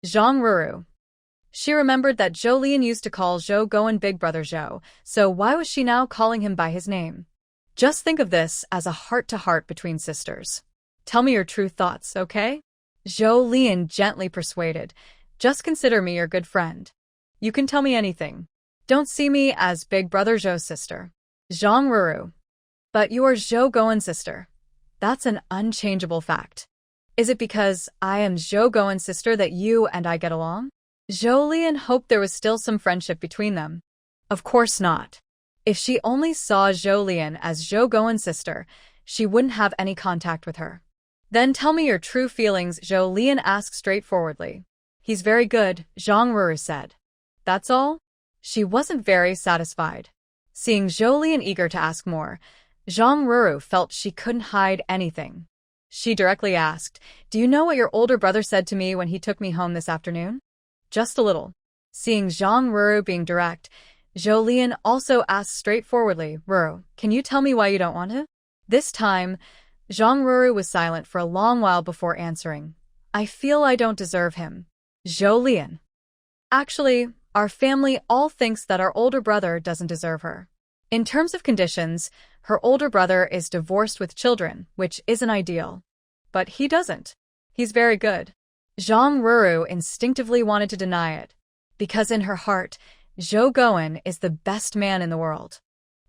Zhang Ruru. She remembered that Zhou Lian used to call Zhou Gowen Big Brother Zhou, so why was she now calling him by his name? Just think of this as a heart-to-heart between sisters. Tell me your true thoughts, okay? Zhou Lian gently persuaded. Just consider me your good friend. You can tell me anything. Don't see me as Big Brother Zhou's sister. Zhang Ruru. But you are Zhou Gowen's sister. That's an unchangeable fact. Is it because I am Zhou Gowen's sister that you and I get along? Zhou Lian hoped there was still some friendship between them. Of course not. If she only saw Zhou Lian as Zhou Gowen's sister, she wouldn't have any contact with her. Then tell me your true feelings, Zhou Lian asked straightforwardly. He's very good, Zhang Ruru said. That's all? She wasn't very satisfied. Seeing Zhou Lian eager to ask more, Zhang Ruru felt she couldn't hide anything. She directly asked, "Do you know what your older brother said to me when he took me home this afternoon?" Just a little. Seeing Zhang Ruru being direct, Zhou Lian also asked straightforwardly, "Ruru, can you tell me why you don't want to?" This time, Zhang Ruru was silent for a long while before answering. "I feel I don't deserve him." Zhou Lian. Actually, our family all thinks that our older brother doesn't deserve her. In terms of conditions, her older brother is divorced with children, which isn't ideal. But he doesn't. He's very good. Zhang Ruru instinctively wanted to deny it, because in her heart, Zhou Gowen is the best man in the world.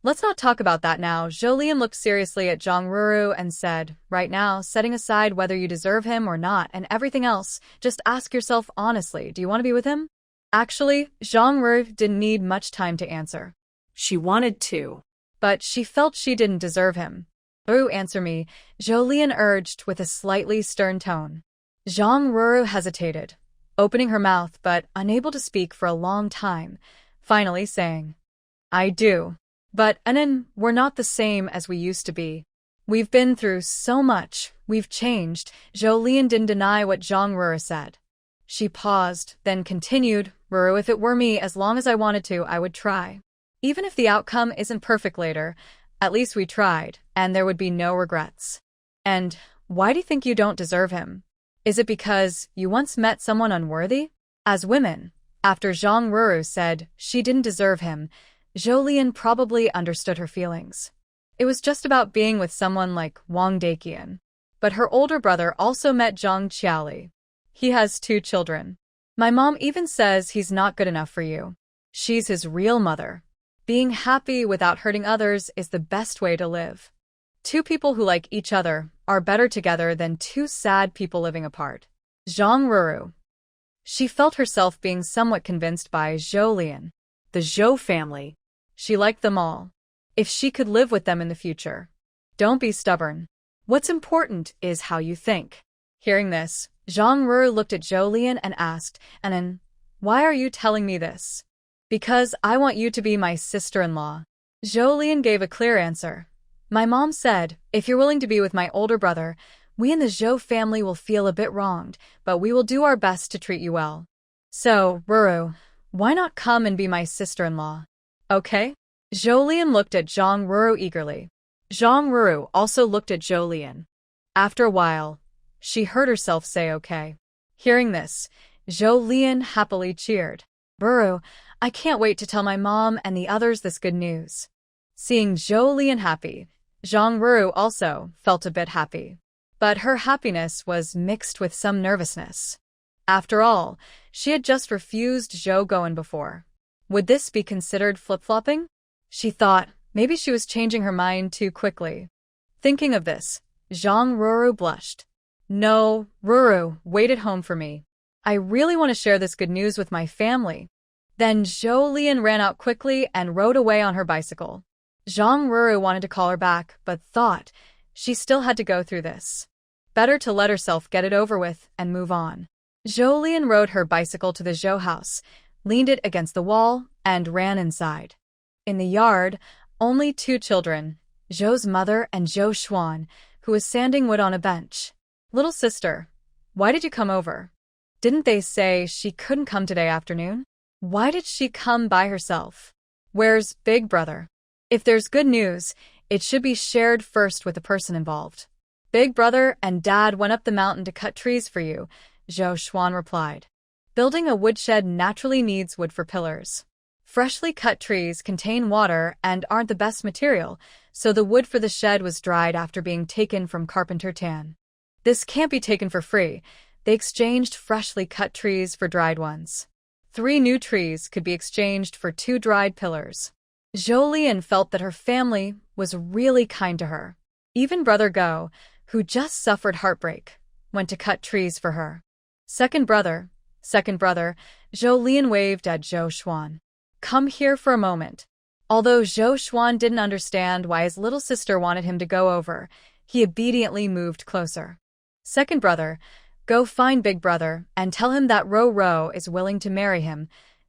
Let's not talk about that now. Zhou Lian looked seriously at Zhang Ruru and said, "Right now, setting aside whether you deserve him or not and everything else, just ask yourself honestly, do you want to be with him?" Actually, Zhang Ruru didn't need much time to answer. She wanted to. But she felt she didn't deserve him. "Ruru, answer me," Zhou Lian urged with a slightly stern tone. Zhang Ruru hesitated, opening her mouth but unable to speak for a long time, finally saying, "I do. But, Anan, we're not the same as we used to be. We've been through so much, we've changed." Zhou Lian didn't deny what Zhang Ruru said. She paused, then continued, "Ruru, if it were me, as long as I wanted to, I would try. Even if the outcome isn't perfect later, at least we tried, and there would be no regrets." "And why do you think you don't deserve him? Is it because you once met someone unworthy?" As women, after Zhang Ruru said she didn't deserve him, Zhou Lian probably understood her feelings. It was just about being with someone like Wang Daqian. But her older brother also met Zhang Qiaoli. He has 2 children. My mom even says he's not good enough for you. She's his real mother. Being happy without hurting others is the best way to live. 2 people who like each other are better together than 2 sad people living apart. Zhang Ruru. She felt herself being somewhat convinced by Zhou Lian. The Zhou family. She liked them all. If she could live with them in the future. Don't be stubborn. What's important is how you think. Hearing this, Zhang Ruru looked at Zhou Lian and asked, "Anan, why are you telling me this?" "Because I want you to be my sister-in-law." Zhou Lian gave a clear answer. "My mom said, if you're willing to be with my older brother, we in the Zhou family will feel a bit wronged, but we will do our best to treat you well. So, Ruru, why not come and be my sister-in-law? Okay?" Zhou Lian looked at Zhang Ruru eagerly. Zhang Ruru also looked at Zhou Lian. After a while, she heard herself say okay. Hearing this, Zhou Lian happily cheered. "Ruru, I can't wait to tell my mom and the others this good news." Seeing Zhou Lian happy, Zhang Ruru also felt a bit happy. But her happiness was mixed with some nervousness. After all, she had just refused Zhou Gowen before. Would this be considered flip-flopping? She thought maybe she was changing her mind too quickly. Thinking of this, Zhang Ruru blushed. "No, Ruru, wait at home for me. I really want to share this good news with my family." Then Zhou Lian ran out quickly and rode away on her bicycle. Zhang Ruru wanted to call her back, but thought she still had to go through this. Better to let herself get it over with and move on. Zhou Lian rode her bicycle to the Zhou house, leaned it against the wall, and ran inside. In the yard, only 2 children, Zhou's mother and Zhou Xuan, who was sanding wood on a bench. "Little sister, why did you come over? Didn't they say she couldn't come today afternoon? Why did she come by herself? Where's Big Brother? If there's good news, it should be shared first with the person involved." "Big Brother and Dad went up the mountain to cut trees for you," Zhou Xuan replied. Building a woodshed naturally needs wood for pillars. Freshly cut trees contain water and aren't the best material, so the wood for the shed was dried after being taken from carpenter tan. This can't be taken for free. They exchanged freshly cut trees for dried ones. 3 new trees could be exchanged for 2 dried pillars. Jolene felt that her family was really kind to her. Even Brother Go, who just suffered heartbreak, went to cut trees for her. Second brother, Jolene waved at Zhou Xuan. Come here for a moment. Although Zhou Xuan didn't understand why his little sister wanted him to go over, he obediently moved closer. Second brother, go find big brother and tell him that Ro is willing to marry him,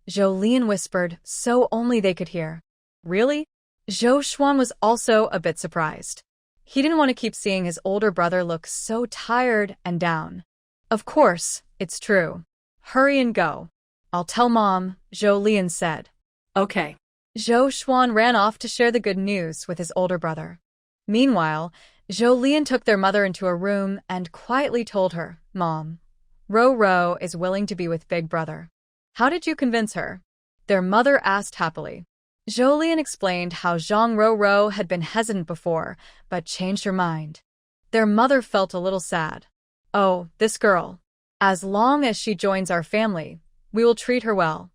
Jolene whispered so only they could hear. Really? Zhou Xuan was also a bit surprised. He didn't want to keep seeing his older brother look so tired and down. Of course, it's true. Hurry and go. I'll tell Mom, Jolene said. Okay. Zhou Xuan ran off to share the good news with his older brother. Meanwhile, Jolene took their mother into a room and quietly told her, Mom, Ro is willing to be with big brother. How did you convince her? Their mother asked happily. Jolene explained how Zhang Ro had been hesitant before, but changed her mind. Their mother felt a little sad. Oh, this girl. As long as she joins our family, we will treat her well.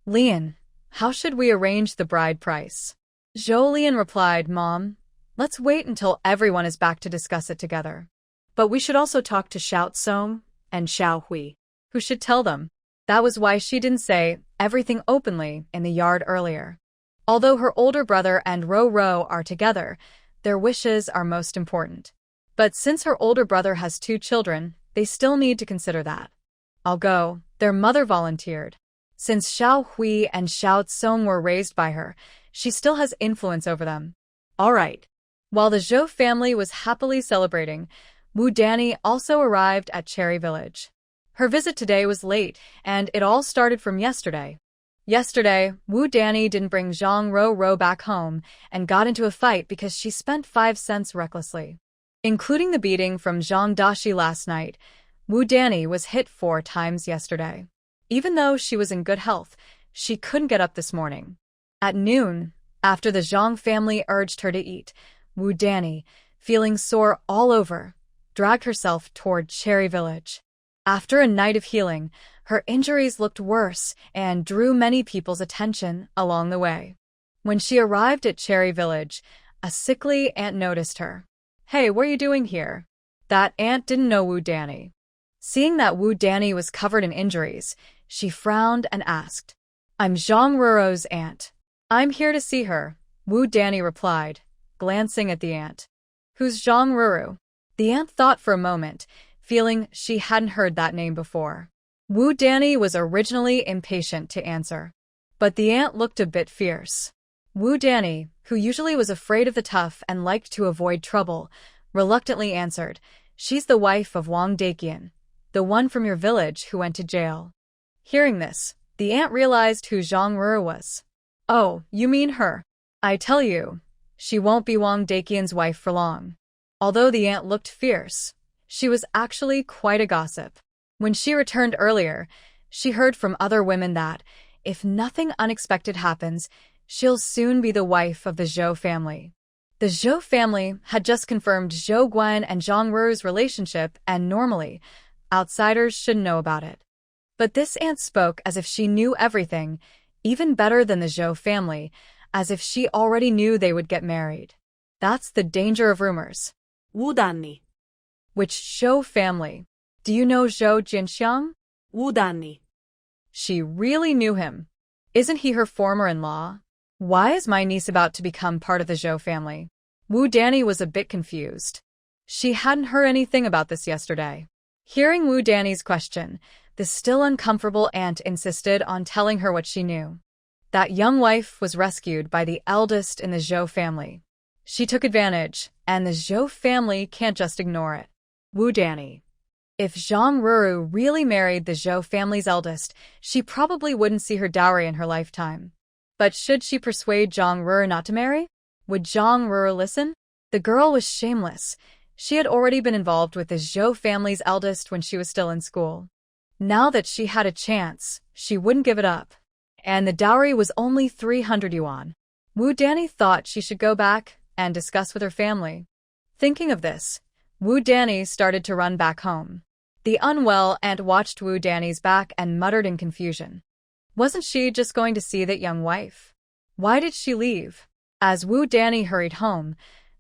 Lian, how should we arrange the bride price? Jolene replied, Mom, let's wait until everyone is back to discuss it together. But we should also talk to Xiao Song and Xiao Hui. Who should tell them? That was why she didn't say everything openly in the yard earlier. Although her older brother and Ro are together, their wishes are most important. But since her older brother has 2 children, they still need to consider that. I'll go, their mother volunteered. Since Xiao Hui and Xiao Song were raised by her, she still has influence over them. All right. While the Zhou family was happily celebrating, Wu Danny also arrived at Cherry Village. Her visit today was late, and it all started from yesterday. Yesterday, Wu Danny didn't bring Zhang Ro back home and got into a fight because she spent 5 cents recklessly. Including the beating from Zhang Dashi last night, Wu Danny was hit 4 times yesterday. Even though she was in good health, she couldn't get up this morning. At noon, after the Zhang family urged her to eat, Wu Danny, feeling sore all over, dragged herself toward Cherry Village. After a night of healing, her injuries looked worse and drew many people's attention along the way. When she arrived at Cherry Village, a sickly ant noticed her. Hey, what are you doing here? That ant didn't know Wu Danny. Seeing that Wu Danny was covered in injuries, she frowned and asked, I'm Zhang Ruro's aunt. I'm here to see her, Wu Danny replied, glancing at the ant. Who's Zhang Ruru? The ant thought for a moment, feeling she hadn't heard that name before. Wu Danny was originally impatient to answer, but the ant looked a bit fierce. Wu Danny, who usually was afraid of the tough and liked to avoid trouble, reluctantly answered, She's the wife of Wang Daqian, the one from your village who went to jail. Hearing this, the ant realized who Zhang Ruru was. Oh, you mean her? I tell you, she won't be Wang Daqian's wife for long. Although the ant looked fierce, she was actually quite a gossip. When she returned earlier, she heard from other women that, if nothing unexpected happens, she'll soon be the wife of the Zhou family. The Zhou family had just confirmed Zhou Guan and Zhang Ruru's relationship, and normally, outsiders shouldn't know about it. But this aunt spoke as if she knew everything, even better than the Zhou family, as if she already knew they would get married. That's the danger of rumors. Wu Danny. Which Zhou family? Do you know Zhou Jinxiang? Wu Danny. She really knew him. Isn't he her former-in-law? Why is my niece about to become part of the Zhou family? Wu Danny was a bit confused. She hadn't heard anything about this yesterday. Hearing Wu Danny's question, the still uncomfortable aunt insisted on telling her what she knew. That young wife was rescued by the eldest in the Zhou family. She took advantage, and the Zhou family can't just ignore it. Wu Danny. If Zhang Ruru really married the Zhou family's eldest, she probably wouldn't see her dowry in her lifetime. But should she persuade Zhang Ruru not to marry? Would Zhang Ruru listen? The girl was shameless. She had already been involved with the Zhou family's eldest when she was still in school. Now that she had a chance, she wouldn't give it up. And the dowry was only 300 yuan. Wu Danny thought she should go back and discuss with her family. Thinking of this, Wu Danny started to run back home. The unwell aunt watched Wu Danny's back and muttered in confusion. Wasn't she just going to see that young wife? Why did she leave? As Wu Danny hurried home,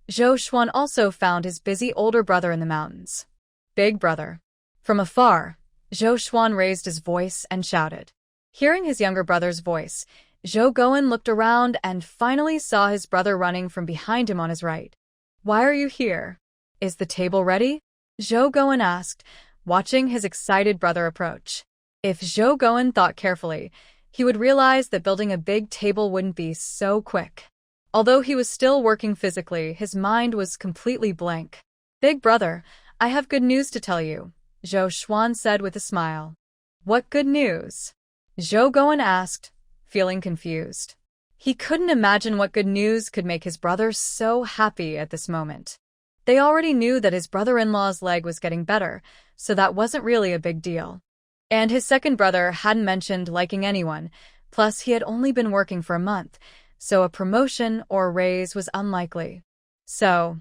Zhou Xuan also found his busy older brother in the mountains. Big brother. From afar, Zhou Xuan raised his voice and shouted. Hearing his younger brother's voice, Zhou Gowen looked around and finally saw his brother running from behind him on his right. Why are you here? Is the table ready? Zhou Gowen asked, watching his excited brother approach. If Zhou Gowen thought carefully, he would realize that building a big table wouldn't be so quick. Although he was still working physically, his mind was completely blank. Big brother, I have good news to tell you, Zhou Xuan said with a smile. What good news? Zhou Gowen asked, feeling confused. He couldn't imagine what good news could make his brother so happy at this moment. They already knew that his brother-in-law's leg was getting better, so that wasn't really a big deal. And his second brother hadn't mentioned liking anyone, plus he had only been working for a month, so a promotion or raise was unlikely. So,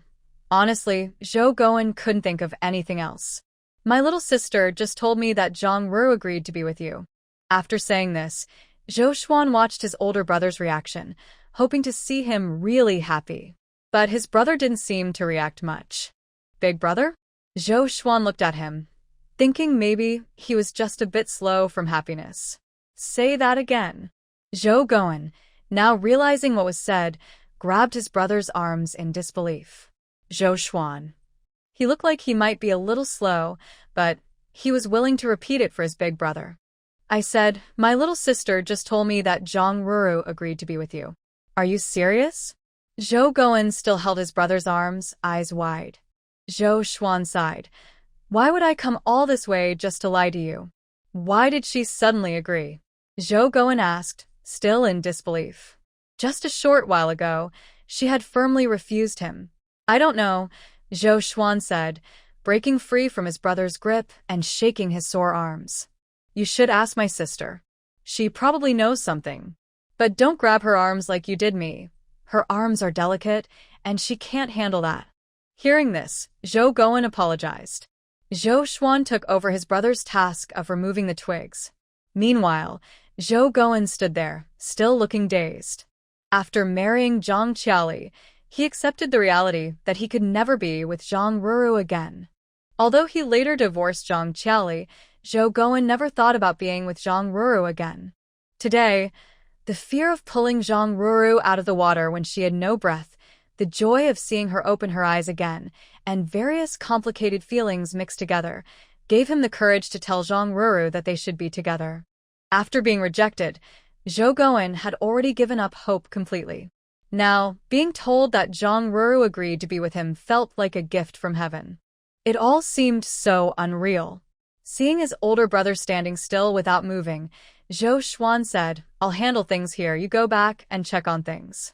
honestly, Zhou Gowen couldn't think of anything else. My little sister just told me that Zhang Ru agreed to be with you. After saying this, Zhou Xuan watched his older brother's reaction, hoping to see him really happy. But his brother didn't seem to react much. Big brother? Zhou Xuan looked at him, thinking maybe he was just a bit slow from happiness. Say that again. Zhou Gowen, now realizing what was said, grabbed his brother's arms in disbelief. Zhou Xuan. He looked like he might be a little slow, but he was willing to repeat it for his big brother. I said, my little sister just told me that Zhang Ruru agreed to be with you. Are you serious? Zhou Gowen still held his brother's arms, eyes wide. Zhou Xuan sighed. Why would I come all this way just to lie to you? Why did she suddenly agree? Zhou Gowen asked, still in disbelief. Just a short while ago, she had firmly refused him. I don't know, Zhou Xuan said, breaking free from his brother's grip and shaking his sore arms. You should ask my sister. She probably knows something. But don't grab her arms like you did me. Her arms are delicate, and she can't handle that. Hearing this, Zhou Gowen apologized. Zhou Xuan took over his brother's task of removing the twigs. Meanwhile, Zhou Gowen stood there, still looking dazed. After marrying Zhang Qiali, he accepted the reality that he could never be with Zhang Ruru again. Although he later divorced Zhang Qiali, Zhou Gowen never thought about being with Zhang Ruru again. Today, the fear of pulling Zhang Ruru out of the water when she had no breath, the joy of seeing her open her eyes again, and various complicated feelings mixed together, gave him the courage to tell Zhang Ruru that they should be together. After being rejected, Zhou Gowen had already given up hope completely. Now, being told that Zhang Ruru agreed to be with him felt like a gift from heaven. It all seemed so unreal. Seeing his older brother standing still without moving, Zhou Xuan said, I'll handle things here, you go back and check on things.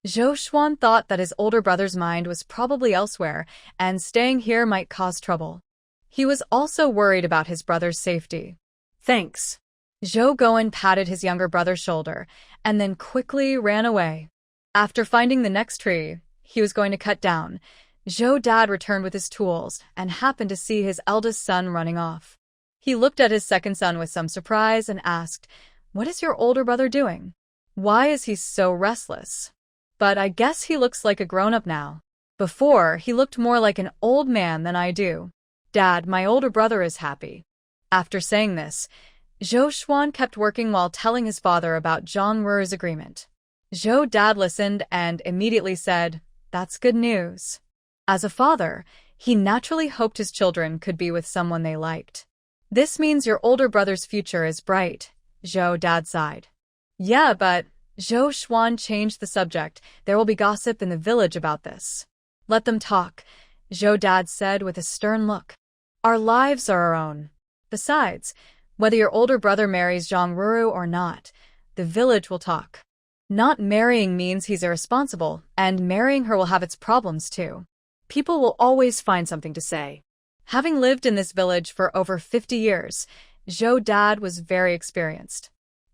Zhou Xuan thought that his older brother's mind was probably elsewhere, and staying here might cause trouble. He was also worried about his brother's safety. Thanks. Zhou Gowen patted his younger brother's shoulder, and then quickly ran away. After finding the next tree he was going to cut down, Zhou Dad returned with his tools and happened to see his eldest son running off. He looked at his second son with some surprise and asked, What is your older brother doing? Why is he so restless? But I guess he looks like a grown-up now. Before, he looked more like an old man than I do. Dad, my older brother is happy. After saying this, Zhou Xuan kept working while telling his father about Zhang Ruru's agreement. Zhou Dad listened and immediately said, That's good news. As a father, he naturally hoped his children could be with someone they liked. This means your older brother's future is bright, Zhou Dad sighed. Yeah, but Zhou Xuan changed the subject. There will be gossip in the village about this. Let them talk, Zhou Dad said with a stern look. Our lives are our own. Besides, whether your older brother marries Zhang Ruru or not, the village will talk. Not marrying means he's irresponsible, and marrying her will have its problems too. People will always find something to say. Having lived in this village for over 50 years, Zhou dad was very experienced.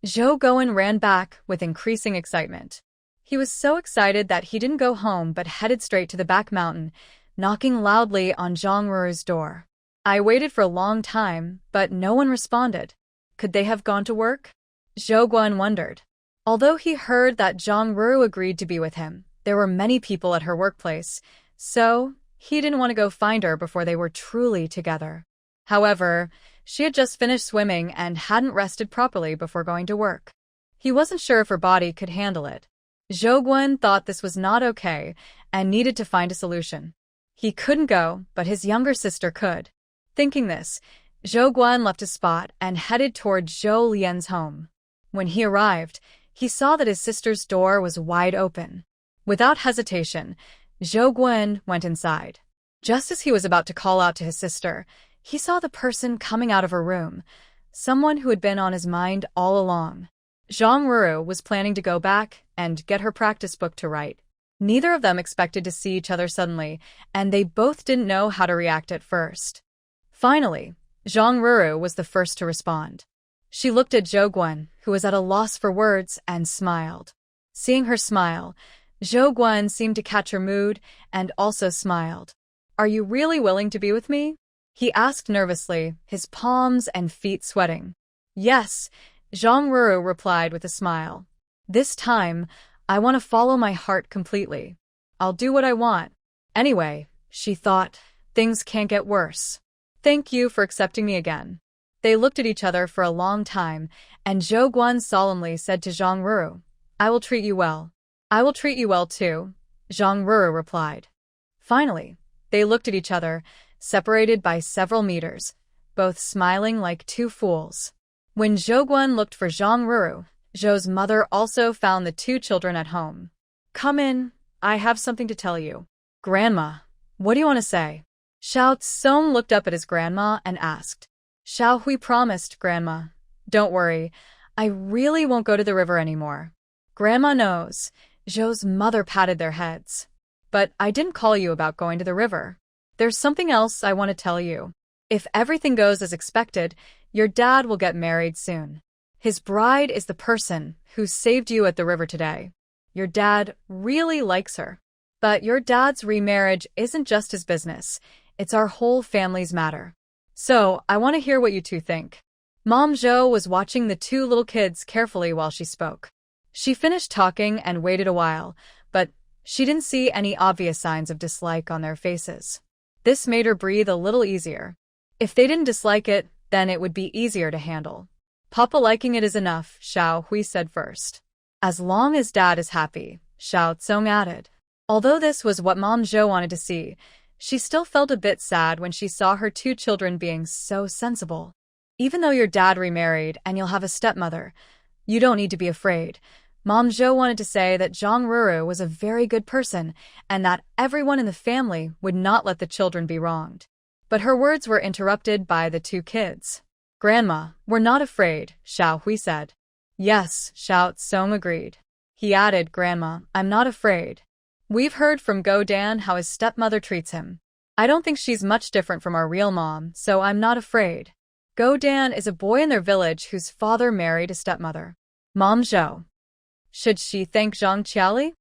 Zhou Guan ran back with increasing excitement. He was so excited that he didn't go home but headed straight to the back mountain, knocking loudly on Zhang Ruru's door. I waited for a long time, but no one responded. Could they have gone to work? Zhou Guan wondered. Although he heard that Zhang Ruru agreed to be with him, there were many people at her workplace, so he didn't want to go find her before they were truly together. However, she had just finished swimming and hadn't rested properly before going to work. He wasn't sure if her body could handle it. Zhou Guan thought this was not okay and needed to find a solution. He couldn't go, but his younger sister could. Thinking this, Zhou Guan left his spot and headed toward Zhou Lian's home. When he arrived, he saw that his sister's door was wide open. Without hesitation, Zhou Guan went inside. Just as he was about to call out to his sister, he saw the person coming out of her room, someone who had been on his mind all along. Zhang Ruru was planning to go back and get her practice book to write. Neither of them expected to see each other suddenly, and they both didn't know how to react at first. Finally, Zhang Ruru was the first to respond. She looked at Zhou Guan, who was at a loss for words, and smiled. Seeing her smile, Zhou Guan seemed to catch her mood and also smiled. "Are you really willing to be with me?" he asked nervously, his palms and feet sweating. "Yes," Zhang Ruru replied with a smile. "This time, I want to follow my heart completely. I'll do what I want. Anyway," she thought, "things can't get worse. Thank you for accepting me again." They looked at each other for a long time, and Zhou Guan solemnly said to Zhang Ruru, "I will treat you well." "I will treat you well too," Zhang Ruru replied. Finally, they looked at each other, separated by several meters, both smiling like two fools. When Zhou Guan looked for Zhang Ruru, Zhou's mother also found the two children at home. "Come in, I have something to tell you." "Grandma, what do you want to say?" Xiao Song looked up at his grandma and asked. "Xiao Hui promised, Grandma. Don't worry, I really won't go to the river anymore." "Grandma knows," Zhou's mother patted their heads. "But I didn't call you about going to the river. There's something else I want to tell you. If everything goes as expected, your dad will get married soon. His bride is the person who saved you at the river today. Your dad really likes her. But your dad's remarriage isn't just his business, it's our whole family's matter. So, I want to hear what you two think." Mom Zhou was watching the two little kids carefully while she spoke. She finished talking and waited a while, but she didn't see any obvious signs of dislike on their faces. This made her breathe a little easier. If they didn't dislike it, then it would be easier to handle. "Papa liking it is enough," Xiao Hui said first. "As long as Dad is happy," Xiao Tsong added. Although this was what Mom Zhou wanted to see, she still felt a bit sad when she saw her two children being so sensible. "Even though your dad remarried and you'll have a stepmother, you don't need to be afraid." Mom Zhou wanted to say that Zhang Ruru was a very good person and that everyone in the family would not let the children be wronged. But her words were interrupted by the two kids. "Grandma, we're not afraid," Xiao Hui said. "Yes," Xiao Tsong agreed. He added, "Grandma, I'm not afraid. We've heard from Go Dan how his stepmother treats him. I don't think she's much different from our real mom, so I'm not afraid. Go Dan is a boy in their village whose father married a stepmother." Mom Zhou. Should she thank Zhang Qiali?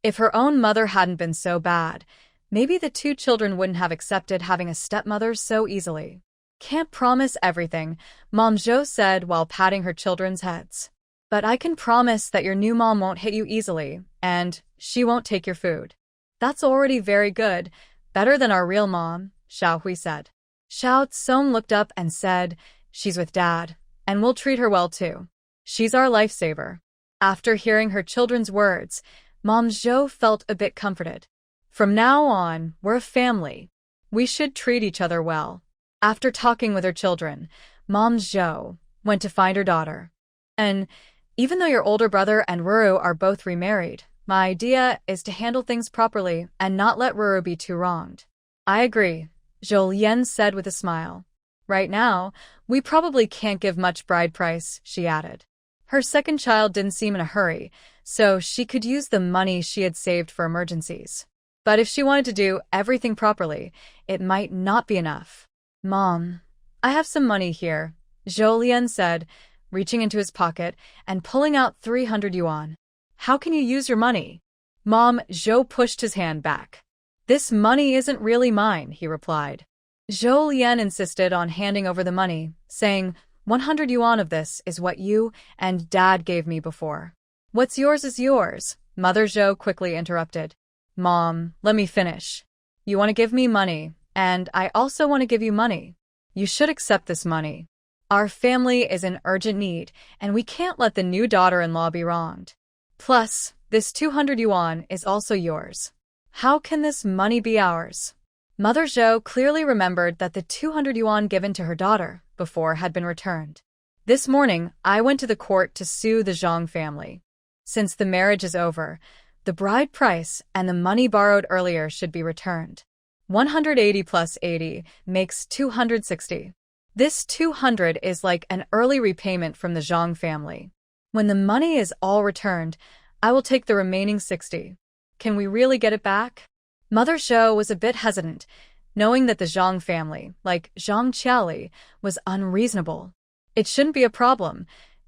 If her own mother hadn't been so bad, maybe the two children wouldn't have accepted having a stepmother so easily. "Can't promise everything," Mom Zhou said while patting her children's heads. "But I can promise that your new mom won't hit you easily, and she won't take your food." "That's already very good, better than our real mom," Xiao Hui said. Xiao Tsong looked up and said, "She's with Dad, and we'll treat her well too. She's our lifesaver." After hearing her children's words, Mom Zhou felt a bit comforted. "From now on, we're a family. We should treat each other well." After talking with her children, Mom Zhou went to find her daughter. "And even though your older brother and Ruru are both remarried, my idea is to handle things properly and not let Ruru be too wronged." "I agree," Zhou Lian said with a smile. "Right now, we probably can't give much bride price," she added. Her second child didn't seem in a hurry, so she could use the money she had saved for emergencies. But if she wanted to do everything properly, it might not be enough. "Mom, I have some money here," Zhou Lian said, reaching into his pocket and pulling out 300 yuan. How can you use your money? Mom, Zhou pushed his hand back. This money isn't really mine, he replied. Zhou Lian insisted on handing over the money, saying, 100 yuan of this is what you and Dad gave me before. What's yours is yours, Mother Zhou quickly interrupted. Mom, let me finish. You want to give me money, and I also want to give you money. You should accept this money. Our family is in urgent need, and we can't let the new daughter-in-law be wronged. Plus, this 200 yuan is also yours. How can this money be ours? Mother Zhou clearly remembered that the 200 yuan given to her daughter before had been returned. This morning, I went to the court to sue the Zhang family. Since the marriage is over, the bride price and the money borrowed earlier should be returned. 180 plus 80 makes 260. This 200 is like an early repayment from the Zhang family. When the money is all returned, I will take the remaining 60. Can we really get it back? Mother Zhou was a bit hesitant, knowing that the Zhang family, like Zhang Qiali, was unreasonable. It shouldn't be a problem.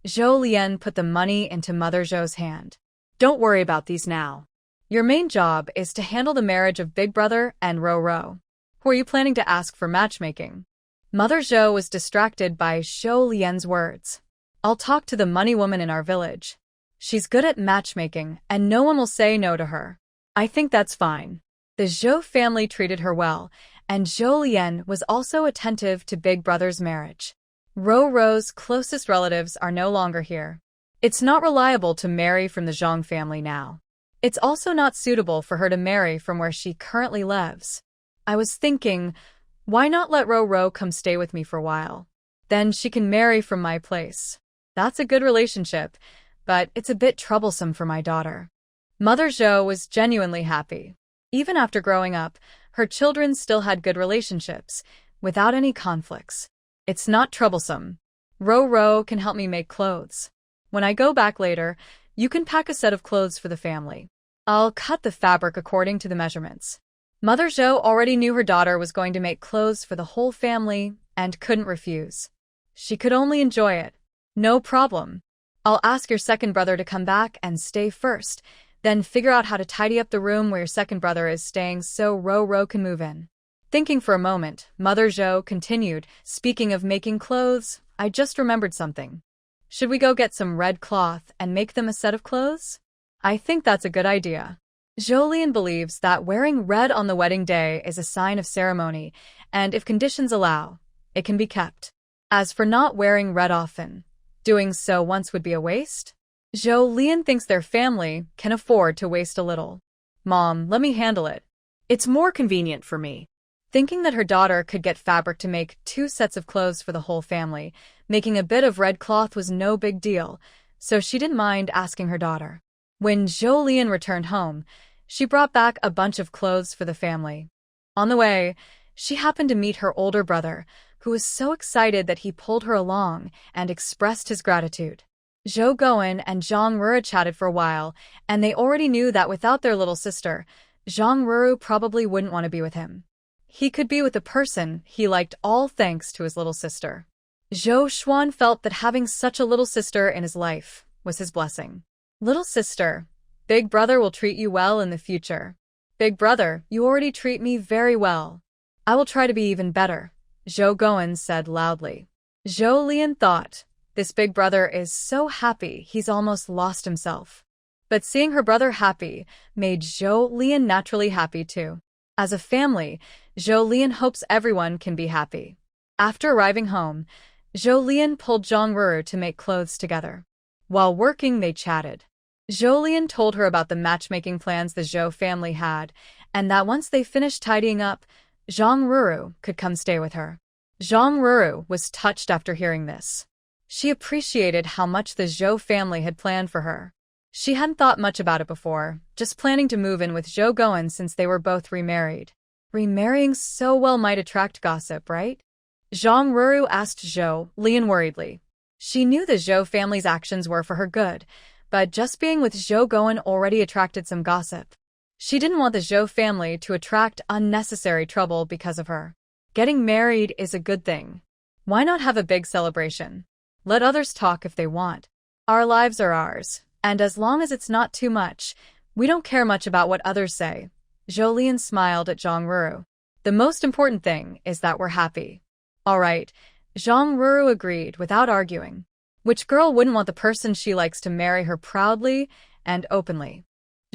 Zhou Lian put the money into Mother Zhou's hand. Don't worry about these now. Your main job is to handle the marriage of Big Brother and Ro Ro. Who are you planning to ask for matchmaking? Mother Zhou was distracted by Zhou Lian's words. I'll talk to the money woman in our village. She's good at matchmaking, and no one will say no to her. I think that's fine. The Zhou family treated her well, and Zhou Lian was also attentive to Big Brother's marriage. Ro Ro's closest relatives are no longer here. It's not reliable to marry from the Zhang family now. It's also not suitable for her to marry from where she currently lives. I was thinking, why not let Ro Ro come stay with me for a while? Then she can marry from my place. That's a good relationship, but it's a bit troublesome for my daughter. Mother Zhou was genuinely happy. Even after growing up, her children still had good relationships, without any conflicts. It's not troublesome. Ro Ro can help me make clothes. When I go back later, you can pack a set of clothes for the family. I'll cut the fabric according to the measurements. Mother Zhou already knew her daughter was going to make clothes for the whole family and couldn't refuse. She could only enjoy it. No problem. I'll ask your second brother to come back and stay first, then figure out how to tidy up the room where your second brother is staying so Ro Ro can move in. Thinking for a moment, Mother Zhou continued, speaking of making clothes, I just remembered something. Should we go get some red cloth and make them a set of clothes? I think that's a good idea. Zhou Lian believes that wearing red on the wedding day is a sign of ceremony, and if conditions allow, it can be kept. As for not wearing red often, doing so once would be a waste? Zhou Lian thinks their family can afford to waste a little. Mom, let me handle it. It's more convenient for me. Thinking that her daughter could get fabric to make 2 sets of clothes for the whole family, making a bit of red cloth was no big deal, so she didn't mind asking her daughter. When Zhou Lian returned home, she brought back a bunch of clothes for the family. On the way, she happened to meet her older brother, who was so excited that he pulled her along and expressed his gratitude. Zhou Goen and Zhang Ruru chatted for a while, and they already knew that without their little sister, Zhang Ruru probably wouldn't want to be with him. He could be with the person he liked all thanks to his little sister. Zhou Xuan felt that having such a little sister in his life was his blessing. Little sister, Big Brother will treat you well in the future. Big Brother, you already treat me very well. I will try to be even better, Zhou Goen said loudly. Zhou Lian thought, this Big Brother is so happy he's almost lost himself. But seeing her brother happy made Zhou Lian naturally happy too. As a family, Zhou Lian hopes everyone can be happy. After arriving home, Zhou Lian pulled Zhang Ruru to make clothes together. While working, they chatted. Zhou Lian told her about the matchmaking plans the Zhou family had, and that once they finished tidying up, Zhang Ruru could come stay with her. Zhang Ruru was touched after hearing this. She appreciated how much the Zhou family had planned for her. She hadn't thought much about it before, just planning to move in with Zhou Goen since they were both remarried. Remarrying so well might attract gossip, right? Zhang Ruru asked Zhou Lian worriedly. She knew the Zhou family's actions were for her good, but just being with Zhou Goen already attracted some gossip. She didn't want the Zhou family to attract unnecessary trouble because of her. Getting married is a good thing. Why not have a big celebration? Let others talk if they want. Our lives are ours, and as long as it's not too much, we don't care much about what others say. Jolene smiled at Zhang Ruru. The most important thing is that we're happy. All right, Zhang Ruru agreed without arguing. Which girl wouldn't want the person she likes to marry her proudly and openly?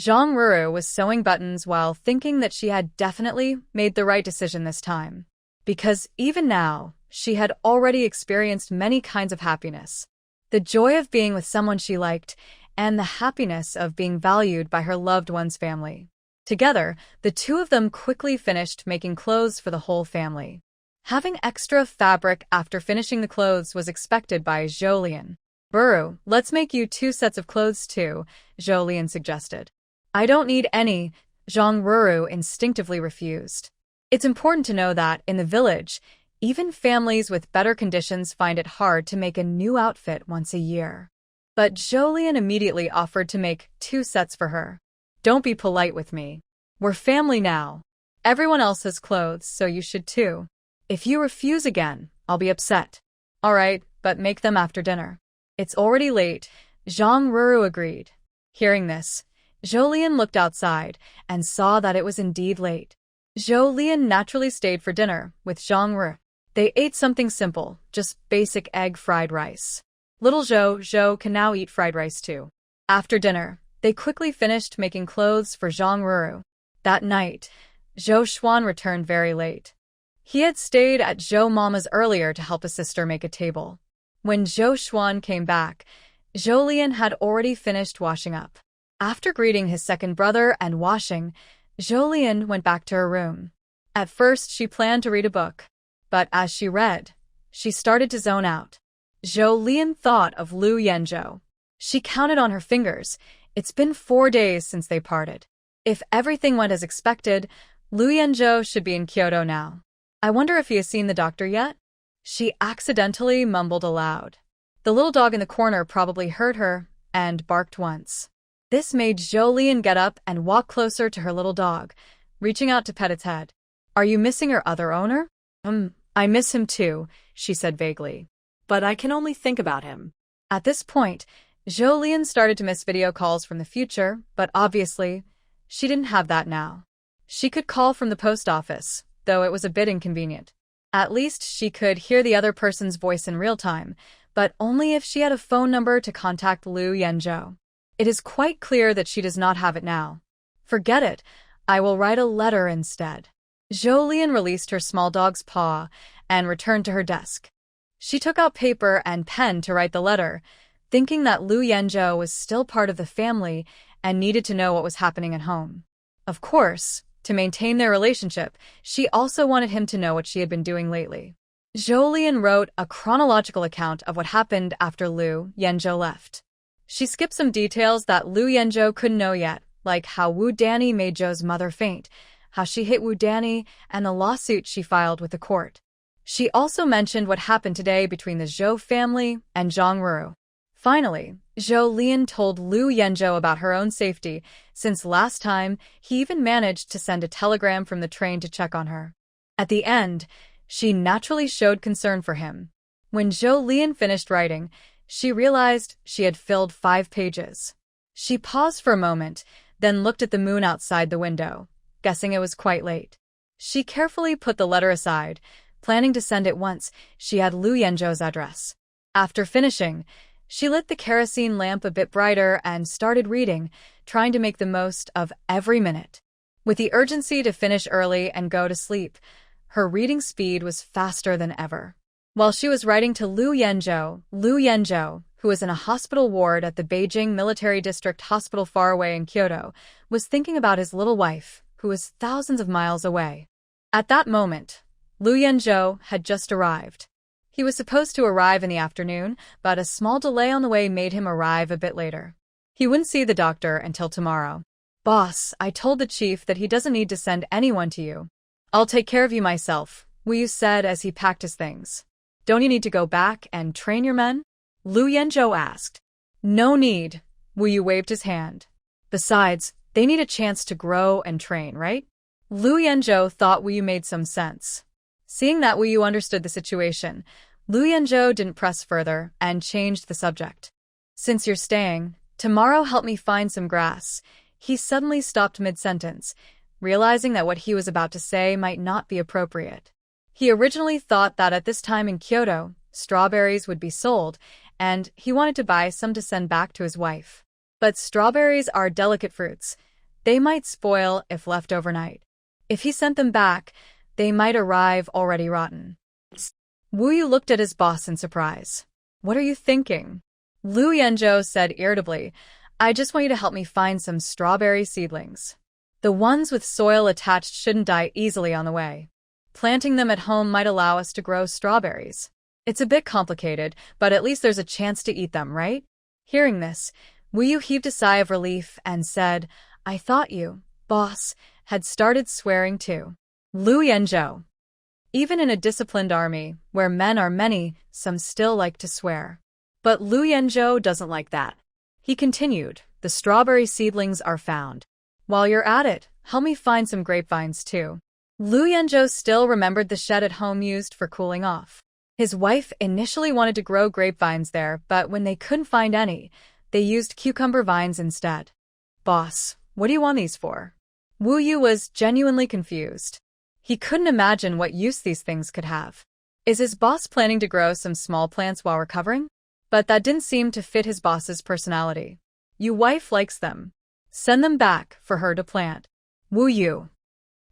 Zhang Ruru was sewing buttons while thinking that she had definitely made the right decision this time. Because even now, she had already experienced many kinds of happiness. The joy of being with someone she liked, and the happiness of being valued by her loved one's family. Together, the two of them quickly finished making clothes for the whole family. Having extra fabric after finishing the clothes was expected by Jolene. Ruru, let's make you 2 sets of clothes too, Jolene suggested. I don't need any, Zhang Ruru instinctively refused. It's important to know that, in the village, even families with better conditions find it hard to make a new outfit once a year. But Jolene immediately offered to make 2 sets for her. Don't be polite with me. We're family now. Everyone else has clothes, so you should too. If you refuse again, I'll be upset. All right, but make them after dinner. It's already late, Zhang Ruru agreed. Hearing this, Jolene looked outside and saw that it was indeed late. Jolene naturally stayed for dinner with Zhang Ruru. They ate something simple, just basic egg fried rice. Little Zhou can now eat fried rice too. After dinner, they quickly finished making clothes for Zhang Ruru. That night, Zhou Xuan returned very late. He had stayed at Zhou Mama's earlier to help his sister make a table. When Zhou Xuan came back, Jolene had already finished washing up. After greeting his second brother and washing, Jolene went back to her room. At first, she planned to read a book, but as she read, she started to zone out. Jolene thought of Lu Yanzhou. She counted on her fingers. It's been 4 days since they parted. If everything went as expected, Lu Yanzhou should be in Kyoto now. I wonder if he has seen the doctor yet? She accidentally mumbled aloud. The little dog in the corner probably heard her and barked once. This made Jolene get up and walk closer to her little dog, reaching out to pet its head. Are you missing your other owner? I miss him too, she said vaguely. But I can only think about him. At this point, Jolene started to miss video calls from the future, but obviously, she didn't have that now. She could call from the post office, though it was a bit inconvenient. At least she could hear the other person's voice in real time, but only if she had a phone number to contact Lu Yanzhou. It is quite clear that she does not have it now. Forget it, I will write a letter instead. Jolene released her small dog's paw and returned to her desk. She took out paper and pen to write the letter, thinking that Lu Yanzhou was still part of the family and needed to know what was happening at home. Of course, to maintain their relationship, she also wanted him to know what she had been doing lately. Jolene wrote a chronological account of what happened after Lu Yanzhou left. She skipped some details that Lu Yanzhou couldn't know yet, like how Wu Danny made Zhou's mother faint, how she hit Wu Danny, and the lawsuit she filed with the court. She also mentioned what happened today between the Zhou family and Zhang Ruru. Finally, Jolene told Lu Yanzhou about her own safety, since last time he even managed to send a telegram from the train to check on her. At the end, she naturally showed concern for him. When Jolene finished writing, she realized she had filled 5 pages. She paused for a moment, then looked at the moon outside the window, guessing it was quite late. She carefully put the letter aside, planning to send it once she had Lu Yanzhou's address. After finishing, she lit the kerosene lamp a bit brighter and started reading, trying to make the most of every minute. With the urgency to finish early and go to sleep, her reading speed was faster than ever. While she was writing to Lu Yanzhou, who was in a hospital ward at the Beijing Military District Hospital far away in Kyoto, was thinking about his little wife, who was thousands of miles away. At that moment, Lu Yanzhou had just arrived. He was supposed to arrive in the afternoon, but a small delay on the way made him arrive a bit later. He wouldn't see the doctor until tomorrow. Boss, I told the chief that he doesn't need to send anyone to you. I'll take care of you myself, Wu said as he packed his things. Don't you need to go back and train your men? Lu Yanzhou asked. No need, Wu waved his hand. Besides, they need a chance to grow and train, right? Lu Yanzhou thought Wu made some sense. Seeing that Wu understood the situation, Lu Yanzhou didn't press further and changed the subject. Since you're staying, tomorrow help me find some grass. He suddenly stopped mid-sentence, realizing that what he was about to say might not be appropriate. He originally thought that at this time in Kyoto, strawberries would be sold, and he wanted to buy some to send back to his wife. But strawberries are delicate fruits. They might spoil if left overnight. If he sent them back, they might arrive already rotten. Wu Yu looked at his boss in surprise. What are you thinking? Lu Yanzhou said irritably, I just want you to help me find some strawberry seedlings. The ones with soil attached shouldn't die easily on the way. Planting them at home might allow us to grow strawberries. It's a bit complicated, but at least there's a chance to eat them, right? Hearing this, Wu Yu heaved a sigh of relief and said, I thought you, boss, had started swearing too. Lu Yanzhou. Even in a disciplined army, where men are many, some still like to swear. But Lu Yanzhou doesn't like that. He continued, the strawberry seedlings are found. While you're at it, help me find some grapevines too. Lu Yanzhou still remembered the shed at home used for cooling off. His wife initially wanted to grow grapevines there, but when they couldn't find any, they used cucumber vines instead. Boss, what do you want these for? Wu Yu was genuinely confused. He couldn't imagine what use these things could have. Is his boss planning to grow some small plants while recovering? But that didn't seem to fit his boss's personality. Your wife likes them. Send them back for her to plant. Wu Yu.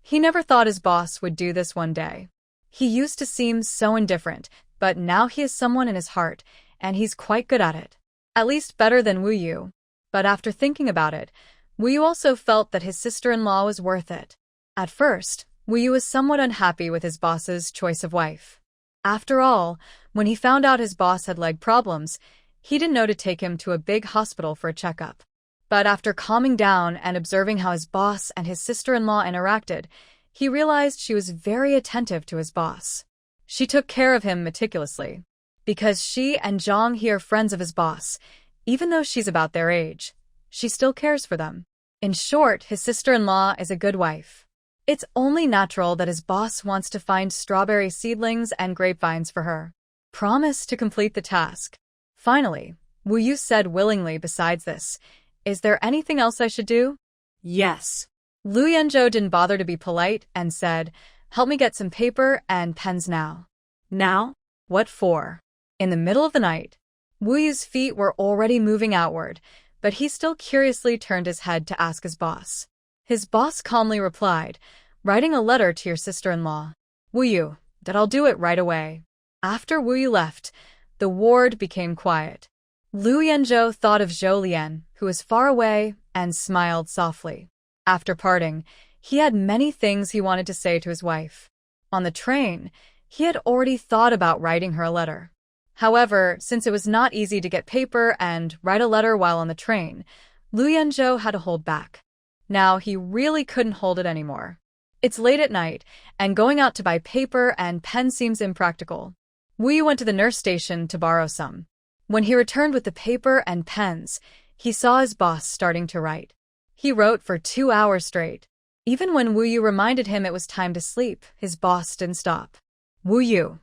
He never thought his boss would do this one day. He used to seem so indifferent, but now he has someone in his heart, and he's quite good at it. At least better than Wu Yu. But after thinking about it, Wu Yu also felt that his sister-in-law was worth it. At first, Wu Yu was somewhat unhappy with his boss's choice of wife. After all, when he found out his boss had leg problems, he didn't know to take him to a big hospital for a checkup. But after calming down and observing how his boss and his sister-in-law interacted, he realized she was very attentive to his boss. She took care of him meticulously. Because she and Zhang He are friends of his boss, even though she's about their age, she still cares for them. In short, his sister-in-law is a good wife. It's only natural that his boss wants to find strawberry seedlings and grapevines for her. Promise to complete the task. Finally, Wu Yu said willingly besides this, is there anything else I should do? Yes. Lu Yanzhou didn't bother to be polite and said, help me get some paper and pens now. Now? What for? In the middle of the night, Wu Yu's feet were already moving outward, but he still curiously turned his head to ask his boss. His boss calmly replied, writing a letter to your sister-in-law. Wu Yu, that I'll do it right away. After Wu Yu left, the ward became quiet. Lu Yanzhou thought of Zhou Lian, who was far away, and smiled softly. After parting, he had many things he wanted to say to his wife. On the train, he had already thought about writing her a letter. However, since it was not easy to get paper and write a letter while on the train, Lu Yanzhou had to hold back. Now he really couldn't hold it anymore. It's late at night, and going out to buy paper and pen seems impractical. Wu Yu went to the nurse station to borrow some. When he returned with the paper and pens, he saw his boss starting to write. He wrote for 2 hours straight. Even when Wu Yu reminded him it was time to sleep, his boss didn't stop. Wu Yu.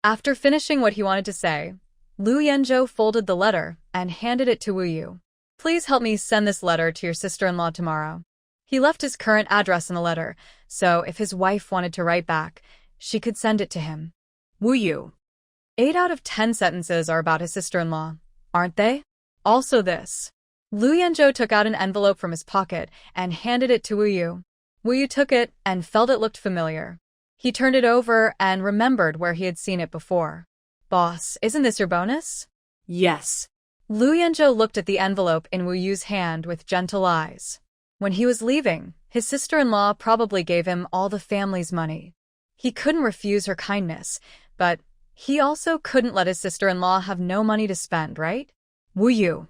After finishing what he wanted to say, Lu Yanzhou folded the letter and handed it to Wu Yu. Please help me send this letter to your sister-in-law tomorrow. He left his current address in the letter, so if his wife wanted to write back, she could send it to him. Wu Yu. 8 out of 10 sentences are about his sister-in-law, aren't they? Also this. Lu Yanzhou took out an envelope from his pocket and handed it to Wu Yu. Wu Yu took it and felt it looked familiar. He turned it over and remembered where he had seen it before. Boss, isn't this your bonus? Yes. Lu Yanzhou looked at the envelope in Wu Yu's hand with gentle eyes. When he was leaving, his sister-in-law probably gave him all the family's money. He couldn't refuse her kindness, but he also couldn't let his sister-in-law have no money to spend, right? Wu Yu.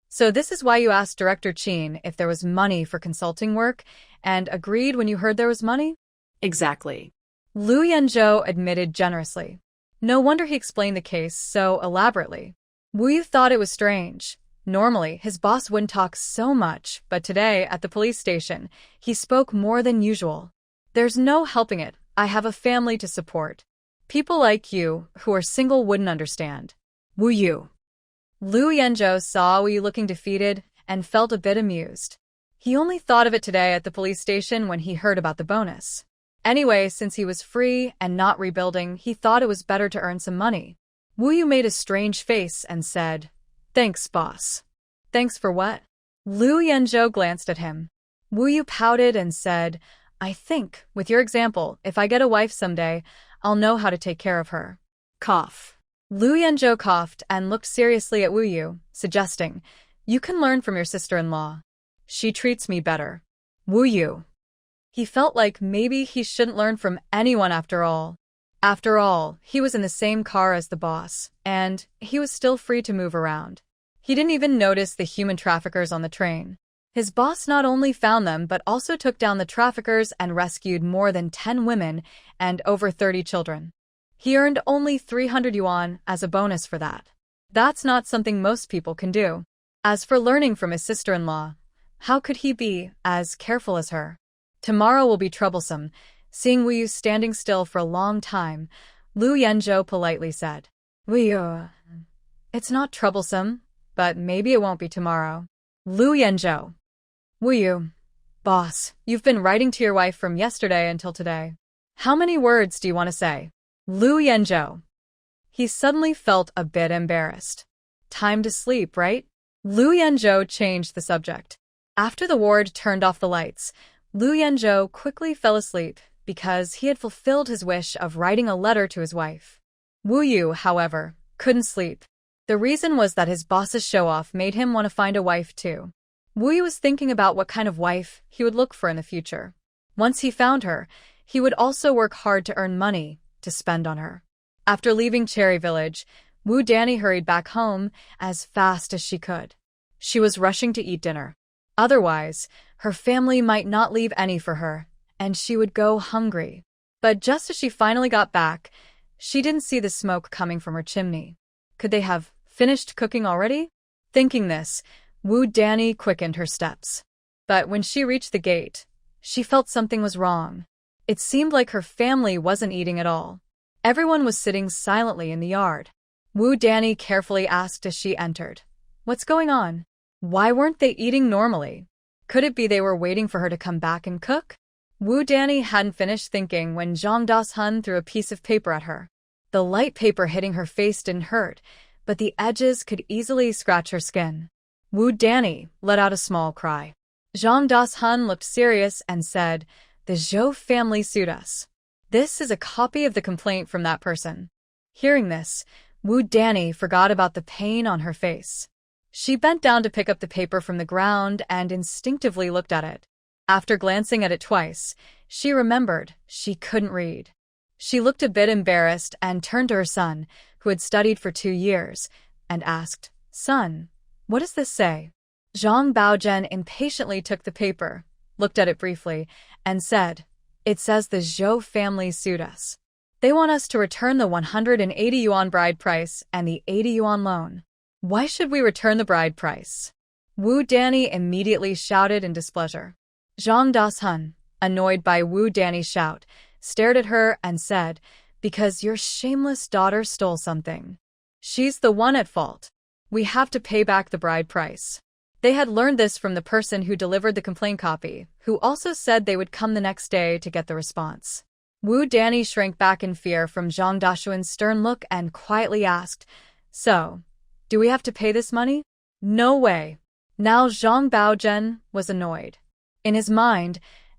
So this is why you asked Director Qin if there was money for consulting work, and agreed when you heard there was money? Exactly. Lu Yanzhou admitted generously. No wonder he explained the case so elaborately. Wu Yu thought it was strange. Normally, his boss wouldn't talk so much, but today, at the police station, he spoke more than usual. There's no helping it. I have a family to support. People like you, who are single, wouldn't understand. Wu Yu. Liu Yanzhou saw Wu Yu looking defeated and felt a bit amused. He only thought of it today at the police station when he heard about the bonus. Anyway, since he was free and not rebuilding, he thought it was better to earn some money. Wu Yu made a strange face and said, "Thanks, boss." "Thanks for what?" Liu Yanzhou glanced at him. Wu Yu pouted and said, "I think, with your example, if I get a wife someday, I'll know how to take care of her." Cough. Liu Yanzhou coughed and looked seriously at Wu Yu, suggesting, "You can learn from your sister-in-law. She treats me better." Wu Yu. He felt like maybe he shouldn't learn from anyone after all. After all, he was in the same car as the boss, and he was still free to move around. He didn't even notice the human traffickers on the train. His boss not only found them but also took down the traffickers and rescued more than 10 women and over 30 children. He earned only 300 yuan as a bonus for that. That's not something most people can do. As for learning from his sister-in-law, how could he be as careful as her? Tomorrow will be troublesome. Seeing Wu Yu standing still for a long time, Liu Yanzhou politely said, "Wu Yu, it's not troublesome, but maybe it won't be tomorrow." Liu Yanzhou. Wu Yu. "Boss, you've been writing to your wife from yesterday until today. How many words do you want to say?" Liu Yanzhou. He suddenly felt a bit embarrassed. "Time to sleep, right?" Liu Yanzhou changed the subject. After the ward turned off the lights, Liu Yanzhou quickly fell asleep because he had fulfilled his wish of writing a letter to his wife. Wu Yu, however, couldn't sleep. The reason was that his boss's show-off made him want to find a wife too. Wu Yu was thinking about what kind of wife he would look for in the future. Once he found her, he would also work hard to earn money to spend on her. After leaving Cherry Village, Wu Danny hurried back home as fast as she could. She was rushing to eat dinner. Otherwise, her family might not leave any for her, and she would go hungry. But just as she finally got back, she didn't see the smoke coming from her chimney. Could they have finished cooking already? Thinking this, Wu Danny quickened her steps. But when she reached the gate, she felt something was wrong. It seemed like her family wasn't eating at all. Everyone was sitting silently in the yard. Wu Danny carefully asked as she entered, "What's going on? Why weren't they eating normally? Could it be they were waiting for her to come back and cook?" Wu Danny hadn't finished thinking when Zhang Das-hun threw a piece of paper at her. The light paper hitting her face didn't hurt, but the edges could easily scratch her skin. Wu Danny let out a small cry. Zhang Das-hun looked serious and said, "The Zhou family sued us. This is a copy of the complaint from that person." Hearing this, Wu Danny forgot about the pain on her face. She bent down to pick up the paper from the ground and instinctively looked at it. After glancing at it twice, she remembered she couldn't read. She looked a bit embarrassed and turned to her son, who had studied for 2 years, and asked, "Son, what does this say?" Zhang Baozhen impatiently took the paper, looked at it briefly, and said, "It says the Zhou family sued us. They want us to return the 180 yuan bride price and the 80 yuan loan. Why should we return the bride price?" Wu Danny immediately shouted in displeasure. Zhang Das-hun, annoyed by Wu Danny's shout, stared at her and said, "Because your shameless daughter stole something. She's the one at fault. We have to pay back the bride price." They had learned this from the person who delivered the complaint copy, who also said they would come the next day to get the response. Wu Danny shrank back in fear from Zhang Dashuan's stern look and quietly asked, "So, do we have to pay this money?" "No way." Now Zhang Baozhen was annoyed. In his mind,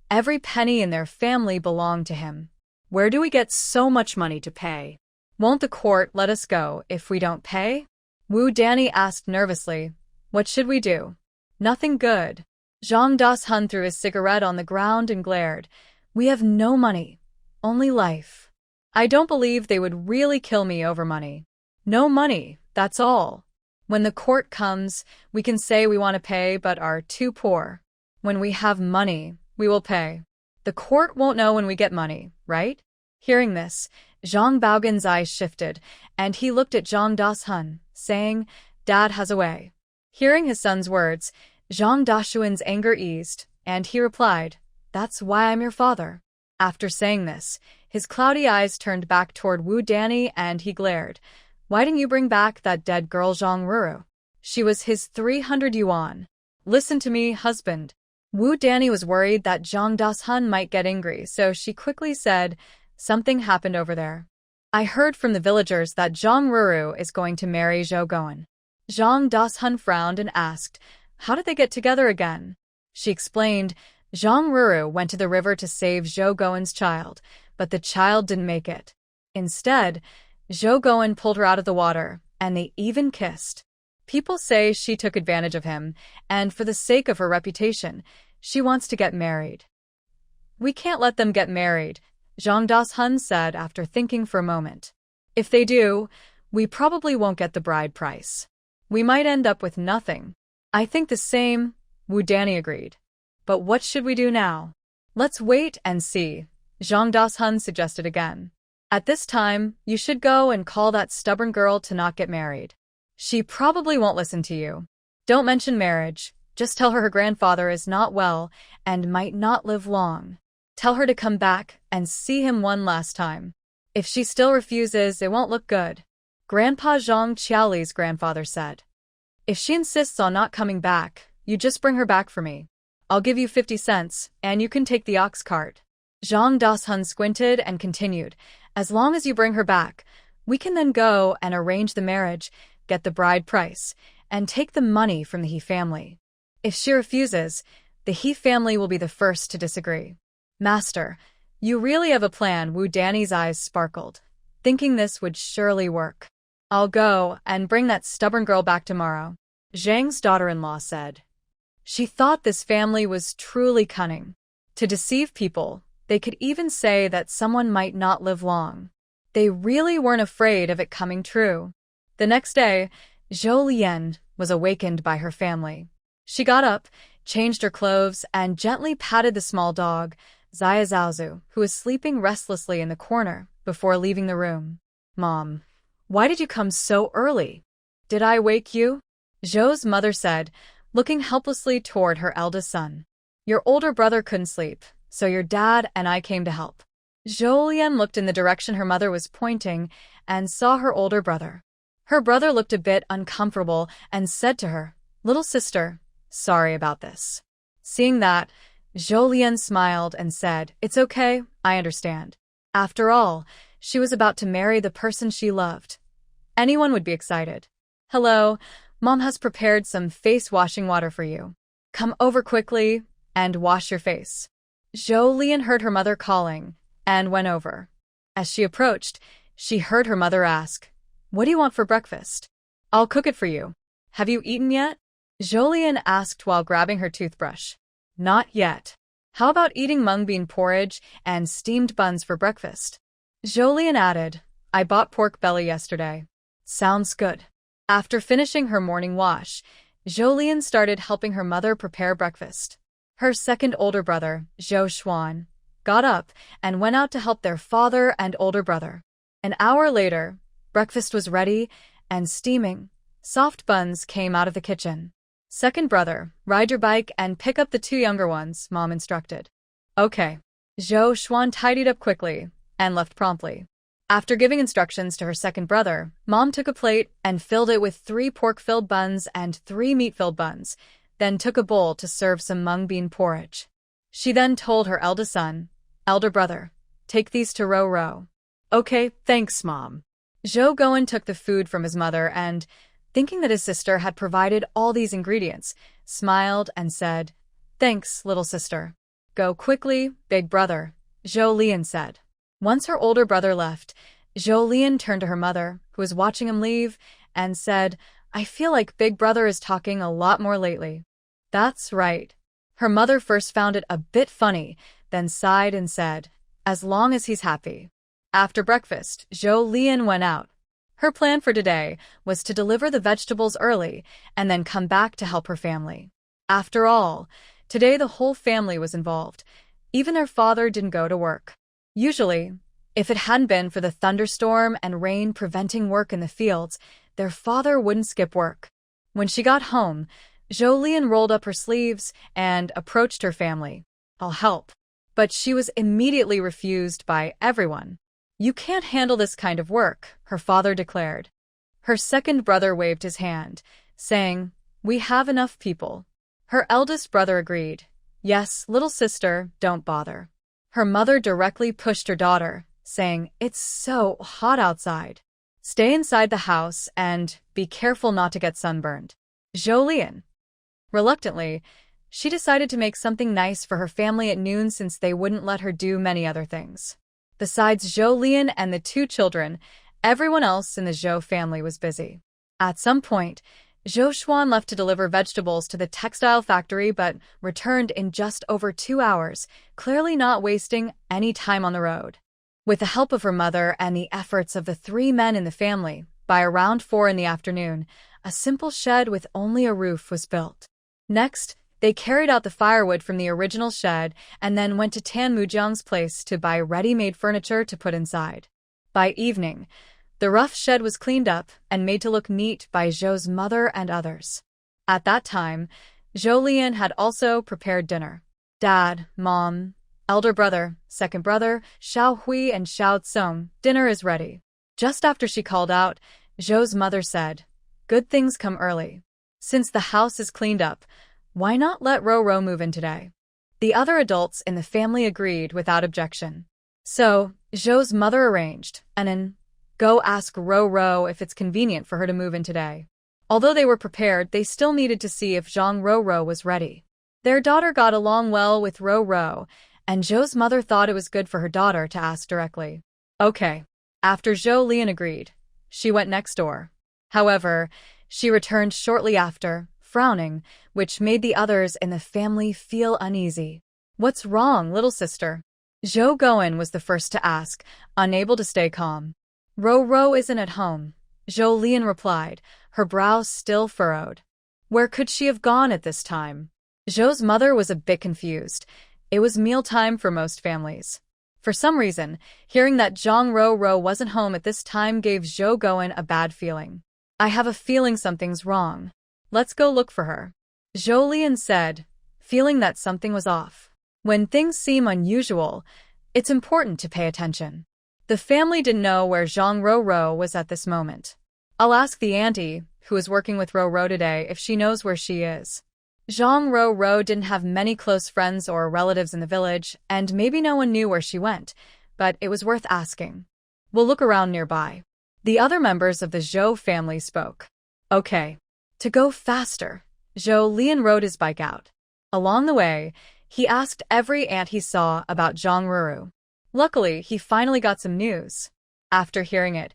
every penny in their family belonged to him. "Where do we get so much money to pay? Won't the court let us go if we don't pay?" Wu Danny asked nervously, "What should we do?" "Nothing good." Zhang Das-hun threw his cigarette on the ground and glared. "We have no money, only life. I don't believe they would really kill me over money. No money, that's all. When the court comes, we can say we want to pay but are too poor. When we have money, we will pay. The court won't know when we get money, right?" Hearing this, Zhang Baogan's eyes shifted, and he looked at Zhang Das-hun, saying, "Dad has a way." Hearing his son's words, Zhang Dashuan's anger eased, and he replied, "That's why I'm your father." After saying this, His cloudy eyes turned back toward Wu Danny and he glared. Why didn't you bring back that dead girl Zhang Ruru? She was his 300 yuan. Listen to me, husband. Wu Danny was worried that Zhang Dashun might get angry, so she quickly said, something happened over there. I heard from the villagers that Zhang Ruru is going to marry Zhou Gowen. Zhang Dashun frowned and asked, how did they get together again? She explained, Zhang Ruru went to the river to save Zhou Gowen's child, but the child didn't make it. Instead, Zhou Gowen pulled her out of the water, and they even kissed. People say she took advantage of him, and for the sake of her reputation, she wants to get married. We can't let them get married, Zhang Dashun said after thinking for a moment. If they do, we probably won't get the bride price. We might end up with nothing. I think the same, Wu Danny agreed. But what should we do now? Let's wait and see, Zhang Dashun suggested again. At this time, you should go and call that stubborn girl to not get married. She probably won't listen to you. Don't mention marriage. Just tell her grandfather is not well and might not live long. Tell her to come back and see him one last time. If she still refuses, it won't look good. Grandpa Zhang Qiaoli's grandfather said. If she insists on not coming back, you just bring her back for me. I'll give you 50 cents, and you can take the ox cart. Zhang Dashun squinted and continued, as long as you bring her back, we can then go and arrange the marriage, get the bride price, and take the money from the He family. If she refuses, the He family will be the first to disagree. Master, you really have a plan, Wu Danny's eyes sparkled, thinking this would surely work. I'll go and bring that stubborn girl back tomorrow, Zhang's daughter-in-law said. She thought this family was truly cunning. To deceive people, they could even say that someone might not live long. They really weren't afraid of it coming true. The next day, Zhou Lian was awakened by her family. She got up, changed her clothes, and gently patted the small dog, Zaya Zhaozu, who was sleeping restlessly in the corner, before leaving the room. Mom, why did you come so early? Did I wake you? Zhou's mother said, looking helplessly toward her eldest son. Your older brother couldn't sleep, so your dad and I came to help. Zhou Lian looked in the direction her mother was pointing and saw her older brother. Her brother looked a bit uncomfortable and said to her, Little sister, sorry about this. Seeing that, Zhou Lian smiled and said, It's okay, I understand. After all, she was about to marry the person she loved. Anyone would be excited. Hello, Mom has prepared some face-washing water for you. Come over quickly and wash your face. Zhou Lian heard her mother calling and went over. As she approached, she heard her mother ask, What do you want for breakfast? I'll cook it for you. Have you eaten yet? Zhou Lian asked while grabbing her toothbrush. Not yet. How about eating mung bean porridge and steamed buns for breakfast? Zhou Lian added, I bought pork belly yesterday. Sounds good. After finishing her morning wash, Zhou Lian started helping her mother prepare breakfast. Her second older brother, Zhou Xuan, got up and went out to help their father and older brother. An hour later, breakfast was ready and steaming. Soft buns came out of the kitchen. Second brother, ride your bike and pick up the two younger ones, Mom instructed. Okay. Zhou Xuan tidied up quickly and left promptly. After giving instructions to her second brother, Mom took a plate and filled it with 3 pork-filled buns and 3 meat-filled buns, then took a bowl to serve some mung bean porridge. She then told her eldest son, Elder brother, take these to Ro. Okay, thanks, Mom. Zhou Gowen took the food from his mother and, thinking that his sister had provided all these ingredients, smiled and said, Thanks, little sister. Go quickly, big brother, Zhou Lian said. Once her older brother left, Zhou Lian turned to her mother, who was watching him leave, and said, I feel like big brother is talking a lot more lately. That's right. Her mother first found it a bit funny, then sighed and said, As long as he's happy. After breakfast, Zhou Lian went out. Her plan for today was to deliver the vegetables early and then come back to help her family. After all, today the whole family was involved. Even their father didn't go to work. Usually, if it hadn't been for the thunderstorm and rain preventing work in the fields, their father wouldn't skip work. When she got home, Zhou Lian rolled up her sleeves and approached her family. I'll help. but she was immediately refused by everyone. "You can't handle this kind of work," her father declared. Her second brother waved his hand, saying, "We have enough people." Her eldest brother agreed. "Yes, little sister, don't bother." Her mother directly pushed her daughter, saying, "It's so hot outside. Stay inside the house and be careful not to get sunburned." Jolien. Reluctantly, she decided to make something nice for her family at noon since they wouldn't let her do many other things. Besides Jolien and the two children, everyone else in the Zhou family was busy. At some point, Zhou Xuan left to deliver vegetables to the textile factory but returned in just over 2 hours, clearly not wasting any time on the road. With the help of her mother and the efforts of the 3 men in the family, by around 4 in the afternoon, a simple shed with only a roof was built. Next, they carried out the firewood from the original shed and then went to Tan Mujiang's place to buy ready-made furniture to put inside. By evening, the rough shed was cleaned up and made to look neat by Zhou's mother and others. At that time, Jolien had also prepared dinner. Dad, Mom, elder brother, second brother, Xiao Hui and Xiao Tsong, dinner is ready. Just after she called out, Zhou's mother said, "Good things come early. Since the house is cleaned up, why not let Ro move in today?" The other adults in the family agreed without objection. So, Zhou's mother arranged, and then, "Go ask Ro if it's convenient for her to move in today." Although they were prepared, they still needed to see if Zhang Ro was ready. Their daughter got along well with Ro, and Zhou's mother thought it was good for her daughter to ask directly. Okay. After Jolien agreed, she went next door. However, she returned shortly after, frowning, which made the others in the family feel uneasy. "What's wrong, little sister?" Zhou Goen was the first to ask, unable to stay calm. Ro isn't at home," Jolien replied, her brows still furrowed. Where could she have gone at this time? Zhou's mother was a bit confused. It was mealtime for most families. For some reason, hearing that Zhang Ro wasn't home at this time gave Zhou Goen a bad feeling. "I have a feeling something's wrong. Let's go look for her," Jolien said, feeling that something was off. When things seem unusual, it's important to pay attention. The family didn't know where Zhang Ro was at this moment. "I'll ask the auntie, who is working with Ro today, if she knows where she is." Zhang Ro didn't have many close friends or relatives in the village, and maybe no one knew where she went, but it was worth asking. "We'll look around nearby." The other members of the Zhou family spoke. Okay. To go faster, Jolien rode his bike out. Along the way, he asked every aunt he saw about Zhang Ru. Luckily, he finally got some news. After hearing it,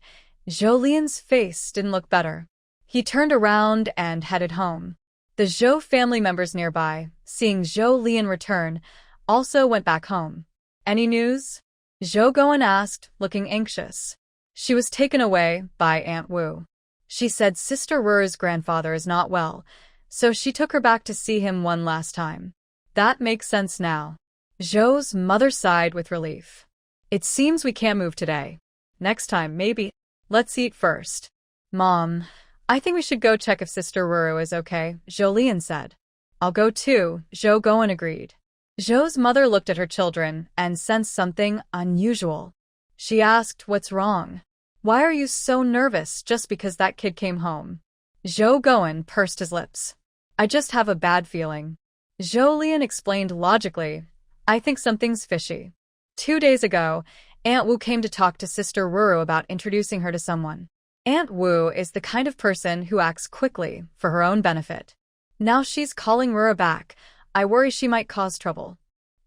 Jolien's face didn't look better. He turned around and headed home. The Zhou family members nearby, seeing Jolien return, also went back home. "Any news?" Zhou Goen asked, looking anxious. She was taken away by Aunt Wu. She said Sister Ru's grandfather is not well, so she took her back to see him one last time. That makes sense now. Zhou's mother sighed with relief. "It seems we can't move today. Next time, maybe. Let's eat first." "Mom, I think we should go check if Sister Ru is okay," Jolien said. "I'll go too," Zhou Goen agreed. Zhou's mother looked at her children and sensed something unusual. She asked, "What's wrong? Why are you so nervous just because that kid came home?" Zhou Goen pursed his lips. "I just have a bad feeling." Jolien explained logically, "I think something's fishy. 2 days ago, Aunt Wu came to talk to Sister Ru about introducing her to someone. Aunt Wu is the kind of person who acts quickly for her own benefit. Now she's calling Ru back. I worry she might cause trouble.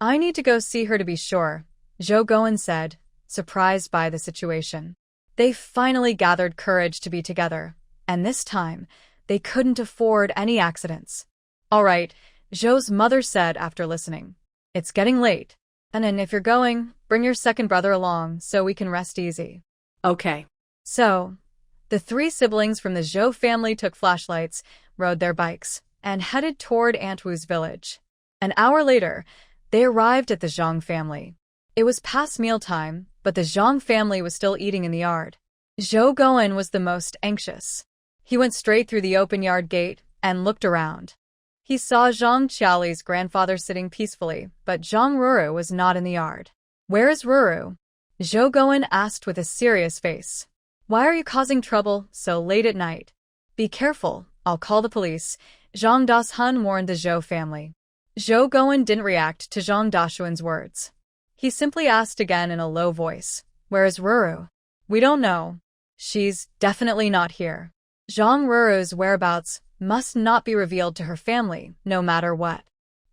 I need to go see her to be sure," Zhou Goen said, surprised by the situation. They finally gathered courage to be together, and this time, they couldn't afford any accidents. "All right," Zhou's mother said after listening. "It's getting late. And then if you're going, bring your second brother along so we can rest easy." Okay. So, the 3 siblings from the Zhou family took flashlights, rode their bikes, and headed toward Aunt Wu's village. An hour later, they arrived at the Zhang family. It was past mealtime, but the Zhang family was still eating in the yard. Zhou Goen was the most anxious. He went straight through the open yard gate and looked around. He saw Zhang Qiaoli's grandfather sitting peacefully, but Zhang Ruru was not in the yard. "Where is Ruru?" Zhou Guan asked with a serious face. "Why are you causing trouble so late at night?" "Be careful, I'll call the police," Zhang Dashun warned the Zhou family. Zhou Guan didn't react to Zhang Dashuan's words. He simply asked again in a low voice, "Where is Ruru?" "We don't know. She's definitely not here." Zhang Ruru's whereabouts must not be revealed to her family, no matter what.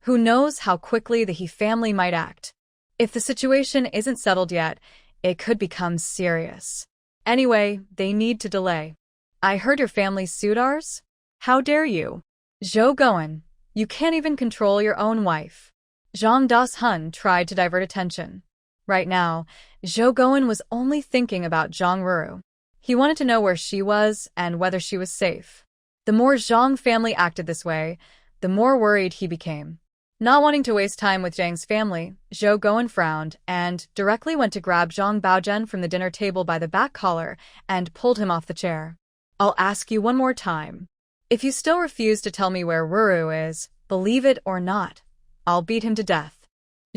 Who knows how quickly the He family might act. If the situation isn't settled yet, it could become serious. Anyway, they need to delay. "I heard your family sued ours? How dare you?" "Zhou Guan, you can't even control your own wife." Zhang Dashun tried to divert attention. Right now, Zhou Guan was only thinking about Zhang Ruru. He wanted to know where she was and whether she was safe. The more Zhang family acted this way, the more worried he became. Not wanting to waste time with Zhang's family, Zhou Guan frowned and directly went to grab Zhang Baozhen from the dinner table by the back collar and pulled him off the chair. "I'll ask you one more time. If you still refuse to tell me where Ruru is, believe it or not, I'll beat him to death."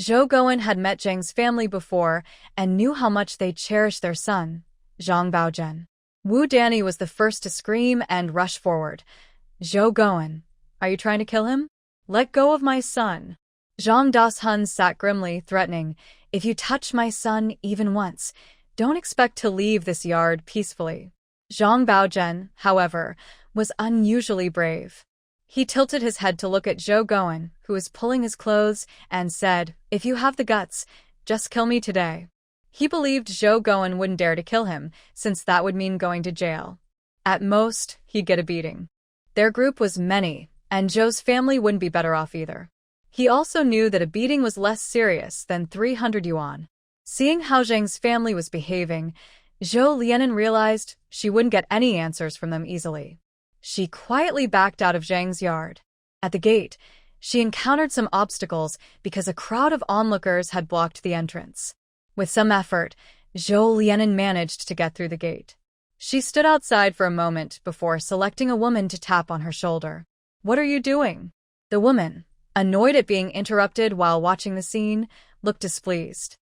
Zhou Guan had met Zhang's family before and knew how much they cherished their son, Zhang Baozhen. Wu Danny was the first to scream and rush forward. "Zhou Guan, are you trying to kill him? Let go of my son." Zhang Dashun sat grimly, threatening, "If you touch my son even once, don't expect to leave this yard peacefully." Zhang Baozhen, however, was unusually brave. He tilted his head to look at Zhou Guan, who was pulling his clothes, and said, "If you have the guts, just kill me today." He believed Zhou Guan wouldn't dare to kill him, since that would mean going to jail. At most, he'd get a beating. Their group was many, and Zhou's family wouldn't be better off either. He also knew that a beating was less serious than 300 yuan. Seeing how Zhang's family was behaving, Zhou Lianen realized she wouldn't get any answers from them easily. She quietly backed out of Zhang's yard. At the gate, she encountered some obstacles because a crowd of onlookers had blocked the entrance. With some effort, Zhou Lianen managed to get through the gate. She stood outside for a moment before selecting a woman to tap on her shoulder. "What are you doing?" The woman, annoyed at being interrupted while watching the scene, looked displeased.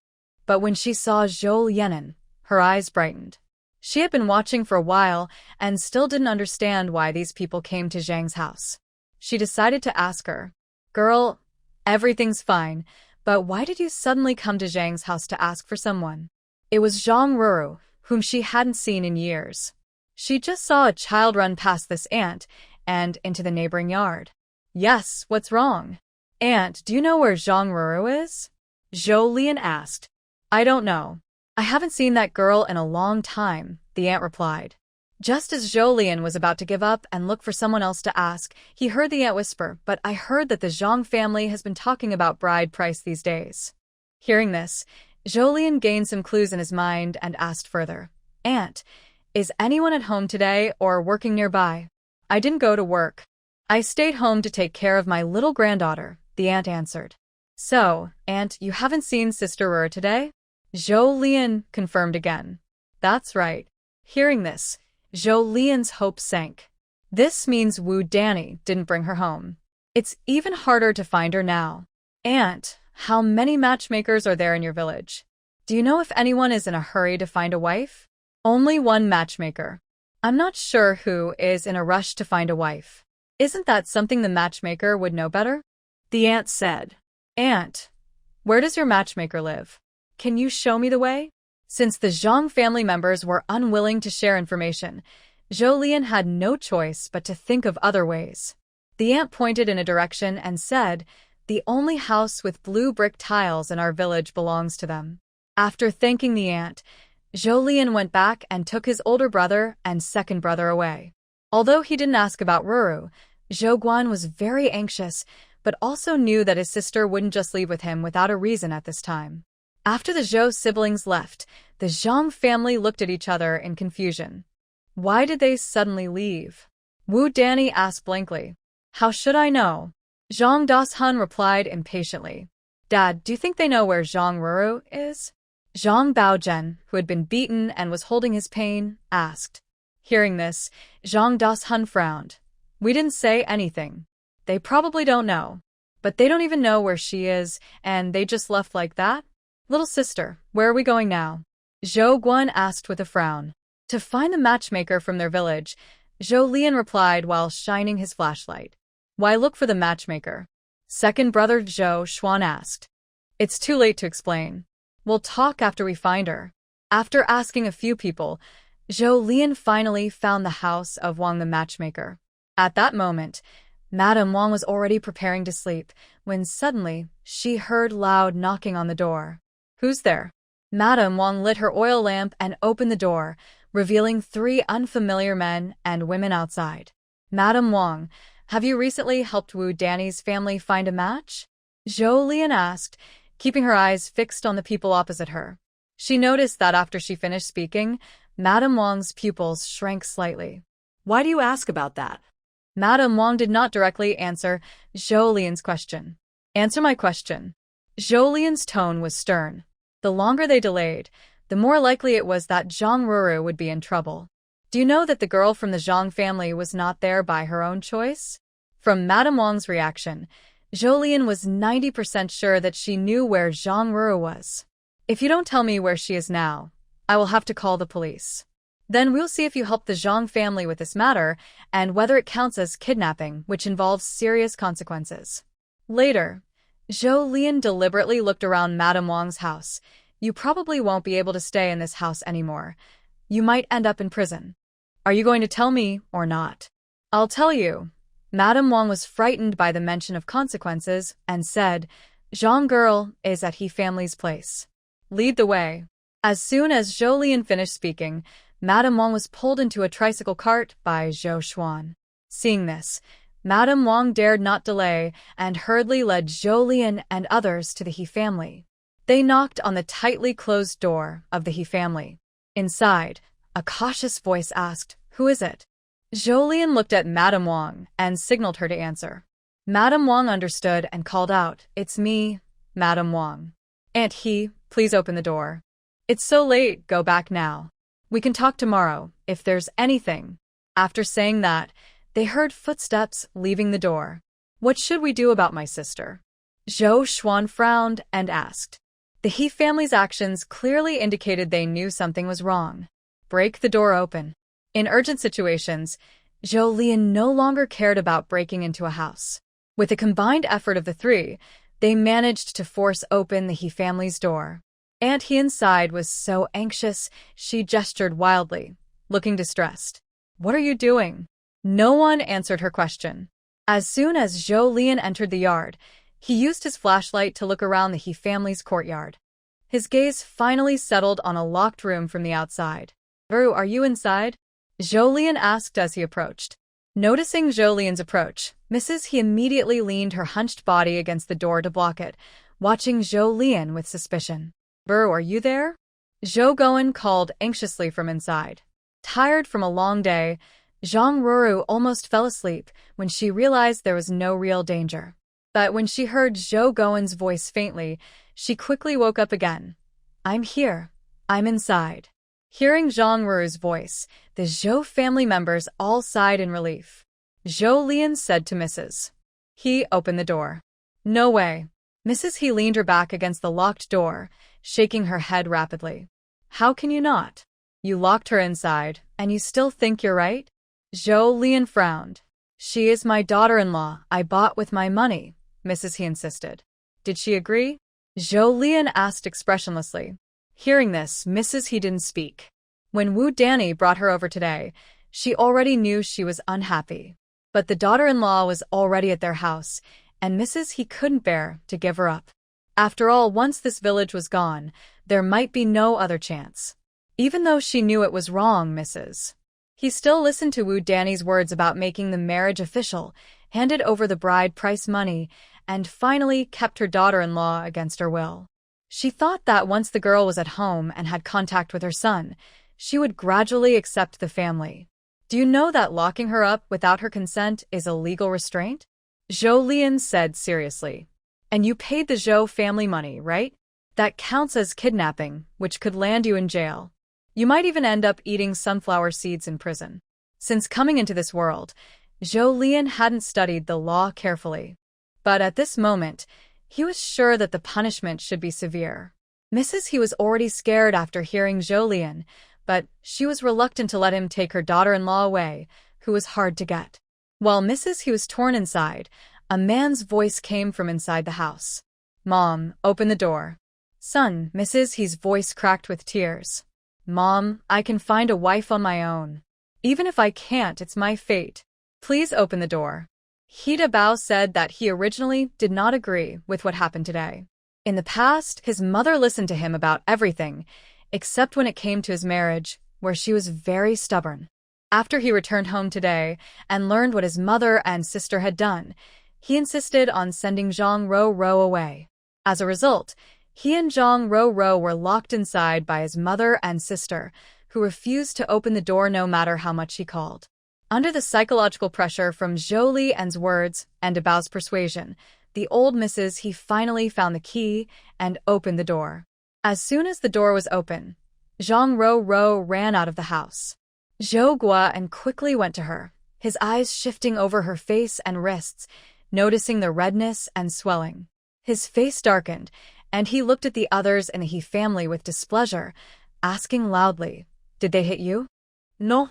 But when she saw Zhou Lianen, her eyes brightened. She had been watching for a while and still didn't understand why these people came to Zhang's house. She decided to ask her, "Girl, everything's fine, but why did you suddenly come to Zhang's house to ask for someone?" It was Zhang Ruru, whom she hadn't seen in years. She just saw a child run past this aunt and into the neighboring yard. "Yes, what's wrong?" "Aunt, do you know where Zhang Ruru is?" Zhou Lian asked. "I don't know. I haven't seen that girl in a long time," the aunt replied. Just as Zhou Lian was about to give up and look for someone else to ask, he heard the aunt whisper, "But I heard that the Zhang family has been talking about bride price these days." Hearing this, Zhou Lian gained some clues in his mind and asked further, "Aunt, is anyone at home today or working nearby?" "I didn't go to work. I stayed home to take care of my little granddaughter," the aunt answered. "So, aunt, you haven't seen Sister Rur today?" Zhou Lian confirmed again. "That's right." Hearing this, Zhou Lian's hopes sank. This means Wu Danny didn't bring her home. It's even harder to find her now. "Aunt, how many matchmakers are there in your village? Do you know if anyone is in a hurry to find a wife?" "Only one matchmaker. I'm not sure who is in a rush to find a wife." "Isn't that something the matchmaker would know better?" the aunt said. "Aunt, where does your matchmaker live? Can you show me the way?" Since the Zhang family members were unwilling to share information, Zhou Lian had no choice but to think of other ways. The aunt pointed in a direction and said, "The only house with blue brick tiles in our village belongs to them." After thanking the aunt, Zhou Lian went back and took his older brother and second brother away. Although he didn't ask about Ruru, Zhou Guan was very anxious, but also knew that his sister wouldn't just leave with him without a reason at this time. After the Zhou siblings left, the Zhang family looked at each other in confusion. Why did they suddenly leave? Wu Danny asked blankly. "How should I know?" Zhang Dashun replied impatiently. "Dad, do you think they know where Zhang Ruru is?" Zhang Baozhen, who had been beaten and was holding his pain, asked. Hearing this, Zhang Dashun frowned. "We didn't say anything." They probably don't know. But they don't even know where she is, and they just left like that? Little sister, where are we going now? Zhou Guan asked with a frown. To find the matchmaker from their village, Zhou Lian replied while shining his flashlight. Why look for the matchmaker? Second brother Zhou Xuan asked. It's too late to explain. We'll talk after we find her. After asking a few people, Zhou Lian finally found the house of Wang the matchmaker. At that moment, Madame Wang was already preparing to sleep, when suddenly she heard loud knocking on the door. Who's there? Madame Wang lit her oil lamp and opened the door, revealing 3 unfamiliar men and women outside. Madame Wang, have you recently helped Wu Danny's family find a match? Zhou Lian asked, keeping her eyes fixed on the people opposite her. She noticed that after she finished speaking, Madame Wang's pupils shrank slightly. Why do you ask about that? Madame Wang did not directly answer Zhou Lian's question. Answer my question. Zhou Lian's tone was stern. The longer they delayed, the more likely it was that Zhang Ruru would be in trouble. Do you know that the girl from the Zhang family was not there by her own choice? From Madame Wang's reaction, Zhou Lian was 90% sure that she knew where Zhang Ruru was. If you don't tell me where she is now, I will have to call the police. Then we'll see if you help the Zhang family with this matter and whether it counts as kidnapping, which involves serious consequences. Later, Zhou Lian deliberately looked around Madame Wang's house. You probably won't be able to stay in this house anymore. You might end up in prison. Are you going to tell me or not? I'll tell you. Madame Wang was frightened by the mention of consequences and said, Zhang girl is at he family's place. Lead the way. As soon as Zhou Lian finished speaking, Madame Wang was pulled into a tricycle cart by Zhou Xuan. Seeing this, Madame Wang dared not delay and hurriedly led Zhou Lian and others to the He family. They knocked on the tightly closed door of the He family. Inside, a cautious voice asked, Who is it? Zhou Lian looked at Madame Wang and signaled her to answer. Madame Wang understood and called out, It's me, Madame Wang. Aunt He, please open the door. It's so late, go back now. We can talk tomorrow, if there's anything. After saying that, they heard footsteps leaving the door. What should we do about my sister? Zhou Xuan frowned and asked. The He family's actions clearly indicated they knew something was wrong. Break the door open. In urgent situations, Zhou Lian no longer cared about breaking into a house. With a combined effort of the 3, they managed to force open the He family's door. Aunt He inside was so anxious, she gestured wildly, looking distressed. What are you doing? No one answered her question. As soon as Zhou Lian entered the yard, he used his flashlight to look around the He family's courtyard. His gaze finally settled on a locked room from the outside. Are you inside? Zhou Lian asked as he approached. Noticing Zhou Lian's approach, Mrs. He immediately leaned her hunched body against the door to block it, watching Zhou Lian with suspicion. Are you there? Zhou Guan called anxiously from inside. Tired from a long day, Zhang Ruru almost fell asleep when she realized there was no real danger. But when she heard Zhou Guan's voice faintly, she quickly woke up again. I'm here. I'm inside. Hearing Zhang Ruru's voice, the Zhou family members all sighed in relief. Zhou Lian said to Mrs. He, open the door. No way. Mrs. He leaned her back against the locked door, shaking her head rapidly. How can you not? You locked her inside, and you still think you're right? Zhou Lian frowned. She is my daughter-in-law I bought with my money, Mrs. He insisted. Did she agree? Zhou Lian asked expressionlessly. Hearing this, Mrs. He didn't speak. When Wu Danny brought her over today, she already knew she was unhappy. But the daughter-in-law was already at their house, and Mrs. He couldn't bear to give her up. After all, once this village was gone, there might be no other chance. Even though she knew it was wrong, Mrs. He still listened to Wu Danny's words about making the marriage official, handed over the bride price money, and finally kept her daughter-in-law against her will. She thought that once the girl was at home and had contact with her son, she would gradually accept the family. Do you know that locking her up without her consent is a legal restraint? Zhou Lian said seriously. And you paid the Zhou family money, right? That counts as kidnapping, which could land you in jail. You might even end up eating sunflower seeds in prison. Since coming into this world, Zhou Lian hadn't studied the law carefully. But at this moment, he was sure that the punishment should be severe. Mrs. He was already scared after hearing Zhou Lian, but she was reluctant to let him take her daughter-in-law away, who was hard to get. While Mrs. He was torn inside, a man's voice came from inside the house. "Mom, open the door." "Son," Mrs. He's voice cracked with tears. "Mom, I can find a wife on my own. Even if I can't, it's my fate. Please open the door." He Dabao said that he originally did not agree with what happened today. In the past, his mother listened to him about everything, except when it came to his marriage, where she was very stubborn. After he returned home today and learned what his mother and sister had done, he insisted on sending Zhang Ro away. As a result, he and Zhang Ro were locked inside by his mother and sister, who refused to open the door no matter how much he called. Under the psychological pressure from Zhou Lian's words and Dabao's persuasion, the old Mrs. He finally found the key and opened the door. As soon as the door was open, Zhang Ro ran out of the house. Zhou Guan quickly went to her, his eyes shifting over her face and wrists, noticing the redness and swelling. His face darkened, and he looked at the others in the He family with displeasure, asking loudly, "Did they hit you?" No,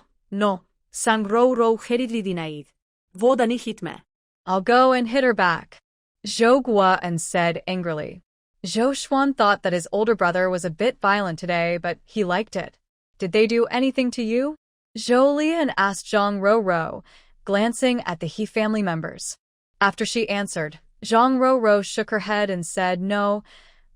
Sang Ro hit denied. Vodani hit me. "I'll go and hit her back," Zhou Guan said angrily. Zhou Xuan thought that his older brother was a bit violent today, but he liked it. "Did they do anything to you?" Zhou Lian asked Zhang Ro, glancing at the He family members. After she answered, Zhang Ro shook her head and said, "No,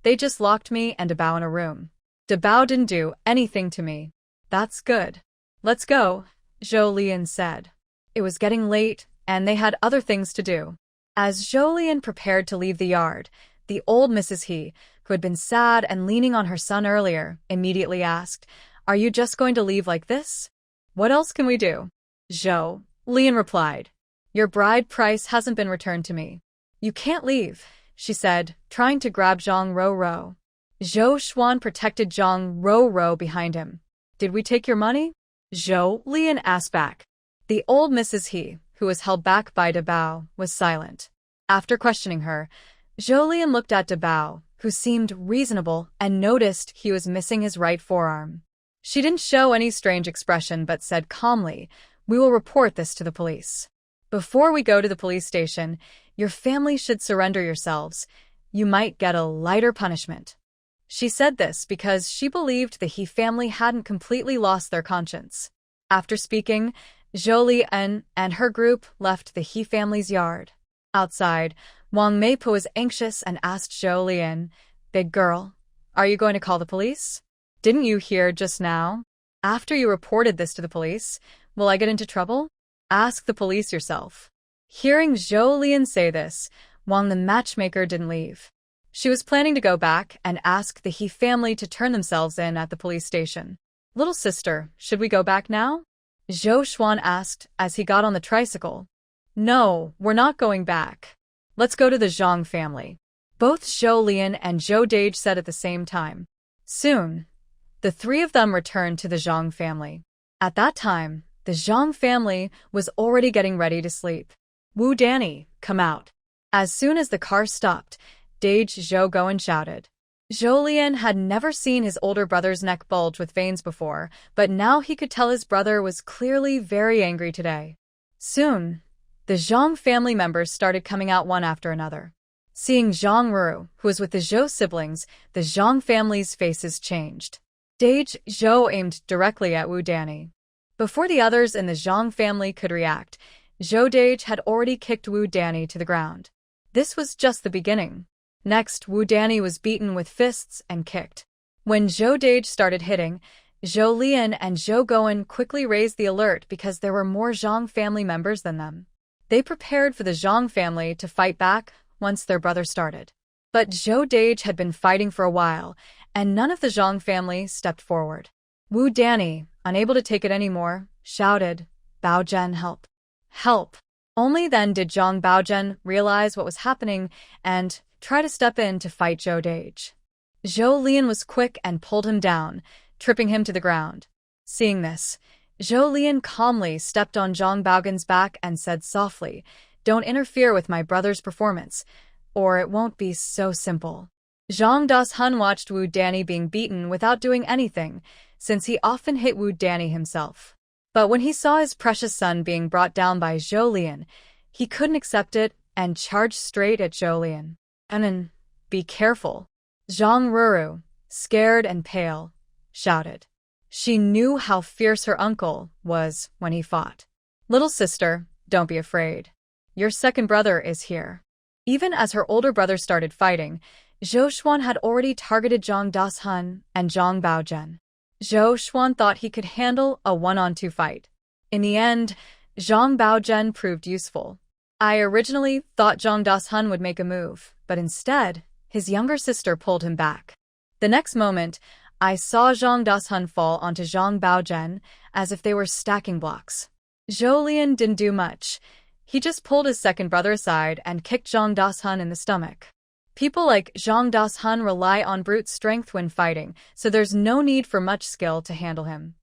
they just locked me and Dabao in a room. Dabao didn't do anything to me." "That's good. Let's go," Zhou Lian said. It was getting late, and they had other things to do. As Zhou Lian prepared to leave the yard, the old Mrs. He, who had been sad and leaning on her son earlier, immediately asked, "Are you just going to leave like this? What else can we do?" Zhou Lian replied, "Your bride price hasn't been returned to me." "You can't leave," she said, trying to grab Zhang Ro. Zhou Xuan protected Zhang Ro behind him. "Did we take your money?" Zhou Lian asked back. The old Mrs. He, who was held back by Dabao, was silent. After questioning her, Zhou Lian looked at Dabao, who seemed reasonable, and noticed he was missing his right forearm. She didn't show any strange expression but said calmly, "We will report this to the police. Before we go to the police station, your family should surrender yourselves. You might get a lighter punishment." She said this because she believed the He family hadn't completely lost their conscience. After speaking, Zhou Lian and her group left the He family's yard. Outside, Wang Meipo was anxious and asked Zhou Lian, "Big girl, are you going to call the police? Didn't you hear just now? After you reported this to the police, will I get into trouble? Ask the police yourself." Hearing Zhou Lian say this, Wang the matchmaker didn't leave. She was planning to go back and ask the He family to turn themselves in at the police station. "Little sister, should we go back now?" Zhou Xuan asked as he got on the tricycle. "No, we're not going back. Let's go to the Zhang family," both Zhou Lian and Zhou Dage said at the same time. Soon, the three of them returned to the Zhang family. At that time, the Zhang family was already getting ready to sleep. "Wu Danny, come out." As soon as the car stopped, Dage Zhou Guan shouted. Zhou Lian had never seen his older brother's neck bulge with veins before, but now he could tell his brother was clearly very angry today. Soon, the Zhang family members started coming out one after another. Seeing Zhang Ru, who was with the Zhou siblings, the Zhang family's faces changed. Dage Zhou aimed directly at Wu Danny. Before the others in the Zhang family could react, Zhou Dage had already kicked Wu Danny to the ground. This was just the beginning. Next, Wu Danny was beaten with fists and kicked. When Zhou Dage started hitting, Zhou Lian and Zhou Guan quickly raised the alert because there were more Zhang family members than them. They prepared for the Zhang family to fight back once their brother started. But Zhou Dage had been fighting for a while, and none of the Zhang family stepped forward. Wu Danny, unable to take it anymore, shouted, "Baozhen, help! Help!" Only then did Zhang Baozhen realize what was happening and try to step in to fight Zhou Dage. Zhou Lian was quick and pulled him down, tripping him to the ground. Seeing this, Zhou Lian calmly stepped on Zhang Baogan's back and said softly, "Don't interfere with my brother's performance, or it won't be so simple." Zhang Dashun watched Wu Danny being beaten without doing anything, since he often hit Wu Danny himself. But when he saw his precious son being brought down by Zhou Lian, he couldn't accept it and charged straight at Zhou Lian. "Anan, be careful." Zhang Ruru, scared and pale, shouted. She knew how fierce her uncle was when he fought. "Little sister, don't be afraid. Your second brother is here." Even as her older brother started fighting, Zhou Xuan had already targeted Zhang Dashun and Zhang Baozhen. Zhou Xuan thought he could handle a one-on-two fight. In the end, Zhang Baozhen proved useful. I originally thought Zhang Dashun would make a move, but instead, his younger sister pulled him back. The next moment, I saw Zhang Dashun fall onto Zhang Baozhen as if they were stacking blocks. Zhou Lian didn't do much. He just pulled his second brother aside and kicked Zhang Dashun in the stomach. People like Zhang Dashun rely on brute strength when fighting, so there's no need for much skill to handle him.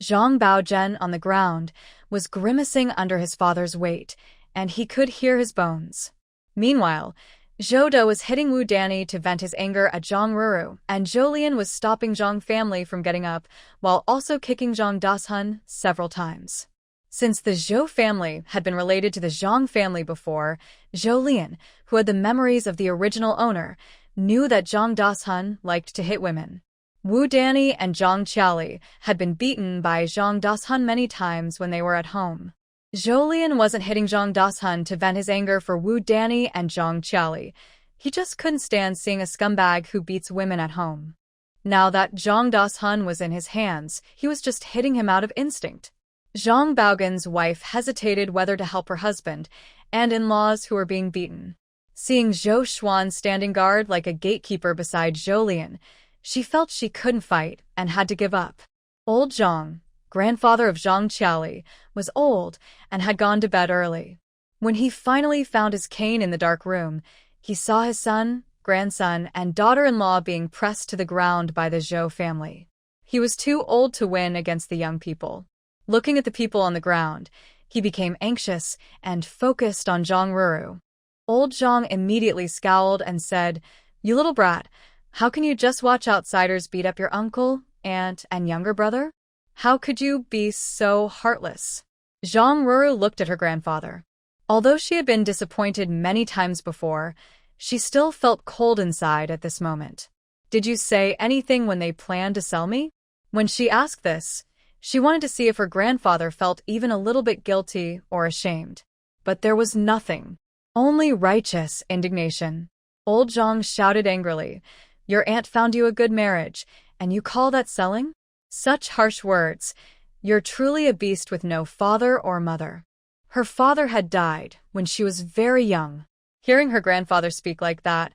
Zhang Baozhen, on the ground, was grimacing under his father's weight, and he could hear his bones. Meanwhile, Zhou De was hitting Wu Danny to vent his anger at Zhang Ruru, and Zhou Lian was stopping Zhang family from getting up, while also kicking Zhang Dashun several times. Since the Zhou family had been related to the Zhang family before, Zhou Lian, who had the memories of the original owner, knew that Zhang Dashun liked to hit women. Wu Danny and Zhang Qiali had been beaten by Zhang Dashun many times when they were at home. Zhou Lian wasn't hitting Zhang Dashun to vent his anger for Wu Danny and Zhang Qiali. He just couldn't stand seeing a scumbag who beats women at home. Now that Zhang Dashun was in his hands, he was just hitting him out of instinct. Zhang Baogan's wife hesitated whether to help her husband and in-laws who were being beaten. Seeing Zhou Xuan standing guard like a gatekeeper beside Zhou Lian, she felt she couldn't fight and had to give up. Old Zhang, grandfather of Zhang Qiali, was old and had gone to bed early. When he finally found his cane in the dark room, he saw his son, grandson, and daughter-in-law being pressed to the ground by the Zhou family. He was too old to win against the young people. Looking at the people on the ground, he became anxious and focused on Zhang Ruru. Old Zhang immediately scowled and said, "You little brat, how can you just watch outsiders beat up your uncle, aunt, and younger brother? How could you be so heartless?" Zhang Ruru looked at her grandfather. Although she had been disappointed many times before, she still felt cold inside at this moment. "Did you say anything when they planned to sell me?" When she asked this, she wanted to see if her grandfather felt even a little bit guilty or ashamed. But there was nothing. Only righteous indignation. Old Zhang shouted angrily, "Your aunt found you a good marriage, and you call that selling? Such harsh words. You're truly a beast with no father or mother." Her father had died when she was very young. Hearing her grandfather speak like that,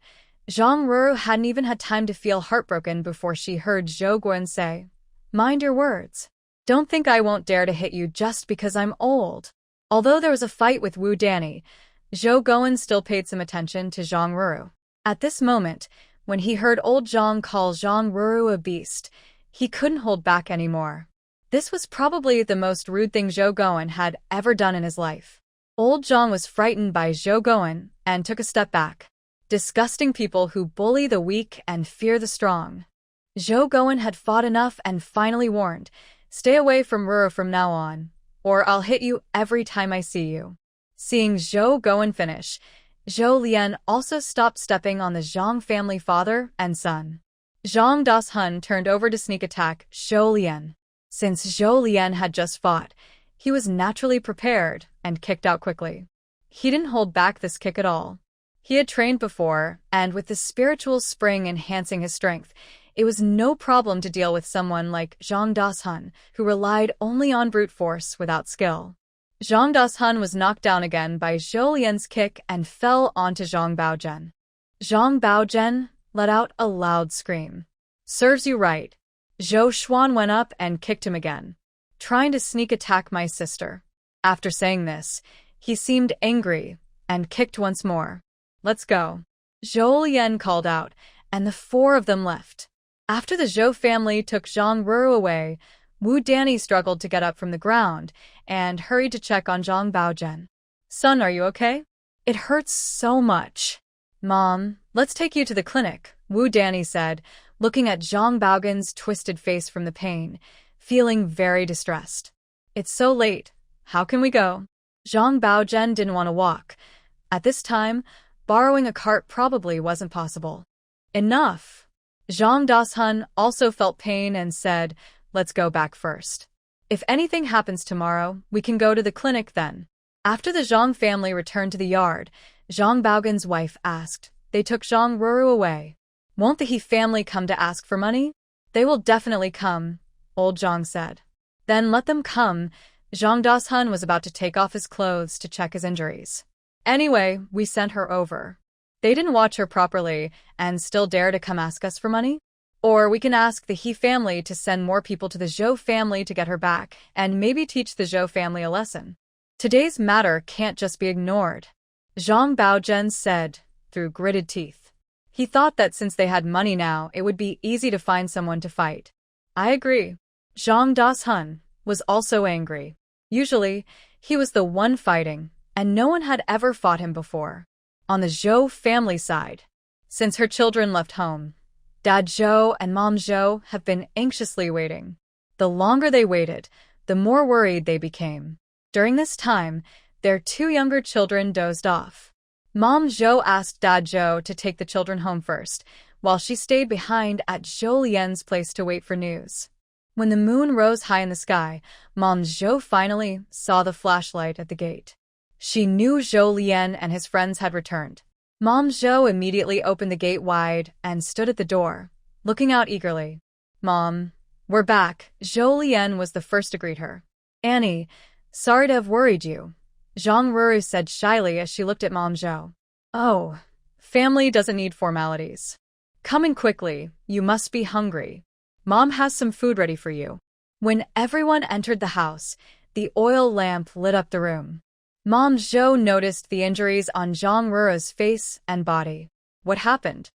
Zhang Ruru hadn't even had time to feel heartbroken before she heard Zhou Guan say, "Mind your words. Don't think I won't dare to hit you just because I'm old." Although there was a fight with Wu Danny, Zhou Guan still paid some attention to Zhang Ruru. At this moment, when he heard old Zhang call Zhang Ruru a beast, he couldn't hold back anymore. This was probably the most rude thing Zhou Guan had ever done in his life. Old Zhang was frightened by Zhou Guan and took a step back. Disgusting people who bully the weak and fear the strong. Zhou Guan had fought enough and finally warned, "Stay away from Ruru from now on, or I'll hit you every time I see you." Seeing Zhou Guan finish, Zhou Lian also stopped stepping on the Zhang family father and son. Zhang Dashun turned over to sneak attack Zhou Lian. Since Zhou Lian had just fought, he was naturally prepared and kicked out quickly. He didn't hold back this kick at all. He had trained before, and with the spiritual spring enhancing his strength, it was no problem to deal with someone like Zhang Dashun, who relied only on brute force without skill. Zhang Dashun was knocked down again by Zhou Lian's kick and fell onto Zhang Baozhen. Zhang Baozhen let out a loud scream. "Serves you right." Zhou Xuan went up and kicked him again. "Trying to sneak attack my sister." After saying this, he seemed angry and kicked once more. "Let's go." Zhou Lian called out, and the four of them left. After the Zhou family took Zhang Ruru away, Wu Danny struggled to get up from the ground and hurried to check on Zhang Baozhen. Son, are you okay? It hurts so much. Mom, let's take you to the clinic, Wu Danny said, looking at Zhang Baogen's twisted face from the pain, feeling very distressed. It's so late. How can we go? Zhang Baozhen didn't want to walk. At this time, borrowing a cart probably wasn't possible. Enough. Zhang Dashun also felt pain and said, let's go back first. If anything happens tomorrow, we can go to the clinic then. After the Zhang family returned to the yard, Zhang Baogen's wife asked, they took Zhang Ruru away. Won't the He family come to ask for money? They will definitely come, old Zhang said. Then let them come. Zhang Dashun was about to take off his clothes to check his injuries. Anyway, we sent her over. They didn't watch her properly and still dare to come ask us for money? Or we can ask the He family to send more people to the Zhou family to get her back and maybe teach the Zhou family a lesson. Today's matter can't just be ignored, Zhang Baozhen said, through gritted teeth. He thought that since they had money now, it would be easy to find someone to fight. I agree. Zhang Dashun was also angry. Usually, he was the one fighting, and no one had ever fought him before. On the Zhou family side, since her children left home, Dad Zhou and Mom Zhou have been anxiously waiting. The longer they waited, the more worried they became. During this time, their two younger children dozed off. Mom Zhou asked Dad Zhou to take the children home first, while she stayed behind at Zhou Lian's place to wait for news. When the moon rose high in the sky, Mom Zhou finally saw the flashlight at the gate. She knew Zhou Lian and his friends had returned. Mom Zhou immediately opened the gate wide and stood at the door, looking out eagerly. Mom, we're back. Zhou Lian was the first to greet her. Annie, sorry to have worried you, Zhang Ruru said shyly as she looked at Mom Zhou. Oh, family doesn't need formalities. Come in quickly, you must be hungry. Mom has some food ready for you. When everyone entered the house, the oil lamp lit up the room. Mom Zhou noticed the injuries on Zhang Ruru's face and body. What happened?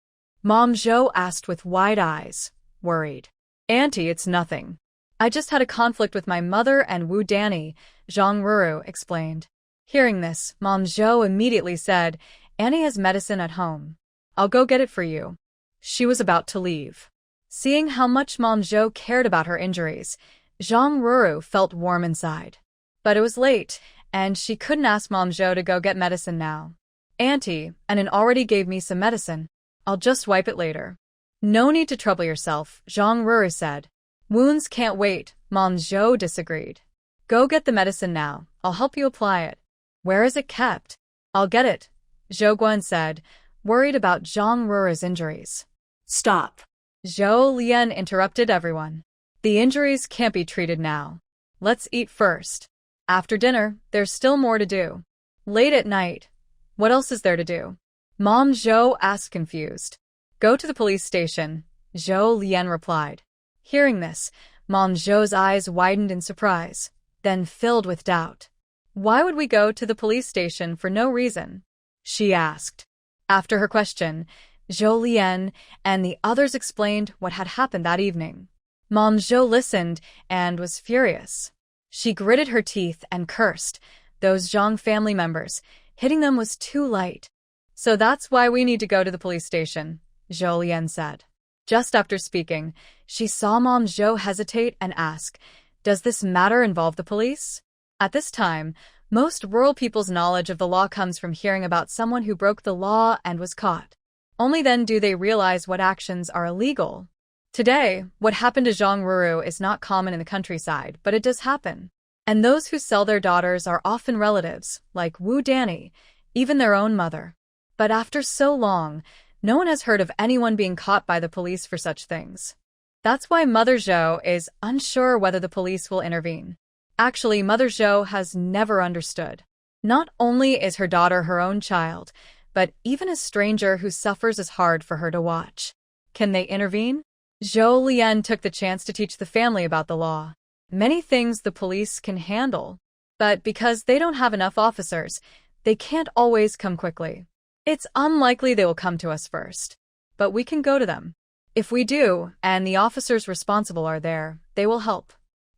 Mom Zhou asked with wide eyes, worried. Auntie, it's nothing. I just had a conflict with my mother and Wu Danny, Zhang Ruru explained. Hearing this, Mom Zhou immediately said, Annie has medicine at home. I'll go get it for you. She was about to leave. Seeing how much Mom Zhou cared about her injuries, Zhang Ruru felt warm inside. But it was late, and she couldn't ask Mom Zhou to go get medicine now. Auntie, Anin already gave me some medicine. I'll just wipe it later. No need to trouble yourself, Zhang Ruru said. Wounds can't wait, Mom Zhou disagreed. Go get the medicine now, I'll help you apply it. Where is it kept? I'll get it, Zhou Guan said, worried about Zhang Ruru's injuries. Stop. Zhou Lian interrupted everyone. The injuries can't be treated now. Let's eat first. After dinner, there's still more to do. Late at night. What else is there to do? Mom Zhou asked confused. Go to the police station, Zhou Lian replied. Hearing this, Mom Zhou's eyes widened in surprise, then filled with doubt. Why would we go to the police station for no reason? She asked. After her question, Zhou Lian and the others explained what had happened that evening. Mom Zhou listened and was furious. She gritted her teeth and cursed those Zhang family members. Hitting them was too light. So that's why we need to go to the police station, Zhou Lian said. Just after speaking, she saw Mom Zhou hesitate and ask, does this matter involve the police? At this time, most rural people's knowledge of the law comes from hearing about someone who broke the law and was caught. Only then do they realize what actions are illegal. Today, what happened to Zhang Ruru is not common in the countryside, but it does happen. And those who sell their daughters are often relatives, like Wu Danny, even their own mother. But after so long, no one has heard of anyone being caught by the police for such things. That's why Mother Zhou is unsure whether the police will intervene. Actually, Mother Zhou has never understood. Not only is her daughter her own child, but even a stranger who suffers is hard for her to watch. Can they intervene? Zhou Lian took the chance to teach the family about the law. Many things the police can handle, but because they don't have enough officers, they can't always come quickly. It's unlikely they will come to us first, but we can go to them. If we do, and the officers responsible are there, they will help.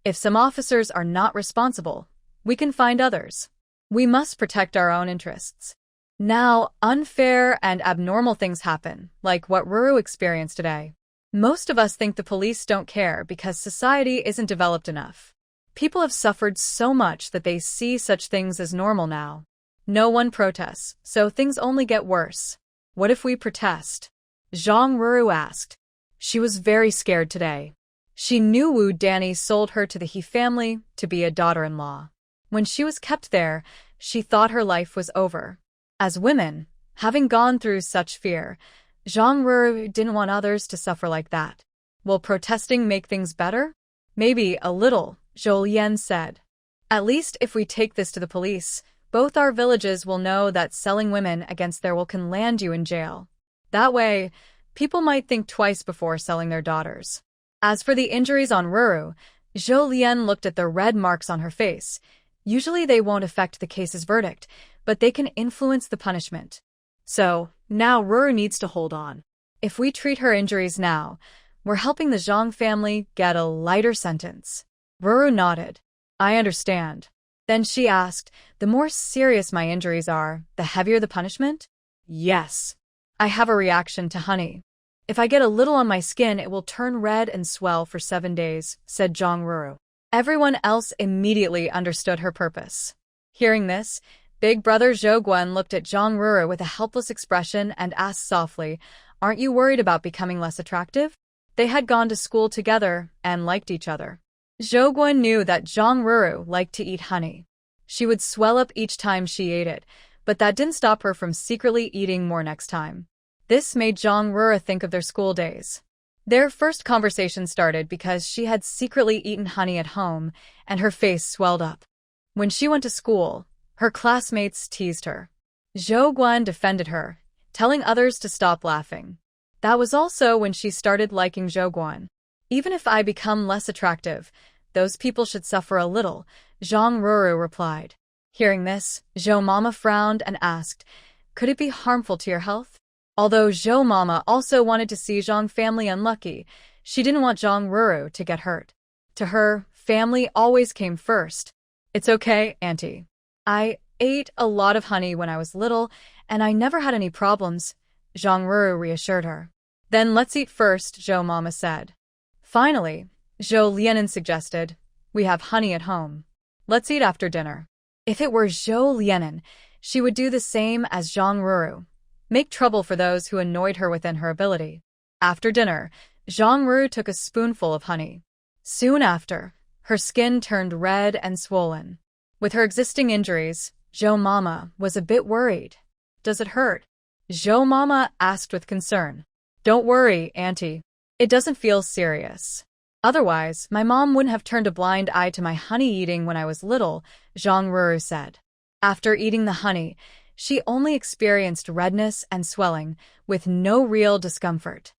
If some officers are not responsible, we can find others. We must protect our own interests. Now, unfair and abnormal things happen, like what Ruru experienced today. Most of us think the police don't care because society isn't developed enough. People have suffered so much that they see such things as normal now. No one protests, so things only get worse. What if we protest? Zhang Ruru asked. She was very scared today. She knew Wu Danny sold her to the He family to be a daughter-in-law. When she was kept there, she thought her life was over. As women, having gone through such fear, Zhang Ruru didn't want others to suffer like that. Will protesting make things better? Maybe a little, Zhou Lian said. At least if we take this to the police, both our villages will know that selling women against their will can land you in jail. That way, people might think twice before selling their daughters. As for the injuries on Ruru, Zhou Lian looked at the red marks on her face. Usually they won't affect the case's verdict, but they can influence the punishment. So, now Ruru needs to hold on. If we treat her injuries now, we're helping the Zhang family get a lighter sentence. Ruru nodded. I understand. Then she asked, the more serious my injuries are, the heavier the punishment? Yes. I have a reaction to honey. If I get a little on my skin, it will turn red and swell for 7 days, said Zhang Ruru. Everyone else immediately understood her purpose. Hearing this, Big Brother Zhou Guan looked at Zhang Ruru with a helpless expression and asked softly, Aren't you worried about becoming less attractive? They had gone to school together and liked each other. Zhou Guan knew that Zhang Ruru liked to eat honey. She would swell up each time she ate it, but that didn't stop her from secretly eating more next time. This made Zhang Ruru think of their school days. Their first conversation started because she had secretly eaten honey at home, and her face swelled up. When she went to school, her classmates teased her. Zhou Guan defended her, telling others to stop laughing. That was also when she started liking Zhou Guan. Even if I become less attractive, those people should suffer a little, Zhang Ruru replied. Hearing this, Zhou Mama frowned and asked, Could it be harmful to your health? Although Zhou Mama also wanted to see Zhang family unlucky, she didn't want Zhang Ruru to get hurt. To her, family always came first. It's okay, Auntie. I ate a lot of honey when I was little, and I never had any problems, Zhang Ruru reassured her. Then let's eat first, Zhou Mama said. Finally, Zhou Lianen suggested, We have honey at home. Let's eat after dinner. If it were Zhou Lianen, she would do the same as Zhang Ruru. Make trouble for those who annoyed her within her ability. After dinner, Zhang Ruru took a spoonful of honey. Soon after, her skin turned red and swollen. With her existing injuries, Zhou Mama was a bit worried. Does it hurt? Zhou Mama asked with concern. Don't worry, Auntie. It doesn't feel serious. Otherwise, my mom wouldn't have turned a blind eye to my honey eating when I was little, Zhang Ruru said. After eating the honey, she only experienced redness and swelling, with no real discomfort.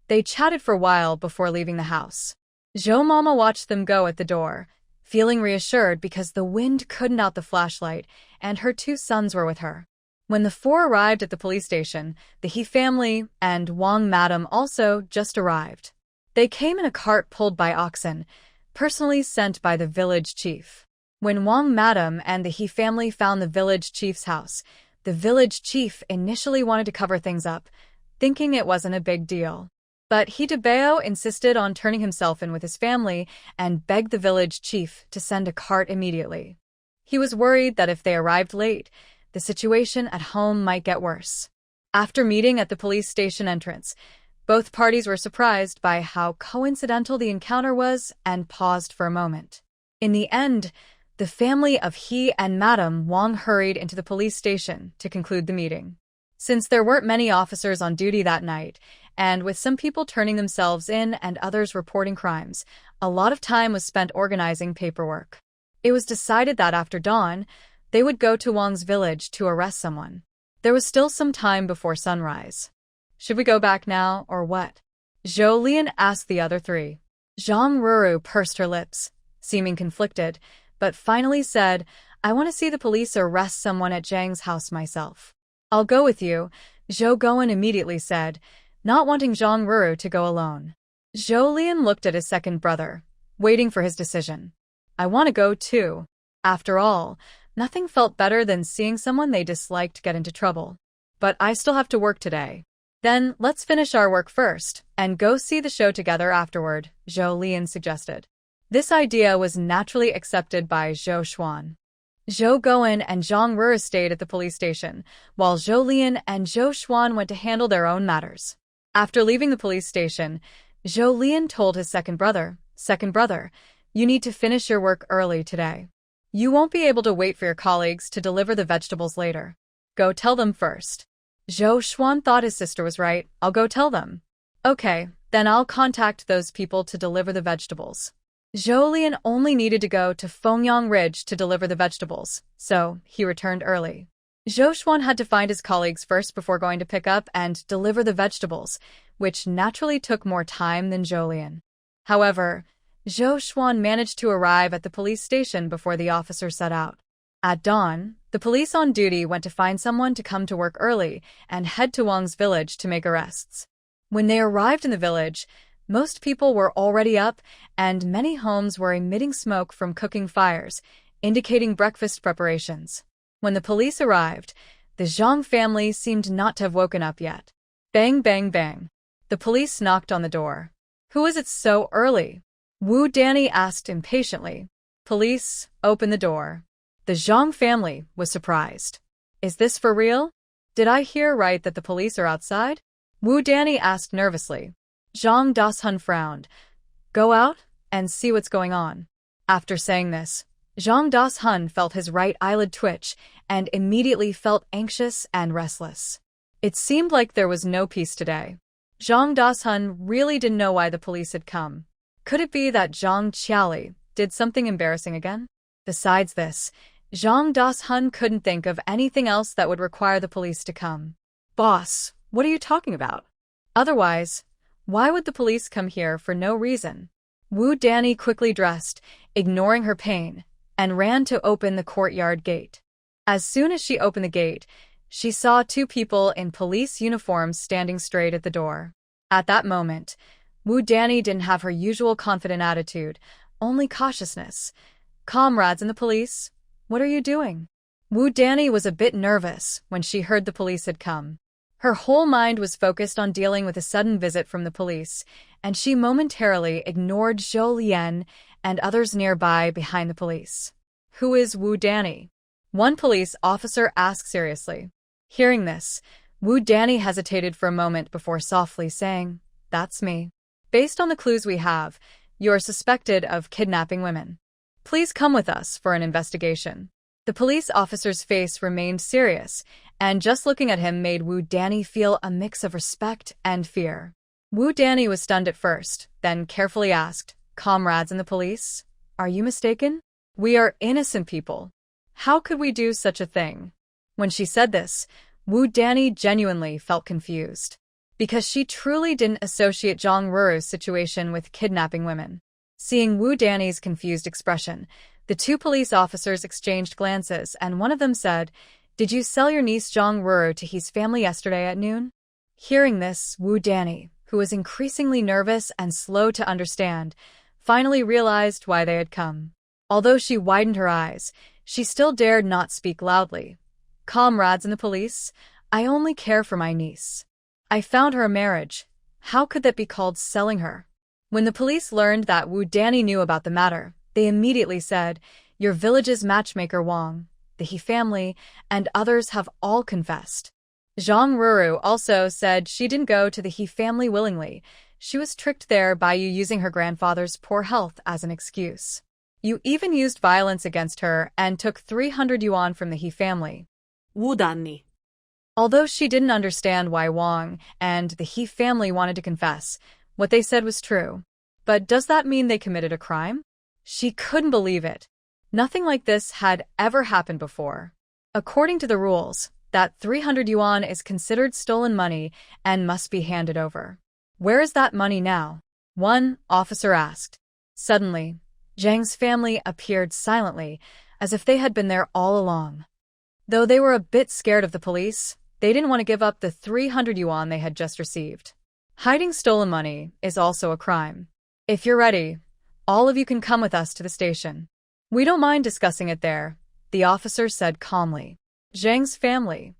They chatted for a while before leaving the house. Zhou Mama watched them go at the door, feeling reassured because the wind couldn't out the flashlight, and her 2 sons were with her. When the 4 arrived at the police station, the He family and Wang Madam also just arrived. They came in a cart pulled by oxen, personally sent by the village chief. When Wang Madam and the He family found the village chief's house, the village chief initially wanted to cover things up, thinking it wasn't a big deal. But He Debao insisted on turning himself in with his family and begged the village chief to send a cart immediately. He was worried that if they arrived late, the situation at home might get worse. After meeting at the police station entrance, both parties were surprised by how coincidental the encounter was and paused for a moment. In the end, the family of He and Madam Wang hurried into the police station to conclude the meeting. Since there weren't many officers on duty that night, and with some people turning themselves in and others reporting crimes, a lot of time was spent organizing paperwork. It was decided that after dawn, they would go to Wang's village to arrest someone. There was still some time before sunrise. Should we go back now, or what? Zhou Lian asked the other 3. Zhang Ruru pursed her lips, seeming conflicted, but finally said, I want to see the police arrest someone at Zhang's house myself. I'll go with you, Zhou Guan immediately said, not wanting Zhang Ruru to go alone. Zhou Lian looked at his second brother, waiting for his decision. I want to go too. After all, nothing felt better than seeing someone they disliked get into trouble. But I still have to work today. Then let's finish our work first and go see the show together afterward, Zhou Lian suggested. This idea was naturally accepted by Zhou Xuan. Zhou Guan and Zhang Ruru stayed at the police station, while Zhou Lian and Zhou Xuan went to handle their own matters. After leaving the police station, Zhou Lian told his second brother, you need to finish your work early today. You won't be able to wait for your colleagues to deliver the vegetables later. Go tell them first. Zhou Xuan thought his sister was right. I'll go tell them. Okay, then I'll contact those people to deliver the vegetables. Zhou Lian only needed to go to Fengyang Ridge to deliver the vegetables, so he returned early. Zhou Xuan had to find his colleagues first before going to pick up and deliver the vegetables, which naturally took more time than Zhou Lian. However, Zhou Xuan managed to arrive at the police station before the officer set out. At dawn, the police on duty went to find someone to come to work early and head to Wang's village to make arrests. When they arrived in the village, most people were already up, and many homes were emitting smoke from cooking fires, indicating breakfast preparations. When the police arrived, the Zhang family seemed not to have woken up yet. Bang, bang, bang. The police knocked on the door. Who is it so early? Wu Danny asked impatiently. Police, open the door. The Zhang family was surprised. Is this for real? Did I hear right that the police are outside? Wu Danny asked nervously. Zhang Dashun frowned. Go out and see what's going on. After saying this, Zhang Dashun felt his right eyelid twitch and immediately felt anxious and restless. It seemed like there was no peace today. Zhang Dashun really didn't know why the police had come. Could it be that Zhang Qiali did something embarrassing again? Besides this, Zhang Dashun couldn't think of anything else that would require the police to come. Boss, what are you talking about? Otherwise, why would the police come here for no reason? Wu Danny quickly dressed, ignoring her pain, and ran to open the courtyard gate. As soon as she opened the gate, she saw two people in police uniforms standing straight at the door. At that moment, Wu Danny didn't have her usual confident attitude, only cautiousness. Comrades in the police, what are you doing? Wu Danny was a bit nervous when she heard the police had come. Her whole mind was focused on dealing with a sudden visit from the police, and she momentarily ignored Zhou Lian and others nearby behind the police. Who is Wu Danny? One police officer asked seriously. Hearing this, Wu Danny hesitated for a moment before softly saying, That's me. Based on the clues we have, you are suspected of kidnapping women. Please come with us for an investigation. The police officer's face remained serious, and just looking at him made Wu Danny feel a mix of respect and fear. Wu Danny was stunned at first, then carefully asked, Comrades in the police, are you mistaken? We are innocent people. How could we do such a thing? When she said this, Wu Danny genuinely felt confused, because she truly didn't associate Zhang Ruru's situation with kidnapping women. Seeing Wu Danny's confused expression, the two police officers exchanged glances, and one of them said, Did you sell your niece Zhang Ruru to his family yesterday at noon? Hearing this, Wu Danny, who was increasingly nervous and slow to understand, finally realized why they had come. Although she widened her eyes, she still dared not speak loudly. Comrades in the police, I only care for my niece. I found her a marriage. How could that be called selling her? When the police learned that Wu Danny knew about the matter, they immediately said, Your village's matchmaker Wang, the He family, and others have all confessed. Zhang Ruru also said she didn't go to the He family willingly. She was tricked there by you using her grandfather's poor health as an excuse. You even used violence against her and took 300 yuan from the He family. Wu Danny. Although she didn't understand why Wang and the He family wanted to confess, what they said was true. But does that mean they committed a crime? She couldn't believe it. Nothing like this had ever happened before. According to the rules, that 300 yuan is considered stolen money and must be handed over. Where is that money now? One officer asked. Suddenly, Zhang's family appeared silently, as if they had been there all along. Though they were a bit scared of the police, they didn't want to give up the 300 yuan they had just received. Hiding stolen money is also a crime. If you're ready, all of you can come with us to the station. We don't mind discussing it there, the officer said calmly. Zhang's family.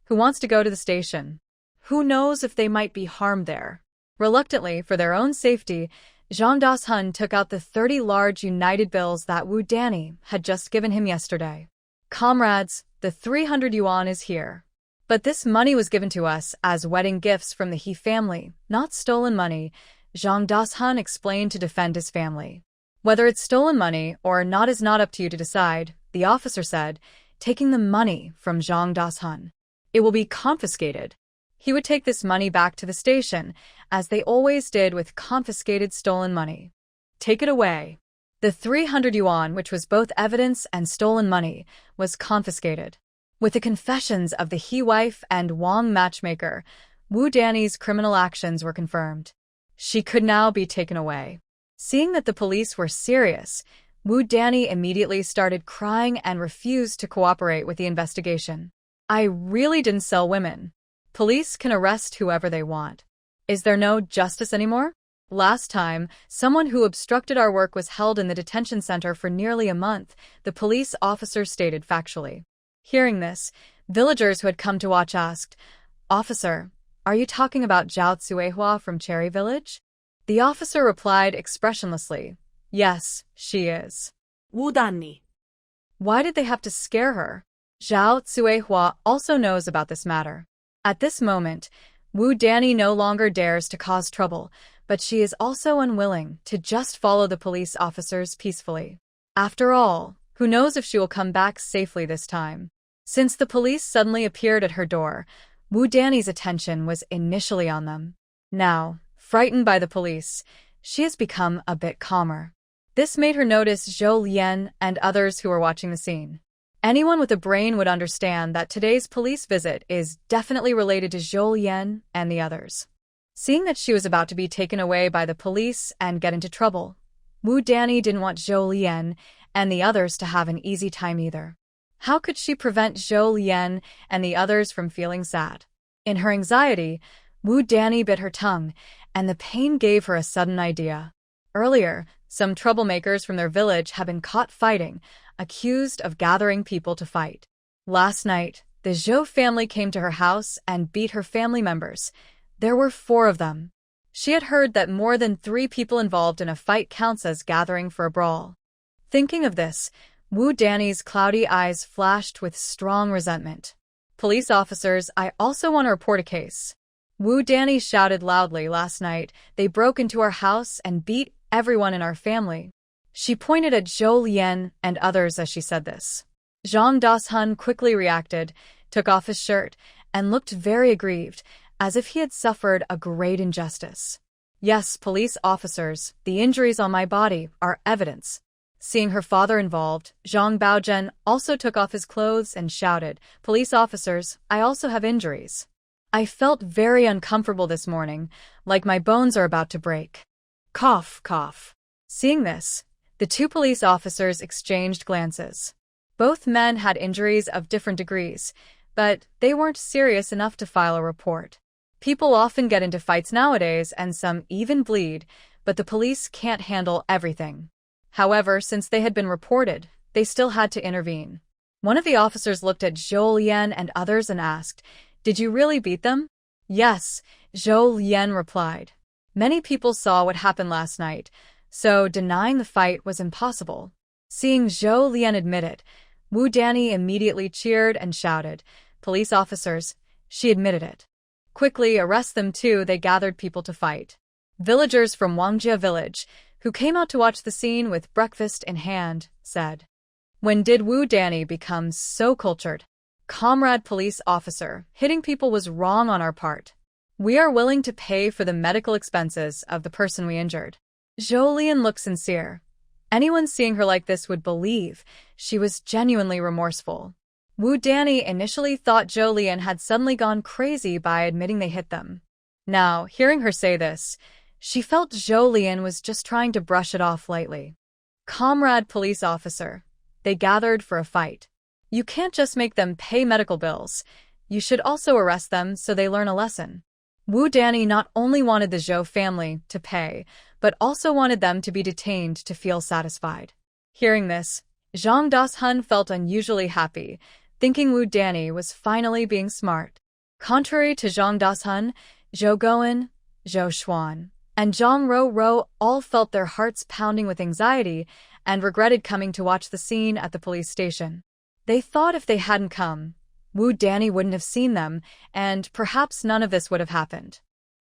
Who wants to go to the station? Who knows if they might be harmed there? Reluctantly, for their own safety, Zhang Das-hun took out the 30 large United bills that Wu Danny had just given him yesterday. Comrades, the 300 yuan is here. But this money was given to us as wedding gifts from the He family, not stolen money, Zhang Das-hun explained to defend his family. Whether it's stolen money or not is not up to you to decide, the officer said, taking the money from Zhang Das-hun. It will be confiscated. He would take this money back to the station, as they always did with confiscated stolen money. Take it away. The 300 yuan, which was both evidence and stolen money, was confiscated. With the confessions of the He wife and Wang matchmaker, Wu Danny's criminal actions were confirmed. She could now be taken away. Seeing that the police were serious, Wu Danny immediately started crying and refused to cooperate with the investigation. I really didn't sell women. Police can arrest whoever they want. Is there no justice anymore? Last time, someone who obstructed our work was held in the detention center for nearly a month, the police officer stated factually. Hearing this, villagers who had come to watch asked, Officer, are you talking about Zhao Tsuehua from Cherry Village? The officer replied expressionlessly, Yes, she is. Wu Danny. Why did they have to scare her? Zhao Tsuehua also knows about this matter. At this moment, Wu Danny no longer dares to cause trouble, but she is also unwilling to just follow the police officers peacefully. After all, who knows if she will come back safely this time? Since the police suddenly appeared at her door, Wu Danny's attention was initially on them. Now, frightened by the police, she has become a bit calmer. This made her notice Zhou Lian and others who were watching the scene. Anyone with a brain would understand that today's police visit is definitely related to Zhou Lian and the others. Seeing that she was about to be taken away by the police and get into trouble, Wu Danny didn't want Zhou Lian and the others to have an easy time either. How could she prevent Zhou Lian and the others from feeling sad? In her anxiety, Wu Danny bit her tongue, and the pain gave her a sudden idea. Earlier, some troublemakers from their village had been caught fighting, accused of gathering people to fight. Last night, the Zhou family came to her house and beat her family members. There were 4 of them. She had heard that more than 3 people involved in a fight counts as gathering for a brawl. Thinking of this, Wu Danny's cloudy eyes flashed with strong resentment. Police officers, I also want to report a case. Wu Danny shouted loudly last night. They broke into our house and beat everyone in our family. She pointed at Zhou Lian and others as she said this. Zhang Das-hun quickly reacted, took off his shirt, and looked very aggrieved, as if he had suffered a great injustice. Yes, police officers, the injuries on my body are evidence. Seeing her father involved, Zhang Baozhen also took off his clothes and shouted, Police officers, I also have injuries. I felt very uncomfortable this morning, like my bones are about to break. Cough, cough. Seeing this, the 2 police officers exchanged glances. Both men had injuries of different degrees, but they weren't serious enough to file a report. People often get into fights nowadays and some even bleed, but the police can't handle everything. However, since they had been reported, they still had to intervene. One of the officers looked at Zhou Lian and others and asked, Did you really beat them? Yes, Zhou Lian replied. Many people saw what happened last night, so denying the fight was impossible. Seeing Zhou Lian admit it, Wu Danny immediately cheered and shouted, Police officers, she admitted it. Quickly arrest them too, they gathered people to fight. Villagers from Wangjia village, who came out to watch the scene with breakfast in hand, said, When did Wu Danny become so cultured? Comrade police officer, hitting people was wrong on our part. We are willing to pay for the medical expenses of the person we injured. Zhou Lian looked sincere. Anyone seeing her like this would believe she was genuinely remorseful. Wu Danny initially thought Zhou Lian had suddenly gone crazy by admitting they hit them. Now, hearing her say this, she felt Zhou Lian was just trying to brush it off lightly. Comrade police officer, they gathered for a fight. You can't just make them pay medical bills. You should also arrest them so they learn a lesson. Wu Danny not only wanted the Zhou family to pay, but also wanted them to be detained to feel satisfied. Hearing this, Zhang Das-hun felt unusually happy, thinking Wu Danny was finally being smart. Contrary to Zhang Das-hun, Zhou Goen, Zhou Xuan, and Zhang Ro all felt their hearts pounding with anxiety and regretted coming to watch the scene at the police station. They thought if they hadn't come, Wu Danny wouldn't have seen them, and perhaps none of this would have happened.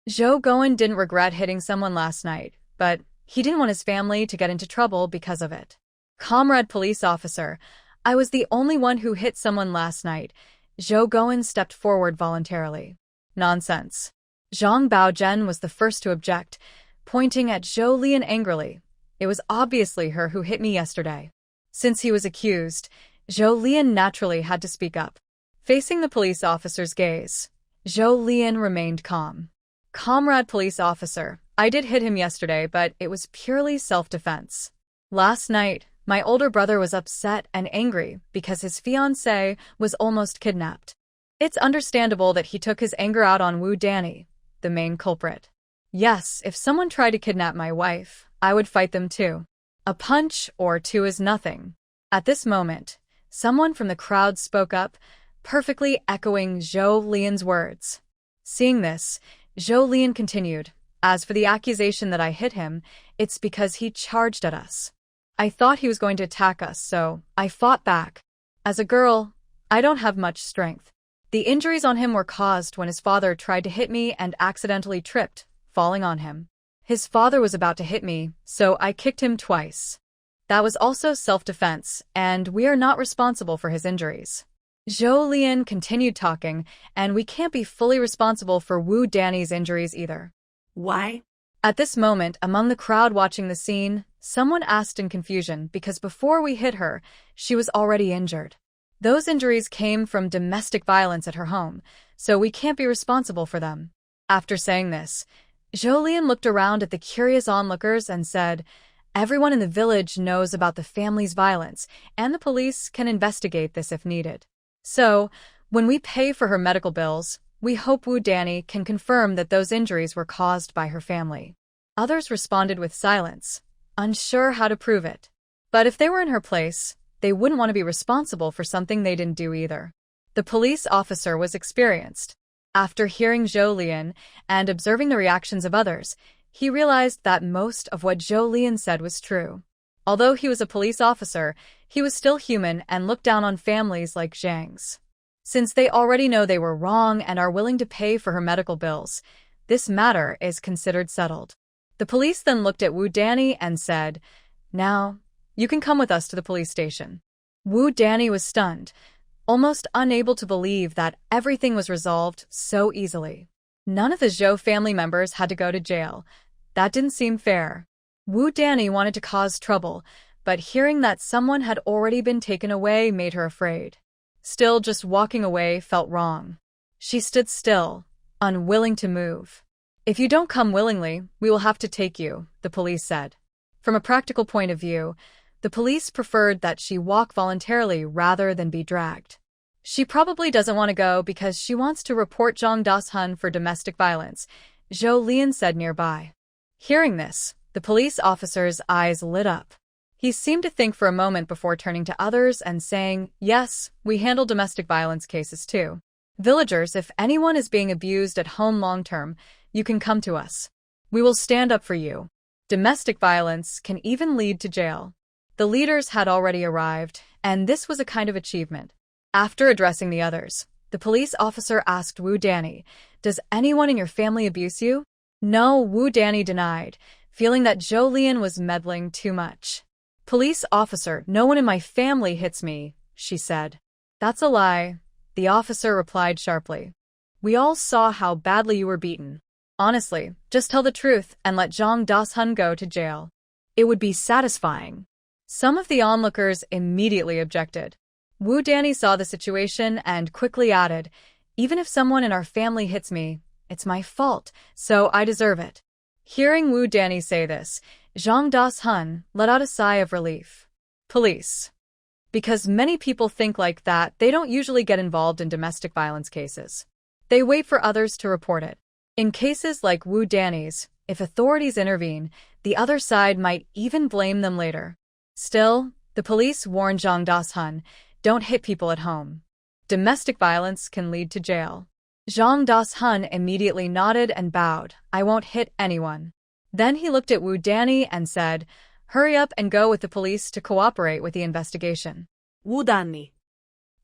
Zhou Goen didn't regret hitting someone last night, but he didn't want his family to get into trouble because of it. Comrade police officer, I was the only one who hit someone last night. Zhou Goen stepped forward voluntarily. Nonsense. Zhang Baozhen was the first to object, pointing at Zhou Lian angrily. It was obviously her who hit me yesterday. Since he was accused, Zhou Lian naturally had to speak up. Facing the police officer's gaze, Zhou Lian remained calm. Comrade police officer, I did hit him yesterday, but it was purely self-defense. Last night, my older brother was upset and angry because his fiancée was almost kidnapped. It's understandable that he took his anger out on Wu Danny, the main culprit. Yes, if someone tried to kidnap my wife, I would fight them too. A punch or two is nothing. At this moment, someone from the crowd spoke up, perfectly echoing Zhou Lian's words. Seeing this, Zhou Lian continued, as for the accusation that I hit him, it's because he charged at us. I thought he was going to attack us, so I fought back. As a girl, I don't have much strength. The injuries on him were caused when his father tried to hit me and accidentally tripped, falling on him. His father was about to hit me, so I kicked him twice. That was also self-defense, and we are not responsible for his injuries. Zhou Lian continued talking, and we can't be fully responsible for Wu Danny's injuries either. Why? At this moment, among the crowd watching the scene, someone asked in confusion because before we hit her, she was already injured. Those injuries came from domestic violence at her home, so we can't be responsible for them. After saying this, Zhou Lian looked around at the curious onlookers and said, everyone in the village knows about the family's violence, and the police can investigate this if needed. So, when we pay for her medical bills, we hope Wu Danny can confirm that those injuries were caused by her family. Others responded with silence, unsure how to prove it. But if they were in her place, they wouldn't want to be responsible for something they didn't do either. The police officer was experienced. After hearing Zhou Lian and observing the reactions of others, he realized that most of what Zhou Lian said was true. Although he was a police officer, he was still human and looked down on families like Zhang's. Since they already know they were wrong and are willing to pay for her medical bills, this matter is considered settled. The police then looked at Wu Danny and said, now, you can come with us to the police station. Wu Danny was stunned, almost unable to believe that everything was resolved so easily. None of the Zhou family members had to go to jail. That didn't seem fair. Wu Danny wanted to cause trouble, but hearing that someone had already been taken away made her afraid. Still, just walking away felt wrong. She stood still, unwilling to move. If you don't come willingly, we will have to take you, the police said. From a practical point of view, the police preferred that she walk voluntarily rather than be dragged. She probably doesn't want to go because she wants to report Zhang Das-hun for domestic violence, Zhou Lian said nearby. Hearing this, the police officer's eyes lit up. He seemed to think for a moment before turning to others and saying, yes, we handle domestic violence cases too. Villagers, if anyone is being abused at home long-term, you can come to us. We will stand up for you. Domestic violence can even lead to jail. The leaders had already arrived, and this was a kind of achievement. After addressing the others, the police officer asked Wu Danny, does anyone in your family abuse you? No, Wu Danny denied, feeling that Zhou Lian was meddling too much. Police officer, no one in my family hits me, she said. That's a lie, the officer replied sharply. We all saw how badly you were beaten. Honestly, just tell the truth and let Zhang Das-hun go to jail. It would be satisfying. Some of the onlookers immediately objected. Wu Danny saw the situation and quickly added, even if someone in our family hits me, it's my fault, so I deserve it. Hearing Wu Danny say this, Zhang Das-hun let out a sigh of relief. Police. Because many people think like that, they don't usually get involved in domestic violence cases. They wait for others to report it. In cases like Wu Danny's, if authorities intervene, the other side might even blame them later. Still, The police warned Zhang Das-hun, don't hit people at home. Domestic violence can lead to jail. Zhang Das-hun immediately nodded and bowed. I won't hit anyone. Then he looked at Wu Danny and said, hurry up and go with the police to cooperate with the investigation. Wu Danny.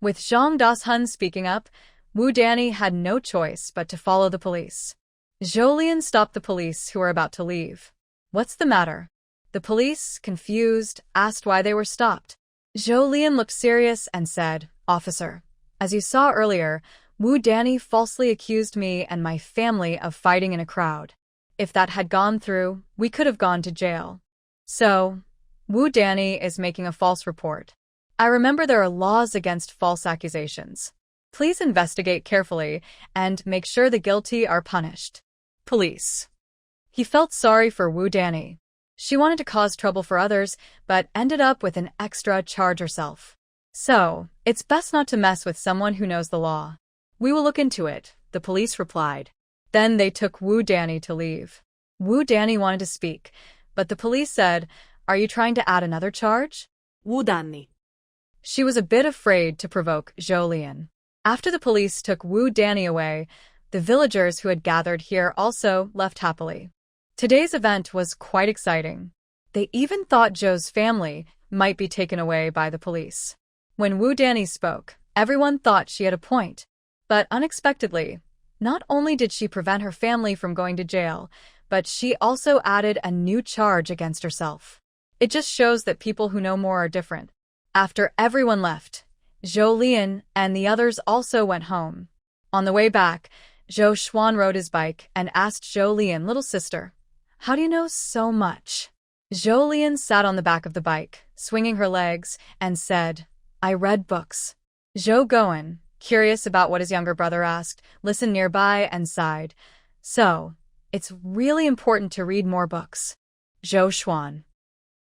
With Zhang Das-hun speaking up, Wu Danny had no choice but to follow the police. Jolien stopped the police who were about to leave. What's the matter? The police, confused, asked why they were stopped. Jolien looked serious and said, Officer, as you saw earlier, Wu Danny falsely accused me and my family of fighting in a crowd. If that had gone through, we could have gone to jail. So, Wu Danny is making a false report. I remember there are laws against false accusations. Please investigate carefully and make sure the guilty are punished. Police. He felt sorry for Wu Danny. She wanted to cause trouble for others, but ended up with an extra charge herself. So, it's best not to mess with someone who knows the law. We will look into it, the police replied. Then they took Wu Danny to leave. Wu Danny wanted to speak, but the police said, are you trying to add another charge? Wu Danny. She was a bit afraid to provoke Jolien. After the police took Wu Danny away, the villagers who had gathered here also left happily. Today's event was quite exciting. They even thought Zhou's family might be taken away by the police. When Wu Danny spoke, everyone thought she had a point. But unexpectedly, not only did she prevent her family from going to jail, but she also added a new charge against herself. It just shows that people who know more are different. After everyone left, Jolien and the others also went home. On the way back, Zhou Xuan rode his bike and asked Jolien, little sister, how do you know so much? Jolien sat on the back of the bike, swinging her legs, and said, I read books. Zhou Goen, curious about what his younger brother asked, listened nearby and sighed. So, it's really important to read more books. Zhou Xuan.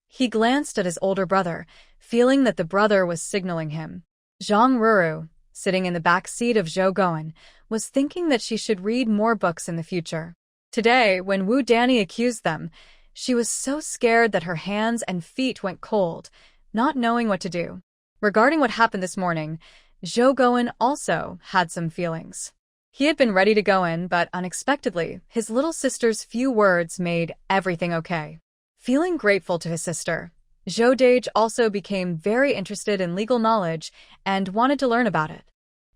He glanced at his older brother, feeling that the brother was signaling him. Zhang Ruru, sitting in the back seat of Zhou Goen, was thinking that she should read more books in the future. Today, when Wu Danny accused them, she was so scared that her hands and feet went cold, not knowing what to do. Regarding what happened this morning, Zhou Goen also had some feelings. He had been ready to go in, but unexpectedly, his little sister's few words made everything okay. Feeling grateful to his sister, Zhou Dage also became very interested in legal knowledge and wanted to learn about it.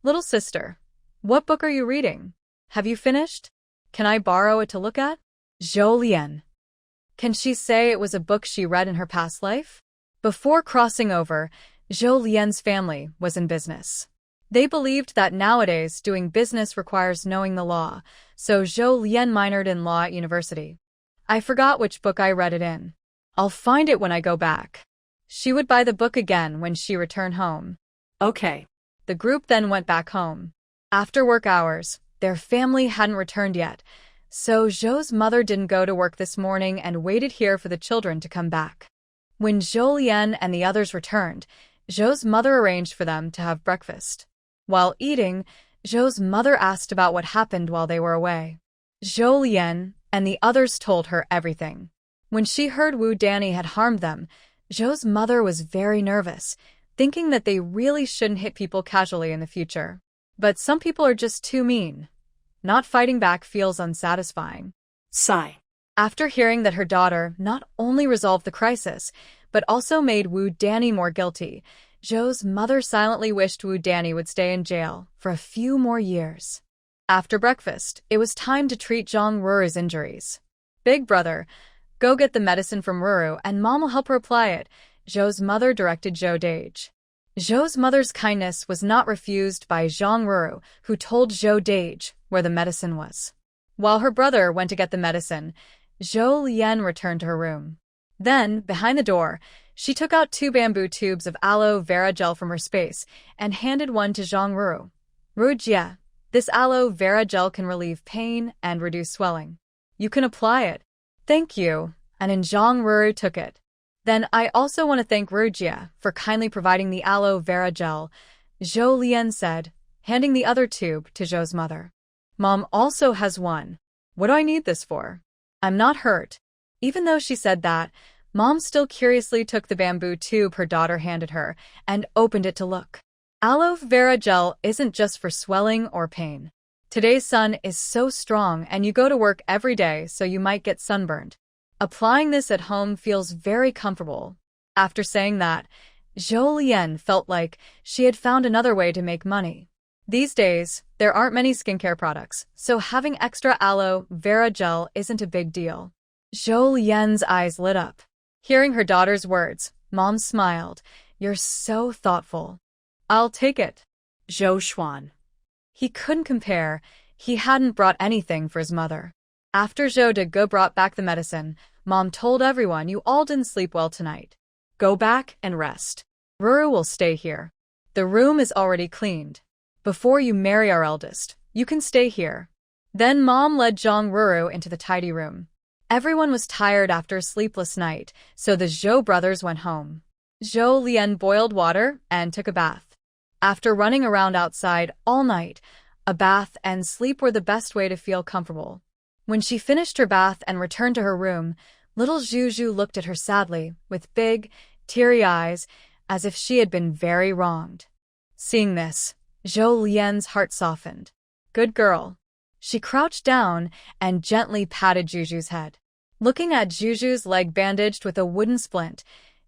Little sister, what book are you reading? Have you finished? Can I borrow it to look at? Jolien. Can she say it was a book she read in her past life? Before crossing over, Jolien's family was in business. They believed that nowadays doing business requires knowing the law, so Jolien minored in law at university. I forgot which book I read it in. I'll find it when I go back. She would buy the book again when she returned home. Okay. The group then went back home. After work hours, their family hadn't returned yet, so Zhou's mother didn't go to work this morning and waited here for the children to come back. When Jolien and the others returned, Zhou's mother arranged for them to have breakfast. While eating, Zhou's mother asked about what happened while they were away. Jolien and the others told her everything. When she heard Wu Danny had harmed them, Zhou's mother was very nervous, thinking that they really shouldn't hit people casually in the future. But some people are just too mean. Not fighting back feels unsatisfying. Sigh. After hearing that her daughter not only resolved the crisis, but also made Wu Danny more guilty, Zhou's mother silently wished Wu Danny would stay in jail for a few more years. After breakfast, it was time to treat Zhang Ruru's injuries. Big brother, go get the medicine from Ruru and Mom will help her apply it, Zhou's mother directed Zhou Dage. Zhou's mother's kindness was not refused by Zhang Ruru, who told Zhou Dage where the medicine was. While her brother went to get the medicine, Zhou Lian returned to her room. Then, behind the door, she took out 2 bamboo tubes of aloe vera gel from her space and handed one to Zhang Ruru. Rujia, this aloe vera gel can relieve pain and reduce swelling. You can apply it. Thank you, and Zhang Ruru took it. Then I also want to thank Rujia for kindly providing the aloe vera gel, Zhou Lian said, handing the other tube to Zhou's mother. Mom also has one. What do I need this for? I'm not hurt. Even though she said that, Mom still curiously took the bamboo tube her daughter handed her and opened it to look. Aloe vera gel isn't just for swelling or pain. Today's sun is so strong and you go to work every day, so you might get sunburned. Applying this at home feels very comfortable. After saying that, Zhou Lian felt like she had found another way to make money. These days, there aren't many skincare products, so having extra aloe vera gel isn't a big deal. Zhou Lian's eyes lit up. Hearing her daughter's words, Mom smiled. You're so thoughtful. I'll take it. Zhou Xuan. He couldn't compare. He hadn't brought anything for his mother. After Zhou Dego brought back the medicine, Mom told everyone, you all didn't sleep well tonight. Go back and rest. Ruru will stay here. The room is already cleaned. Before you marry our eldest, you can stay here. Then Mom led Zhang Ruru into the tidy room. Everyone was tired after a sleepless night, so the Zhou brothers went home. Zhou Lian boiled water and took a bath. After running around outside all night, a bath and sleep were the best way to feel comfortable. When she finished her bath and returned to her room, little Zhu looked at her sadly, with big, teary eyes, as if she had been very wronged. Seeing this, Zhou Lian's heart softened. Good girl. She crouched down and gently patted Juju's head. Looking at Juju's leg bandaged with a wooden splint,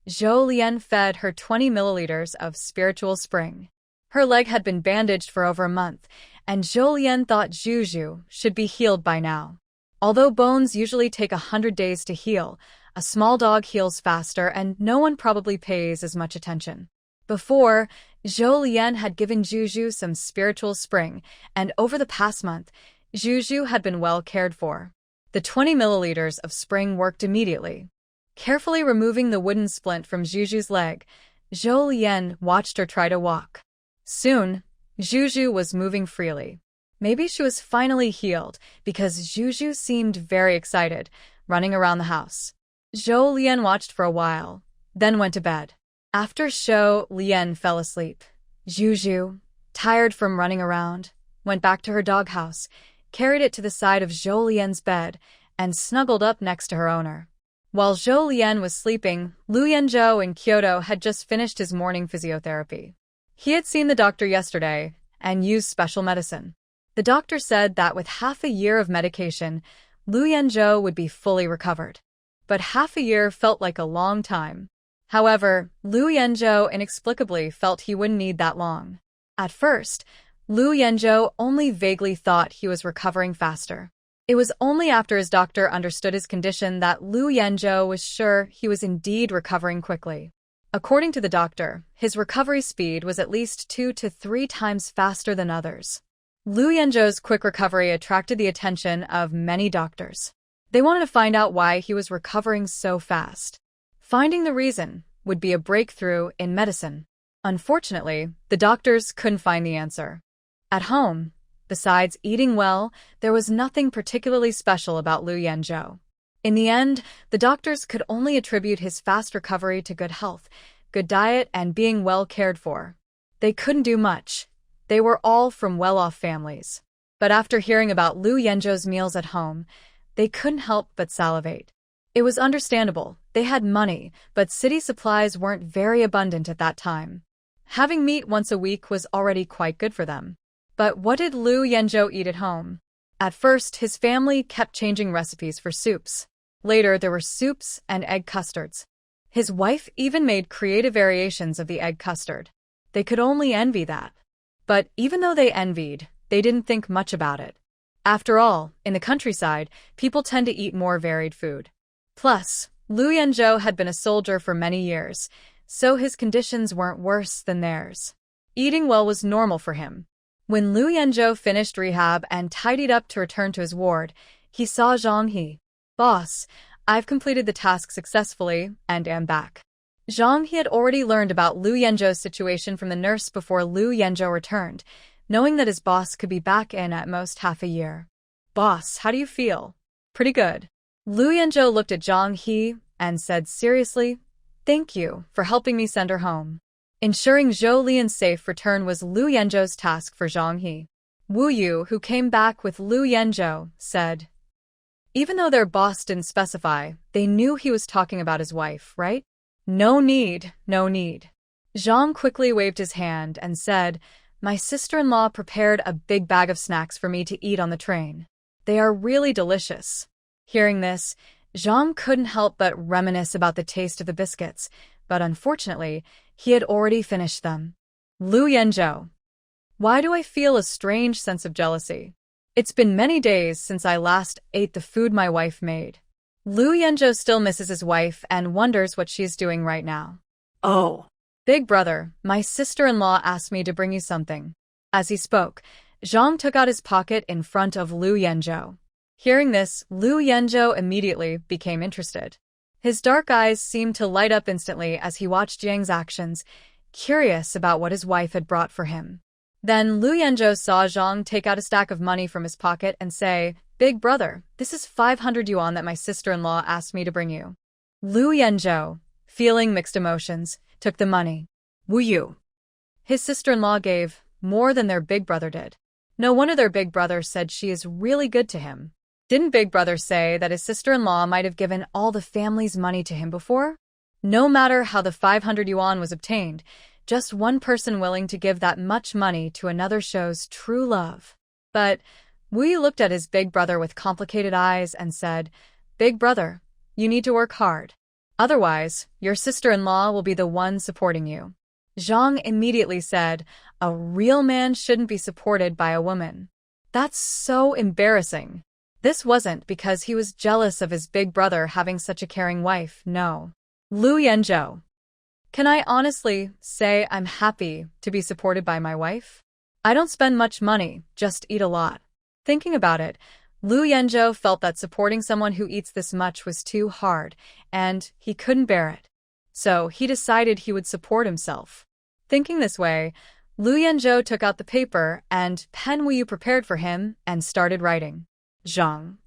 Zhou Lian fed her 20 milliliters of spiritual spring. Her leg had been bandaged for over a month, and Zhou Lian thought Juju should be healed by now. Although bones usually take 100 days to heal, a small dog heals faster and no one probably pays as much attention. Before, Zhou Lian had given Juju some spiritual spring, and over the past month, Juju had been well cared for. The 20 milliliters of spring worked immediately. Carefully removing the wooden splint from Juju's leg, Zhou Lian watched her try to walk. Soon, Juju was moving freely. Maybe she was finally healed, because Juju seemed very excited, running around the house. Zhou Lian watched for a while, then went to bed. After Zhou Lian fell asleep, Juju, tired from running around, went back to her doghouse, carried it to the side of Zhou Lian's bed, and snuggled up next to her owner. While Zhou Lian was sleeping, Lu Yanzhou in Kyoto had just finished his morning physiotherapy. He had seen the doctor yesterday and used special medicine. The doctor said that with half a year of medication, Lu Yanzhou would be fully recovered. But half a year felt like a long time. However, Lu Yanzhou inexplicably felt he wouldn't need that long. At first, Lu Yanzhou only vaguely thought he was recovering faster. It was only after his doctor understood his condition that Lu Yanzhou was sure he was indeed recovering quickly. According to the doctor, his recovery speed was at least 2 to 3 times faster than others. Lu Yanzhou's quick recovery attracted the attention of many doctors. They wanted to find out why he was recovering so fast. Finding the reason would be a breakthrough in medicine. Unfortunately, the doctors couldn't find the answer. At home, besides eating well, there was nothing particularly special about Lu Yanzhou. In the end, the doctors could only attribute his fast recovery to good health, good diet, and being well cared for. They couldn't do much. They were all from well-off families. But after hearing about Lu Yanzhou's meals at home, they couldn't help but salivate. It was understandable. They had money, but city supplies weren't very abundant at that time. Having meat once a week was already quite good for them. But what did Lu Yanzhou eat at home? At first, his family kept changing recipes for soups. Later, there were soups and egg custards. His wife even made creative variations of the egg custard. They could only envy that. But even though they envied, they didn't think much about it. After all, in the countryside, people tend to eat more varied food. Plus, Lu Yanzhou had been a soldier for many years, so his conditions weren't worse than theirs. Eating well was normal for him. When Lu Yanzhou finished rehab and tidied up to return to his ward, he saw Zhang He. Boss, I've completed the task successfully and am back. Zhang He had already learned about Lu Yanzhou's situation from the nurse before Lu Yanzhou returned, knowing that his boss could be back in at most half a year. Boss, how do you feel? Pretty good. Lu Yanzhou looked at Zhang He and said seriously, thank you for helping me send her home. Ensuring Zhou Lian's safe return was Lu Yanzhou's task for Zhang He. Wu Yu, who came back with Lu Yanzhou, said, Even though their boss didn't specify, they knew he was talking about his wife, right? No need, no need. Zhang quickly waved his hand and said, "My sister-in-law prepared a big bag of snacks for me to eat on the train. They are really delicious." Hearing this, Zhang couldn't help but reminisce about the taste of the biscuits, but unfortunately, he had already finished them. Lu Yanzhou. Why do I feel a strange sense of jealousy? It's been many days since I last ate the food my wife made. Lu Yanzhou still misses his wife and wonders what she's doing right now. Oh. Big brother, my sister-in-law asked me to bring you something. As he spoke, Zhang took out his pocket in front of Lu Yanzhou. Hearing this, Lu Yanzhou immediately became interested. His dark eyes seemed to light up instantly as he watched Jiang's actions, curious about what his wife had brought for him. Then Lu Yanzhou saw Zhang take out a stack of money from his pocket and say, "Big brother, this is 500 yuan that my sister-in-law asked me to bring you." Lu Yanzhou, feeling mixed emotions, took the money. "Wu Yu." His sister-in-law gave more than their big brother did. No wonder their big brother said she is really good to him. Didn't big brother say that his sister-in-law might have given all the family's money to him before? No matter how the 500 yuan was obtained, just one person willing to give that much money to another shows true love. But Wu Yu looked at his big brother with complicated eyes and said, "Big brother, you need to work hard. Otherwise, your sister-in-law will be the one supporting you." Zhang immediately said, "A real man shouldn't be supported by a woman. That's so embarrassing." This wasn't because he was jealous of his big brother having such a caring wife, no. Lu Yanzhou. Can I honestly say I'm happy to be supported by my wife? I don't spend much money, just eat a lot. Thinking about it, Lu Yanzhou felt that supporting someone who eats this much was too hard, and he couldn't bear it. So he decided he would support himself. Thinking this way, Lu Yanzhou took out the paper and pen Wu Yu prepared for him and started writing. Zhang.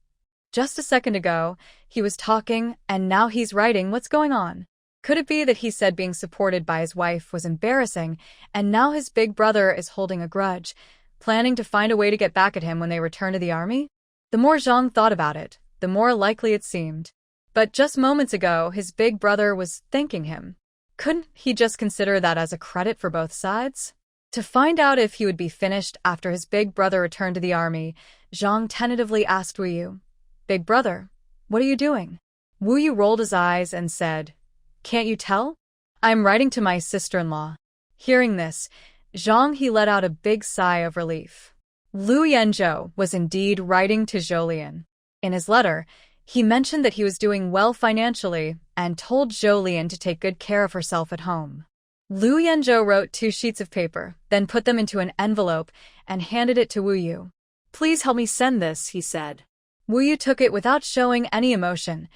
Just a second ago, he was talking and now he's writing. What's going on? Could it be that he said being supported by his wife was embarrassing and now his big brother is holding a grudge, planning to find a way to get back at him when they return to the army? The more Zhang thought about it, the more likely it seemed. But just moments ago, his big brother was thanking him. Couldn't he just consider that as a credit for both sides? To find out if he would be finished after his big brother returned to the army, Zhang tentatively asked Wu Yu, "Big brother, what are you doing?" Wu Yu rolled his eyes and said, "Can't you tell? I'm writing to my sister-in-law." Hearing this, Zhang he let out a big sigh of relief. Lu Yanzhou was indeed writing to Zhou. In his letter, he mentioned that he was doing well financially and told Zhou to take good care of herself at home. Lu Yanzhou wrote 2 sheets of paper, then put them into an envelope and handed it to Wu Yu. "Please help me send this," he said. Wu Yu took it without showing any emotion,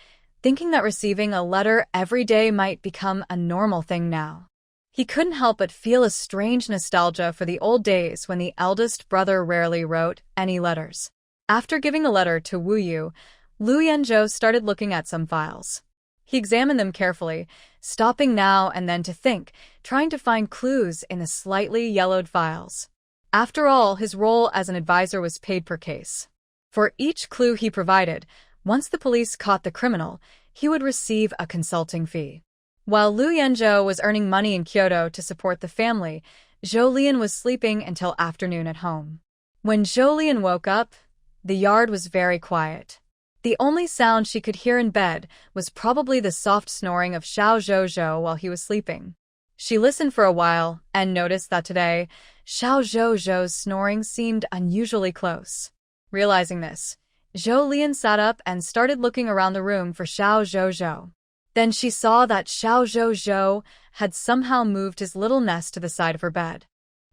thinking that receiving a letter every day might become a normal thing now. He couldn't help but feel a strange nostalgia for the old days when the eldest brother rarely wrote any letters. After giving the letter to Wu Yu, Lu Yanzhou started looking at some files. He examined them carefully, stopping now and then to think, trying to find clues in the slightly yellowed files. After all, his role as an advisor was paid per case. For each clue he provided, once the police caught the criminal, he would receive a consulting fee. While Lu Yanzhou was earning money in Kyoto to support the family, Zhou was sleeping until afternoon at home. When Zhou woke up, the yard was very quiet. The only sound she could hear in bed was probably the soft snoring of Xiao Zhou while he was sleeping. She listened for a while and noticed that today, Xiao Zhou's snoring seemed unusually close. Realizing this, Zhou sat up and started looking around the room for Xiao Zhou. Then she saw that Xiao Zhou had somehow moved his little nest to the side of her bed.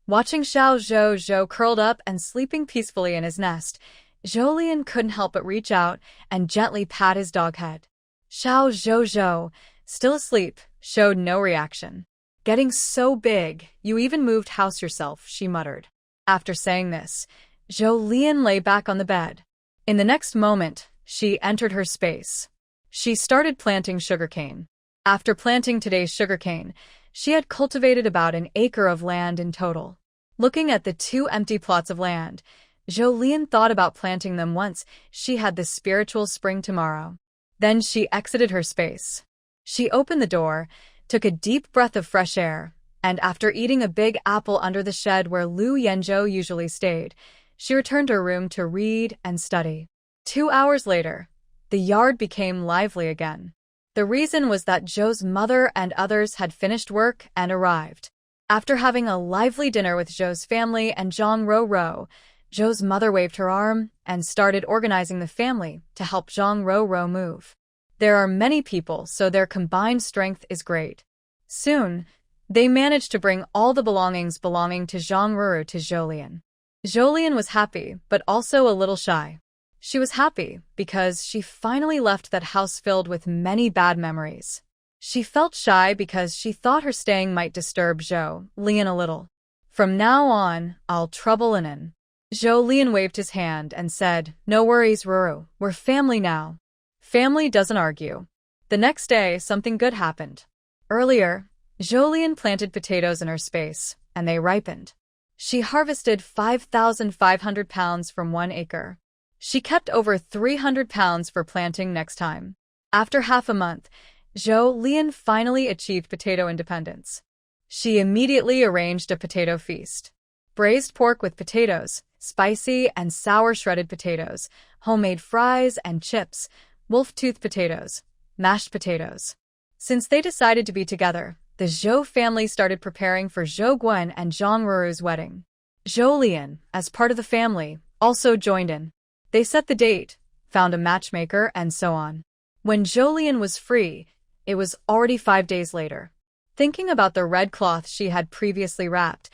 Watching Xiao Zhou curled up and sleeping peacefully in his nest, Zhou couldn't help but reach out and gently pat his dog head. Xiao Zhou, still asleep, showed no reaction. "Getting so big, you even moved house yourself," she muttered. After saying this, Zhou lay back on the bed. In the next moment, she entered her space. She started planting sugarcane. After planting today's sugarcane, she had cultivated about an acre of land in total. Looking at the 2 empty plots of land, Jolene thought about planting them once she had this spiritual spring tomorrow. Then she exited her space. She opened the door, took a deep breath of fresh air, and after eating a big apple under the shed where Lu Yanzhou usually stayed, she returned to her room to read and study. 2 hours later, the yard became lively again. The reason was that Zhou's mother and others had finished work and arrived. After having a lively dinner with Zhou's family and Zhang Roro, Zhou's mother waved her arm and started organizing the family to help Zhang Roro move. There are many people, so their combined strength is great. Soon, they managed to bring all the belongings belonging to Zhang Roro to Jolien. Jolien was happy, but also a little shy. She was happy because she finally left that house filled with many bad memories. She felt shy because she thought her staying might disturb Jolien a little. From now on, I'll trouble in. Jolien waved his hand and said, "No worries, Ruru, we're family now." Family doesn't argue. The next day, something good happened. Earlier, Jolien planted potatoes in her space, and they ripened. She harvested 5,500 pounds from 1 acre. She kept over 300 pounds for planting next time. After half a month, Jolien finally achieved potato independence. She immediately arranged a potato feast. Braised pork with potatoes, spicy and sour shredded potatoes, homemade fries and chips, wolf-tooth potatoes, mashed potatoes. Since they decided to be together, the Zhou family started preparing for Zhou Guan and Zhang Ruru's wedding. Jolien, as part of the family, also joined in. They set the date, found a matchmaker, and so on. When Jolien was free, it was already 5 days later. Thinking about the red cloth she had previously wrapped,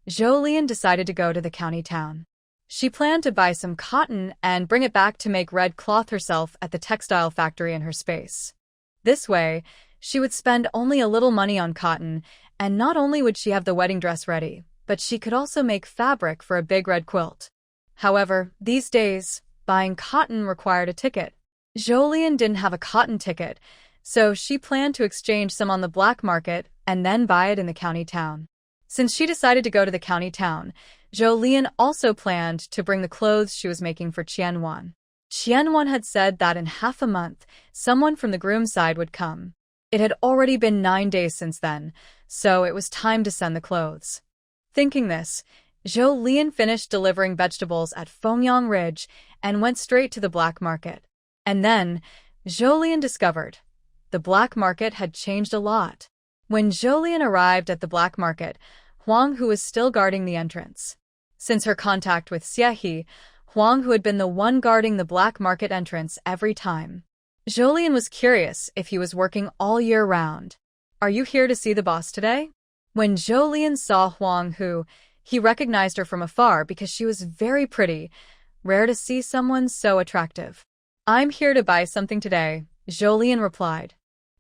Jolien decided to go to the county town. She planned to buy some cotton and bring it back to make red cloth herself at the textile factory in her space. This way, she would spend only a little money on cotton, and not only would she have the wedding dress ready, but she could also make fabric for a big red quilt. However, these days, buying cotton required a ticket. Jolien didn't have a cotton ticket, so she planned to exchange some on the black market and then buy it in the county town. Since she decided to go to the county town, Jolien also planned to bring the clothes she was making for Qianwan. Qianwan had said that in half a month, someone from the groom's side would come. It had already been 9 days since then, so it was time to send the clothes. Thinking this, Jolien finished delivering vegetables at Fengyang Ridge and went straight to the black market. And then, Jolien discovered the black market had changed a lot. When Jolien arrived at the black market, Huang Hu was still guarding the entrance. Since her contact with Xiehe, Huang Hu had been the one guarding the black market entrance every time. Jolien was curious if he was working all year round. "Are you here to see the boss today?" When Jolien saw Huang Hu, he recognized her from afar because she was very pretty, rare to see someone so attractive. "I'm here to buy something today," Jolien replied.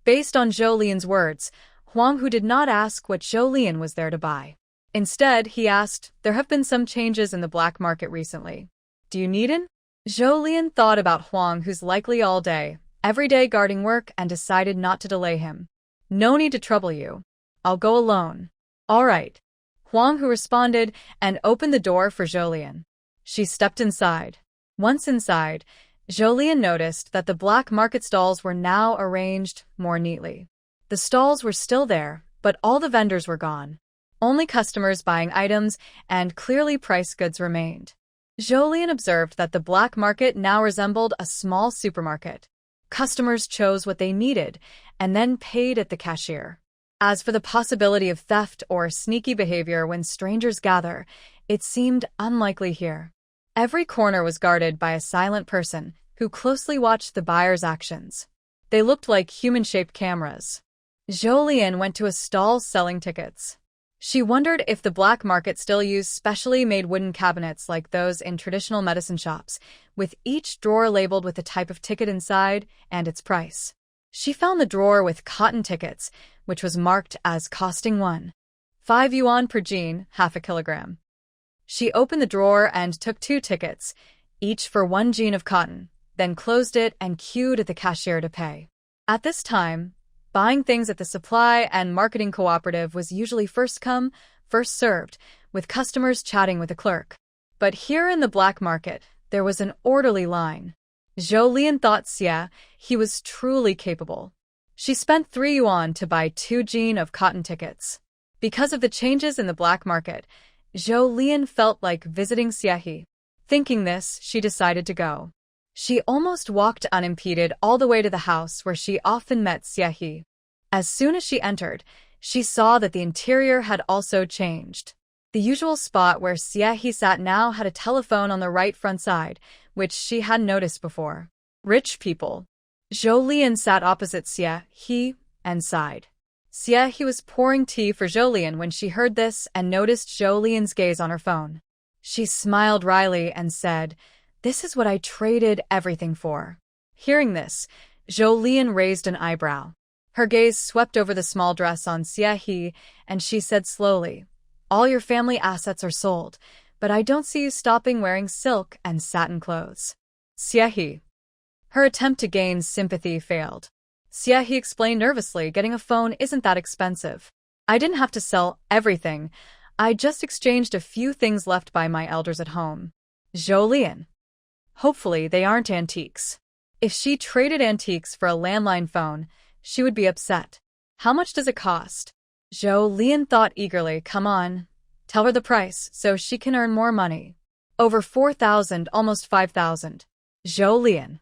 Based on Jolien's words, Huang Hu did not ask what Jolien was there to buy. Instead, he asked, "There have been some changes in the black market recently. Do you need it?" Jolien thought about Huang Hu's likely all day, every day guarding work, and decided not to delay him. "No need to trouble you. I'll go alone." "All right," Huang Hu responded and opened the door for Jolien. She stepped inside. Once inside, Jolien noticed that the black market stalls were now arranged more neatly. The stalls were still there, but all the vendors were gone. Only customers buying items and clearly priced goods remained. Jolien observed that the black market now resembled a small supermarket. Customers chose what they needed and then paid at the cashier. As for the possibility of theft or sneaky behavior when strangers gather, it seemed unlikely here. Every corner was guarded by a silent person who closely watched the buyer's actions. They looked like human-shaped cameras. Jolien went to a stall selling tickets. She wondered if the black market still used specially made wooden cabinets like those in traditional medicine shops, with each drawer labeled with the type of ticket inside and its price. She found the drawer with cotton tickets, which was marked as costing 1.5 yuan per jean, half a kilogram. She opened the drawer and took 2 tickets, each for 1 jean of cotton, then closed it and queued at the cashier to pay. At this time, buying things at the supply and marketing cooperative was usually first come, first served, with customers chatting with the clerk. But here in the black market, there was an orderly line. Zhou Lian thought Xia, he was truly capable. She spent 3 yuan to buy 2 jin of cotton tickets. Because of the changes in the black market, Zhou Lian felt like visiting Xia. Thinking this, she decided to go. She almost walked unimpeded all the way to the house where she often met Xia. As soon as she entered, she saw that the interior had also changed. The usual spot where Xia sat now had a telephone on the right front side, which she hadn't noticed before. Rich people. Zhou Lian sat opposite Xia and sighed. Xia was pouring tea for Zhou Lian when she heard this and noticed Zhou Lian's gaze on her phone. She smiled wryly and said, "This is what I traded everything for." Hearing this, Zhou Lian raised an eyebrow. Her gaze swept over the small dress on Xia and she said slowly, "All your family assets are sold, but I don't see you stopping wearing silk and satin clothes." Xia. Her attempt to gain sympathy failed. Xia explained nervously, "Getting a phone isn't that expensive. I didn't have to sell everything. I just exchanged a few things left by my elders at home." Zhou Lian. Hopefully they aren't antiques. If she traded antiques for a landline phone, she would be upset. How much does it cost? Zhou Lian thought eagerly. Come on, tell her the price so she can earn more money. Over 4,000, almost 5,000. Zhou Lian.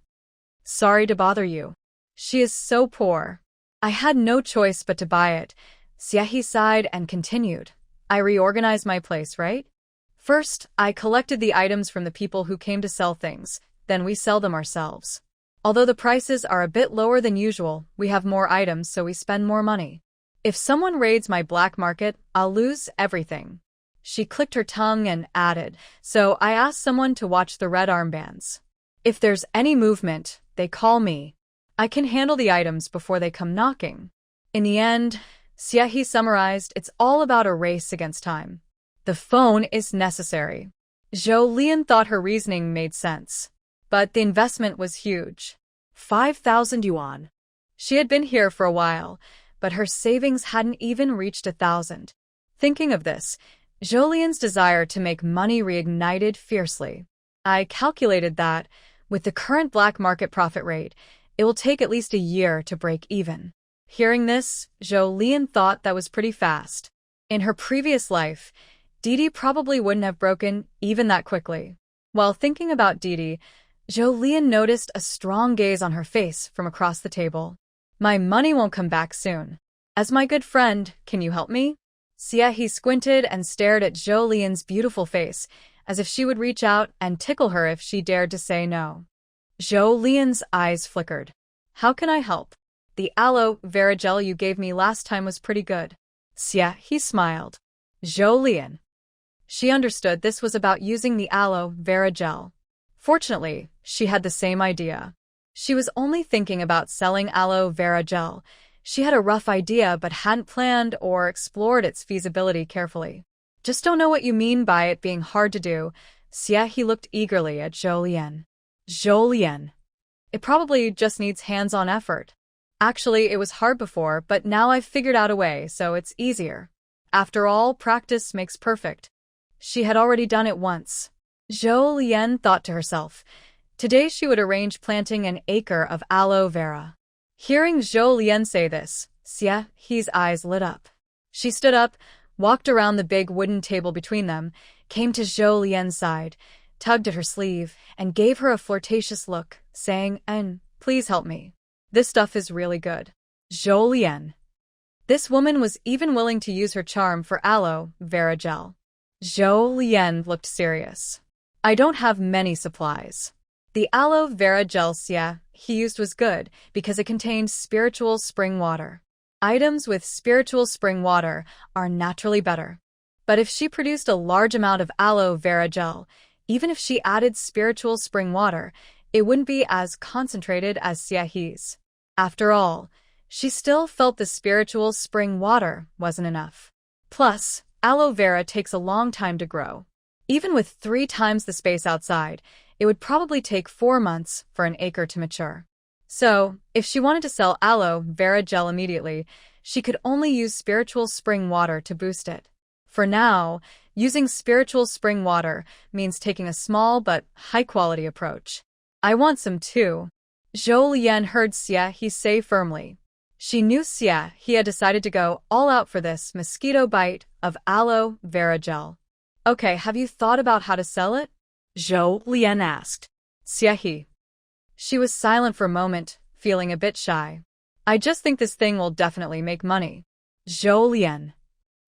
Sorry to bother you. She is so poor. I had no choice but to buy it. Xia sighed and continued. I reorganized my place, right? First, I collected the items from the people who came to sell things, then we sell them ourselves. Although the prices are a bit lower than usual, we have more items so we spend more money. If someone raids my black market, I'll lose everything. She clicked her tongue and added, so I asked someone to watch the red armbands. If there's any movement, they call me. I can handle the items before they come knocking. In the end, Xia summarized, it's all about a race against time. The phone is necessary. Zhou Lian thought her reasoning made sense. But the investment was huge. 5,000 yuan. She had been here for a while, but her savings hadn't even reached 1,000. Thinking of this, Zhou Lian's desire to make money reignited fiercely. I calculated that, with the current black market profit rate, it will take at least a year to break even. Hearing this, Zhou Lian thought that was pretty fast. In her previous life, Didi probably wouldn't have broken even that quickly. While thinking about Didi, Zhou Lian noticed a strong gaze on her face from across the table. My money won't come back soon. As my good friend, can you help me? Xia squinted and stared at Zhou Lian's beautiful face, as if she would reach out and tickle her if she dared to say no. Zhou Lian's eyes flickered. How can I help? The aloe vera gel you gave me last time was pretty good. Xia smiled. Zhou Lian. She understood this was about using the aloe vera gel. Fortunately, she had the same idea. She was only thinking about selling aloe vera gel. She had a rough idea but hadn't planned or explored its feasibility carefully. Just don't know what you mean by it being hard to do. Xia looked eagerly at Zhou Lian. Zhou Lian. It probably just needs hands-on effort. Actually, it was hard before, but now I've figured out a way, so it's easier. After all, practice makes perfect. She had already done it once. Zhou Lian thought to herself. Today she would arrange planting an acre of aloe vera. Hearing Zhou Lian say this, Xia's eyes lit up. She stood up, walked around the big wooden table between them, came to Zhou Lian's side, tugged at her sleeve, and gave her a flirtatious look, saying, please help me. This stuff is really good. Zhou Lian. This woman was even willing to use her charm for aloe vera gel. Zhou Lian looked serious. I don't have many supplies. The aloe vera gel he used was good because it contained spiritual spring water. Items with spiritual spring water are naturally better. But if she produced a large amount of aloe vera gel, even if she added spiritual spring water, it wouldn't be as concentrated as Xia's. After all, she still felt the spiritual spring water wasn't enough. Plus, aloe vera takes a long time to grow. Even with 3 times the space outside, it would probably take 4 months for an acre to mature. So, if she wanted to sell aloe vera gel immediately, she could only use spiritual spring water to boost it. For now, using spiritual spring water means taking a small but high-quality approach. I want some too. Zhou Lian heard Xie He say firmly. She knew Xie He had decided to go all out for this mosquito bite of aloe vera gel. Okay, have you thought about how to sell it? Zhou Lian asked. Xie He. She was silent for a moment, feeling a bit shy. I just think this thing will definitely make money. Zhou Lian.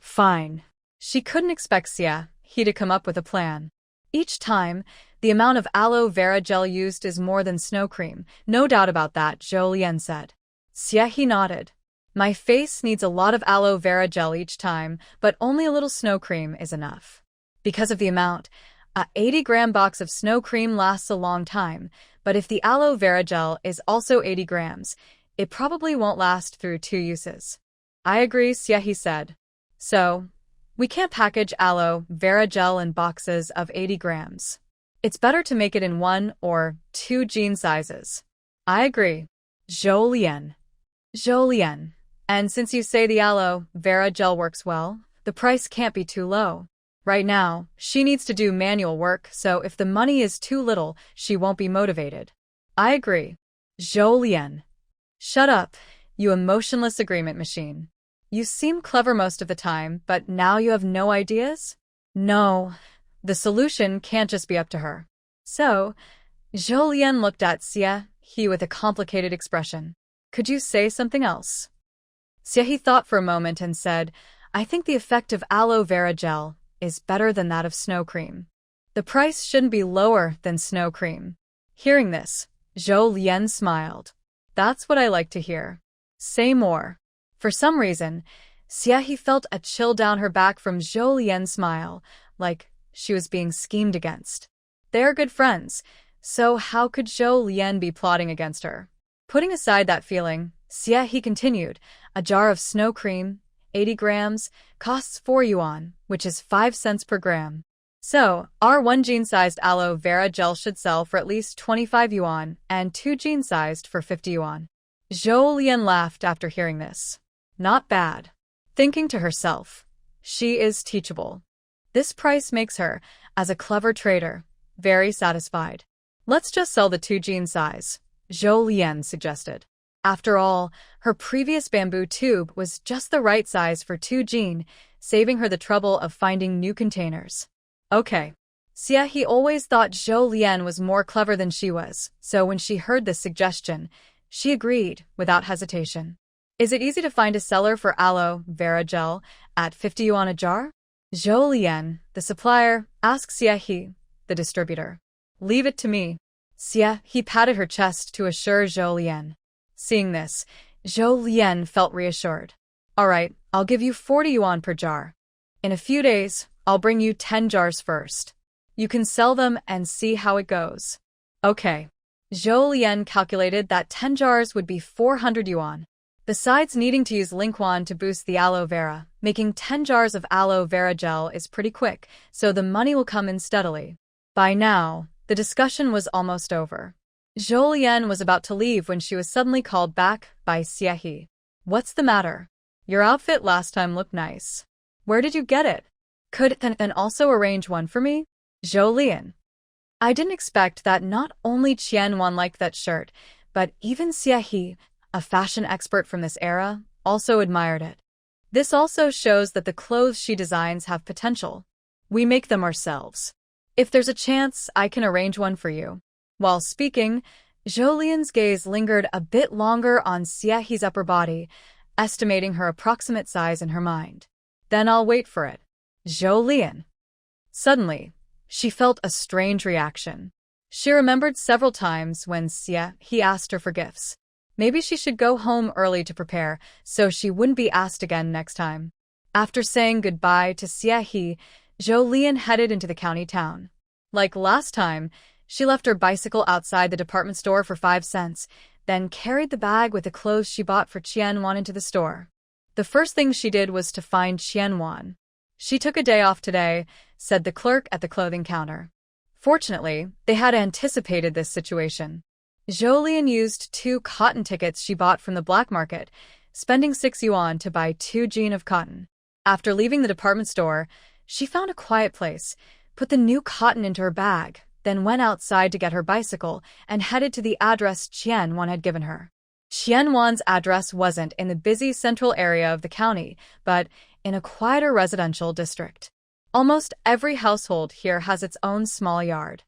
Fine. She couldn't expect Xie He to come up with a plan. Each time, the amount of aloe vera gel used is more than snow cream. No doubt about that, Zhou Lian said. Xie He nodded. My face needs a lot of aloe vera gel each time, but only a little snow cream is enough. Because of the amount, a 80-gram box of snow cream lasts a long time, but if the aloe vera gel is also 80 grams, it probably won't last through 2 uses. I agree, Xie He said. So, we can't package aloe vera gel in boxes of 80 grams. It's better to make it in 1 or 2 jean sizes. I agree. Zhou Lian. Zhou Lian. And since you say the aloe vera gel works well, the price can't be too low. Right now, she needs to do manual work, so if the money is too little, she won't be motivated. I agree. Zhou Lian. Shut up, you emotionless agreement machine. You seem clever most of the time, but now you have no ideas? No, the solution can't just be up to her. So, Zhou Lian looked at Xie He with a complicated expression. Could you say something else? Xie He thought for a moment and said, I think the effect of aloe vera gel is better than that of snow cream. The price shouldn't be lower than snow cream. Hearing this, Zhou Lian smiled. That's what I like to hear. Say more. For some reason, Xie He felt a chill down her back from Zhou Lian's smile, like she was being schemed against. They are good friends, so how could Zhou Lian be plotting against her? Putting aside that feeling, Xie He continued, a jar of snow cream, 80 grams, costs 4 yuan, which is 5 cents per gram. So, our 1 jean-sized aloe vera gel should sell for at least 25 yuan and 2 jean-sized for 50 yuan. Zhou Lian laughed after hearing this. Not bad. Thinking to herself, she is teachable. This price makes her, as a clever trader, very satisfied. Let's just sell the 2 jean size, Zhou Lian suggested. After all, her previous bamboo tube was just the right size for 2 jean, saving her the trouble of finding new containers. Okay. Xie He always thought Zhou Lian was more clever than she was, so when she heard this suggestion, she agreed without hesitation. Is it easy to find a seller for aloe vera gel at 50 yuan a jar? Zhou Lian, the supplier, asked Xie He, the distributor. Leave it to me. Xie He patted her chest to assure Zhou Lian. Seeing this, Zhou Lian felt reassured. All right, I'll give you 40 yuan per jar. In a few days, I'll bring you 10 jars first. You can sell them and see how it goes. Okay. Zhou Lian calculated that 10 jars would be 400 yuan. Besides needing to use Lingquan to boost the aloe vera, making 10 jars of aloe vera gel is pretty quick, so the money will come in steadily. By now, the discussion was almost over. Zhou Lian was about to leave when she was suddenly called back by Xie He. What's the matter? Your outfit last time looked nice. Where did you get it? Could then also arrange one for me? Zhou Lian. I didn't expect that not only Qianwan liked that shirt, but even Xie He, a fashion expert from this era, also admired it. This also shows that the clothes she designs have potential. We make them ourselves. If there's a chance, I can arrange one for you. While speaking, Zhou Lian's gaze lingered a bit longer on Xie He's upper body, estimating her approximate size in her mind. Then I'll wait for it. Zhou Lian. Suddenly, she felt a strange reaction. She remembered several times when Xie He asked her for gifts. Maybe she should go home early to prepare, so she wouldn't be asked again next time. After saying goodbye to Xie He, Zhou Lian headed into the county town. Like last time, she left her bicycle outside the department store for 5 cents, then carried the bag with the clothes she bought for Qianwan into the store. The first thing she did was to find Qianwan. She took a day off today, said the clerk at the clothing counter. Fortunately, they had anticipated this situation. Zhou Lian used 2 cotton tickets she bought from the black market, spending 6 yuan to buy 2 jean of cotton. After leaving the department store, she found a quiet place, put the new cotton into her bag, then went outside to get her bicycle and headed to the address Qianwan had given her. Qianwan's address wasn't in the busy central area of the county, but in a quieter residential district. Almost every household here has its own small yard.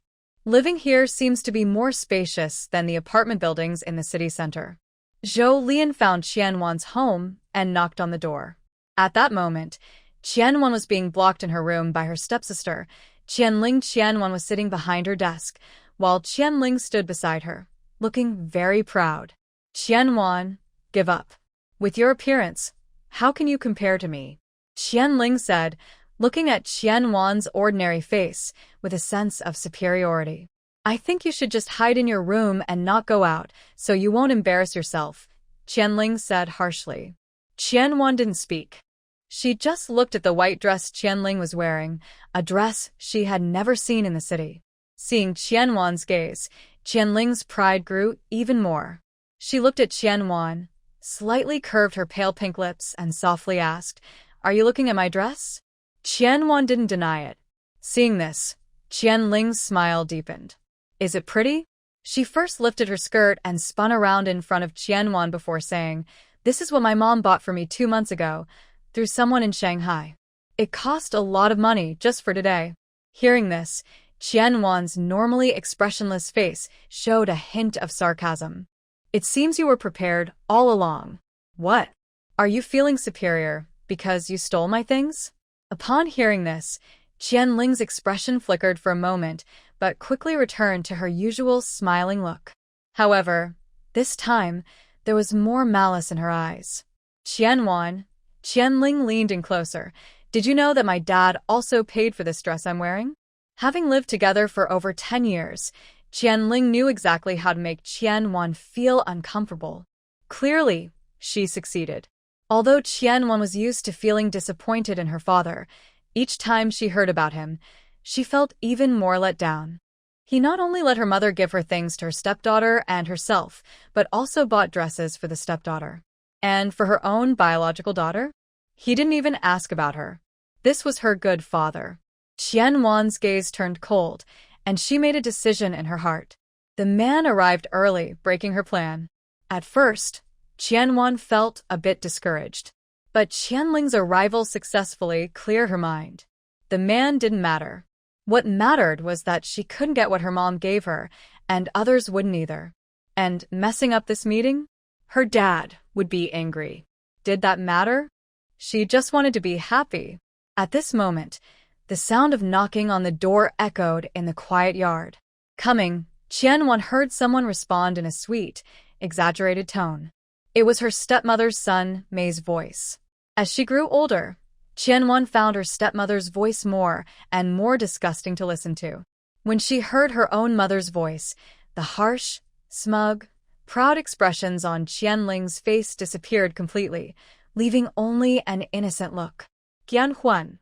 Living here seems to be more spacious than the apartment buildings in the city center. Zhou Lian found Qianwan's home and knocked on the door. At that moment, Qianwan was being blocked in her room by her stepsister. Qianwan was sitting behind her desk, while Qianling stood beside her, looking very proud. Qianwan, give up. With your appearance, how can you compare to me? Qianling said, looking at Qianwan's ordinary face with a sense of superiority. I think you should just hide in your room and not go out, so you won't embarrass yourself, Qianling said harshly. Qianwan didn't speak. She just looked at the white dress Qianling was wearing, a dress she had never seen in the city. Seeing Qianwan's gaze, Qianling's pride grew even more. She looked at Qianwan, slightly curved her pale pink lips, and softly asked, "Are you looking at my dress?" Qianwan didn't deny it. Seeing this, Qianling's smile deepened. Is it pretty? She first lifted her skirt and spun around in front of Qianwan before saying, "This is what my mom bought for me 2 months ago, through someone in Shanghai. It cost a lot of money just for today." Hearing this, Qianwan's normally expressionless face showed a hint of sarcasm. "It seems you were prepared all along. What? Are you feeling superior because you stole my things?" Upon hearing this, Qianling's expression flickered for a moment, but quickly returned to her usual smiling look. However, this time, there was more malice in her eyes. Qianling leaned in closer. "Did you know that my dad also paid for this dress I'm wearing?" Having lived together for over 10 years, Qianling knew exactly how to make Qianwan feel uncomfortable. Clearly, she succeeded. Although Qianwan was used to feeling disappointed in her father, each time she heard about him, she felt even more let down. He not only let her mother give her things to her stepdaughter and herself, but also bought dresses for the stepdaughter. And for her own biological daughter? He didn't even ask about her. This was her good father. Qianwan's gaze turned cold, and she made a decision in her heart. The man arrived early, breaking her plan. At first, Qianwan felt a bit discouraged. But Qianling's arrival successfully cleared her mind. The man didn't matter. What mattered was that she couldn't get what her mom gave her, and others wouldn't either. And messing up this meeting? Her dad would be angry. Did that matter? She just wanted to be happy. At this moment, the sound of knocking on the door echoed in the quiet yard. Coming, Qianwan heard someone respond in a sweet, exaggerated tone. It was her stepmother's son, May's voice. As she grew older, Qianwan found her stepmother's voice more and more disgusting to listen to. When she heard her own mother's voice, the harsh, smug, proud expressions on Qianling's face disappeared completely, leaving only an innocent look. Qianhuan.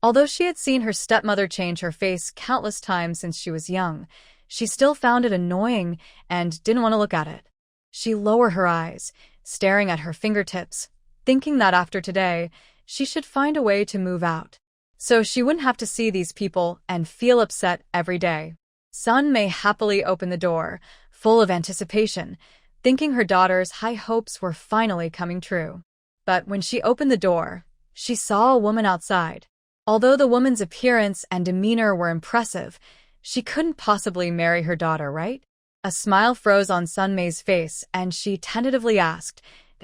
Although she had seen her stepmother change her face countless times since she was young, she still found it annoying and didn't want to look at it. She lowered her eyes, staring at her fingertips, thinking that after today, she should find a way to move out, so she wouldn't have to see these people and feel upset every day. Sun Mei happily opened the door, full of anticipation, thinking her daughter's high hopes were finally coming true. But when she opened the door, she saw a woman outside. Although the woman's appearance and demeanor were impressive, she couldn't possibly marry her daughter, right? A smile froze on Sun Mei's face, and she tentatively asked,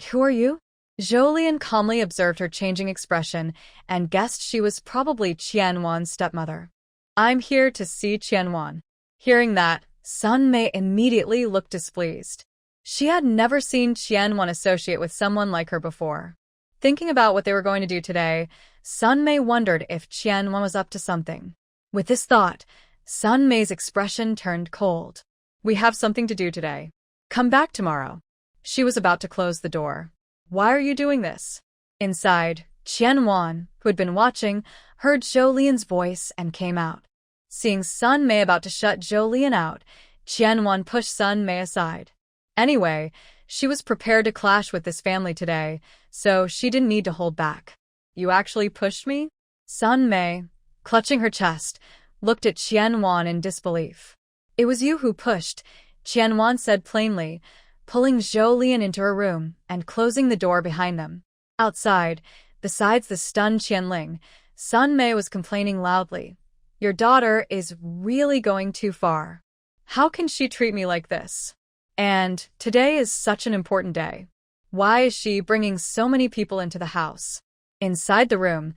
"Who are you?" Zhou Lian calmly observed her changing expression and guessed she was probably Qianwan's stepmother. "I'm here to see Qianwan." Hearing that, Sun Mei immediately looked displeased. She had never seen Qianwan associate with someone like her before. Thinking about what they were going to do today, Sun Mei wondered if Qianwan was up to something. With this thought, Sun Mei's expression turned cold. "We have something to do today. Come back tomorrow." She was about to close the door. "Why are you doing this?" Inside, Qianwan, who had been watching, heard Zhou Lian's voice and came out. Seeing Sun Mei about to shut Zhou Lian out, Qianwan pushed Sun Mei aside. Anyway, she was prepared to clash with this family today, so she didn't need to hold back. You actually pushed me? Sun Mei, clutching her chest, looked at Qianwan in disbelief. It was you who pushed, Qianwan said plainly, pulling Zhou Lian into her room and closing the door behind them. Outside, besides the stunned Qianling, Sun Mei was complaining loudly. Your daughter is really going too far. How can she treat me like this? And today is such an important day. Why is she bringing so many people into the house? Inside the room,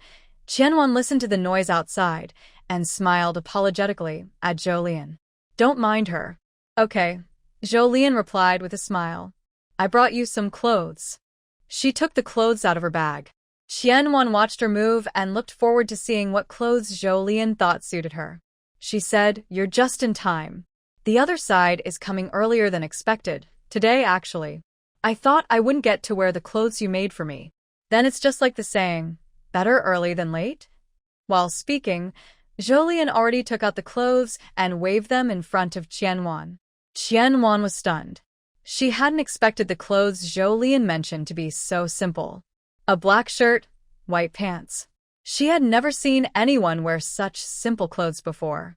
Qianwan listened to the noise outside and smiled apologetically at Zhou Lian. Don't mind her. Okay, Zhou Lian replied with a smile. I brought you some clothes. She took the clothes out of her bag. Qianwan watched her move and looked forward to seeing what clothes Zhou Lian thought suited her. She said, You're just in time. The other side is coming earlier than expected. Today, actually. I thought I wouldn't get to wear the clothes you made for me. Then it's just like the saying, better early than late? While speaking, Zhou Lian already took out the clothes and waved them in front of Qianwan. Qianwan was stunned. She hadn't expected the clothes Zhou Lian mentioned to be so simple. A black shirt, white pants. She had never seen anyone wear such simple clothes before.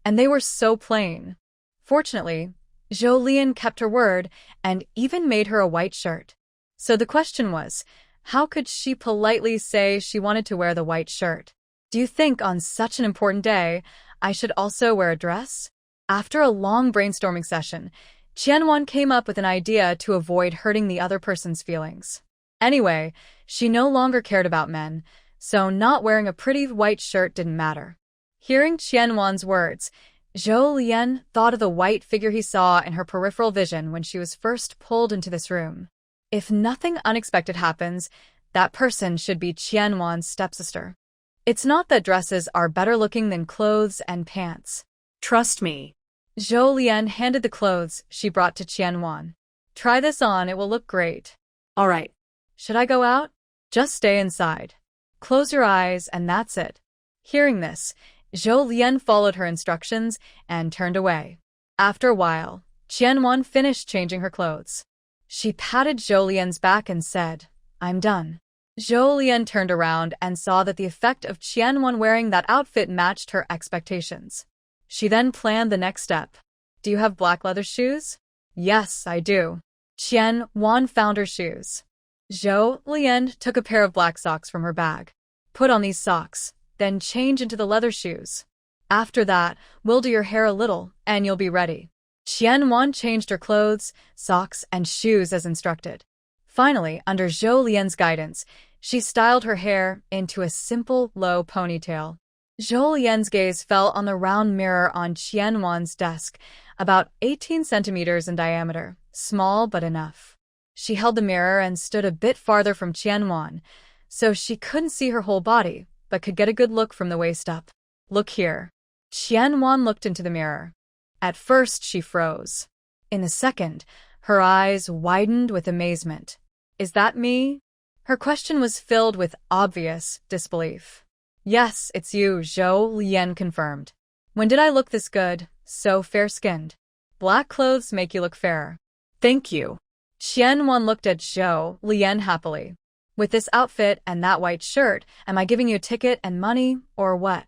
And they were so plain. Fortunately, Zhou Lian kept her word and even made her a white shirt. So the question was, how could she politely say she wanted to wear the white shirt? Do you think on such an important day, I should also wear a dress? After a long brainstorming session, Qianwan came up with an idea to avoid hurting the other person's feelings. Anyway, she no longer cared about men, so not wearing a pretty white shirt didn't matter. Hearing Qianwan's words, Zhou Lian thought of the white figure he saw in her peripheral vision when she was first pulled into this room. If nothing unexpected happens, that person should be Qianwan's stepsister. It's not that dresses are better looking than clothes and pants. Trust me. Zhou Lian handed the clothes she brought to Qianwan. Try this on, it will look great. All right. Should I go out? Just stay inside. Close your eyes and that's it. Hearing this, Zhou Lian followed her instructions and turned away. After a while, Qianwan finished changing her clothes. She patted Zhou Lian's back and said, I'm done. Zhou Lian turned around and saw that the effect of Qianwan wearing that outfit matched her expectations. She then planned the next step. Do you have black leather shoes? Yes, I do. Qianwan found her shoes. Zhou Lian took a pair of black socks from her bag. Put on these socks, then change into the leather shoes. After that, we'll do your hair a little, and you'll be ready. Qianwan changed her clothes, socks, and shoes as instructed. Finally, under Zhou Lian's guidance, she styled her hair into a simple, low ponytail. Zhou Lian's gaze fell on the round mirror on Qianwan's desk, about 18 centimeters in diameter, small but enough. She held the mirror and stood a bit farther from Qianwan, so she couldn't see her whole body, but could get a good look from the waist up. Look here. Qianwan looked into the mirror. At first, she froze. In a second, her eyes widened with amazement. Is that me? Her question was filled with obvious disbelief. Yes, it's you, Zhou Lian confirmed. When did I look this good, so fair-skinned? Black clothes make you look fairer. Thank you. Qianwan looked at Zhou Lian happily. With this outfit and that white shirt, am I giving you a ticket and money, or what?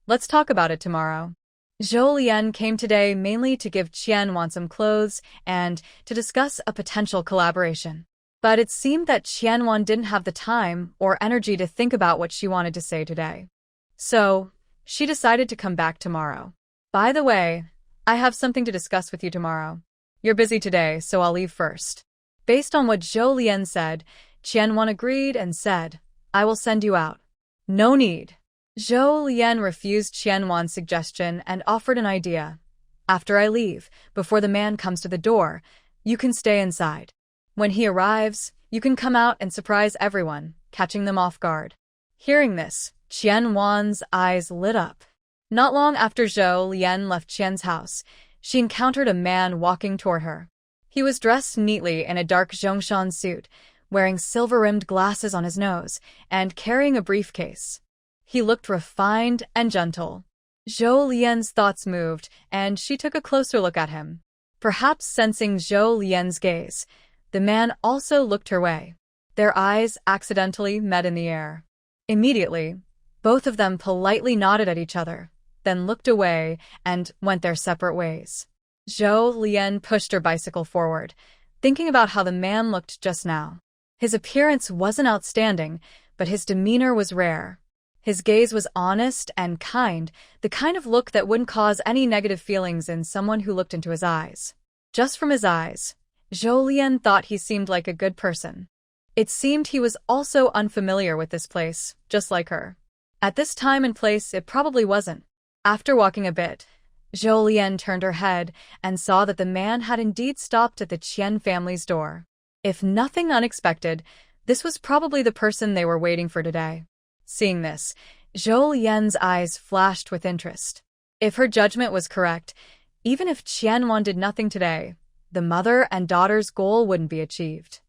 Let's talk about it tomorrow. Zhou Lian came today mainly to give Qianwan some clothes and to discuss a potential collaboration. But it seemed that Qianwan didn't have the time or energy to think about what she wanted to say today. So, she decided to come back tomorrow. By the way, I have something to discuss with you tomorrow. You're busy today, so I'll leave first. Based on what Zhou Lian said, Qianwan agreed and said, I will send you out. No need. Zhou Lian refused Qianwan's suggestion and offered an idea. After I leave, before the man comes to the door, you can stay inside. When he arrives, you can come out and surprise everyone, catching them off guard. Hearing this, Qianwan's eyes lit up. Not long after Zhou Lian left Qian's house, she encountered a man walking toward her. He was dressed neatly in a dark Zhongshan suit, wearing silver-rimmed glasses on his nose, and carrying a briefcase. He looked refined and gentle. Zhou Lian's thoughts moved, and she took a closer look at him. Perhaps sensing Zhou Lian's gaze, the man also looked her way. Their eyes accidentally met in the air. Immediately, both of them politely nodded at each other, then looked away and went their separate ways. Zhou Lian pushed her bicycle forward, thinking about how the man looked just now. His appearance wasn't outstanding, but his demeanor was rare. His gaze was honest and kind, the kind of look that wouldn't cause any negative feelings in someone who looked into his eyes. Just from his eyes, Zhou Lian thought he seemed like a good person. It seemed he was also unfamiliar with this place, just like her. At this time and place, it probably wasn't. After walking a bit, Zhou Lian turned her head and saw that the man had indeed stopped at the Qian family's door. If nothing unexpected, this was probably the person they were waiting for today. Seeing this, Zhou Lian's eyes flashed with interest. If her judgment was correct, even if Qianwan did nothing today, the mother and daughter's goal wouldn't be achieved.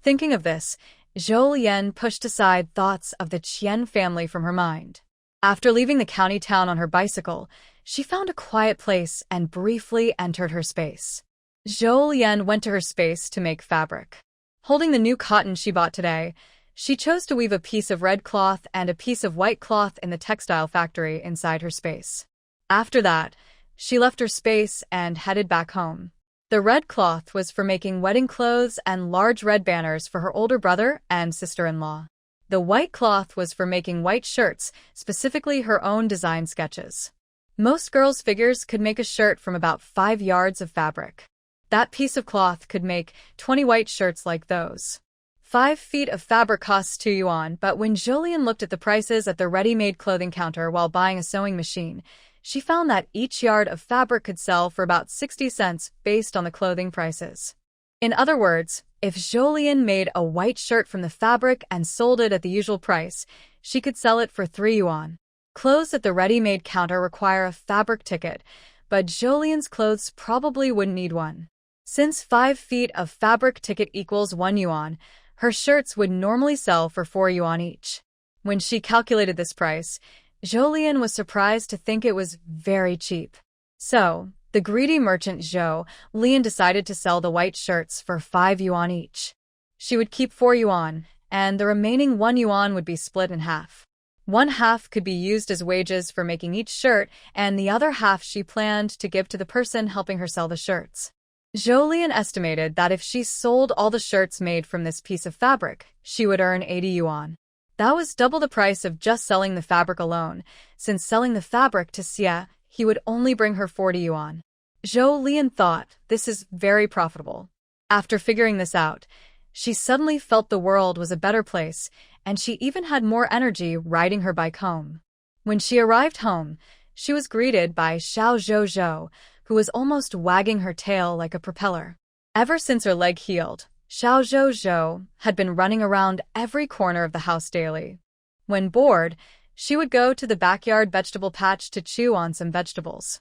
Thinking of this, Zhou Lian pushed aside thoughts of the Qian family from her mind. After leaving the county town on her bicycle, she found a quiet place and briefly entered her space. Zhou Lian went to her space to make fabric. Holding the new cotton she bought today, she chose to weave a piece of red cloth and a piece of white cloth in the textile factory inside her space. After that, she left her space and headed back home. The red cloth was for making wedding clothes and large red banners for her older brother and sister-in-law. The white cloth was for making white shirts, specifically her own design sketches. Most girls' figures could make a shirt from about 5 yards of fabric. That piece of cloth could make 20 white shirts like those. 5 feet of fabric costs 2 yuan, but when Zhou Lian looked at the prices at the ready-made clothing counter while buying a sewing machine, she found that each yard of fabric could sell for about 60 cents based on the clothing prices. In other words, if Zhou Lian made a white shirt from the fabric and sold it at the usual price, she could sell it for 3 yuan. Clothes at the ready-made counter require a fabric ticket, but Zhou Lian's clothes probably wouldn't need one. Since 5 feet of fabric ticket equals 1 yuan, her shirts would normally sell for 4 yuan each. When she calculated this price, Zhou Lian was surprised to think it was very cheap. So, the greedy merchant Zhou Lian decided to sell the white shirts for 5 yuan each. She would keep 4 yuan, and the remaining 1 yuan would be split in half. 1 half could be used as wages for making each shirt, and the other half she planned to give to the person helping her sell the shirts. Zhou Lian estimated that if she sold all the shirts made from this piece of fabric, she would earn 80 yuan. That was double the price of just selling the fabric alone, since selling the fabric to Xia, he would only bring her 40 yuan. Zhou Lian thought, this is very profitable. After figuring this out, she suddenly felt the world was a better place, and she even had more energy riding her bike home. When she arrived home, she was greeted by Xiao Zhou, who was almost wagging her tail like a propeller. Ever since her leg healed, Xiao Zhou had been running around every corner of the house daily. When bored, she would go to the backyard vegetable patch to chew on some vegetables.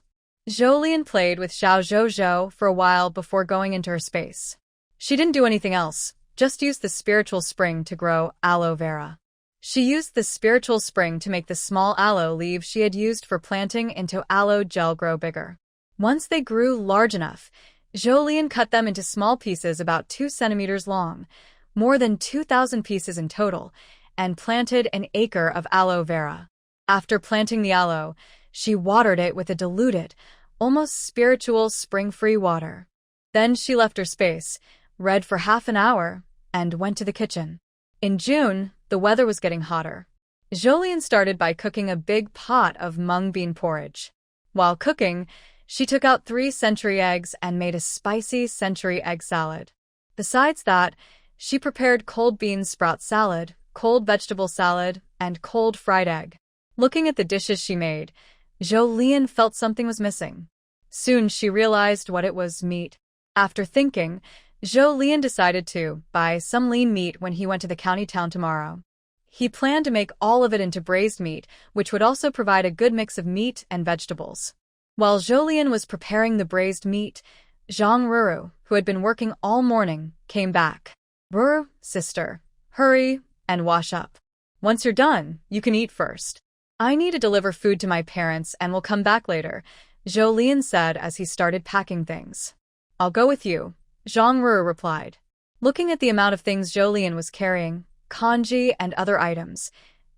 Zhou Lian played with Xiao Zhou for a while before going into her space. She didn't do anything else, just used the spiritual spring to grow aloe vera. She used the spiritual spring to make the small aloe leaves she had used for planting into aloe gel grow bigger. Once they grew large enough, Zhou Lian cut them into small pieces about 2 centimeters long, more than 2,000 pieces in total, and planted an acre of aloe vera. After planting the aloe, she watered it with a diluted, almost spiritual spring-free water. Then she left her space, read for half an hour, and went to the kitchen. In June, the weather was getting hotter. Zhou Lian started by cooking a big pot of mung bean porridge. While cooking, she took out 3 century eggs and made a spicy century egg salad. Besides that, she prepared cold bean sprout salad, cold vegetable salad, and cold fried egg. Looking at the dishes she made, Zhou Lian felt something was missing. Soon she realized what it was: meat. After thinking, Zhou Lian decided to buy some lean meat when he went to the county town tomorrow. He planned to make all of it into braised meat, which would also provide a good mix of meat and vegetables. While Zhou Lian was preparing the braised meat, Zhang Ruru, who had been working all morning, came back. "Ruru, sister, hurry and wash up. Once you're done, you can eat first. I need to deliver food to my parents and will come back later," Zhou Lian said as he started packing things. "I'll go with you," Zhang Ruru replied. Looking at the amount of things Zhou Lian was carrying, kanji and other items,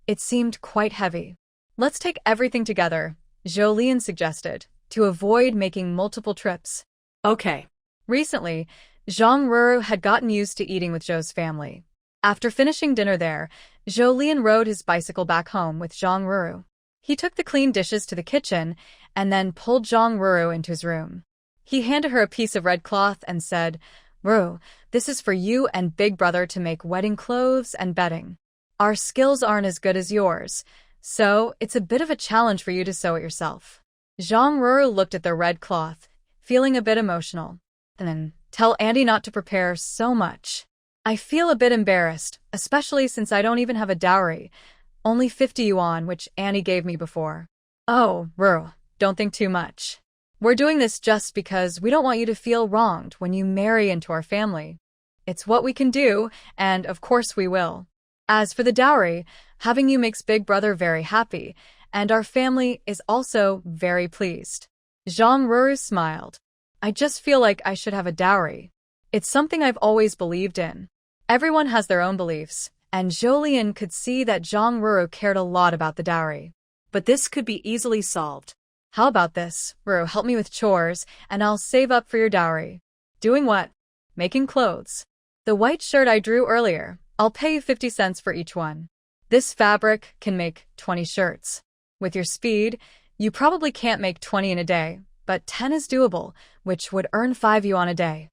It seemed quite heavy. Let's take everything together, Jolene suggested, to avoid making multiple trips. Okay. Recently, Zhang Ruru had gotten used to eating with Zhou's family. After finishing dinner there, Zhou Lian rode his bicycle back home with Zhang Ruru. He took the clean dishes to the kitchen and then pulled Zhang Ruru into his room. He handed her a piece of red cloth and said, "Ruru, this is for you and Big Brother to make wedding clothes and bedding. Our skills aren't as good as yours, so it's a bit of a challenge for you to sew it yourself." Zhang Ruru looked at the red cloth, feeling a bit emotional. And then, "Tell Andy not to prepare so much. I feel a bit embarrassed, especially since I don't even have a dowry. Only 50 yuan, which Annie gave me before." "Oh, Ruru, don't think too much. We're doing this just because we don't want you to feel wronged when you marry into our family. It's what we can do, and of course we will. As for the dowry, having you makes Big Brother very happy, and our family is also very pleased." Zhang Ruru smiled. "I just feel like I should have a dowry. It's something I've always believed in." Everyone has their own beliefs, and Jolien could see that Zhang Ruru cared a lot about the dowry. But this could be easily solved. "How about this, Ruru, help me with chores, and I'll save up for your dowry." "Doing what?" "Making clothes. The white shirt I drew earlier, I'll pay you 50 cents for each one. This fabric can make 20 shirts. With your speed, you probably can't make 20 in a day, but 10 is doable, which would earn 5 yuan a day.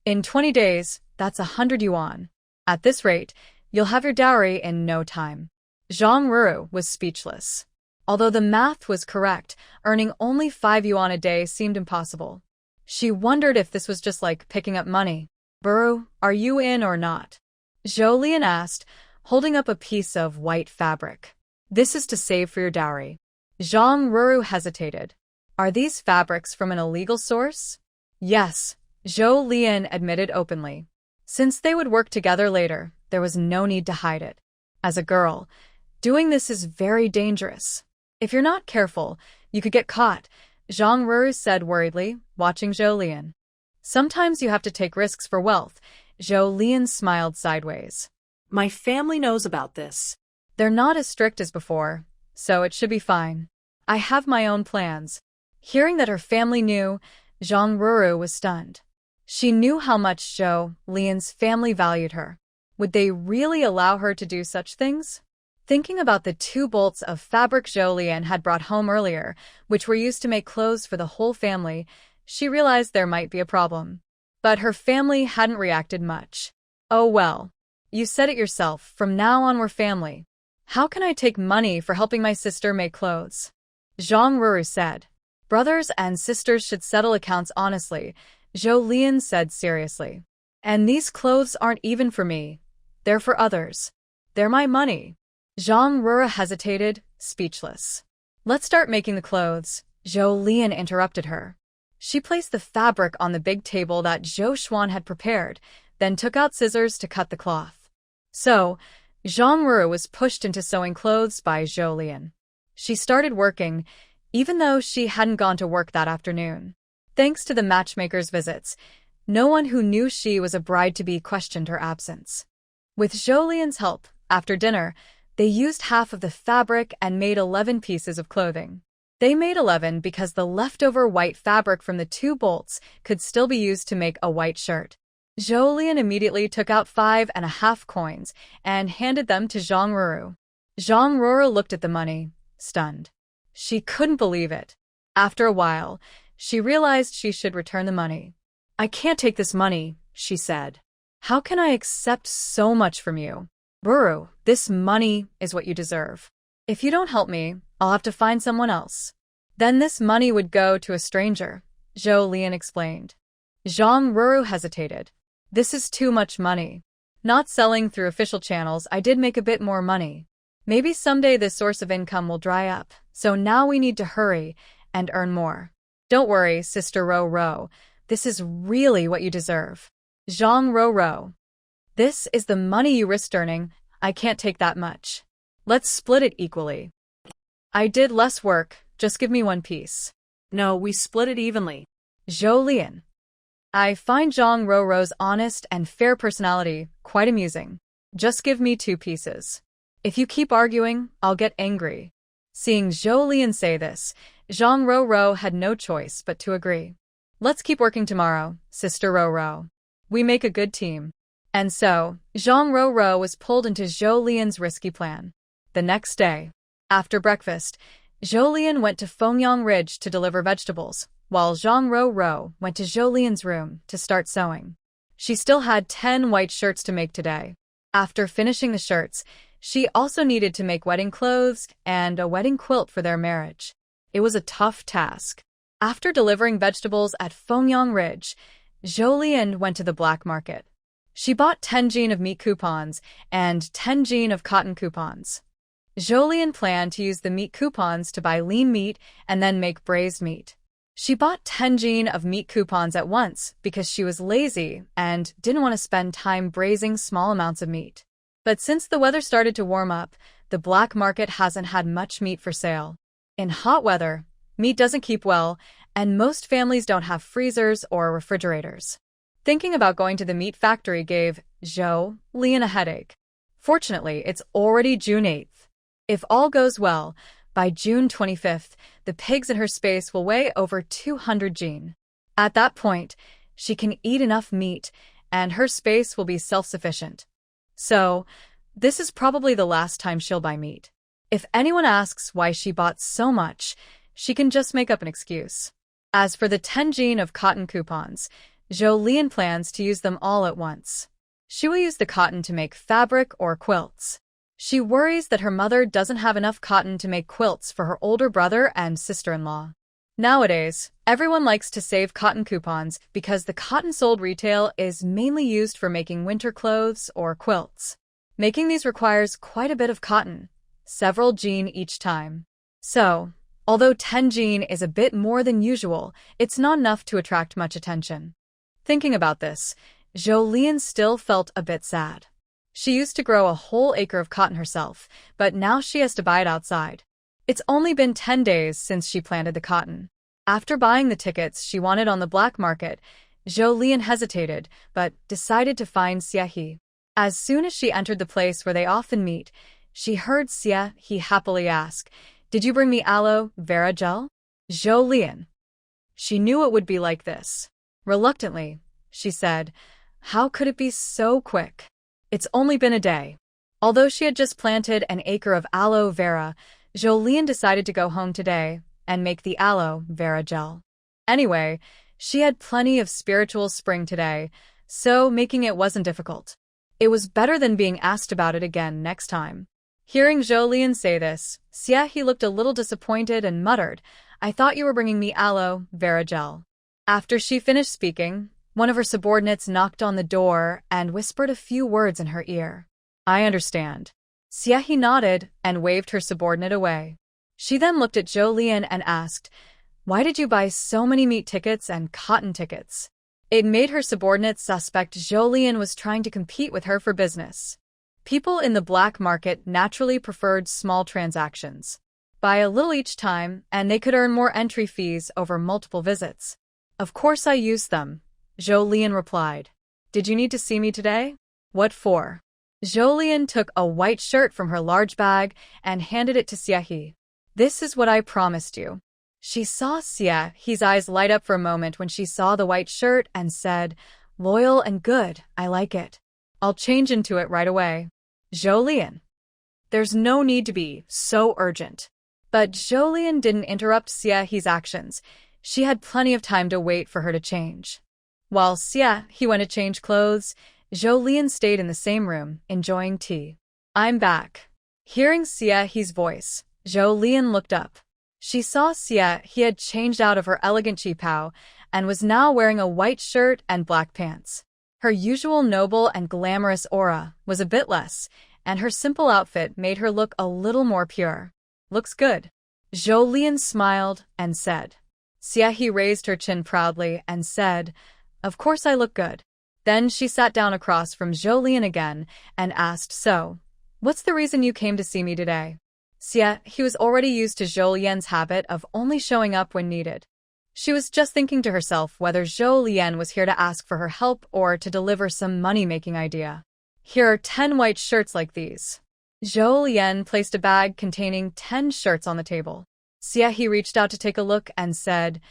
In 20 days, that's 100 yuan. At this rate, you'll have your dowry in no time." Zhang Ruru was speechless. Although the math was correct, earning only 5 yuan a day seemed impossible. She wondered if this was just like picking up money. "Ruru, are you in or not?" Jolien asked, holding up a piece of white fabric. "This is to save for your dowry." Zhang Ruru hesitated. "Are these fabrics from an illegal source?" "Yes," Zhou Lian admitted openly. Since they would work together later, there was no need to hide it. As a girl, doing this is very dangerous. If you're not careful, you could get caught, Zhang Ruru said worriedly, watching Zhou Lian. "Sometimes you have to take risks for wealth." Zhou Lian smiled sideways. My family knows about this. "They're not as strict as before, so it should be fine. I have my own plans." Hearing that her family knew, Zhang Ruru was stunned. She knew how much Zhou Lian's family valued her. Would they really allow her to do such things? Thinking about the 2 bolts of fabric Zhou Lian had brought home earlier, which were used to make clothes for the whole family, she realized there might be a problem. But her family hadn't reacted much. "Oh well. You said it yourself, from now on we're family. How can I take money for helping my sister make clothes?" Zhang Ruru said. "Brothers and sisters should settle accounts honestly," Zhou Lian said seriously. "And these clothes aren't even for me. They're for others. They're my money." Zhang Ruru hesitated, speechless. "Let's start making the clothes," Zhou Lian interrupted her. She placed the fabric on the big table that Zhou Xuan had prepared, then took out scissors to cut the cloth. So, Zhang Ruru was pushed into sewing clothes by Zhou Lian. She started working, even though she hadn't gone to work that afternoon. Thanks to the matchmaker's visits, no one who knew she was a bride-to-be questioned her absence. With Zhou Lian's help, after dinner, they used half of the fabric and made 11 pieces of clothing. They made 11 because the leftover white fabric from the 2 bolts could still be used to make a white shirt. Zhou Lian immediately took out 5.5 coins and handed them to Zhang Ruru. Zhang Ruru looked at the money, stunned. She couldn't believe it. After a while, she realized she should return the money. "I can't take this money," she said. "How can I accept so much from you? Ruru, this money is what you deserve. If you don't help me, I'll have to find someone else." "Then this money would go to a stranger," Zhou Lian explained. Zhang Ruru hesitated. "This is too much money. Not selling through official channels, I did make a bit more money. Maybe someday this source of income will dry up, so now we need to hurry and earn more." "Don't worry, Sister Ro. This is really what you deserve." Zhang Ruru. "This is the money you risked earning. I can't take that much. Let's split it equally. I did less work, just give me 1 piece." "No, we split it evenly." Zhou Lian. "I find Zhang Ruru's honest and fair personality quite amusing. Just give me 2 pieces." If you keep arguing, I'll get angry. Seeing Zhou Lian say this, Zhang Roro had no choice but to agree. Let's keep working tomorrow, Sister Roro. We make a good team. And so, Zhang Roro was pulled into Zhou Lian's risky plan. The next day, after breakfast, Zhou Lian went to Fengyang Ridge to deliver vegetables, while Zhang Roro went to Zhou Lian's room to start sewing. She still had 10 white shirts to make today. After finishing the shirts, she also needed to make wedding clothes and a wedding quilt for their marriage. It was a tough task. After delivering vegetables at Fengyang Ridge, Zhou Lian went to the black market. She bought 10 jin of meat coupons and 10 jin of cotton coupons. Zhou Lian planned to use the meat coupons to buy lean meat and then make braised meat. She bought 10 jin of meat coupons at once because she was lazy and didn't want to spend time braising small amounts of meat. But since the weather started to warm up, the black market hasn't had much meat for sale. In hot weather, meat doesn't keep well, and most families don't have freezers or refrigerators. Thinking about going to the meat factory gave Zhou Lian a headache. Fortunately, it's already June 8th. If all goes well, by June 25th, the pigs in her space will weigh over 200 jin. At that point, she can eat enough meat, and her space will be self-sufficient. So, this is probably the last time she'll buy meat. If anyone asks why she bought so much, she can just make up an excuse. As for the 10 jin of cotton coupons, Zhou Lian plans to use them all at once. She will use the cotton to make fabric or quilts. She worries that her mother doesn't have enough cotton to make quilts for her older brother and sister-in-law. Nowadays, everyone likes to save cotton coupons because the cotton sold retail is mainly used for making winter clothes or quilts. Making these requires quite a bit of cotton, several jin each time. So, although 10 jin is a bit more than usual, it's not enough to attract much attention. Thinking about this, Zhou Lian still felt a bit sad. She used to grow a whole acre of cotton herself, but now she has to buy it outside. It's only been 10 days since she planted the cotton. After buying the tickets she wanted on the black market, Zhou Lian hesitated, but decided to find Xie He. As soon as she entered the place where they often meet, she heard Xie He happily ask, "Did you bring me aloe vera gel?" Zhou Lian. She knew it would be like this. Reluctantly, she said, "How could it be so quick? It's only been a day." Although she had just planted an acre of aloe vera, Zhou Lian decided to go home today and make the aloe vera gel. Anyway, she had plenty of spiritual spring today, so making it wasn't difficult. It was better than being asked about it again next time. Hearing Zhou Lian say this, Xie He looked a little disappointed and muttered, "I thought you were bringing me aloe vera gel." After she finished speaking, one of her subordinates knocked on the door and whispered a few words in her ear. "I understand." Xie He nodded and waved her subordinate away. She then looked at Zhou Lian and asked, "Why did you buy so many meat tickets and cotton tickets?" It made her subordinates suspect Zhou Lian was trying to compete with her for business. People in the black market naturally preferred small transactions. Buy a little each time, and they could earn more entry fees over multiple visits. "Of course I used them," Zhou Lian replied. "Did you need to see me today?" "What for?" Zhou Lian took a white shirt from her large bag and handed it to Xie He. "This is what I promised you." She saw Xie He's eyes light up for a moment when she saw the white shirt and said, "Loyal and good, I like it. I'll change into it right away." Zhou Lian. "There's no need to be so urgent." But Zhou Lian didn't interrupt Xie He's actions. She had plenty of time to wait for her to change. While Xie He went to change clothes, Zhou Lian stayed in the same room, enjoying tea. "I'm back." Hearing Xie He's voice, Zhou Lian looked up. She saw Xie He had changed out of her elegant qipao and was now wearing a white shirt and black pants. Her usual noble and glamorous aura was a bit less, and her simple outfit made her look a little more pure. "Looks good." Zhou Lian smiled and said. Xie He raised her chin proudly and said, "Of course I look good." Then she sat down across from Zhou Lian again and asked, "So, what's the reason you came to see me today?" Xie He was already used to Zhou Lian's habit of only showing up when needed. She was just thinking to herself whether Zhou Lian was here to ask for her help or to deliver some money-making idea. "Here are 10 white shirts like these. Zhou Lian placed a bag containing 10 shirts on the table. Xie reached out to take a look and said,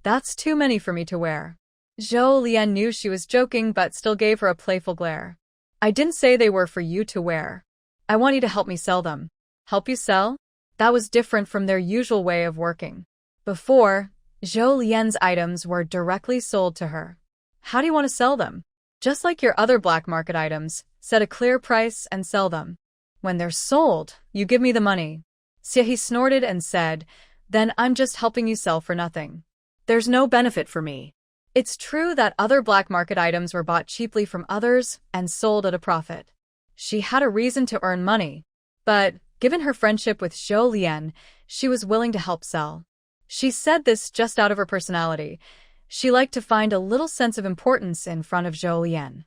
"That's too many for me to wear." Zhou Lian knew she was joking but still gave her a playful glare. "I didn't say they were for you to wear. I want you to help me sell them." Help you sell? That was different from their usual way of working. Before, Zhou Lian's items were directly sold to her. "How do you want to sell them?" "Just like your other black market items, set a clear price and sell them. When they're sold, you give me the money." Xie snorted and said, "Then I'm just helping you sell for nothing." There's no benefit for me. It's true that other black market items were bought cheaply from others and sold at a profit. She had a reason to earn money, but given her friendship with Zhou Lian, she was willing to help sell. She said this just out of her personality. She liked to find a little sense of importance in front of Zhou Lian.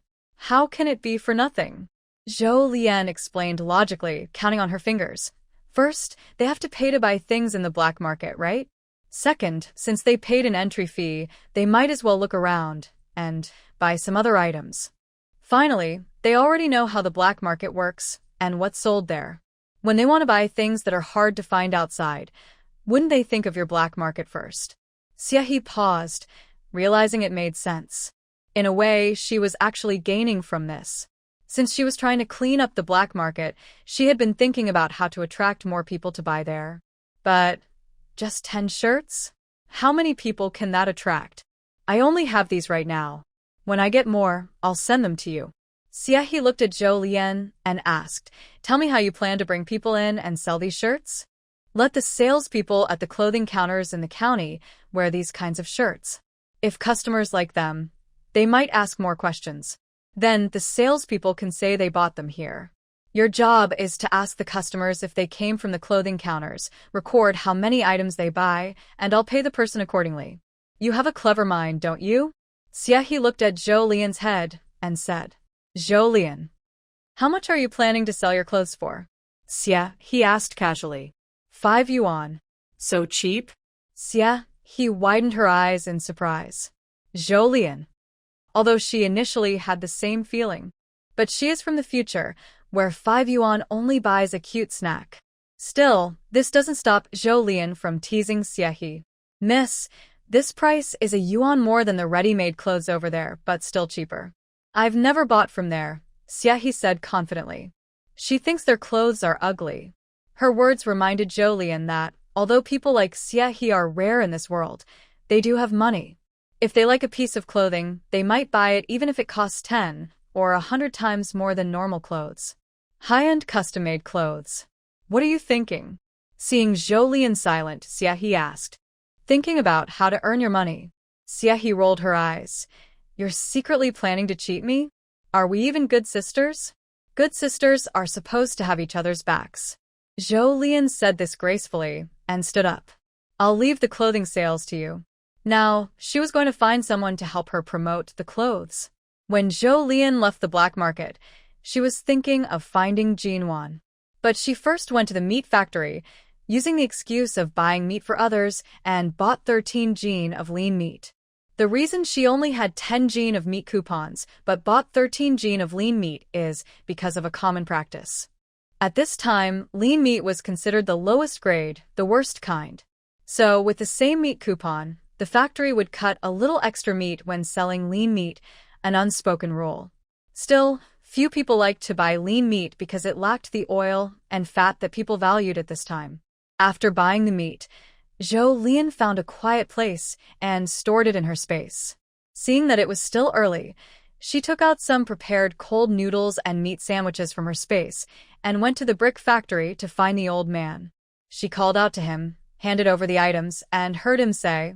"How can it be for nothing?" Zhou Lian explained logically, counting on her fingers. "First, they have to pay to buy things in the black market, right? Second, since they paid an entry fee, they might as well look around and buy some other items. Finally, they already know how the black market works and what's sold there. When they want to buy things that are hard to find outside, wouldn't they think of your black market first?" Xie paused, realizing it made sense. In a way, she was actually gaining from this. Since she was trying to clean up the black market, she had been thinking about how to attract more people to buy there. But just 10 shirts? How many people can that attract? "I only have these right now. When I get more, I'll send them to you." Xie looked at Zhou Lian and asked, "Tell me how you plan to bring people in and sell these shirts?" "Let the salespeople at the clothing counters in the county wear these kinds of shirts. If customers like them, they might ask more questions. Then the salespeople can say they bought them here. Your job is to ask the customers if they came from the clothing counters, record how many items they buy, and I'll pay the person accordingly." "You have a clever mind, don't you?" Xie looked at Zhou Lian's head and said, "Zhou Lian, how much are you planning to sell your clothes for?" Xie, he asked casually. 5 yuan. So cheap? Xie, he widened her eyes in surprise. Zhou Lian. Although she initially had the same feeling. But she is from the future, where 5 yuan only buys a cute snack. Still, this doesn't stop Zhou Lian from teasing Xie. "Miss, this price is a yuan more than the ready-made clothes over there, but still cheaper." "I've never bought from there," Xie said confidently. She thinks their clothes are ugly. Her words reminded Zhou Lian that, although people like Xie are rare in this world, they do have money. If they like a piece of clothing, they might buy it even if it costs 10 or 100 times more than normal clothes. High-end custom-made clothes. "What are you thinking?" Seeing Zhou Lian silent, Xie asked. "Thinking about how to earn your money." Xie rolled her eyes. "You're secretly planning to cheat me? Are we even good sisters?" "Good sisters are supposed to have each other's backs." Zhou Lian said this gracefully and stood up. "I'll leave the clothing sales to you." Now, she was going to find someone to help her promote the clothes. When Zhou Lian left the black market, she was thinking of finding Jinwan. But she first went to the meat factory, using the excuse of buying meat for others, and bought 13 jin of lean meat. The reason she only had 10 jin of meat coupons, but bought 13 jin of lean meat is because of a common practice. At this time, lean meat was considered the lowest grade, the worst kind. So, with the same meat coupon, the factory would cut a little extra meat when selling lean meat, an unspoken rule. Still, few people liked to buy lean meat because it lacked the oil and fat that people valued at this time. After buying the meat, Zhou Lian found a quiet place and stored it in her space. Seeing that it was still early, she took out some prepared cold noodles and meat sandwiches from her space and went to the brick factory to find the old man. She called out to him, handed over the items, and heard him say,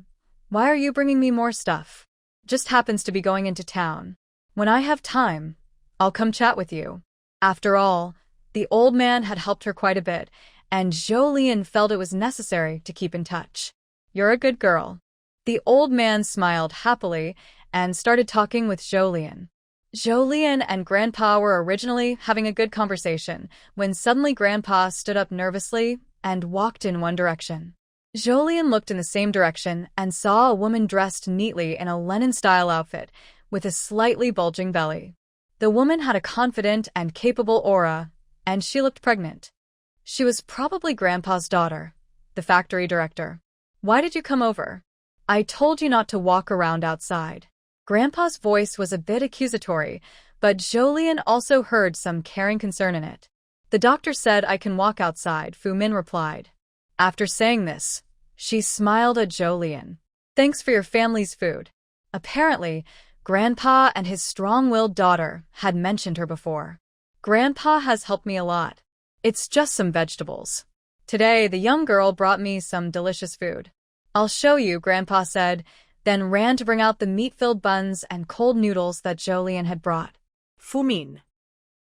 "Why are you bringing me more stuff? Just happens to be going into town. When I have time, I'll come chat with you." After all, the old man had helped her quite a bit, and Zhou Lian felt it was necessary to keep in touch. "You're a good girl." The old man smiled happily and started talking with Zhou Lian. Zhou Lian and Grandpa were originally having a good conversation when suddenly Grandpa stood up nervously and walked in one direction. Zhou Lian looked in the same direction and saw a woman dressed neatly in a Lenin-style outfit with a slightly bulging belly. The woman had a confident and capable aura, and she looked pregnant. She was probably Grandpa's daughter, the factory director. Why did you come over? I told you not to walk around outside. Grandpa's voice was a bit accusatory, but Jolien also heard some caring concern in it. The doctor said I can walk outside, Fu Min replied. After saying this, she smiled at Jolien. Thanks for your family's food. Apparently, Grandpa and his strong-willed daughter had mentioned her before. Grandpa has helped me a lot. It's just some vegetables. Today, the young girl brought me some delicious food. I'll show you, Grandpa said, then ran to bring out the meat-filled buns and cold noodles that Jolien had brought. Fu Min.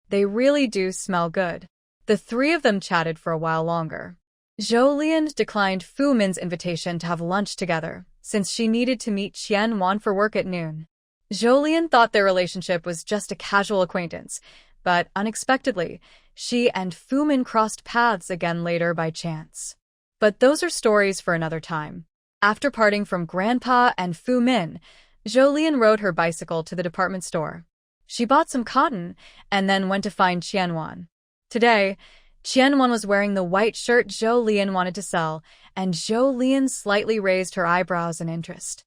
They really do smell good. The three of them chatted for a while longer. Jolien declined Fu Min's invitation to have lunch together, since she needed to meet Qian Wan for work at noon. Jolien thought their relationship was just a casual acquaintance, but unexpectedly, she and Fu Min crossed paths again later by chance. But those are stories for another time. After parting from Grandpa and Fu Min, Jolien rode her bicycle to the department store. She bought some cotton and then went to find Qian Wan. Today, Qian Wan was wearing the white shirt Jolien wanted to sell, and Jolien slightly raised her eyebrows in interest.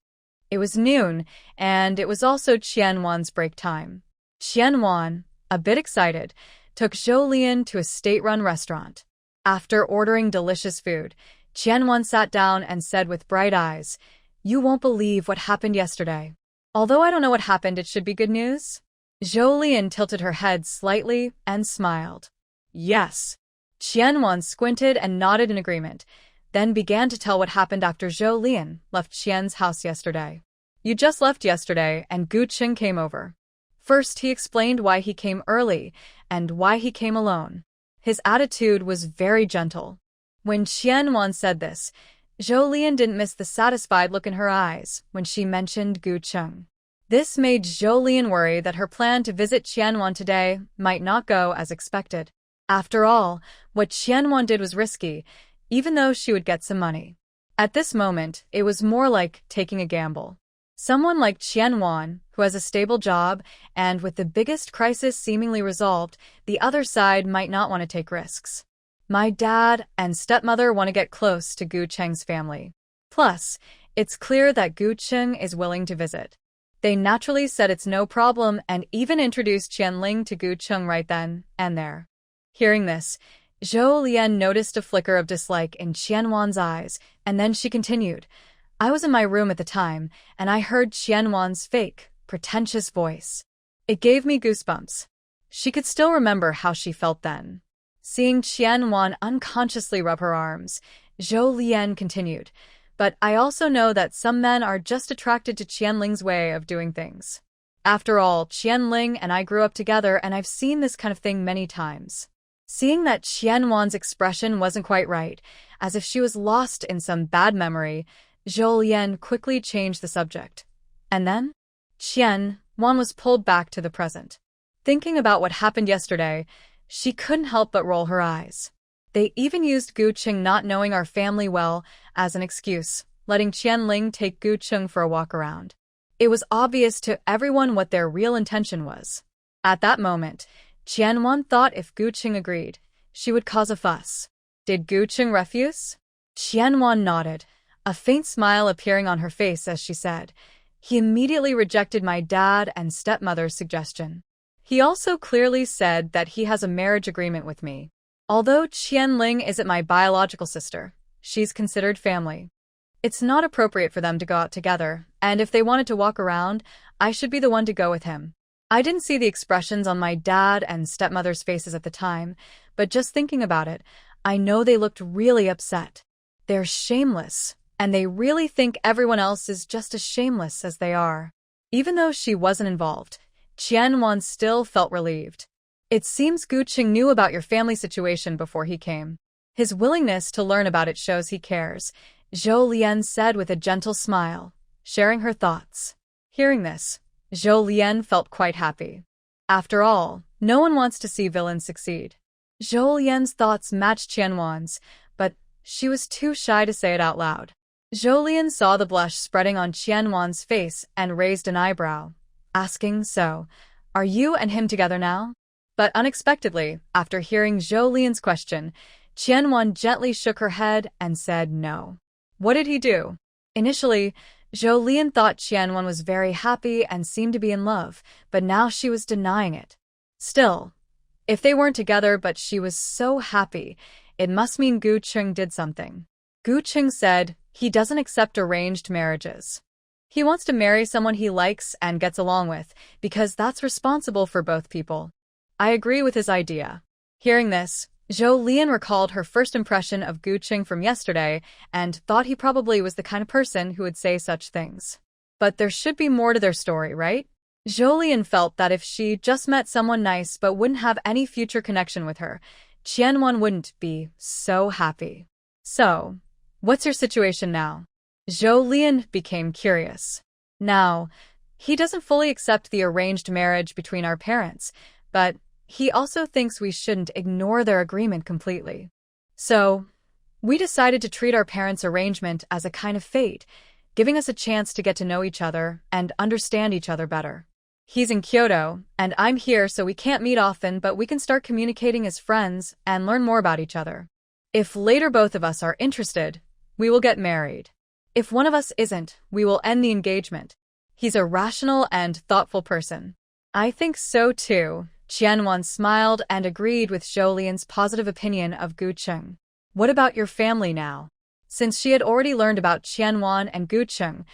It was noon, and it was also Qian Wan's break time. Qian Wan, a bit excited, took Jolien to a state-run restaurant. After ordering delicious food, Qian Wan sat down and said with bright eyes, "You won't believe what happened yesterday. Although I don't know what happened, it should be good news." Jolien tilted her head slightly and smiled. Yes. Qian Wan squinted and nodded in agreement, then began to tell what happened after Jolien left Qian's house yesterday. You just left yesterday and Gu Qing came over. First, he explained why he came early and why he came alone. His attitude was very gentle. When Qian Wan said this, Jolien didn't miss the satisfied look in her eyes when she mentioned Gu Qing. This made Jolien worry that her plan to visit Qian Wan today might not go as expected. After all, what Qian Wan did was risky, even though she would get some money. At this moment, it was more like taking a gamble. Someone like Qian Wan, who has a stable job, and with the biggest crisis seemingly resolved, the other side might not want to take risks. My dad and stepmother want to get close to Gu Cheng's family. Plus, it's clear that Gu Cheng is willing to visit. They naturally said it's no problem and even introduced Qianling to Gu Cheng right then and there. Hearing this, Jolien noticed a flicker of dislike in Qian Wan's eyes, and then she continued, I was in my room at the time, and I heard Qian Wan's fake, pretentious voice. It gave me goosebumps. She could still remember how she felt then. Seeing Qian Wan unconsciously rub her arms, Jolien continued, but I also know that some men are just attracted to Qianling's way of doing things. After all, Qianling and I grew up together, and I've seen this kind of thing many times. Seeing that Qian Wan's expression wasn't quite right, as if she was lost in some bad memory, Jolien quickly changed the subject. And then, Qian Wan was pulled back to the present. Thinking about what happened yesterday, she couldn't help but roll her eyes. They even used Gu Qing not knowing our family well as an excuse, letting Qianling take Gu Qing for a walk around. It was obvious to everyone what their real intention was. At that moment, Qian Wan thought if Gu Qing agreed, she would cause a fuss. Did Gu Qing refuse? Qian Wan nodded, a faint smile appearing on her face as she said, He immediately rejected my dad and stepmother's suggestion. He also clearly said that he has a marriage agreement with me. Although Qianling isn't my biological sister, she's considered family. It's not appropriate for them to go out together, and if they wanted to walk around, I should be the one to go with him. I didn't see the expressions on my dad and stepmother's faces at the time, but just thinking about it, I know they looked really upset. They're shameless, and they really think everyone else is just as shameless as they are. Even though she wasn't involved, Qian Wan still felt relieved. It seems Gu Qing knew about your family situation before he came. His willingness to learn about it shows he cares, Jolien said with a gentle smile, sharing her thoughts. Hearing this, Jolien felt quite happy. After all, no one wants to see villains succeed. Jolien's thoughts matched Qian Wan's, but she was too shy to say it out loud. Jolien saw the blush spreading on Qian Wan's face and raised an eyebrow, asking, So, are you and him together now? But unexpectedly, after hearing Zhou Lian's question, Qianwan gently shook her head and said no. What did he do? Initially, Zhou Lian thought Qianwan was very happy and seemed to be in love, but now she was denying it. Still, if they weren't together but she was so happy, it must mean Gu Cheng did something. Gu Cheng said he doesn't accept arranged marriages. He wants to marry someone he likes and gets along with, because that's responsible for both people. I agree with his idea. Hearing this, Zhou Lian recalled her first impression of Gu Cheng from yesterday and thought he probably was the kind of person who would say such things. But there should be more to their story, right? Zhou Lian felt that if she just met someone nice but wouldn't have any future connection with her, Qianwan wouldn't be so happy. So, what's your situation now? Zhou Lian became curious. Now, he doesn't fully accept the arranged marriage between our parents, but he also thinks we shouldn't ignore their agreement completely. So, we decided to treat our parents' arrangement as a kind of fate, giving us a chance to get to know each other and understand each other better. He's in Kyoto, and I'm here, so we can't meet often, but we can start communicating as friends and learn more about each other. If later both of us are interested, we will get married. If one of us isn't, we will end the engagement. He's a rational and thoughtful person. I think so too. Qianwan smiled and agreed with Zhou Lian's positive opinion of Gu Cheng. What about your family now? Since she had already learned about Qianwan and Gu Cheng,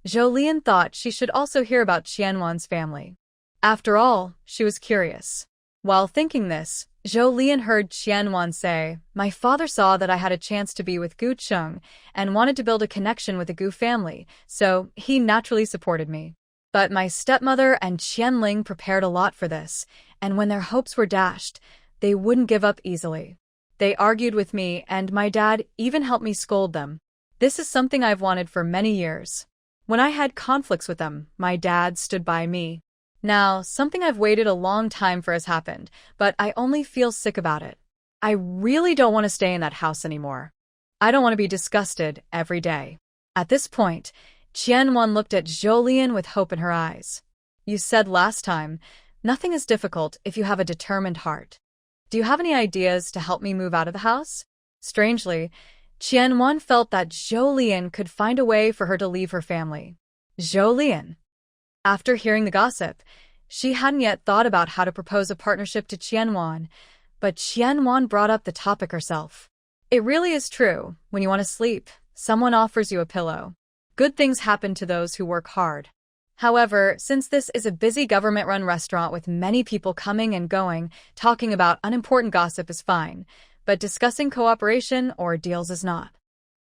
Zhou Lian thought she should also hear about Qianwan's family. After all, she was curious. While thinking this, Zhou Lian heard Qianwan say, "My father saw that I had a chance to be with Gu Cheng and wanted to build a connection with the Gu family, so he naturally supported me. But my stepmother and Qianling prepared a lot for this, and when their hopes were dashed, they wouldn't give up easily. They argued with me, and my dad even helped me scold them. This is something I've wanted for many years. When I had conflicts with them, my dad stood by me. Now, something I've waited a long time for has happened, but I only feel sick about it. I really don't want to stay in that house anymore. I don't want to be disgusted every day." At this point, Qianwan looked at Zhou Lian with hope in her eyes. "You said last time, nothing is difficult if you have a determined heart. Do you have any ideas to help me move out of the house?" Strangely, Qianwan felt that Zhou Lian could find a way for her to leave her family. Zhou Lian. After hearing the gossip, she hadn't yet thought about how to propose a partnership to Qianwan, but Qianwan brought up the topic herself. It really is true, when you want to sleep, someone offers you a pillow. Good things happen to those who work hard. However, since this is a busy government-run restaurant with many people coming and going, talking about unimportant gossip is fine, but discussing cooperation or deals is not.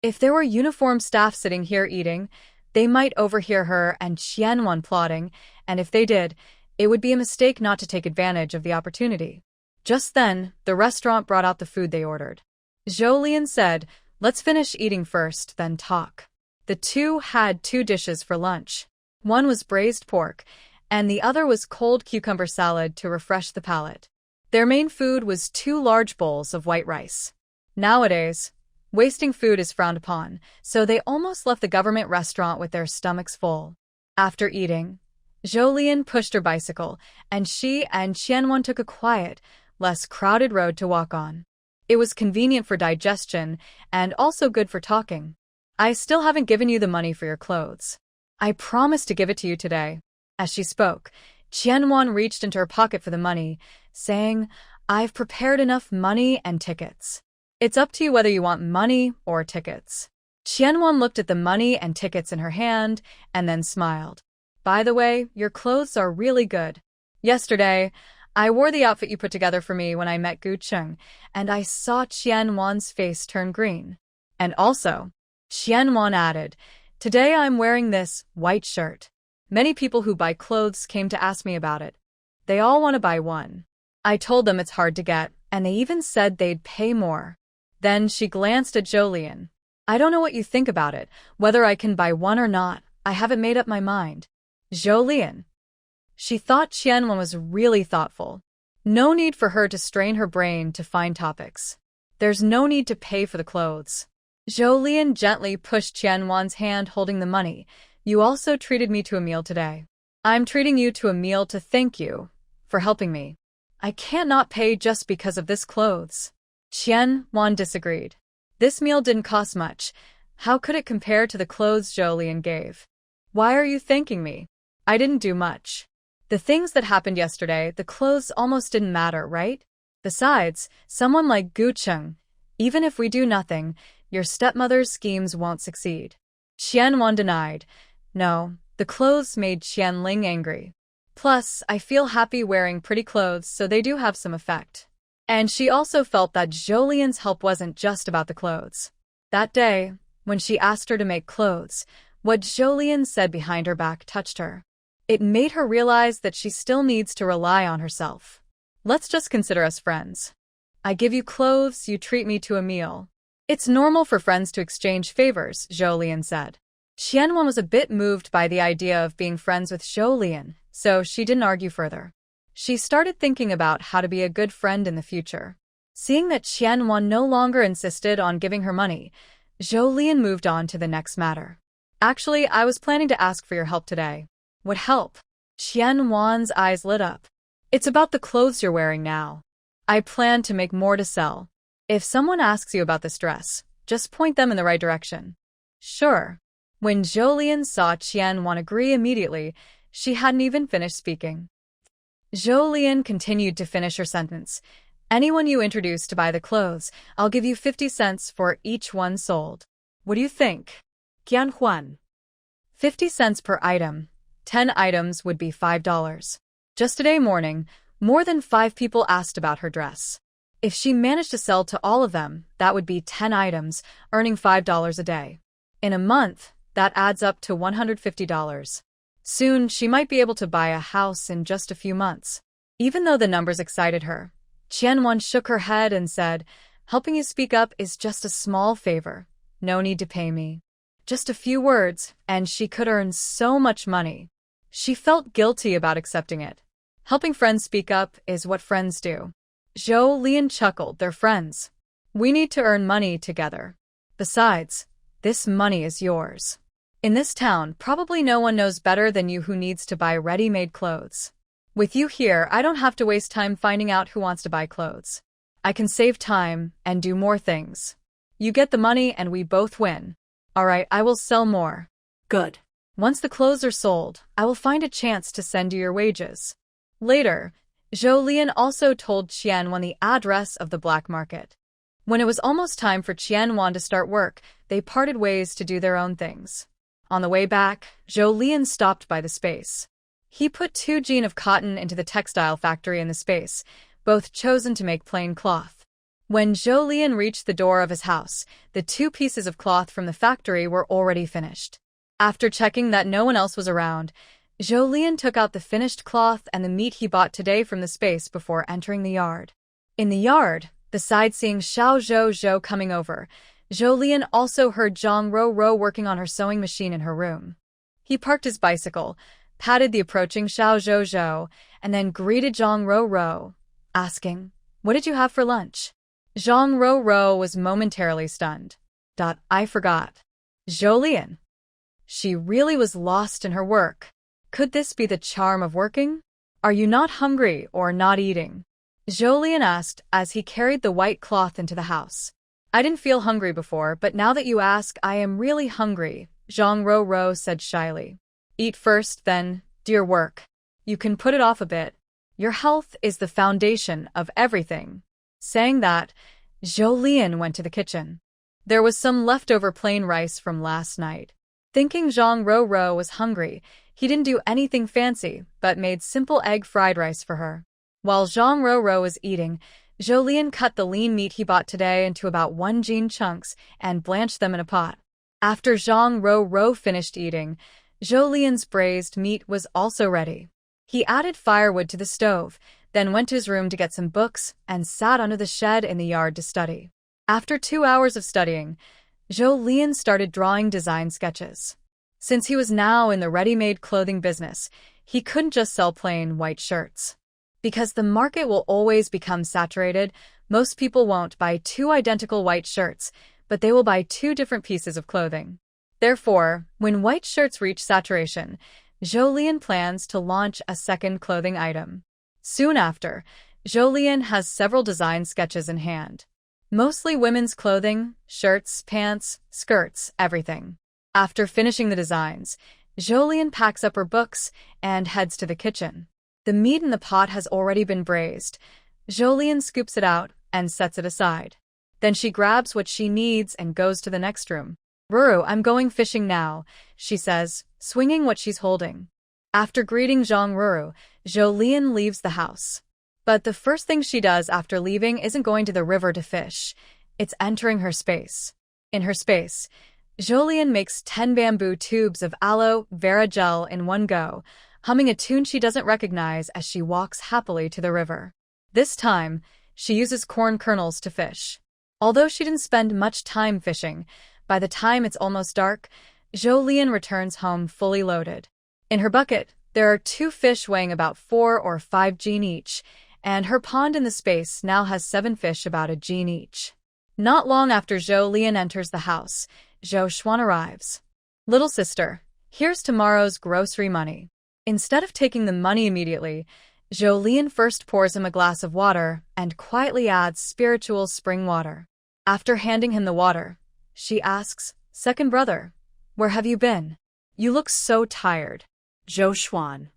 If there were uniformed staff sitting here eating, they might overhear her and Qianwan plotting, and if they did, it would be a mistake not to take advantage of the opportunity. Just then, the restaurant brought out the food they ordered. Zhou Lian said, "Let's finish eating first, then talk." The two had 2 dishes for lunch. One was braised pork, and the other was cold cucumber salad to refresh the palate. Their main food was 2 large bowls of white rice. Nowadays, wasting food is frowned upon, so they almost left the government restaurant with their stomachs full. After eating, Zhou Lian pushed her bicycle, and she and Qianwan took a quiet, less crowded road to walk on. It was convenient for digestion and also good for talking. "I still haven't given you the money for your clothes. I promised to give it to you today." As she spoke, Qianwan reached into her pocket for the money, saying, "I've prepared enough money and tickets. It's up to you whether you want money or tickets." Qianwan looked at the money and tickets in her hand and then smiled. "By the way, your clothes are really good. Yesterday, I wore the outfit you put together for me when I met Gu Cheng, and I saw Qianwan's face turn green. And also," Qianwan added, "today I'm wearing this white shirt. Many people who buy clothes came to ask me about it. They all want to buy one. I told them it's hard to get, and they even said they'd pay more." Then she glanced at Zhou Lian. "I don't know what you think about it, whether I can buy one or not. I haven't made up my mind." Zhou Lian. She thought Qianwan was really thoughtful. No need for her to strain her brain to find topics. There's no need to pay for the clothes. Zhou Lian gently pushed Qianwan's hand holding the money. "You also treated me to a meal today. I'm treating you to a meal to thank you for helping me." I can't not pay just because of this clothes. Qian Wan disagreed. This meal didn't cost much. How could it compare to the clothes Jolien gave? Why are you thanking me? I didn't do much. The things that happened yesterday, the clothes almost didn't matter, right? Besides, someone like Gu Cheng, even if we do nothing, your stepmother's schemes won't succeed. Qian Wan denied. No, the clothes made Qian Ling angry. Plus, I feel happy wearing pretty clothes, so they do have some effect. And she also felt that Jolien's help wasn't just about the clothes. That day, when she asked her to make clothes, what Jolien said behind her back touched her. It made her realize that she still needs to rely on herself. Let's just consider us friends. I give you clothes, you treat me to a meal. It's normal for friends to exchange favors, Jolien said. Qianwen was a bit moved by the idea of being friends with Jolien, so she didn't argue further. She started thinking about how to be a good friend in the future. Seeing that Qianwen no longer insisted on giving her money, Jolien moved on to the next matter. Actually, I was planning to ask for your help today. What help? Qianwen's eyes lit up. It's about the clothes you're wearing now. I plan to make more to sell. If someone asks you about this dress, just point them in the right direction. Sure. When Jolien saw Qianwen agree immediately, she hadn't even finished speaking. Jolien continued to finish her sentence. Anyone you introduce to buy the clothes, I'll give you 50 cents for each one sold. What do you think? Qian Huan. 50 cents per item. 10 items would be $5. Just today morning, more than 5 people asked about her dress. If she managed to sell to all of them, that would be 10 items, earning $5 a day. In a month, that adds up to $150. Soon, she might be able to buy a house in just a few months. Even though the numbers excited her, Qianwen shook her head and said, "Helping you speak up is just a small favor. No need to pay me." Just a few words, and she could earn so much money. She felt guilty about accepting it. Helping friends speak up is what friends do. Jolien chuckled. They're friends. We need to earn money together. Besides, this money is yours. In this town, probably no one knows better than you who needs to buy ready-made clothes. With you here, I don't have to waste time finding out who wants to buy clothes. I can save time and do more things. You get the money and we both win. All right, I will sell more. Good. Once the clothes are sold, I will find a chance to send you your wages. Later, Jolien also told Qianwen the address of the black market. When it was almost time for Qianwen to start work, they parted ways to do their own things. On the way back, Jolien stopped by the space. He put 2 jeans of cotton into the textile factory in the space, both chosen to make plain cloth. When Jolien reached the door of his house, the 2 pieces of cloth from the factory were already finished. After checking that no one else was around, Jolien took out the finished cloth and the meat he bought today from the space before entering the yard. In the yard, besides seeing Xiao Zhou coming over, Jolien also heard Zhang Ro working on her sewing machine in her room. He parked his bicycle, patted the approaching Xiao Zhou, and then greeted Zhang Ro, asking, "What did you have for lunch?" Zhang Ro was momentarily stunned. I forgot. Jolien. She really was lost in her work. Could this be the charm of working? Are you not hungry or not eating? Jolien asked as he carried the white cloth into the house. I didn't feel hungry before, but now that you ask, I am really hungry, Zhang Ro said shyly. Eat first, then do your work. You can put it off a bit. Your health is the foundation of everything. Saying that, Jolien went to the kitchen. There was some leftover plain rice from last night. Thinking Zhang Ro was hungry, he didn't do anything fancy, but made simple egg fried rice for her. While Zhang Ro was eating, Jolien cut the lean meat he bought today into about 1 jean chunks and blanched them in a pot. After Zhang Ro finished eating, Jolien's braised meat was also ready. He added firewood to the stove, then went to his room to get some books and sat under the shed in the yard to study. After 2 hours of studying, Jolien started drawing design sketches. Since he was now in the ready-made clothing business, he couldn't just sell plain white shirts. Because the market will always become saturated, most people won't buy 2 identical white shirts, but they will buy 2 different pieces of clothing. Therefore, when white shirts reach saturation, Jolien plans to launch a second clothing item. Soon after, Jolien has several design sketches in hand. Mostly women's clothing, shirts, pants, skirts, everything. After finishing the designs, Jolien packs up her books and heads to the kitchen. The meat in the pot has already been braised. Jolien scoops it out and sets it aside. Then she grabs what she needs and goes to the next room. "Ruru, I'm going fishing now," she says, swinging what she's holding. After greeting Zhang Ruru, Jolien leaves the house. But the first thing she does after leaving isn't going to the river to fish. It's entering her space. In her space, Jolien makes 10 bamboo tubes of aloe vera gel in one go, humming a tune she doesn't recognize as she walks happily to the river. This time, she uses corn kernels to fish. Although she didn't spend much time fishing, by the time it's almost dark, Jolien returns home fully loaded. In her bucket, there are 2 fish weighing about 4 or 5 jin each, and her pond in the space now has 7 fish about a jin each. Not long after Jolien enters the house, Zhou Xuan arrives. "Little sister, here's tomorrow's grocery money." Instead of taking the money immediately, Jolien first pours him a glass of water and quietly adds spiritual spring water. After handing him the water, she asks, "Second brother, where have you been? You look so tired." Zhou Xuan.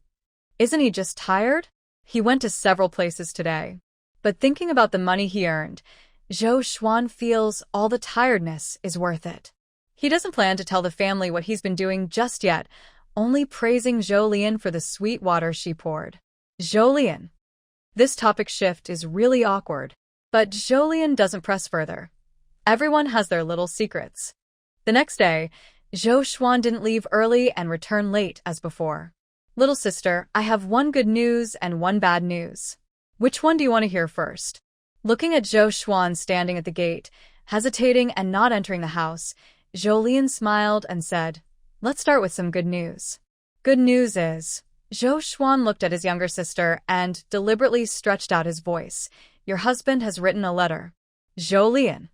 Isn't he just tired? He went to several places today. But thinking about the money he earned, Zhou Xuan feels all the tiredness is worth it. He doesn't plan to tell the family what he's been doing just yet, only praising Jolien for the sweet water she poured. Jolien. This topic shift is really awkward, but Jolien doesn't press further. Everyone has their little secrets. The next day, Zhou Xuan didn't leave early and return late as before. "Little sister, I have one good news and one bad news. Which one do you want to hear first?" Looking at Zhou Xuan standing at the gate, hesitating and not entering the house, Jolien smiled and said, "Let's start with some good news." "Good news is..." Zhou Xuan looked at his younger sister and deliberately stretched out his voice. "Your husband has written a letter." "Jolien."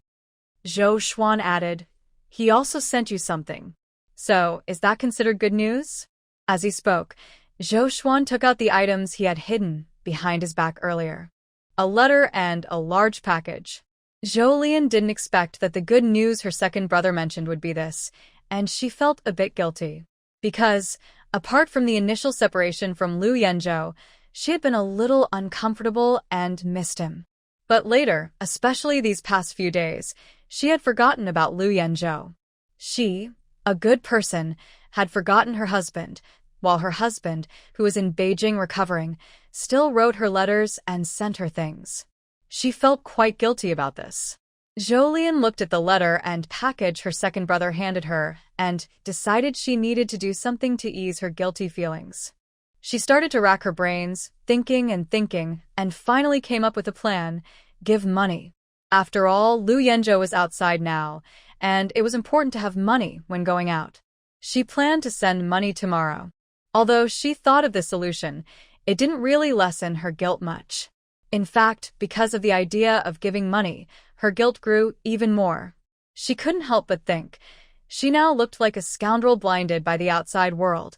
Zhou Xuan added, "He also sent you something. So, is that considered good news?" As he spoke, Zhou Xuan took out the items he had hidden behind his back earlier. A letter and a large package. Jolien didn't expect that the good news her second brother mentioned would be this, and she felt a bit guilty. Because, apart from the initial separation from Lu Yanzhou, she had been a little uncomfortable and missed him. But later, especially these past few days, she had forgotten about Lu Yanzhou. She, a good person, had forgotten her husband, while her husband, who was in Beijing recovering, still wrote her letters and sent her things. She felt quite guilty about this. Jolien looked at the letter and package her second brother handed her and decided she needed to do something to ease her guilty feelings. She started to rack her brains, thinking, and finally came up with a plan: give money. After all, Lu Yanzhou was outside now, and it was important to have money when going out. She planned to send money tomorrow. Although she thought of this solution, it didn't really lessen her guilt much. In fact, because of the idea of giving money, her guilt grew even more. She couldn't help but think. She now looked like a scoundrel blinded by the outside world,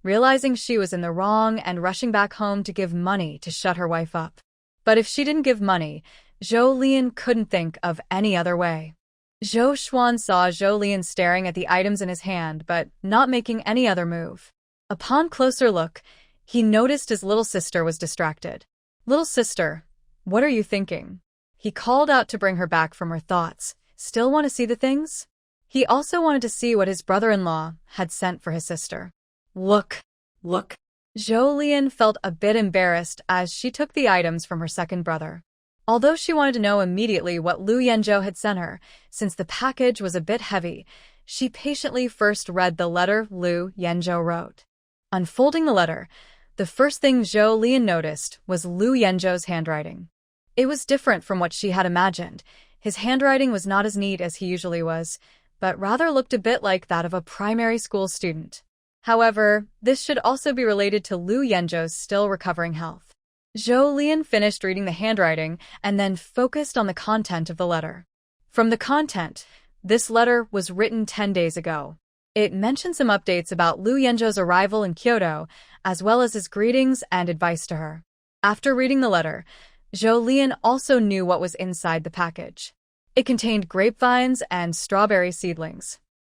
realizing she was in the wrong and rushing back home to give money to shut her wife up. But if she didn't give money, Jolien couldn't think of any other way. Zhou Xuan saw Jolien staring at the items in his hand but not making any other move. Upon closer look, he noticed his little sister was distracted. "Little sister, what are you thinking?" He called out to bring her back from her thoughts. "Still want to see the things?" He also wanted to see what his brother-in-law had sent for his sister. Look. Jolien felt a bit embarrassed as she took the items from her second brother. Although she wanted to know immediately what Lu Yanzhou had sent her, since the package was a bit heavy, she patiently first read the letter Lu Yanzhou wrote. Unfolding the letter, the first thing Jolien noticed was Lu Yanzhou's handwriting. It was different from what she had imagined. His handwriting was not as neat as he usually was, but rather looked a bit like that of a primary school student. However, this should also be related to Lu Yanzhou's still recovering health. Jolien finished reading the handwriting and then focused on the content of the letter. From the content, this letter was written 10 days ago. It mentioned some updates about Lu Yanzhou's arrival in Kyoto, as well as his greetings and advice to her. After reading the letter, Zhou Lian also knew what was inside the package. It contained grapevines and strawberry seedlings.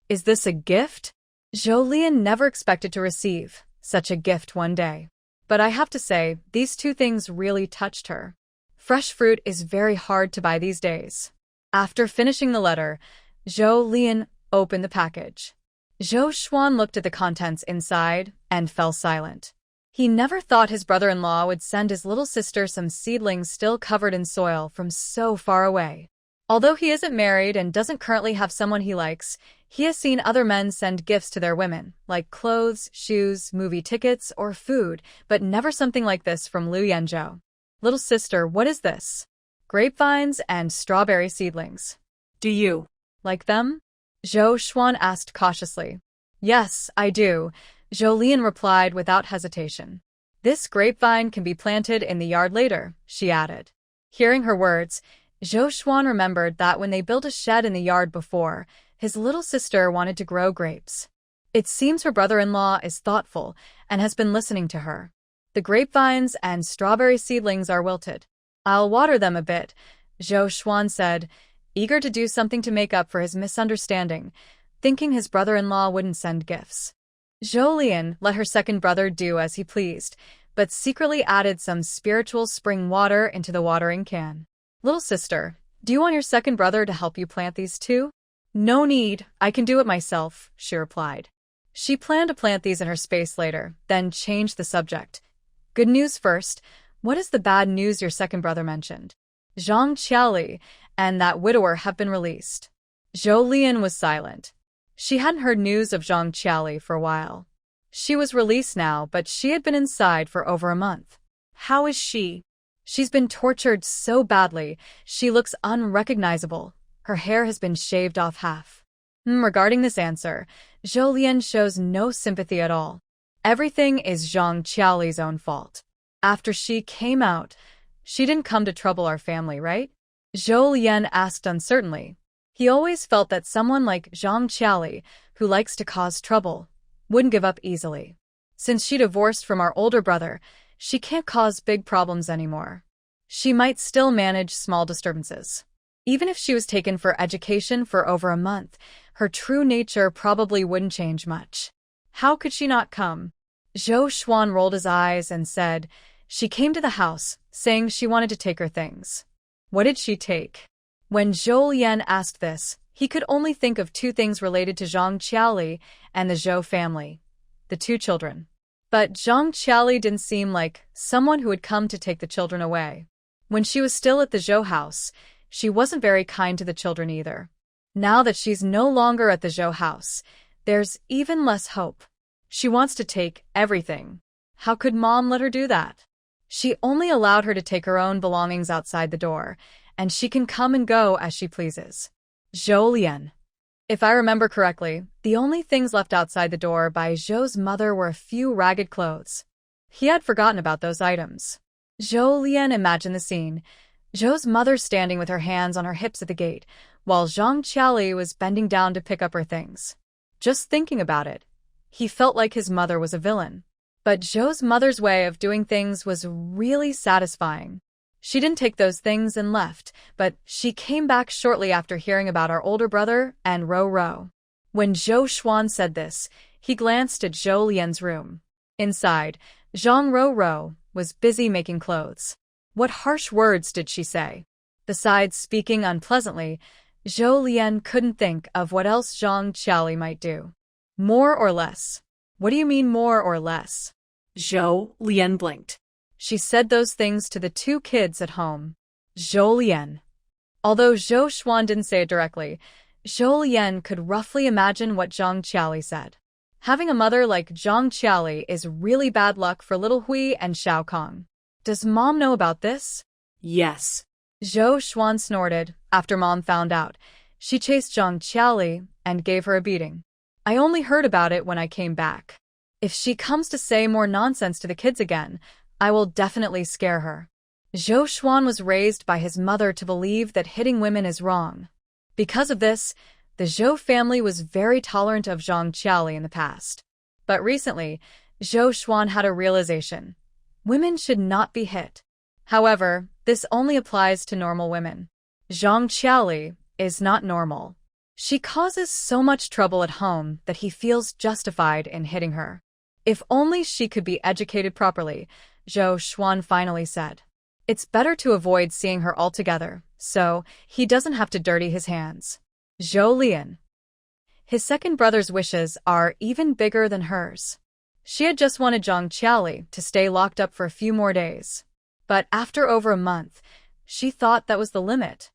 Is this a gift? Zhou Lian never expected to receive such a gift one day. But I have to say, these two things really touched her. Fresh fruit is very hard to buy these days. After finishing the letter, Zhou Lian opened the package. Zhou Xuan looked at the contents inside and fell silent. He never thought his brother-in-law would send his little sister some seedlings still covered in soil from so far away. Although he isn't married and doesn't currently have someone he likes, he has seen other men send gifts to their women, like clothes, shoes, movie tickets, or food, but never something like this from Liu Yanzhou. Little sister, what is this? Grapevines and strawberry seedlings. Do you Like them? Zhou Xuan asked cautiously. Yes, I do, Zhou Lian replied without hesitation. This grapevine can be planted in the yard later, she added. Hearing her words, Zhou Xuan remembered that when they built a shed in the yard before, his little sister wanted to grow grapes. It seems her brother-in-law is thoughtful and has been listening to her. The grapevines and strawberry seedlings are wilted. I'll water them a bit, Zhou Xuan said, eager to do something to make up for his misunderstanding, thinking his brother-in-law wouldn't send gifts. Zhou Lian let her second brother do as he pleased, but secretly added some spiritual spring water into the watering can. Little sister, do you want your second brother to help you plant these too? No need, I can do it myself, she replied. She planned to plant these in her space later, then changed the subject. Good news first, what is the bad news your second brother mentioned? Zhang Qiali and that widower have been released. Zhou Lian was silent. She hadn't heard news of Zhang Qiali for a while. She was released now, but she had been inside for over a month. How is she? She's been tortured so badly, she looks unrecognizable. Her hair has been shaved off half. Regarding this answer, Zhou Lian shows no sympathy at all. Everything is Zhang Qiali's own fault. After she came out, she didn't come to trouble our family, right? Zhou Lian asked uncertainly. He always felt that someone like Zhang Qiali, who likes to cause trouble, wouldn't give up easily. Since she divorced from our older brother, she can't cause big problems anymore. She might still manage small disturbances. Even if she was taken for education for over a month, her true nature probably wouldn't change much. How could she not come? Zhou Xuan rolled his eyes and said, she came to the house, saying she wanted to take her things. What did she take? When Zhou Lian asked this, he could only think of two things related to Zhang Qiali and the Zhou family, the two children. But Zhang Qiali didn't seem like someone who would come to take the children away. When she was still at the Zhou house, she wasn't very kind to the children either. Now that she's no longer at the Zhou house, there's even less hope. She wants to take everything. How could Mom let her do that? She only allowed her to take her own belongings outside the door, and she can come and go as she pleases. Zhou Lian. If I remember correctly, the only things left outside the door by Zhou's mother were a few ragged clothes. He had forgotten about those items. Zhou Lian imagined the scene. Zhou's mother standing with her hands on her hips at the gate, while Zhang Qiali was bending down to pick up her things. Just thinking about it, he felt like his mother was a villain. But Zhou's mother's way of doing things was really satisfying. She didn't take those things and left, but she came back shortly after hearing about our older brother and Ro. When Zhou Xuan said this, he glanced at Zhou Lian's room. Inside, Zhang Ro was busy making clothes. What harsh words did she say? Besides speaking unpleasantly, Zhou Lian couldn't think of what else Zhang Qiali might do. More or less? What do you mean more or less? Zhou Lian blinked. She said those things to the two kids at home. Zhou Lian. Although Zhou Xuan didn't say it directly, Zhou Lian could roughly imagine what Zhang Qiali said. Having a mother like Zhang Qiali is really bad luck for little Hui and Xiao Kong. Does Mom know about this? Yes. Zhou Xuan snorted after Mom found out. She chased Zhang Qiali and gave her a beating. I only heard about it when I came back. If she comes to say more nonsense to the kids again, I will definitely scare her. Zhou Xuan was raised by his mother to believe that hitting women is wrong. Because of this, the Zhou family was very tolerant of Zhang Qiali in the past. But recently, Zhou Xuan had a realization. Women should not be hit. However, this only applies to normal women. Zhang Qiaoli is not normal. She causes so much trouble at home that he feels justified in hitting her. If only she could be educated properly, Zhou Xuan finally said. It's better to avoid seeing her altogether, so he doesn't have to dirty his hands. Zhou Lian. His second brother's wishes are even bigger than hers. She had just wanted Zhang Qiaoli to stay locked up for a few more days. But after over a month, she thought that was the limit.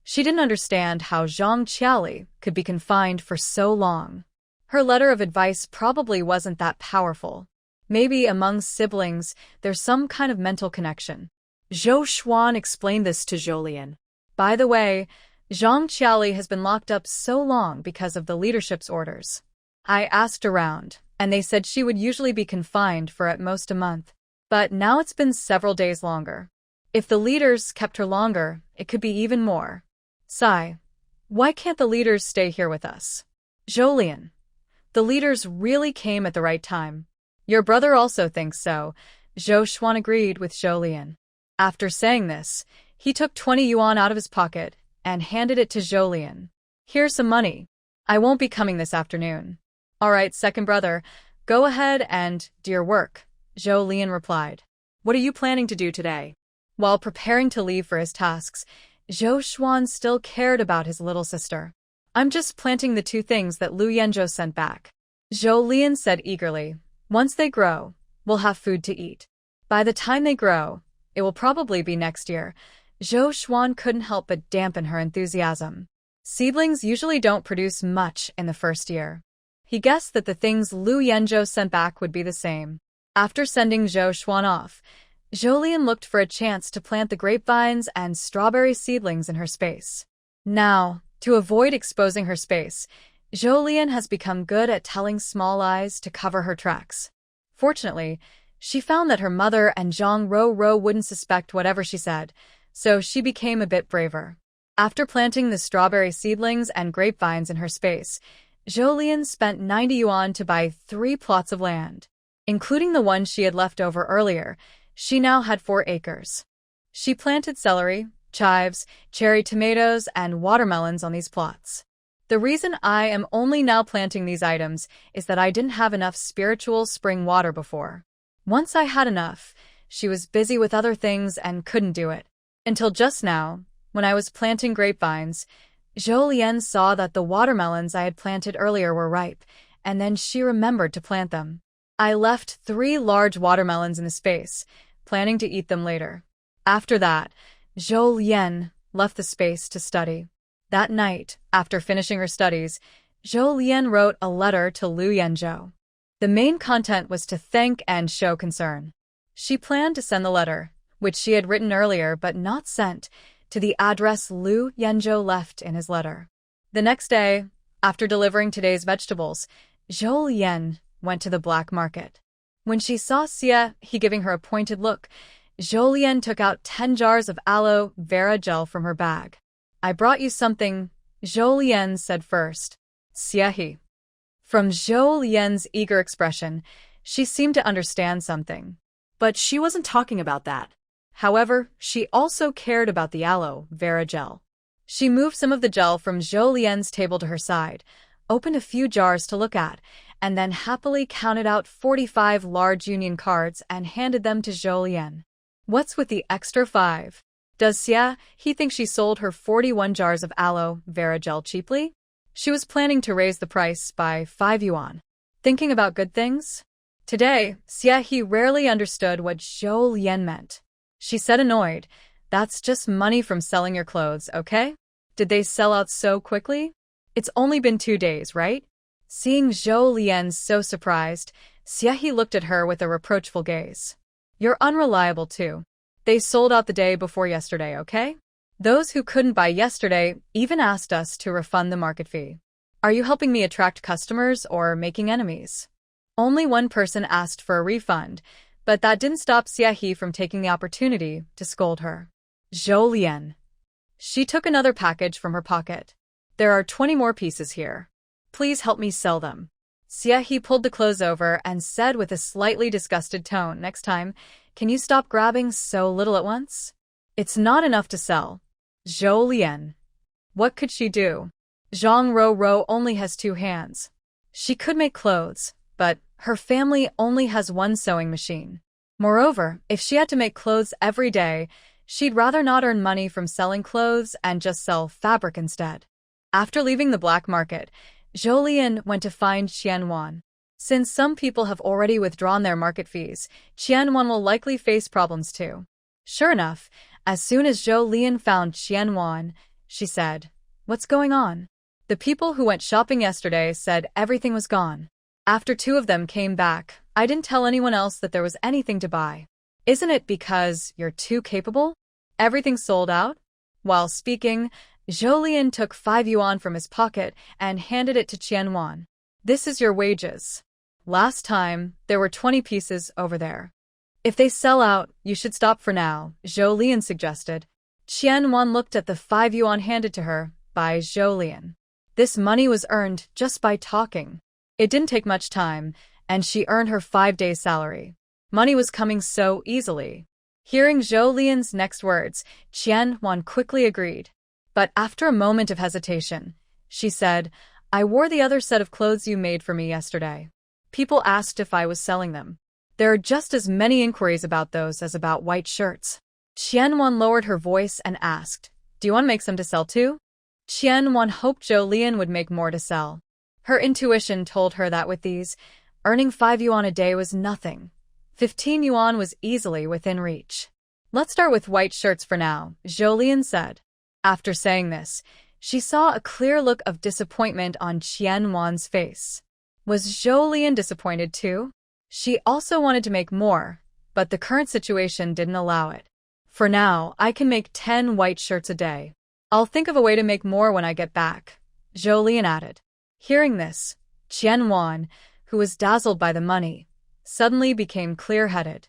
She didn't understand how Zhang Qiaoli could be confined for so long. Her letter of advice probably wasn't that powerful. Maybe among siblings, there's some kind of mental connection. Zhou Xuan explained this to Jolien. By the way, Zhang Qiaoli has been locked up so long because of the leadership's orders. I asked around, and they said she would usually be confined for at most a month. But now it's been several days longer. If the leaders kept her longer, it could be even more. Sigh. Why can't the leaders stay here with us? Jolien. The leaders really came at the right time. Your brother also thinks so. Zhou Xuan agreed with Jolien. After saying this, he took 20 yuan out of his pocket and handed it to Jolien. Here's some money. I won't be coming this afternoon. All right, second brother, go ahead and do your work, Jolien replied. What are you planning to do today? While preparing to leave for his tasks, Zhou Xuan still cared about his little sister. I'm just planting the 2 things that Lu Yanzhou sent back. Jolien said eagerly. Once they grow, we'll have food to eat. By the time they grow, it will probably be next year. Zhou Xuan couldn't help but dampen her enthusiasm. Seedlings usually don't produce much in the first year. He guessed that the things Lu Yanzhou sent back would be the same. After sending Zhou Xuan off, Jolien looked for a chance to plant the grapevines and strawberry seedlings in her space. Now, to avoid exposing her space, Jolien has become good at telling small lies to cover her tracks. Fortunately, she found that her mother and Zhang Ro wouldn't suspect whatever she said, so she became a bit braver. After planting the strawberry seedlings and grapevines in her space, Jolien spent 90 yuan to buy 3 plots of land. Including the one she had left over earlier, she now had 4 acres. She planted celery, chives, cherry tomatoes, and watermelons on these plots. The reason I am only now planting these items is that I didn't have enough spiritual spring water before. Once I had enough, she was busy with other things and couldn't do it. Until just now, when I was planting grapevines, Jolien saw that the watermelons I had planted earlier were ripe, and then she remembered to plant them. I left 3 large watermelons in the space, planning to eat them later. After that, Jolien left the space to study. That night, after finishing her studies, Jolien wrote a letter to Lu Yanzhou. The main content was to thank and show concern. She planned to send the letter, which she had written earlier but not sent, to the address Lu Yanzhou left in his letter. The next day, after delivering today's vegetables, Jolien went to the black market. When she saw Xia He giving her a pointed look, Jolien took out 10 jars of aloe vera gel from her bag. I brought you something, Jolien said first. Xia He. From Jolien's eager expression, she seemed to understand something. But she wasn't talking about that. However, she also cared about the aloe vera gel. She moved some of the gel from Jolien's table to her side, opened a few jars to look at, and then happily counted out 45 large union cards and handed them to Jolien. What's with the extra 5? Does Xia He think she sold her 41 jars of aloe vera gel cheaply? She was planning to raise the price by 5 yuan. Thinking about good things? Today, Xia He rarely understood what Jolien meant. She said annoyed, "That's just money from selling your clothes, okay? Did they sell out so quickly? It's only been 2 days, right?" Seeing Jolien so surprised, Xia He looked at her with a reproachful gaze. "You're unreliable too. They sold out the day before yesterday, okay? Those who couldn't buy yesterday even asked us to refund the market fee. Are you helping me attract customers or making enemies?" Only one person asked for a refund, but that didn't stop Xia He from taking the opportunity to scold her. Jolien. She took another package from her pocket. "There are 20 more pieces here. Please help me sell them." Xia He pulled the clothes over and said with a slightly disgusted tone, "Next time, can you stop grabbing so little at once? It's not enough to sell. Zhou Lian. What could she do? Zhang Roro only has 2 hands. She could make clothes, but her family only has 1 sewing machine. Moreover, if she had to make clothes every day, she'd rather not earn money from selling clothes and just sell fabric instead. After leaving the black market, Zhou Lian went to find Qianwan. Since some people have already withdrawn their market fees, Qianwan will likely face problems too. Sure enough, as soon as Zhou Lian found Qianwan, she said, "What's going on?" The people who went shopping yesterday said everything was gone. After 2 of them came back, I didn't tell anyone else that there was anything to buy. Isn't it because you're too capable? Everything sold out? While speaking, Zhou Lian took 5 yuan from his pocket and handed it to Qianwan. This is your wages. Last time, there were 20 pieces over there. If they sell out, you should stop for now, Zhou Lian suggested. Qianwan looked at the 5 yuan handed to her by Zhou Lian. This money was earned just by talking. It didn't take much time, and she earned her 5 days' salary. Money was coming so easily. Hearing Zhou Lian's next words, Qianwan quickly agreed. But after a moment of hesitation, she said, "I wore the other set of clothes you made for me yesterday. People asked if I was selling them. There are just as many inquiries about those as about white shirts." Qianwan lowered her voice and asked, "Do you want to make some to sell too?" Qianwan hoped Zhou Lian would make more to sell. Her intuition told her that with these, earning 5 yuan a day was nothing. 15 yuan was easily within reach. "Let's start with white shirts for now," Zhou Lian said. After saying this, she saw a clear look of disappointment on Qianwan's face. Was Zhou Lian disappointed too? She also wanted to make more, but the current situation didn't allow it. "For now, I can make 10 white shirts a day. I'll think of a way to make more when I get back," Zhou Lian added. Hearing this, Qianwan, who was dazzled by the money, suddenly became clear-headed.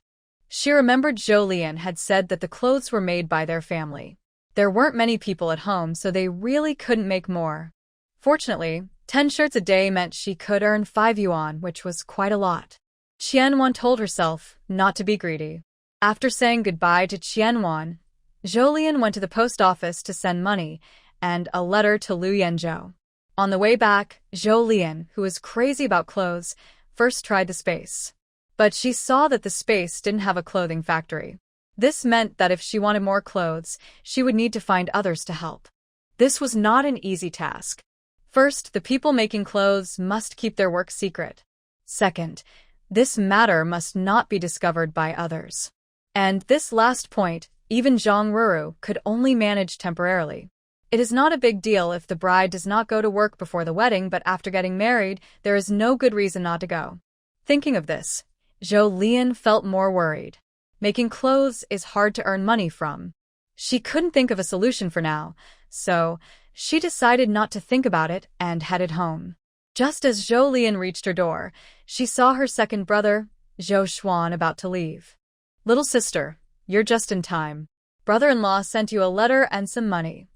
She remembered Zhou Lian had said that the clothes were made by their family. There weren't many people at home, so they really couldn't make more. Fortunately, 10 shirts a day meant she could earn 5 yuan, which was quite a lot. Qianwan told herself not to be greedy. After saying goodbye to Qianwan, Zhou Lian went to the post office to send money and a letter to Lu Yanzhou. On the way back, Zhou Lian, who was crazy about clothes, first tried the space. But she saw that the space didn't have a clothing factory. This meant that if she wanted more clothes, she would need to find others to help. This was not an easy task. First, the people making clothes must keep their work secret. Second, this matter must not be discovered by others. And this last point, even Zhang Ruru could only manage temporarily. It is not a big deal if the bride does not go to work before the wedding, but after getting married, there is no good reason not to go. Thinking of this, Zhou Lian felt more worried. Making clothes is hard to earn money from. She couldn't think of a solution for now, so she decided not to think about it and headed home. Just as Zhou Lian reached her door, she saw her second brother, Zhou Xuan, about to leave. "Little sister, you're just in time. Brother-in-law sent you a letter and some money.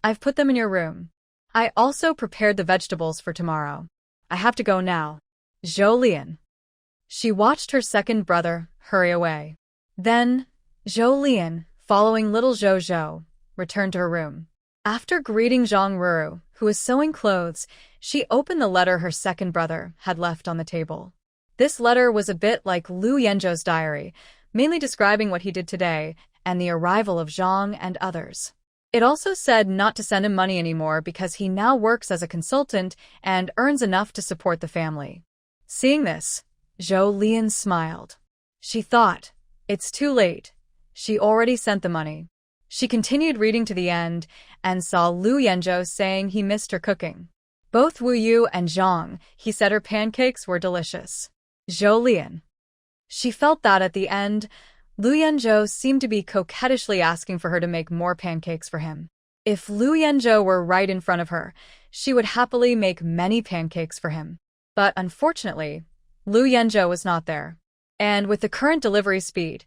I've put them in your room. I also prepared the vegetables for tomorrow. I have to go now." Zhou Lian. She watched her second brother hurry away. Then, Zhou Lian, following little Zhou Zhou, returned to her room. After greeting Zhang Ruru, who was sewing clothes, she opened the letter her second brother had left on the table. This letter was a bit like Lu Yanzhou's diary, mainly describing what he did today and the arrival of Zhang and others. It also said not to send him money anymore because he now works as a consultant and earns enough to support the family. Seeing this, Zhou Lian smiled. She thought, it's too late. She already sent the money. She continued reading to the end and saw Lu Yanzhou saying he missed her cooking. Both Wu Yu and Zhang, he said her pancakes were delicious. Zhou Lian. She felt that at the end, Lu Yanzhou seemed to be coquettishly asking for her to make more pancakes for him. If Lu Yanzhou were right in front of her, she would happily make many pancakes for him. But unfortunately, Lu Yanzhou was not there. And with the current delivery speed,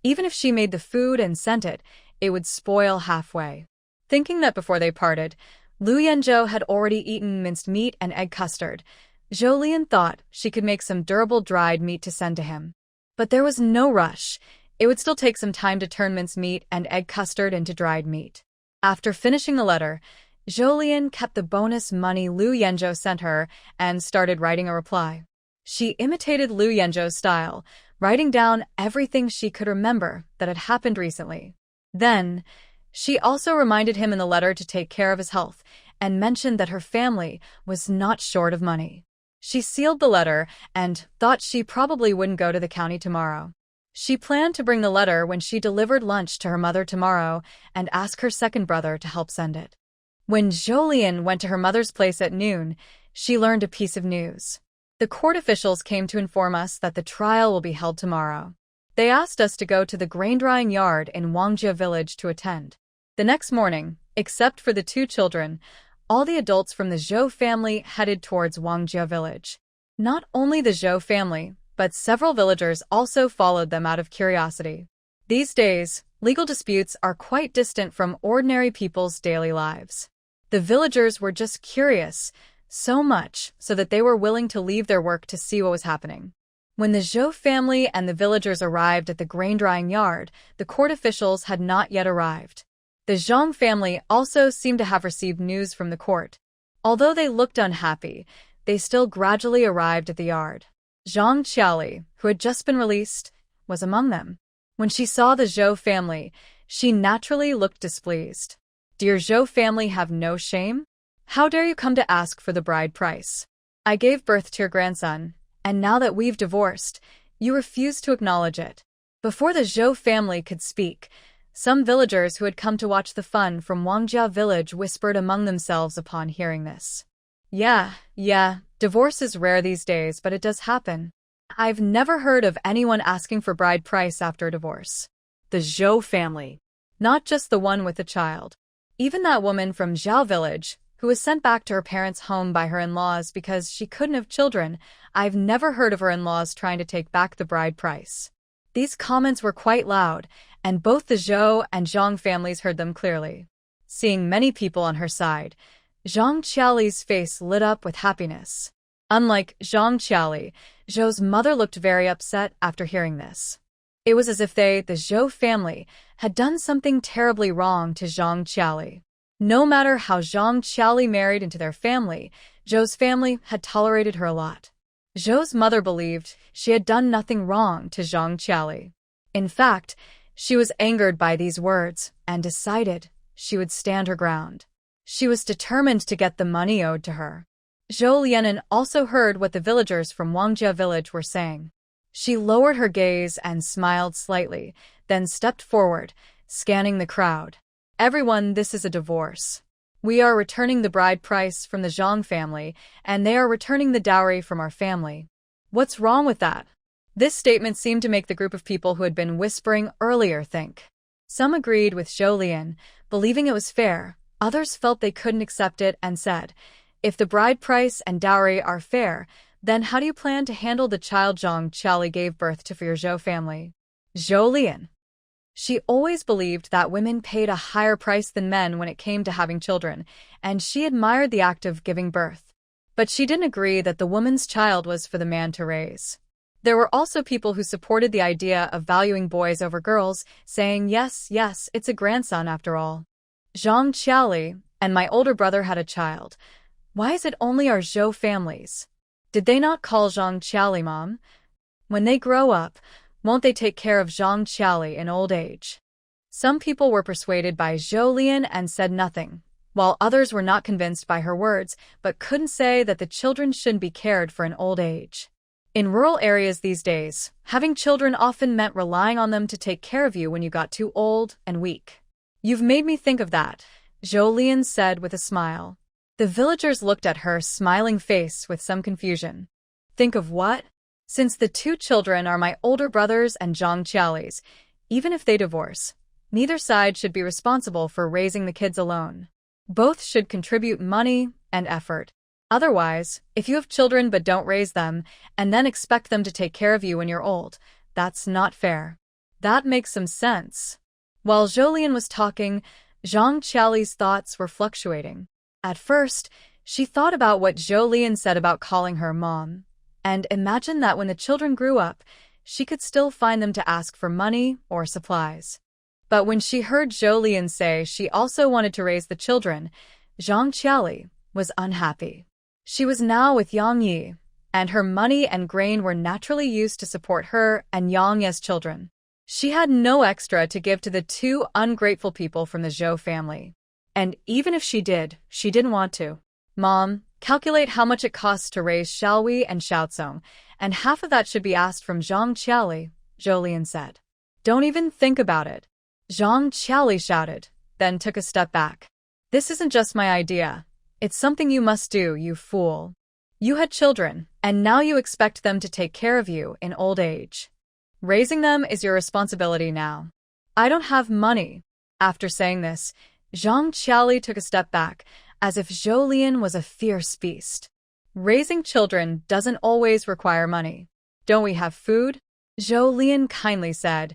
even if she made the food and sent it, it would spoil halfway. Thinking that before they parted, Lu Yanzhou had already eaten minced meat and egg custard, Zhou Lian thought she could make some durable dried meat to send to him. But there was no rush. It would still take some time to turn mince meat and egg custard into dried meat. After finishing the letter, Jolien kept the bonus money Liu Yanzhou sent her and started writing a reply. She imitated Liu Yanzhou's style, writing down everything she could remember that had happened recently. Then, she also reminded him in the letter to take care of his health and mentioned that her family was not short of money. She sealed the letter and thought she probably wouldn't go to the county tomorrow. She planned to bring the letter when she delivered lunch to her mother tomorrow and ask her second brother to help send it. When Jolien went to her mother's place at noon, she learned a piece of news. The court officials came to inform us that the trial will be held tomorrow. They asked us to go to the grain-drying yard in Wangjia village to attend. The next morning, except for the two children, all the adults from the Zhou family headed towards Wangjia village. Not only the Zhou family, but several villagers also followed them out of curiosity. These days, legal disputes are quite distant from ordinary people's daily lives. The villagers were just curious, so much so that they were willing to leave their work to see what was happening. When the Zhou family and the villagers arrived at the grain-drying yard, the court officials had not yet arrived. The Zhang family also seemed to have received news from the court. Although they looked unhappy, they still gradually arrived at the yard. Zhang Qiali, who had just been released, was among them. When she saw the Zhou family, she naturally looked displeased. "Do your Zhou family have no shame? How dare you come to ask for the bride price? I gave birth to your grandson, and now that we've divorced, you refuse to acknowledge it." Before the Zhou family could speak, some villagers who had come to watch the fun from Wangjia village whispered among themselves upon hearing this. Yeah, divorce is rare these days, but it does happen. I've never heard of anyone asking for bride price after a divorce. The Zhou family. Not just the one with the child. Even that woman from Zhao village, who was sent back to her parents' home by her in-laws because she couldn't have children, I've never heard of her in-laws trying to take back the bride price. These comments were quite loud, and both the Zhou and Zhang families heard them clearly. Seeing many people on her side, Zhang Qiali's face lit up with happiness. Unlike Zhang Qiali, Zhou's mother looked very upset after hearing this. It was as if they, the Zhou family, had done something terribly wrong to Zhang Qiali. No matter how Zhang Qiali married into their family, Zhou's family had tolerated her a lot. Zhou's mother believed she had done nothing wrong to Zhang Qiali. In fact, she was angered by these words and decided she would stand her ground. She was determined to get the money owed to her. Zhou Lianen also heard what the villagers from Wangjia village were saying. She lowered her gaze and smiled slightly, then stepped forward, scanning the crowd. "Everyone, this is a divorce. We are returning the bride price from the Zhang family, and they are returning the dowry from our family. What's wrong with that?" This statement seemed to make the group of people who had been whispering earlier think. Some agreed with Zhou Lian, believing it was fair. Others felt they couldn't accept it and said, "If the bride price and dowry are fair, then how do you plan to handle the child Zhang Qiali gave birth to for your Zhou family?" Zhou Lian. She always believed that women paid a higher price than men when it came to having children, and she admired the act of giving birth. But she didn't agree that the woman's child was for the man to raise. There were also people who supported the idea of valuing boys over girls, saying, yes, it's a grandson after all. Zhang Qiali and my older brother had a child. Why is it only our Zhou families? Did they not call Zhang Qiali mom? When they grow up, won't they take care of Zhang Qiali in old age? Some people were persuaded by Zhou Lian and said nothing, while others were not convinced by her words but couldn't say that the children shouldn't be cared for in old age. In rural areas these days, having children often meant relying on them to take care of you when you got too old and weak. "You've made me think of that," Zhou Lian said with a smile. The villagers looked at her smiling face with some confusion. "Think of what? Since the two children are my older brother's and Zhang Qiali's, even if they divorce, neither side should be responsible for raising the kids alone. Both should contribute money and effort. Otherwise, if you have children but don't raise them, and then expect them to take care of you when you're old, that's not fair." That makes some sense. While Zhou Lian was talking, Zhang Qiali's thoughts were fluctuating. At first, she thought about what Zhou Lian said about calling her mom, and imagined that when the children grew up, she could still find them to ask for money or supplies. But when she heard Zhou Lian say she also wanted to raise the children, Zhang Qiali was unhappy. She was now with Yang Yi, and her money and grain were naturally used to support her and Yang Ye's children. She had no extra to give to the two ungrateful people from the Zhou family. And even if she didn't want to. Mom, calculate how much it costs to raise Xiaowei and Xiaocong, and half of that should be asked from Zhang Qiali, Zhou Lian said. Don't even think about it. Zhang Qiali shouted, then took a step back. This isn't just my idea. It's something you must do, you fool. You had children, and now you expect them to take care of you in old age. Raising them is your responsibility now. I don't have money. After saying this, Zhang Qiali took a step back, as if Zhou Lian was a fierce beast. Raising children doesn't always require money. Don't we have food? Zhou Lian kindly said,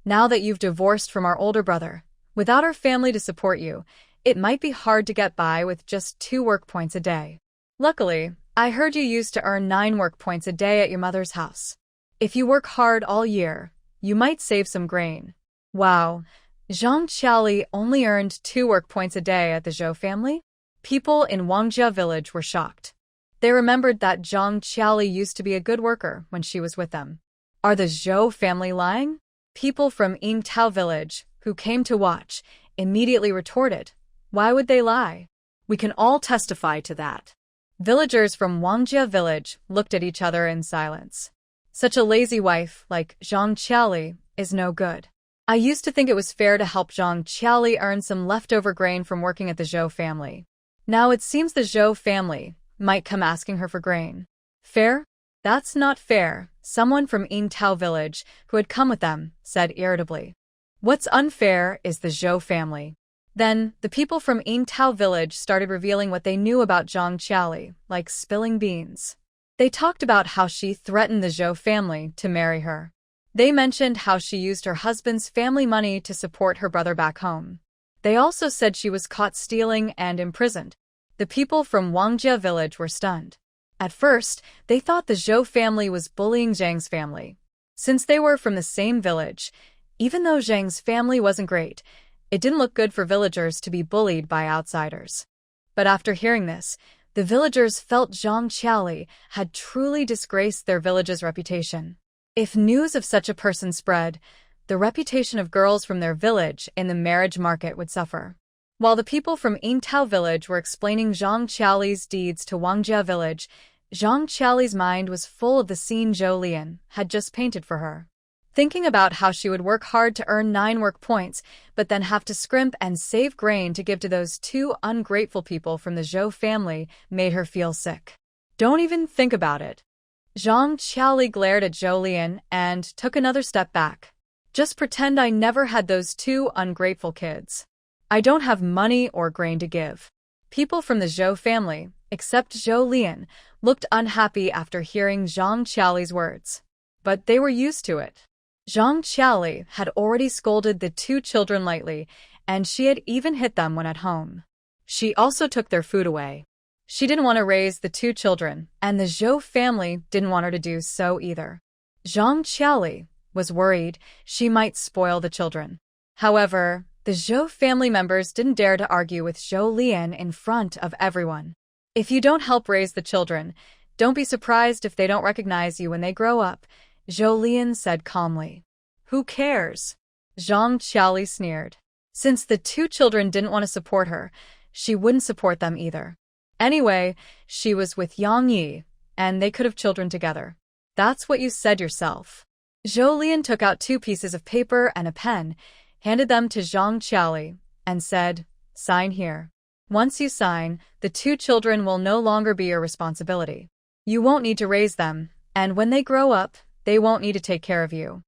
now that you've divorced from our older brother, without our family to support you, it might be hard to get by with just 2 work points a day. Luckily, I heard you used to earn 9 work points a day at your mother's house. If you work hard all year, you might save some grain. Wow, Zhang Qiali only earned 2 work points a day at the Zhou family? People in Wangjia village were shocked. They remembered that Zhang Qiali used to be a good worker when she was with them. Are the Zhou family lying? People from Yingtao village, who came to watch, immediately retorted, why would they lie? We can all testify to that. Villagers from Wangjia village looked at each other in silence. Such a lazy wife like Zhang Qiali is no good. I used to think it was fair to help Zhang Qiali earn some leftover grain from working at the Zhou family. Now it seems the Zhou family might come asking her for grain. Fair? That's not fair, someone from Yingtao village, who had come with them, said irritably. What's unfair is the Zhou family. Then, the people from Yingtao village started revealing what they knew about Zhang Qiali, like spilling beans. They talked about how she threatened the Zhou family to marry her. They mentioned how she used her husband's family money to support her brother back home. They also said she was caught stealing and imprisoned. The people from Wangjia village were stunned. At first, they thought the Zhou family was bullying Zhang's family. Since they were from the same village, even though Zhang's family wasn't great, it didn't look good for villagers to be bullied by outsiders. But after hearing this, the villagers felt Zhang Qiali had truly disgraced their village's reputation. If news of such a person spread, the reputation of girls from their village in the marriage market would suffer. While the people from Yingtao village were explaining Zhang Qiali's deeds to Wangjia village, Zhang Qiali's mind was full of the scene Zhou Lian had just painted for her. Thinking about how she would work hard to earn 9 work points, but then have to scrimp and save grain to give to those 2 ungrateful people from the Zhou family made her feel sick. Don't even think about it. Zhang Qiali glared at Zhou Lian and took another step back. Just pretend I never had those 2 ungrateful kids. I don't have money or grain to give. People from the Zhou family, except Zhou Lian, looked unhappy after hearing Zhang Qiali's words. But they were used to it. Zhang Qiali had already scolded the 2 children lightly, and she had even hit them when at home. She also took their food away. She didn't want to raise the 2 children, and the Zhou family didn't want her to do so either. Zhang Qiali was worried she might spoil the children. However, the Zhou family members didn't dare to argue with Zhou Lian in front of everyone. If you don't help raise the children, don't be surprised if they don't recognize you when they grow up, Zhou Lian said calmly. Who cares? Zhang Qiali sneered. Since the 2 children didn't want to support her, she wouldn't support them either. Anyway, she was with Yang Yi, and they could have children together. That's what you said yourself. Zhou Lian took out 2 pieces of paper and a pen, handed them to Zhang Qiali, and said, sign here. Once you sign, the 2 children will no longer be your responsibility. You won't need to raise them, and when they grow up, they won't need to take care of you.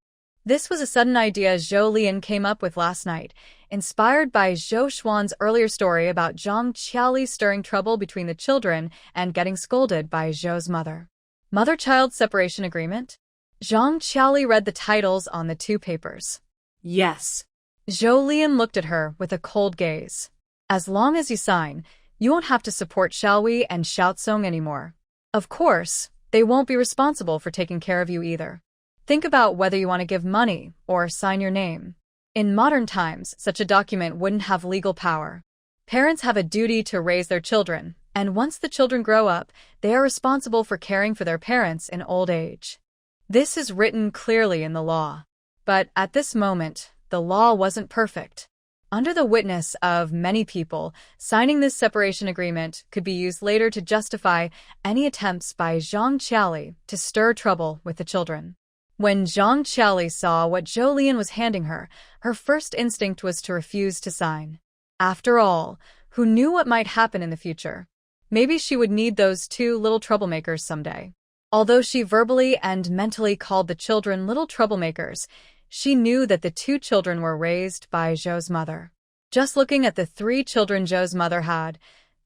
This was a sudden idea Zhou Lian came up with last night, inspired by Zhou Xuan's earlier story about Zhang Qiali stirring trouble between the children and getting scolded by Zhou's mother. Mother-child separation agreement? Zhang Qiali read the titles on the 2 papers. Yes. Zhou Lian looked at her with a cold gaze. As long as you sign, you won't have to support Xiaowei and Xiaocong anymore. Of course, they won't be responsible for taking care of you either. Think about whether you want to give money or sign your name. In modern times, such a document wouldn't have legal power. Parents have a duty to raise their children, and once the children grow up, they are responsible for caring for their parents in old age. This is written clearly in the law. But at this moment, the law wasn't perfect. Under the witness of many people, signing this separation agreement could be used later to justify any attempts by Zhang Qiali to stir trouble with the children. When Zhang Qiali saw what Zhou Lian was handing her, her first instinct was to refuse to sign. After all, who knew what might happen in the future? Maybe she would need those two little troublemakers someday. Although she verbally and mentally called the children little troublemakers, she knew that the two children were raised by Zhou's mother. Just looking at the three children Zhou's mother had,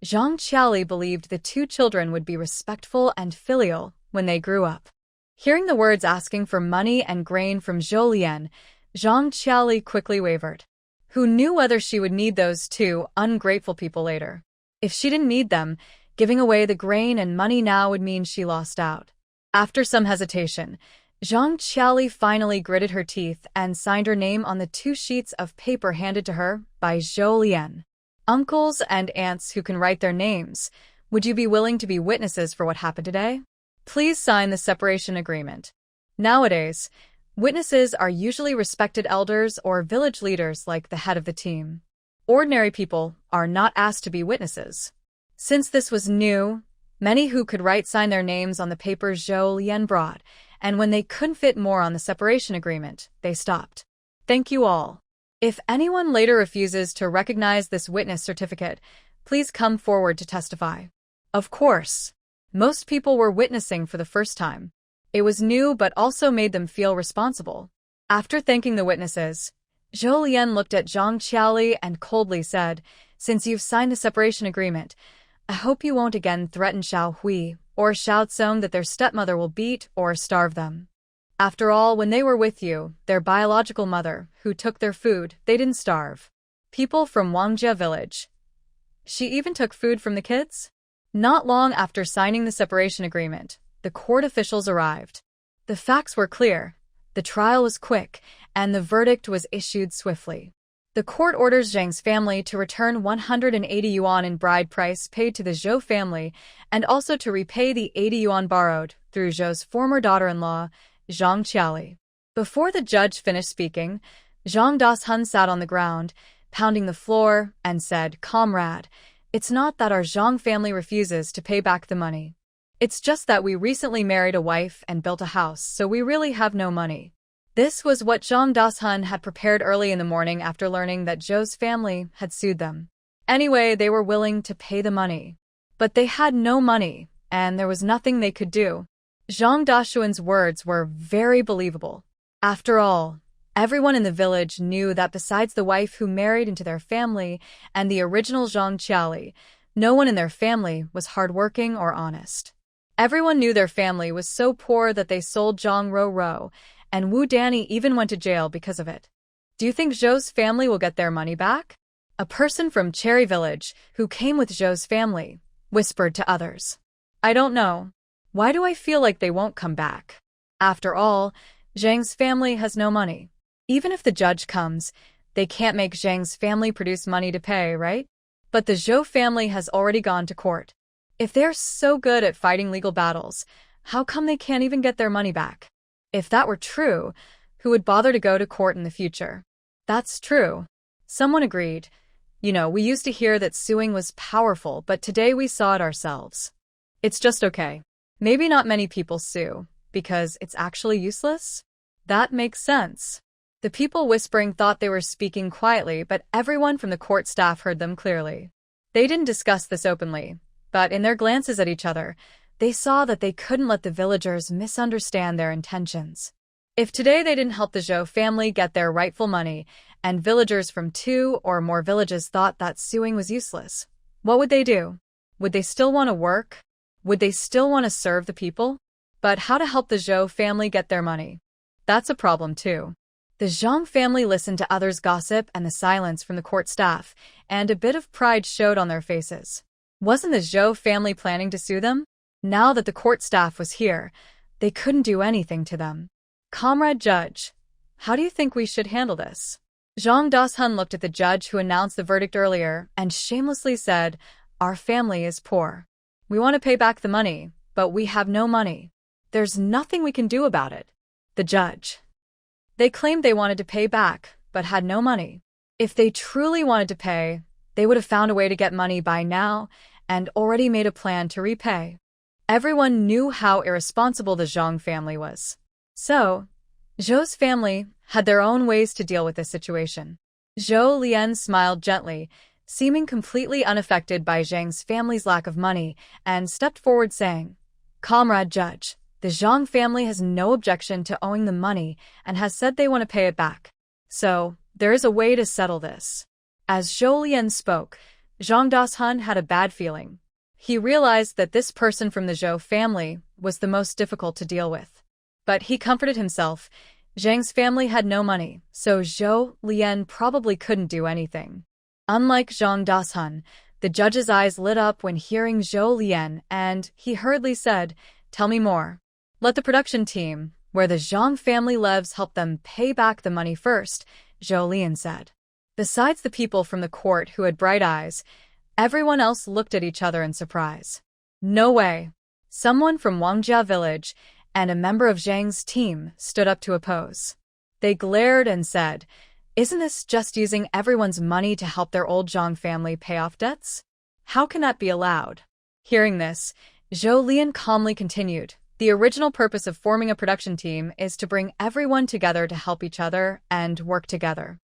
Zhang Qiali believed the two children would be respectful and filial when they grew up. Hearing the words asking for money and grain from Zhou Lian, Zhang Qiali quickly wavered. Who knew whether she would need those two ungrateful people later? If she didn't need them, giving away the grain and money now would mean she lost out. After some hesitation, Zhang Qiali finally gritted her teeth and signed her name on the 2 sheets of paper handed to her by Zhou Lian. Uncles and aunts who can write their names, would you be willing to be witnesses for what happened today? Please sign the separation agreement. Nowadays, witnesses are usually respected elders or village leaders like the head of the team. Ordinary people are not asked to be witnesses. Since this was new, many who could write signed their names on the paper Zhou Lian brought, and when they couldn't fit more on the separation agreement, they stopped. Thank you all. If anyone later refuses to recognize this witness certificate, please come forward to testify. Of course, most people were witnessing for the first time. It was new but also made them feel responsible. After thanking the witnesses, Zhou Lian looked at Zhang Qiali and coldly said, "Since you've signed the separation agreement, I hope you won't again threaten Xiao Hui or Xiao Tsong that their stepmother will beat or starve them. After all, when they were with you, their biological mother, who took their food, they didn't starve. People from Wangjia village. She even took food from the kids?" Not long after signing the separation agreement, the court officials arrived. The facts were clear, the trial was quick, and the verdict was issued swiftly. The court orders Zhang's family to return 180 yuan in bride price paid to the Zhou family and also to repay the 80 yuan borrowed through Zhou's former daughter-in-law, Zhang Qiali. Before the judge finished speaking, Zhang Dashun sat on the ground, pounding the floor, and said, "Comrade, it's not that our Zhang family refuses to pay back the money. It's just that we recently married a wife and built a house, so we really have no money." This was what Zhang Dashun had prepared early in the morning after learning that Zhou's family had sued them. Anyway, they were willing to pay the money. But they had no money, and there was nothing they could do. Zhang Dashun's words were very believable. After all, everyone in the village knew that besides the wife who married into their family and the original Zhang Qiali, no one in their family was hardworking or honest. Everyone knew their family was so poor that they sold Zhang Ro, and Wu Danny even went to jail because of it. Do you think Zhou's family will get their money back? A person from Cherry Village, who came with Zhou's family, whispered to others. "I don't know. Why do I feel like they won't come back? After all, Zhang's family has no money. Even if the judge comes, they can't make Zhang's family produce money to pay, right? But the Zhou family has already gone to court. If they're so good at fighting legal battles, how come they can't even get their money back? If that were true, who would bother to go to court in the future?" "That's true." Someone agreed. "You know, we used to hear that suing was powerful, but today we saw it ourselves. It's just okay. Maybe not many people sue, because it's actually useless?" "That makes sense." The people whispering thought they were speaking quietly, but everyone from the court staff heard them clearly. They didn't discuss this openly, but in their glances at each other, they saw that they couldn't let the villagers misunderstand their intentions. If today they didn't help the Zhou family get their rightful money, and villagers from 2 or more villages thought that suing was useless, what would they do? Would they still want to work? Would they still want to serve the people? But how to help the Zhou family get their money? That's a problem too. The Zhang family listened to others' gossip and the silence from the court staff, and a bit of pride showed on their faces. Wasn't the Zhou family planning to sue them? Now that the court staff was here, they couldn't do anything to them. Comrade Judge, how do you think we should handle this? Zhang Dashun looked at the judge who announced the verdict earlier and shamelessly said, "Our family is poor. We want to pay back the money, but we have no money. There's nothing we can do about it." The judge. They claimed they wanted to pay back, but had no money. If they truly wanted to pay, they would have found a way to get money by now and already made a plan to repay. Everyone knew how irresponsible the Zhang family was. So, Zhou's family had their own ways to deal with this situation. Zhou Lian smiled gently, seeming completely unaffected by Zhang's family's lack of money, and stepped forward saying, "Comrade Judge, the Zhang family has no objection to owing the money and has said they want to pay it back. So, there is a way to settle this." As Zhou Lian spoke, Zhang Dashun had a bad feeling. He realized that this person from the Zhou family was the most difficult to deal with. But he comforted himself. Zhang's family had no money, so Zhou Lian probably couldn't do anything. Unlike Zhang Dashun, the judge's eyes lit up when hearing Zhou Lian, and he hurriedly said, "Tell me more." "Let the production team, where the Zhang family lives, help them pay back the money first," Zhou Lian said. Besides the people from the court who had bright eyes, everyone else looked at each other in surprise. No way. Someone from Wangjia village and a member of Zhang's team stood up to oppose. They glared and said, "Isn't this just using everyone's money to help their old Zhang family pay off debts? How can that be allowed?" Hearing this, Zhou Lian calmly continued, "The original purpose of forming a production team is to bring everyone together to help each other and work together.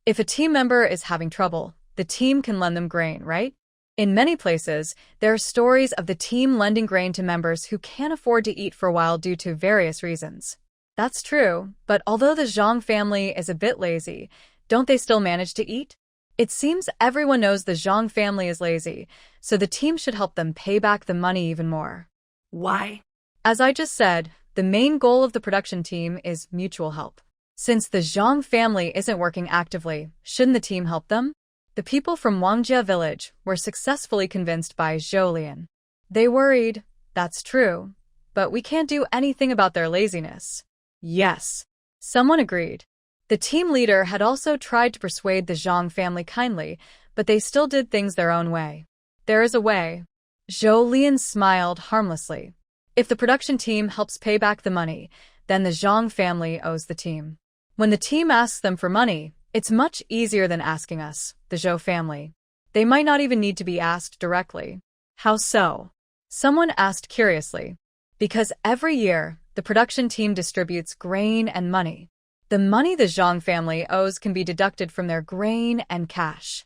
If a team member is having trouble, the team can lend them grain, right? In many places, there are stories of the team lending grain to members who can't afford to eat for a while due to various reasons. That's true, but although the Zhang family is a bit lazy, don't they still manage to eat? It seems everyone knows the Zhang family is lazy, so the team should help them pay back the money even more." Why? As I just said, the main goal of the production team is mutual help. Since the Zhang family isn't working actively, shouldn't the team help them? The people from Wangjia village were successfully convinced by Zhou Lian. They worried, "That's true, but we can't do anything about their laziness." Yes, someone agreed. The team leader had also tried to persuade the Zhang family kindly, but they still did things their own way. "There is a way." Zhou Lian smiled harmlessly. "If the production team helps pay back the money, then the Zhang family owes the team. When the team asks them for money, it's much easier than asking us, the Zhou family. They might not even need to be asked directly." "How so?" someone asked curiously. "Because every year, the production team distributes grain and money. The money the Zhang family owes can be deducted from their grain and cash.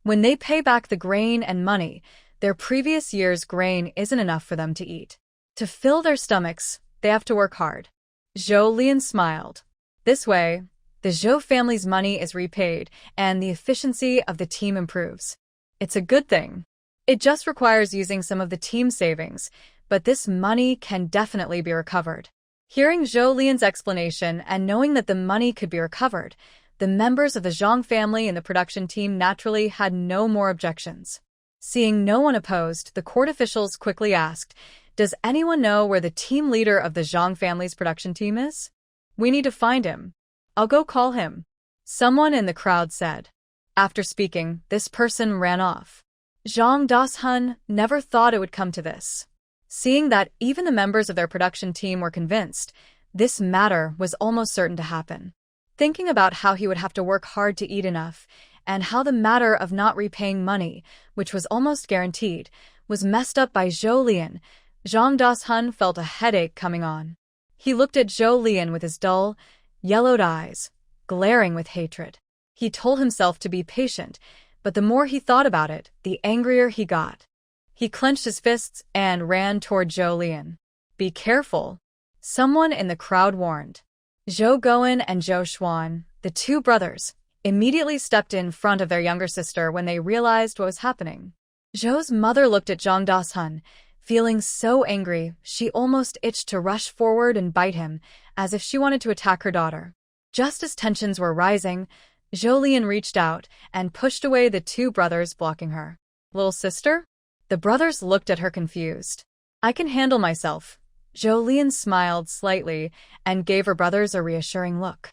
When they pay back the grain and money, their previous year's grain isn't enough for them to eat. To fill their stomachs, they have to work hard." Zhou Lian smiled. This way, the Zhou family's money is repaid and the efficiency of the team improves. It's a good thing. It just requires using some of the team savings, but this money can definitely be recovered. Hearing Zhou Lian's explanation and knowing that the money could be recovered, the members of the Zhang family and the production team naturally had no more objections. Seeing no one opposed, the court officials quickly asked, "Does anyone know where the team leader of the Zhang family's production team is? We need to find him. I'll go call him," someone in the crowd said. After speaking, this person ran off. Zhang Dashun never thought it would come to this. Seeing that even the members of their production team were convinced, this matter was almost certain to happen. Thinking about how he would have to work hard to eat enough, and how the matter of not repaying money, which was almost guaranteed, was messed up by Zhou Lian, Zhang Dashun felt a headache coming on. He looked at Zhou Lian with his dull, yellowed eyes, glaring with hatred. He told himself to be patient, but the more he thought about it, the angrier he got. He clenched his fists and ran toward Zhou Lian. "Be careful," someone in the crowd warned. Zhou Goen and Zhou Xuan, the two brothers, immediately stepped in front of their younger sister when they realized what was happening. Zhou's mother looked at Zhang Dashun, feeling so angry she almost itched to rush forward and bite him, as if she wanted to attack her daughter. Just as tensions were rising, Zhou Lian reached out and pushed away the two brothers blocking her. "Little sister?" The brothers looked at her confused. "I can handle myself," Zhou Lian smiled slightly and gave her brothers a reassuring look.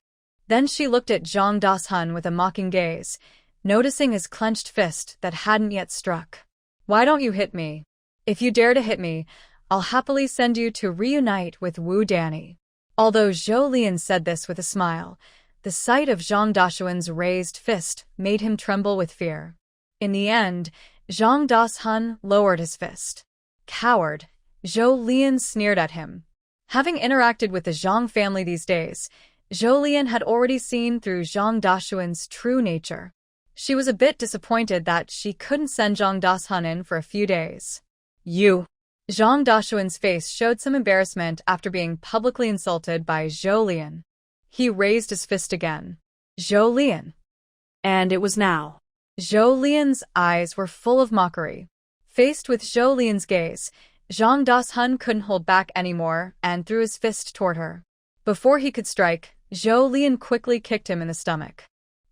Then she looked at Zhang Dashun with a mocking gaze, noticing his clenched fist that hadn't yet struck. Why don't you hit me? If you dare to hit me, I'll happily send you to reunite with Wu Danny. Although Zhou Lian said this with a smile, the sight of Zhang Dashun's raised fist made him tremble with fear. In the end, Zhang Dashun lowered his fist. Coward, Zhou Lian sneered at him. Having interacted with the Zhang family these days, Zhou Lian had already seen through Zhang Dashun's true nature. She was a bit disappointed that she couldn't send Zhang Dashun in for a few days. You. Zhang Dashun's face showed some embarrassment after being publicly insulted by Zhou Lian. He raised his fist again. Zhou Lian. And it was now. Zhou Lian's eyes were full of mockery. Faced with Zhou Lian's gaze, Zhang Dashun couldn't hold back anymore and threw his fist toward her. Before he could strike, Zhou Lian quickly kicked him in the stomach.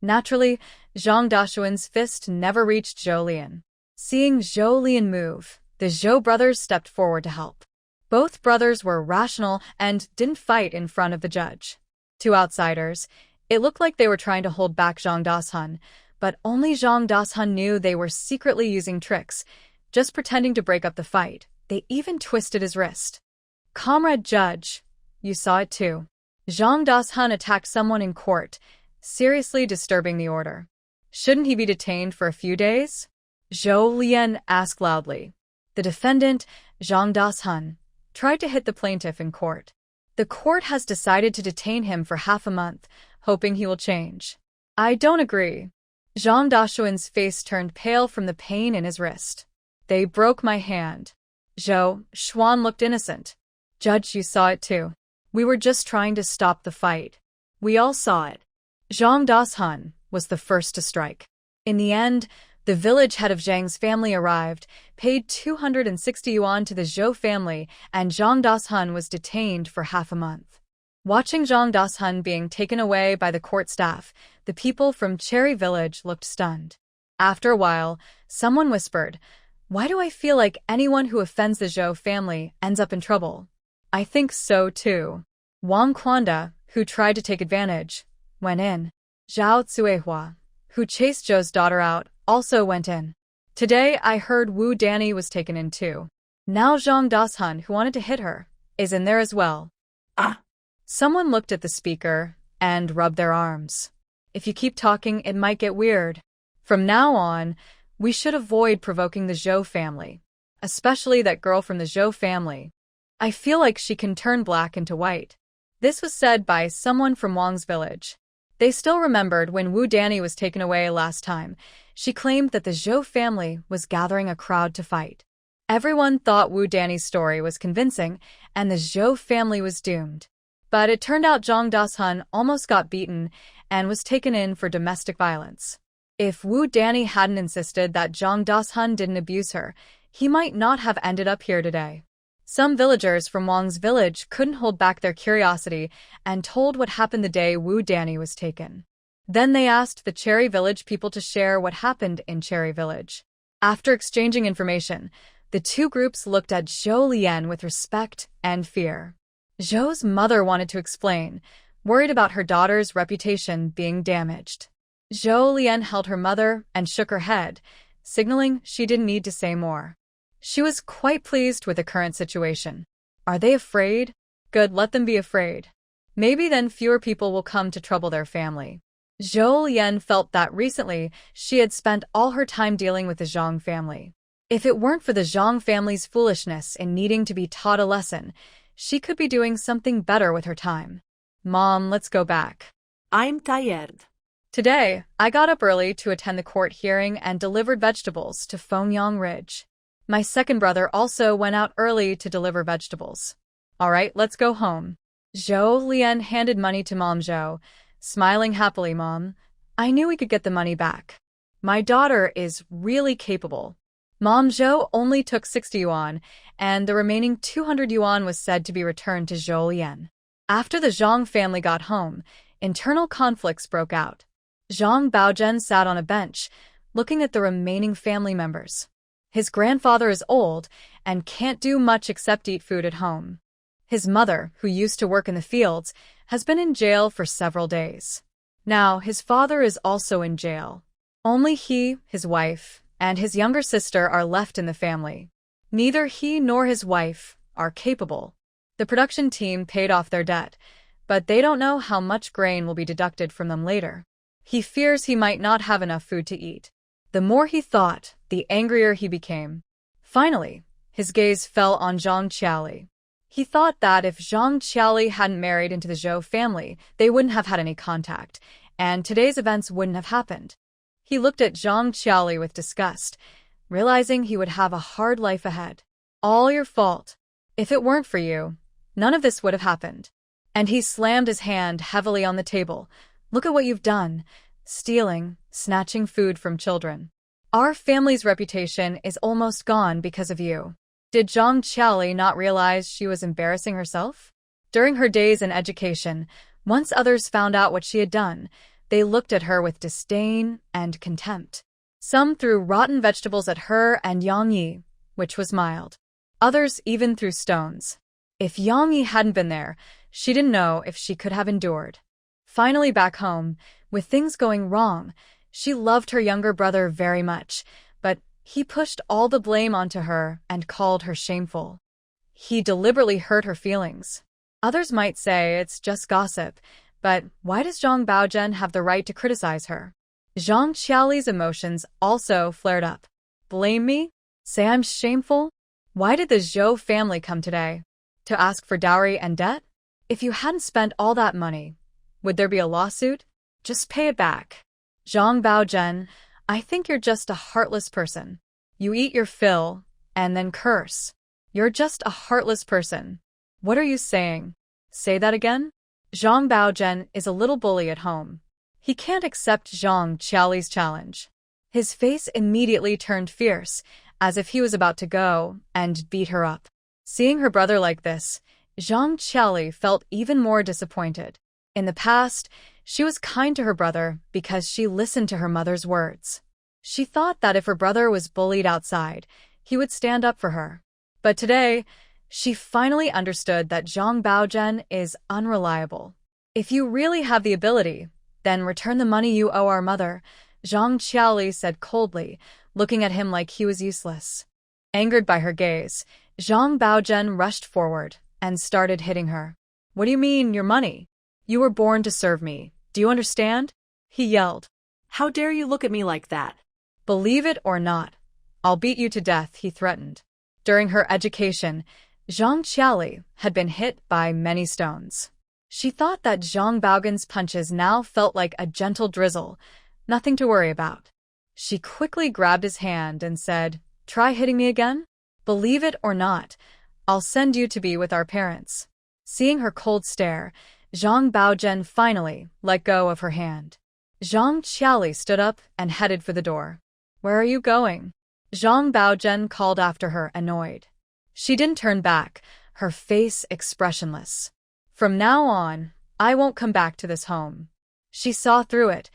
Naturally, Zhang Dashun's fist never reached Zhou Lian. Seeing Zhou Lian move, the Zhou brothers stepped forward to help. Both brothers were rational and didn't fight in front of the judge. To outsiders, it looked like they were trying to hold back Zhang Dashun, but only Zhang Dashun knew they were secretly using tricks, just pretending to break up the fight. They even twisted his wrist. Comrade Judge, you saw it too. Zhang Dashun attacked someone in court, seriously disturbing the order. Shouldn't he be detained for a few days? Zhou Lian asked loudly. The defendant, Zhang Dashun, tried to hit the plaintiff in court. The court has decided to detain him for half a month, hoping he will change. I don't agree. Zhang Dashun's face turned pale from the pain in his wrist. They broke my hand. Zhou Xuan looked innocent. Judge, you saw it too. We were just trying to stop the fight. We all saw it. Zhang Dashun was the first to strike. In the end, the village head of Zhang's family arrived, paid 260 yuan to the Zhou family, and Zhang Dashun was detained for half a month. Watching Zhang Dashun being taken away by the court staff, the people from Cherry Village looked stunned. After a while, someone whispered, "Why do I feel like anyone who offends the Zhou family ends up in trouble?" I think so too. Wang Quanda, who tried to take advantage, went in. Zhao Cuihua, who chased Zhou's daughter out, also went in. Today I heard Wu Danny was taken in too. Now Zhang Dashun, who wanted to hit her, is in there as well. Ah! Someone looked at the speaker and rubbed their arms. If you keep talking, it might get weird. From now on, we should avoid provoking the Zhou family. Especially that girl from the Zhou family. I feel like she can turn black into white. This was said by someone from Wang's village. They still remembered when Wu Danny was taken away last time. She claimed that the Zhou family was gathering a crowd to fight. Everyone thought Wu Danny's story was convincing, and the Zhou family was doomed. But it turned out Zhang Dashun almost got beaten and was taken in for domestic violence. If Wu Danny hadn't insisted that Zhang Dashun didn't abuse her, he might not have ended up here today. Some villagers from Wang's village couldn't hold back their curiosity and told what happened the day Wu Danny was taken. Then they asked the Cherry Village people to share what happened in Cherry Village. After exchanging information, the two groups looked at Zhou Lian with respect and fear. Zhou's mother wanted to explain, worried about her daughter's reputation being damaged. Zhou Lian held her mother and shook her head, signaling she didn't need to say more. She was quite pleased with the current situation. Are they afraid? Good, let them be afraid. Maybe then fewer people will come to trouble their family. Zhou Lian felt that recently she had spent all her time dealing with the Zhang family. If it weren't for the Zhang family's foolishness in needing to be taught a lesson, she could be doing something better with her time. Mom, let's go back. I'm tired. Today, I got up early to attend the court hearing and delivered vegetables to Fengyang Ridge. My second brother also went out early to deliver vegetables. All right, let's go home. Zhou Lian handed money to Mom Zhou, smiling happily. Mom, I knew we could get the money back. My daughter is really capable. Mom Zhou only took 60 yuan, and the remaining 200 yuan was said to be returned to Zhou Lian. After the Zhang family got home, internal conflicts broke out. Zhang Baozhen sat on a bench, looking at the remaining family members. His grandfather is old and can't do much except eat food at home. His mother, who used to work in the fields, has been in jail for several days. Now, his father is also in jail. Only he, his wife, and his younger sister are left in the family. Neither he nor his wife are capable. The production team paid off their debt, but they don't know how much grain will be deducted from them later. He fears he might not have enough food to eat. The more he thought, the angrier he became. Finally, his gaze fell on Zhang Qiali. He thought that if Zhang Qiali hadn't married into the Zhou family, they wouldn't have had any contact, and today's events wouldn't have happened. He looked at Zhang Qiali with disgust, realizing he would have a hard life ahead. All your fault. If it weren't for you, none of this would have happened. And he slammed his hand heavily on the table. Look at what you've done. Stealing, snatching food from children. Our family's reputation is almost gone because of you. Did Zhang Qiali not realize she was embarrassing herself? During her days in education, once others found out what she had done, they looked at her with disdain and contempt. Some threw rotten vegetables at her and Yang Yi, which was mild. Others even threw stones. If Yang Yi hadn't been there, she didn't know if she could have endured. Finally back home, with things going wrong, she loved her younger brother very much, but he pushed all the blame onto her and called her shameful. He deliberately hurt her feelings. Others might say it's just gossip, but why does Zhang Baozhen have the right to criticize her? Zhang Qiali's emotions also flared up. Blame me? Say I'm shameful? Why did the Zhou family come today? To ask for dowry and debt? If you hadn't spent all that money, would there be a lawsuit? Just pay it back. Zhang Baozhen, I think you're just a heartless person. You eat your fill and then curse. You're just a heartless person. What are you saying? Say that again? Zhang Baozhen is a little bully at home. He can't accept Zhang Qiali's challenge. His face immediately turned fierce, as if he was about to go and beat her up. Seeing her brother like this, Zhang Qiali felt even more disappointed. In the past, she was kind to her brother because she listened to her mother's words. She thought that if her brother was bullied outside, he would stand up for her. But today, she finally understood that Zhang Baozhen is unreliable. If you really have the ability, then return the money you owe our mother, Zhang Qiali said coldly, looking at him like he was useless. Angered by her gaze, Zhang Baozhen rushed forward and started hitting her. What do you mean, your money? You were born to serve me. Do you understand? He yelled. How dare you look at me like that? Believe it or not, I'll beat you to death, he threatened. During her education, Zhang Qiali had been hit by many stones. She thought that Zhang Baozhen's punches now felt like a gentle drizzle, nothing to worry about. She quickly grabbed his hand and said, Try hitting me again? Believe it or not, I'll send you to be with our parents. Seeing her cold stare, Zhang Baozhen finally let go of her hand. Zhang Qiali stood up and headed for the door. Where are you going? Zhang Baozhen called after her, annoyed. She didn't turn back, her face expressionless. From now on, I won't come back to this home. She saw through it.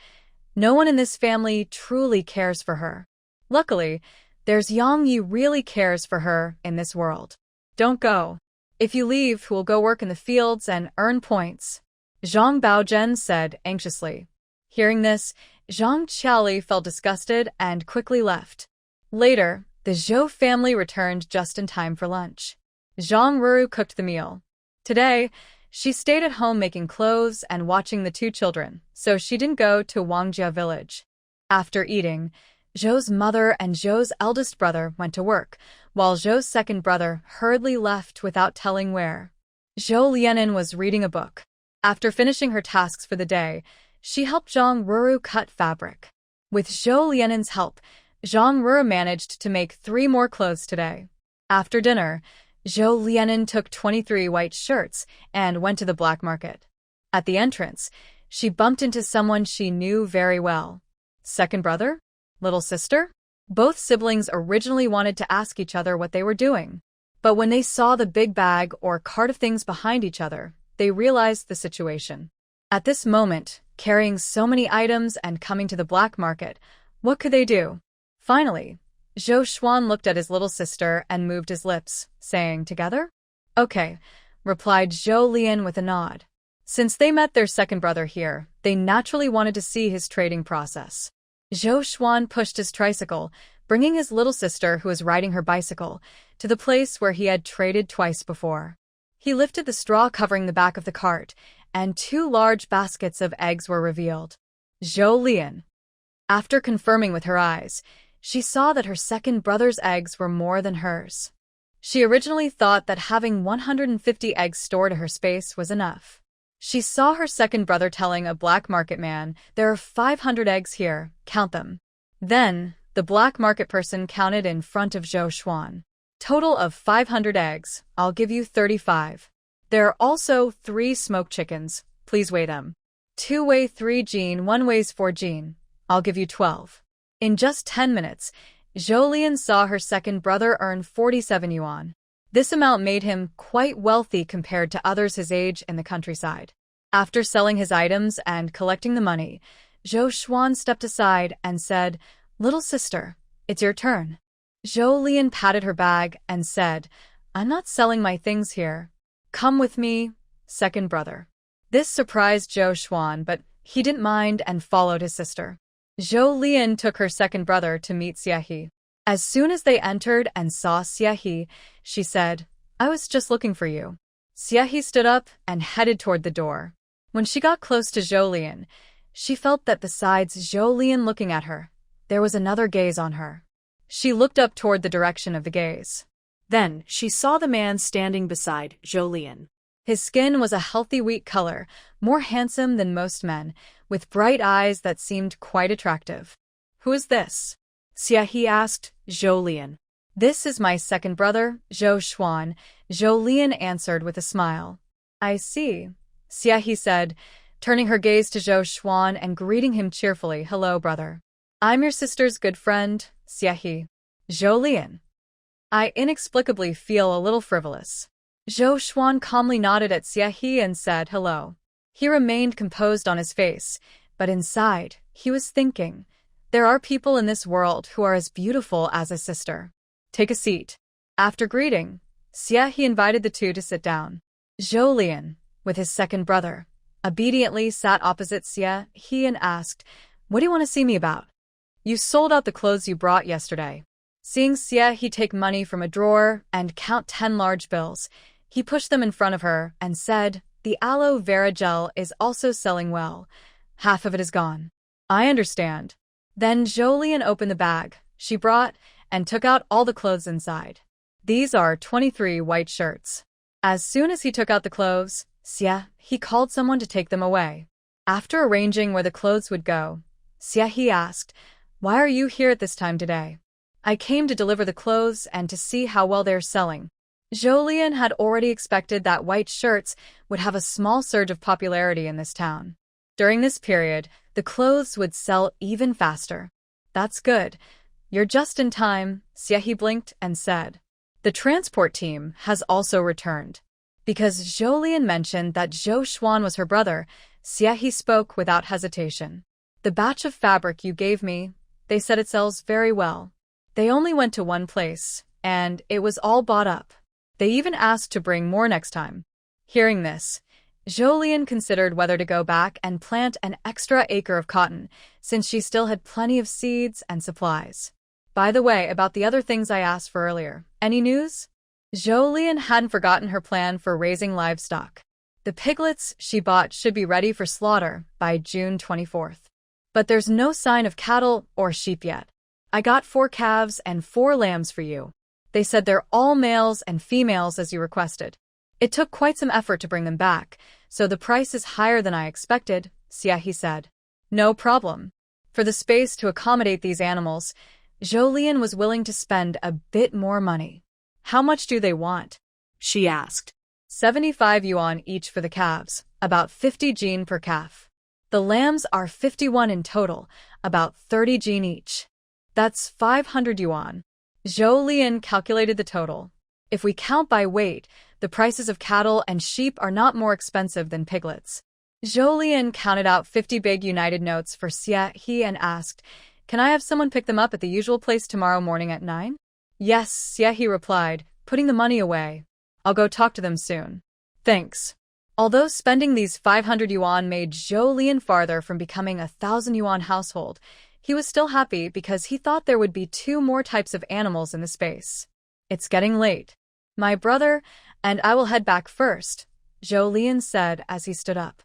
No one in this family truly cares for her. Luckily, there's Yang Yi really cares for her in this world. Don't go. If you leave, we'll go work in the fields and earn points, Zhang Baozhen said anxiously. Hearing this, Zhang Qiali felt disgusted and quickly left. Later, the Zhou family returned just in time for lunch. Zhang Ruru cooked the meal. Today, she stayed at home making clothes and watching the two children, so she didn't go to Wangjia village. After eating, Zhou's mother and Zhou's eldest brother went to work, while Zhou's second brother hurriedly left without telling where. Zhou Lianin was reading a book. After finishing her tasks for the day, she helped Zhang Ruru cut fabric. With Zhou Lianin's help, Zhang Ruru managed to make 3 more clothes today. After dinner, Zhou Lianin took 23 white shirts and went to the black market. At the entrance, she bumped into someone she knew very well. Second brother? Little sister? Both siblings originally wanted to ask each other what they were doing. But when they saw the big bag or cart of things behind each other, they realized the situation. At this moment, carrying so many items and coming to the black market, what could they do? Finally, Zhou Xuan looked at his little sister and moved his lips, saying, Together? Okay, replied Zhou Lian with a nod. Since they met their second brother here, they naturally wanted to see his trading process. Zhou Xuan pushed his tricycle, bringing his little sister, who was riding her bicycle, to the place where he had traded twice before. He lifted the straw covering the back of the cart, and 2 large baskets of eggs were revealed. Zhou Lian. After confirming with her eyes, she saw that her second brother's eggs were more than hers. She originally thought that having 150 eggs stored to her space was enough. She saw her second brother telling a black market man, "There are 500 eggs here, count them." Then, the black market person counted in front of Zhou Xuan. "Total of 500 eggs, I'll give you 35. There are also 3 smoked chickens, please weigh them. 2 weigh 3 jin, 1 weighs 4 jin, I'll give you 12. In just 10 minutes, Zhou Lian saw her second brother earn 47 yuan. This amount made him quite wealthy compared to others his age in the countryside. After selling his items and collecting the money, Zhou Xuan stepped aside and said, "Little sister, it's your turn." Zhou Lian patted her bag and said, "I'm not selling my things here. Come with me, second brother." This surprised Zhou Xuan, but he didn't mind and followed his sister. Zhou Lian took her second brother to meet Xie. As soon as they entered and saw Xie, she said, "I was just looking for you." Xie stood up and headed toward the door. When she got close to Zhou Lian, she felt that besides Zhou Lian looking at her, there was another gaze on her. She looked up toward the direction of the gaze. Then she saw the man standing beside Zhou Lian. His skin was a healthy wheat color, more handsome than most men, with bright eyes that seemed quite attractive. "Who is this?" Xie asked Zhou Lian. "This is my second brother, Zhou Xuan," Zhou Lian answered with a smile. "I see," Xie said, turning her gaze to Zhou Xuan and greeting him cheerfully. "Hello, brother. I'm your sister's good friend, Xie." Zhou Lian. "I inexplicably feel a little frivolous." Zhou Xuan calmly nodded at Xie and said hello. He remained composed on his face, but inside, he was thinking, there are people in this world who are as beautiful as a sister. "Take a seat." After greeting, Xie invited the two to sit down. Zhou Lian, with his second brother, obediently sat opposite Xie and asked, "What do you want to see me about?" "You sold out the clothes you brought yesterday." Seeing Xie take money from a drawer and count 10 large bills, he pushed them in front of her and said, "The aloe vera gel is also selling well. Half of it is gone." "I understand." Then Zhou Lian opened the bag she brought and took out all the clothes inside. "These are 23 white shirts." As soon as he took out the clothes, he called someone to take them away. After arranging where the clothes would go, Xie asked, "Why are you here at this time today?" "I came to deliver the clothes and to see how well they are selling." Zhou Lian had already expected that white shirts would have a small surge of popularity in this town. During this period, the clothes would sell even faster. "That's good. You're just in time," Xie blinked and said. The transport team has also returned. Because Zhou Lian mentioned that Zhou Xuan was her brother, Xie spoke without hesitation. "The batch of fabric you gave me, they said it sells very well. They only went to one place, and it was all bought up. They even asked to bring more next time." Hearing this, Zhou Lian considered whether to go back and plant an extra acre of cotton, since she still had plenty of seeds and supplies. "By the way, about the other things I asked for earlier, any news?" Zhou Lian hadn't forgotten her plan for raising livestock. The piglets she bought should be ready for slaughter by June 24th. But there's no sign of cattle or sheep yet. "I got 4 calves and 4 lambs for you. They said they're all males and females as you requested. It took quite some effort to bring them back, so the price is higher than I expected," Xie said. "No problem." For the space to accommodate these animals, Zhou Lian was willing to spend a bit more money. "How much do they want?" she asked. 75 yuan each for the calves, about 50 jin per calf. The lambs are 51 in total, about 30 jin each. That's 500 yuan. Zhou Lian calculated the total. If we count by weight, the prices of cattle and sheep are not more expensive than piglets. Zhou Lian counted out 50 big united notes for Xie and asked, "Can I have someone pick them up at the usual place tomorrow morning at 9? "Yes," Xie replied, putting the money away. "I'll go talk to them soon." Thanks. Although spending these 500 yuan made Zhou Lian farther from becoming a 1,000 yuan household, he was still happy because he thought there would be 2 more types of animals in the space. It's getting late. My brother and I will head back first, Zhou Lian said as he stood up.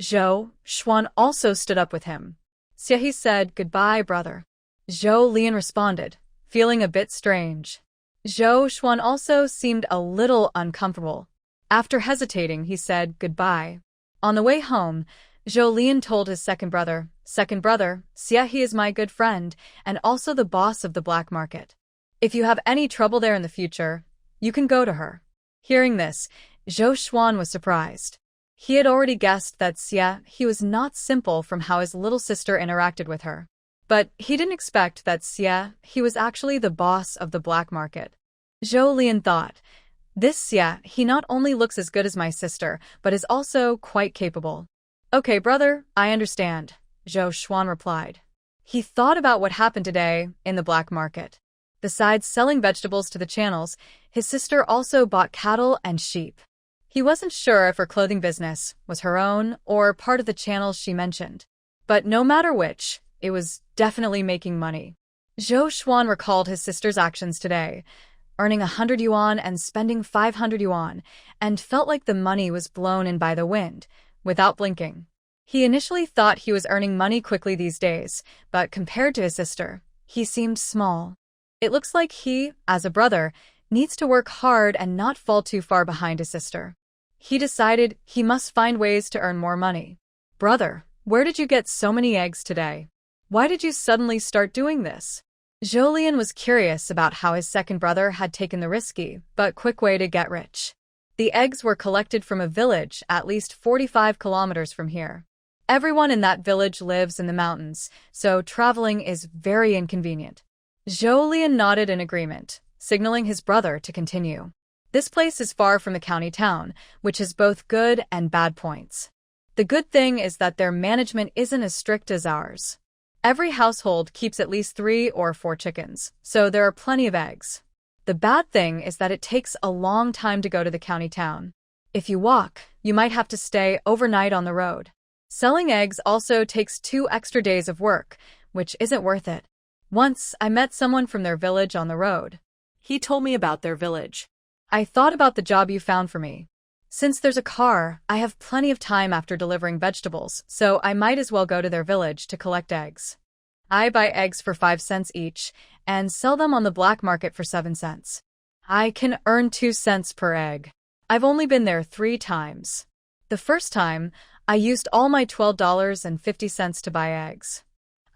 Zhou Xuan also stood up with him. Xie said, "Goodbye, brother." Zhou Lian responded, feeling a bit strange. Zhou Xuan also seemed a little uncomfortable. After hesitating, he said goodbye. On the way home, Zhou Lian told his second brother, Xie is my good friend and also the boss of the black market. If you have any trouble there in the future, you can go to her. Hearing this, Zhou Xuan was surprised. He had already guessed that Xie was not simple from how his little sister interacted with her. But he didn't expect that Xie was actually the boss of the black market. Zhou Lian thought, this Xie, he not only looks as good as my sister, but is also quite capable. Okay, brother, I understand, Zhou Xuan replied. He thought about what happened today in the black market. Besides selling vegetables to the channels, his sister also bought cattle and sheep. He wasn't sure if her clothing business was her own or part of the channels she mentioned. But no matter which, it was definitely making money. Zhou Xuan recalled his sister's actions today, earning 100 yuan and spending 500 yuan, and felt like the money was blown in by the wind, without blinking. He initially thought he was earning money quickly these days, but compared to his sister, he seemed small. It looks like he, as a brother, needs to work hard and not fall too far behind his sister. He decided he must find ways to earn more money. Brother, where did you get so many eggs today? Why did you suddenly start doing this? Zhou Lian was curious about how his second brother had taken the risky, but quick way to get rich. The eggs were collected from a village at least 45 kilometers from here. Everyone in that village lives in the mountains, so traveling is very inconvenient. Zhou Lian nodded in agreement, signaling his brother to continue. This place is far from the county town, which has both good and bad points. The good thing is that their management isn't as strict as ours. Every household keeps at least 3 or 4 chickens, so there are plenty of eggs. The bad thing is that it takes a long time to go to the county town. If you walk, you might have to stay overnight on the road. Selling eggs also takes 2 extra days of work, which isn't worth it. Once, I met someone from their village on the road. He told me about their village. I thought about the job you found for me. Since there's a car, I have plenty of time after delivering vegetables, so I might as well go to their village to collect eggs. I buy eggs for 5 cents each and sell them on the black market for 7 cents. I can earn 2 cents per egg. I've only been there 3 times. The first time, I used all my $12.50 to buy eggs.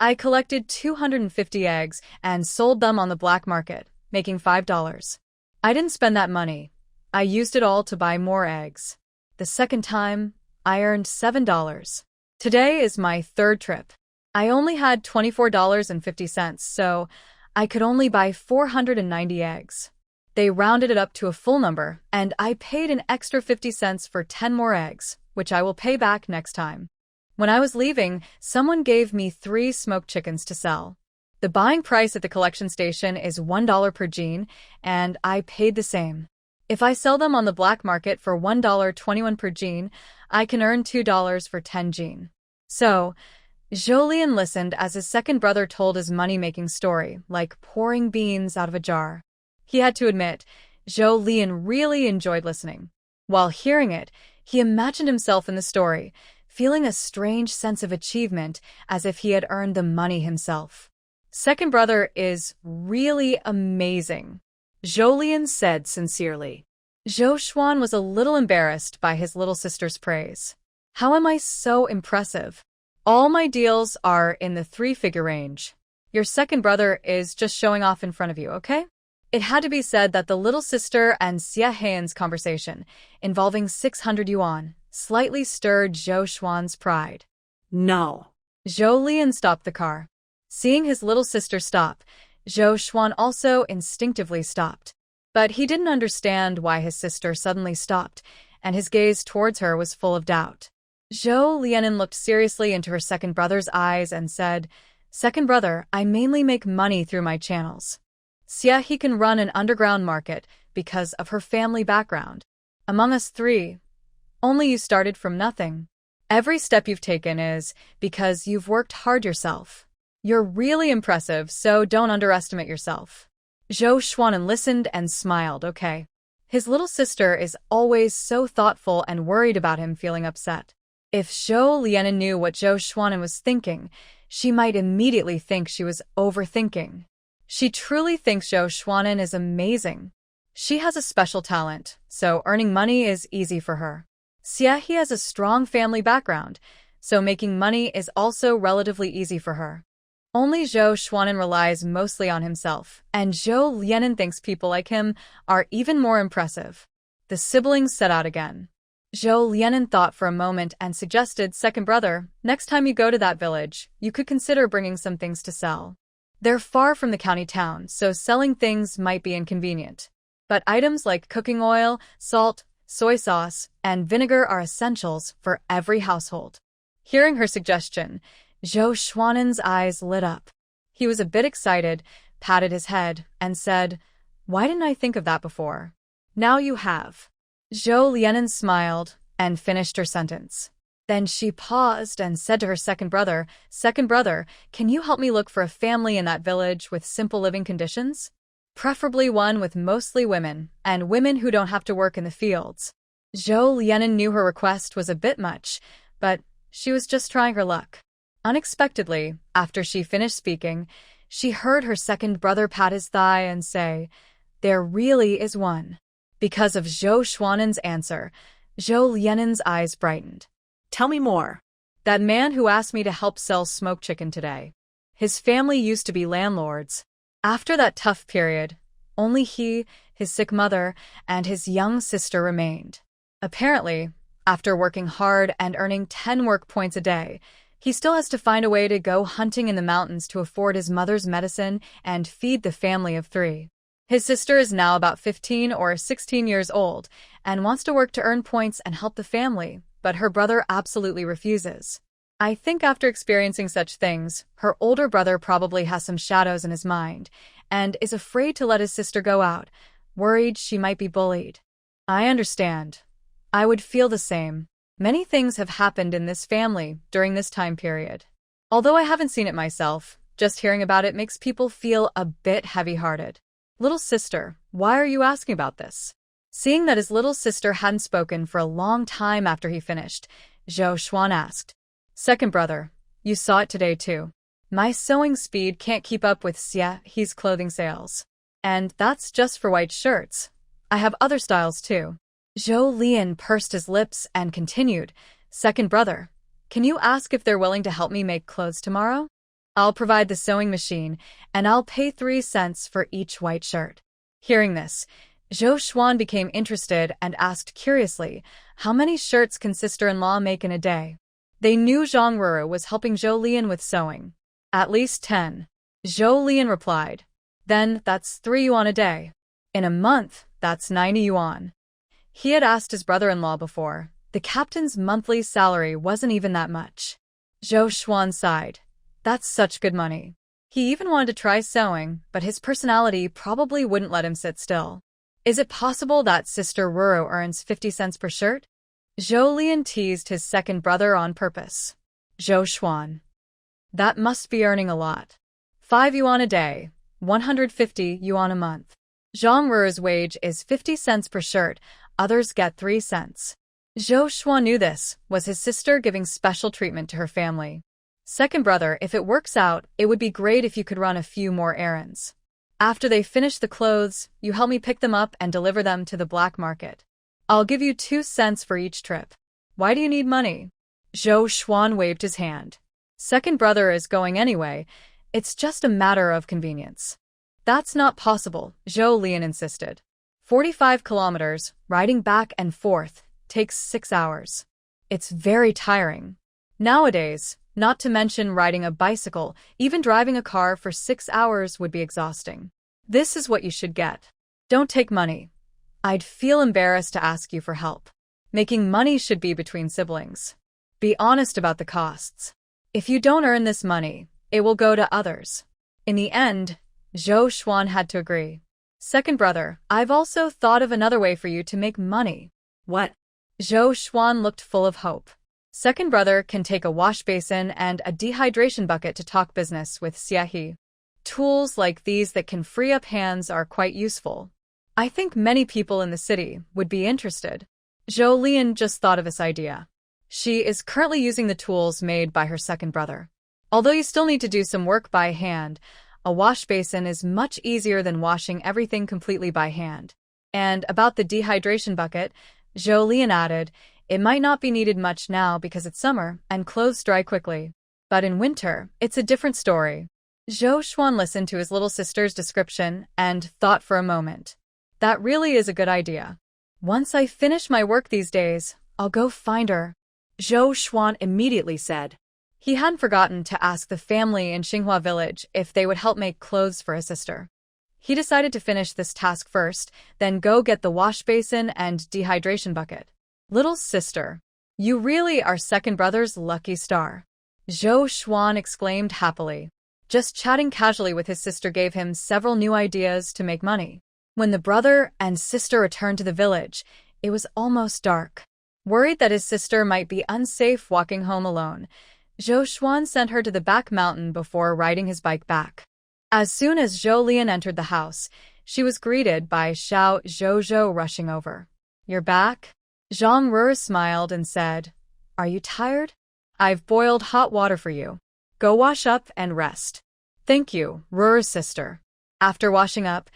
I collected 250 eggs and sold them on the black market, making $5. I didn't spend that money. I used it all to buy more eggs. The second time, I earned $7. Today is my 3rd trip. I only had $24.50, so I could only buy 490 eggs. They rounded it up to a full number, and I paid an extra 50 cents for 10 more eggs, which I will pay back next time. When I was leaving, someone gave me 3 smoked chickens to sell. The buying price at the collection station is $1 per jean, and I paid the same. If I sell them on the black market for $1.21 per jean, I can earn $2 for 10 jean. So, Zhou Lian listened as his second brother told his money-making story, like pouring beans out of a jar. He had to admit, Zhou Lian really enjoyed listening. While hearing it, he imagined himself in the story, feeling a strange sense of achievement as if he had earned the money himself. Second brother is really amazing, Zhou Lian said sincerely. Zhou Xuan was a little embarrassed by his little sister's praise. How am I so impressive? All my deals are in the 3-figure range. Your second brother is just showing off in front of you, okay? It had to be said that the little sister and Xie Han's conversation, involving 600 yuan, slightly stirred Zhou Xuan's pride. No. Zhou Lian stopped the car. Seeing his little sister stop, Zhou Xuan also instinctively stopped. But he didn't understand why his sister suddenly stopped, and his gaze towards her was full of doubt. Zhou Lian looked seriously into her second brother's eyes and said, "Second brother, I mainly make money through my channels. Xie he can run an underground market because of her family background. Among us 3, Only you started from nothing. Every step you've taken is because you've worked hard yourself. You're really impressive, so don't underestimate yourself. Zhou Xuanan listened and smiled, okay. His little sister is always so thoughtful and worried about him feeling upset. If Zhou Lianen knew what Zhou Xuanan was thinking, she might immediately think she was overthinking. She truly thinks Zhou Xuanan is amazing. She has a special talent, so earning money is easy for her. Xie has a strong family background, so making money is also relatively easy for her. Only Zhou Xuanan relies mostly on himself, and Zhou Lianen thinks people like him are even more impressive. The siblings set out again. Zhou Lianen thought for a moment and suggested, second brother, next time you go to that village, you could consider bringing some things to sell. They're far from the county town, so selling things might be inconvenient. But items like cooking oil, salt, soy sauce, and vinegar are essentials for every household. Hearing her suggestion, Zhou Xuanan's eyes lit up. He was a bit excited, patted his head, and said, "Why didn't I think of that before?" "Now you have." Zhou Lianen smiled and finished her sentence. Then she paused and said to her second brother, can you help me look for a family in that village with simple living conditions? Preferably one with mostly women, and women who don't have to work in the fields." Zhou Lianen knew her request was a bit much, but she was just trying her luck. Unexpectedly, after she finished speaking, she heard her second brother pat his thigh and say, "There really is one." Because of Zhou Xuanan's answer, Zhou Lianen's eyes brightened. Tell me more. "That man who asked me to help sell smoked chicken today. His family used to be landlords. After that tough period, only he, his sick mother, and his young sister remained. Apparently, after working hard and earning 10 work points a day, he still has to find a way to go hunting in the mountains to afford his mother's medicine and feed the family of 3. His sister is now about 15 or 16 years old and wants to work to earn points and help the family, but her brother absolutely refuses. I think after experiencing such things, her older brother probably has some shadows in his mind and is afraid to let his sister go out, worried she might be bullied. I understand. I would feel the same. Many things have happened in this family during this time period. Although I haven't seen it myself, just hearing about it makes people feel a bit heavy-hearted. Little sister, why are you asking about this?" Seeing that his little sister hadn't spoken for a long time after he finished, Zhou Xuan asked, "Second brother, you saw it today too. My sewing speed can't keep up with Xie's clothing sales. And that's just for white shirts. I have other styles too." Zhou Lian pursed his lips and continued, "Second brother, can you ask if they're willing to help me make clothes tomorrow? I'll provide the sewing machine, and I'll pay 3 cents for each white shirt." Hearing this, Zhou Xuan became interested and asked curiously, how many shirts can sister-in-law make in a day? They knew Zhang Ruru was helping Zhou Lian with sewing. "At least 10. Zhou Lian replied. "Then that's 3 yuan a day. In a month, that's 90 yuan. He had asked his brother-in-law before. The captain's monthly salary wasn't even that much. Zhou Xuan sighed. That's such good money. He even wanted to try sewing, but his personality probably wouldn't let him sit still. Is it possible that Sister Ruru earns 50 cents per shirt? Zhou Lian teased his second brother on purpose. Zhou Xuan. That must be earning a lot. 5 yuan a day, 150 yuan a month. Zhang Ruru's wage is 50 cents per shirt, others get 3 cents. Zhou Xuan knew this was his sister giving special treatment to her family. Second brother, if it works out, it would be great if you could run a few more errands. After they finish the clothes, you help me pick them up and deliver them to the black market. I'll give you 2 cents for each trip. Why do you need money? Zhou Xuan waved his hand. Second brother is going anyway. It's just a matter of convenience. That's not possible, Zhou Lian insisted. 45 kilometers, riding back and forth, takes 6 hours. It's very tiring. Nowadays, not to mention riding a bicycle, even driving a car for 6 hours would be exhausting. This is what you should get. Don't take money. I'd feel embarrassed to ask you for help. Making money should be between siblings. Be honest about the costs. If you don't earn this money, it will go to others. In the end, Zhou Xuan had to agree. Second brother, I've also thought of another way for you to make money. What? Zhou Xuan looked full of hope. Second brother can take a wash basin and a dehydration bucket to talk business with Xie. Tools like these that can free up hands are quite useful. I think many people in the city would be interested. Zhou Lian just thought of this idea. She is currently using the tools made by her second brother. Although you still need to do some work by hand, a wash basin is much easier than washing everything completely by hand. And about the dehydration bucket, Zhou Lian added, it might not be needed much now because it's summer and clothes dry quickly. But in winter, it's a different story. Zhou Xuan listened to his little sister's description and thought for a moment. That really is a good idea. Once I finish my work these days, I'll go find her. Zhou Xuan immediately said. He hadn't forgotten to ask the family in Xinghua village if they would help make clothes for his sister. He decided to finish this task first, then go get the wash basin and dehydration bucket. Little sister, you really are second brother's lucky star. Zhou Xuan exclaimed happily. Just chatting casually with his sister gave him several new ideas to make money. When the brother and sister returned to the village, it was almost dark. Worried that his sister might be unsafe walking home alone, Zhou Xuan sent her to the back mountain before riding his bike back. As soon as Zhou Lian entered the house, she was greeted by Xiao Zhou rushing over. You're back? Zhang Ru smiled and said, Are you tired? I've boiled hot water for you. Go wash up and rest. Thank you, Ru's sister. After washing up,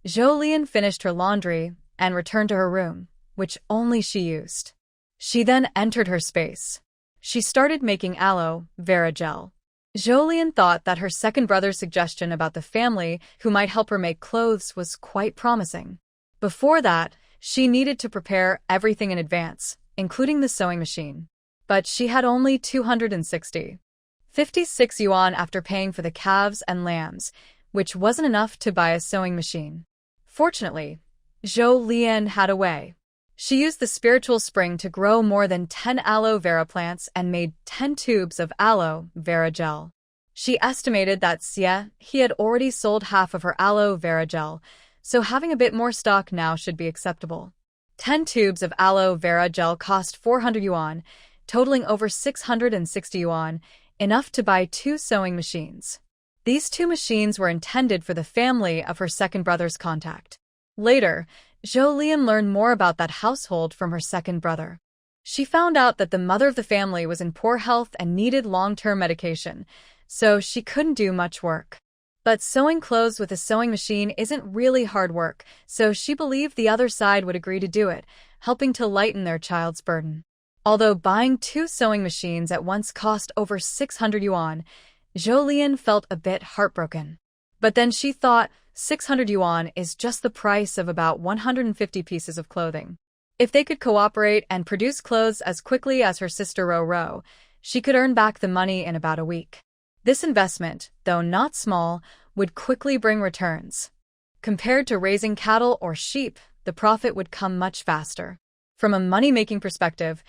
Zhou Lian finished her laundry and returned to her room, which only she used. She then entered her space. She started making aloe vera gel. Zhou Lian thought that her second brother's suggestion about the family who might help her make clothes was quite promising. Before that, she needed to prepare everything in advance, including the sewing machine. But she had only 256 yuan after paying for the calves and lambs, which wasn't enough to buy a sewing machine. Fortunately, Zhou Lian had a way. She used the spiritual spring to grow more than 10 aloe vera plants and made 10 tubes of aloe vera gel. She estimated that he had already sold half of her aloe vera gel, so having a bit more stock now should be acceptable. 10 tubes of aloe vera gel cost 400 yuan, totaling over 660 yuan, enough to buy 2 sewing machines. These 2 machines were intended for the family of her second brother's contact. Later, Zhou Lian learned more about that household from her second brother. She found out that the mother of the family was in poor health and needed long-term medication, so she couldn't do much work. But sewing clothes with a sewing machine isn't really hard work, so she believed the other side would agree to do it, helping to lighten their child's burden. Although buying 2 sewing machines at once cost over 600 yuan, Zhou Lian felt a bit heartbroken. But then she thought 600 yuan is just the price of about 150 pieces of clothing. If they could cooperate and produce clothes as quickly as her sister Ro, she could earn back the money in about a week. This investment, though not small, would quickly bring returns. Compared to raising cattle or sheep, the profit would come much faster. From a money-making perspective,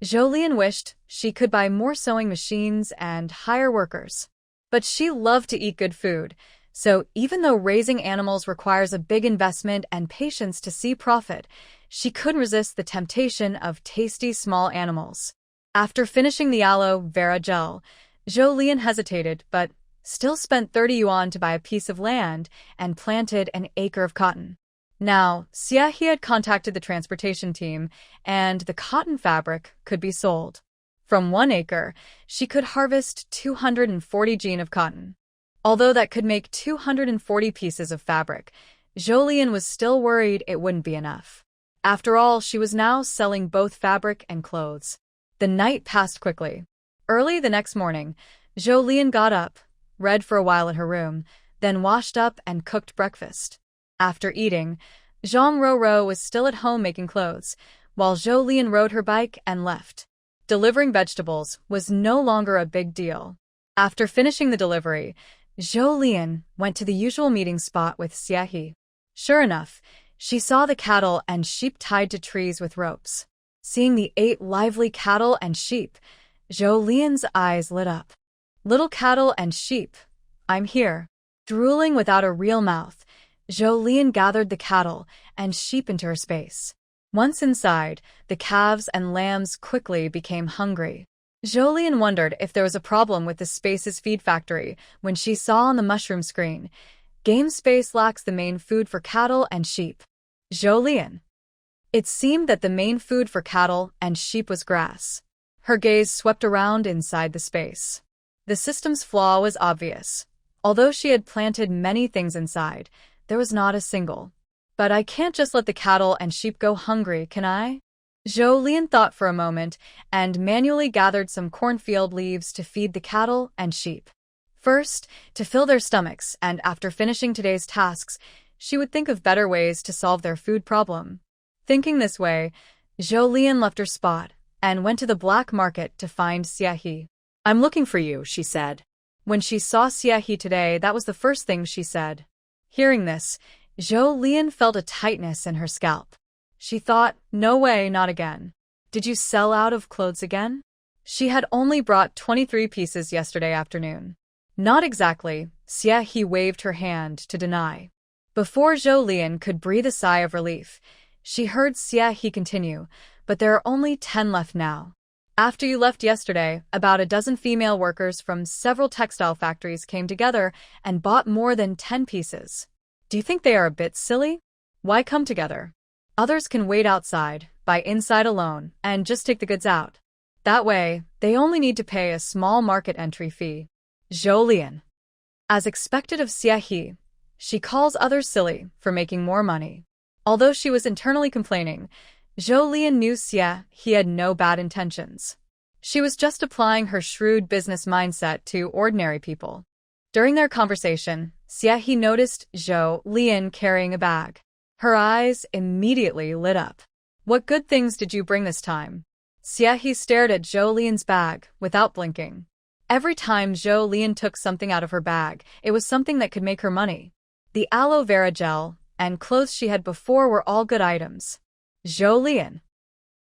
Zhou Lian wished she could buy more sewing machines and hire workers. But she loved to eat good food, so even though raising animals requires a big investment and patience to see profit, she couldn't resist the temptation of tasty small animals. After finishing the aloe vera gel, Zhou Lian hesitated but still spent 30 yuan to buy a piece of land and planted an acre of cotton. Now, Xie had contacted the transportation team, and the cotton fabric could be sold. From 1 acre, she could harvest 240 jean of cotton. Although that could make 240 pieces of fabric, Zhou Lian was still worried it wouldn't be enough. After all, she was now selling both fabric and clothes. The night passed quickly. Early the next morning, Zhou Lian got up, read for a while in her room, then washed up and cooked breakfast. After eating, Zhang Ro was still at home making clothes, while Zhou Lian rode her bike and left. Delivering vegetables was no longer a big deal. After finishing the delivery, Zhou Lian went to the usual meeting spot with Xie. Sure enough, she saw the cattle and sheep tied to trees with ropes. Seeing the 8 lively cattle and sheep, Zhou Lian's eyes lit up. Little cattle and sheep, I'm here. Drooling without a real mouth, Zhou Lian gathered the cattle and sheep into her space. Once inside, the calves and lambs quickly became hungry. Jolien wondered if there was a problem with the space's feed factory when she saw on the mushroom screen, "Game space lacks the main food for cattle and sheep." Jolien. It seemed that the main food for cattle and sheep was grass. Her gaze swept around inside the space. The system's flaw was obvious. Although she had planted many things inside, there was not a single. "But I can't just let the cattle and sheep go hungry, can I?" Jolien thought for a moment and manually gathered some cornfield leaves to feed the cattle and sheep. First, to fill their stomachs, and after finishing today's tasks, she would think of better ways to solve their food problem. Thinking this way, Jolien left her spot and went to the black market to find Xiaohe. "I'm looking for you," she said. When she saw Xiaohe today, that was the first thing she said. Hearing this, Jolien felt a tightness in her scalp. She thought, no way, not again. Did you sell out of clothes again? She had only brought 23 pieces yesterday afternoon. Not exactly, Xiaohe waved her hand to deny. Before Jolien could breathe a sigh of relief, she heard Xiaohe continue, "But there are only 10 left now. After you left yesterday, about a dozen female workers from several textile factories came together and bought more than 10 pieces. Do you think they are a bit silly? Why come together? Others can wait outside, buy inside alone, and just take the goods out. That way, they only need to pay a small market entry fee." Jolien. As expected of Xiaohe, she calls others silly for making more money. Although she was internally complaining, Jolien knew Xiaohe had no bad intentions. She was just applying her shrewd business mindset to ordinary people. During their conversation, Xiaohe noticed Jolien carrying a bag. Her eyes immediately lit up. "What good things did you bring this time?" Xiaohe stared at Jolien's bag without blinking. Every time Jolien took something out of her bag, it was something that could make her money. The aloe vera gel and clothes she had before were all good items. Jolien.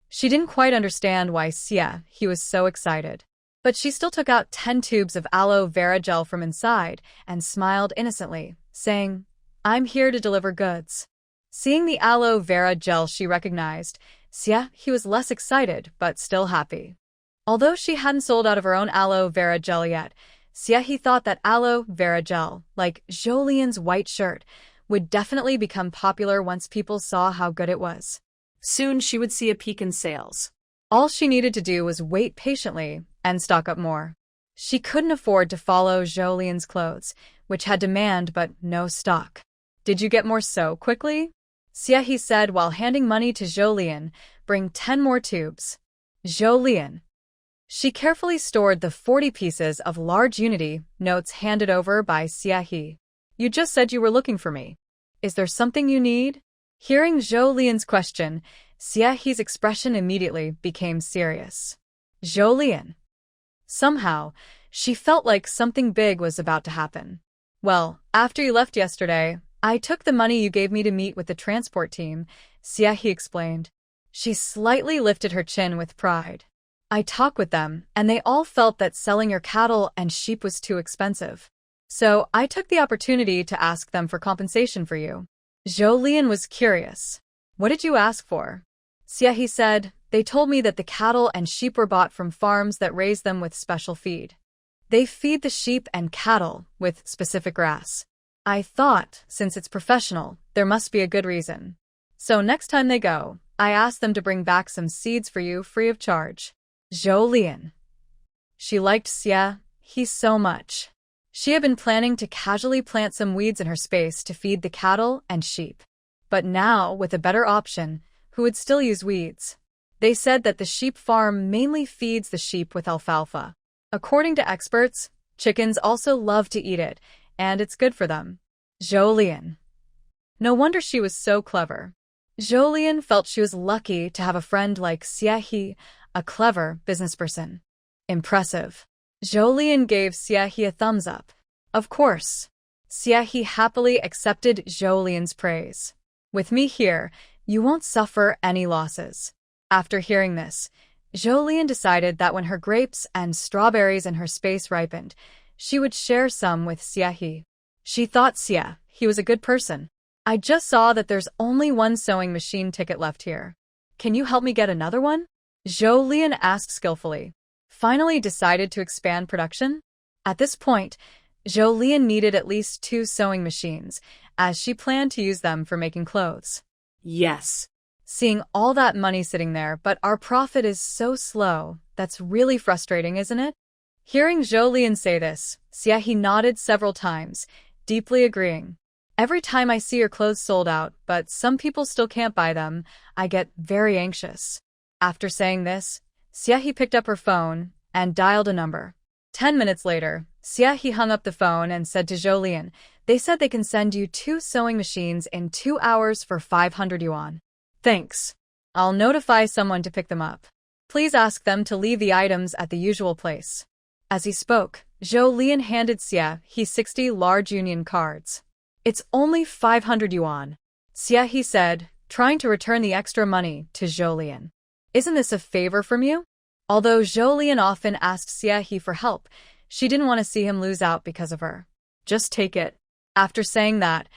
She didn't quite understand why Xiaohe was so excited. But she still took out 10 tubes of aloe vera gel from inside and smiled innocently, saying, "I'm here to deliver goods." Seeing the aloe vera gel she recognized, Xiaohe was less excited but still happy. Although she hadn't sold out of her own aloe vera gel yet, Xiaohe thought that aloe vera gel, like Jolien's white shirt, would definitely become popular once people saw how good it was. Soon she would see a peak in sales. All she needed to do was wait patiently and stock up more. She couldn't afford to follow Jolien's clothes, which had demand but no stock. "Did you get more so quickly?" Xiaohe said while handing money to Jolien. "Bring 10 more tubes." Jolien. She carefully stored the 40 pieces of large unity notes handed over by Xiaohe. "You just said you were looking for me. Is there something you need?" Hearing Jolien's question, Xiaohe's expression immediately became serious. Jolien. Somehow, she felt like something big was about to happen. "Well, after you left yesterday, I took the money you gave me to meet with the transport team," Xiaohe explained. She slightly lifted her chin with pride. "I talked with them, and they all felt that selling your cattle and sheep was too expensive. So I took the opportunity to ask them for compensation for you." Jolien was curious. "What did you ask for?" Xiaohe said, "They told me that the cattle and sheep were bought from farms that raise them with special feed. They feed the sheep and cattle with specific grass. I thought, since it's professional, there must be a good reason. So next time they go, I asked them to bring back some seeds for you free of charge." Jolien. She liked Xiaohe so much. She had been planning to casually plant some weeds in her space to feed the cattle and sheep. But now, with a better option, who would still use weeds? They said that the sheep farm mainly feeds the sheep with alfalfa. According to experts, chickens also love to eat it, and it's good for them. Jolien. No wonder she was so clever. Jolien felt she was lucky to have a friend like Xiaohe, a clever businessperson. Impressive. Jolien gave Xiaohe a thumbs up. Of course. Xiaohe happily accepted Jolien's praise. "With me here, you won't suffer any losses." After hearing this, Jolien decided that when her grapes and strawberries in her space ripened, she would share some with Xiaohe. She thought Xiaohe was a good person. "I just saw that there's only one sewing machine ticket left here. Can you help me get another one? Zhou Lian asked skillfully. Finally decided to expand production? At this point, Zhou Lian needed at least 2 sewing machines, as she planned to use them for making clothes. Yes. Seeing all that money sitting there, but our profit is so slow, that's really frustrating, isn't it? Hearing Zhou Lian say this, Xie nodded several times, deeply agreeing. Every time I see your clothes sold out, but some people still can't buy them, I get very anxious. After saying this, Xie picked up her phone and dialed a number. 10 minutes later, Xie hung up the phone and said to Zhou Lian, they said they can send you 2 sewing machines in 2 hours for 500 yuan. Thanks. I'll notify someone to pick them up. Please ask them to leave the items at the usual place. As he spoke, Zhou Lian handed Xie 60 large union cards. It's only 500 yuan. Xie said, trying to return the extra money to Zhou Lian. Isn't this a favor from you? Although Zhou Lian often asked Xie for help, she didn't want to see him lose out because of her. Just take it. After saying that,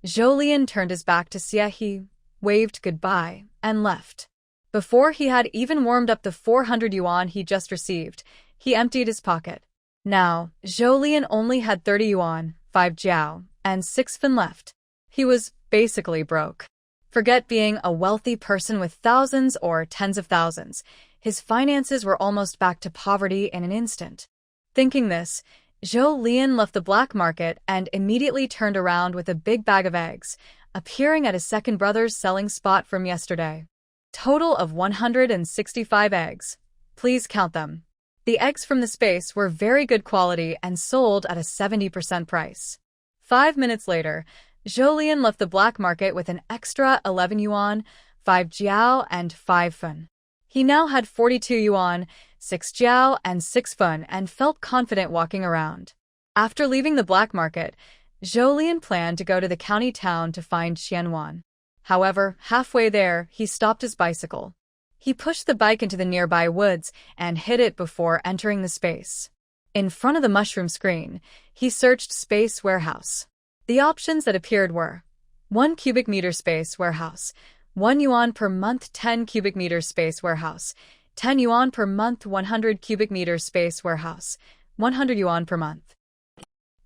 Zhou Lian turned his back to Xie, waved goodbye, and left. Before he had even warmed up the 400 yuan he just received, he emptied his pocket. Now, Zhou Lian only had 30 yuan, 5 jiao, and 6 fin left. He was basically broke. Forget being a wealthy person with thousands or tens of thousands. His finances were almost back to poverty in an instant. Thinking this, Zhou Lian left the black market and immediately turned around with a big bag of eggs, appearing at his second brother's selling spot from yesterday. Total of 165 eggs. Please count them. The eggs from the space were very good quality and sold at a 70% price. 5 minutes later, Zhou Lian left the black market with an extra 11 yuan, 5 jiao, and 5 fun. He now had 42 yuan, 6 jiao, and 6 fun and felt confident walking around. After leaving the black market, Zhou Lian planned to go to the county town to find Qianwan. However, halfway there, he stopped his bicycle. He pushed the bike into the nearby woods and hid it before entering the space. In front of the mushroom screen, he searched Space Warehouse. The options that appeared were 1 cubic meter space warehouse, 1 yuan per month 10 cubic meter space warehouse, 10 yuan per month 100 cubic meter space warehouse, 100 yuan per month.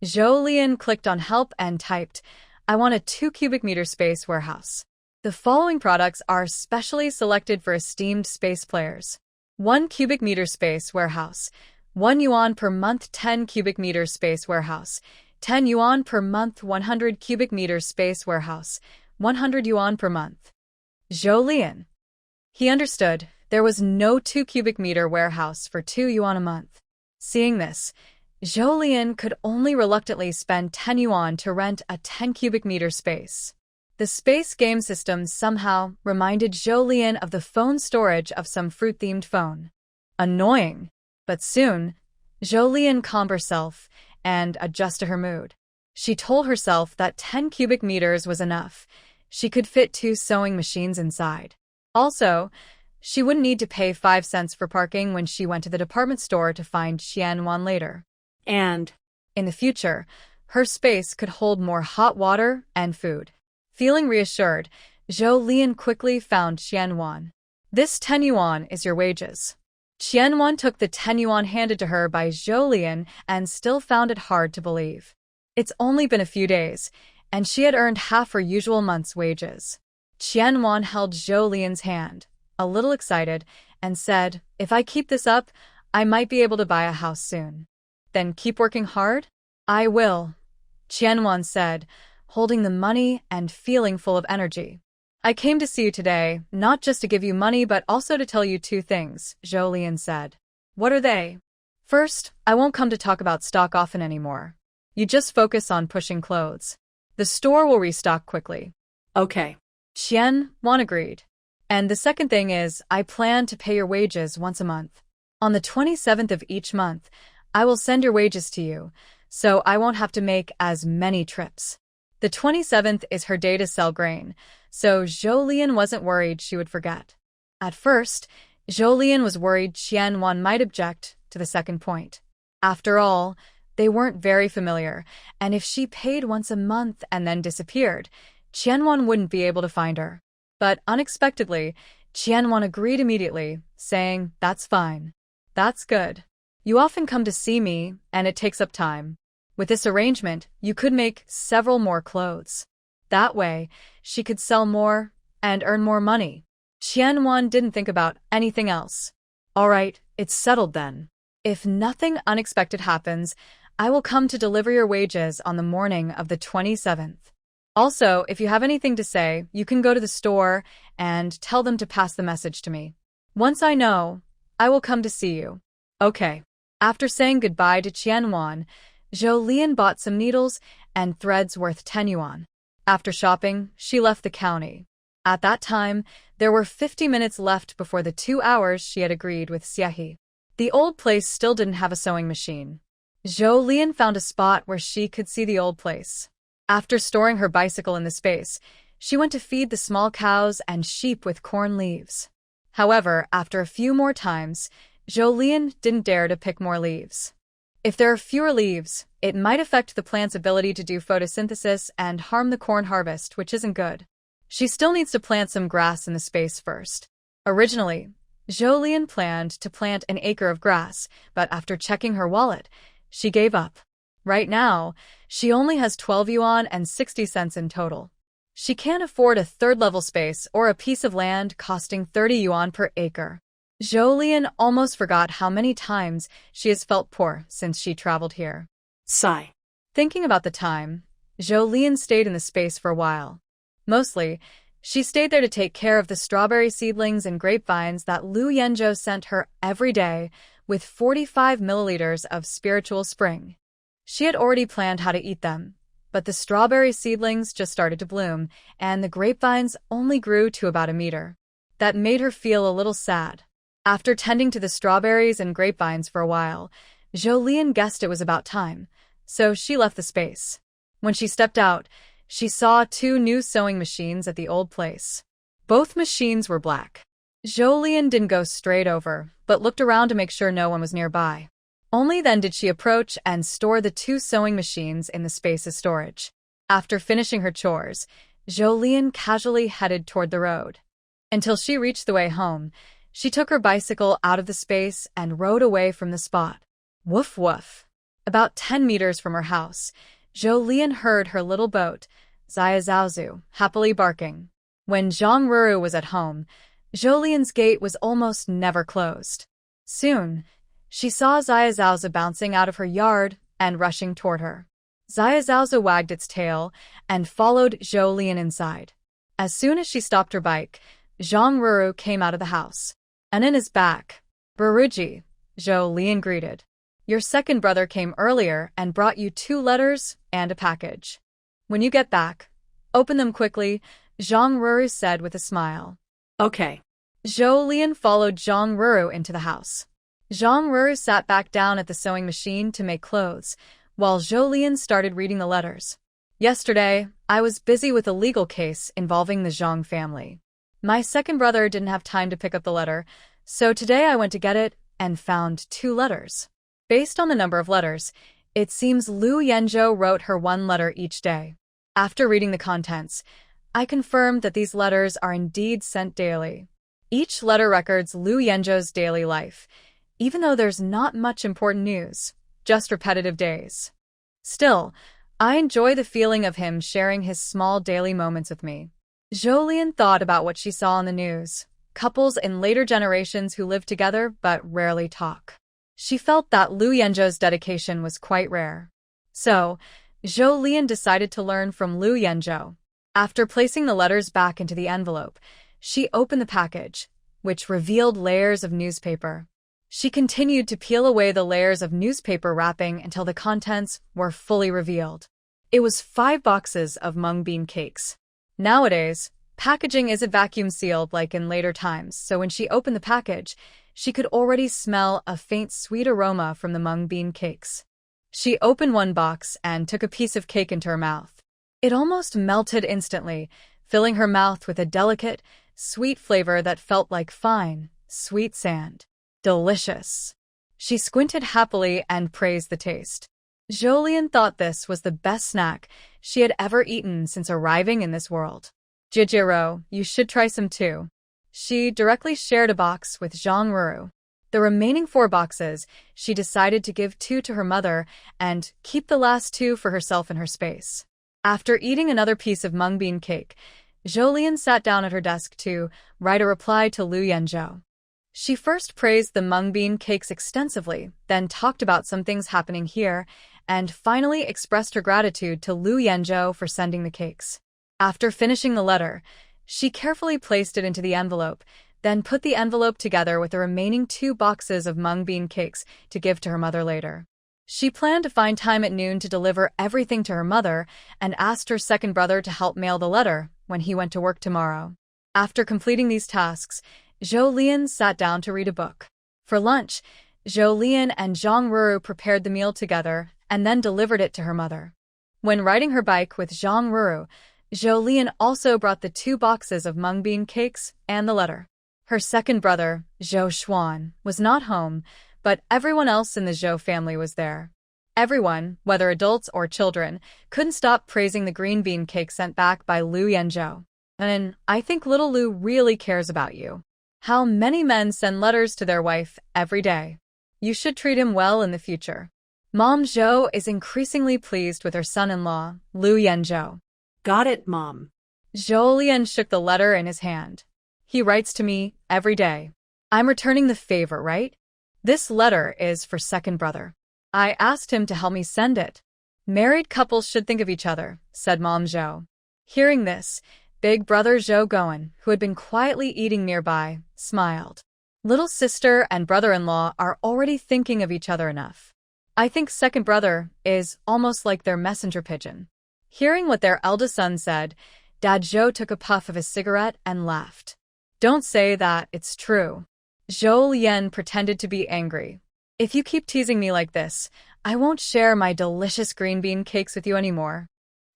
Zhou Lian clicked on help and typed, I want a 2 cubic meter space warehouse. The following products are specially selected for esteemed space players. 1 cubic meter space warehouse, 1 yuan per month 10 cubic meter space warehouse, 10 yuan per month 100 cubic meter space warehouse, 100 yuan per month. Zhou Lian. He understood there was no 2 cubic meter warehouse for 2 yuan a month. Seeing this, Zhou Lian could only reluctantly spend 10 yuan to rent a 10 cubic meter space. The space game system somehow reminded Zhou Lian of the phone storage of some fruit-themed phone. Annoying. But soon, Zhou Lian calmed herself and adjusted her mood. She told herself that 10 cubic meters was enough. She could fit 2 sewing machines inside. Also, she wouldn't need to pay 5 cents for parking when she went to the department store to find Qianwan later. And in the future, her space could hold more hot water and food. Feeling reassured, Zhou Lian quickly found Qianwan. This 10 yuan is your wages. Qianwan took the 10 yuan handed to her by Zhou Lian and still found it hard to believe. It's only been a few days, and she had earned half her usual month's wages. Qianwan held Zhou Lian's hand, a little excited, and said, if I keep this up, I might be able to buy a house soon. Then keep working hard? I will, Qianwan said, holding the money and feeling full of energy. I came to see you today, not just to give you money but also to tell you 2 things, Zhou Lian said. What are they? First, I won't come to talk about stock often anymore. You just focus on pushing clothes. The store will restock quickly. Okay. Qianwan agreed. And the second thing is, I plan to pay your wages once a month. On the 27th of each month, I will send your wages to you, so I won't have to make as many trips. The 27th is her day to sell grain, so Zhou Lian wasn't worried she would forget. At first, Zhou Lian was worried Qianwan might object to the second point. After all, they weren't very familiar, and if she paid once a month and then disappeared, Qianwan wouldn't be able to find her. But unexpectedly, Qianwan agreed immediately, saying, "That's fine. That's good. You often come to see me, and it takes up time. With this arrangement, you could make several more clothes. That way, she could sell more and earn more money." Qianwan didn't think about anything else. "All right, it's settled then. If nothing unexpected happens, I will come to deliver your wages on the morning of the 27th. Also, if you have anything to say, you can go to the store and tell them to pass the message to me. Once I know, I will come to see you." Okay. After saying goodbye to Qianwan, Zhou Lian bought some needles and threads worth 10 yuan. After shopping, she left the county. At that time, there were 50 minutes left before the 2 hours she had agreed with Xiehe. The old place still didn't have a sewing machine. Zhou Lian found a spot where she could see the old place. After storing her bicycle in the space, she went to feed the small cows and sheep with corn leaves. However, after a few more times, Zhou Lian didn't dare to pick more leaves. If there are fewer leaves, it might affect the plant's ability to do photosynthesis and harm the corn harvest, which isn't good. She still needs to plant some grass in the space first. Originally, Zhou Lian planned to plant an acre of grass, but after checking her wallet, she gave up. Right now, she only has 12 yuan and 60 cents in total. She can't afford a third-level space or a piece of land costing 30 yuan per acre. Zhou Lian almost forgot how many times she has felt poor since she traveled here. Sigh. Thinking about the time, Zhou Lian stayed in the space for a while. Mostly, she stayed there to take care of the strawberry seedlings and grapevines that Lu Yenzhou sent her every day with 45 milliliters of spiritual spring. She had already planned how to eat them, but the strawberry seedlings just started to bloom, and the grapevines only grew to about a meter. That made her feel a little sad. After tending to the strawberries and grapevines for a while, Zhou Lian guessed it was about time, so she left the space. When she stepped out, she saw 2 new sewing machines at the old place. Both machines were black. Zhou Lian didn't go straight over, but looked around to make sure no one was nearby. Only then did she approach and store the 2 sewing machines in the space as storage. After finishing her chores, Zhou Lian casually headed toward the road. Until she reached the way home, she took her bicycle out of the space and rode away from the spot. Woof woof. About 10 meters from her house, Zhou Lian heard her little boat, Zaya Zhaozu, happily barking. When Zhang Ruru was at home, Zhou Lian's gate was almost never closed. Soon, she saw Zaya Zhaozu bouncing out of her yard and rushing toward her. Zaya Zhaozu wagged its tail and followed Zhou Lian inside. As soon as she stopped her bike, Zhang Ruru came out of the house. And in his back, "Baruji," Zhou Lian greeted. "Your second brother came earlier and brought you 2 letters and a package. When you get back, open them quickly," Zhang Ruru said with a smile. Okay. Zhou Lian followed Zhang Ruru into the house. Zhang Ruru sat back down at the sewing machine to make clothes, while Zhou Lian started reading the letters. "Yesterday, I was busy with a legal case involving the Zhang family. My second brother didn't have time to pick up the letter, so today I went to get it and found 2 letters. Based on the number of letters, it seems Lu Yenzhou wrote her 1 letter each day. After reading the contents, I confirmed that these letters are indeed sent daily. Each letter records Lu Yenzhou's daily life, even though there's not much important news, just repetitive days. Still, I enjoy the feeling of him sharing his small daily moments with me." Zhou Lian thought about what she saw on the news, couples in later generations who live together but rarely talk. She felt that Lu Yenzhou's dedication was quite rare. So, Zhou Lian decided to learn from Lu Yenzhou. After placing the letters back into the envelope, she opened the package, which revealed layers of newspaper. She continued to peel away the layers of newspaper wrapping until the contents were fully revealed. It was 5 boxes of mung bean cakes. Nowadays, packaging isn't vacuum sealed like in later times, so when she opened the package, she could already smell a faint sweet aroma from the mung bean cakes. She opened one box and took a piece of cake into her mouth. It almost melted instantly, filling her mouth with a delicate, sweet flavor that felt like fine, sweet sand. Delicious. She squinted happily and praised the taste. Zhou Lian thought this was the best snack she had ever eaten since arriving in this world. "Jijiro, you should try some too." She directly shared a box with Zhang Ruru. The remaining 4 boxes, she decided to give 2 to her mother and keep the last 2 for herself in her space. After eating another piece of mung bean cake, Zhou sat down at her desk to write a reply to Lu Yanzhou. She first praised the mung bean cakes extensively, then talked about some things happening here, and finally expressed her gratitude to Lu Yanzhou for sending the cakes. After finishing the letter, she carefully placed it into the envelope, then put the envelope together with the remaining 2 boxes of mung bean cakes to give to her mother later. She planned to find time at noon to deliver everything to her mother and asked her second brother to help mail the letter when he went to work tomorrow. After completing these tasks, Zhou Lian sat down to read a book. For lunch, Zhou Lian and Zhang Ruru prepared the meal together and then delivered it to her mother. When riding her bike with Zhang Ruru, Zhou Lian also brought the 2 boxes of mung bean cakes and the letter. Her second brother, Zhou Xuan, was not home, but everyone else in the Zhou family was there. Everyone, whether adults or children, couldn't stop praising the green bean cake sent back by Lu Yanzhou. And I think little Lu really cares about you. How many men send letters to their wife every day? You should treat him well in the future. Mom Zhou is increasingly pleased with her son-in-law, Lu Yanzhou. Got it, Mom. Zhou Lian shook the letter in his hand. He writes to me every day. I'm returning the favor, right? This letter is for second brother. I asked him to help me send it. Married couples should think of each other, said Mom Zhou. Hearing this, big brother Zhou Goen, who had been quietly eating nearby, smiled. Little sister and brother-in-law are already thinking of each other enough. I think second brother is almost like their messenger pigeon. Hearing what their eldest son said, Dad Zhou took a puff of his cigarette and laughed. Don't say that, it's true. Zhou Lian pretended to be angry. If you keep teasing me like this, I won't share my delicious green bean cakes with you anymore.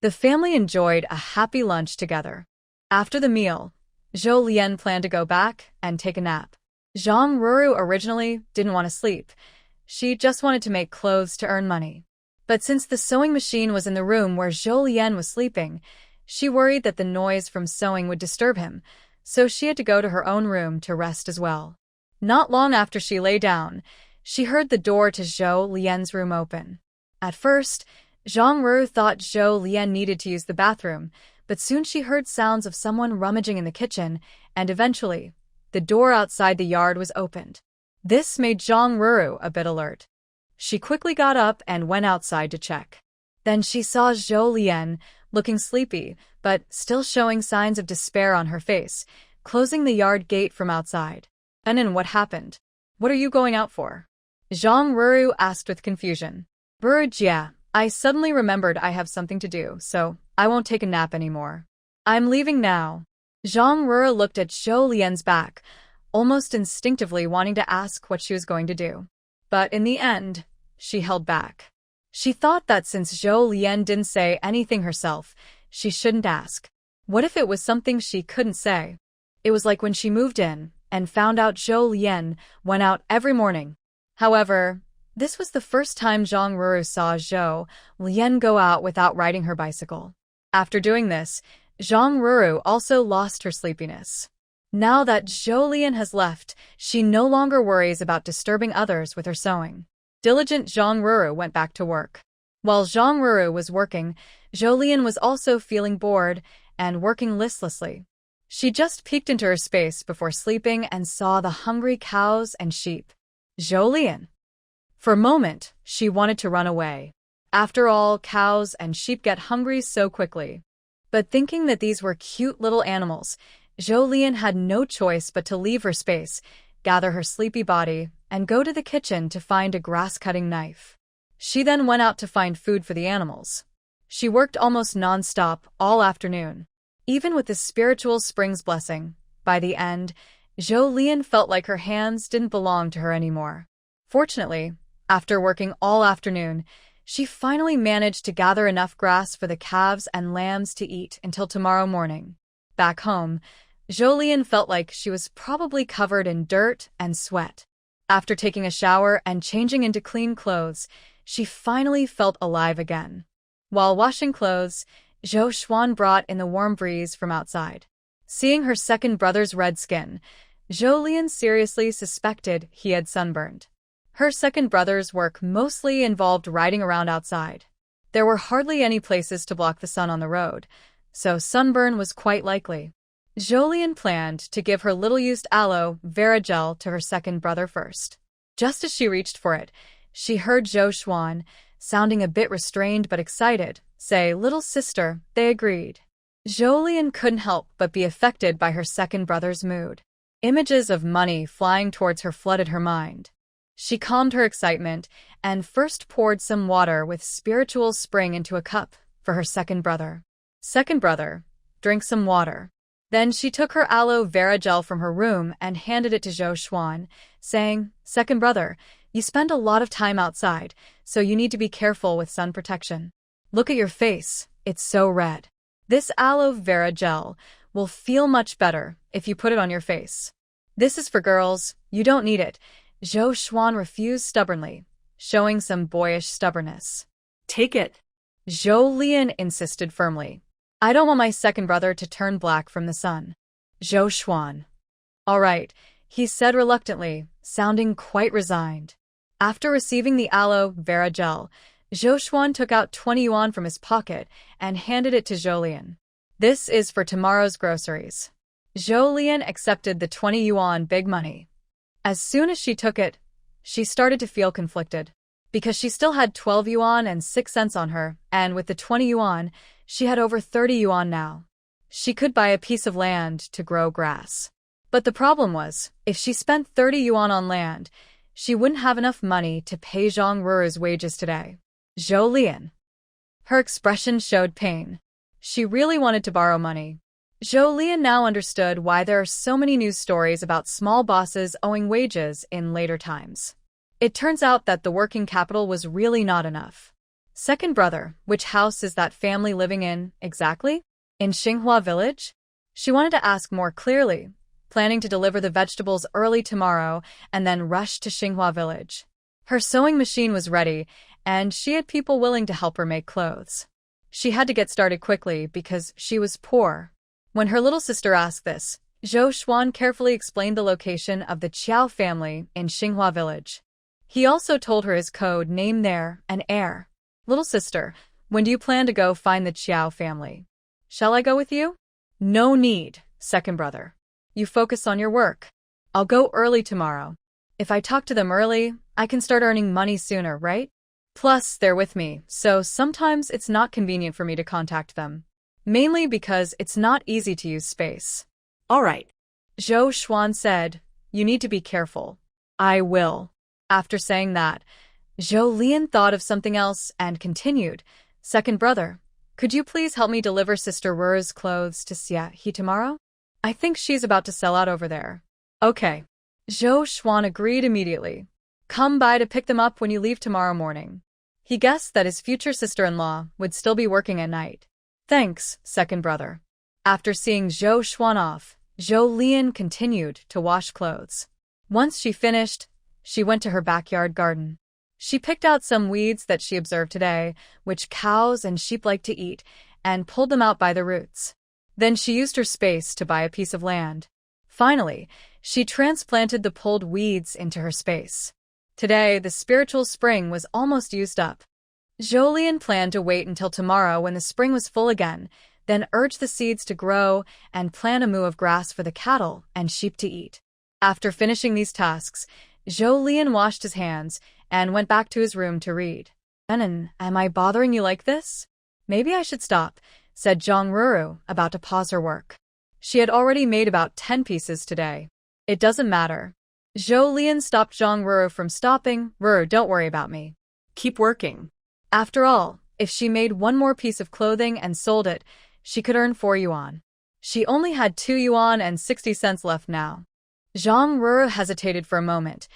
The family enjoyed a happy lunch together. After the meal, Zhou Lian planned to go back and take a nap. Zhang Ruru originally didn't want to sleep. She just wanted to make clothes to earn money. But since the sewing machine was in the room where Zhou Lian was sleeping, she worried that the noise from sewing would disturb him, so she had to go to her own room to rest as well. Not long after she lay down, she heard the door to Zhou Lian's room open. At first, Zhang Ruru thought Zhou Lian needed to use the bathroom, but soon she heard sounds of someone rummaging in the kitchen, and eventually, the door outside the yard was opened. This made Zhang Ruru a bit alert. She quickly got up and went outside to check. Then she saw Zhou Lian, looking sleepy, but still showing signs of despair on her face, closing the yard gate from outside. And then what happened? What are you going out for? Zhang Ruru asked with confusion. Yeah, I suddenly remembered I have something to do, so I won't take a nap anymore. I'm leaving now. Zhang Ruru looked at Zhou Lian's back, almost instinctively wanting to ask what she was going to do. But in the end, she held back. She thought that since Zhou Lian didn't say anything herself, she shouldn't ask. What if it was something she couldn't say? It was like when she moved in and found out Zhou Lian went out every morning. However, this was the first time Zhang Ruru saw Zhou Lian go out without riding her bicycle. After doing this, Zhang Ruru also lost her sleepiness. Now that Zhou Lian has left, she no longer worries about disturbing others with her sewing. Diligent Zhang Ruru went back to work. While Zhang Ruru was working, Zhou Lian was also feeling bored and working listlessly. She just peeked into her space before sleeping and saw the hungry cows and sheep. Zhou Lian. For a moment, she wanted to run away. After all, cows and sheep get hungry so quickly. But thinking that these were cute little animals, Zhou Lian had no choice but to leave her space, gather her sleepy body, and go to the kitchen to find a grass-cutting knife. She then went out to find food for the animals. She worked almost non-stop all afternoon. Even with the spiritual spring's blessing, by the end, Zhou Lian felt like her hands didn't belong to her anymore. Fortunately, after working all afternoon, she finally managed to gather enough grass for the calves and lambs to eat until tomorrow morning. Back home, Zhou Lian felt like she was probably covered in dirt and sweat. After taking a shower and changing into clean clothes, she finally felt alive again. While washing clothes, Zhou Xuan brought in the warm breeze from outside. Seeing her second brother's red skin, Jolien seriously suspected he had sunburned. Her second brother's work mostly involved riding around outside. There were hardly any places to block the sun on the road, so sunburn was quite likely. Jolien planned to give her little-used aloe vera gel to her second brother first. Just as she reached for it, she heard Zhou Xuan, sounding a bit restrained but excited, say, "Little sister," they agreed. Jolien couldn't help but be affected by her second brother's mood. Images of money flying towards her flooded her mind. She calmed her excitement and first poured some water with spiritual spring into a cup for her second brother. "Second brother, drink some water." Then she took her aloe vera gel from her room and handed it to Zhou Xuan, saying, "Second brother, you spend a lot of time outside, so you need to be careful with sun protection. Look at your face, it's so red. This aloe vera gel will feel much better if you put it on your face." "This is for girls, you don't need it," Zhou Xuan refused stubbornly, showing some boyish stubbornness. Take it. Jolien insisted firmly. "I don't want my second brother to turn black from the sun." Zhou Xuan. "All right," he said reluctantly, sounding quite resigned. After receiving the aloe vera gel, Zhou Xuan took out 20 yuan from his pocket and handed it to Jolien. "This is for tomorrow's groceries." Jolien accepted the 20 yuan big money. As soon as she took it, she started to feel conflicted. Because she still had 12 yuan and 6 cents on her, and with the 20 yuan, she had over 30 yuan now. She could buy a piece of land to grow grass. But the problem was, if she spent 30 yuan on land, she wouldn't have enough money to pay Zhang Ruru's wages today. Jolien. Her expression showed pain. She really wanted to borrow money. Jolien now understood why there are so many news stories about small bosses owing wages in later times. It turns out that the working capital was really not enough. "Second brother, which house is that family living in, exactly? In Xinghua village?" She wanted to ask more clearly, planning to deliver the vegetables early tomorrow and then rush to Xinghua village. Her sewing machine was ready, and she had people willing to help her make clothes. She had to get started quickly because she was poor. When her little sister asked this, Zhou Xuan carefully explained the location of the Qiao family in Xinghua village. He also told her his code name there and heir. "Little sister, when do you plan to go find the Qiao family?" "Shall I go with you?" "No need, second brother. You focus on your work. I'll go early tomorrow. If I talk to them early, I can start earning money sooner, right? Plus, they're with me, so sometimes it's not convenient for me to contact them. Mainly because it's not easy to use space." All right. Zhou Xuan said, "You need to be careful." "I will." After saying that, Jolien thought of something else and continued, "Second brother, could you please help me deliver Sister Ruru's clothes to Xia tomorrow? I think she's about to sell out over there." "Okay." Zhou Xuan agreed immediately. "Come by to pick them up when you leave tomorrow morning." He guessed that his future sister-in-law would still be working at night. "Thanks, second brother." After seeing Zhou Xuan off, Jolien continued to wash clothes. Once she finished, she went to her backyard garden. She picked out some weeds that she observed today, which cows and sheep like to eat, and pulled them out by the roots. Then she used her space to buy a piece of land. Finally, she transplanted the pulled weeds into her space. Today, the spiritual spring was almost used up. Jolien planned to wait until tomorrow when the spring was full again, then urge the seeds to grow and plant a mow of grass for the cattle and sheep to eat. After finishing these tasks, Jolien washed his hands and went back to his room to read. "Am I bothering you like this? Maybe I should stop," said Zhang Ruru, about to pause her work. She had already made about 10 pieces today. "It doesn't matter." Jolien stopped Zhang Ruru from stopping. "Ruru, don't worry about me. Keep working." After all, if she made one more piece of clothing and sold it, she could earn 4 yuan. She only had 2 yuan and 60 cents left now. Zhang Ruru hesitated for a moment,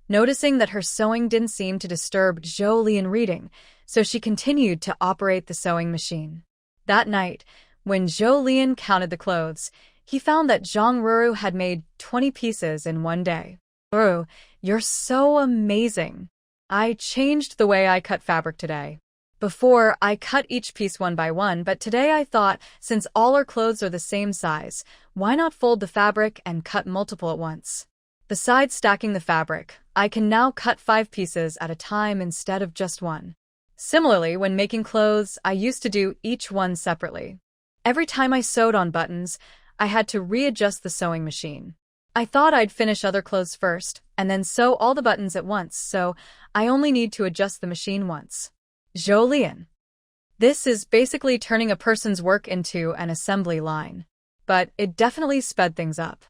noticing that her sewing didn't seem to disturb Jolien reading, so she continued to operate the sewing machine. That night, when Jolien counted the clothes, he found that Zhang Ruru had made 20 pieces in one day. "Ruru, you're so amazing. I changed the way I cut fabric today. Before, I cut each piece one by one, but today I thought, since all our clothes are the same size, why not fold the fabric and cut multiple at once? Besides stacking the fabric, I can now cut 5 pieces at a time instead of just one. Similarly, when making clothes, I used to do each one separately. Every time I sewed on buttons, I had to readjust the sewing machine. I thought I'd finish other clothes first, and then sew all the buttons at once, so I only need to adjust the machine once. Jolien. This is basically turning a person's work into an assembly line. But it definitely sped things up.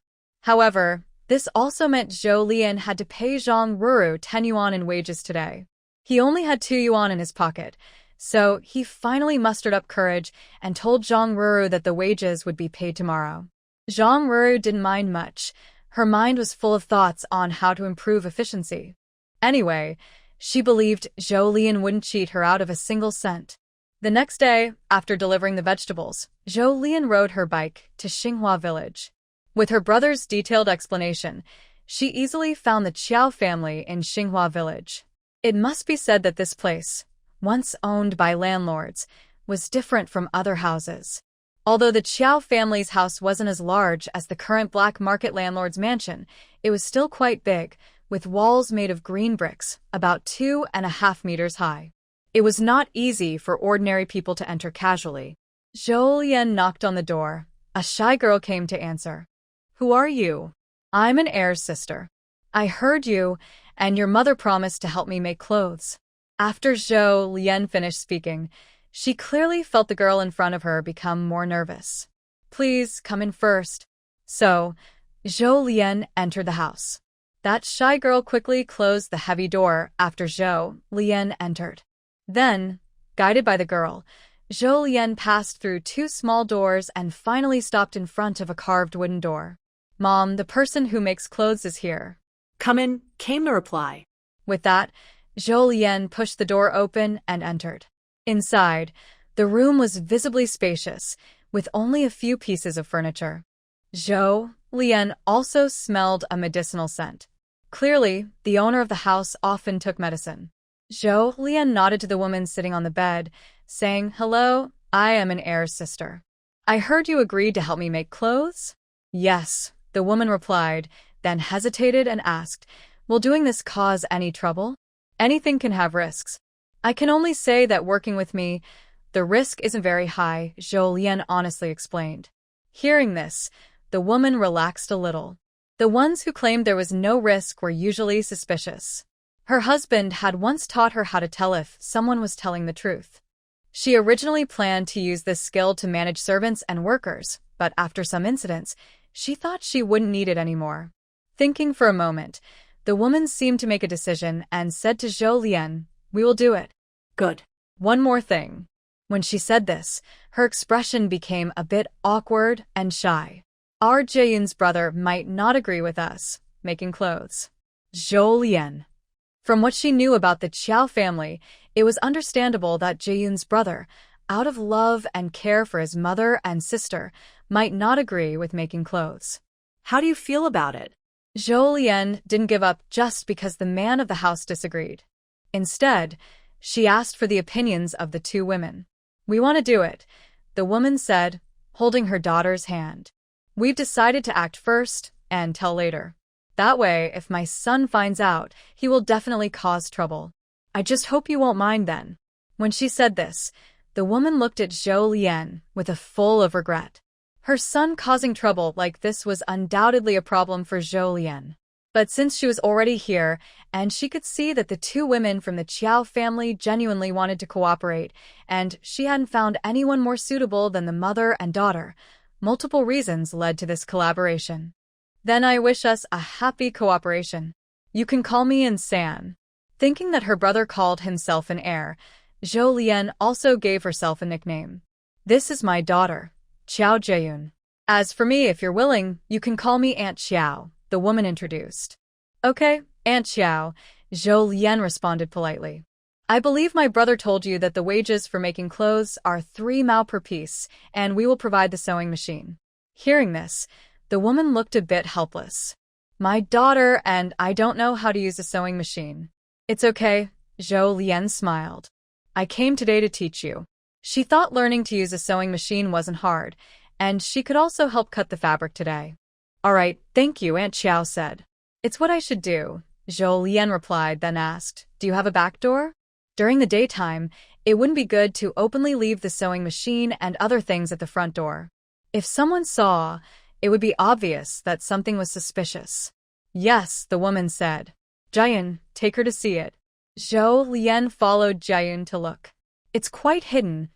However, this also meant Jolien had to pay Zhang Ruru 10 yuan in wages today. He only had 2 yuan in his pocket, so he finally mustered up courage and told Zhang Ruru that the wages would be paid tomorrow. Zhang Ruru didn't mind much. Her mind was full of thoughts on how to improve efficiency. Anyway, she believed Jolien wouldn't cheat her out of a single cent. The next day, after delivering the vegetables, Jolien rode her bike to Xinghua village. With her brother's detailed explanation, she easily found the Qiao family in Xinghua village. It must be said that this place, once owned by landlords, was different from other houses. Although the Qiao family's house wasn't as large as the current black market landlord's mansion, it was still quite big, with walls made of green bricks, about 2.5 meters high. It was not easy for ordinary people to enter casually. Jolien knocked on the door. A shy girl came to answer. "Who are you?" "I'm an heir's sister. I heard you, and your mother promised to help me make clothes." After Jolien finished speaking, she clearly felt the girl in front of her become more nervous. "Please come in first." So, Jolien entered the house. That shy girl quickly closed the heavy door after Jolien entered. Then, guided by the girl, Jolien passed through 2 small doors and finally stopped in front of a carved wooden door. "Mom, the person who makes clothes is here." "Come in," came the reply. With that, Jolien pushed the door open and entered. Inside, the room was visibly spacious, with only a few pieces of furniture. Jolien also smelled a medicinal scent. Clearly, the owner of the house often took medicine. Jolien nodded to the woman sitting on the bed, saying, "Hello, I am an heir's sister. I heard you agreed to help me make clothes?" "Yes," the woman replied, then hesitated and asked, "Will doing this cause any trouble?" "Anything can have risks. I can only say that working with me, the risk isn't very high," Jolien honestly explained. Hearing this, the woman relaxed a little. The ones who claimed there was no risk were usually suspicious. Her husband had once taught her how to tell if someone was telling the truth. She originally planned to use this skill to manage servants and workers, but after some incidents, she thought she wouldn't need it anymore. Thinking for a moment, the woman seemed to make a decision and said to Jolien, "We will do it." "Good. One more thing." When she said this, her expression became a bit awkward and shy. "Our Jaeyun's brother might not agree with us making clothes." Jolien. From what she knew about the Qiao family, it was understandable that Jaeyun's brother, out of love and care for his mother and sister, might not agree with making clothes. How do you feel about it?" Jolien didn't give up just because the man of the house disagreed. Instead, she asked for the opinions of the 2 women. "We want to do it," the woman said, holding her daughter's hand. "We've decided to act first and tell later. That way, if my son finds out, he will definitely cause trouble. I just hope you won't mind then." When she said this, the woman looked at Jolien with a full of regret. Her son causing trouble like this was undoubtedly a problem for Jolien. But since she was already here, and she could see that the 2 women from the Qiao family genuinely wanted to cooperate, and she hadn't found anyone more suitable than the mother and daughter, multiple reasons led to this collaboration. "Then I wish us a happy cooperation. You can call me San." Thinking that her brother called himself an heir, Jolien also gave herself a nickname. "This is my daughter, Qiao Jaeyun. As for me, if you're willing, you can call me Aunt Qiao," the woman introduced. "Okay, Aunt Qiao," Jolien responded politely. "I believe my brother told you that the wages for making clothes are 3 mao per piece, and we will provide the sewing machine." Hearing this, the woman looked a bit helpless. "My daughter and I don't know how to use a sewing machine." "It's okay," Jolien smiled. I came today to teach you. She thought learning to use a sewing machine wasn't hard, and she could also help cut the fabric today. All right, thank you, Aunt Xiao said. It's what I should do, Zhou Lian replied, then asked, do you have a back door? During the daytime, it wouldn't be good to openly leave the sewing machine and other things at the front door. If someone saw, it would be obvious that something was suspicious. Yes, the woman said. Jiayun, take her to see it. Zhou Lian followed Jiayun to look. It's quite hidden,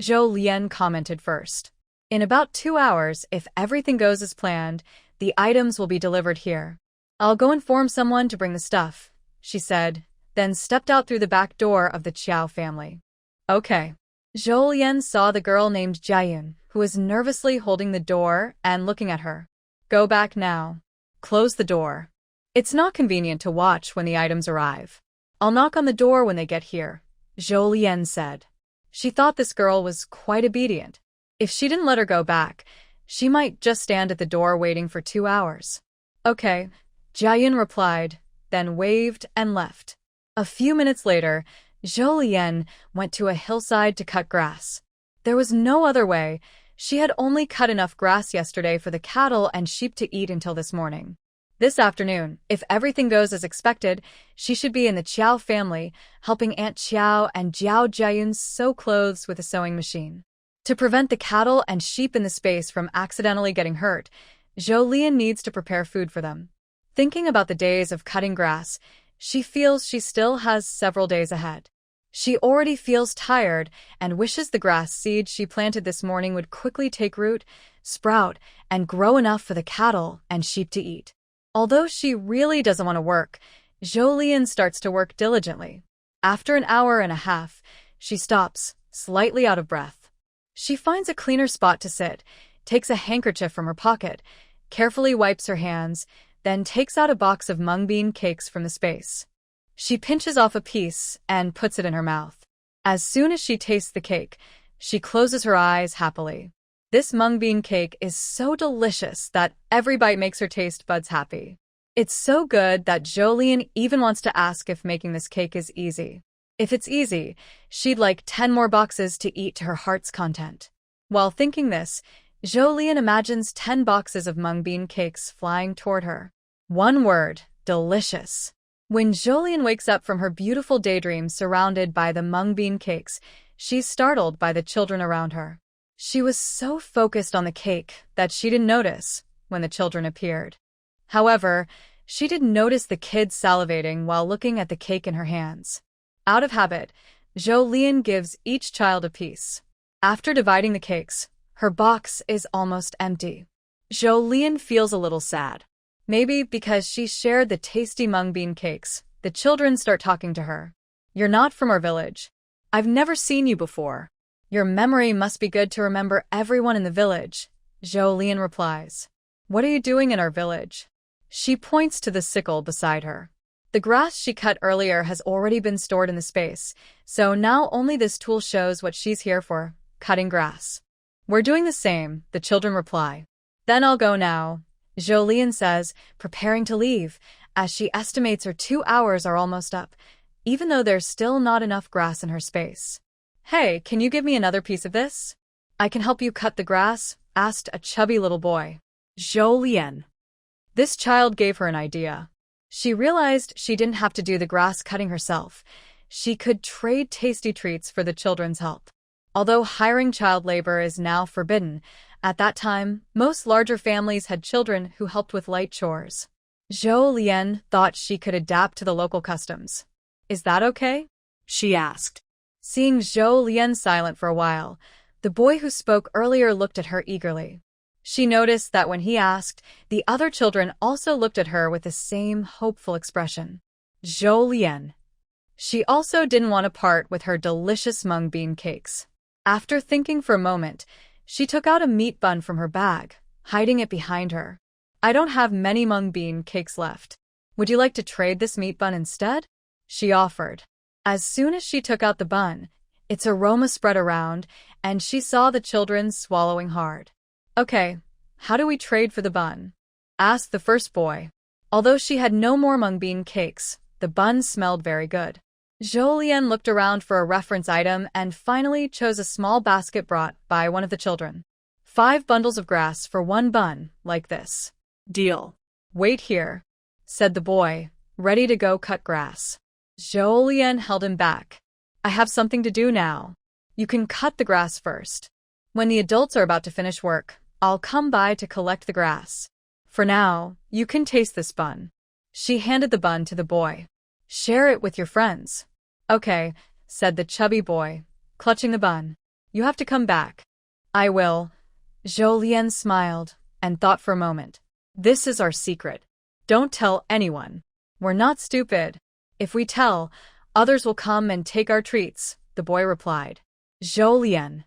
Zhou Lian commented first. In about 2 hours, if everything goes as planned, the items will be delivered here. I'll go inform someone to bring the stuff, she said, then stepped out through the back door of the Qiao family. Okay. Zhou Lian saw the girl named Jiayun, who was nervously holding the door and looking at her. Go back now. Close the door. It's not convenient to watch when the items arrive. I'll knock on the door when they get here, Zhou Lian said. She thought this girl was quite obedient. If she didn't let her go back, she might just stand at the door waiting for 2 hours. Okay, Jiayun replied, then waved and left. A few minutes later, Zhou Lian went to a hillside to cut grass. There was no other way. She had only cut enough grass yesterday for the cattle and sheep to eat until this morning. This afternoon, if everything goes as expected, she should be in the Qiao family, helping Aunt Qiao and Jiao Jiayun sew clothes with a sewing machine. To prevent the cattle and sheep in the space from accidentally getting hurt, Zhou Lian needs to prepare food for them. Thinking about the days of cutting grass, she feels she still has several days ahead. She already feels tired and wishes the grass seeds she planted this morning would quickly take root, sprout, and grow enough for the cattle and sheep to eat. Although she really doesn't want to work, Zhou Lian starts to work diligently. After an hour and a half, she stops, slightly out of breath. She finds a cleaner spot to sit, takes a handkerchief from her pocket, carefully wipes her hands, then takes out a box of mung bean cakes from the space. She pinches off a piece and puts it in her mouth. As soon as she tastes the cake, she closes her eyes happily. This mung bean cake is so delicious that every bite makes her taste buds happy. It's so good that Zhou Lian even wants to ask if making this cake is easy. If it's easy, she'd like 10 more boxes to eat to her heart's content. While thinking this, Zhou Lian imagines 10 boxes of mung bean cakes flying toward her. One word, delicious. When Zhou Lian wakes up from her beautiful daydream surrounded by the mung bean cakes, she's startled by the children around her. She was so focused on the cake that she didn't notice when the children appeared. However, she did notice the kids salivating while looking at the cake in her hands. Out of habit, Zhou Lian gives each child a piece. After dividing the cakes, her box is almost empty. Zhou Lian feels a little sad. Maybe because she shared the tasty mung bean cakes, the children start talking to her. You're not from our village. I've never seen you before. Your memory must be good to remember everyone in the village, Zhou Lian replies. What are you doing in our village? She points to the sickle beside her. The grass she cut earlier has already been stored in the space, so now only this tool shows what she's here for, cutting grass. We're doing the same, the children reply. Then I'll go now, Zhou Lian says, preparing to leave, as she estimates her 2 hours are almost up, even though there's still not enough grass in her space. Hey, can you give me another piece of this? I can help you cut the grass, asked a chubby little boy. Zhou Lian. This child gave her an idea. She realized she didn't have to do the grass cutting herself. She could trade tasty treats for the children's help. Although hiring child labor is now forbidden, at that time, most larger families had children who helped with light chores. Zhou Lian thought she could adapt to the local customs. Is that okay? She asked. Seeing Zhou Lian silent for a while, the boy who spoke earlier looked at her eagerly. She noticed that when he asked, the other children also looked at her with the same hopeful expression. Zhou Lian. She also didn't want to part with her delicious mung bean cakes. After thinking for a moment, she took out a meat bun from her bag, hiding it behind her. I don't have many mung bean cakes left. Would you like to trade this meat bun instead? She offered. As soon as she took out the bun, its aroma spread around, and she saw the children swallowing hard. Okay, how do we trade for the bun? Asked the first boy. Although she had no more mung bean cakes, the bun smelled very good. Zhou looked around for a reference item and finally chose a small basket brought by one of the children. 5 bundles of grass for 1 bun, like this. Deal. Wait here, said the boy, ready to go cut grass. Zhou held him back. I have something to do now. You can cut the grass first. When the adults are about to finish work, I'll come by to collect the grass. For now, you can taste this bun. She handed the bun to the boy. Share it with your friends. Okay, said the chubby boy, clutching the bun. You have to come back. I will. Zhou smiled and thought for a moment. This is our secret. Don't tell anyone. We're not stupid. If we tell, others will come and take our treats, the boy replied. Zhou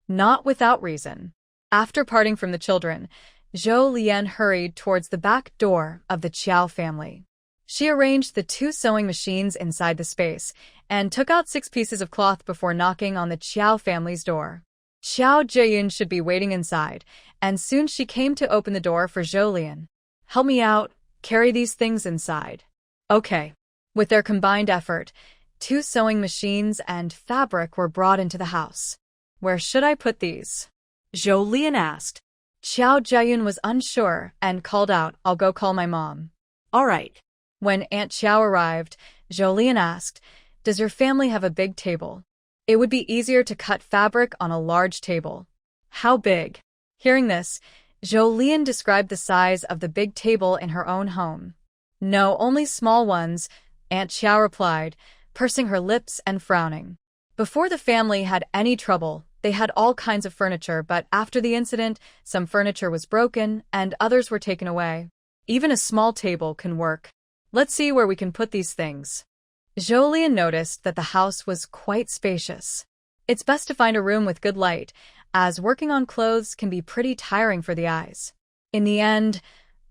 not without reason. After parting from the children, Zhou hurried towards the back door of the Qiao family. She arranged the 2 sewing machines inside the space and took out 6 pieces of cloth before knocking on the Qiao family's door. Xiao Jiayun should be waiting inside, and soon she came to open the door for Zhou. Help me out, carry these things inside. Okay. With their combined effort, 2 sewing machines and fabric were brought into the house. Where should I put these? Zhou asked. Xiao Jiayun was unsure and called out, I'll go call my mom. All right. When Aunt Xiao arrived, Zhou asked, Does your family have a big table? It would be easier to cut fabric on a large table. How big? Hearing this, Zhou described the size of the big table in her own home. No, only small ones, Aunt Xiao replied, pursing her lips and frowning. Before the family had any trouble, they had all kinds of furniture, but after the incident, some furniture was broken and others were taken away. Even a small table can work. Let's see where we can put these things. Zhou noticed that the house was quite spacious. It's best to find a room with good light, as working on clothes can be pretty tiring for the eyes. In the end,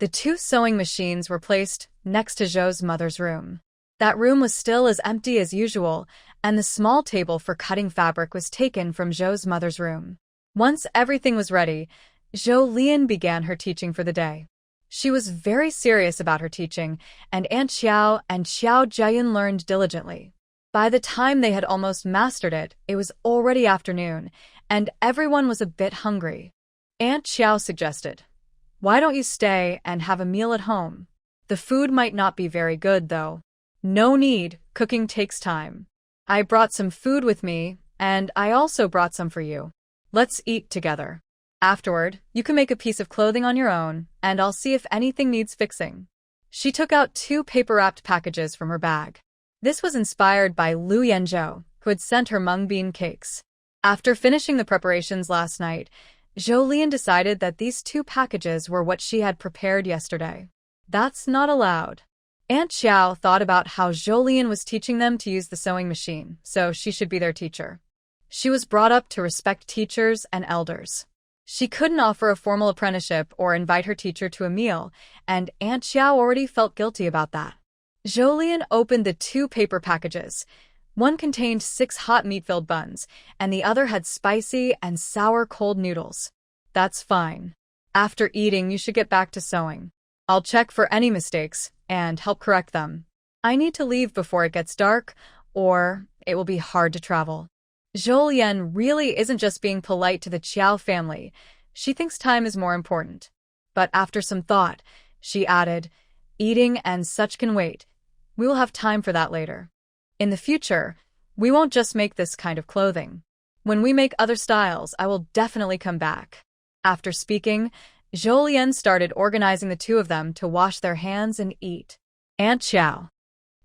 the 2 sewing machines were placed next to Zhou's mother's room. That room was still as empty as usual, and the small table for cutting fabric was taken from Zhou's mother's room. Once everything was ready, Zhou began her teaching for the day. She was very serious about her teaching, and Aunt Xiao and Xiao Jiayun learned diligently. By the time they had almost mastered it, it was already afternoon, and everyone was a bit hungry. Aunt Xiao suggested, Why don't you stay and have a meal at home? The food might not be very good, though. No need, cooking takes time. I brought some food with me, and I also brought some for you. Let's eat together. Afterward, you can make a piece of clothing on your own, and I'll see if anything needs fixing. She took out 2 paper-wrapped packages from her bag. This was inspired by Lu Yanzhou, who had sent her mung bean cakes. After finishing the preparations last night, Zhou decided that these 2 packages were what she had prepared yesterday. That's not allowed. Aunt Xiao thought about how Zhou was teaching them to use the sewing machine, so she should be their teacher. She was brought up to respect teachers and elders. She couldn't offer a formal apprenticeship or invite her teacher to a meal, and Aunt Xiao already felt guilty about that. Zhou opened the 2 paper packages. One contained 6 hot meat-filled buns, and the other had spicy and sour cold noodles. That's fine. After eating, you should get back to sewing. I'll check for any mistakes and help correct them. I need to leave before it gets dark, or it will be hard to travel. Zhou really isn't just being polite to the Qiao family. She thinks time is more important. But after some thought, she added, Eating and such can wait. We will have time for that later. In the future, we won't just make this kind of clothing. When we make other styles, I will definitely come back. After speaking, Zhou started organizing the 2 of them to wash their hands and eat. Aunt Xiao.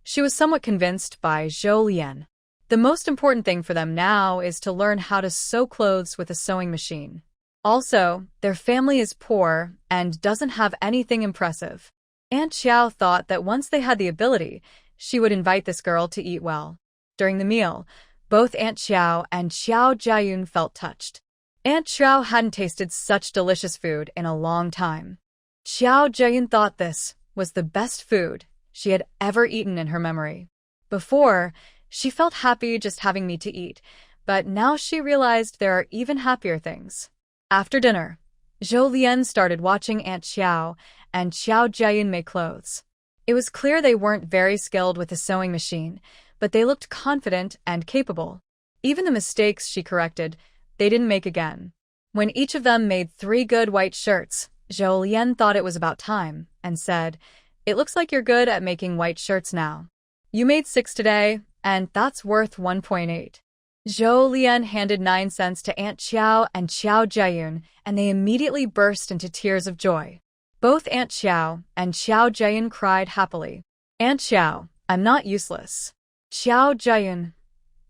She was somewhat convinced by Zhou. The most important thing for them now is to learn how to sew clothes with a sewing machine. Also, their family is poor and doesn't have anything impressive. Aunt Xiao thought that once they had the ability, she would invite this girl to eat well. During the meal, both Aunt Xiao and Xiao Jiayun felt touched. Aunt Xiao hadn't tasted such delicious food in a long time. Xiao Jiayun thought this was the best food she had ever eaten in her memory. Before, she felt happy just having meat to eat, but now she realized there are even happier things. After dinner, Zhou started watching Aunt Xiao and Xiao Jiayun make clothes. It was clear they weren't very skilled with the sewing machine, but they looked confident and capable. Even the mistakes she corrected, they didn't make again. When each of them made 3 good white shirts, Zhou Lian thought it was about time and said, "It looks like you're good at making white shirts now. You made 6 today, and that's worth 1.8. Zhou Lian handed 9 cents to Aunt Xiao and Xiao Jiayun, and they immediately burst into tears of joy. Both Aunt Xiao and Xiao Jiayun cried happily. Aunt Xiao, I'm not useless. Xiao Jiayun,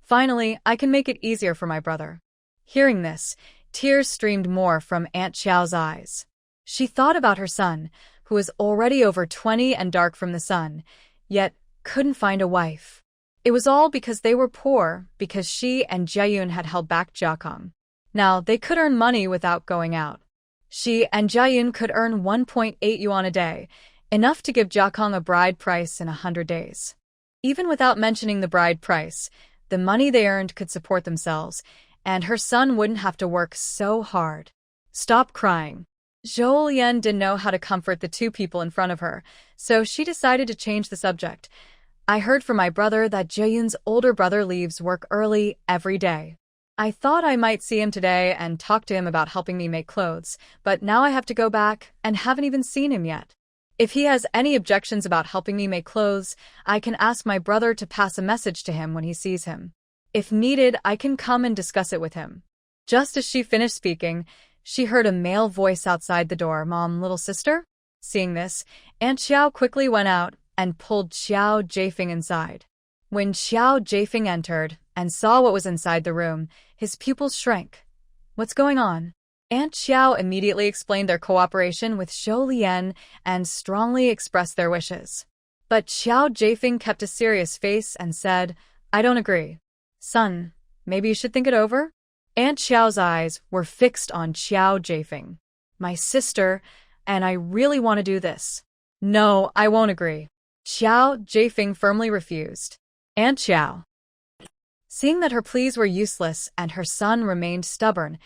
finally, I can make it easier for my brother. Hearing this, tears streamed more from Aunt Xiao's eyes. She thought about her son, who was already over 20 and dark from the sun, yet couldn't find a wife. It was all because they were poor, because she and Jiayun had held back Jiakong. Now they could earn money without going out. She and Jiayun could earn 1.8 yuan a day, enough to give Jiakong a bride price in 100 days. Even without mentioning the bride price, the money they earned could support themselves, and her son wouldn't have to work so hard. Stop crying. Zhou Lian didn't know how to comfort the 2 people in front of her, so she decided to change the subject. I heard from my brother that Jiayun's older brother leaves work early every day. I thought I might see him today and talk to him about helping me make clothes, but now I have to go back and haven't even seen him yet. If he has any objections about helping me make clothes, I can ask my brother to pass a message to him when he sees him. If needed, I can come and discuss it with him. Just as she finished speaking, she heard a male voice outside the door, "Mom, little sister?" Seeing this, Aunt Xiao quickly went out and pulled Xiao Jiafeng inside. When Xiao Jiafeng entered and saw what was inside the room, his pupils shrank. What's going on? Aunt Xiao immediately explained their cooperation with Zhou Lian and strongly expressed their wishes. But Xiao Jiafeng kept a serious face and said, "I don't agree. Son, maybe you should think it over?" Aunt Xiao's eyes were fixed on Xiao Jiafeng. "My sister, and I really want to do this." "No, I won't agree." Xiao Jiafeng firmly refused. Aunt Xiao. Seeing that her pleas were useless and her son remained stubborn,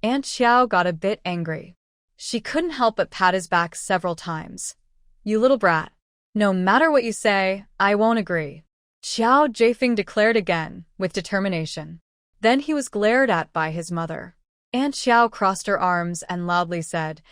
Aunt Xiao got a bit angry. She couldn't help but pat his back several times. "You little brat. No matter what you say, I won't agree." Xiao Jiafeng declared again, with determination. Then he was glared at by his mother. Aunt Xiao crossed her arms and loudly said,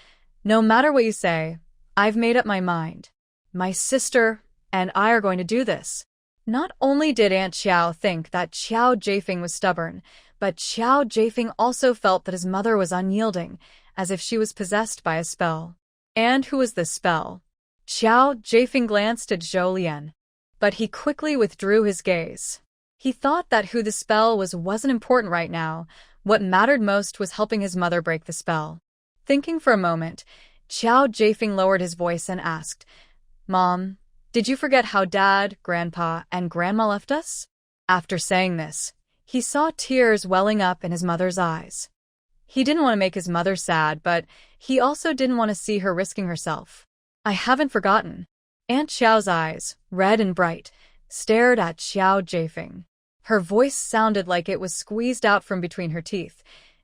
"No matter what you say, I've made up my mind. My sister and I are going to do this." Not only did Aunt Xiao think that Xiao Jiafeng was stubborn, but Xiao Jiafeng also felt that his mother was unyielding, as if she was possessed by a spell. And who was this spell? Xiao Jiafeng glanced at Zhou Lian, but he quickly withdrew his gaze. He thought that who the spell was wasn't important right now. What mattered most was helping his mother break the spell. Thinking for a moment, Xiao Jiafeng lowered his voice and asked, "Mom, did you forget how Dad, Grandpa, and Grandma left us?" After saying this, he saw tears welling up in his mother's eyes. He didn't want to make his mother sad, but he also didn't want to see her risking herself. "I haven't forgotten." Aunt Xiao's eyes, red and bright, stared at Xiao Jiafeng. Her voice sounded like it was squeezed out from between her teeth.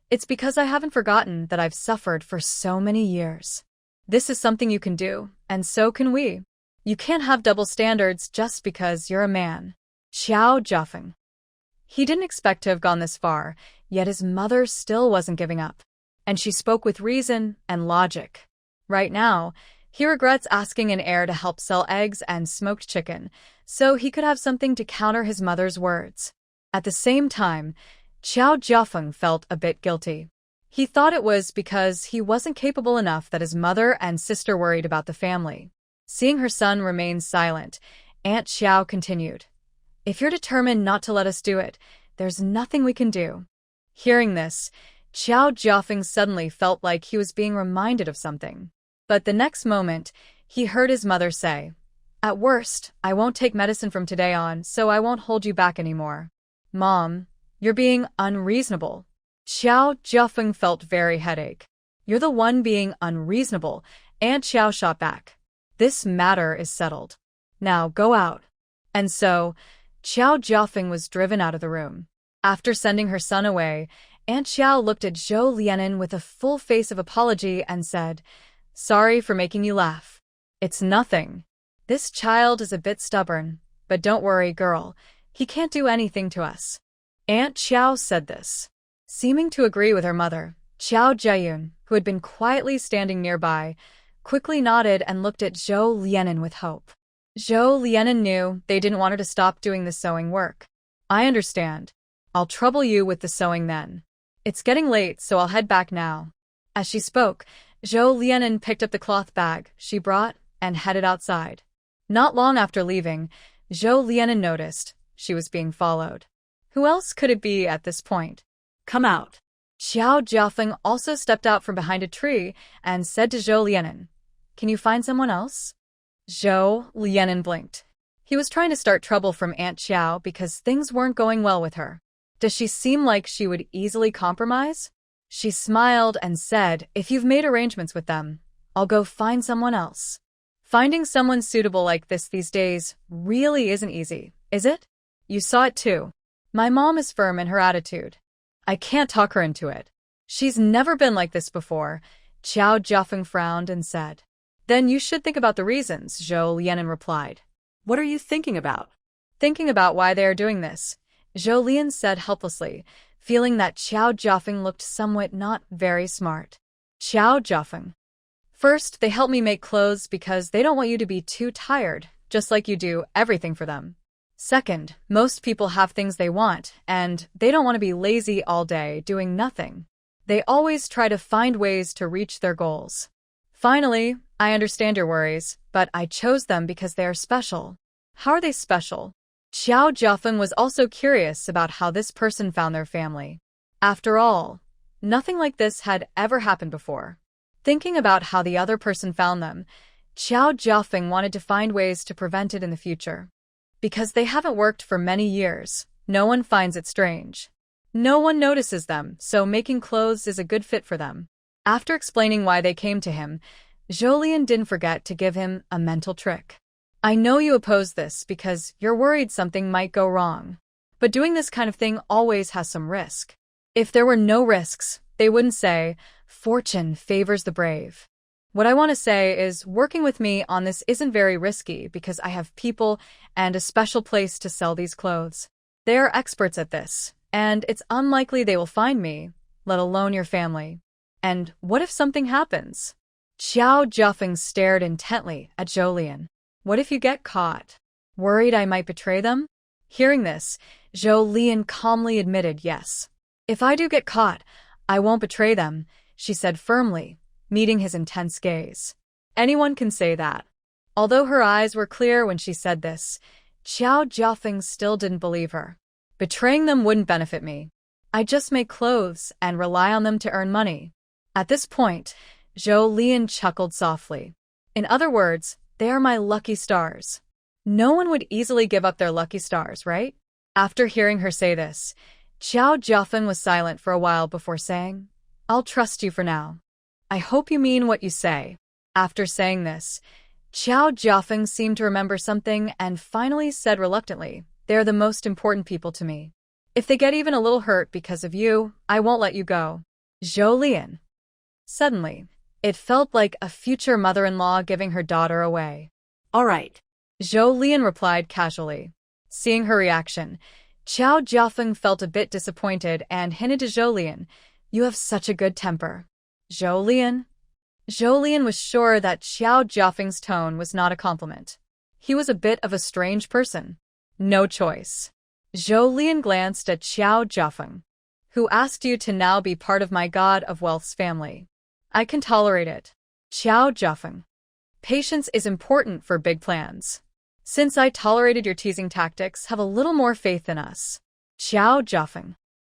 "It's because I haven't forgotten that I've suffered for so many years. This is something you can do, and so can we. You can't have double standards just because you're a man." Xiao Jiafeng. He didn't expect to have gone this far, yet his mother still wasn't giving up. And she spoke with reason and logic. Right now, he regrets asking an heir to help sell eggs and smoked chicken, so he could have something to counter his mother's words. At the same time, Xiao Jiafeng felt a bit guilty. He thought it was because he wasn't capable enough that his mother and sister worried about the family. Seeing her son remain silent, Aunt Xiao continued, "If you're determined not to let us do it, there's nothing we can do." Hearing this, Xiao Jiafeng suddenly felt like he was being reminded of something. But the next moment, he heard his mother say, "At worst, I won't take medicine from today on, so I won't hold you back anymore." "Mom, you're being unreasonable." Xiao Jiafeng felt very headache. "You're the one being unreasonable," Aunt Xiao shot back. "This matter is settled. Now go out." And so, Xiao Jiafeng was driven out of the room. After sending her son away, Aunt Xiao looked at Zhou Lianen with a full face of apology and said, "Sorry for making you laugh. It's nothing. This child is a bit stubborn, but don't worry, girl. He can't do anything to us. Aunt Xiao said this. Seeming to agree with her mother, Xiao Jiayun, who had been quietly standing nearby, quickly nodded and looked at Zhou Lianen with hope. Zhou Lianen knew they didn't want her to stop doing the sewing work. I understand. I'll trouble you with the sewing then. It's getting late, so I'll head back now. As she spoke, Zhou Lianen picked up the cloth bag she brought and headed outside. Not long after leaving, Zhou Lianen noticed she was being followed. Who else could it be at this point? Come out. Xiao Jiafeng also stepped out from behind a tree and said to Zhou Lianen, Can you find someone else? Zhou Lianen blinked. He was trying to start trouble from Aunt Xiao because things weren't going well with her. Does she seem like she would easily compromise? She smiled and said, If you've made arrangements with them, I'll go find someone else. Finding someone suitable like this these days really isn't easy, is it? You saw it too. My mom is firm in her attitude. I can't talk her into it. She's never been like this before. Xiao Jiafeng frowned and said. Then you should think about the reasons, Zhou Lianen replied. What are you thinking about? Thinking about why they are doing this, Zhou Lian said helplessly, feeling that Xiao Jiafeng looked somewhat not very smart. Xiao Jiafeng. First, they help me make clothes because they don't want you to be too tired, just like you do everything for them. Second, most people have things they want, and they don't want to be lazy all day doing nothing. They always try to find ways to reach their goals. Finally, I understand your worries, but I chose them because they are special. How are they special? Xiao Jiafeng was also curious about how this person found their family. After all, nothing like this had ever happened before. Thinking about how the other person found them, Xiao Jiafeng wanted to find ways to prevent it in the future. Because they haven't worked for many years, no one finds it strange. No one notices them, so making clothes is a good fit for them. After explaining why they came to him, Zhou Lian didn't forget to give him a mental trick. I know you oppose this because you're worried something might go wrong. But doing this kind of thing always has some risk. If there were no risks, they wouldn't say, fortune favors the brave. What I want to say is working with me on this isn't very risky because I have people and a special place to sell these clothes. They are experts at this, and it's unlikely they will find me, let alone your family. And what if something happens? Xiao Jiafeng stared intently at Zhou Lian. What if you get caught? Worried I might betray them? Hearing this, Zhou Lian calmly admitted yes. If I do get caught, I won't betray them, she said firmly, meeting his intense gaze. Anyone can say that. Although her eyes were clear when she said this, Xiao Jiafeng still didn't believe her. Betraying them wouldn't benefit me. I just make clothes and rely on them to earn money. At this point, Zhou Lian chuckled softly. In other words, they are my lucky stars. No one would easily give up their lucky stars, right? After hearing her say this, Xiao Jiafeng was silent for a while before saying, I'll trust you for now. I hope you mean what you say. After saying this, Xiao Jiafeng seemed to remember something and finally said reluctantly, They are the most important people to me. If they get even a little hurt because of you, I won't let you go. Zhou Lian. Suddenly, it felt like a future mother-in-law giving her daughter away. All right. Zhou Lian replied casually. Seeing her reaction, Xiao Jiafeng felt a bit disappointed and hinted to Zhou Lian, You have such a good temper. Zhou Lian? Zhou Lian was sure that Xiao Jiafeng's tone was not a compliment. He was a bit of a strange person. No choice. Zhou Lian glanced at Xiao Jiafeng. Who asked you to now be part of my God of Wealth's family? I can tolerate it. Xiao Jiafeng. Patience is important for big plans. Since I tolerated your teasing tactics, have a little more faith in us. Xiao Jiafeng.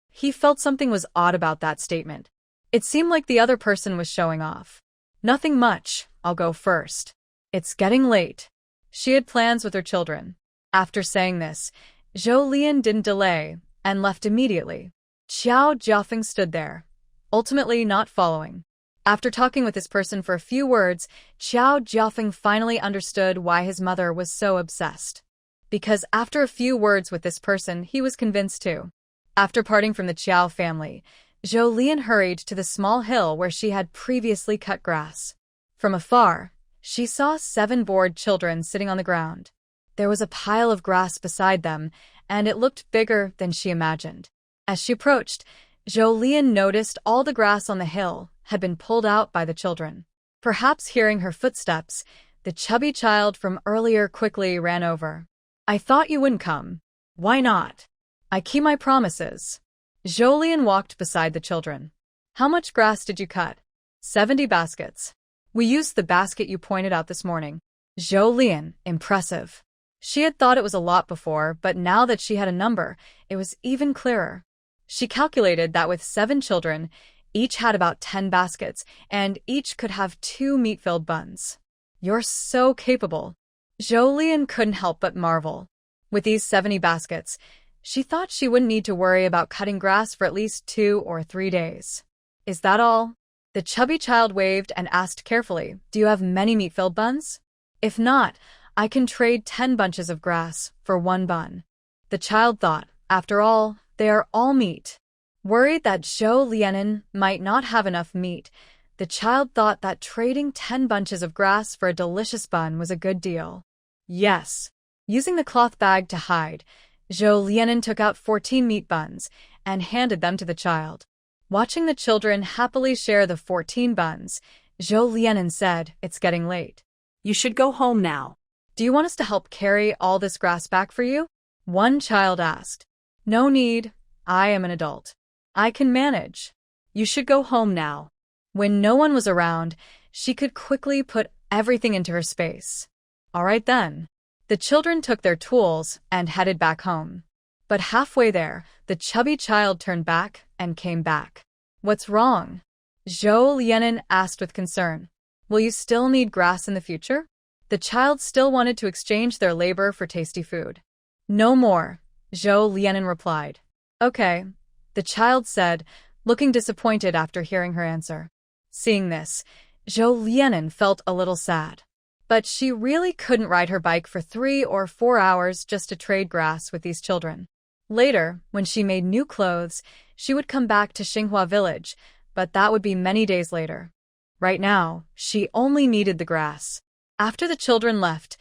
He felt something was odd about that statement. It seemed like the other person was showing off. Nothing much, I'll go first. It's getting late. She had plans with her children. After saying this, Zhou Lian didn't delay and left immediately. Xiao Jiafeng stood there, ultimately not following. After talking with this person for a few words, Xiao Jiafeng finally understood why his mother was so obsessed. Because after a few words with this person, he was convinced too. After parting from the Qiao family, Zhou Lian hurried to the small hill where she had previously cut grass. From afar, she saw 7 bored children sitting on the ground. There was a pile of grass beside them, and it looked bigger than she imagined. As she approached, Jolene noticed all the grass on the hill had been pulled out by the children. Perhaps hearing her footsteps, the chubby child from earlier quickly ran over. "I thought you wouldn't come." "Why not?" "I keep my promises." Jolene walked beside the children. "How much grass did you cut?" 70 baskets. "We used the basket you pointed out this morning." Jolene, impressive. She had thought it was a lot before, but now that she had a number, it was even clearer. She calculated that with 7 children, each had about 10 baskets, and each could have 2 meat-filled buns. "You're so capable." Jolene couldn't help but marvel. With these 70 baskets, she thought she wouldn't need to worry about cutting grass for at least 2 or 3 days. "Is that all?" The chubby child waved and asked carefully, "Do you have many meat-filled buns? If not, I can trade 10 bunches of grass for 1 bun." The child thought, after all, they are all meat. Worried that Zhou Lianen might not have enough meat, the child thought that trading 10 bunches of grass for a delicious bun was a good deal. Yes. Using the cloth bag to hide, Zhou Lianen took out 14 meat buns and handed them to the child. Watching the children happily share the 14 buns, Zhou Lianen said, "It's getting late. You should go home now." "Do you want us to help carry all this grass back for you?" one child asked. "No need. I am an adult. I can manage." "You should go home now." When no one was around, she could quickly put everything into her space. All right then. The children took their tools and headed back home. But halfway there, the chubby child turned back and came back. "What's wrong?" Zhou Lianen asked with concern. "Will you still need grass in the future?" The child still wanted to exchange their labor for tasty food. "No more," Zhou Lianen replied. "Okay," the child said, looking disappointed after hearing her answer. Seeing this, Zhou Lianen felt a little sad. But she really couldn't ride her bike for 3 or 4 hours just to trade grass with these children. Later, when she made new clothes, she would come back to Xinghua village, but that would be many days later. Right now, she only needed the grass. After the children left,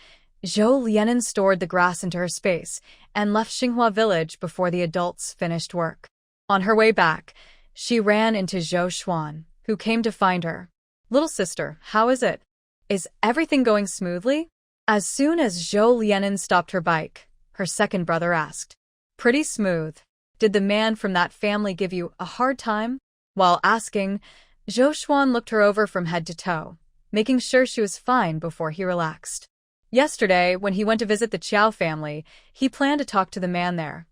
Zhou Lianen stored the grass into her space and left Xinghua village before the adults finished work. On her way back, she ran into Zhou Xuan, who came to find her. "Little sister, how is it? Is everything going smoothly?" As soon as Zhou Lianen stopped her bike, her second brother asked. "Pretty smooth. Did the man from that family give you a hard time?" While asking, Zhou Xuan looked her over from head to toe, making sure she was fine before he relaxed. Yesterday, when he went to visit the Qiao family, he planned to talk to the man there.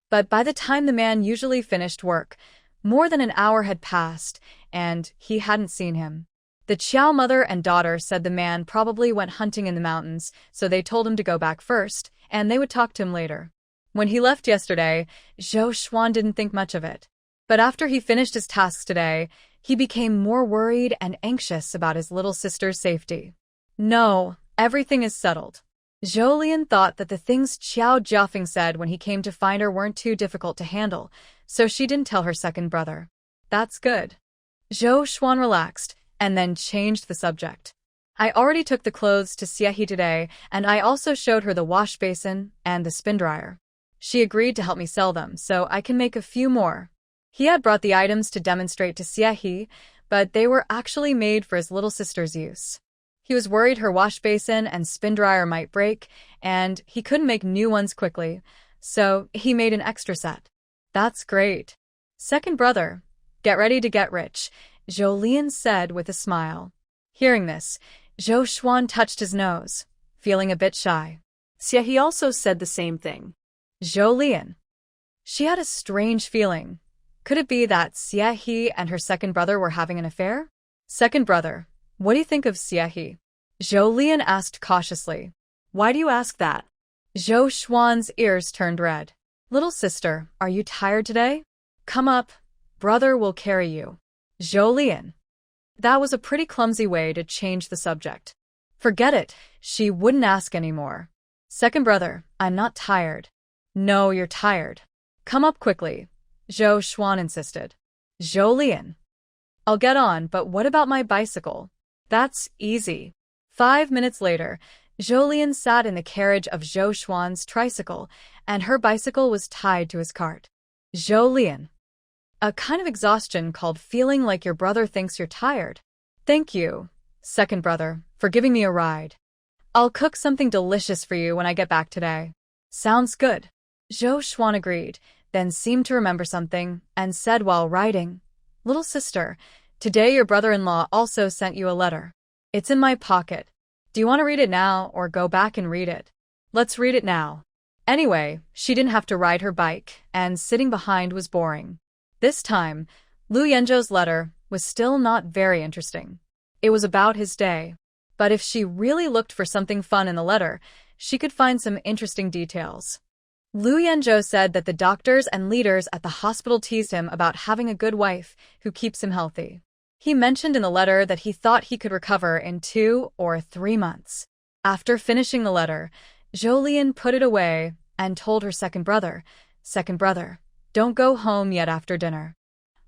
But by the time the man usually finished work, more than an hour had passed, and he hadn't seen him. The Qiao mother and daughter said the man probably went hunting in the mountains, so they told him to go back first, and they would talk to him later. When he left yesterday, Zhou Xuan didn't think much of it. But after he finished his tasks today, he became more worried and anxious about his little sister's safety. "No, everything is settled." Jolene thought that the things Qiao Jiafeng said when he came to find her weren't too difficult to handle, so she didn't tell her second brother. "That's good." Zhou Xuan relaxed, and then changed the subject. "I already took the clothes to Xiehe today, and I also showed her the wash basin and the spin dryer. She agreed to help me sell them, so I can make a few more." He had brought the items to demonstrate to Xiehe, but they were actually made for his little sister's use. He was worried her wash basin and spin dryer might break, and he couldn't make new ones quickly, so he made an extra set. "That's great." "Second brother, get ready to get rich," Jolene said with a smile. Hearing this, Zhou Xuan touched his nose, feeling a bit shy. Xiehe also said the same thing. Jolene. She had a strange feeling. Could it be that Xiehe and her second brother were having an affair? "Second brother, what do you think of Xiehe?" Jolene asked cautiously. "Why do you ask that?" Zhou Xuan's ears turned red. "Little sister, are you tired today? Come up, brother will carry you." Jolene. That was a pretty clumsy way to change the subject. Forget it, she wouldn't ask anymore. "Second brother, I'm not tired." "No, you're tired. Come up quickly," Zhou Xuan insisted. Jolene. "I'll get on, but what about my bicycle?" "That's easy." 5 minutes later, Jolien sat in the carriage of Zhou Xuan's tricycle, and her bicycle was tied to his cart. Jolien. A kind of exhaustion called feeling like your brother thinks you're tired. Thank you, second brother, for giving me a ride. I'll cook something delicious for you when I get back today. Sounds good. Zhou Xuan agreed, then seemed to remember something, and said while riding, Little sister, today your brother-in-law also sent you a letter. It's in my pocket. Do you want to read it now or go back and read it? Let's read it now. Anyway, she didn't have to ride her bike, and sitting behind was boring. This time, Lu Yenzhou's letter was still not very interesting. It was about his day. But if she really looked for something fun in the letter, she could find some interesting details. Lu Yenzhou said that the doctors and leaders at the hospital teased him about having a good wife who keeps him healthy. He mentioned in the letter that he thought he could recover in 2 or 3 months. After finishing the letter, Jolien put it away and told her second brother, don't go home yet after dinner.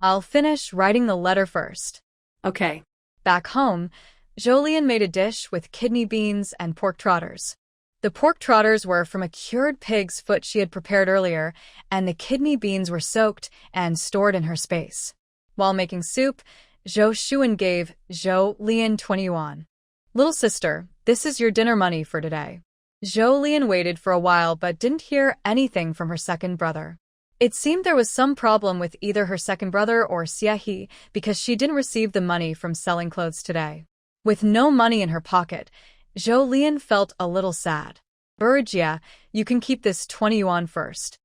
I'll finish writing the letter first. Okay. Back home, Jolien made a dish with kidney beans and pork trotters. The pork trotters were from a cured pig's foot she had prepared earlier, and the kidney beans were soaked and stored in her space. While making soup, Zhou Xuan gave Jolien 20 yuan. Little sister, this is your dinner money for today. Jolien waited for a while but didn't hear anything from her second brother. It seemed there was some problem with either her second brother or Xia because she didn't receive the money from selling clothes today. With no money in her pocket, Jolien felt a little sad. Jia, you can keep this 20 yuan first.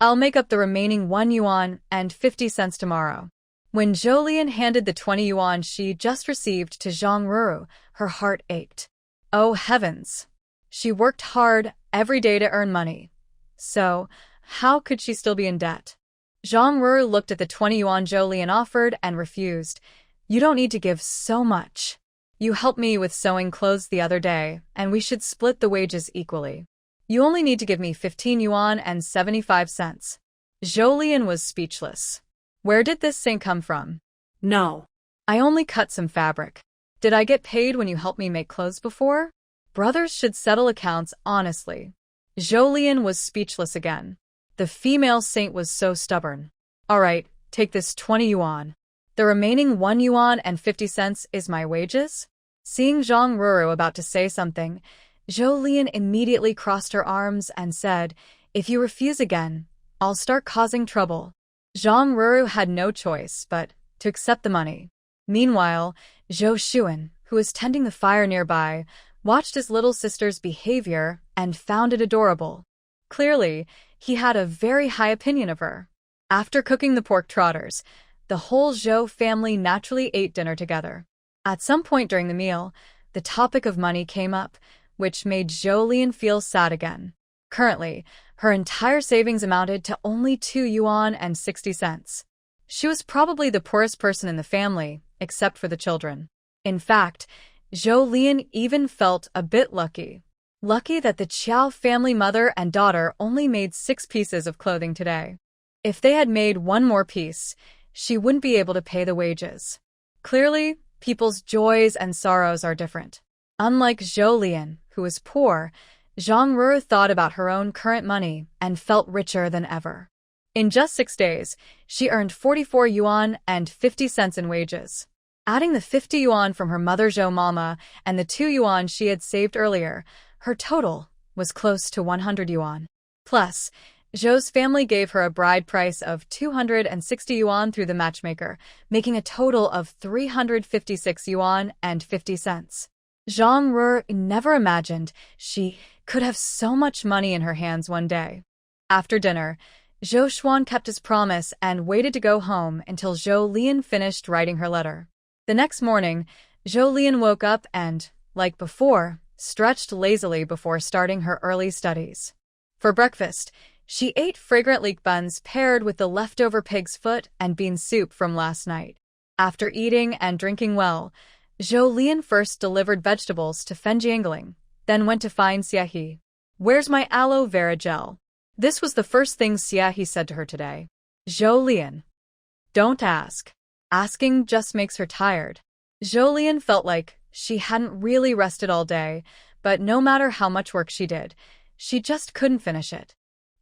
I'll make up the remaining 1 yuan and 50 cents tomorrow. When Jolien handed the 20 yuan she just received to Zhang Ruru, her heart ached. Oh heavens! She worked hard every day to earn money. So, how could she still be in debt? Zhang Ruru looked at the 20 yuan Jolien offered and refused. You don't need to give so much. You helped me with sewing clothes the other day, and we should split the wages equally. You only need to give me 15 yuan and 75 cents. Jolien was speechless. Where did this thing come from? No. I only cut some fabric. Did I get paid when you helped me make clothes before? Brothers should settle accounts honestly. Jolien was speechless again. The female saint was so stubborn. All right, take this 20 yuan. The remaining 1 yuan and 50 cents is my wages? Seeing Zhang Ruru about to say something, Jolien immediately crossed her arms and said, If you refuse again, I'll start causing trouble. Zhang Ruru had no choice but to accept the money. Meanwhile, Zhou Xuan, who was tending the fire nearby, watched his little sister's behavior and found it adorable. Clearly, he had a very high opinion of her. After cooking the pork trotters, the whole Zhou family naturally ate dinner together. At some point during the meal, the topic of money came up, which made Jolien feel sad again. Currently, her entire savings amounted to only 2 yuan and 60 cents. She was probably the poorest person in the family, except for the children. In fact, Jolien even felt a bit lucky. Lucky that the Qiao family mother and daughter only made 6 pieces of clothing today. If they had made 1 more piece, she wouldn't be able to pay the wages. Clearly, people's joys and sorrows are different. Unlike Jolien, who was poor, Zhang Ruru thought about her own current money and felt richer than ever. In just 6 days, she earned 44 yuan and 50 cents in wages. Adding the 50 yuan from her mother Zhou Mama and the 2 yuan she had saved earlier, her total was close to 100 yuan. Plus, Zhou's family gave her a bride price of 260 yuan through the matchmaker, making a total of 356 yuan and 50 cents. Zhang Ruru never imagined she could have so much money in her hands one day. After dinner, Zhou Xuan kept his promise and waited to go home until Jolien finished writing her letter. The next morning, Jolien woke up and, like before, stretched lazily before starting her early studies. For breakfast, she ate fragrant leek buns paired with the leftover pig's foot and bean soup from last night. After eating and drinking well, Jolien first delivered vegetables to Fen Jiangling, then went to find Xia. Where's my aloe vera gel? This was the first thing Xia said to her today. Jolien. Don't ask. Asking just makes her tired. Jolien felt like she hadn't really rested all day, but no matter how much work she did, she just couldn't finish it.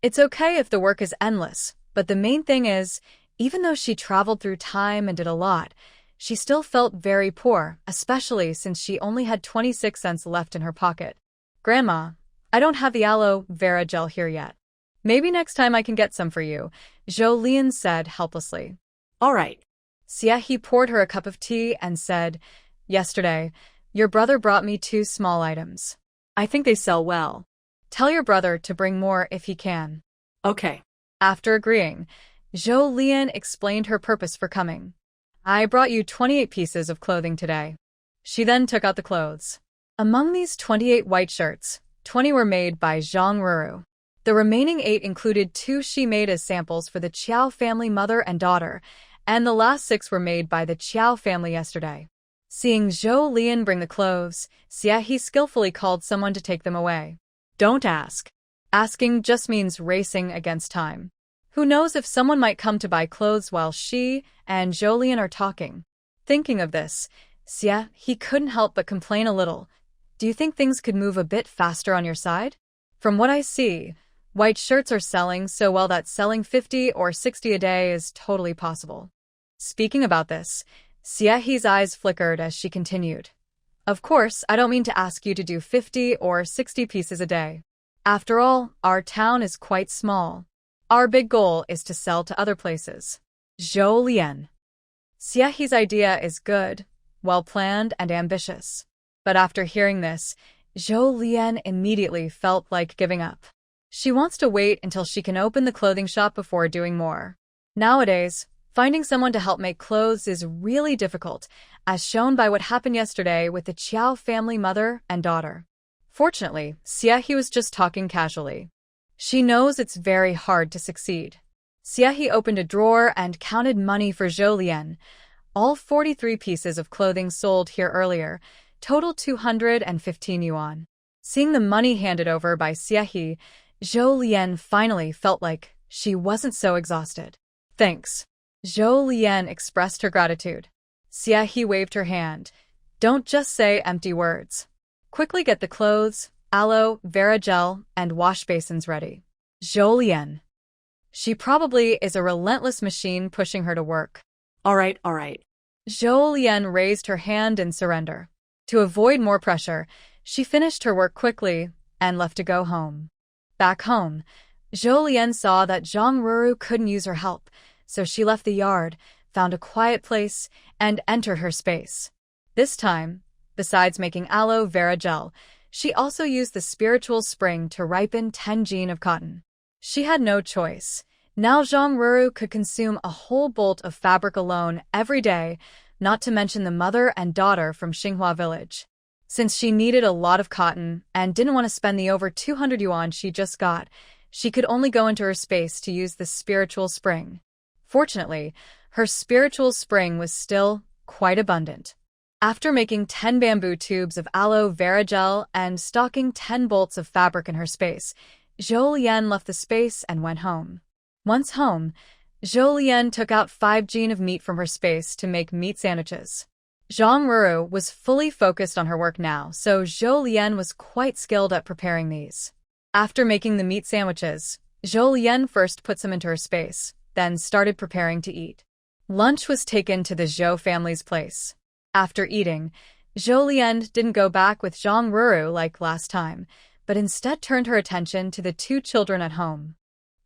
It's okay if the work is endless, but the main thing is, even though she traveled through time and did a lot, she still felt very poor, especially since she only had 26 cents left in her pocket. Grandma, I don't have the aloe vera gel here yet. Maybe next time I can get some for you, Zhou Lian said helplessly. All right. Xie poured her a cup of tea and said, Yesterday, your brother brought me 2 small items. I think they sell well. Tell your brother to bring more if he can. Okay. After agreeing, Zhou Lian explained her purpose for coming. I brought you 28 pieces of clothing today. She then took out the clothes. Among these 28 white shirts, 20 were made by Zhang Ruru. The remaining 8 included 2 she made as samples for the Qiao family mother and daughter, and the last 6 were made by the Qiao family yesterday. Seeing Zhou Lian bring the clothes, Xie skillfully called someone to take them away. Don't ask. Asking just means racing against time. Who knows if someone might come to buy clothes while she and Zhou Lian are talking. Thinking of this, Xie couldn't help but complain a little. Do you think things could move a bit faster on your side? From what I see, white shirts are selling so well that selling 50 or 60 a day is totally possible. Speaking about this, Xie's eyes flickered as she continued. Of course, I don't mean to ask you to do 50 or 60 pieces a day. After all, our town is quite small. Our big goal is to sell to other places. Zhou Lian. Xie's idea is good, well-planned, and ambitious. But after hearing this, Zhou Lian immediately felt like giving up. She wants to wait until she can open the clothing shop before doing more. Nowadays, finding someone to help make clothes is really difficult, as shown by what happened yesterday with the Qiao family mother and daughter. Fortunately, Xie was just talking casually. She knows it's very hard to succeed. Xie opened a drawer and counted money for Zhou Lian. All 43 pieces of clothing sold here earlier, total 215 yuan. Seeing the money handed over by Xie, Zhou Lian finally felt like she wasn't so exhausted. Thanks. Zhou Lian expressed her gratitude. Xie waved her hand. Don't just say empty words. Quickly get the clothes, aloe vera gel, and wash basins ready. Zhou Lian. She probably is a relentless machine pushing her to work. All right. Zhou Lian raised her hand in surrender. To avoid more pressure, she finished her work quickly and left to go home. Back home, Zhou Lian saw that Zhang Ruru couldn't use her help, so she left the yard, found a quiet place, and entered her space. This time, besides making aloe vera gel, she also used the spiritual spring to ripen 10 jean of cotton. She had no choice. Now Zhang Ruru could consume a whole bolt of fabric alone every day, not to mention the mother and daughter from Xinghua village. Since she needed a lot of cotton and didn't want to spend the over 200 yuan she just got, she could only go into her space to use the spiritual spring. Fortunately, her spiritual spring was still quite abundant. After making 10 bamboo tubes of aloe vera gel and stocking 10 bolts of fabric in her space, Zhou Lian left the space and went home. Once home, Zhou Lian took out 5 jean of meat from her space to make meat sandwiches. Zhang Ruru was fully focused on her work now, so Zhou Lian was quite skilled at preparing these. After making the meat sandwiches, Zhou Lian first put some into her space, then started preparing to eat. Lunch was taken to the Zhou family's place. After eating, Zhou Lian didn't go back with Zhang Ruru like last time, but instead turned her attention to the 2 children at home.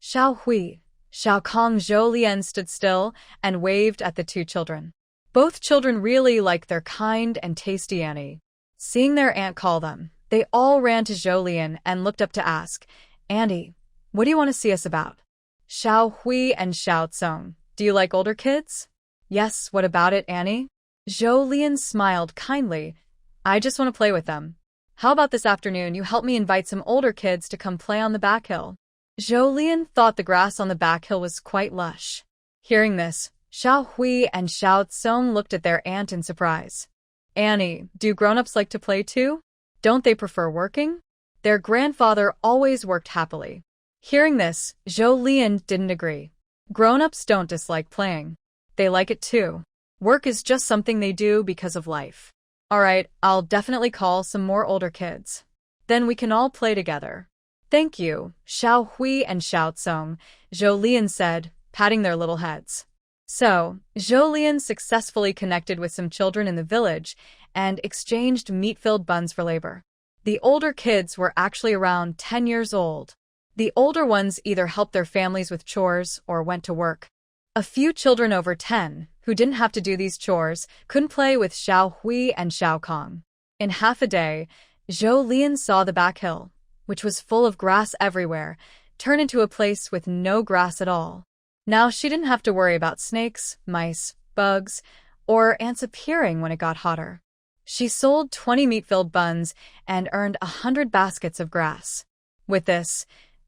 Xiao Hui, Xiao Kong. Zhou Lian stood still and waved at the 2 children. Both children really liked their kind and tasty Annie. Seeing their aunt call them, they all ran to Zhou Lian and looked up to ask, Annie, what do you want to see us about? Xiao Hui and Xiao Tsong, do you like older kids? Yes, what about it, Annie? Zhou Lian smiled kindly. I just want to play with them. How about this afternoon you help me invite some older kids to come play on the back hill? Zhou Lian thought the grass on the back hill was quite lush. Hearing this, Xiao Hui and Xiao Tsong looked at their aunt in surprise. Annie, do grown-ups like to play too? Don't they prefer working? Their grandfather always worked happily. Hearing this, Zhou Lian didn't agree. Grown-ups don't dislike playing. They like it too. Work is just something they do because of life. All right, I'll definitely call some more older kids. Then we can all play together. Thank you, Xiao Hui and Xiao Tsong, Zhou Lian said, patting their little heads. So, Zhou Lian successfully connected with some children in the village and exchanged meat-filled buns for labor. The older kids were actually around 10 years old. The older ones either helped their families with chores or went to work. A few children over 10, who didn't have to do these chores, couldn't play with Xiao Hui and Xiao Kong. In half a day, Zhou Lian saw the back hill, which was full of grass everywhere, turn into a place with no grass at all. Now she didn't have to worry about snakes, mice, bugs, or ants appearing when it got hotter. She sold 20 meat-filled buns and earned 100 baskets of grass. With this,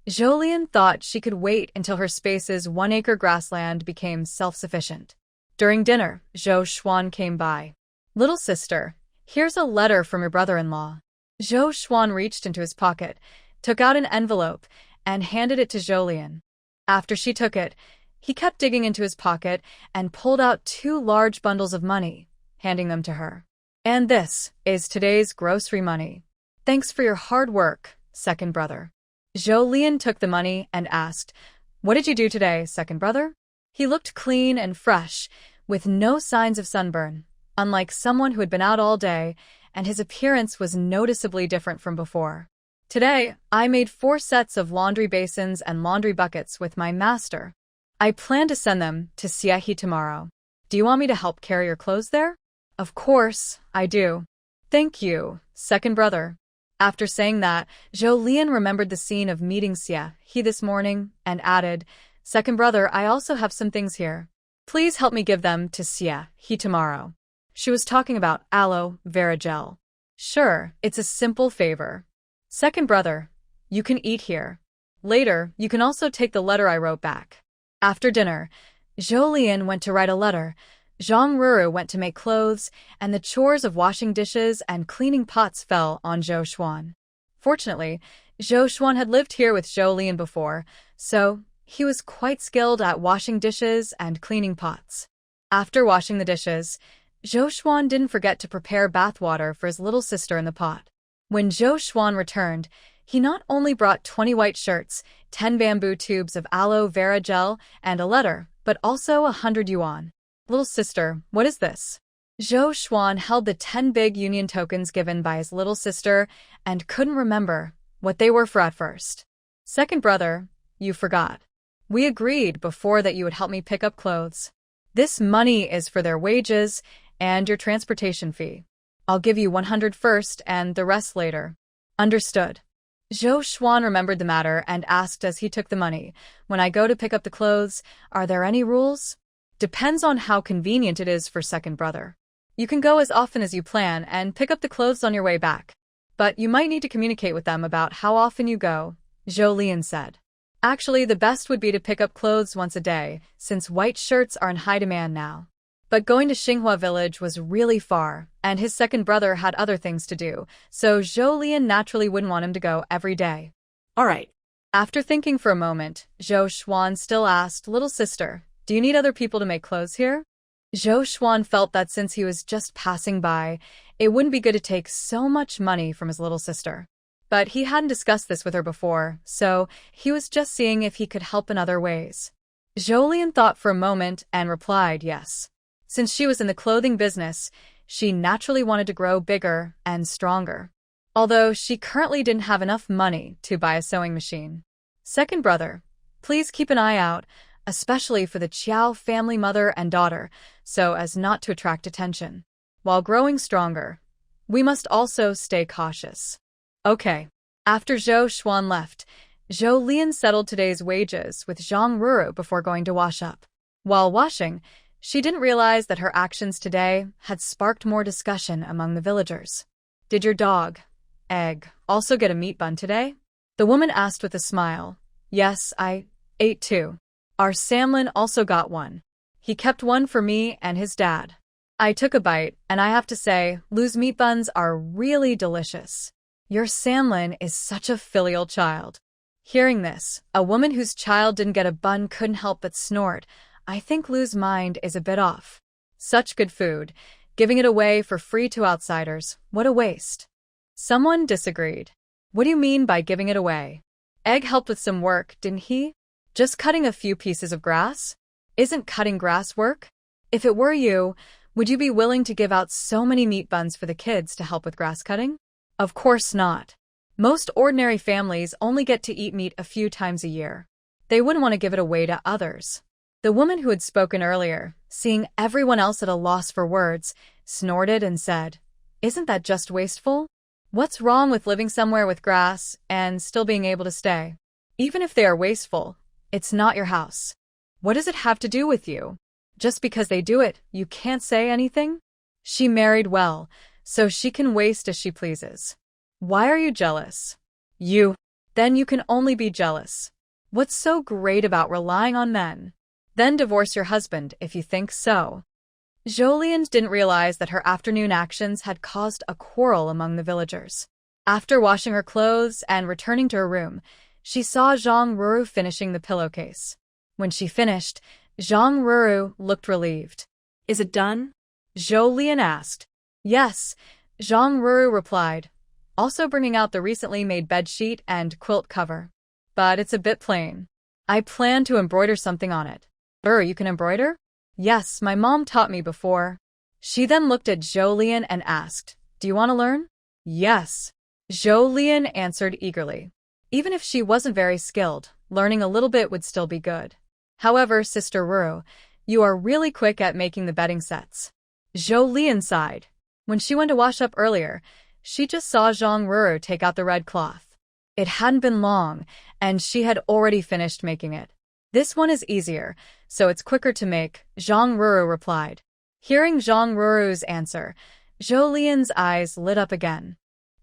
Zhou Lian thought she could wait until her space's 1-acre grassland became self-sufficient. During dinner, Zhou Xuan came by. Little sister, here's a letter from your brother-in-law. Zhou Xuan reached into his pocket, took out an envelope, and handed it to Zhou Lian. After she took it, he kept digging into his pocket and pulled out 2 large bundles of money, handing them to her. And this is today's grocery money. Thanks for your hard work, second brother. Zhou Lian took the money and asked, What did you do today, second brother? He looked clean and fresh, with no signs of sunburn, unlike someone who had been out all day, and his appearance was noticeably different from before. Today, I made 4 sets of laundry basins and laundry buckets with my master. I plan to send them to Xie tomorrow. Do you want me to help carry your clothes there? Of course, I do. Thank you, second brother. After saying that, Zhou Lian remembered the scene of meeting Xie this morning and added, Second brother, I also have some things here. Please help me give them to Xie tomorrow. She was talking about aloe vera gel. Sure, it's a simple favor. Second brother, you can eat here. Later, you can also take the letter I wrote back. After dinner, Zhou Lian went to write a letter, Zhang Ruru went to make clothes, and the chores of washing dishes and cleaning pots fell on Zhou Xuan. Fortunately, Zhou Xuan had lived here with Zhou Lian before, so he was quite skilled at washing dishes and cleaning pots. After washing the dishes, Zhou Xuan didn't forget to prepare bath water for his little sister in the pot. When Zhou Xuan returned, he not only brought 20 white shirts, 10 bamboo tubes of aloe vera gel, and a letter, but also 100 yuan. Little sister, what is this? Zhou Xuan held the 10 big union tokens given by his little sister and couldn't remember what they were for at first. Second brother, you forgot. We agreed before that you would help me pick up clothes. This money is for their wages and your transportation fee. I'll give you 100 first and the rest later. Understood. Zhou Xuan remembered the matter and asked as he took the money, When I go to pick up the clothes, are there any rules? Depends on how convenient it is for second brother. You can go as often as you plan and pick up the clothes on your way back. But you might need to communicate with them about how often you go, Zhou Lian said. Actually, the best would be to pick up clothes once a day, since white shirts are in high demand now. But going to Xinghua village was really far, and his second brother had other things to do, so Zhou Lian naturally wouldn't want him to go every day. All right. After thinking for a moment, Zhou Xuan still asked, Little sister, do you need other people to make clothes here? Zhou Xuan felt that since he was just passing by, it wouldn't be good to take so much money from his little sister. But he hadn't discussed this with her before, so he was just seeing if he could help in other ways. Zhou Lian thought for a moment and replied yes. Since she was in the clothing business, she naturally wanted to grow bigger and stronger. Although she currently didn't have enough money to buy a sewing machine. Second brother, please keep an eye out, especially for the Qiao family mother and daughter, so as not to attract attention. While growing stronger, we must also stay cautious. Okay. After Zhou Xuan left, Zhou Lian settled today's wages with Zhang Ruru before going to wash up. While washing, she didn't realize that her actions today had sparked more discussion among the villagers. Did your dog, Egg, also get a meat bun today? The woman asked with a smile. Yes, I ate too. Our Samlin also got one. He kept one for me and his dad. I took a bite, and I have to say, Lu's meat buns are really delicious. Your Samlin is such a filial child. Hearing this, a woman whose child didn't get a bun couldn't help but snort. I think Lu's mind is a bit off. Such good food. Giving it away for free to outsiders. What a waste. Someone disagreed. What do you mean by giving it away? Egg helped with some work, didn't he? Just cutting a few pieces of grass? Isn't cutting grass work? If it were you, would you be willing to give out so many meat buns for the kids to help with grass cutting? Of course not. Most ordinary families only get to eat meat a few times a year. They wouldn't want to give it away to others. The woman who had spoken earlier, seeing everyone else at a loss for words, snorted and said, "Isn't that just wasteful? What's wrong with living somewhere with grass and still being able to stay? Even if they are wasteful, it's not your house. What does it have to do with you? Just because they do it, you can't say anything? She married well, so she can waste as she pleases. Why are you jealous? Then you can only be jealous. What's so great about relying on men? Then divorce your husband if you think so." Jolien didn't realize that her afternoon actions had caused a quarrel among the villagers. After washing her clothes and returning to her room, she saw Zhang Ruru finishing the pillowcase. When she finished, Zhang Ruru looked relieved. Is it done? Jolien asked. Yes, Zhang Ruru replied, also bringing out the recently made bedsheet and quilt cover. But it's a bit plain. I plan to embroider something on it. You can embroider? Yes, my mom taught me before. She then looked at Jolien and asked, "Do you want to learn?" Yes. Jolien answered eagerly. Even if she wasn't very skilled, learning a little bit would still be good. However, Sister Ruru, you are really quick at making the bedding sets. Jolien sighed. When she went to wash up earlier, she just saw Zhang Ruru take out the red cloth. It hadn't been long, and she had already finished making it. This one is easier, so it's quicker to make, Zhang Ruru replied. Hearing Zhang Ruru's answer, Jolien's eyes lit up again.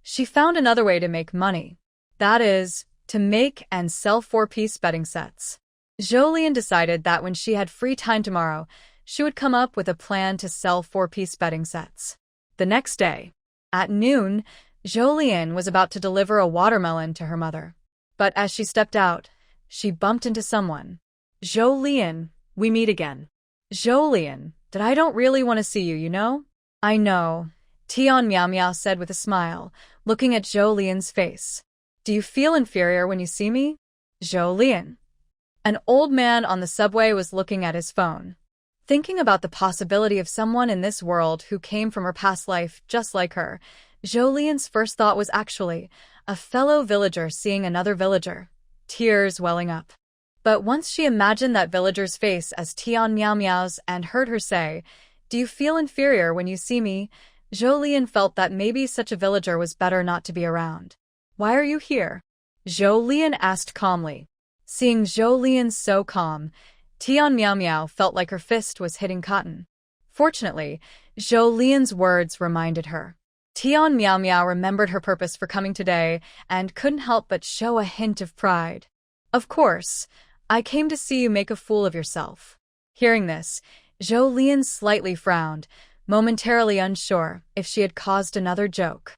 She found another way to make money. That is, to make and sell 4-piece bedding sets. Jolien decided that when she had free time tomorrow, she would come up with a plan to sell 4-piece bedding sets. The next day, at noon, Jolien was about to deliver a watermelon to her mother. But as she stepped out, she bumped into someone. Jolien, we meet again. Jolien, that I don't really want to see you, you know? I know, Tian Miao Miao said with a smile, looking at Jolien's face. Do you feel inferior when you see me? Jolien. An old man on the subway was looking at his phone. Thinking about the possibility of someone in this world who came from her past life just like her, Jolien's first thought was actually a fellow villager seeing another villager, tears welling up. But once she imagined that villager's face as Tian Miao Miao's and heard her say, "Do you feel inferior when you see me?" Jolien felt that maybe such a villager was better not to be around. Why are you here? Jolien asked calmly. Seeing Jolien so calm, Tian Miao Miao felt like her fist was hitting cotton. Fortunately, Jolien's words reminded her. Tian Miao Miao remembered her purpose for coming today and couldn't help but show a hint of pride. Of course, I came to see you make a fool of yourself. Hearing this, Jolien slightly frowned, momentarily unsure if she had caused another joke.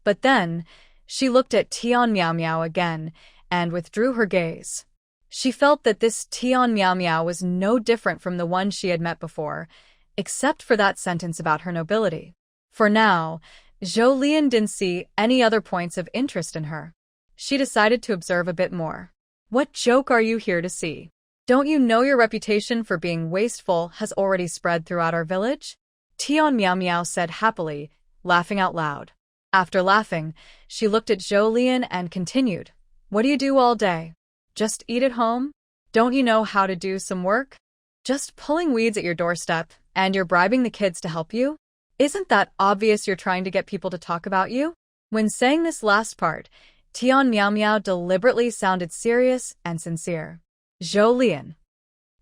But then, she looked at Tian Miao Miao again and withdrew her gaze. She felt that this Tian Miao Miao was no different from the one she had met before, except for that sentence about her nobility. For now, Jolien didn't see any other points of interest in her. She decided to observe a bit more. What joke are you here to see? Don't you know your reputation for being wasteful has already spread throughout our village? Tian Miao Miao said happily, laughing out loud. After laughing, she looked at Jolien and continued, What do you do all day? Just eat at home? Don't you know how to do some work? Just pulling weeds at your doorstep, and you're bribing the kids to help you? Isn't that obvious you're trying to get people to talk about you? When saying this last part, Tian Miao Miao deliberately sounded serious and sincere. Jolien.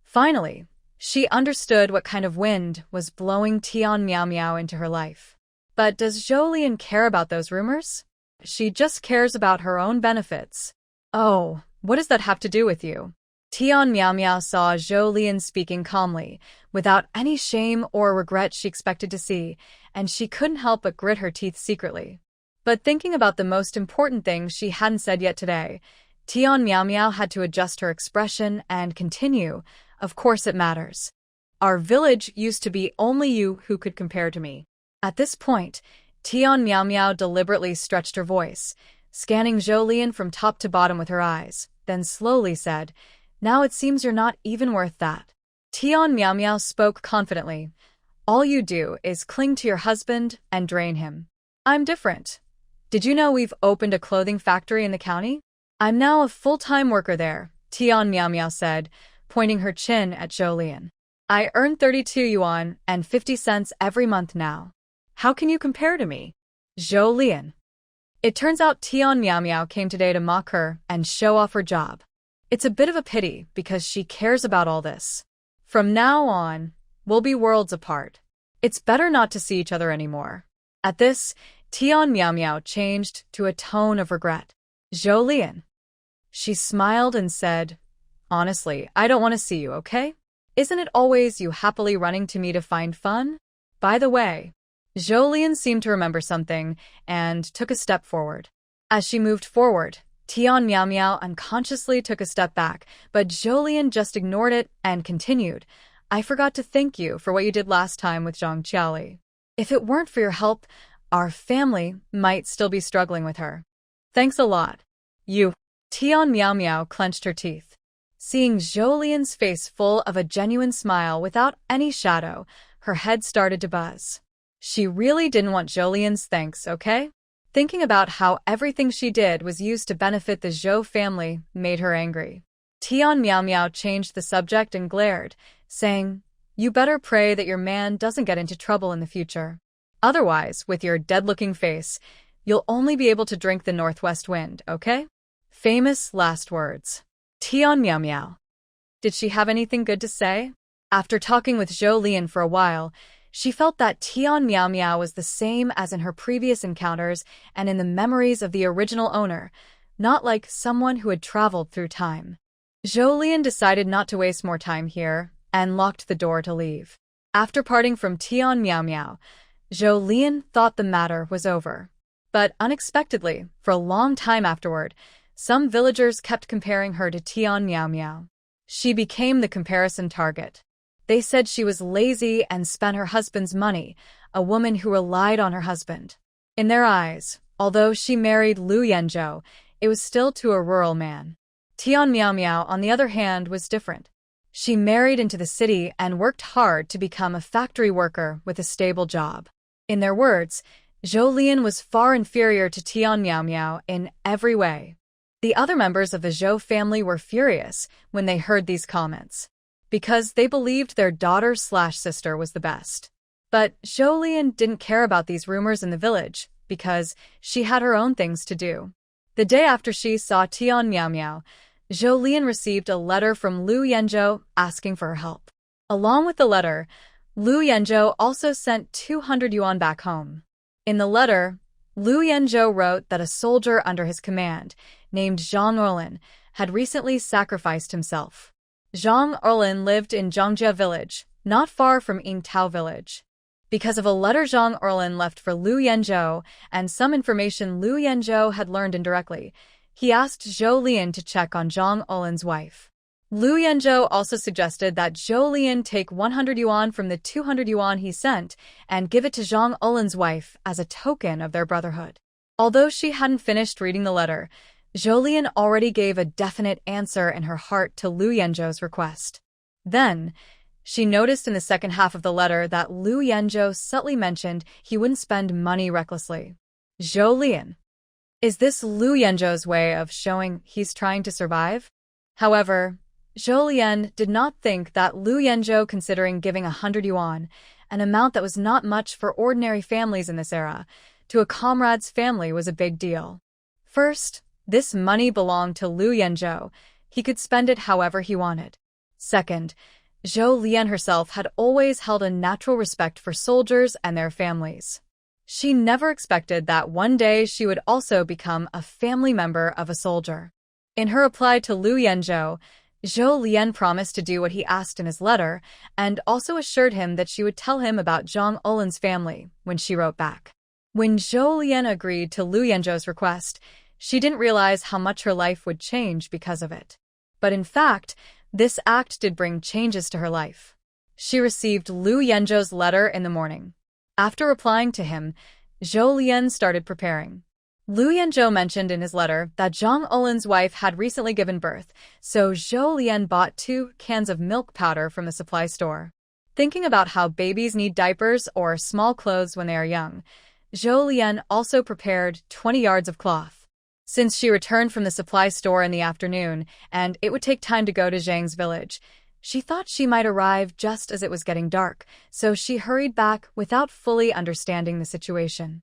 Finally, she understood what kind of wind was blowing Tian Miao Miao into her life. But does Jolien care about those rumors? She just cares about her own benefits. Oh, what does that have to do with you? Tian Miao Miao saw Jolien speaking calmly, without any shame or regret she expected to see, and she couldn't help but grit her teeth secretly. But thinking about the most important thing she hadn't said yet today, Tian Miao Miao had to adjust her expression and continue, Of course it matters. Our village used to be only you who could compare to me. At this point, Tian Miao Miao deliberately stretched her voice, scanning Jolien from top to bottom with her eyes, then slowly said, "Now it seems you're not even worth that." Tian Miao Miao spoke confidently. "All you do is cling to your husband and drain him. I'm different. Did you know we've opened a clothing factory in the county? I'm now a full-time worker there," Tian Miao Miao said, pointing her chin at Jolien. "I earn 32 yuan and 50 cents every month now. How can you compare to me?" Jolien. It turns out Tian Miao Miao came today to mock her and show off her job. It's a bit of a pity because she cares about all this. From now on, we'll be worlds apart. It's better not to see each other anymore. At this, Tian Miao Miao changed to a tone of regret. "Jolien." She smiled and said, "Honestly, I don't want to see you, okay? Isn't it always you happily running to me to find fun? By the way." Jolien seemed to remember something and took a step forward. As she moved forward, Tian Miao Miao unconsciously took a step back, but Jolien just ignored it and continued, "I forgot to thank you for what you did last time with Zhang Qiali. If it weren't for your help, our family might still be struggling with her. Thanks a lot. You." Tian Miao Miao clenched her teeth. Seeing Jolien's face full of a genuine smile without any shadow, her head started to buzz. She really didn't want Jolien's thanks, okay? Thinking about how everything she did was used to benefit the Zhou family made her angry. Tian Miao Miao changed the subject and glared, saying, "You better pray that your man doesn't get into trouble in the future. Otherwise, with your dead-looking face, you'll only be able to drink the northwest wind, okay?" Famous last words. Tian Miao Miao. Did she have anything good to say? After talking with Jolien for a while, she felt that Tian Miao Miao was the same as in her previous encounters and in the memories of the original owner, not like someone who had traveled through time. Jolien decided not to waste more time here and locked the door to leave. After parting from Tian Miao Miao, Jolien thought the matter was over. But unexpectedly, for a long time afterward, some villagers kept comparing her to Tian Miao Miao. She became the comparison target. They said she was lazy and spent her husband's money, a woman who relied on her husband. In their eyes, although she married Lu Yenzhou, it was still to a rural man. Tian Miao Miao, on the other hand, was different. She married into the city and worked hard to become a factory worker with a stable job. In their words, Jolien was far inferior to Tian Miao Miao in every way. The other members of the Zhou family were furious when they heard these comments, because they believed their daughter/sister was the best. But Jolien didn't care about these rumors in the village, because she had her own things to do. The day after she saw Tian Miao Miao, Jolien received a letter from Lu Yenzhou asking for her help. Along with the letter, Lu Yenzhou also sent 200 yuan back home. In the letter, Lu Yenzhou wrote that a soldier under his command, named Zhang Erlin, had recently sacrificed himself. Zhang Erlin lived in Zhangjia village, not far from Yingtao village. Because of a letter Zhang Erlin left for Lu Yenzhou and some information Lu Yenzhou had learned indirectly, he asked Jolien to check on Zhang Erlin's wife. Lu Yenzhou also suggested that Jolien take 100 yuan from the 200 yuan he sent and give it to Zhang Erlin's wife as a token of their brotherhood. Although she hadn't finished reading the letter, Jolien already gave a definite answer in her heart to Lu Yenzhou's request. Then, she noticed in the second half of the letter that Lu Yenzhou subtly mentioned he wouldn't spend money recklessly. Jolien. Is this Lu Yenzhou's way of showing he's trying to survive? However, Jolien did not think that Lu Yenzhou considering giving 100 yuan, an amount that was not much for ordinary families in this era, to a comrade's family was a big deal. First, this money belonged to Lu Yenzhou. He could spend it however he wanted. Second, Jolien herself had always held a natural respect for soldiers and their families. She never expected that one day she would also become a family member of a soldier. In her reply to Lu Yenzhou, Jolien promised to do what he asked in his letter and also assured him that she would tell him about Zhang Erlin's family when she wrote back. When Jolien agreed to Lu Yenzhou's request, she didn't realize how much her life would change because of it. But in fact, this act did bring changes to her life. She received Lu Yenzhou's letter in the morning. After replying to him, Jolien started preparing. Liu Yanzhou mentioned in his letter that Zhang Olin's wife had recently given birth, so Zhou Lian bought 2 cans of milk powder from the supply store. Thinking about how babies need diapers or small clothes when they are young, Zhou Lian also prepared 20 yards of cloth. Since she returned from the supply store in the afternoon, and it would take time to go to Zhang's village, she thought she might arrive just as it was getting dark, so she hurried back without fully understanding the situation.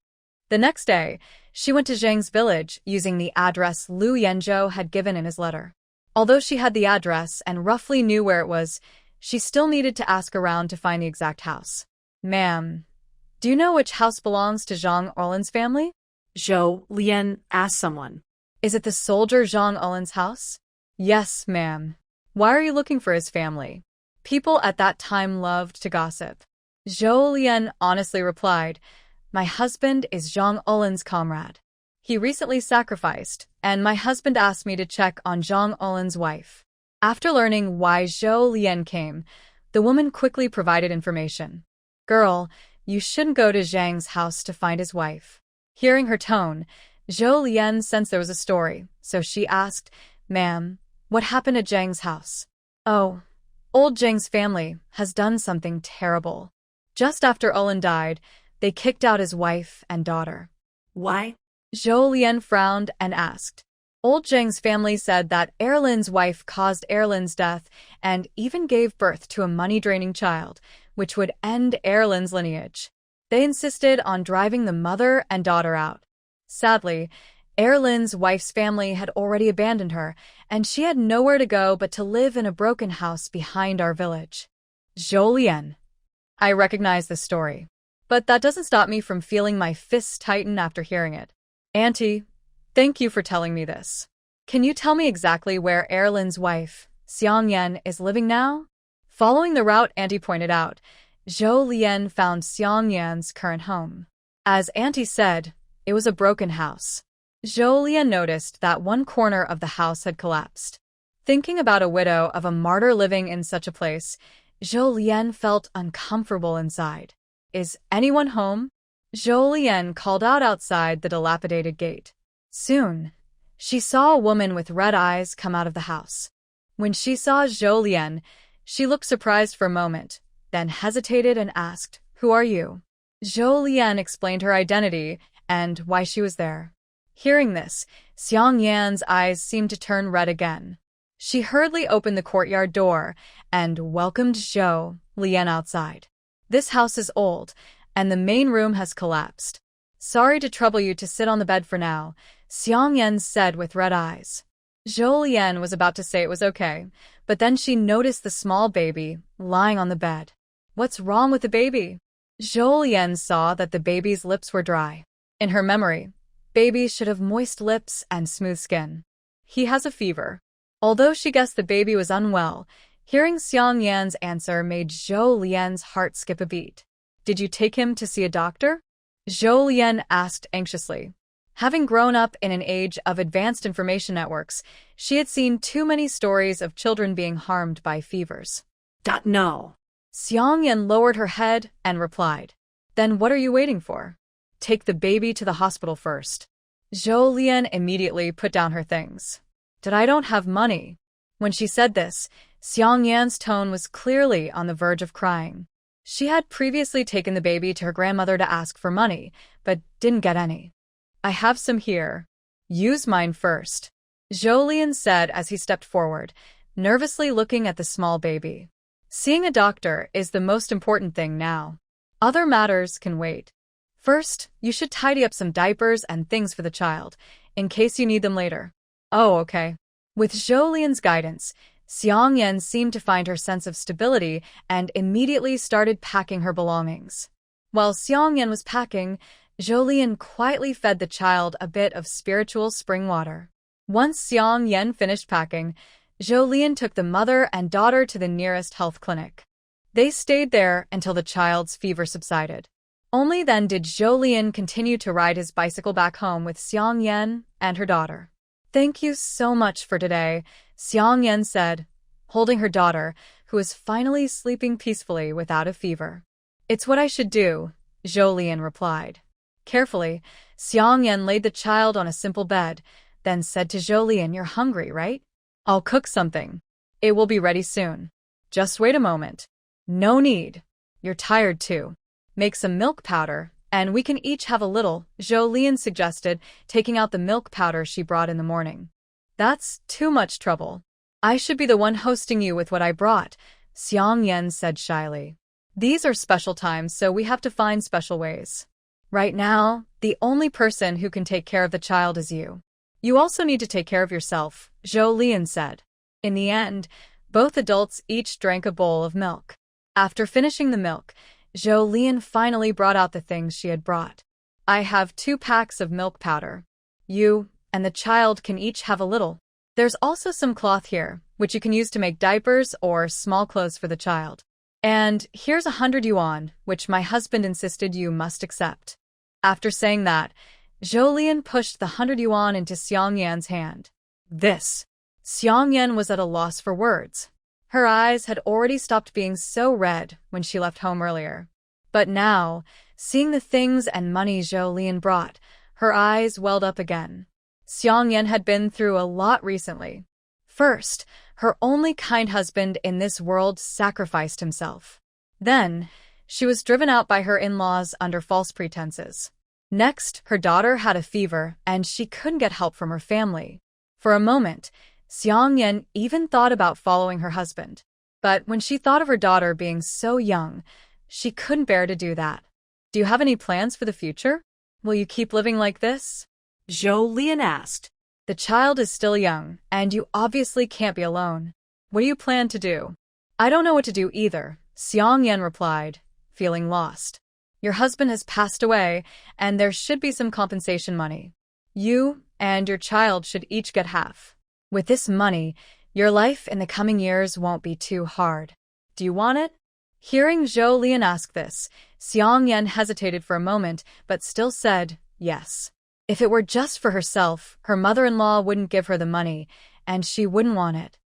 The next day, she went to Zhang's village using the address Liu Yanzhou had given in his letter. Although she had the address and roughly knew where it was, she still needed to ask around to find the exact house. "Ma'am, do you know which house belongs to Zhang Olin's family?" Zhou Lian asked someone. "Is it the soldier Zhang Olin's house?" "Yes, ma'am." "Why are you looking for his family?" People at that time loved to gossip. Zhou Lian honestly replied, "My husband is Zhang Olin's comrade. He recently sacrificed, and my husband asked me to check on Zhang Olin's wife." After learning why Zhou Lian came, the woman quickly provided information. "Girl, you shouldn't go to Zhang's house to find his wife." Hearing her tone, Zhou Lian sensed there was a story, so she asked, "Ma'am, what happened at Zhang's house?" "Oh, old Zhang's family has done something terrible. Just after Olin died, they kicked out his wife and daughter." "Why?" Zhou Lian frowned and asked. Old Zhang's family said that Erlin's wife caused Erlin's death and even gave birth to a money-draining child, which would end Erlin's lineage. They insisted on driving the mother and daughter out. Sadly, Erlin's wife's family had already abandoned her, and she had nowhere to go but to live in a broken house behind our village. Zhou Lian. I recognize this story. But that doesn't stop me from feeling my fists tighten after hearing it. Auntie, thank you for telling me this. Can you tell me exactly where Erlin's wife, Xiang Yan, is living now? Following the route Auntie pointed out, Zhou Lian found Xiang Yan's current home. As Auntie said, it was a broken house. Zhou Lian noticed that one corner of the house had collapsed. Thinking about a widow of a martyr living in such a place, Zhou Lian felt uncomfortable inside. "Is anyone home?" Zhou Lian called out outside the dilapidated gate. Soon, she saw a woman with red eyes come out of the house. When she saw Zhou Lian, she looked surprised for a moment, then hesitated and asked, "Who are you?" Zhou Lian explained her identity and why she was there. Hearing this, Xiang Yan's eyes seemed to turn red again. She hurriedly opened the courtyard door and welcomed Zhou Lian outside. "This house is old, and the main room has collapsed. Sorry to trouble you to sit on the bed for now," Xiang Yan said with red eyes. Zhou Lian was about to say it was okay, but then she noticed the small baby lying on the bed. "What's wrong with the baby?" Zhou Lian saw that the baby's lips were dry. In her memory, babies should have moist lips and smooth skin. "He has a fever." Although she guessed the baby was unwell, hearing Xiang Yan's answer made Zhou Lian's heart skip a beat. "Did you take him to see a doctor?" Zhou Lian asked anxiously. Having grown up in an age of advanced information networks, she had seen too many stories of children being harmed by fevers. No. Xiang Yan lowered her head and replied, "Then what are you waiting for? Take the baby to the hospital first." Zhou Lian immediately put down her things. I don't have money." When she said this, Xiang Yan's tone was clearly on the verge of crying. She had previously taken the baby to her grandmother to ask for money, but didn't get any. "I have some here. Use mine first," Zhou Lian said as he stepped forward, nervously looking at the small baby. "Seeing a doctor is the most important thing now. Other matters can wait. First, you should tidy up some diapers and things for the child, in case you need them later." "Oh, okay." With Zhou Lian's guidance, Xiang Yan seemed to find her sense of stability and immediately started packing her belongings. While Xiang Yan was packing, Zhou Lian quietly fed the child a bit of spiritual spring water. Once Xiang Yan finished packing, Zhou Lian took the mother and daughter to the nearest health clinic. They stayed there until the child's fever subsided. Only then did Zhou Lian continue to ride his bicycle back home with Xiang Yan and her daughter. "Thank you so much for today," Xiang Yan said, holding her daughter, who was finally sleeping peacefully without a fever. "It's what I should do," Zhou Lian replied. Carefully, Xiang Yan laid the child on a simple bed, then said to Zhou, "You're hungry, right? I'll cook something. It will be ready soon. Just wait a moment." "No need. You're tired too. Make some milk powder, and we can each have a little," Zhou suggested, taking out the milk powder she brought in the morning. "That's too much trouble. I should be the one hosting you with what I brought," Xiang Yan said shyly. "These are special times, so we have to find special ways. Right now, the only person who can take care of the child is you. You also need to take care of yourself," Zhou said. In the end, both adults each drank a bowl of milk. After finishing the milk, Zhou finally brought out the things she had brought. "I have 2 packs of milk powder. You and the child can each have a little. There's also some cloth here, which you can use to make diapers or small clothes for the child. And here's 100 yuan, which my husband insisted you must accept." After saying that, Zhou pushed the 100 yuan into Xiang Yan's hand. "This." Xiang Yan was at a loss for words. Her eyes had already stopped being so red when she left home earlier. But now, seeing the things and money Zhou brought, her eyes welled up again. Xiang Yan had been through a lot recently. First, her only kind husband in this world sacrificed himself. Then, she was driven out by her in-laws under false pretenses. Next, her daughter had a fever and she couldn't get help from her family. For a moment, Xiang Yan even thought about following her husband. But when she thought of her daughter being so young, she couldn't bear to do that. "Do you have any plans for the future? Will you keep living like this?" Zhou asked. "The child is still young, and you obviously can't be alone. What do you plan to do?" "I don't know what to do either," Xiang Yan replied, feeling lost. "Your husband has passed away, and there should be some compensation money. You and your child should each get half. With this money, your life in the coming years won't be too hard. Do you want it?" Hearing Zhou ask this, Xiang Yan hesitated for a moment, but still said yes. If it were just for herself, her mother-in-law wouldn't give her the money, and she wouldn't want it.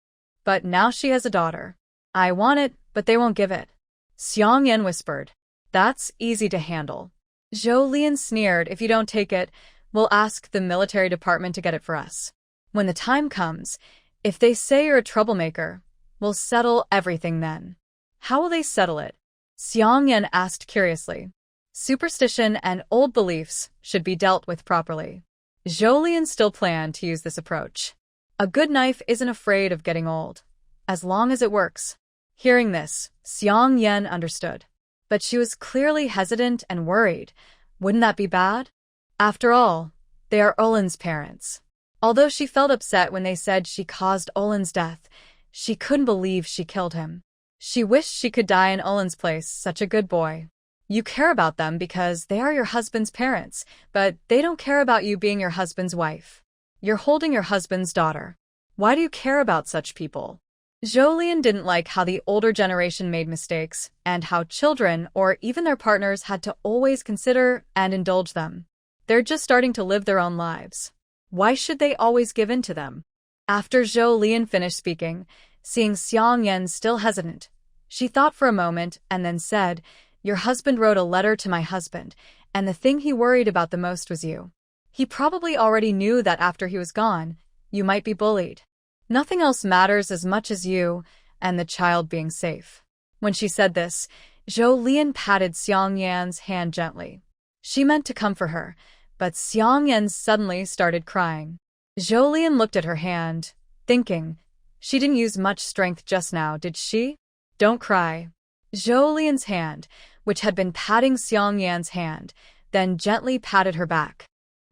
But now she has a daughter. "I want it, but they won't give it." Xiang Yan whispered. "That's easy to handle." Zhou sneered. "If you don't take it, we'll ask the military department to get it for us. When the time comes, if they say you're a troublemaker, we'll settle everything then." "How will they settle it?" Xiang Yan asked curiously. "Superstition and old beliefs should be dealt with properly." Zhou still planned to use this approach. A good knife isn't afraid of getting old, as long as it works. Hearing this, Xiang Yan understood. But she was clearly hesitant and worried. Wouldn't that be bad? After all, they are Olin's parents. Although she felt upset when they said she caused Olin's death, she couldn't believe she killed him. She wished she could die in Olin's place, such a good boy. You care about them because they are your husband's parents, but they don't care about you being your husband's wife. You're holding your husband's daughter. Why do you care about such people? Zhou didn't like how the older generation made mistakes, and how children, or even their partners, had to always consider and indulge them. They're just starting to live their own lives. Why should they always give in to them? After Zhou finished speaking, seeing Xiang Yan still hesitant, she thought for a moment and then said, "Your husband wrote a letter to my husband, and the thing he worried about the most was you. He probably already knew that after he was gone, you might be bullied. Nothing else matters as much as you and the child being safe." When she said this, Zhou patted Xiang Yan's hand gently. She meant to comfort her, but Xiang Yan suddenly started crying. Zhou looked at her hand, thinking, she didn't use much strength just now, did she? "Don't cry." Zhou's hand, which had been patting Xiang Yan's hand, then gently patted her back.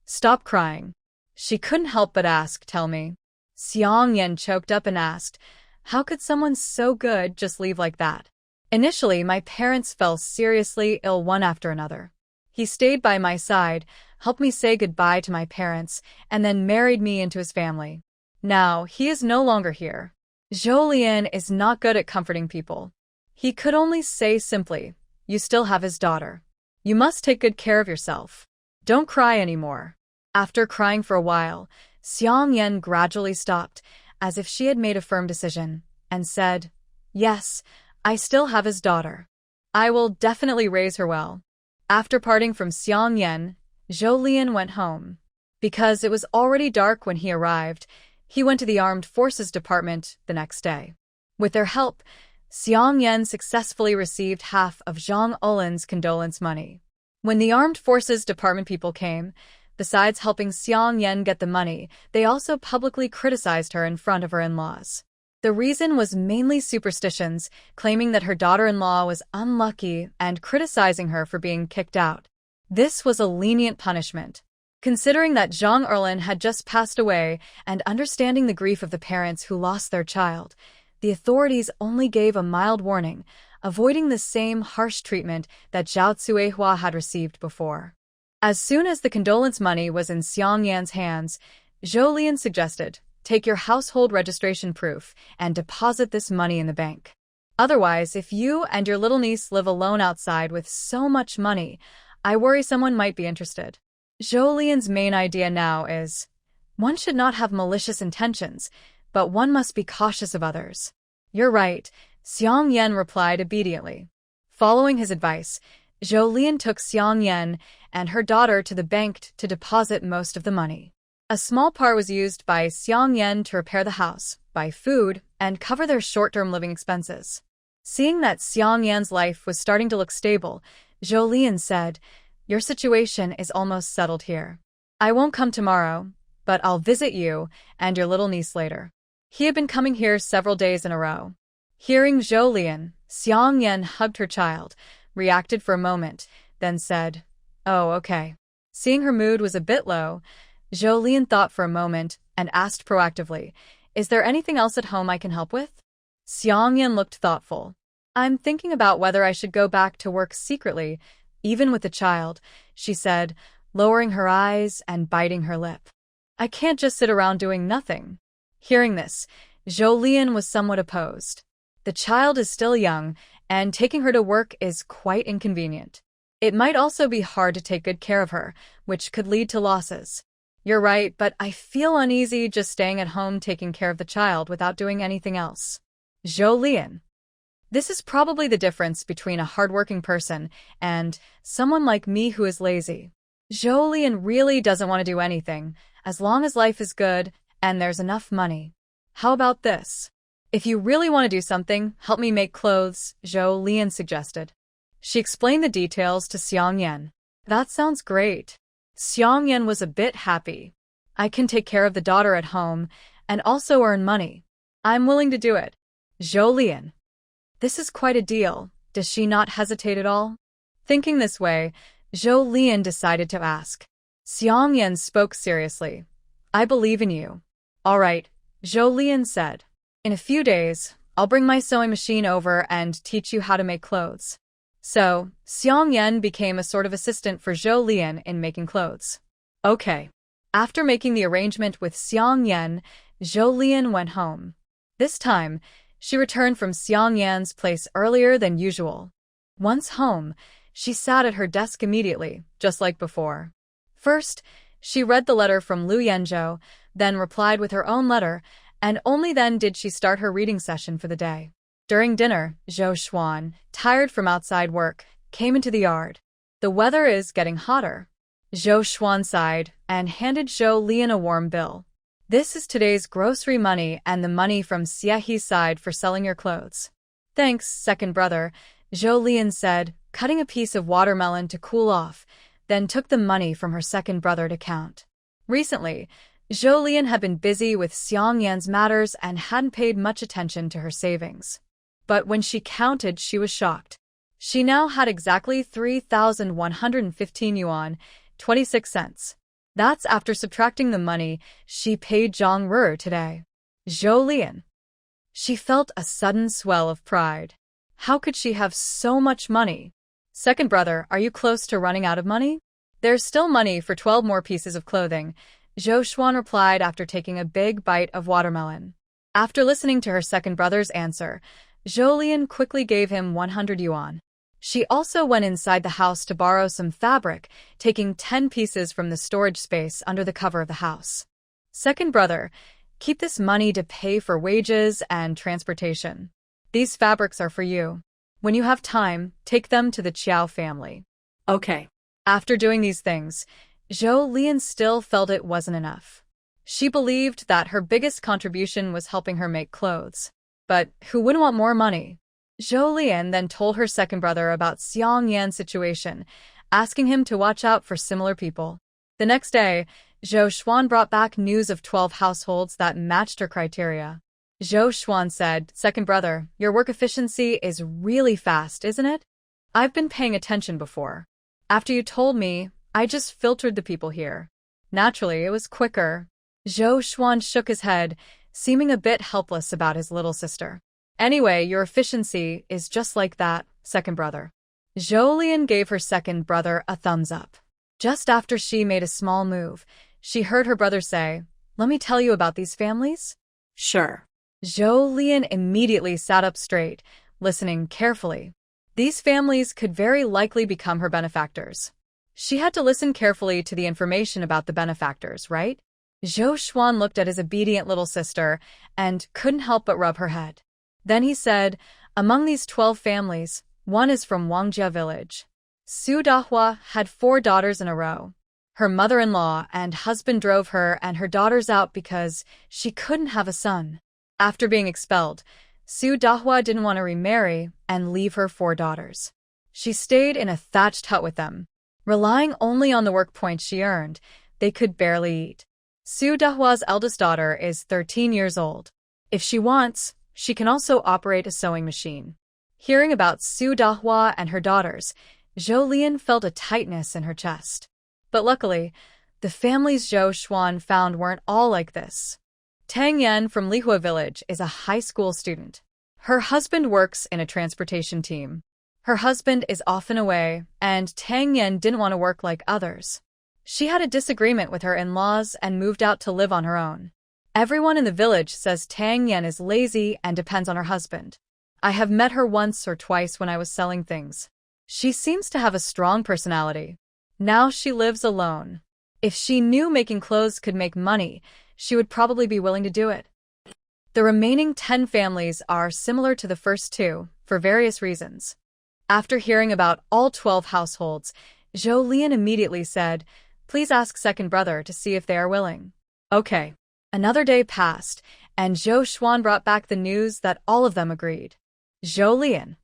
"Stop crying." She couldn't help but ask, "Tell me." Xiang Yan choked up and asked, "How could someone so good just leave like that? Initially, my parents fell seriously ill one after another. He stayed by my side, helped me say goodbye to my parents, and then married me into his family. Now, he is no longer here." Zhou is not good at comforting people. He could only say simply, "You still have his daughter. You must take good care of yourself. Don't cry anymore." After crying for a while, Xiang Yan gradually stopped, as if she had made a firm decision, and said, "Yes, I still have his daughter. I will definitely raise her well." After parting from Xiang Yan, Zhou Lian went home. Because it was already dark when he arrived, he went to the Armed Forces Department the next day. With their help, Xiang Yan successfully received half of Zhang Olin's condolence money. When the Armed Forces Department people came, besides helping Xiang Yan get the money, they also publicly criticized her in front of her in-laws. The reason was mainly superstitions, claiming that her daughter-in-law was unlucky and criticizing her for being kicked out. This was a lenient punishment. Considering that Zhang Erlin had just passed away and understanding the grief of the parents who lost their child, the authorities only gave a mild warning, avoiding the same harsh treatment that Zhao Cuihua had received before. As soon as the condolence money was in Xiang Yan's hands, Zhou Lian suggested, "Take your household registration proof and deposit this money in the bank. Otherwise, if you and your little niece live alone outside with so much money, I worry someone might be interested." Zhou Lian's main idea now is, one should not have malicious intentions, but one must be cautious of others. "You're right," Xiang Yan replied obediently. Following his advice, Zhou Lian took Xiang Yan and her daughter to the bank to deposit most of the money. A small part was used by Xiang Yan to repair the house, buy food, and cover their short-term living expenses. Seeing that Xiang Yan's life was starting to look stable, Zhou Lian said, "Your situation is almost settled here. I won't come tomorrow, but I'll visit you and your little niece later." He had been coming here several days in a row. Hearing Zhou Lian, Xiang Yan hugged her child, reacted for a moment, then said, "Oh, okay." Seeing her mood was a bit low, Zhou Lian thought for a moment and asked proactively, "Is there anything else at home I can help with?" Xiang Yan looked thoughtful. "I'm thinking about whether I should go back to work secretly, even with the child," she said, lowering her eyes and biting her lip. "I can't just sit around doing nothing." Hearing this, Zhou Lian was somewhat opposed. The child is still young, and taking her to work is quite inconvenient. It might also be hard to take good care of her, which could lead to losses. "You're right, but I feel uneasy just staying at home taking care of the child without doing anything else." Zhou Lian. This is probably the difference between a hardworking person and someone like me who is lazy. Zhou Lian really doesn't want to do anything, as long as life is good and there's enough money. "How about this? If you really want to do something, help me make clothes," Zhou Lian suggested. She explained the details to Xiang Yan. "That sounds great." Xiang Yan was a bit happy. "I can take care of the daughter at home and also earn money. I'm willing to do it." Zhou Lian. This is quite a deal. Does she not hesitate at all? Thinking this way, Zhou Lian decided to ask. Xiang Yan spoke seriously. "I believe in you." "All right," Zhou Lian said. "In a few days, I'll bring my sewing machine over and teach you how to make clothes." So, Xiang Yan became a sort of assistant for Zhou Lian in making clothes. Okay. After making the arrangement with Xiang Yan, Zhou Lian went home. This time, she returned from Xiang Yan's place earlier than usual. Once home, she sat at her desk immediately, just like before. First, she read the letter from Lu Yanzhou, then replied with her own letter, and only then did she start her reading session for the day. During dinner, Zhou Xuan, tired from outside work, came into the yard. "The weather is getting hotter." Zhou Xuan sighed and handed Zhou Lian a warm bill. "This is today's grocery money and the money from Xiehe's side for selling your clothes." "Thanks, second brother," Zhou Lian said, cutting a piece of watermelon to cool off, then took the money from her second brother to count. Recently, Zhou Lian had been busy with Xiang Yan's matters and hadn't paid much attention to her savings. But when she counted, she was shocked. She now had exactly 3,115 yuan, 26 cents. That's after subtracting the money she paid Zhang Ru today. Zhou Lian. She felt a sudden swell of pride. How could she have so much money? "Second brother, are you close to running out of money?" "There's still money for 12 more pieces of clothing," Zhou Xuan replied after taking a big bite of watermelon. After listening to her second brother's answer, Zhou Lian quickly gave him 100 yuan. She also went inside the house to borrow some fabric, taking 10 pieces from the storage space under the cover of the house. "Second brother, keep this money to pay for wages and transportation. These fabrics are for you. When you have time, take them to the Qiao family." Okay. After doing these things, Zhou Lian still felt it wasn't enough. She believed that her biggest contribution was helping her make clothes. But who wouldn't want more money? Zhou Lian then told her second brother about Xiang Yan's situation, asking him to watch out for similar people. The next day, Zhou Xuan brought back news of 12 households that matched her criteria. Zhou Xuan said, "Second brother, your work efficiency is really fast, isn't it? I've been paying attention before. After you told me, I just filtered the people here. Naturally, it was quicker." Zhou Xuan shook his head, seeming a bit helpless about his little sister. "Anyway, your efficiency is just like that, second brother." Zhou Lian gave her second brother a thumbs up. Just after she made a small move, she heard her brother say, "Let me tell you about these families?" Sure. Zhou Lian immediately sat up straight, listening carefully. These families could very likely become her benefactors. She had to listen carefully to the information about the benefactors, right? Zhou Xuan looked at his obedient little sister and couldn't help but rub her head. Then he said, "Among these 12 families, one is from Wangjia village. Su Dahua had 4 daughters in a row. Her mother-in-law and husband drove her and her daughters out because she couldn't have a son. After being expelled, Su Dahua didn't want to remarry and leave her 4 daughters. She stayed in a thatched hut with them. Relying only on the work points she earned, they could barely eat. Su Dahua's eldest daughter is 13 years old. If she wants, she can also operate a sewing machine." Hearing about Su Dahua and her daughters, Zhou Lian felt a tightness in her chest. But luckily, the families Zhou Xuan found weren't all like this. Tang Yan from Lihua village is a high school student. Her husband works in a transportation team. Her husband is often away, and Tang Yan didn't want to work like others. She had a disagreement with her in-laws and moved out to live on her own. Everyone in the village says Tang Yan is lazy and depends on her husband. I have met her once or twice when I was selling things. She seems to have a strong personality. Now she lives alone. If she knew making clothes could make money, she would probably be willing to do it. The remaining 10 families are similar to the first 2, for various reasons. After hearing about all 12 households, Zhou Lian immediately said, "Please ask second brother to see if they are willing." Okay. Another day passed, and Zhou Xuan brought back the news that all of them agreed. Zhou Lian.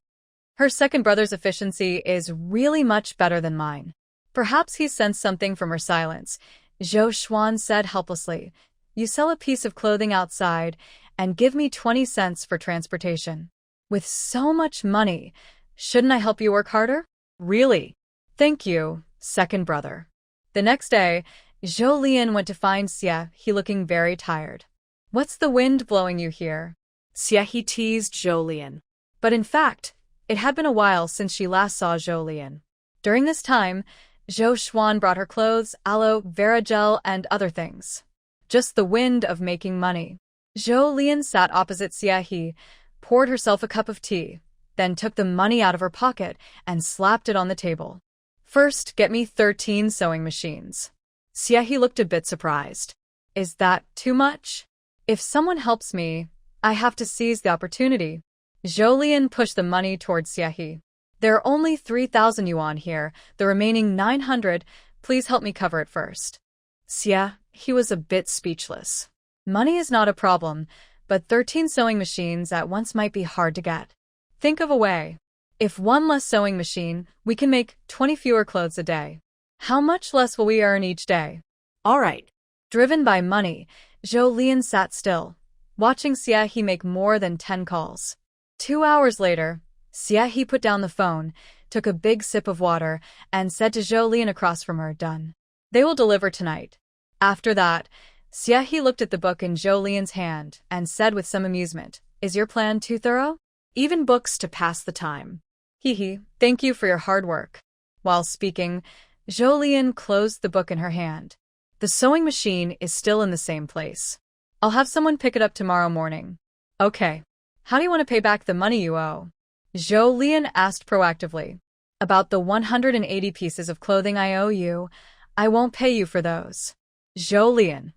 Her second brother's efficiency is really much better than mine. Perhaps he sensed something from her silence. Zhou Xuan said helplessly, "You sell a piece of clothing outside and give me 20 cents for transportation. With so much money, shouldn't I help you work harder?" "Really?" "Thank you, second brother." The next day, Zhou Lian went to find Xie He looking very tired. "What's the wind blowing you here?" Xie He teased Zhou Lian. But in fact, it had been a while since she last saw Zhou Lian. During this time, Zhou Xuan brought her clothes, aloe vera gel, and other things. Just the wind of making money. Zhou Lian sat opposite Xie He, poured herself a cup of tea, then took the money out of her pocket and slapped it on the table. "First, get me 13 sewing machines." Xie He looked a bit surprised. "Is that too much? If someone helps me, I have to seize the opportunity." Zhou Lian pushed the money towards Xie He. "There are only 3,000 yuan here, the remaining 900, please help me cover it first." Xie He was a bit speechless. Money is not a problem, but 13 sewing machines at once might be hard to get. Think of a way. If one less sewing machine, we can make 20 fewer clothes a day. How much less will we earn each day? All right. Driven by money, Zhou Lian sat still, watching Xie He make more than 10 calls. 2 hours later, Xie He put down the phone, took a big sip of water, and said to Zhou Lian across from her, "Done. They will deliver tonight." After that, Xie He looked at the book in Zhou Lian's hand and said with some amusement, "Is your plan too thorough? Even books to pass the time." Hee, thank you for your hard work." While speaking, Zhou Lian closed the book in her hand. "The sewing machine is still in the same place. I'll have someone pick it up tomorrow morning." "Okay. How do you want to pay back the money you owe?" Zhou Lian asked proactively. "About the 180 pieces of clothing I owe you, I won't pay you for those." Zhou Lian.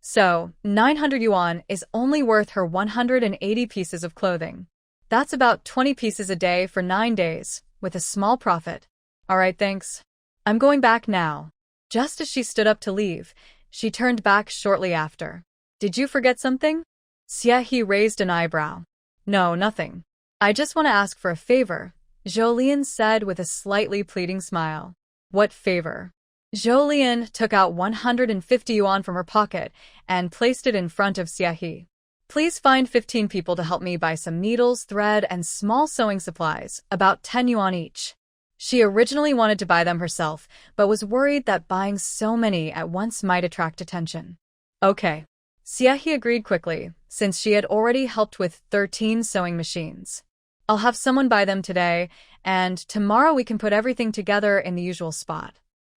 So, 900 yuan is only worth her 180 pieces of clothing. That's about 20 pieces a day for 9 days, with a small profit. "All right, thanks. I'm going back now." Just as she stood up to leave, she turned back shortly after. Did you forget something? Xie raised an eyebrow. No, nothing. I just want to ask for a favor, Zhou said with a slightly pleading smile. What favor? Zhou took out 150 yuan from her pocket and placed it in front of Xie. Please find 15 people to help me buy some needles, thread, and small sewing supplies, about 10 yuan each. She originally wanted to buy them herself, but was worried that buying so many at once might attract attention. Okay. Xie agreed quickly, since she had already helped with 13 sewing machines. I'll have someone buy them today, and tomorrow we can put everything together in the usual spot.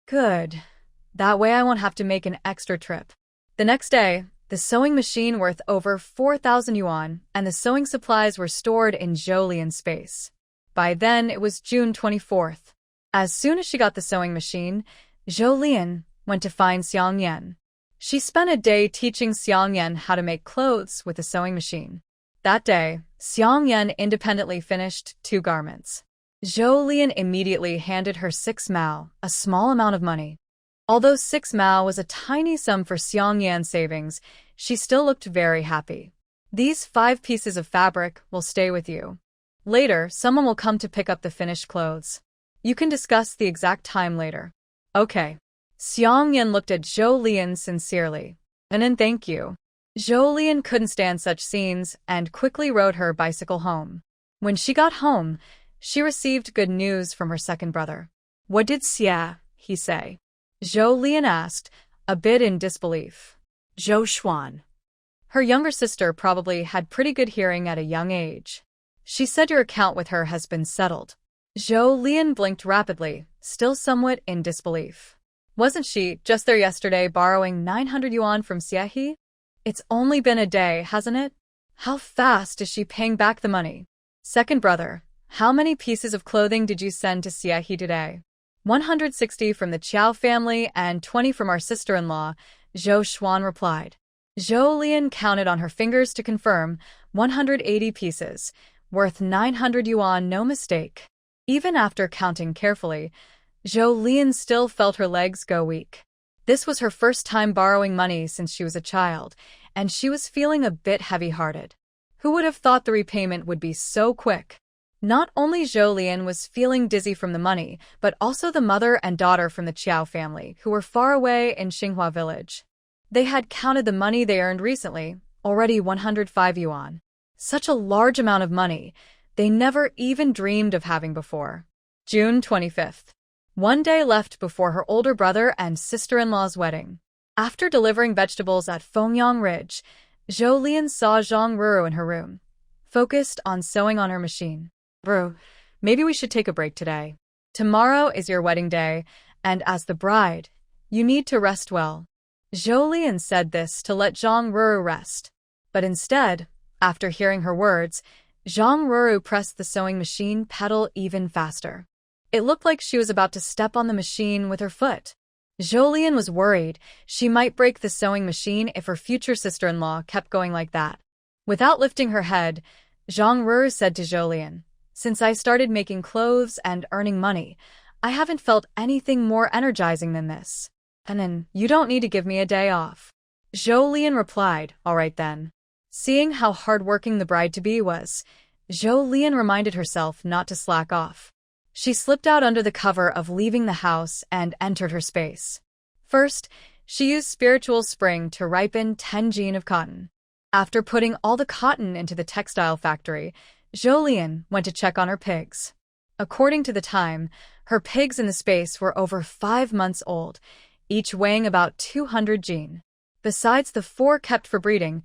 Good. That way I won't have to make an extra trip. The next day, the sewing machine worth over 4,000 yuan and the sewing supplies were stored in Zhou space. By then, it was June 24th. As soon as she got the sewing machine, Zhou went to find Xiang Yan. She spent a day teaching Xiang Yan how to make clothes with the sewing machine. That day, Xiang Yan independently finished 2 garments. Zhou immediately handed her 6 mao, a small amount of money. Although 6 mao was a tiny sum for Xiang Yan's savings, she still looked very happy. These 5 pieces of fabric will stay with you. Later, someone will come to pick up the finished clothes. You can discuss the exact time later. Okay. Xiang Yan looked at Zhou sincerely. And then thank you. Zhou couldn't stand such scenes and quickly rode her bicycle home. When she got home, she received good news from her second brother. What did Xie say? Zhou asked, a bit in disbelief. Zhou Xuan. Her younger sister probably had pretty good hearing at a young age. She said your account with her has been settled. Zhou blinked rapidly, still somewhat in disbelief. Wasn't she just there yesterday borrowing 900 yuan from Xie? It's only been a day, hasn't it? How fast is she paying back the money? Second brother, how many pieces of clothing did you send to Xie today? 160 from the Qiao family and 20 from our sister-in-law, Zhou Xuan replied. Zhou counted on her fingers to confirm, 180 pieces, worth 900 yuan, no mistake. Even after counting carefully, Zhou still felt her legs go weak. This was her first time borrowing money since she was a child, and she was feeling a bit heavy-hearted. Who would have thought the repayment would be so quick? Not only Zhou was feeling dizzy from the money, but also the mother and daughter from the Qiao family, who were far away in Xinghua village. They had counted the money they earned recently, already 105 yuan. Such a large amount of money, they never even dreamed of having before. June 25th. One day left before her older brother and sister-in-law's wedding. After delivering vegetables at Fengyang Ridge, Zhou saw Zhang Ruru in her room, focused on sewing on her machine. Ruru, maybe we should take a break today. Tomorrow is your wedding day, and as the bride, you need to rest well. Zhou said this to let Zhang Ruru rest. But instead, after hearing her words, Zhang Ruru pressed the sewing machine pedal even faster. It looked like she was about to step on the machine with her foot. Zhou was worried she might break the sewing machine if her future sister-in-law kept going like that. Without lifting her head, Zhang Ruru said to Zhou, since I started making clothes and earning money, I haven't felt anything more energizing than this. And then, you don't need to give me a day off. Zhou replied, all right then. Seeing how hard-working the bride-to-be was, Zhou reminded herself not to slack off. She slipped out under the cover of leaving the house and entered her space. First, she used spiritual spring to ripen 10 jean of cotton. After putting all the cotton into the textile factory, Zhou went to check on her pigs. According to the time, her pigs in the space were over 5 months old, each weighing about 200 jean. Besides the 4 kept for breeding,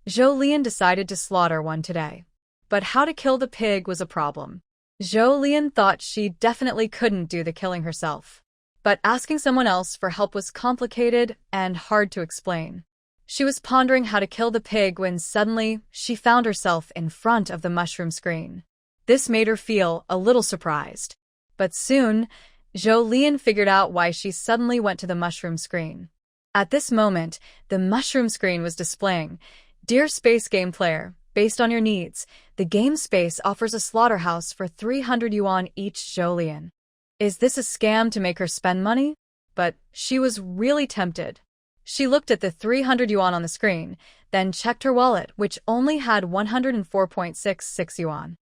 Zhou decided to slaughter one today. But how to kill the pig was a problem. Zhou thought she definitely couldn't do the killing herself. But asking someone else for help was complicated and hard to explain. She was pondering how to kill the pig when suddenly she found herself in front of the mushroom screen. This made her feel a little surprised. But soon, Zhou figured out why she suddenly went to the mushroom screen. At this moment, the mushroom screen was displaying, Dear Space Game Player, based on your needs, the game space offers a slaughterhouse for 300 yuan each. Zhou. Is this a scam to make her spend money? but she was really tempted. She looked at the 300 yuan on the screen, then checked her wallet, which only had 104.66 yuan.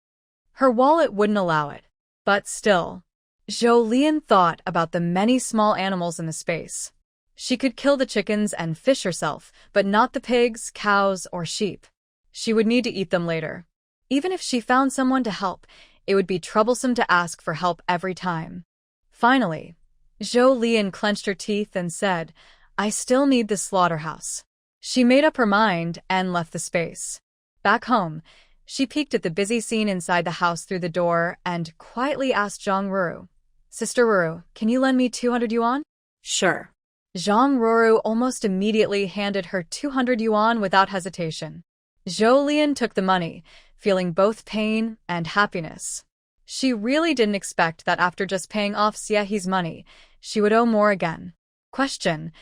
Her wallet wouldn't allow it. But still, Zhou Lian thought about the many small animals in the space. She could kill the chickens and fish herself, but not the pigs, cows, or sheep. She would need to eat them later. Even if she found someone to help, it would be troublesome to ask for help every time. Finally, Zhou Lian clenched her teeth and said, "I still need this slaughterhouse." She made up her mind and left the space. Back home, she peeked at the busy scene inside the house through the door and quietly asked Zhang Ruru, "Sister Ruru, can you lend me 200 yuan?" Sure. Zhang Ruru almost immediately handed her 200 yuan without hesitation. Zhou Lian took the money, feeling both pain and happiness. She really didn't expect that after just paying off Xiehe's money, she would owe more again. Question: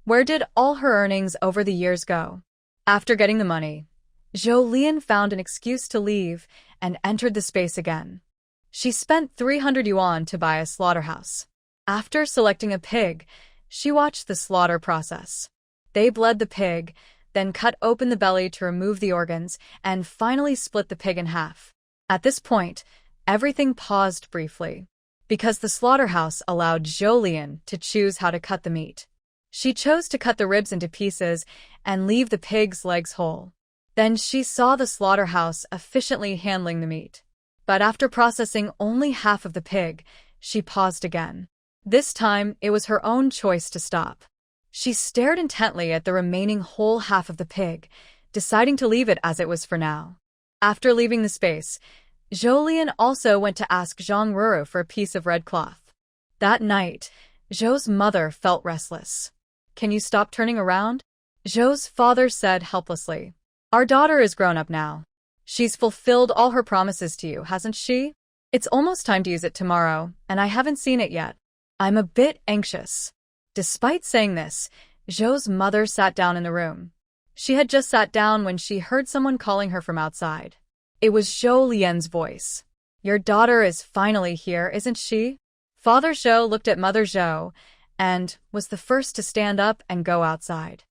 where did all her earnings over the years go? After getting the money, Zhou Lian found an excuse to leave and entered the space again. She spent 300 yuan to buy a slaughterhouse. After selecting a pig, she watched the slaughter process. They bled the pig, then cut open the belly to remove the organs, and finally split the pig in half. At this point, everything paused briefly, because the slaughterhouse allowed Zhou Lian to choose how to cut the meat. She chose to cut the ribs into pieces and leave the pig's legs whole. Then she saw the slaughterhouse efficiently handling the meat. But after processing only half of the pig, she paused again. This time, it was her own choice to stop. She stared intently at the remaining whole half of the pig, deciding to leave it as it was for now. After leaving the space, Zhou Lian also went to ask Zhang Ruru for a piece of red cloth. That night, Zhou's mother felt restless. "Can you stop turning around?" Zhou's father said helplessly. "Our daughter is grown up now. She's fulfilled all her promises to you, hasn't she? It's almost time to use it tomorrow, and I haven't seen it yet. I'm a bit anxious." Despite saying this, Zhou's mother sat down in the room. She had just sat down when she heard someone calling her from outside. It was Zhou Lian's voice. "Your daughter is finally here, isn't she?" Father Zhou looked at Mother Zhou and was the first to stand up and go outside.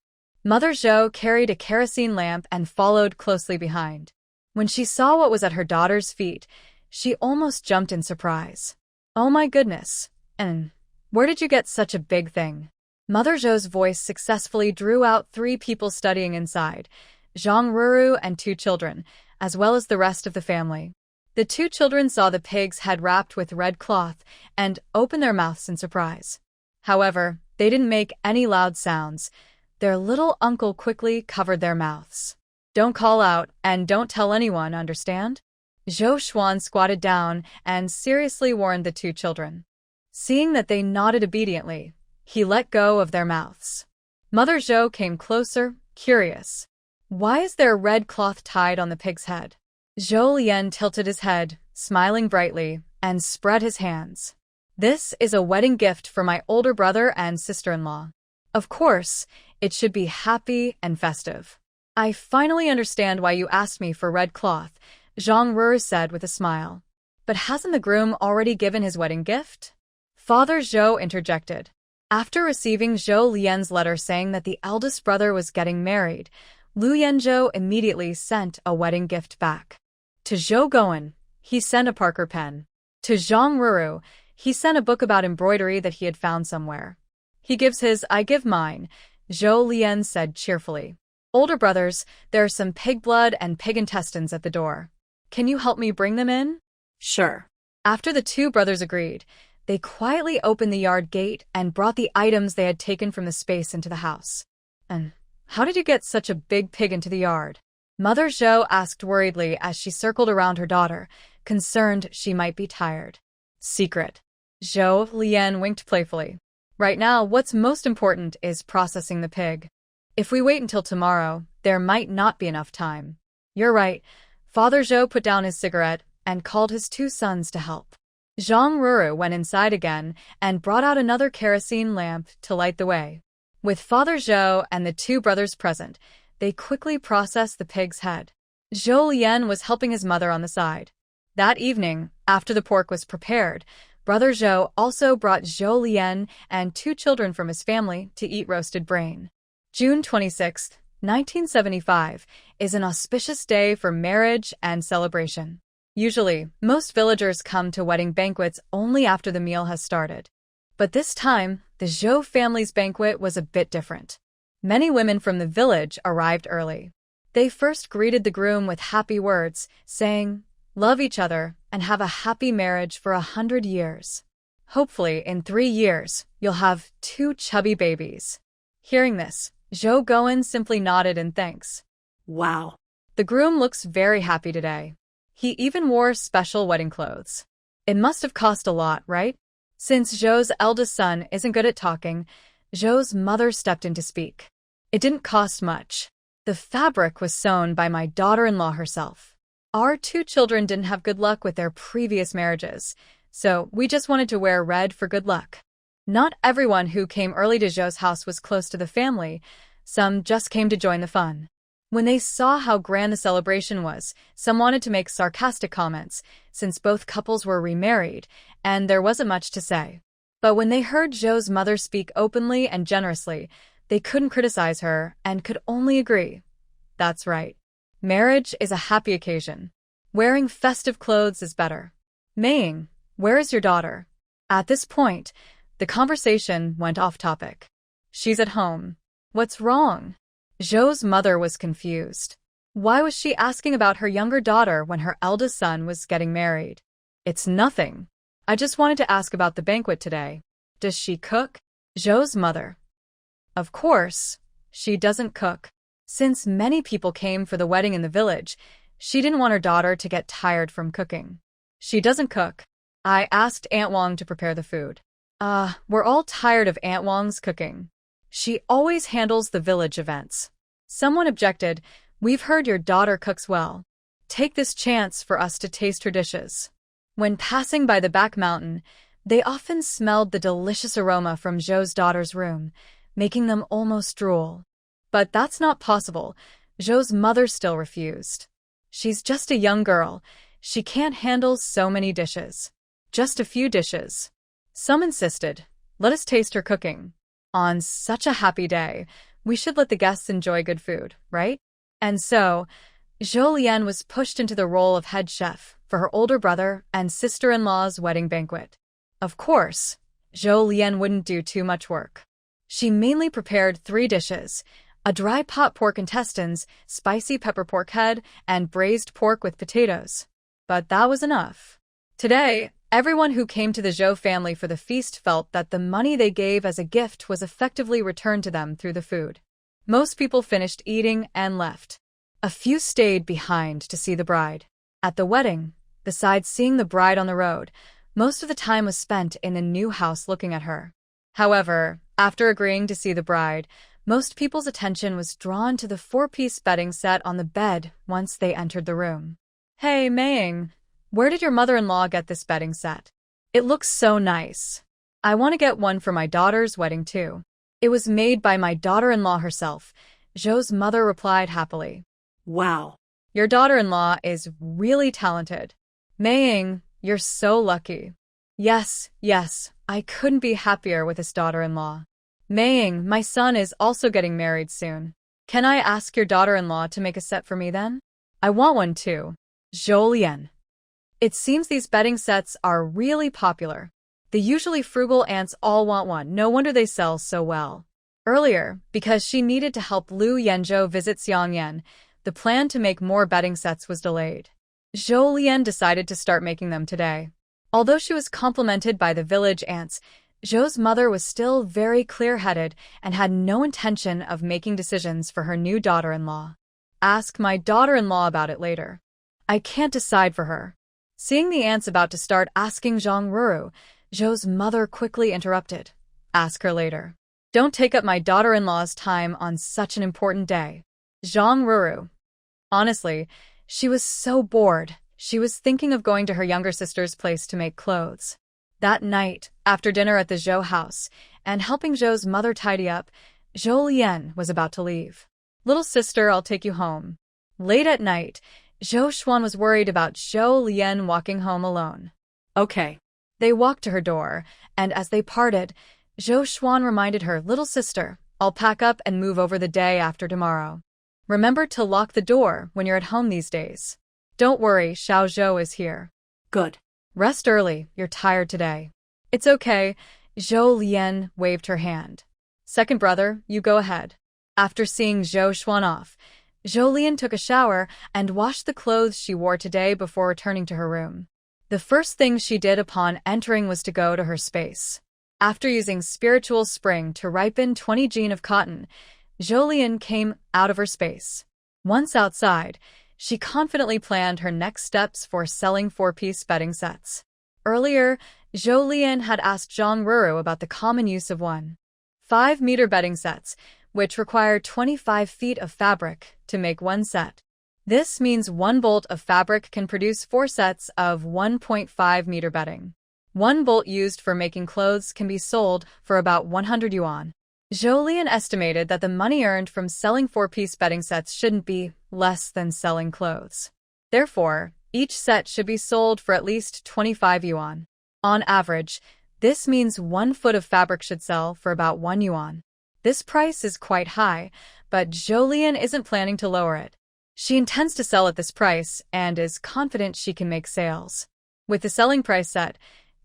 Mother Zhou carried a kerosene lamp and followed closely behind. When she saw what was at her daughter's feet, she almost jumped in surprise. "Oh my goodness, and where did you get such a big thing?" Mother Zhou's voice successfully drew out 3 people studying inside, Zhang Ruru and 2 children, as well as the rest of the family. The 2 children saw the pig's head wrapped with red cloth and opened their mouths in surprise. However, they didn't make any loud sounds. Their little uncle quickly covered their mouths. "Don't call out and don't tell anyone, understand?" Zhou Xuan squatted down and seriously warned the 2 children. Seeing that they nodded obediently, he let go of their mouths. Mother Zhou came closer, curious. "Why is there red cloth tied on the pig's head?" Zhou Lian tilted his head, smiling brightly, and spread his hands. "This is a wedding gift for my older brother and sister-in-law. Of course, it should be happy and festive." "I finally understand why you asked me for red cloth," Zhang Ruru said with a smile. "But hasn't the groom already given his wedding gift?" Father Zhou interjected. After receiving Zhou Lian's letter saying that the eldest brother was getting married, Lu Yanzhou immediately sent a wedding gift back. To Zhou Goen, he sent a Parker pen. To Zhang Ruru, he sent a book about embroidery that he had found somewhere. "He gives his, I give mine," Zhou Lian said cheerfully. "Older brothers, there are some pig blood and pig intestines at the door. Can you help me bring them in?" Sure. After the 2 brothers agreed, they quietly opened the yard gate and brought the items they had taken from the space into the house. "And how did you get such a big pig into the yard?" Mother Zhou asked worriedly as she circled around her daughter, concerned she might be tired. "Secret." Zhou Lian winked playfully. "Right now, what's most important is processing the pig. If we wait until tomorrow, there might not be enough time." "You're right." Father Zhou put down his cigarette and called his 2 sons to help. Zhang Ruru went inside again and brought out another kerosene lamp to light the way. With Father Zhou and the 2 brothers present, they quickly processed the pig's head. Zhou Lian was helping his mother on the side. That evening, after the pork was prepared, Brother Zhou also brought Zhou Lian and 2 children from his family to eat roasted brain. June 26, 1975, is an auspicious day for marriage and celebration. Usually, most villagers come to wedding banquets only after the meal has started. But this time, the Zhou family's banquet was a bit different. Many women from the village arrived early. They first greeted the groom with happy words, saying, "Love each other and have a happy marriage for 100 years. Hopefully, in 3 years, you'll have 2 chubby babies." Hearing this, Zhou Goen simply nodded in thanks. Wow. The groom looks very happy today. He even wore special wedding clothes. It must have cost a lot, right? Since Zhou's eldest son isn't good at talking, Zhou's mother stepped in to speak. It didn't cost much. The fabric was sewn by my daughter-in-law herself. Our 2 children didn't have good luck with their previous marriages, so we just wanted to wear red for good luck. Not everyone who came early to Zhou's house was close to the family. Some just came to join the fun. When they saw how grand the celebration was, some wanted to make sarcastic comments, since both couples were remarried, and there wasn't much to say. But when they heard Zhou's mother speak openly and generously, they couldn't criticize her and could only agree. That's right. Marriage is a happy occasion. Wearing festive clothes is better. Maying, where is your daughter? At this point, the conversation went off topic. She's at home. What's wrong? Zhou's mother was confused. Why was she asking about her younger daughter when her eldest son was getting married? It's nothing. I just wanted to ask about the banquet today. Does she cook? Zhou's mother. Of course, she doesn't cook. Since many people came for the wedding in the village, she didn't want her daughter to get tired from cooking. She doesn't cook. I asked Aunt Wang to prepare the food. We're all tired of Aunt Wang's cooking. She always handles the village events. Someone objected, "We've heard your daughter cooks well. Take this chance for us to taste her dishes." When passing by the back mountain, they often smelled the delicious aroma from Zhou's daughter's room, making them almost drool. But that's not possible. Zhou's mother still refused. She's just a young girl. She can't handle so many dishes. Just a few dishes. Some insisted, "Let us taste her cooking. On such a happy day, we should let the guests enjoy good food, right?" And so, Zhou Lian was pushed into the role of head chef for her older brother and sister-in-law's wedding banquet. Of course, Zhou Lian wouldn't do too much work. She mainly prepared 3 dishes: a dry pot pork intestines, spicy pepper pork head, and braised pork with potatoes. But that was enough. Today, everyone who came to the Zhou family for the feast felt that the money they gave as a gift was effectively returned to them through the food. Most people finished eating and left. A few stayed behind to see the bride. At the wedding, besides seeing the bride on the road, most of the time was spent in the new house looking at her. However, after agreeing to see the bride, most people's attention was drawn to the 4-piece bedding set on the bed once they entered the room. "Hey, Maying, where did your mother-in-law get this bedding set? It looks so nice. I want to get one for my daughter's wedding too." "It was made by my daughter-in-law herself," Zhou's mother replied happily. Wow. "Your daughter-in-law is really talented. Maying, you're so lucky." Yes, I couldn't be happier with his daughter-in-law. "Maying, my son is also getting married soon. Can I ask your daughter-in-law to make a set for me then? I want one too." Zhou Lian. It seems these bedding sets are really popular. The usually frugal aunts all want one. No wonder they sell so well. Earlier, because she needed to help Lu Yanzhou visit Xiangyan, the plan to make more bedding sets was delayed. Zhou Lian decided to start making them today. Although she was complimented by the village aunts, Zhou's mother was still very clear-headed and had no intention of making decisions for her new daughter-in-law. "Ask my daughter-in-law about it later. I can't decide for her." Seeing the aunts about to start asking Zhang Ruru, Zhou's mother quickly interrupted. "Ask her later. Don't take up my daughter-in-law's time on such an important day." Zhang Ruru. Honestly, she was so bored. She was thinking of going to her younger sister's place to make clothes. That night, after dinner at the Zhou house, and helping Zhou's mother tidy up, Zhou Lian was about to leave. "Little sister, I'll take you home." Late at night, Zhou Xuan was worried about Zhou Lian walking home alone. "Okay." They walked to her door, and as they parted, Zhou Xuan reminded her, "Little sister, I'll pack up and move over the day after tomorrow. Remember to lock the door when you're at home these days. Don't worry, Xiao Zhou is here." Good. "Rest early, you're tired today." "It's okay," Zhou Lian waved her hand. "Second brother, you go ahead." After seeing Zhou Xuan off, Zhou Lian took a shower and washed the clothes she wore today before returning to her room. The first thing she did upon entering was to go to her space. After using spiritual spring to ripen 20 jean of cotton, Zhou Lian came out of her space. Once outside, she confidently planned her next steps for selling 4-piece bedding sets. Earlier, Zhou Lian had asked Zhang Ruru about the common use of 1.5-meter bedding sets, which require 25 feet of fabric to make one set. This means one bolt of fabric can produce 4 sets of 1.5-meter bedding. One bolt used for making clothes can be sold for about 100 yuan. Zhou Lian estimated that the money earned from selling 4-piece bedding sets shouldn't be less than selling clothes. Therefore, each set should be sold for at least 25 yuan. On average, this means 1 foot of fabric should sell for about 1 yuan. This price is quite high, but Zhou Lian isn't planning to lower it. She intends to sell at this price and is confident she can make sales. With the selling price set,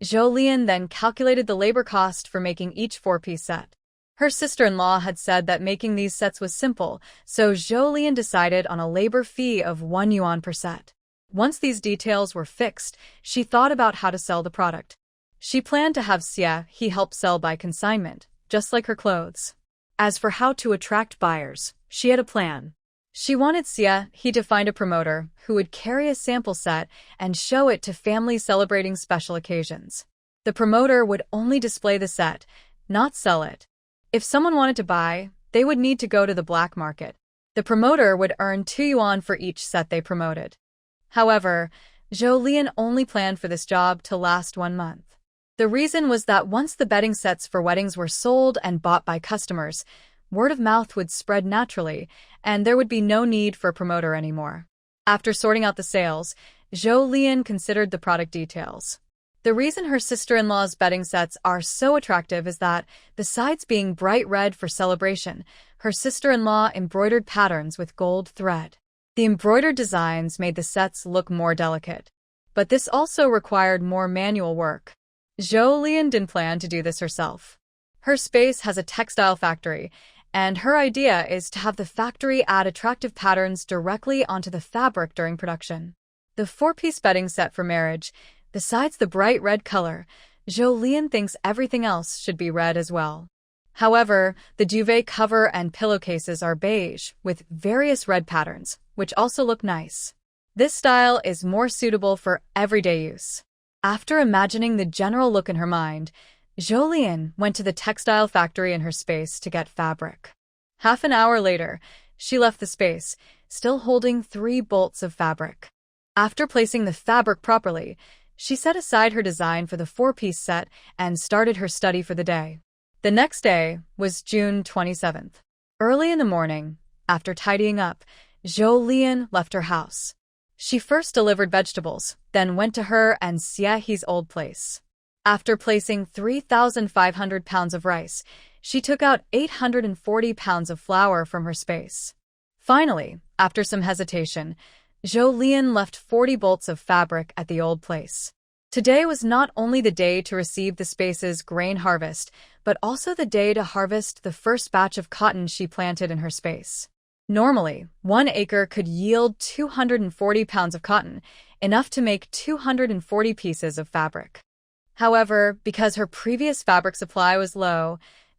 Zhou Lian then calculated the labor cost for making each 4-piece set. Her sister-in-law had said that making these sets was simple, so Zhou Lian decided on a labor fee of 1 yuan per set. Once these details were fixed, she thought about how to sell the product. She planned to have Xia He help sell by consignment, just like her clothes. As for how to attract buyers, she had a plan. She wanted Xia He to find a promoter who would carry a sample set and show it to families celebrating special occasions. The promoter would only display the set, not sell it. If someone wanted to buy, they would need to go to the black market. The promoter would earn 2 yuan for each set they promoted. However, Zhou Lian only planned for this job to last 1 month. The reason was that once the bedding sets for weddings were sold and bought by customers, word of mouth would spread naturally, and there would be no need for a promoter anymore. After sorting out the sales, Zhou Lian considered the product details. The reason her sister-in-law's bedding sets are so attractive is that, besides being bright red for celebration, her sister-in-law embroidered patterns with gold thread. The embroidered designs made the sets look more delicate. But this also required more manual work. Zhou Lian didn't plan to do this herself. Her space has a textile factory, and her idea is to have the factory add attractive patterns directly onto the fabric during production. The 4-piece bedding set for marriage, besides the bright red color, Zhou Lian thinks everything else should be red as well. However, the duvet cover and pillowcases are beige, with various red patterns, which also look nice. This style is more suitable for everyday use. After imagining the general look in her mind, Zhou Lian went to the textile factory in her space to get fabric. Half an hour later, she left the space, still holding 3 bolts of fabric. After placing the fabric properly, she set aside her design for the 4-piece set and started her study for the day. The next day was June 27th. Early in the morning, after tidying up, Zhou Lian left her house. She first delivered vegetables, then went to her and Xia He's old place. After placing 3,500 pounds of rice, she took out 840 pounds of flour from her space. Finally, after some hesitation, Zhou Lian left 40 bolts of fabric at the old place. Today was not only the day to receive the space's grain harvest, but also the day to harvest the first batch of cotton she planted in her space. Normally, 1 acre could yield 240 pounds of cotton, enough to make 240 pieces of fabric. However, because her previous fabric supply was low,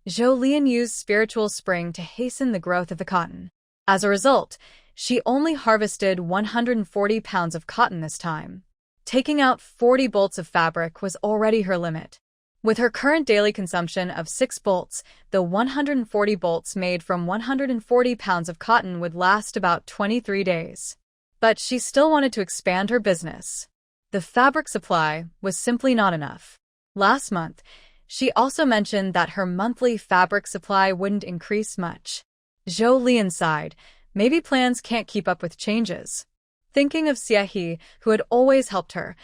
Zhou Lian used spiritual spring to hasten the growth of the cotton. As a result, she only harvested 140 pounds of cotton this time. Taking out 40 bolts of fabric was already her limit. With her current daily consumption of 6 bolts, the 140 bolts made from 140 pounds of cotton would last about 23 days. But she still wanted to expand her business. The fabric supply was simply not enough. Last month, she also mentioned that her monthly fabric supply wouldn't increase much. Zhou Lian sighed. Maybe plans can't keep up with changes. Thinking of Xia He, who had always helped her,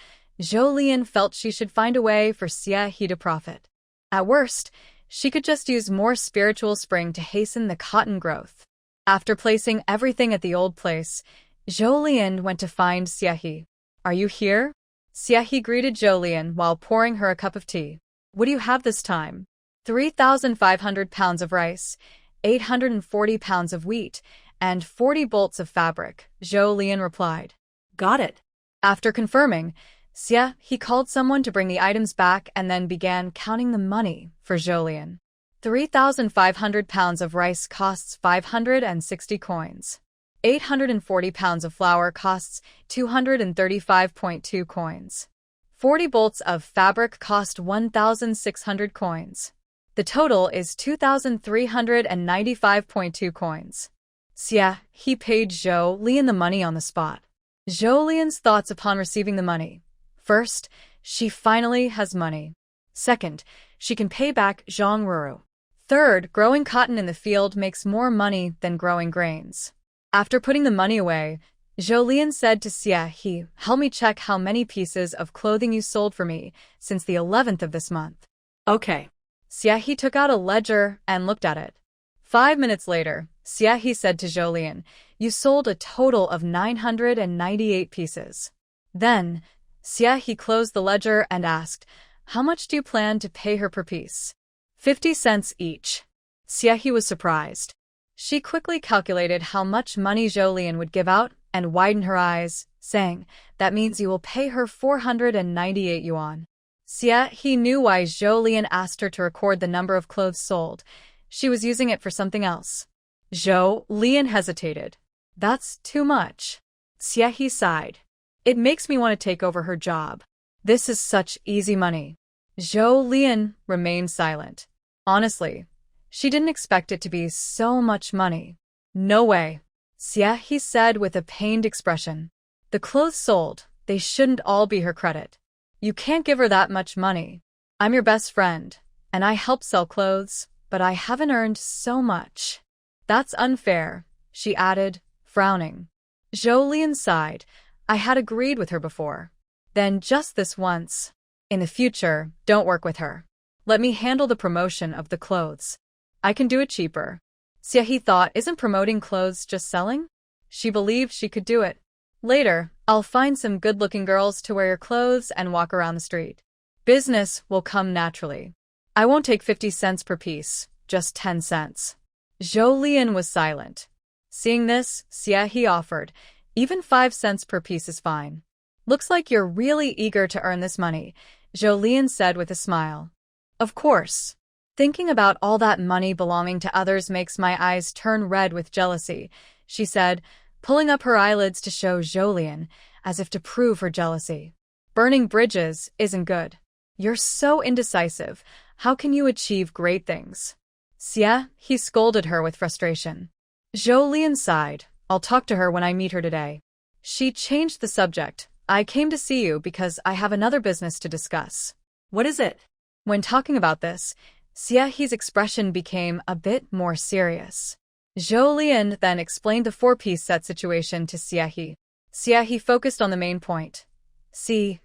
Zhou Lian felt she should find a way for Xia He to profit. At worst, she could just use more spiritual spring to hasten the cotton growth. After placing everything at the old place, Zhou Lian went to find Xia He. "Are you here?" Xia He greeted Zhou Lian while pouring her a cup of tea. "What do you have this time?" 3,500 pounds of rice, 840 pounds of wheat, and 40 bolts of fabric, Zhou Lian replied. Got it. After confirming, Xia He called someone to bring the items back and then began counting the money for Zhou Lian. 3,500 pounds of rice costs 560 coins. 840 pounds of flour costs 235.2 coins. 40 bolts of fabric cost 1,600 coins. The total is 2,395.2 coins. Xia He paid Zhou Lian the money on the spot. Zhou Lian's thoughts upon receiving the money. First, she finally has money. Second, she can pay back Zhang Ruru. Third, growing cotton in the field makes more money than growing grains. After putting the money away, Zhou Lian said to Xia He, "Help me check how many pieces of clothing you sold for me since the 11th of this month." Okay. Xia He took out a ledger and looked at it. 5 minutes later, Xia He said to Zhou Lian, "You sold a total of 998 pieces." Then, Xia He closed the ledger and asked, "How much do you plan to pay her per piece?" 50 cents each. Xia He was surprised. She quickly calculated how much money Zhou Lian would give out and widened her eyes, saying, "That means you will pay her 498 yuan." Xia He knew why Zhou Lian asked her to record the number of clothes sold. She was using it for something else. Zhou Lian hesitated. "That's too much." Xia He sighed. "It makes me want to take over her job. This is such easy money." Zhou Lian remained silent. Honestly, she didn't expect it to be so much money. "No way," Xia He said with a pained expression. "The clothes sold, they shouldn't all be her credit. You can't give her that much money. I'm your best friend, and I help sell clothes, but I haven't earned so much." "That's unfair," she added, frowning. Zhou Lian sighed. "I had agreed with her before. Then just this once. In the future, don't work with her. Let me handle the promotion of the clothes. I can do it cheaper." Xia He thought, isn't promoting clothes just selling? She believed she could do it. "Later, I'll find some good-looking girls to wear your clothes and walk around the street. Business will come naturally. I won't take 50 cents per piece, just 10 cents. Zhou Lian was silent. Seeing this, Xia He offered, "Even 5 cents per piece is fine." "Looks like you're really eager to earn this money," Zhou Lian said with a smile. "Of course. Thinking about all that money belonging to others makes my eyes turn red with jealousy," she said, pulling up her eyelids to show Zhou Lian, as if to prove her jealousy. "Burning bridges isn't good. You're so indecisive. How can you achieve great things?" Xia He scolded her with frustration. Zhou Lian sighed. "I'll talk to her when I meet her today." She changed the subject. "I came to see you because I have another business to discuss." What is it? When talking about this, Xia He's expression became a bit more serious. Zhou Lian then explained the 4-piece set situation to Xia He. Xia He focused on the main point. See,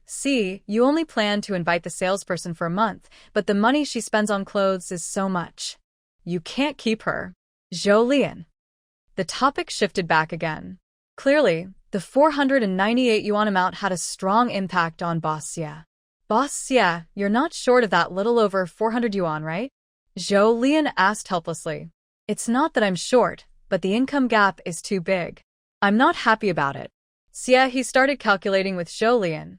you only plan to invite the salesperson for a month, but the money she spends on clothes is so much. You can't keep her. Zhou Lian. The topic shifted back again. Clearly, the 498 yuan amount had a strong impact on Boss Xia. "Boss Xia, you're not short of that little over 400 yuan, right?" Zhou Lian asked helplessly. "It's not that I'm short, but the income gap is too big. I'm not happy about it." Xia He started calculating with Zhou Lian.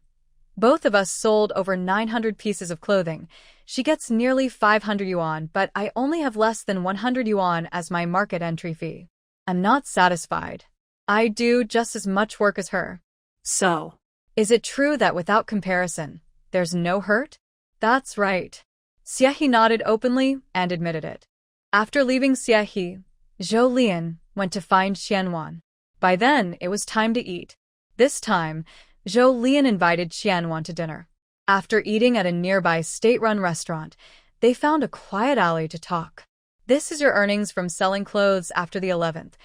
"Both of us sold over 900 pieces of clothing. She gets nearly 500 yuan, but I only have less than 100 yuan as my market entry fee. I'm not satisfied. I do just as much work as her." So, "Is it true that without comparison, there's no hurt?" "That's right." Xia He nodded openly and admitted it. After leaving Xia He, Zhou Lian went to find Qianwan. By then, it was time to eat. This time, Zhou Lian invited Qianwan to dinner. After eating at a nearby state-run restaurant, they found a quiet alley to talk. "This is your earnings from selling clothes after the 11th.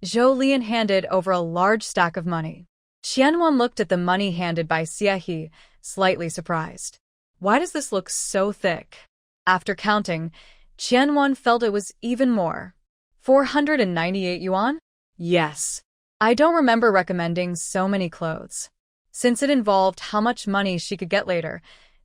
Zhou Lian handed over a large stack of money. Qianwan looked at the money handed by Xia He, slightly surprised. Why does this look so thick? After counting, Qianwan felt it was even more. 498 yuan? Yes. I don't remember recommending so many clothes. Since it involved how much money she could get later,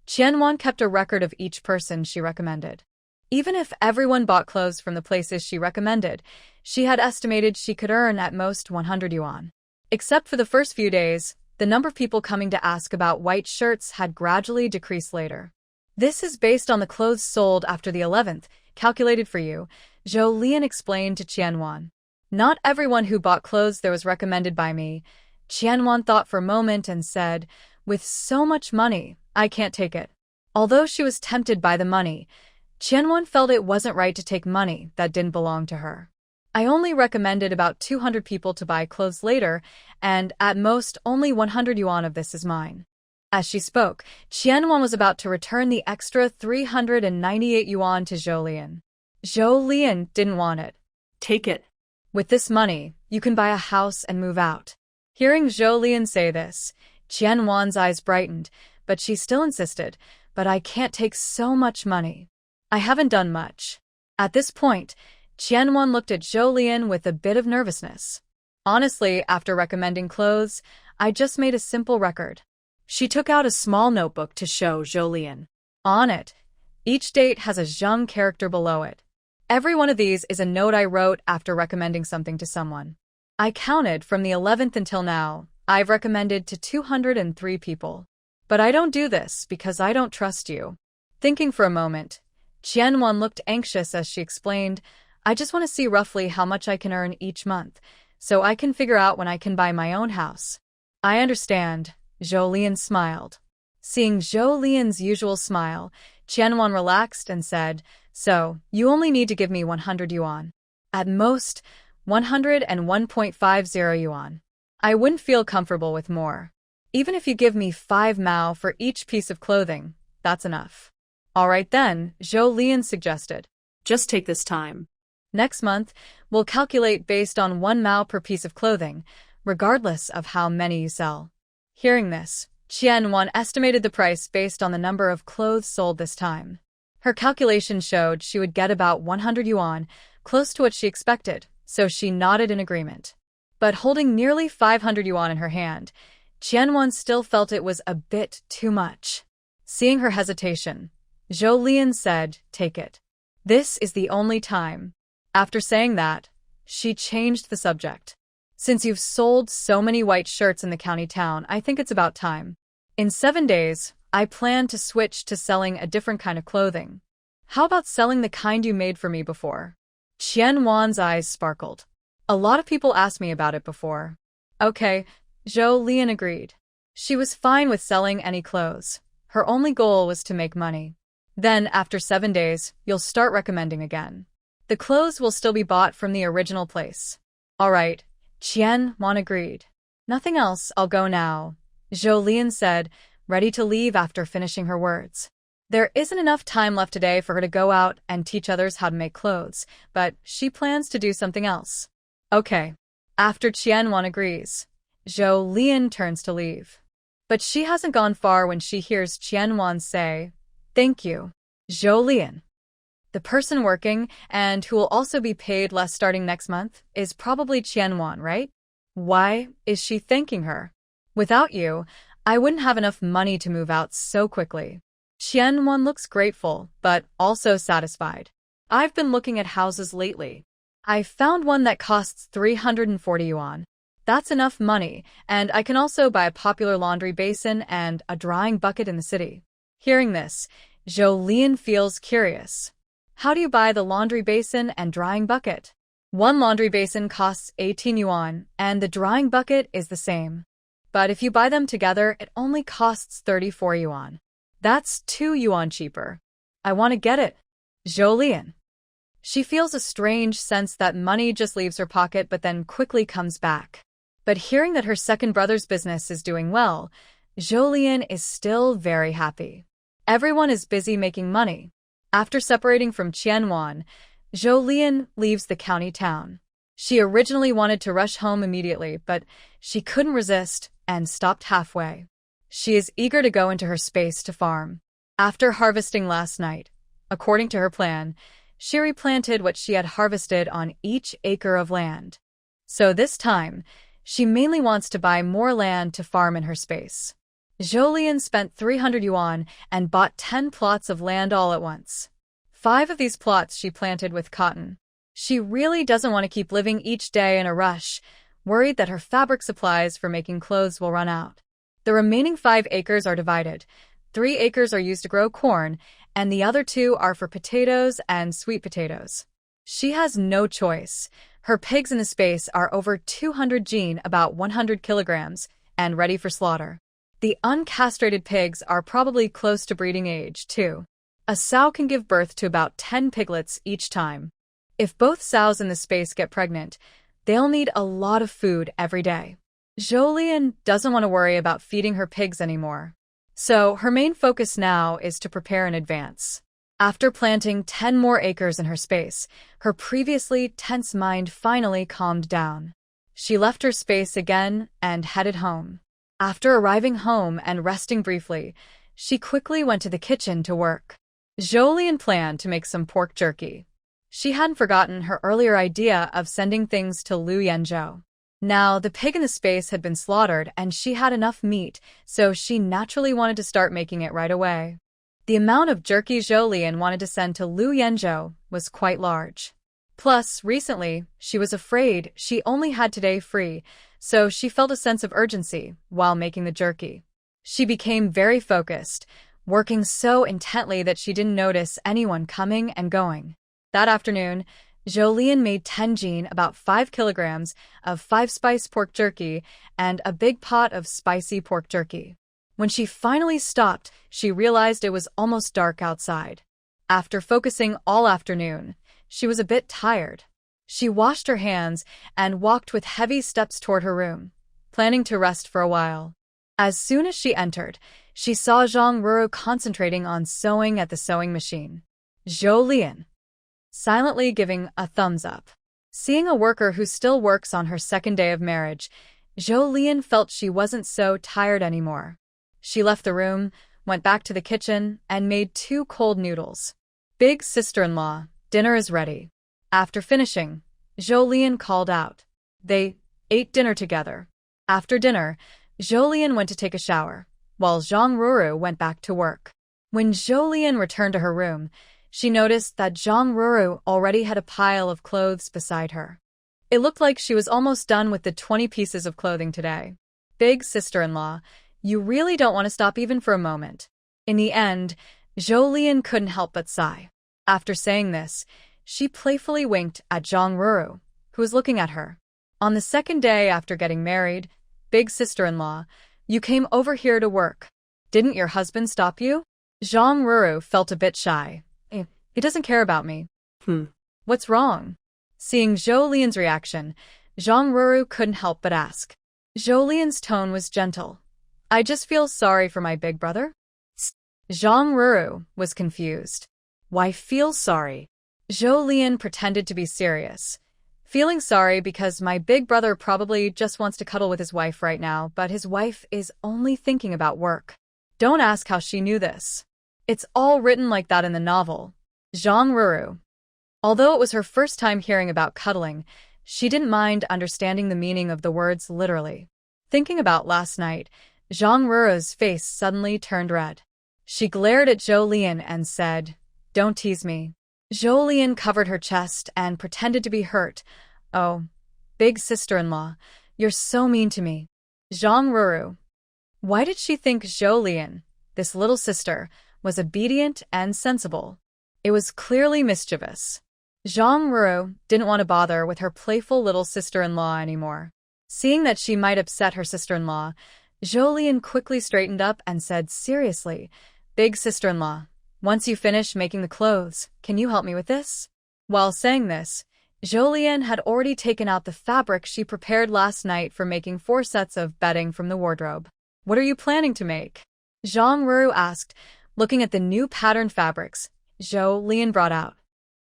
Qianwan kept a record of each person she recommended. Even if everyone bought clothes from the places she recommended, she had estimated she could earn at most 100 yuan. Except for the first few days, the number of people coming to ask about white shirts had gradually decreased later. This is based on the clothes sold after the 11th, calculated for you, Zhou Lian explained to Qianwan. Not everyone who bought clothes there was recommended by me. Qianwan thought for a moment and said, with so much money, I can't take it. Although she was tempted by the money, Qianwan felt it wasn't right to take money that didn't belong to her. I only recommended about 200 people to buy clothes later, and at most only 100 yuan of this is mine. As she spoke, Qianwan was about to return the extra 398 yuan to Zhou Lian. Zhou Lian didn't want it. Take it. With this money, you can buy a house and move out. Hearing Zhou Lian say this, Qianwan's eyes brightened, but she still insisted, but I can't take so much money. I haven't done much. At this point, Qianwan looked at Zhou Lian with a bit of nervousness. Honestly, after recommending clothes, I just made a simple record. She took out a small notebook to show Zhou Lian. On it, each date has a Zheng character below it. Every one of these is a note I wrote after recommending something to someone. I counted from the 11th until now. I've recommended to 203 people. But I don't do this because I don't trust you. Thinking for a moment, Qianwan looked anxious as she explained, I just want to see roughly how much I can earn each month, so I can figure out when I can buy my own house. I understand, Zhou Lian smiled. Seeing Zhou Lian's usual smile, Qianwan relaxed and said, so, you only need to give me 100 yuan. At most, 101.50 yuan. I wouldn't feel comfortable with more. Even if you give me 5 mao for each piece of clothing, that's enough. All right then, Zhou Lian suggested. Just take this time. Next month, we'll calculate based on 1 mao per piece of clothing, regardless of how many you sell. Hearing this, Qianwan estimated the price based on the number of clothes sold this time. Her calculation showed she would get about 100 yuan, close to what she expected, so she nodded in agreement. But holding nearly 500 yuan in her hand, Qianwan still felt it was a bit too much. Seeing her hesitation, Zhou Lian said, take it. This is the only time. After saying that, she changed the subject. Since you've sold so many white shirts in the county town, I think it's about time. In 7 days, I plan to switch to selling a different kind of clothing. How about selling the kind you made for me before? Qianwan's eyes sparkled. A lot of people asked me about it before. Okay, Zhou Lian agreed. She was fine with selling any clothes. Her only goal was to make money. Then, after 7 days, you'll start recommending again. The clothes will still be bought from the original place. All right, Qianwan agreed. Nothing else, I'll go now, Zhou Lian said, ready to leave after finishing her words. There isn't enough time left today for her to go out and teach others how to make clothes, but she plans to do something else. Okay. After Qianwan agrees, Zhou Lian turns to leave. But she hasn't gone far when she hears Qianwan say, thank you, Zhou Lian. The person working, and who will also be paid less starting next month, is probably Qianwan, right? Why is she thanking her? Without you, I wouldn't have enough money to move out so quickly. Qianwan looks grateful, but also satisfied. I've been looking at houses lately. I found one that costs 340 yuan. That's enough money, and I can also buy a popular laundry basin and a drying bucket in the city. Hearing this, Zhou Lian feels curious. How do you buy the laundry basin and drying bucket? One laundry basin costs 18 yuan, and the drying bucket is the same. But if you buy them together, it only costs 34 yuan. That's 2 yuan cheaper. I want to get it. Zhou Lian. She feels a strange sense that money just leaves her pocket but then quickly comes back. But hearing that her second brother's business is doing well, Zhou Lian is still very happy. Everyone is busy making money. After separating from Qianwan, Zhou Lian leaves the county town. She originally wanted to rush home immediately, but she couldn't resist and stopped halfway. She is eager to go into her space to farm. After harvesting last night, according to her plan, she replanted what she had harvested on each acre of land. So this time, she mainly wants to buy more land to farm in her space. Jolien spent 300 yuan and bought 10 plots of land all at once. 5 of these plots she planted with cotton. She really doesn't want to keep living each day in a rush, worried that her fabric supplies for making clothes will run out. The remaining 5 acres are divided. 3 acres are used to grow corn, and the other 2 are for potatoes and sweet potatoes. She has no choice. Her pigs in the space are over 200 jin, about 100 kilograms, and ready for slaughter. The uncastrated pigs are probably close to breeding age, too. A sow can give birth to about 10 piglets each time. If both sows in the space get pregnant, they'll need a lot of food every day. Jolien doesn't want to worry about feeding her pigs anymore. So her main focus now is to prepare in advance. After planting 10 more acres in her space, her previously tense mind finally calmed down. She left her space again and headed home. After arriving home and resting briefly, she quickly went to the kitchen to work. Jolien planned to make some pork jerky. She hadn't forgotten her earlier idea of sending things to Lu Yanzhou. Now, the pig in the space had been slaughtered and she had enough meat, so she naturally wanted to start making it right away. The amount of jerky Jolien wanted to send to Lu Yanzhou was quite large. Plus, recently, she was afraid she only had today free, so she felt a sense of urgency while making the jerky. She became very focused, working so intently that she didn't notice anyone coming and going. That afternoon, Jolien made 10 jin, about 5 kilograms, of 5-spice pork jerky and a big pot of spicy pork jerky. When she finally stopped, she realized it was almost dark outside. After focusing all afternoon, she was a bit tired. She washed her hands and walked with heavy steps toward her room, planning to rest for a while. As soon as she entered, she saw Zhang Ruru concentrating on sewing at the sewing machine. Jolien, silently giving a thumbs up. Seeing a worker who still works on her second day of marriage, Jolien felt she wasn't so tired anymore. She left the room, went back to the kitchen, and made 2 cold noodles. Big sister-in-law, dinner is ready. After finishing, Jolien called out. They ate dinner together. After dinner, Jolien went to take a shower, while Zhang Ruru went back to work. When Jolien returned to her room, she noticed that Zhang Ruru already had a pile of clothes beside her. It looked like she was almost done with the 20 pieces of clothing today. Big sister-in-law, you really don't want to stop even for a moment. In the end, Jolien couldn't help but sigh. After saying this, she playfully winked at Zhang Ruru, who was looking at her. On the second day after getting married, big sister-in-law, you came over here to work. Didn't your husband stop you? Zhang Ruru felt a bit shy. He doesn't care about me. What's wrong? Seeing Jolien's reaction, Zhang Ruru couldn't help but ask. Jolien's tone was gentle. I just feel sorry for my big brother. Zhang Ruru was confused. Why feel sorry? Jolien pretended to be serious. Feeling sorry because my big brother probably just wants to cuddle with his wife right now, but his wife is only thinking about work. Don't ask how she knew this. It's all written like that in the novel. Zhang Ruru. Although it was her first time hearing about cuddling, she didn't mind understanding the meaning of the words literally. Thinking about last night, Zhang Ruru's face suddenly turned red. She glared at Jolien and said, Don't tease me. Jolien covered her chest and pretended to be hurt. Oh, big sister-in-law, you're so mean to me. Zhang Ruru. Why did she think Jolien, this little sister, was obedient and sensible? It was clearly mischievous. Zhang Ruru didn't want to bother with her playful little sister-in-law anymore. Seeing that she might upset her sister-in-law, Jolien quickly straightened up and said seriously, Big sister-in-law, once you finish making the clothes, can you help me with this? While saying this, Jolien had already taken out the fabric she prepared last night for making 4 sets of bedding from the wardrobe. What are you planning to make? Zhang Ruru asked, looking at the new pattern fabrics Jolien brought out.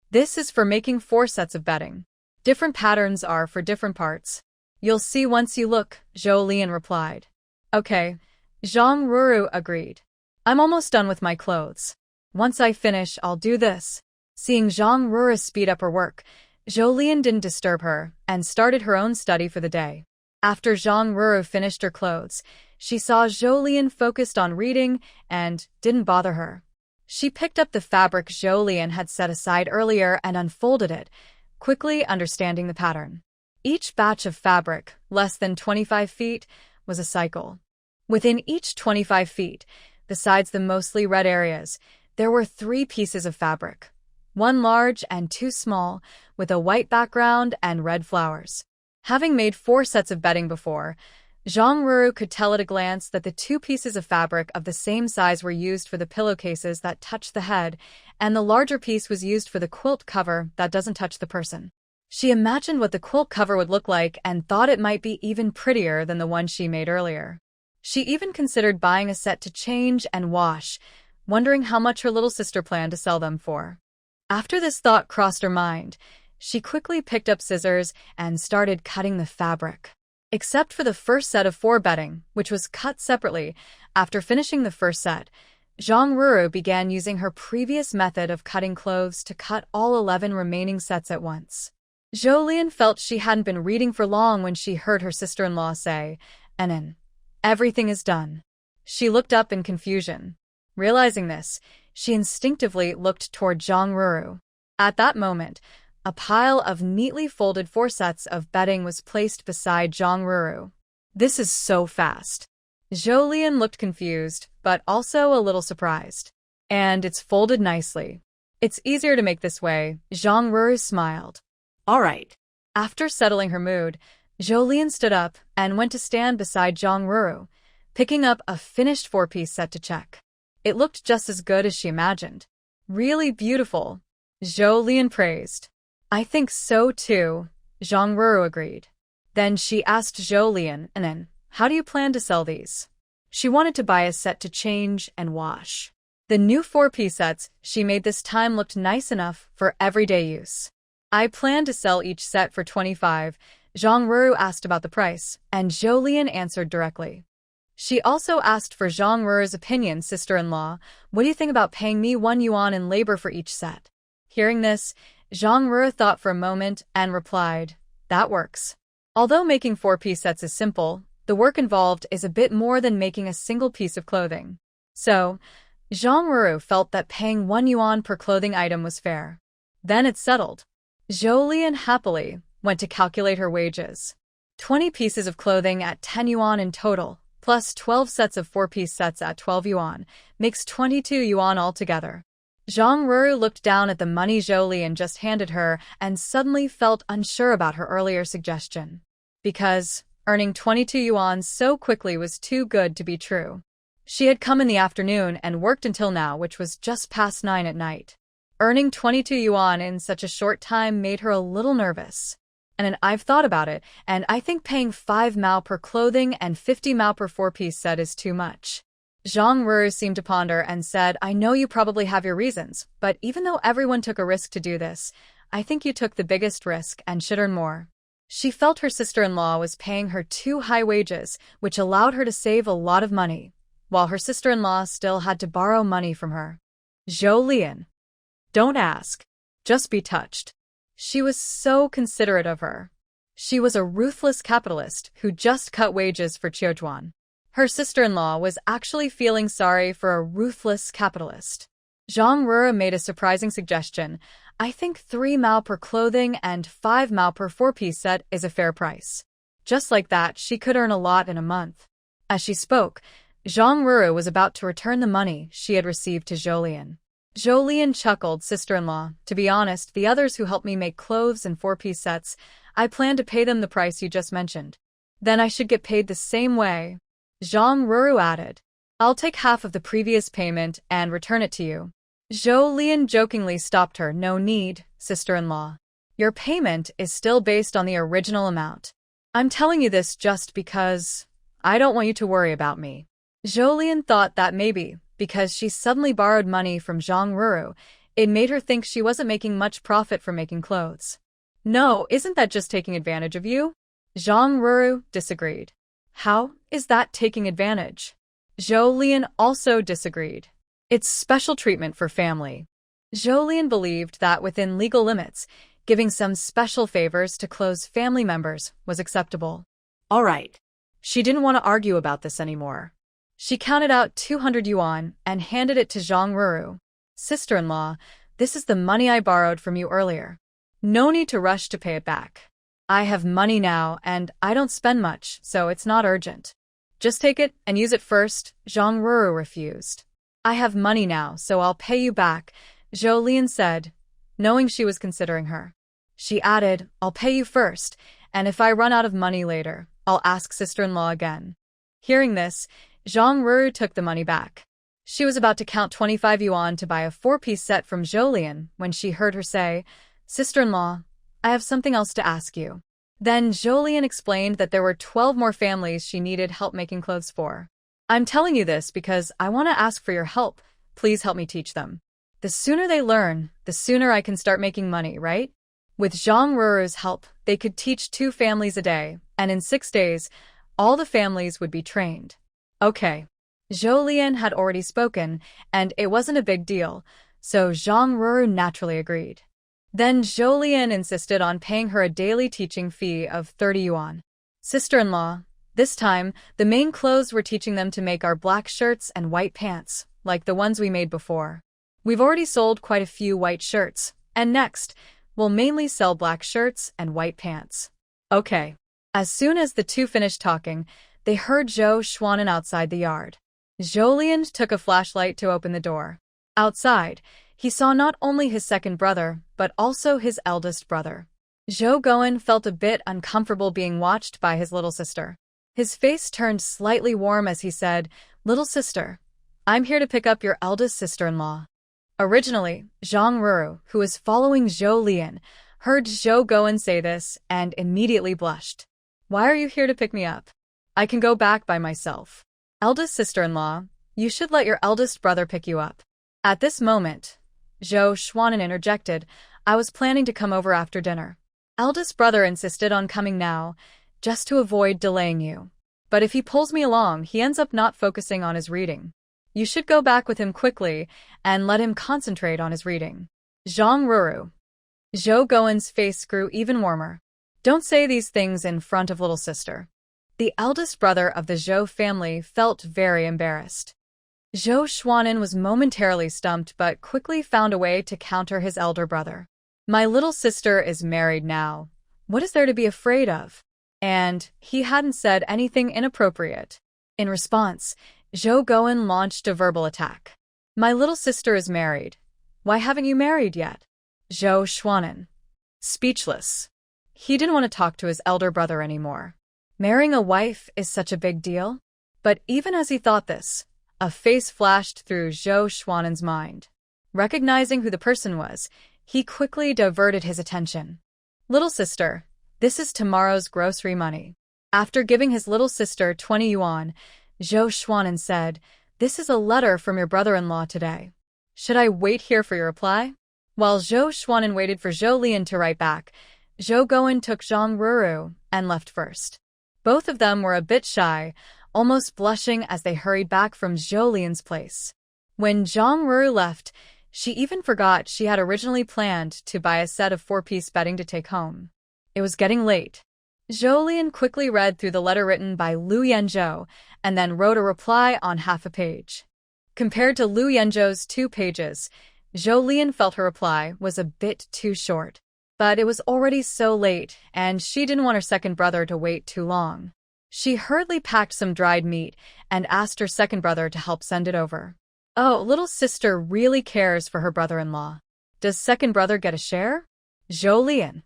This is for making 4 sets of bedding. Different patterns are for different parts. You'll see once you look, Jolien replied. Okay, Zhang Ruru agreed. I'm almost done with my clothes. Once I finish, I'll do this. Seeing Zhang Ruru speed up her work, Zhou didn't disturb her and started her own study for the day. After Zhang Ruru finished her clothes, she saw Zhou focused on reading and didn't bother her. She picked up the fabric Zhou had set aside earlier and unfolded it, quickly understanding the pattern. Each batch of fabric, less than 25 feet, was a cycle. Within each 25 feet, besides the mostly red areas, there were 3 pieces of fabric, one large and 2 small, with a white background and red flowers. Having made 4 sets of bedding before, Zhang Ruru could tell at a glance that the 2 pieces of fabric of the same size were used for the pillowcases that touch the head, and the larger piece was used for the quilt cover that doesn't touch the person. She imagined what the quilt cover would look like and thought it might be even prettier than the one she made earlier. She even considered buying a set to change and wash, wondering how much her little sister planned to sell them for. After this thought crossed her mind, she quickly picked up scissors and started cutting the fabric. Except for the first set of 4 bedding, which was cut separately, after finishing the first set, Zhang Ruru began using her previous method of cutting clothes to cut all 11 remaining sets at once. Zhou felt she hadn't been reading for long when she heard her sister-in-law say, "Anan, everything is done." She looked up in confusion. Realizing this, she instinctively looked toward Zhang Ruru. At that moment, a pile of neatly folded 4 sets of bedding was placed beside Zhang Ruru. "This is so fast." Zhou looked confused, but also a little surprised. "And it's folded nicely. It's easier to make this way," Zhang Ruru smiled. All right. After settling her mood, Zhou stood up and went to stand beside Zhang Ruru, picking up a finished 4-piece set to check. It looked just as good as she imagined. "Really beautiful," Zhou praised. "I think so too," Zhang Ruru agreed. Then she asked Zhou, "And how do you plan to sell these?" She wanted to buy a set to change and wash. The new 4-piece sets she made this time looked nice enough for everyday use. "I plan to sell each set for 25, Zhang Ruru asked about the price, and Zhou answered directly. She also asked for Zhang Ruru's opinion, "Sister-in-law, what do you think about paying me 1 yuan in labor for each set?" Hearing this, Zhang Ruru thought for a moment and replied, "That works." Although making 4-piece sets is simple, the work involved is a bit more than making a single piece of clothing. So, Zhang Ruru felt that paying 1 yuan per clothing item was fair. Then it's settled. Zhou happily went to calculate her wages. 20 pieces of clothing at 10 yuan in total, plus 12 sets of 4-piece sets at 12 yuan, makes 22 yuan altogether. Zhang Ruru looked down at the money Zhou just handed her and suddenly felt unsure about her earlier suggestion. Because earning 22 yuan so quickly was too good to be true. She had come in the afternoon and worked until now, which was just past 9 at night. Earning 22 yuan in such a short time made her a little nervous. And I've thought about it, and I think paying 5 mao per clothing and 50 mao per 4-piece set is too much. Zhang Ruru seemed to ponder and said, "I know you probably have your reasons, but even though everyone took a risk to do this, I think you took the biggest risk and should earn more." She felt her sister-in-law was paying her too high wages, which allowed her to save a lot of money, while her sister-in-law still had to borrow money from her. Zhou, don't ask. Just be touched. She was so considerate of her. She was a ruthless capitalist who just cut wages for Qiujuan. Her sister-in-law was actually feeling sorry for a ruthless capitalist. Zhang Ruru made a surprising suggestion. "I think 3 mao per clothing and 5 mao per 4-piece set is a fair price." Just like that, she could earn a lot in a month. As she spoke, Zhang Ruru was about to return the money she had received to Zhou. Zhou chuckled, "Sister-in-law, to be honest, the others who helped me make clothes and 4-piece sets, I plan to pay them the price you just mentioned. Then I should get paid the same way." Zhang Ruru added, "I'll take half of the previous payment and return it to you." Zhou jokingly stopped her. "No need, sister-in-law. Your payment is still based on the original amount. I'm telling you this just because I don't want you to worry about me." Zhou thought that maybe, because she suddenly borrowed money from Zhang Ruru, it made her think she wasn't making much profit from making clothes. "No, isn't that just taking advantage of you?" Zhang Ruru disagreed. "How is that taking advantage?" Zhou Lian also disagreed. It's special treatment for family. Zhou Lian believed that within legal limits, giving some special favors to close family members was acceptable. All right. She didn't want to argue about this anymore. She counted out 200 yuan and handed it to Zhang Ruru. Sister-in-law, this is the money I borrowed from you earlier. No need to rush to pay it back. I have money now and I don't spend much, so it's not urgent. Just take it and use it first, Zhang Ruru refused. I have money now, so I'll pay you back, Zhou Lian said, knowing she was considering her. She added, I'll pay you first, and if I run out of money later, I'll ask sister-in-law again. Hearing this, Zhang Ruru took the money back. She was about to count 25 yuan to buy a 4-piece set from Zhou Lian when she heard her say, Sister-in-law, I have something else to ask you. Then Zhou Lian explained that there were 12 more families she needed help making clothes for. I'm telling you this because I want to ask for your help. Please help me teach them. The sooner they learn, the sooner I can start making money, right? With Zhang Ruru's help, they could teach 2 families a day, and in 6 days, all the families would be trained. Okay. Zhou Lian had already spoken, and it wasn't a big deal, so Zhang Ruru naturally agreed. Then Zhou Lian insisted on paying her a daily teaching fee of 30 yuan. Sister-in-law, this time, the main clothes we're teaching them to make are black shirts and white pants, like the ones we made before. We've already sold quite a few white shirts, and next, we'll mainly sell black shirts and white pants. Okay. As soon as the two finished talking, they heard Zhou Xuanan outside the yard. Zhou Lian took a flashlight to open the door. Outside, he saw not only his second brother, but also his eldest brother. Zhou Goen felt a bit uncomfortable being watched by his little sister. His face turned slightly warm as he said, Little sister, I'm here to pick up your eldest sister-in-law. Originally, Zhang Ruru, who was following Zhou Lian, heard Zhou Goen say this and immediately blushed. Why are you here to pick me up? I can go back by myself. Eldest sister-in-law, you should let your eldest brother pick you up. At this moment, Zhou Xuanan interjected, I was planning to come over after dinner. Eldest brother insisted on coming now, just to avoid delaying you. But if he pulls me along, he ends up not focusing on his reading. You should go back with him quickly and let him concentrate on his reading. Zhang Ruru. Zhou Goen's face grew even warmer. Don't say these things in front of little sister. The eldest brother of the Zhou family felt very embarrassed. Zhou Xuanan was momentarily stumped but quickly found a way to counter his elder brother. My little sister is married now. What is there to be afraid of? And he hadn't said anything inappropriate. In response, Zhou Goen launched a verbal attack. My little sister is married. Why haven't you married yet? Zhou Xuanan. Speechless. He didn't want to talk to his elder brother anymore. Marrying a wife is such a big deal? But even as he thought this, a face flashed through Zhou Xuanan's mind. Recognizing who the person was, he quickly diverted his attention. Little sister, this is tomorrow's grocery money. After giving his little sister 20 yuan, Zhou Xuanan said, This is a letter from your brother-in-law today. Should I wait here for your reply? While Zhou Xuanan waited for Zhou Lian to write back, Zhou Goen took Zhang Ruru and left first. Both of them were a bit shy, almost blushing as they hurried back from Zhou Lian's place. When Zhang Ruru left, she even forgot she had originally planned to buy a set of 4-piece bedding to take home. It was getting late. Zhou Lian quickly read through the letter written by Lu Yanzhou and then wrote a reply on half a page. Compared to Lu Yanzhou's 2 pages, Zhou Lian felt her reply was a bit too short. But it was already so late, and she didn't want her second brother to wait too long. She hurriedly packed some dried meat and asked her second brother to help send it over. Oh, little sister really cares for her brother-in-law. Does second brother get a share? Zhou Lian.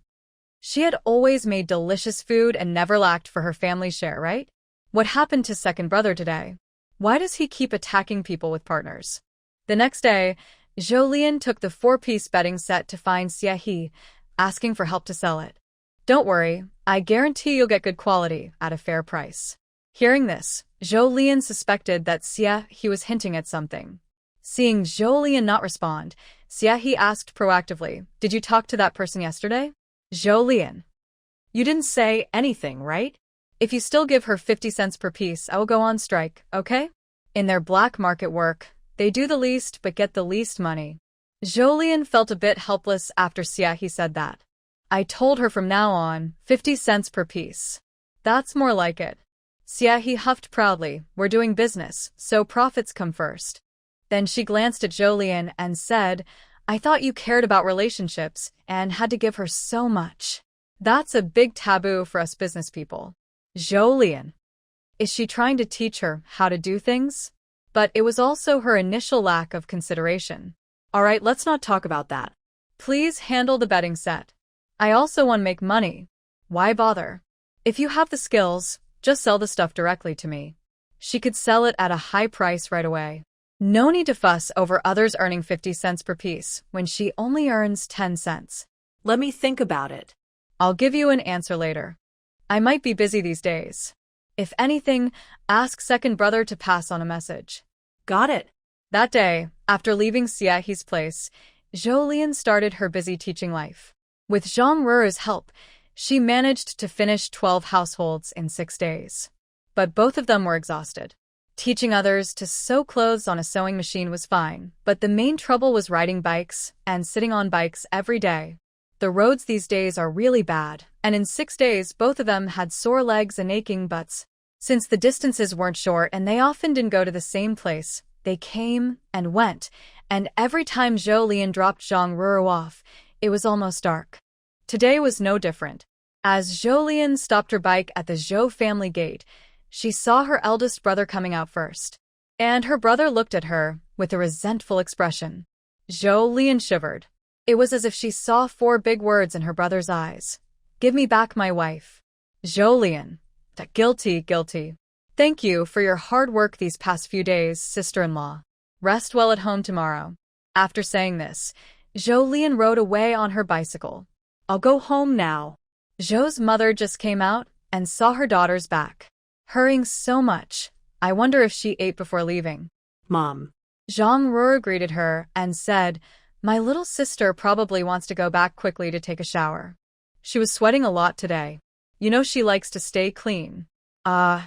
She had always made delicious food and never lacked for her family's share, right? What happened to second brother today? Why does he keep attacking people with partners? The next day, Zhou Lian took the 4-piece bedding set to find Xie He, asking for help to sell it. Don't worry, I guarantee you'll get good quality at a fair price. Hearing this, Zhou Lian suspected that Xie He was hinting at something. Seeing Zhou Lian not respond, Xie He asked proactively, Did you talk to that person yesterday? Zhou Lian. You didn't say anything, right? If you still give her 50 cents per piece, I will go on strike, okay? In their black market work, they do the least but get the least money. Jolien felt a bit helpless after Siahi said that. I told her from now on, 50 cents per piece. That's more like it. Siahi huffed proudly, we're doing business, so profits come first. Then she glanced at Jolien and said, I thought you cared about relationships and had to give her so much. That's a big taboo for us business people. Jolien. Is she trying to teach her how to do things? But it was also her initial lack of consideration. All right, let's not talk about that. Please handle the bedding set. I also want to make money. Why bother? If you have the skills, just sell the stuff directly to me. She could sell it at a high price right away. No need to fuss over others earning 50 cents per piece when she only earns 10 cents. Let me think about it. I'll give you an answer later. I might be busy these days. If anything, ask second brother to pass on a message. Got it. That day, after leaving Siahi's place, Jolien started her busy teaching life. With Zhang Ruru's help, she managed to finish 12 households in 6 days. But both of them were exhausted. Teaching others to sew clothes on a sewing machine was fine, but the main trouble was riding bikes and sitting on bikes every day. The roads these days are really bad, and in 6 days both of them had sore legs and aching butts. Since the distances weren't short and they often didn't go to the same place, they came and went, and every time Jolien dropped Zhang Ruru off, it was almost dark. Today was no different. As Jolien stopped her bike at the Zhou family gate, she saw her eldest brother coming out first. And her brother looked at her with a resentful expression. Jolien shivered. It was as if she saw 4 big words in her brother's eyes. Give me back my wife. Jolien. Guilty, guilty. Thank you for your hard work these past few days, sister-in-law. Rest well at home tomorrow. After saying this, Jolien rode away on her bicycle. I'll go home now. Zhou's mother just came out and saw her daughters back. Hurrying so much, I wonder if she ate before leaving. Mom. Zhang Ruru greeted her and said, my little sister probably wants to go back quickly to take a shower. She was sweating a lot today. You know she likes to stay clean.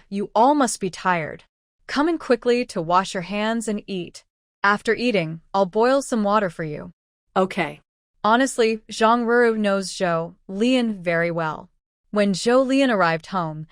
You all must be tired. Come in quickly to wash your hands and eat. After eating, I'll boil some water for you. Okay. Honestly, Zhang Ruru knows Jolien very well. When Jolien arrived home,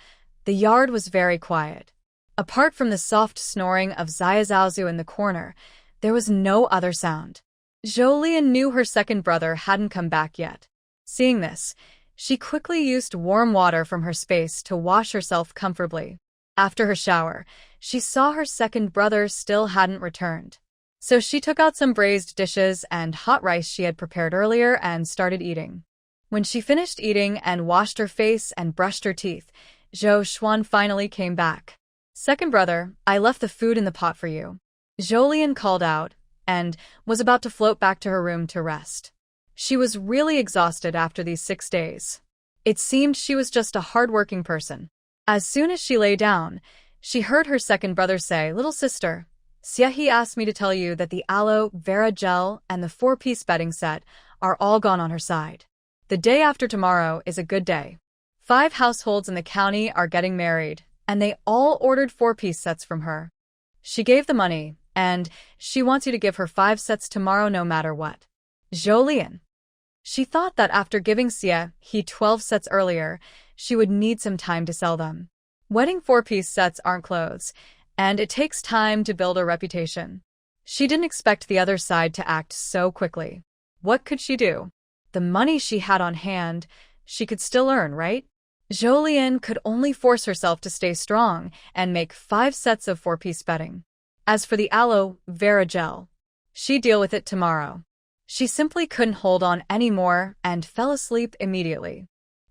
the yard was very quiet. Apart from the soft snoring of Xiaozu in the corner, there was no other sound. Jolien knew her second brother hadn't come back yet. Seeing this, she quickly used warm water from her space to wash herself comfortably. After her shower, she saw her second brother still hadn't returned. So she took out some braised dishes and hot rice she had prepared earlier and started eating. When she finished eating and washed her face and brushed her teeth, Zhou Xuan finally came back. Second brother, I left the food in the pot for you. Jolien called out and was about to float back to her room to rest. She was really exhausted after these 6 days. It seemed she was just a hard-working person. As soon as she lay down, she heard her second brother say, little sister, Siahi asked me to tell you that the aloe vera gel and the 4-piece bedding set are all gone on her side. The day after tomorrow is a good day. 5 households in the county are getting married, and they all ordered 4-piece sets from her. She gave the money, and she wants you to give her 5 sets tomorrow no matter what. Jolien. She thought that after giving Siahi 12 sets earlier, she would need some time to sell them. Wedding 4-piece sets aren't clothes, and it takes time to build a reputation. She didn't expect the other side to act so quickly. What could she do? The money she had on hand, she could still earn, right? Jolien could only force herself to stay strong and make 5 sets of 4-piece bedding. As for the aloe vera gel, she'd deal with it tomorrow. She simply couldn't hold on anymore and fell asleep immediately.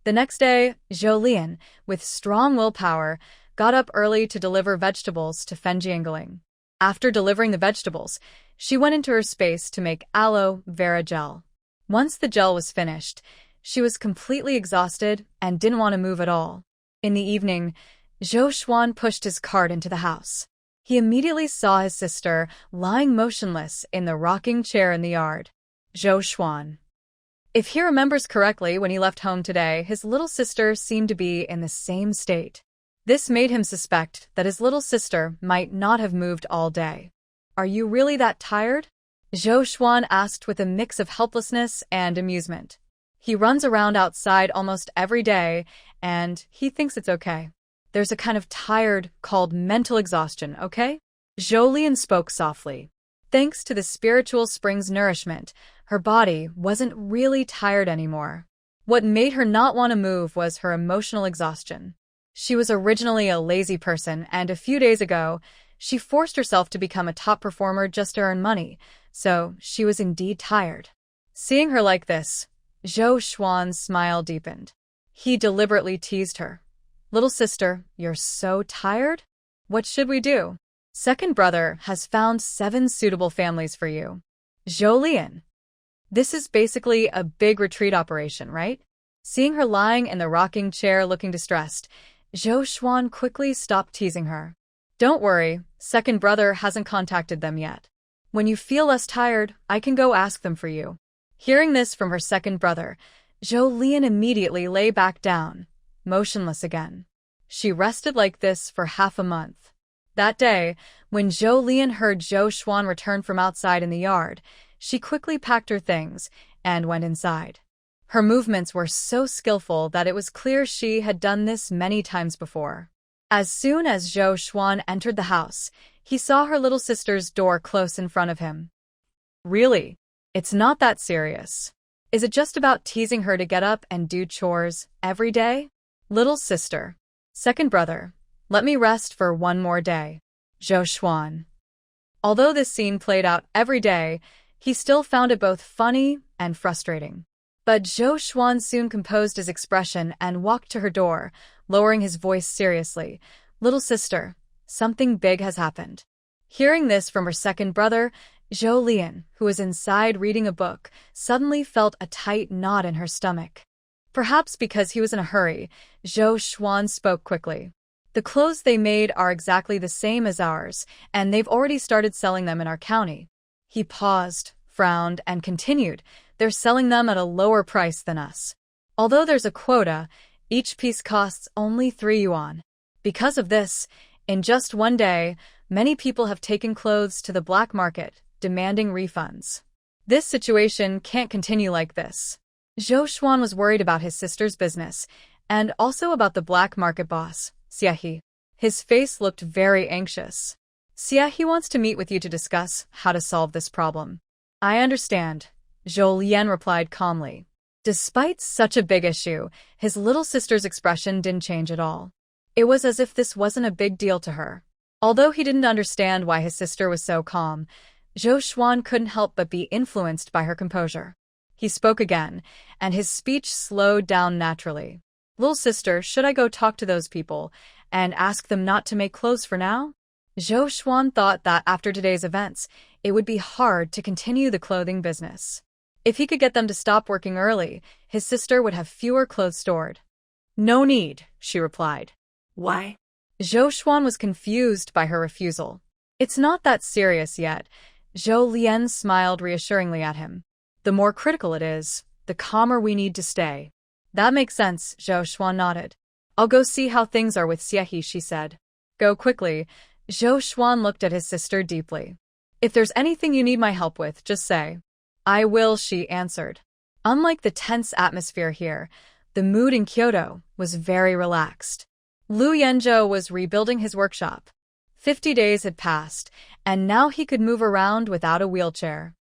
The next day, Jolien, with strong willpower, got up early to deliver vegetables to Fenjiangaling. After delivering the vegetables, she went into her space to make aloe vera gel. Once the gel was finished, she was completely exhausted and didn't want to move at all. In the evening, Zhou Xuan pushed his cart into the house. He immediately saw his sister lying motionless in the rocking chair in the yard. Zhou Xuan. If he remembers correctly, when he left home today, his little sister seemed to be in the same state. This made him suspect that his little sister might not have moved all day. Are you really that tired? Zhou Xuan asked with a mix of helplessness and amusement. He runs around outside almost every day, and he thinks it's okay. There's a kind of tired called mental exhaustion, okay? Jolien spoke softly. Thanks to the spiritual spring's nourishment, her body wasn't really tired anymore. What made her not want to move was her emotional exhaustion. She was originally a lazy person, and a few days ago, she forced herself to become a top performer just to earn money, so she was indeed tired. Seeing her like this, Zhou Xuan's smile deepened. He deliberately teased her. Little sister, you're so tired? What should we do? Second brother has found 7 suitable families for you. Jolien. This is basically a big retreat operation, right? Seeing her lying in the rocking chair looking distressed, Zhou Xuan quickly stopped teasing her. Don't worry, second brother hasn't contacted them yet. When you feel less tired, I can go ask them for you. Hearing this from her second brother, Jolien immediately lay back down, motionless again. She rested like this for half a month. That day, when Jolien heard Zhou Xuan return from outside in the yard, she quickly packed her things and went inside. Her movements were so skillful that it was clear she had done this many times before. As soon as Zhou Xuan entered the house, he saw her little sister's door close in front of him. Really? It's not that serious. Is it just about teasing her to get up and do chores every day? Little sister. Second brother. Let me rest for one more day. Zhou Xuan. Although this scene played out every day, he still found it both funny and frustrating. But Zhou Xuan soon composed his expression and walked to her door, lowering his voice seriously. Little sister, something big has happened. Hearing this from her second brother, Jolien, who was inside reading a book, suddenly felt a tight knot in her stomach. Perhaps because he was in a hurry, Zhou Xuan spoke quickly. The clothes they made are exactly the same as ours, and they've already started selling them in our county. He paused, frowned, and continued. They're selling them at a lower price than us. Although there's a quota, each piece costs only 3 yuan. Because of this, in just one day, many people have taken clothes to the black market, demanding refunds. This situation can't continue like this. Zhou Xuan was worried about his sister's business, and also about the black market boss, Xiehe. His face looked very anxious. Xiehe wants to meet with you to discuss how to solve this problem. I understand, Jolien replied calmly. Despite such a big issue, his little sister's expression didn't change at all. It was as if this wasn't a big deal to her. Although he didn't understand why his sister was so calm, Zhou Xuan couldn't help but be influenced by her composure. He spoke again, and his speech slowed down naturally. Little sister, should I go talk to those people and ask them not to make clothes for now? Zhou Xuan thought that after today's events, it would be hard to continue the clothing business. If he could get them to stop working early, his sister would have fewer clothes stored. No need, she replied. Why? Zhou Xuan was confused by her refusal. It's not that serious yet. Jolien smiled reassuringly at him. The more critical it is, the calmer we need to stay. That makes sense, Zhou Xuan nodded. I'll go see how things are with Xiehe, she said. Go quickly. Zhou Xuan looked at his sister deeply. If there's anything you need my help with, just say. I will, she answered. Unlike the tense atmosphere here, the mood in Kyoto was very relaxed. Liu Yanzhou was rebuilding his workshop. 50 days had passed, and now he could move around without a wheelchair.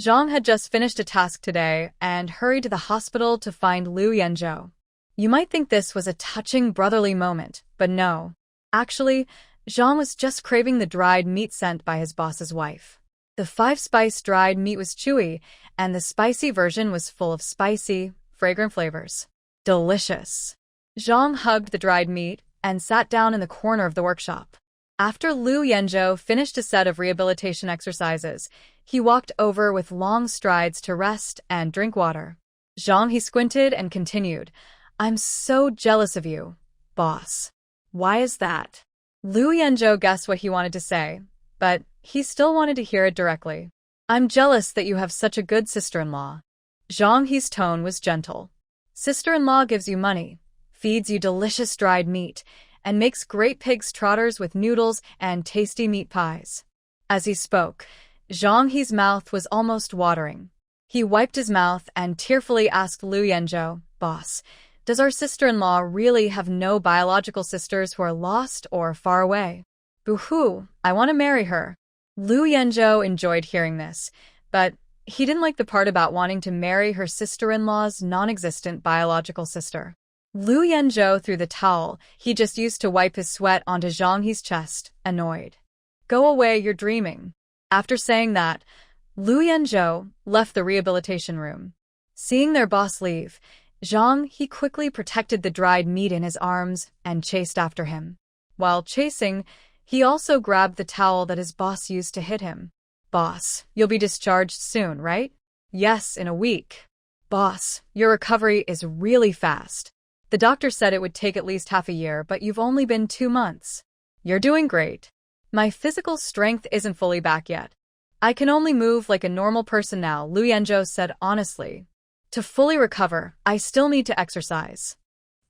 Zhang had just finished a task today and hurried to the hospital to find Liu Yanzhou. You might think this was a touching brotherly moment, but no. Actually, Zhang was just craving the dried meat sent by his boss's wife. The 5-spice dried meat was chewy, and the spicy version was full of spicy, fragrant flavors. Delicious. Zhang hugged the dried meat and sat down in the corner of the workshop. After Liu Yanzhou finished a set of rehabilitation exercises, he walked over with long strides to rest and drink water. Zhang, he squinted and continued, I'm so jealous of you, boss. Why is that? Liu Yanzhou guessed what he wanted to say, but he still wanted to hear it directly. I'm jealous that you have such a good sister-in-law. Zhang He's tone was gentle. Sister-in-law gives you money, feeds you delicious dried meat, and makes great pig's trotters with noodles and tasty meat pies. As he spoke, Zhang He's mouth was almost watering. He wiped his mouth and tearfully asked Lu Yanzhou, "Boss, does our sister-in-law really have no biological sisters who are lost or far away?" "Boo-hoo, I want to marry her." Lu Yanzhou enjoyed hearing this, but he didn't like the part about wanting to marry her sister-in-law's non-existent biological sister. Lu Yanzhou threw the towel he just used to wipe his sweat onto Zhang He's chest, annoyed. "Go away, you're dreaming." After saying that, Lu Yanzhou left the rehabilitation room. Seeing their boss leave, Zhang He quickly protected the dried meat in his arms and chased after him. While chasing, he also grabbed the towel that his boss used to hit him. "Boss, you'll be discharged soon, right?" "Yes, in a week." "Boss, your recovery is really fast. The doctor said it would take at least half a year, but you've only been 2 months. You're doing great. My physical strength isn't fully back yet. I can only move like a normal person now," Lu Yanzhou said honestly. "To fully recover, I still need to exercise."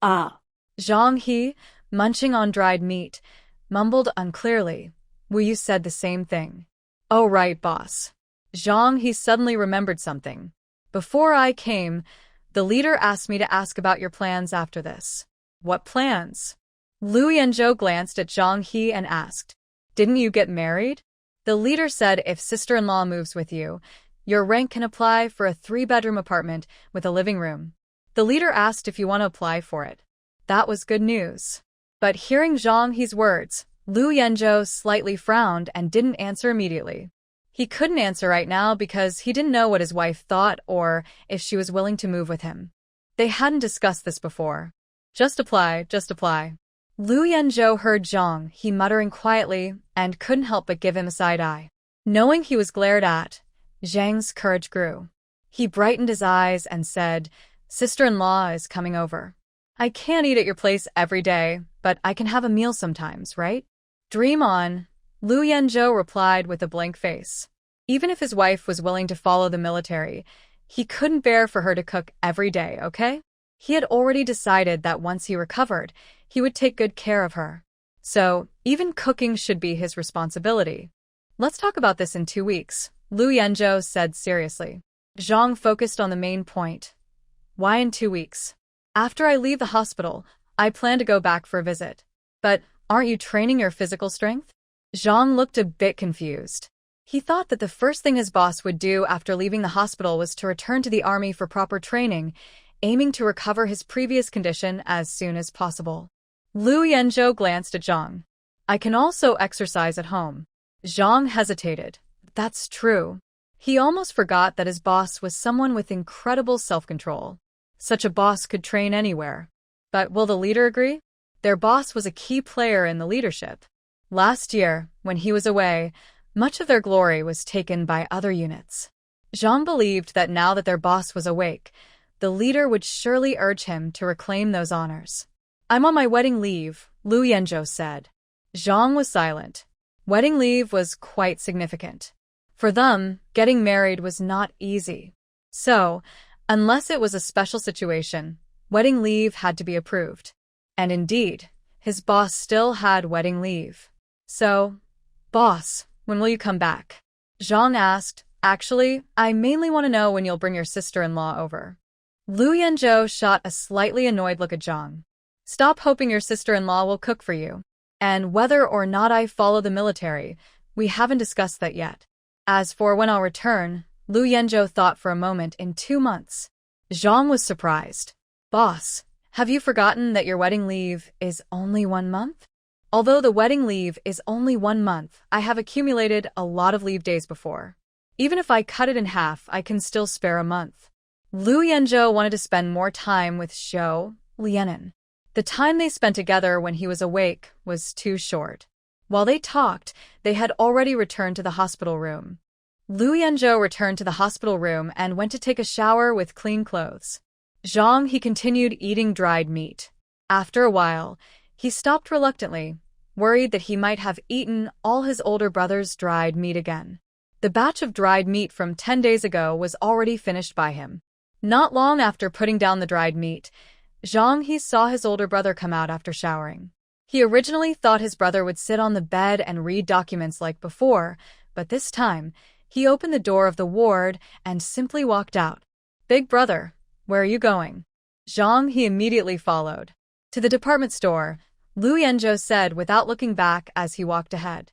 Ah. Zhang He, munching on dried meat, mumbled unclearly. "Wu Yu said the same thing." "Oh right, boss." Zhang He suddenly remembered something. "Before I came, the leader asked me to ask about your plans after this." "What plans?" Lu Yanzhou glanced at Zhang He and asked. "Didn't you get married?" "The leader said if sister-in-law moves with you, your rank can apply for a 3-bedroom apartment with a living room. The leader asked if you want to apply for it." That was good news. But hearing Zhang He's words, Lu Yanzhou slightly frowned and didn't answer immediately. He couldn't answer right now because he didn't know what his wife thought or if she was willing to move with him. They hadn't discussed this before. Just apply, just apply." Lu Yanzhou heard Zhang He muttering quietly and couldn't help but give him a side eye. Knowing he was glared at, Zhang's courage grew. He brightened his eyes and said, "Sister-in-law is coming over. I can't eat at your place every day, but I can have a meal sometimes, right?" "Dream on," Lu Yanzhou replied with a blank face. Even if his wife was willing to follow the military, he couldn't bear for her to cook every day, okay? He had already decided that once he recovered, he would take good care of her. So, even cooking should be his responsibility. "Let's talk about this in 2 weeks," Lu Yanzhou said seriously. Zhang focused on the main point. "Why in 2 weeks?" "After I leave the hospital, I plan to go back for a visit." "But aren't you training your physical strength?" Zhang looked a bit confused. He thought that the first thing his boss would do after leaving the hospital was to return to the army for proper training, aiming to recover his previous condition as soon as possible. Lu Yanzhou glanced at Zhang. "I can also exercise at home." Zhang hesitated. That's true. He almost forgot that his boss was someone with incredible self-control. Such a boss could train anywhere. But will the leader agree? Their boss was a key player in the leadership. Last year, when he was away, much of their glory was taken by other units. Zhang believed that now that their boss was awake, the leader would surely urge him to reclaim those honors. "I'm on my wedding leave," Lu Yanzhou said. Zhang was silent. Wedding leave was quite significant. For them, getting married was not easy. So, unless it was a special situation, wedding leave had to be approved. And indeed, his boss still had wedding leave. So, "Boss, when will you come back?" Zhang asked. "Actually, I mainly want to know when you'll bring your sister-in-law over." Lu Yanzhou shot a slightly annoyed look at Zhang. "Stop hoping your sister-in-law will cook for you. And whether or not I follow the military, we haven't discussed that yet. As for when I'll return," Lu Yanzhou thought for a moment. "In 2 months. Zhang was surprised. "Boss, have you forgotten that your wedding leave is only 1 month? Although the wedding leave is only 1 month, I have accumulated a lot of leave days before. Even if I cut it in half, I can still spare a month." Lu Yanzhou wanted to spend more time with Zhou Lianen. The time they spent together when he was awake was too short. While they talked, they had already returned to the hospital room. Lu Yanzhou returned to the hospital room and went to take a shower with clean clothes. Zhang He continued eating dried meat. After a while, he stopped reluctantly, worried that he might have eaten all his older brother's dried meat again. The batch of dried meat from 10 days ago was already finished by him. Not long after putting down the dried meat, Zhang He saw his older brother come out after showering. He originally thought his brother would sit on the bed and read documents like before, but this time, he opened the door of the ward and simply walked out. Big brother, where are you going? Zhang He immediately followed. To the department store, Lu Yanzhou said without looking back as he walked ahead.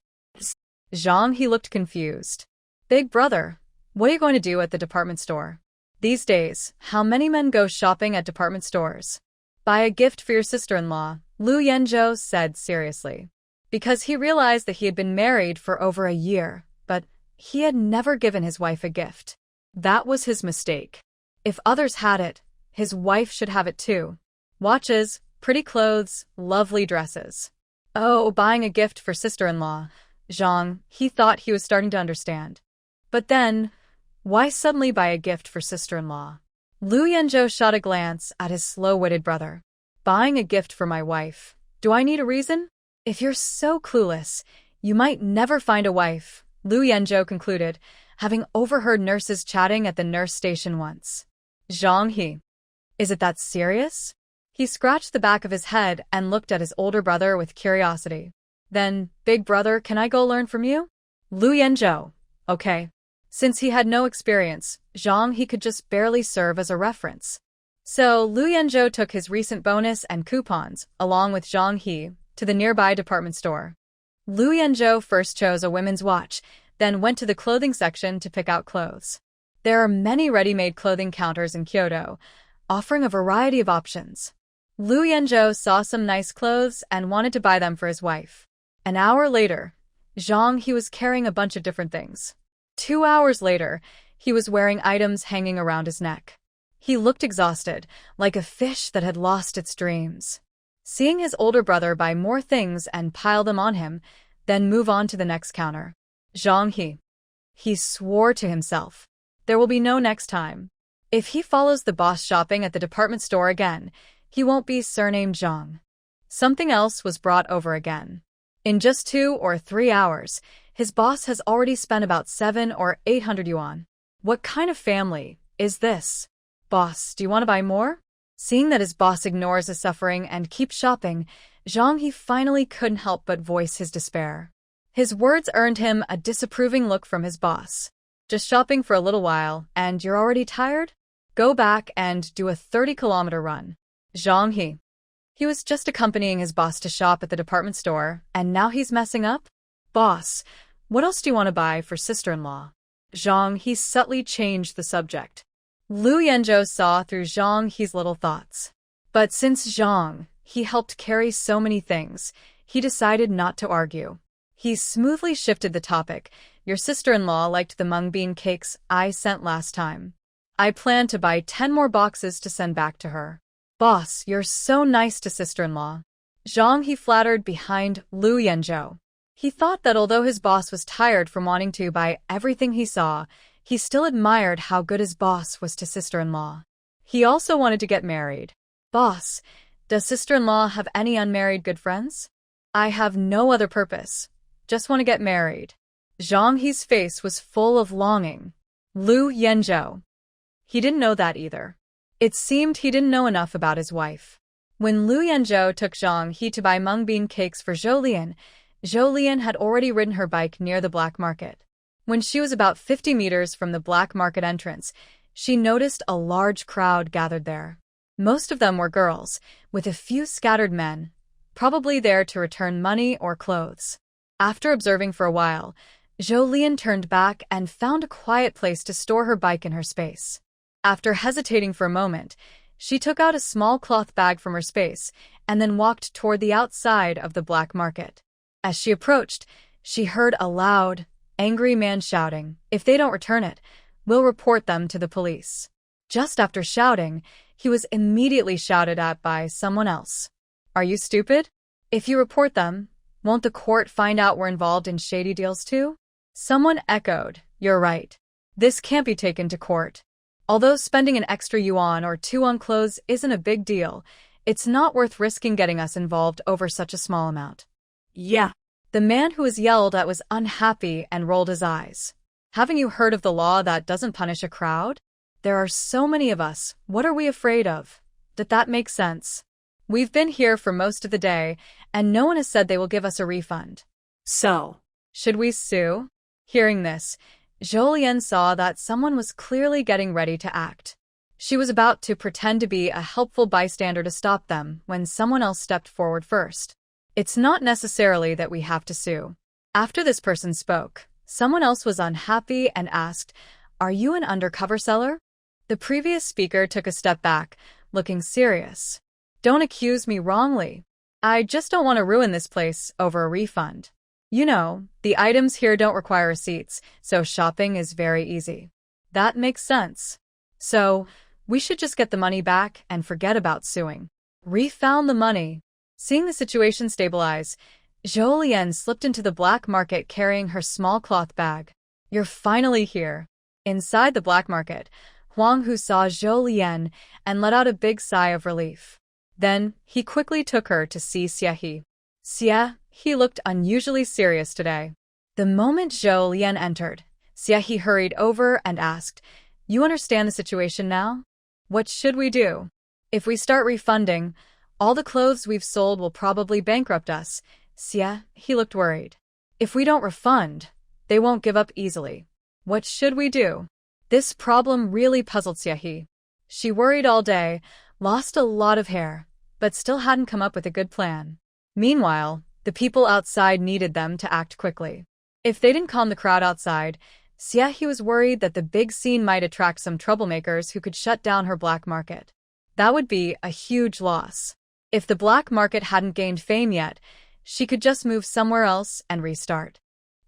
Zhang He looked confused. Big brother, what are you going to do at the department store? These days, how many men go shopping at department stores? Buy a gift for your sister-in-law, Lu Yanzhou said seriously. Because he realized that he had been married for over a year, but he had never given his wife a gift. That was his mistake. If others had it, his wife should have it too. Watches, pretty clothes, lovely dresses. Oh, buying a gift for sister-in-law. Zhang, he thought he was starting to understand. But then, why suddenly buy a gift for sister-in-law? Lu Yanzhou shot a glance at his slow-witted brother. Buying a gift for my wife. Do I need a reason? If you're so clueless, you might never find a wife, Lu Yanzhou concluded, having overheard nurses chatting at the nurse station once. Zhang He. Is it that serious? He scratched the back of his head and looked at his older brother with curiosity. Then, big brother, can I go learn from you? Lu Yanzhou. Okay. Since he had no experience, Zhang He could just barely serve as a reference. So, Lu Yanzhou took his recent bonus and coupons, along with Zhang He, to the nearby department store. Lu Yanzhou first chose a women's watch, then went to the clothing section to pick out clothes. There are many ready-made clothing counters in Kyoto, offering a variety of options. Lu Yanzhou saw some nice clothes and wanted to buy them for his wife. An hour later, Zhang He was carrying a bunch of different things. 2 hours later, he was wearing items hanging around his neck. He looked exhausted, like a fish that had lost its dreams. Seeing his older brother buy more things and pile them on him, then move on to the next counter. Zhang He swore to himself. There will be no next time. If he follows the boss shopping at the department store again, he won't be surnamed Zhang. Something else was brought over again. In just 2 or 3 hours, his boss has already spent about 700 or 800 yuan. What kind of family is this? Boss, do you want to buy more? Seeing that his boss ignores his suffering and keeps shopping, Zhang He finally couldn't help but voice his despair. His words earned him a disapproving look from his boss. Just shopping for a little while, and you're already tired? Go back and do a 30-kilometer run. Zhang He was just accompanying his boss to shop at the department store, and now he's messing up? Boss, what else do you want to buy for sister-in-law? Zhang He subtly changed the subject. Lu Yanzhou saw through Zhang He's little thoughts. But since Zhang He helped carry so many things, he decided not to argue. He smoothly shifted the topic. Your sister-in-law liked the mung bean cakes I sent last time. I plan to buy 10 more boxes to send back to her. Boss, you're so nice to sister-in-law. Zhang He flattered behind Lu Yanzhou. He thought that although his boss was tired from wanting to buy everything he saw, he still admired how good his boss was to sister-in-law. He also wanted to get married. Boss, does sister-in-law have any unmarried good friends? I have no other purpose. Just want to get married. Zhang He's face was full of longing. Lu Yanzhou. He didn't know that either. It seemed he didn't know enough about his wife. When Lu Yanzhou took Zhang He to buy mung bean cakes for Zhou Lian had already ridden her bike near the black market. When she was about 50 meters from the black market entrance, she noticed a large crowd gathered there. Most of them were girls, with a few scattered men, probably there to return money or clothes. After observing for a while, Zhou Lian turned back and found a quiet place to store her bike in her space. After hesitating for a moment, she took out a small cloth bag from her space and then walked toward the outside of the black market. As she approached, she heard a loud, angry man shouting, "If they don't return it, we'll report them to the police." Just after shouting, he was immediately shouted at by someone else. "Are you stupid? If you report them, won't the court find out we're involved in shady deals too?" Someone echoed, "You're right. This can't be taken to court. Although spending an extra yuan or 2 on clothes isn't a big deal, it's not worth risking getting us involved over such a small amount." "Yeah." The man who was yelled at was unhappy and rolled his eyes. "Haven't you heard of the law that doesn't punish a crowd? There are so many of us, what are we afraid of? That makes sense." We've been here for most of the day, and no one has said they will give us a refund. So, Should we sue? Hearing this, Jolien saw that someone was clearly getting ready to act. She was about to pretend to be a helpful bystander to stop them when someone else stepped forward first. It's not necessarily that we have to sue. After this person spoke, someone else was unhappy and asked, "Are you an undercover seller?" The previous speaker took a step back, looking serious. "Don't accuse me wrongly. I just don't want to ruin this place over a refund. You know, the items here don't require receipts, so shopping is very easy." That makes sense. So, we should just get the money back and forget about suing. Refound the money. Seeing the situation stabilize, Jolien slipped into the black market carrying her small cloth bag. "You're finally here." Inside the black market, Huang Hu saw Jolien and let out a big sigh of relief. Then, he quickly took her to see Xie. Xie, he looked unusually serious today. The moment Jolien entered, Xie hurried over and asked, "You understand the situation now? What should we do? If we start refunding, all the clothes we've sold will probably bankrupt us." Xie, he looked worried. "If we don't refund, they won't give up easily. What should we do?" This problem really puzzled Xie. She worried all day, lost a lot of hair, but still hadn't come up with a good plan. Meanwhile, the people outside needed them to act quickly. If they didn't calm the crowd outside, Xie was worried that the big scene might attract some troublemakers who could shut down her black market. That would be a huge loss. If the black market hadn't gained fame yet, she could just move somewhere else and restart.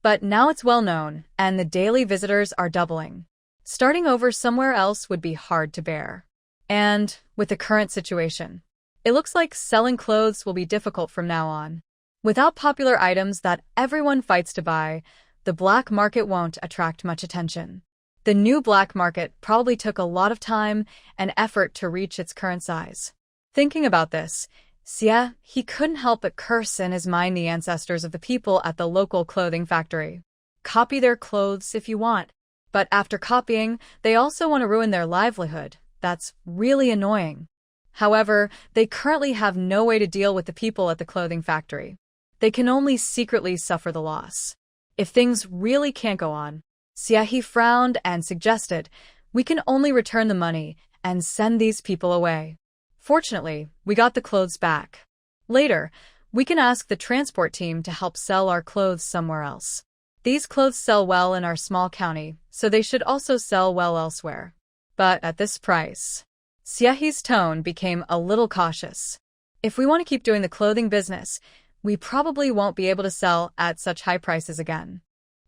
But now it's well known, and the daily visitors are doubling. Starting over somewhere else would be hard to bear. And, with the current situation, it looks like selling clothes will be difficult from now on. Without popular items that everyone fights to buy, the black market won't attract much attention. The new black market probably took a lot of time and effort to reach its current size. Thinking about this, Xie, he couldn't help but curse in his mind the ancestors of the people at the local clothing factory. Copy their clothes if you want, but after copying, they also want to ruin their livelihood. That's really annoying. However, they currently have no way to deal with the people at the clothing factory. They can only secretly suffer the loss. If things really can't go on, Xie frowned and suggested, "We can only return the money and send these people away. Fortunately, we got the clothes back. Later, we can ask the transport team to help sell our clothes somewhere else. These clothes sell well in our small county, so they should also sell well elsewhere. But at this price." Xie's tone became a little cautious. "If we want to keep doing the clothing business, we probably won't be able to sell at such high prices again.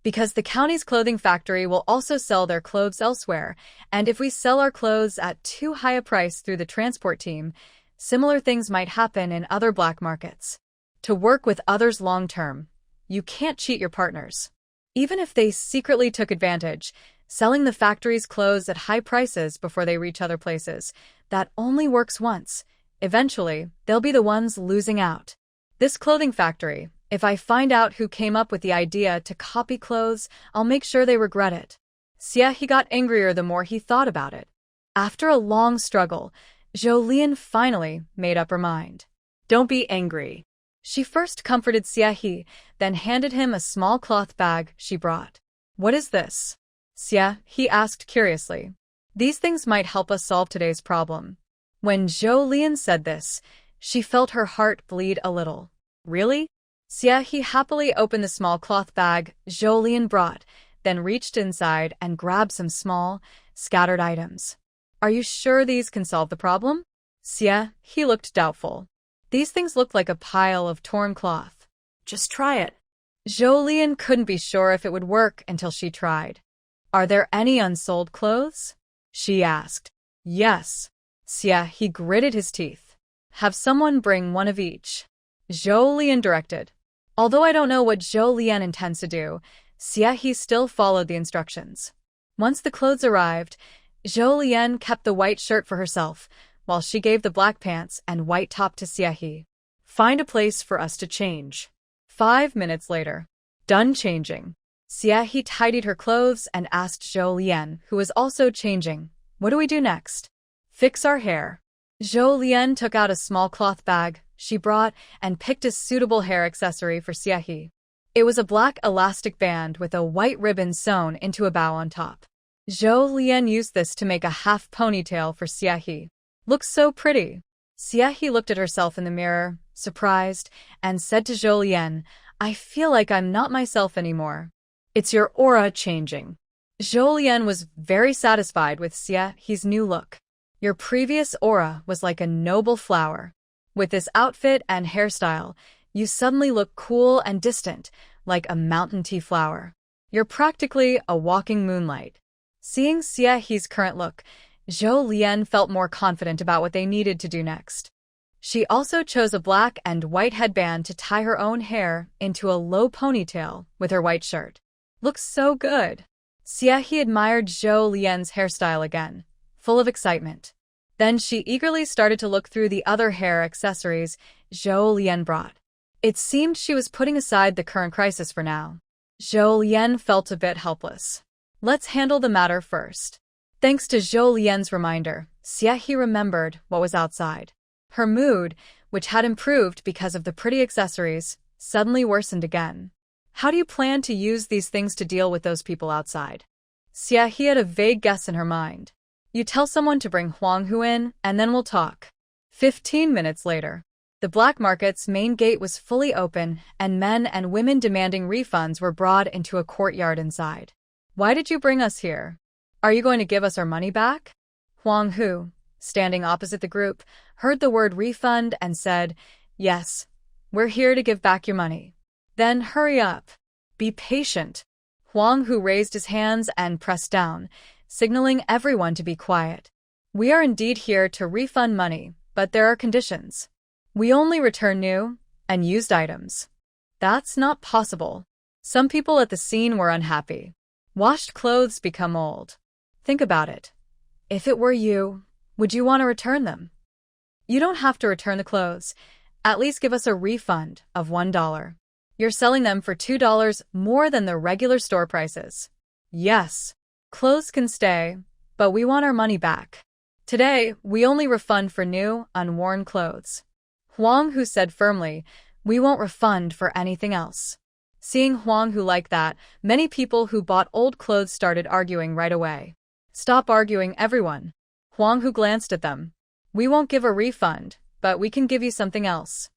Because the county's clothing factory will also sell their clothes elsewhere, and if we sell our clothes at too high a price through the transport team, similar things might happen in other black markets. To work with others long-term, you can't cheat your partners. Even if they secretly took advantage, selling the factory's clothes at high prices before they reach other places, that only works once. Eventually, they'll be the ones losing out. This clothing factory, if I find out who came up with the idea to copy clothes, I'll make sure they regret it." Xie got angrier the more he thought about it. After a long struggle, Jolien finally made up her mind. "Don't be angry." She first comforted Xie, then handed him a small cloth bag she brought. "What is this?" Xie asked curiously. "These things might help us solve today's problem." When Jolien said this, she felt her heart bleed a little. "Really?" Xie happily opened the small cloth bag Jolien brought, then reached inside and grabbed some small, scattered items. "Are you sure these can solve the problem?" Xie looked doubtful. "These things look like a pile of torn cloth." Just try it. Jolien couldn't be sure if it would work until she tried. "Are there any unsold clothes?" she asked. "Yes." Xie gritted his teeth. "Have someone bring one of each," Jolien directed. Although I don't know what Jolien intends to do, Xie still followed the instructions. Once the clothes arrived, Jolien kept the white shirt for herself, while she gave the black pants and white top to Xie. "Find a place for us to change." 5 minutes later. Done changing. Xie tidied her clothes and asked Jolien, who was also changing, "What do we do next?" "Fix our hair." Zhou Lian took out a small cloth bag she brought and picked a suitable hair accessory for Xie. It was a black elastic band with a white ribbon sewn into a bow on top. Zhou Lian used this to make a half ponytail for Xie. Looks so pretty. Xie looked at herself in the mirror, surprised, and said to Zhou Lian, I feel like I'm not myself anymore. It's your aura changing. Zhou Lian was very satisfied with Xie's new look. Your previous aura was like a noble flower. With this outfit and hairstyle, you suddenly look cool and distant, like a mountain tea flower. You're practically a walking moonlight. Seeing Xie's current look, Zhou Lian felt more confident about what they needed to do next. She also chose a black and white headband to tie her own hair into a low ponytail with her white shirt. Looks so good. Xie admired Zhou Lian's hairstyle again, full of excitement. Then she eagerly started to look through the other hair accessories Zhou Lian brought. It seemed she was putting aside the current crisis for now. Zhou Lian felt a bit helpless. Let's handle the matter first. Thanks to Zhou Lian's reminder, Xie remembered what was outside. Her mood, which had improved because of the pretty accessories, suddenly worsened again. How do you plan to use these things to deal with those people outside? Xie had a vague guess in her mind. You tell someone to bring Huang Hu in, and then we'll talk. 15 minutes later, the black market's main gate was fully open, and men and women demanding refunds were brought into a courtyard inside. Why did you bring us here? Are you going to give us our money back? Huang Hu, standing opposite the group, heard the word refund and said, Yes, we're here to give back your money. Then hurry up. Be patient. Huang Hu raised his hands and pressed down, signaling everyone to be quiet. We are indeed here to refund money, but there are conditions. We only return new and used items. That's not possible. Some people at the scene were unhappy. Washed clothes become old. Think about it. If it were you, would you want to return them? You don't have to return the clothes. At least give us a refund of $1. You're selling them for $2 more than the regular store prices. Yes. Clothes can stay, but we want our money back. Today, we only refund for new, unworn clothes. Huang Hu said firmly, we won't refund for anything else. Seeing Huang Hu like that, many people who bought old clothes started arguing right away. Stop arguing, everyone. Huang Hu glanced at them. We won't give a refund, but we can give you something else.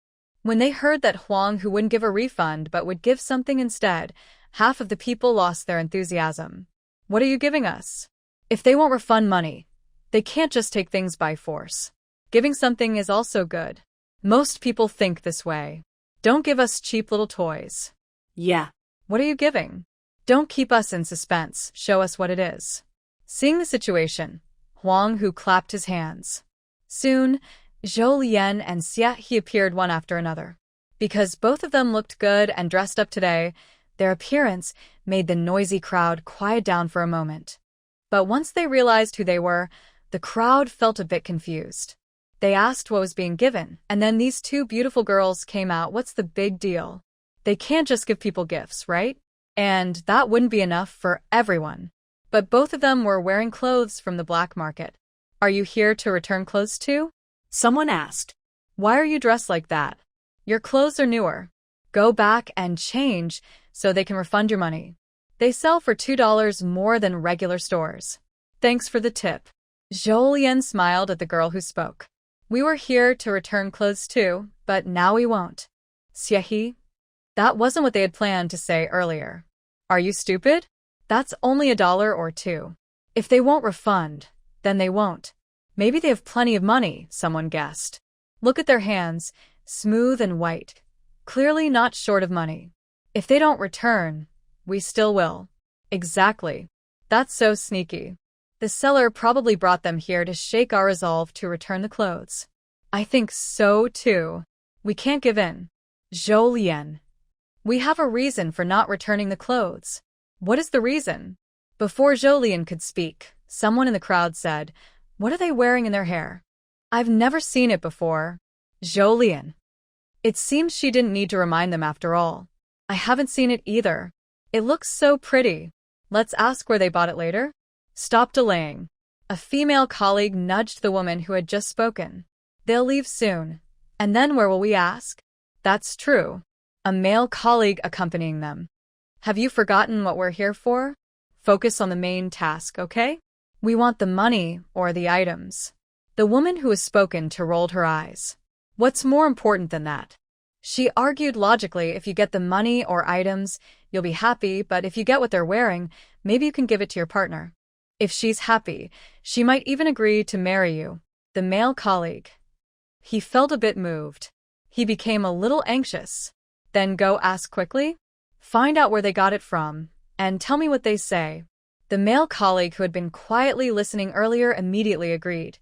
When they heard that Huang Hu wouldn't give a refund but would give something instead, half of the people lost their enthusiasm. What are you giving us? If they won't refund money, they can't just take things by force. Giving something is also good. Most people think this way. Don't give us cheap little toys. Yeah. What are you giving? Don't keep us in suspense, show us what it is. Seeing the situation, Huang Hu clapped his hands. Soon, Zhou Lian and Xie appeared one after another. Because both of them looked good and dressed up today, their appearance made the noisy crowd quiet down for a moment. But once they realized who they were, the crowd felt a bit confused. They asked what was being given, and then these two beautiful girls came out. What's the big deal? They can't just give people gifts, right? And that wouldn't be enough for everyone. But both of them were wearing clothes from the black market. Are you here to return clothes too? Someone asked. Why are you dressed like that? Your clothes are newer. Go back and change so they can refund your money. They sell for $2 more than regular stores. Thanks for the tip. Zhou Lian smiled at the girl who spoke. We were here to return clothes too, but now we won't. Xie? That wasn't what they had planned to say earlier. Are you stupid? That's only $1 or $2. If they won't refund, then they won't. Maybe they have plenty of money, someone guessed. Look at their hands, smooth and white. Clearly not short of money. If they don't return, we still will. Exactly. That's so sneaky. The seller probably brought them here to shake our resolve to return the clothes. I think so too. We can't give in. Zhou Lian. We have a reason for not returning the clothes. What is the reason? Before Zhou Lian could speak, someone in the crowd said, What are they wearing in their hair? I've never seen it before. Zhou Lian. It seems she didn't need to remind them after all. I haven't seen it either. It looks so pretty. Let's ask where they bought it later. Stop delaying. A female colleague nudged the woman who had just spoken. They'll leave soon. And then where will we ask? That's true. A male colleague accompanying them. Have you forgotten what we're here for? Focus on the main task, okay? We want the money or the items. The woman who was spoken to rolled her eyes. What's more important than that? She argued logically, if you get the money or items, you'll be happy, but if you get what they're wearing, maybe you can give it to your partner. If she's happy, she might even agree to marry you. The male colleague. He felt a bit moved. He became a little anxious. Then go ask quickly? Find out where they got it from, and tell me what they say. The male colleague who had been quietly listening earlier immediately agreed.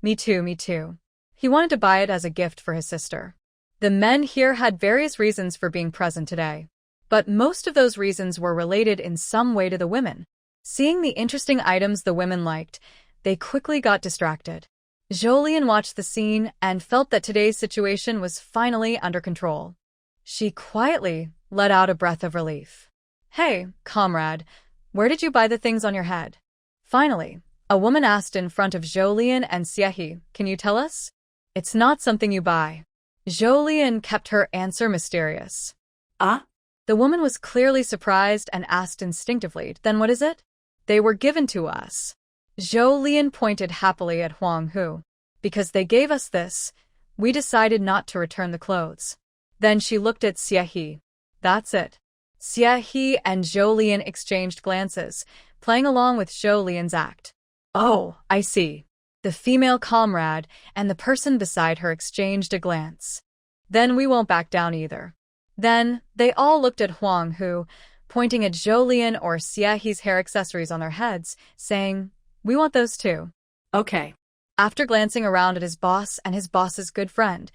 Me too, me too. He wanted to buy it as a gift for his sister. The men here had various reasons for being present today, but most of those reasons were related in some way to the women. Seeing the interesting items the women liked, they quickly got distracted. Jolien watched the scene and felt that today's situation was finally under control. She quietly let out a breath of relief. Hey, comrade, where did you buy the things on your head? Finally, a woman asked in front of Jolien and Siehi, can you tell us? It's not something you buy. Jolien kept her answer mysterious. The woman was clearly surprised and asked instinctively, then what is it? They were given to us. Jolien pointed happily at Huang Hu. Because they gave us this, we decided not to return the clothes. Then she looked at Siehi. That's it. Siehi and Jolien exchanged glances, playing along with Jolien's act. Oh, I see. The female comrade and the person beside her exchanged a glance. Then we won't back down either. Then they all looked at Huang Hu, pointing at Jolien or Siehi's hair accessories on their heads, saying, we want those too. Okay. After glancing around at his boss and his boss's good friend,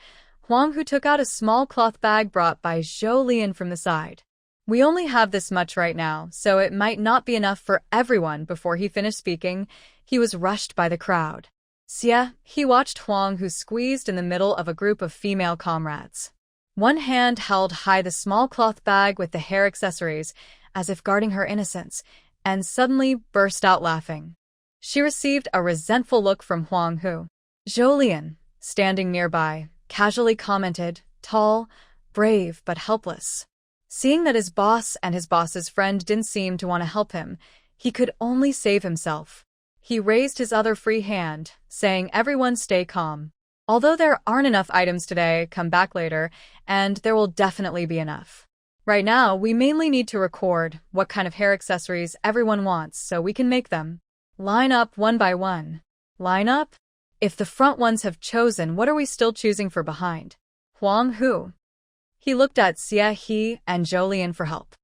Huang Hu took out a small cloth bag brought by Jolien from the side. We only have this much right now, so it might not be enough for everyone. Before he finished speaking, he was rushed by the crowd. He watched Huang Hu squeezed in the middle of a group of female comrades. One hand held high the small cloth bag with the hair accessories, as if guarding her innocence, and suddenly burst out laughing. She received a resentful look from Huang Hu. Jolien, standing nearby, casually commented, tall, brave, but helpless. Seeing that his boss and his boss's friend didn't seem to want to help him, he could only save himself. He raised his other free hand, saying, everyone stay calm. Although there aren't enough items today, come back later, and there will definitely be enough. Right now, we mainly need to record what kind of hair accessories everyone wants so we can make them. Line up one by one. Line up? If the front ones have chosen, what are we still choosing for behind? Huang Hu. He looked at Siehi and Jolien for help.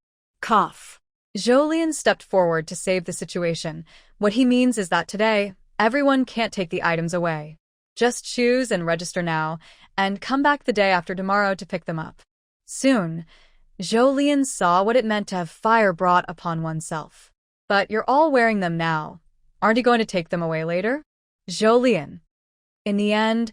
Cough. Jolien stepped forward to save the situation. What he means is that today, everyone can't take the items away. Just choose and register now, and come back the day after tomorrow to pick them up. Soon, Jolien saw what it meant to have fire brought upon oneself. But you're all wearing them now. Aren't you going to take them away later? Jolien. In the end,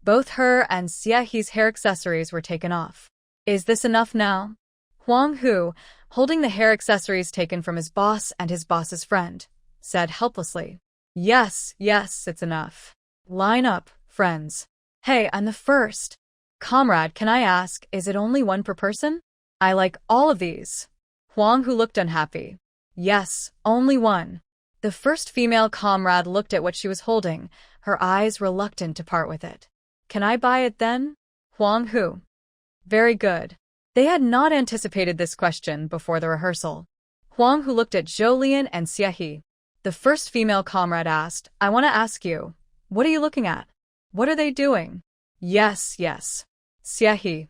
both her and Siehi's hair accessories were taken off. Is this enough now? Huang Hu, holding the hair accessories taken from his boss and his boss's friend, said helplessly. Yes, it's enough. Line up, friends. Hey, I'm the first. Comrade, can I ask, is it only one per person? I like all of these. Huang Hu looked unhappy. Yes, only one. The first female comrade looked at what she was holding, her eyes reluctant to part with it. Can I buy it then? Huang Hu. Very good. They had not anticipated this question before the rehearsal. Huang Hu looked at Jolien and Siehi. The first female comrade asked, I want to ask you, what are you looking at? What are they doing? Yes. Siehi.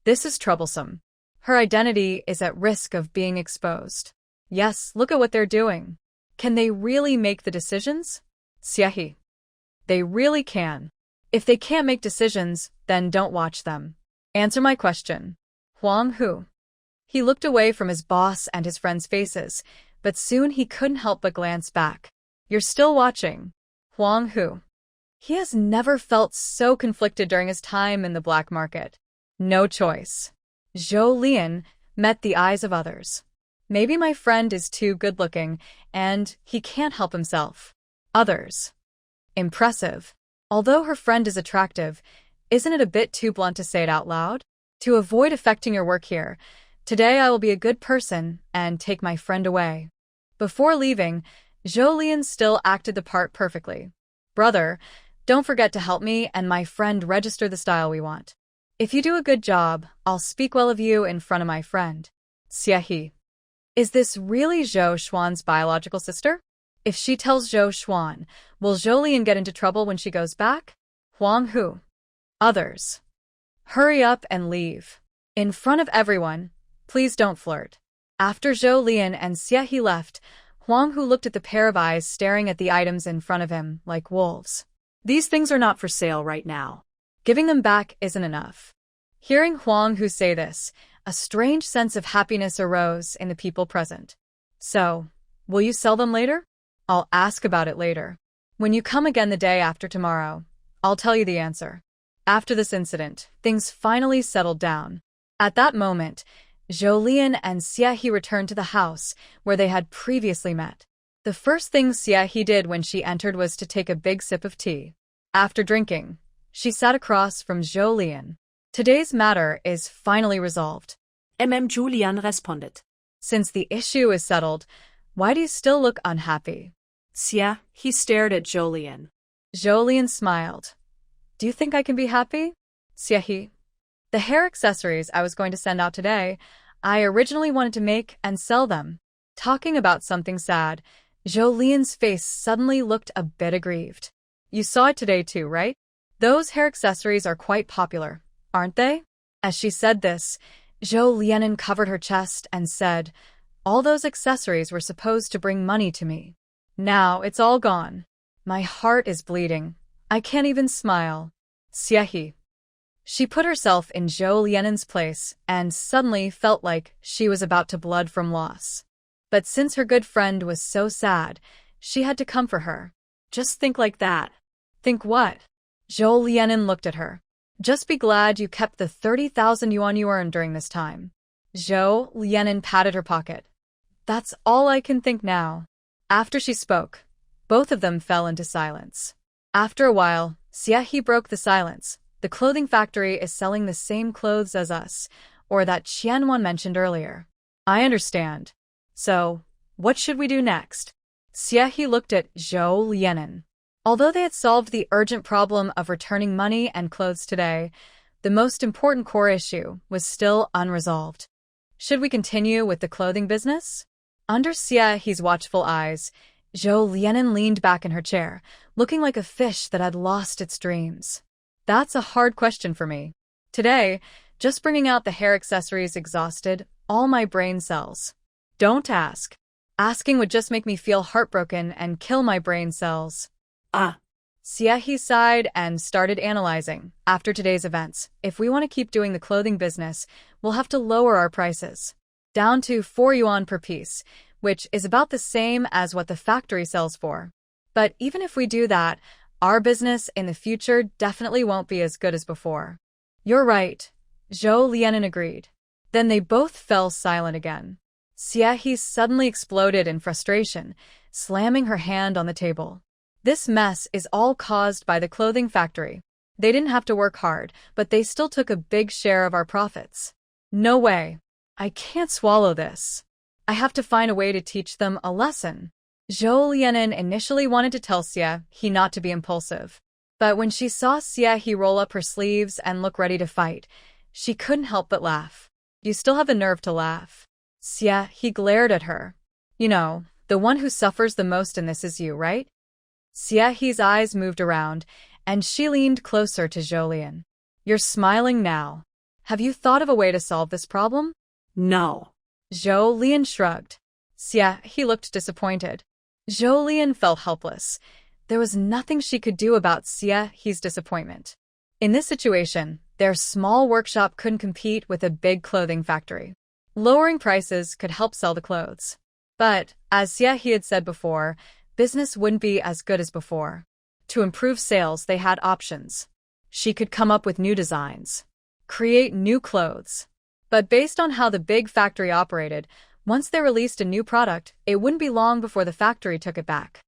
This is troublesome. Her identity is at risk of being exposed. Yes, look at what they're doing. Can they really make the decisions? Siehi. They really can. If they can't make decisions, then don't watch them. Answer my question. Huang Hu. He looked away from his boss and his friends' faces, but soon he couldn't help but glance back. You're still watching. Huang Hu. He has never felt so conflicted during his time in the black market. No choice. Jolien met the eyes of others. Maybe my friend is too good-looking, and he can't help himself. Others. Impressive. Although her friend is attractive, isn't it a bit too blunt to say it out loud? To avoid affecting your work here, today I will be a good person and take my friend away. Before leaving, Jolien still acted the part perfectly. Brother, don't forget to help me and my friend register the style we want. If you do a good job, I'll speak well of you in front of my friend. Xie. Is this really Zhou Xuan's biological sister? If she tells Zhou Xuan, will Jolien get into trouble when she goes back? Huang Hu. Others. Hurry up and leave. In front of everyone, please don't flirt. After Jolien and Xie left, Huang Hu looked at the pair of eyes staring at the items in front of him like wolves. These things are not for sale right now. Giving them back isn't enough. Hearing Huang Hu say this, a strange sense of happiness arose in the people present. So, will you sell them later? I'll ask about it later. When you come again the day after tomorrow, I'll tell you the answer. After this incident, things finally settled down. At that moment, Jolien and Xie returned to the house where they had previously met. The first thing Xie did when she entered was to take a big sip of tea. After drinking, she sat across from Jolien. Today's matter is finally resolved. Julian responded. Since the issue is settled, why do you still look unhappy? Xie, he stared at Jolien. Jolien smiled. Do you think I can be happy? Xie. The hair accessories I was going to send out today, I originally wanted to make and sell them. Talking about something sad, Jolien's face suddenly looked a bit aggrieved. You saw it today too, right? Those hair accessories are quite popular, aren't they? As she said this, Jolien covered her chest and said, all those accessories were supposed to bring money to me. Now it's all gone. My heart is bleeding. I can't even smile. Xie. She put herself in Jolien's place and suddenly felt like she was about to blood from loss. But since her good friend was so sad, she had to comfort her. Just think like that. Think what? Jolien looked at her. Just be glad you kept the 30,000 yuan you earned during this time. Jolien patted her pocket. That's all I can think now. After she spoke, both of them fell into silence. After a while, Xie broke the silence. The clothing factory is selling the same clothes as us, or that Qianwan mentioned earlier. I understand. So, what should we do next? Xie looked at Jolien. Although they had solved the urgent problem of returning money and clothes today, the most important core issue was still unresolved. Should we continue with the clothing business? Under Xie's watchful eyes, Jolien leaned back in her chair, looking like a fish that had lost its dreams. That's a hard question for me. Today, just bringing out the hair accessories exhausted all my brain cells. Don't ask. Asking would just make me feel heartbroken and kill my brain cells. Xie sighed and started analyzing. After today's events, if we want to keep doing the clothing business, we'll have to lower our prices. Down to 4 yuan per piece, which is about the same as what the factory sells for. But even if we do that, our business in the future definitely won't be as good as before. You're right. Jolien agreed. Then they both fell silent again. Xie suddenly exploded in frustration, slamming her hand on the table. This mess is all caused by the clothing factory. They didn't have to work hard, but they still took a big share of our profits. No way. I can't swallow this. I have to find a way to teach them a lesson. Jolien initially wanted to tell Xie not to be impulsive. But when she saw Xie roll up her sleeves and look ready to fight, she couldn't help but laugh. You still have the nerve to laugh. Xie glared at her. You know, the one who suffers the most in this is you, right? Xie's eyes moved around, and she leaned closer to Jolien. You're smiling now. Have you thought of a way to solve this problem? No. Jolien shrugged. Xie looked disappointed. Jolien felt helpless. There was nothing she could do about Xie's disappointment. In this situation, their small workshop couldn't compete with a big clothing factory. Lowering prices could help sell the clothes. But, as Xie had said before, business wouldn't be as good as before. To improve sales, they had options. She could come up with new designs, create new clothes. But based on how the big factory operated, once they released a new product, it wouldn't be long before the factory took it back.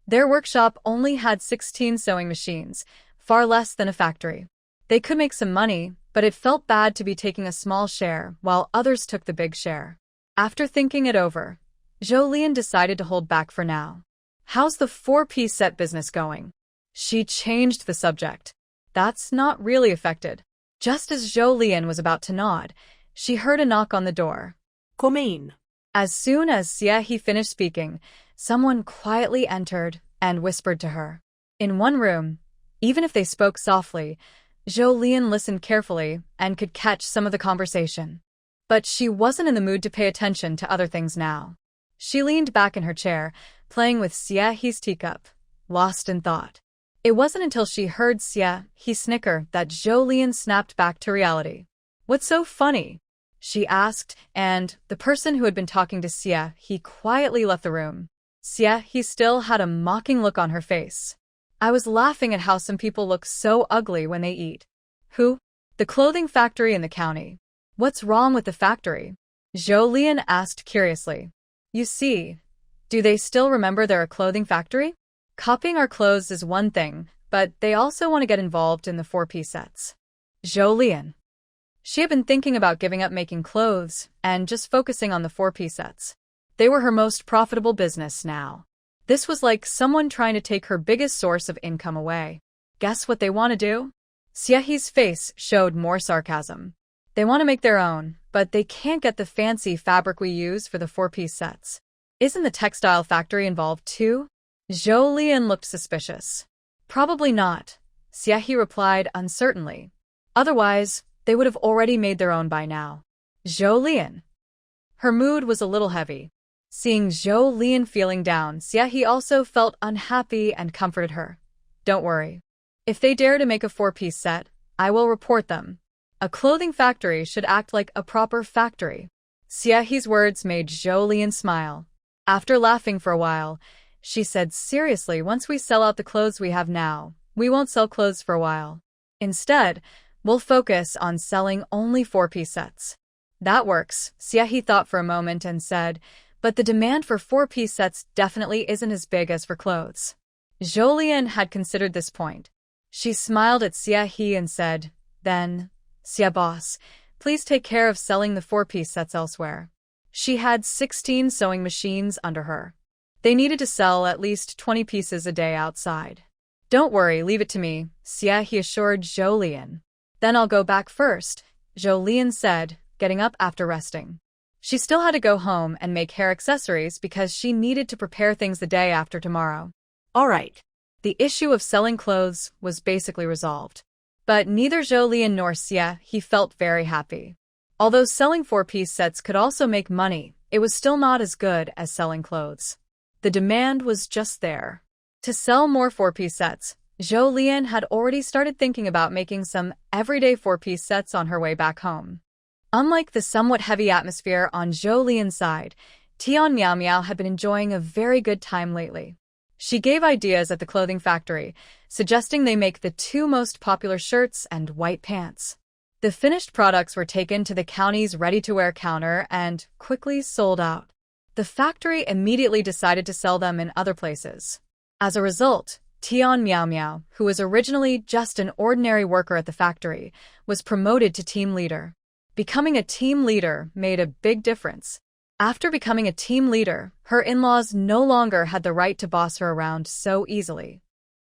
Their workshop only had 16 sewing machines, far less than a factory. They could make some money, but it felt bad to be taking a small share while others took the big share. After thinking it over, Jolene decided to hold back for now. How's the four-piece set business going? She changed the subject. That's not really affected. Just as Jolene was about to nod, she heard a knock on the door. Come in. As soon as Siehi finished speaking, someone quietly entered and whispered to her. In one room, even if they spoke softly, Jolene listened carefully and could catch some of the conversation. But she wasn't in the mood to pay attention to other things now. She leaned back in her chair, playing with Siehi's teacup, lost in thought. It wasn't until she heard Siehi snicker that Jolene snapped back to reality. "What's so funny?" she asked, and the person who had been talking to Siehi quietly left the room. Siehi still had a mocking look on her face. "I was laughing at how some people look so ugly when they eat." "Who?" "The clothing factory in the county." "What's wrong with the factory?" Jolene asked curiously. "You see, do they still remember they're a clothing factory? Copying our clothes is one thing, but they also want to get involved in the four-piece sets." Jolene. She had been thinking about giving up making clothes and just focusing on the four-piece sets. They were her most profitable business now. This was like someone trying to take her biggest source of income away. Guess what they want to do? Siehi's face showed more sarcasm. They want to make their own, but they can't get the fancy fabric we use for the four-piece sets. Isn't the textile factory involved too? Jolene looked suspicious. Probably not, Siehi replied uncertainly. Otherwise, they would have already made their own by now. Jolene. Her mood was a little heavy. Seeing Jolene feeling down, Siehi also felt unhappy and comforted her. "Don't worry. If they dare to make a four-piece set, I will report them. A clothing factory should act like a proper factory." Siehi's words made Jolene smile. After laughing for a while, she said seriously, "Once we sell out the clothes we have now, we won't sell clothes for a while. Instead, we'll focus on selling only four-piece sets." "That works," Siehi thought for a moment and said, "but the demand for four-piece sets definitely isn't as big as for clothes." Jolene had considered this point. She smiled at Siehi and said, "Then, Sia boss, please take care of selling the four-piece sets elsewhere." She had 16 sewing machines under her. They needed to sell at least 20 pieces a day outside. "Don't worry, leave it to me," Siehi assured Jolene. "Then I'll go back first," Jolene said, getting up after resting. She still had to go home and make hair accessories because she needed to prepare things the day after tomorrow. All right. The issue of selling clothes was basically resolved. But neither Jolene nor Siehi felt very happy. Although selling four-piece sets could also make money, it was still not as good as selling clothes. The demand was just there. To sell more four-piece sets, Jolene had already started thinking about making some everyday four-piece sets on her way back home. Unlike the somewhat heavy atmosphere on Jolene's side, Tian Miao Miao had been enjoying a very good time lately. She gave ideas at the clothing factory, suggesting they make the two most popular shirts and white pants. The finished products were taken to the county's ready-to-wear counter and quickly sold out. The factory immediately decided to sell them in other places. As a result, Tian Miao Miao, who was originally just an ordinary worker at the factory, was promoted to team leader. Becoming a team leader made a big difference. After becoming a team leader, her in-laws no longer had the right to boss her around so easily.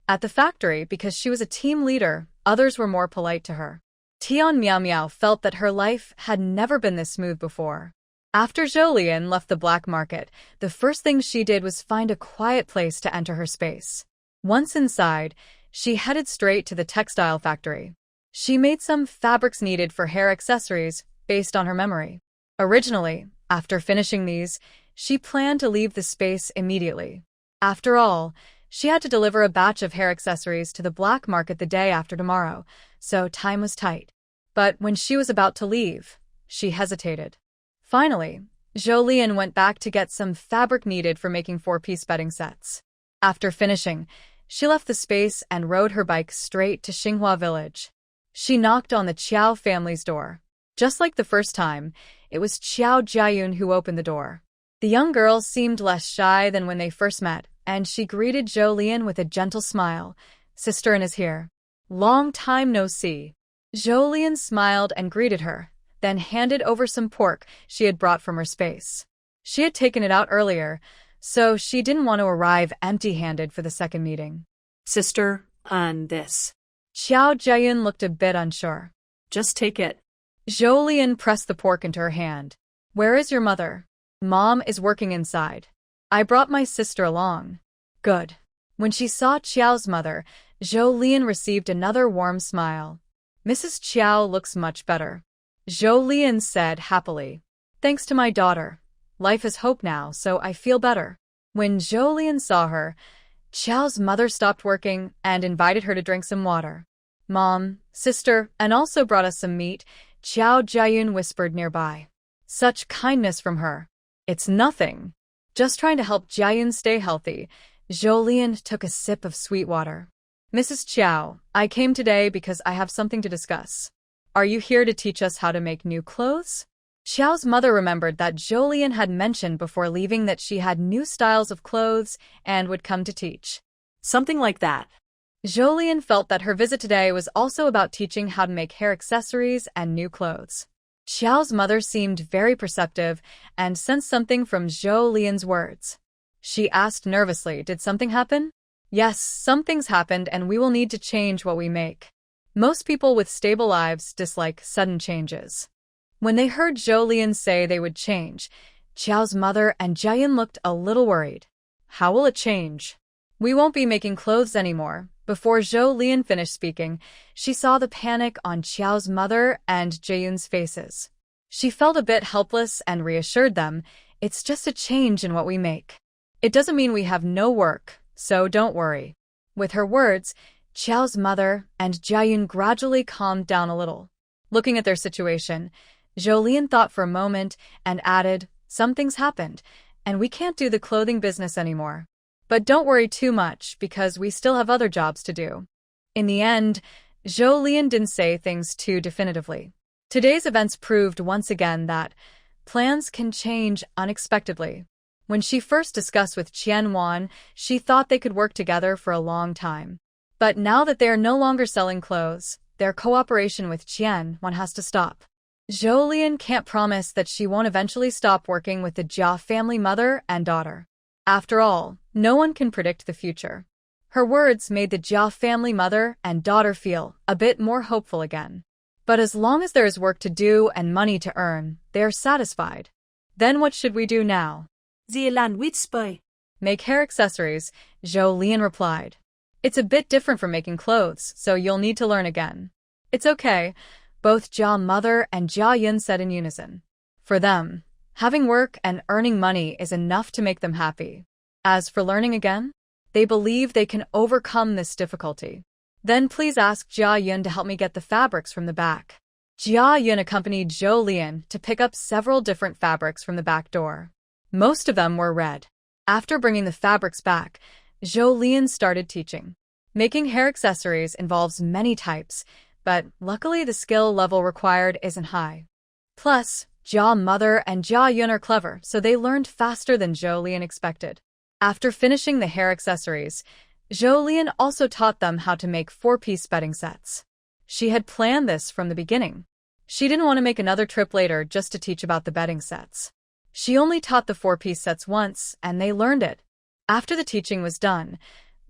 At the factory, because she was a team leader, others were more polite to her. Tian Miao Miao felt that her life had never been this smooth before. After Jolene left the black market, the first thing she did was find a quiet place to enter her space. Once inside, she headed straight to the textile factory. She made some fabrics needed for hair accessories based on her memory. Originally, after finishing these, she planned to leave the space immediately. After all, she had to deliver a batch of hair accessories to the black market the day after tomorrow, so time was tight. But when she was about to leave, she hesitated. Finally, Jolene went back to get some fabric needed for making four-piece bedding sets. After finishing, she left the space and rode her bike straight to Xinghua village. She knocked on the Qiao family's door. Just like the first time, it was Qiao Jiayun who opened the door. The young girl seemed less shy than when they first met, and she greeted Jolene with a gentle smile. Sister is here. Long time no see. Jolene smiled and greeted her, then handed over some pork she had brought from her space. She had taken it out earlier, so she didn't want to arrive empty-handed for the second meeting. Sister, and this. Xiao Jiayun looked a bit unsure. Just take it. Jolene pressed the pork into her hand. Where is your mother? Mom is working inside. I brought my sister along. Good. When she saw Qiao's mother, Jolene received another warm smile. Mrs. Qiao looks much better. Jolene said happily. Thanks to my daughter. Life has hope now, so I feel better. When Jolene saw her, Qiao's mother stopped working and invited her to drink some water. Mom, sister, and also brought us some meat, Xiao Jiayun whispered nearby. Such kindness from her. It's nothing. Just trying to help Jiayun stay healthy. Jolene took a sip of sweet water. Mrs. Qiao, I came today because I have something to discuss. Are you here to teach us how to make new clothes? Xiao's mother remembered that Jolene had mentioned before leaving that she had new styles of clothes and would come to teach. Something like that. Jolene felt that her visit today was also about teaching how to make hair accessories and new clothes. Xiao's mother seemed very perceptive and sensed something from Jolene's words. She asked nervously, did something happen? Yes, something's happened and we will need to change what we make. Most people with stable lives dislike sudden changes. When they heard Jolene say they would change, Qiao's mother and Jiayun looked a little worried. How will it change? We won't be making clothes anymore. Before Jolene finished speaking, she saw the panic on Qiao's mother and Jiayun's faces. She felt a bit helpless and reassured them, it's just a change in what we make. It doesn't mean we have no work, so don't worry. With her words, Qiao's mother and Jiayun gradually calmed down a little. Looking at their situation, Jolene thought for a moment and added, something's happened, and we can't do the clothing business anymore. But don't worry too much, because we still have other jobs to do. In the end, Jolene didn't say things too definitively. Today's events proved once again that plans can change unexpectedly. When she first discussed with Qian Wan, she thought they could work together for a long time. But now that they are no longer selling clothes, their cooperation with Qian Wan has to stop. Jolene can't promise that she won't eventually stop working with the Jia family mother and daughter. After all, no one can predict the future. Her words made the Jia family mother and daughter feel a bit more hopeful again. But as long as there is work to do and money to earn, they are satisfied. Then what should we do now? Make hair accessories, Jolene replied. It's a bit different from making clothes, so you'll need to learn again. It's okay, both Jia mother and Jia Yun said in unison. For them, having work and earning money is enough to make them happy. As for learning again, they believe they can overcome this difficulty. Then please ask Jia Yun to help me get the fabrics from the back. Jia Yun accompanied Jolene to pick up several different fabrics from the back door. Most of them were red. After bringing the fabrics back, Jolene started teaching. Making hair accessories involves many types, but luckily the skill level required isn't high. Plus, Jia mother and Jia Yun are clever, so they learned faster than Jolene expected. After finishing the hair accessories, Jolene also taught them how to make 4-piece bedding sets. She had planned this from the beginning. She didn't want to make another trip later just to teach about the bedding sets. She only taught the 4-piece sets once, and they learned it. After the teaching was done,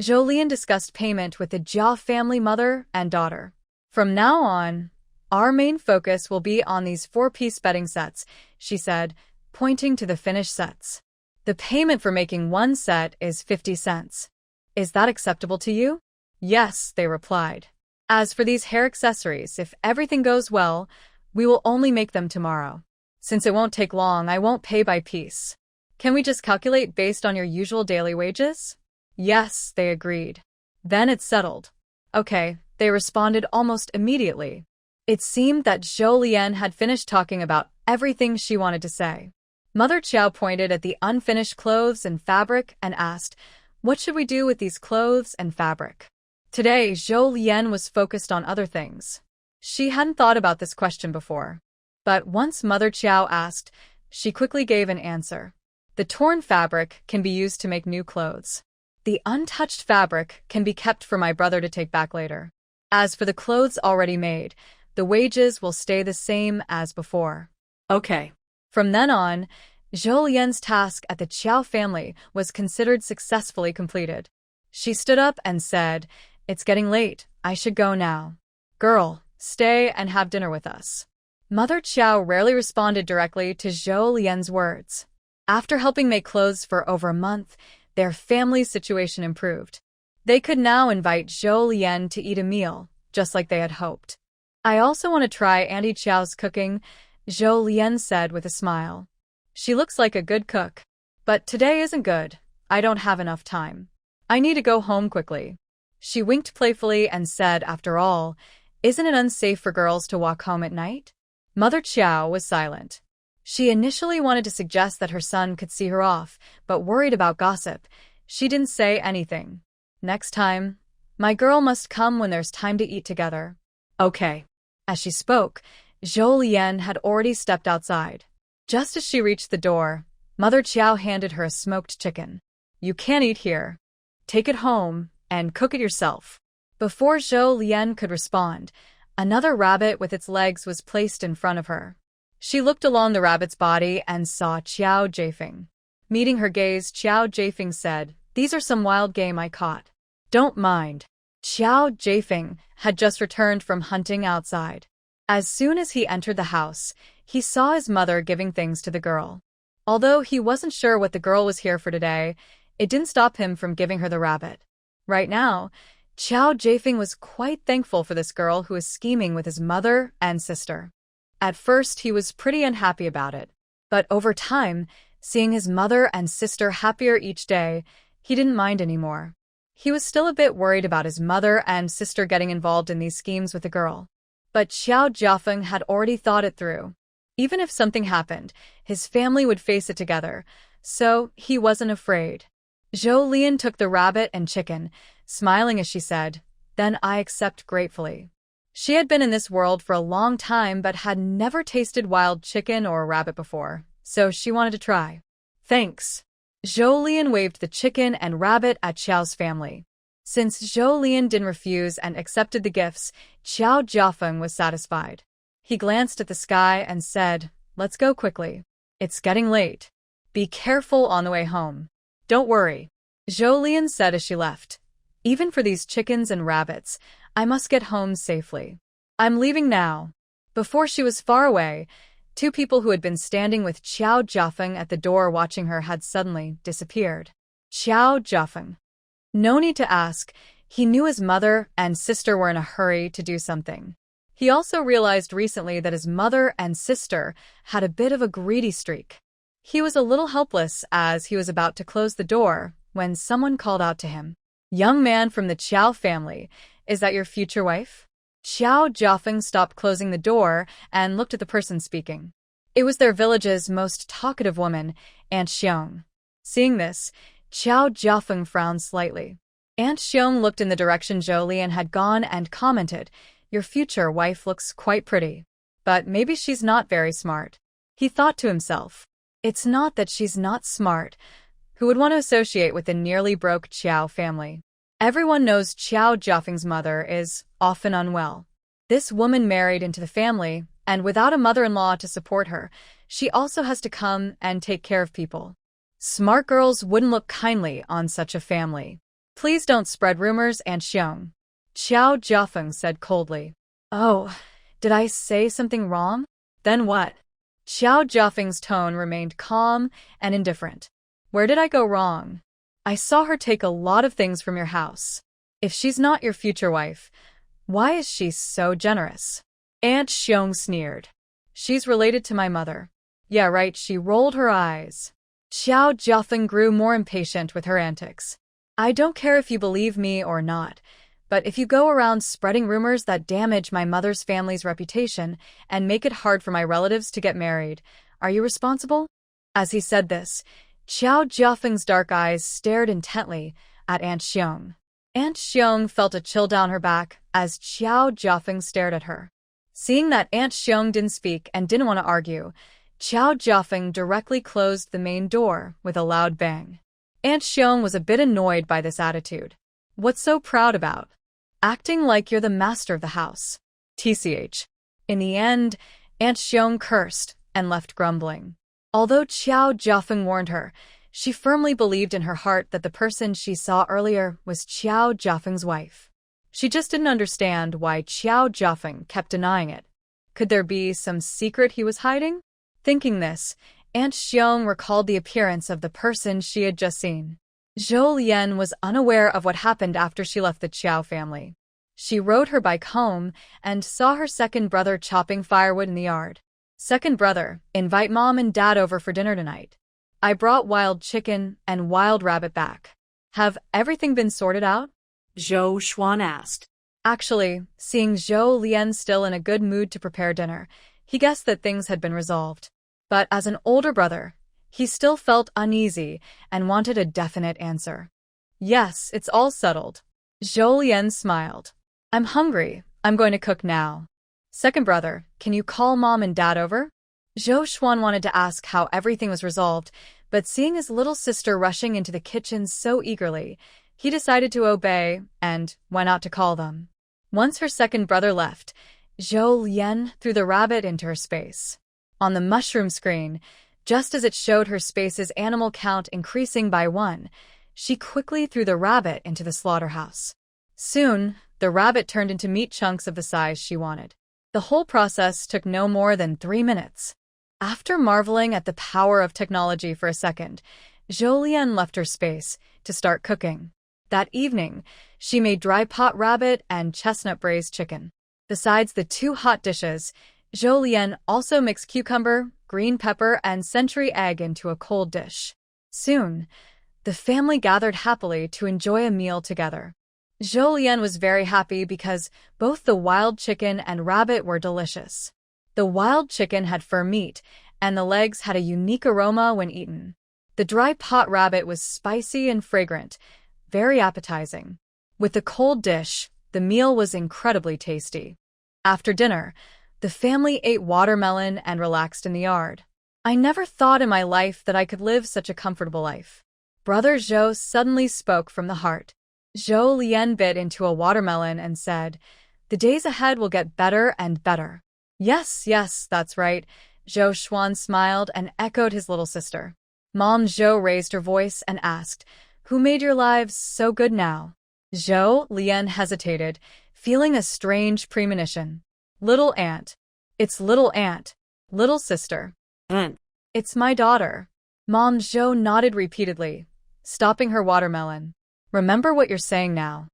Jolene discussed payment with the Jia family mother and daughter. From now on, our main focus will be on these 4-piece bedding sets, she said, pointing to the finished sets. The payment for making one set is 50 cents. Is that acceptable to you? Yes, they replied. As for these hair accessories, if everything goes well, we will only make them tomorrow. Since it won't take long, I won't pay by piece. Can we just calculate based on your usual daily wages? Yes, they agreed. Then it's settled. Okay, they responded almost immediately. It seemed that Jolene had finished talking about everything she wanted to say. Mother Qiao pointed at the unfinished clothes and fabric and asked, what should we do with these clothes and fabric? Today, Jolene was focused on other things. She hadn't thought about this question before. But once Mother Qiao asked, she quickly gave an answer. The torn fabric can be used to make new clothes. The untouched fabric can be kept for my brother to take back later. As for the clothes already made, the wages will stay the same as before. Okay. From then on, Zhou Lian's task at the Qiao family was considered successfully completed. She stood up and said, "It's getting late. I should go now. Girl, stay and have dinner with us." Mother Qiao rarely responded directly to Zhou Lian's words. After helping make clothes for over a month, their family's situation improved. They could now invite Zhou Lian to eat a meal, just like they had hoped. "I also want to try Auntie Qiao's cooking," Zhou Lian said with a smile. "She looks like a good cook. But today isn't good. I don't have enough time. I need to go home quickly." She winked playfully and said, "After all, isn't it unsafe for girls to walk home at night?" Mother Qiao was silent. She initially wanted to suggest that her son could see her off, but worried about gossip, she didn't say anything. "Next time, my girl must come when there's time to eat together." "Okay." As she spoke, Zhou Lian had already stepped outside. Just as she reached the door, Mother Qiao handed her a smoked chicken. "You can't eat here. Take it home and cook it yourself." Before Zhou Lian could respond, another rabbit with its legs was placed in front of her. She looked along the rabbit's body and saw Qiao Jiefeng. Meeting her gaze, Qiao Jiefeng said, "These are some wild game I caught. Don't mind." Qiao Jiefeng had just returned from hunting outside. As soon as he entered the house, he saw his mother giving things to the girl. Although he wasn't sure what the girl was here for today, it didn't stop him from giving her the rabbit. Right now, Qiao Jiefeng was quite thankful for this girl who was scheming with his mother and sister. At first, he was pretty unhappy about it, but over time, seeing his mother and sister happier each day, he didn't mind anymore. He was still a bit worried about his mother and sister getting involved in these schemes with the girl. But Qiao Jiefeng had already thought it through. Even if something happened, his family would face it together, so he wasn't afraid. Zhou Lian took the rabbit and chicken, smiling as she said, "Then I accept gratefully." She had been in this world for a long time but had never tasted wild chicken or rabbit before, so she wanted to try. "Thanks." Zhou Lian waved the chicken and rabbit at Qiao's family. Since Zhou Lian didn't refuse and accepted the gifts, Qiao Jiefeng was satisfied. He glanced at the sky and said, "Let's go quickly. It's getting late. Be careful on the way home." "Don't worry," Zhou Lian said as she left. "Even for these chickens and rabbits, I must get home safely. I'm leaving now." Before she was far away, two people who had been standing with Qiao Jiefeng at the door watching her had suddenly disappeared. Qiao Jiefeng. No need to ask, he knew his mother and sister were in a hurry to do something. He also realized recently that his mother and sister had a bit of a greedy streak. He was a little helpless as he was about to close the door when someone called out to him. "Young man from the Qiao family, is that your future wife?" Qiao Jiefeng stopped closing the door and looked at the person speaking. It was their village's most talkative woman, Aunt Xiong. Seeing this, Qiao Jiefeng frowned slightly. Aunt Xiong looked in the direction Zhou Lian had gone and commented, "Your future wife looks quite pretty. But maybe she's not very smart." He thought to himself, "It's not that she's not smart. Who would want to associate with the nearly broke Qiao family? Everyone knows Qiao Jiefeng's mother is often unwell. This woman married into the family, and without a mother-in-law to support her, she also has to come and take care of people. Smart girls wouldn't look kindly on such a family. Please don't spread rumors, Aunt Xiong." Qiao Jiefeng said coldly. "Oh, did I say something wrong? Then what?" Qiao Jiefeng's tone remained calm and indifferent. "Where did I go wrong? I saw her take a lot of things from your house. If she's not your future wife, why is she so generous?" Aunt Xiong sneered. "She's related to my mother." "Yeah, right," she rolled her eyes. Qiao Jiefeng grew more impatient with her antics. "I don't care if you believe me or not, but if you go around spreading rumors that damage my mother's family's reputation and make it hard for my relatives to get married, are you responsible?" As he said this, Qiao Jiefeng's dark eyes stared intently at Aunt Xiong. Aunt Xiong felt a chill down her back as Qiao Jiefeng stared at her. Seeing that Aunt Xiong didn't speak and didn't want to argue, Qiao Jiefeng directly closed the main door with a loud bang. Aunt Xiong was a bit annoyed by this attitude. What's so proud about? Acting like you're the master of the house. TCH. In the end, Aunt Xiong cursed and left grumbling. Although Qiao Jiafeng warned her, she firmly believed in her heart that the person she saw earlier was Qiao Jiafeng's wife. She just didn't understand why Qiao Jiafeng kept denying it. Could there be some secret he was hiding? Thinking this, Aunt Xiong recalled the appearance of the person she had just seen. Zhou Lian was unaware of what happened after she left the Qiao family. She rode her bike home and saw her second brother chopping firewood in the yard. Second brother, invite mom and dad over for dinner tonight. I brought wild chicken and wild rabbit back. Have everything been sorted out? Zhou Xuan asked. Actually, seeing Zhou Lian still in a good mood to prepare dinner, he guessed that things had been resolved. But as an older brother, he still felt uneasy and wanted a definite answer. Yes, it's all settled. Zhou Lian smiled. I'm hungry. I'm going to cook now. Second brother, can you call mom and dad over? Zhou Xuan wanted to ask how everything was resolved, but seeing his little sister rushing into the kitchen so eagerly, he decided to obey and went out to call them. Once her second brother left, Zhou Lian threw the rabbit into her space. On the mushroom screen, just as it showed her space's animal count increasing by 1, she quickly threw the rabbit into the slaughterhouse. Soon, the rabbit turned into meat chunks of the size she wanted. The whole process took no more than 3 minutes. After marveling at the power of technology for a second, Zhou Lian left her space to start cooking. That evening, she made dry pot rabbit and chestnut braised chicken. Besides the 2 hot dishes, Zhou Lian also mixed cucumber, green pepper, and century egg into a cold dish. Soon, the family gathered happily to enjoy a meal together. Zhou Lian was very happy because both the wild chicken and rabbit were delicious. The wild chicken had firm meat, and the legs had a unique aroma when eaten. The dry pot rabbit was spicy and fragrant, very appetizing. With the cold dish, the meal was incredibly tasty. After dinner, the family ate watermelon and relaxed in the yard. I never thought in my life that I could live such a comfortable life. Brother Zhou suddenly spoke from the heart. Zhou Lian bit into a watermelon and said, "The days ahead will get better and better." Yes, that's right. Zhou Xuan smiled and echoed his little sister. Mom Zhou raised her voice and asked, "Who made your lives so good now?" Zhou Lian hesitated, feeling a strange premonition. Little aunt. It's little aunt. Little sister. Aunt. It's my daughter. Mom Zhou nodded repeatedly, stopping her watermelon. Remember what you're saying now.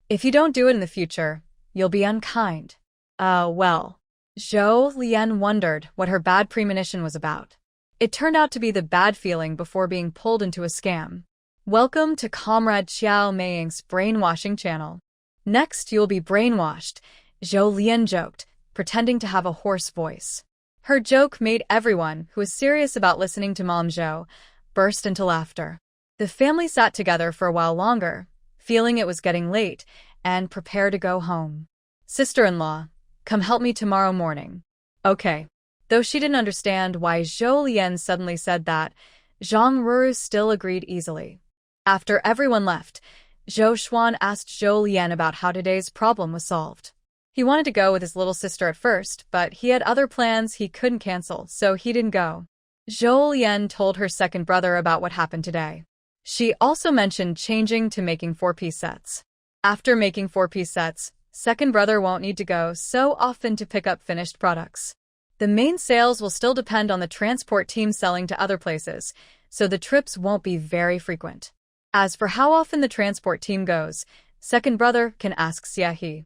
If you don't do it in the future, you'll be unkind. Well. Zhou Lian wondered what her bad premonition was about. It turned out to be the bad feeling before being pulled into a scam. Welcome to Comrade Xiao Meiying's brainwashing channel. Next, you'll be brainwashed, Zhou Lian joked, pretending to have a hoarse voice. Her joke made everyone who was serious about listening to Mom Zhou burst into laughter. The family sat together for a while longer, feeling it was getting late, and prepared to go home. Sister-in-law, come help me tomorrow morning. Okay. Though she didn't understand why Zhou Lian suddenly said that, Zhang Ruru still agreed easily. After everyone left, Zhou Xuan asked Zhou Lian about how today's problem was solved. He wanted to go with his little sister at first, but he had other plans he couldn't cancel, so he didn't go. Zhou Lian told her second brother about what happened today. She also mentioned changing to making 4-piece sets. After making 4-piece sets, second brother won't need to go so often to pick up finished products. The main sales will still depend on the transport team selling to other places, so the trips won't be very frequent. As for how often the transport team goes, second brother can ask Xia.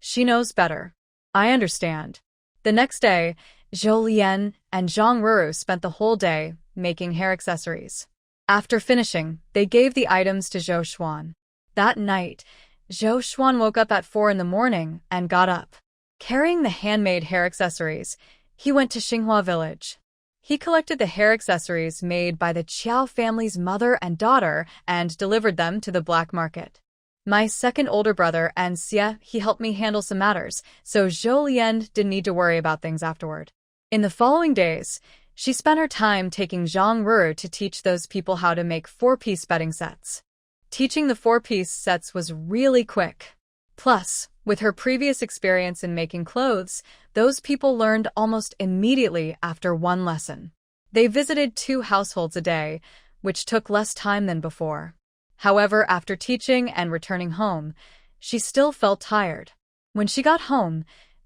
She knows better. I understand. The next day, Zhou Lian and Zhang Ruru spent the whole day making hair accessories. After finishing, they gave the items to Zhou Xuan. That night, Zhou Xuan woke up at 4 in the morning and got up. Carrying the handmade hair accessories, he went to Xinghua village. He collected the hair accessories made by the Qiao family's mother and daughter and delivered them to the black market. My second older brother and Xia, he helped me handle some matters, so Zhou Lian didn't need to worry about things afterward. In the following days, She spent her time taking Zhang Ruru to teach those people how to make four-piece bedding sets. Teaching the four-piece sets was really quick. Plus, with her previous experience in making clothes, those people learned almost immediately after one lesson. They visited 2 households a day, which took less time than before. However, after teaching and returning home, she still felt tired. When she got home,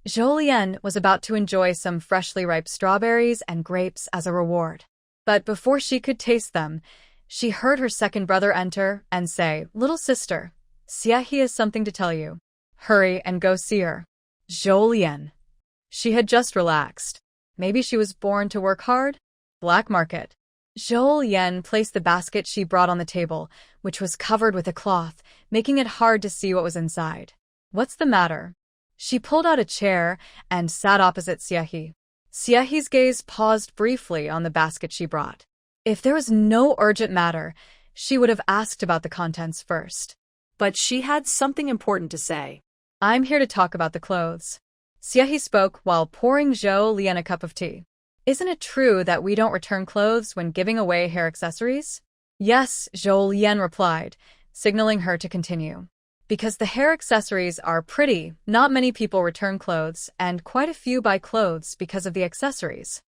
Zhou Lian was about to enjoy some freshly ripe strawberries and grapes as a reward. But before she could taste them, she heard her second brother enter and say, "Little sister, Xie has something to tell you. Hurry and go see her." Zhou Lian. She had just relaxed. Maybe she was born to work hard? Black market. Zhou Lian placed the basket she brought on the table, which was covered with a cloth, making it hard to see what was inside. "What's the matter?" She pulled out a chair and sat opposite Xie. Xie's gaze paused briefly on the basket she brought. If there was no urgent matter, she would have asked about the contents first. But she had something important to say. "I'm here to talk about the clothes." Xie spoke while pouring Zhou Lian a cup of tea. "Isn't it true that we don't return clothes when giving away hair accessories?" "Yes," Zhou Lian replied, signaling her to continue. "Because the hair accessories are pretty, not many people return clothes, and quite a few buy clothes because of the accessories.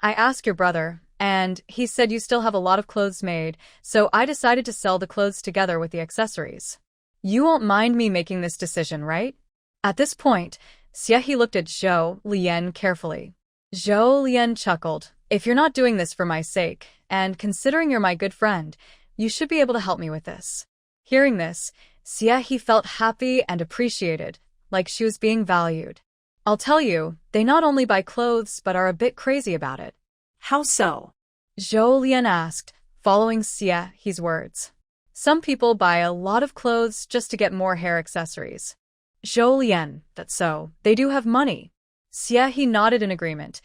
I asked your brother, and he said you still have a lot of clothes made, so I decided to sell the clothes together with the accessories. You won't mind me making this decision, right?" At this point, Xie looked at Zhou Lian carefully. Zhou Lian chuckled. "If you're not doing this for my sake, and considering you're my good friend, you should be able to help me with this." Hearing this, Xie felt happy and appreciated, like she was being valued. "I'll tell you, they not only buy clothes but are a bit crazy about it." How so? Zhou Lian asked, following Xie's words. "Some people buy a lot of clothes just to get more hair accessories." Zhou Lian, "That's so. They do have money." Xie nodded in agreement,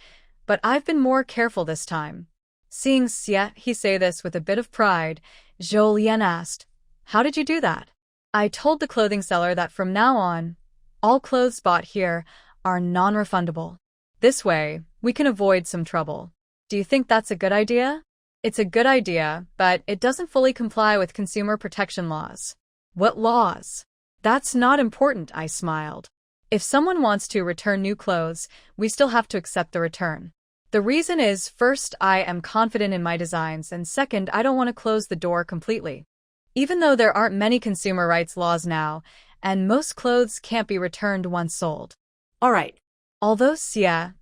"But I've been more careful this time." Seeing Xie say this with a bit of pride, Zhou Lian asked, "How did you do that?" "I told the clothing seller that from now on, all clothes bought here are non-refundable. This way, we can avoid some trouble." "Do you think that's a good idea?" "It's a good idea, but it doesn't fully comply with consumer protection laws." "What laws?" "That's not important," I smiled. "If someone wants to return new clothes, we still have to accept the return. The reason is, first, I am confident in my designs, and second, I don't want to close the door completely. Even though there aren't many consumer rights laws now, and most clothes can't be returned once sold." All right. Although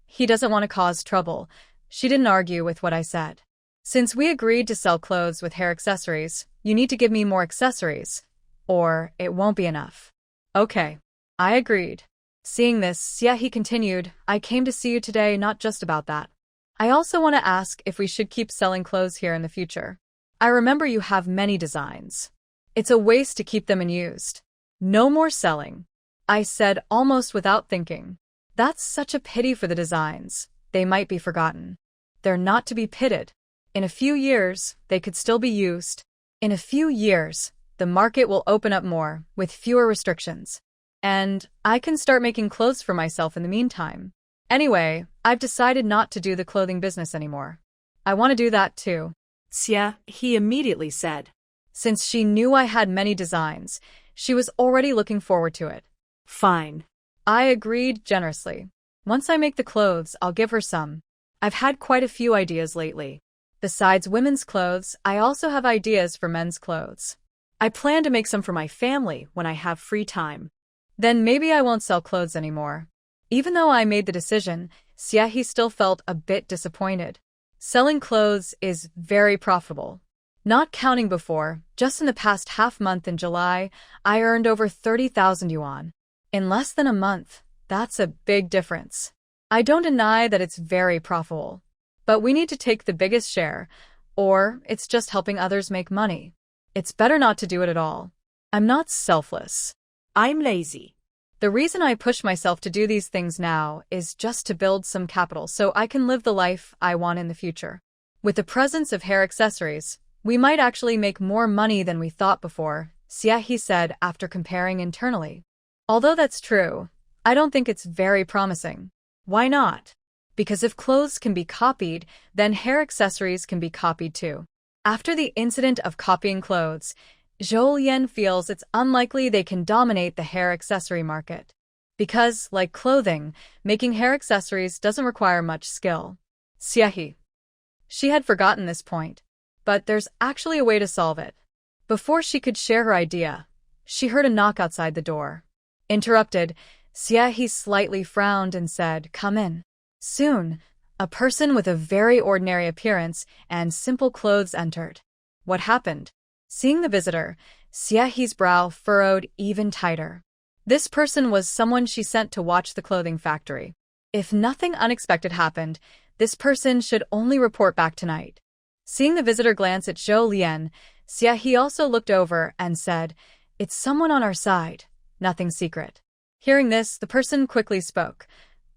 he doesn't want to cause trouble, she didn't argue with what I said. "Since we agreed to sell clothes with hair accessories, you need to give me more accessories, or it won't be enough." "Okay." I agreed. Seeing this, Xie continued, "I came to see you today not just about that. I also want to ask if we should keep selling clothes here in the future. I remember you have many designs. It's a waste to keep them unused." "No more selling," I said almost without thinking. "That's such a pity for the designs. They might be forgotten. They're not to be pitied. In a few years, they could still be used. In a few years, the market will open up more, with fewer restrictions. And I can start making clothes for myself in the meantime. Anyway, I've decided not to do the clothing business anymore. I want to do that too." Xie, he immediately said. Since she knew I had many designs, she was already looking forward to it. "Fine." I agreed generously. "Once I make the clothes, I'll give her some. I've had quite a few ideas lately. Besides women's clothes, I also have ideas for men's clothes. I plan to make some for my family when I have free time." Then maybe I won't sell clothes anymore." Even though I made the decision, Xie still felt a bit disappointed. Selling clothes is very profitable. Not counting before, just in the past half month in July, I earned over 30,000 yuan. In less than a month, that's a big difference. I don't deny that it's very profitable. But we need to take the biggest share, or it's just helping others make money. It's better not to do it at all. I'm not selfless. I'm lazy. The reason I push myself to do these things now is just to build some capital so I can live the life I want in the future. With the presence of hair accessories, we might actually make more money than we thought before, Xie said after comparing internally. Although that's true, I don't think it's very promising. Why not? Because if clothes can be copied, then hair accessories can be copied too. After the incident of copying clothes, Zhou Lian feels it's unlikely they can dominate the hair accessory market. Because, like clothing, making hair accessories doesn't require much skill. Xie. She had forgotten this point, but there's actually a way to solve it. Before she could share her idea, she heard a knock outside the door. Interrupted, Xie slightly frowned and said, "Come in." Soon, a person with a very ordinary appearance and simple clothes entered. What happened? Seeing the visitor, Xie's brow furrowed even tighter. This person was someone she sent to watch the clothing factory. If nothing unexpected happened, this person should only report back tonight. Seeing the visitor glance at Zhou Lian, Xie also looked over and said, "It's someone on our side, nothing secret." Hearing this, the person quickly spoke.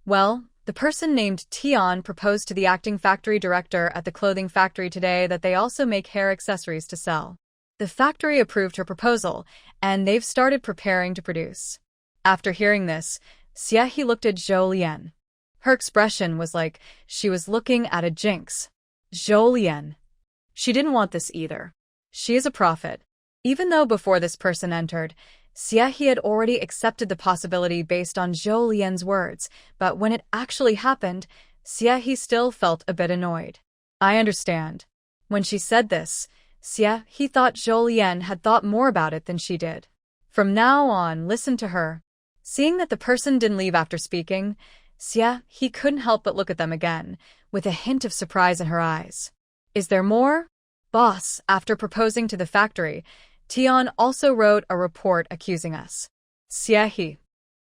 Well, the person named Tian proposed to the acting factory director at the clothing factory today that they also make hair accessories to sell. The factory approved her proposal, and they've started preparing to produce. After hearing this, Xie looked at Zhou Lian. Her expression was like she was looking at a jinx. Zhou Lian. She didn't want this either. She is a prophet. Even though before this person entered, Xie had already accepted the possibility based on Zhou Lian's words, but when it actually happened, Xie still felt a bit annoyed. I understand. When she said this, Xie thought Zhou Lian had thought more about it than she did. From now on, listen to her. Seeing that the person didn't leave after speaking, Xie couldn't help but look at them again, with a hint of surprise in her eyes. Is there more? Boss, after proposing to the factory, Tian also wrote a report accusing us. Xie.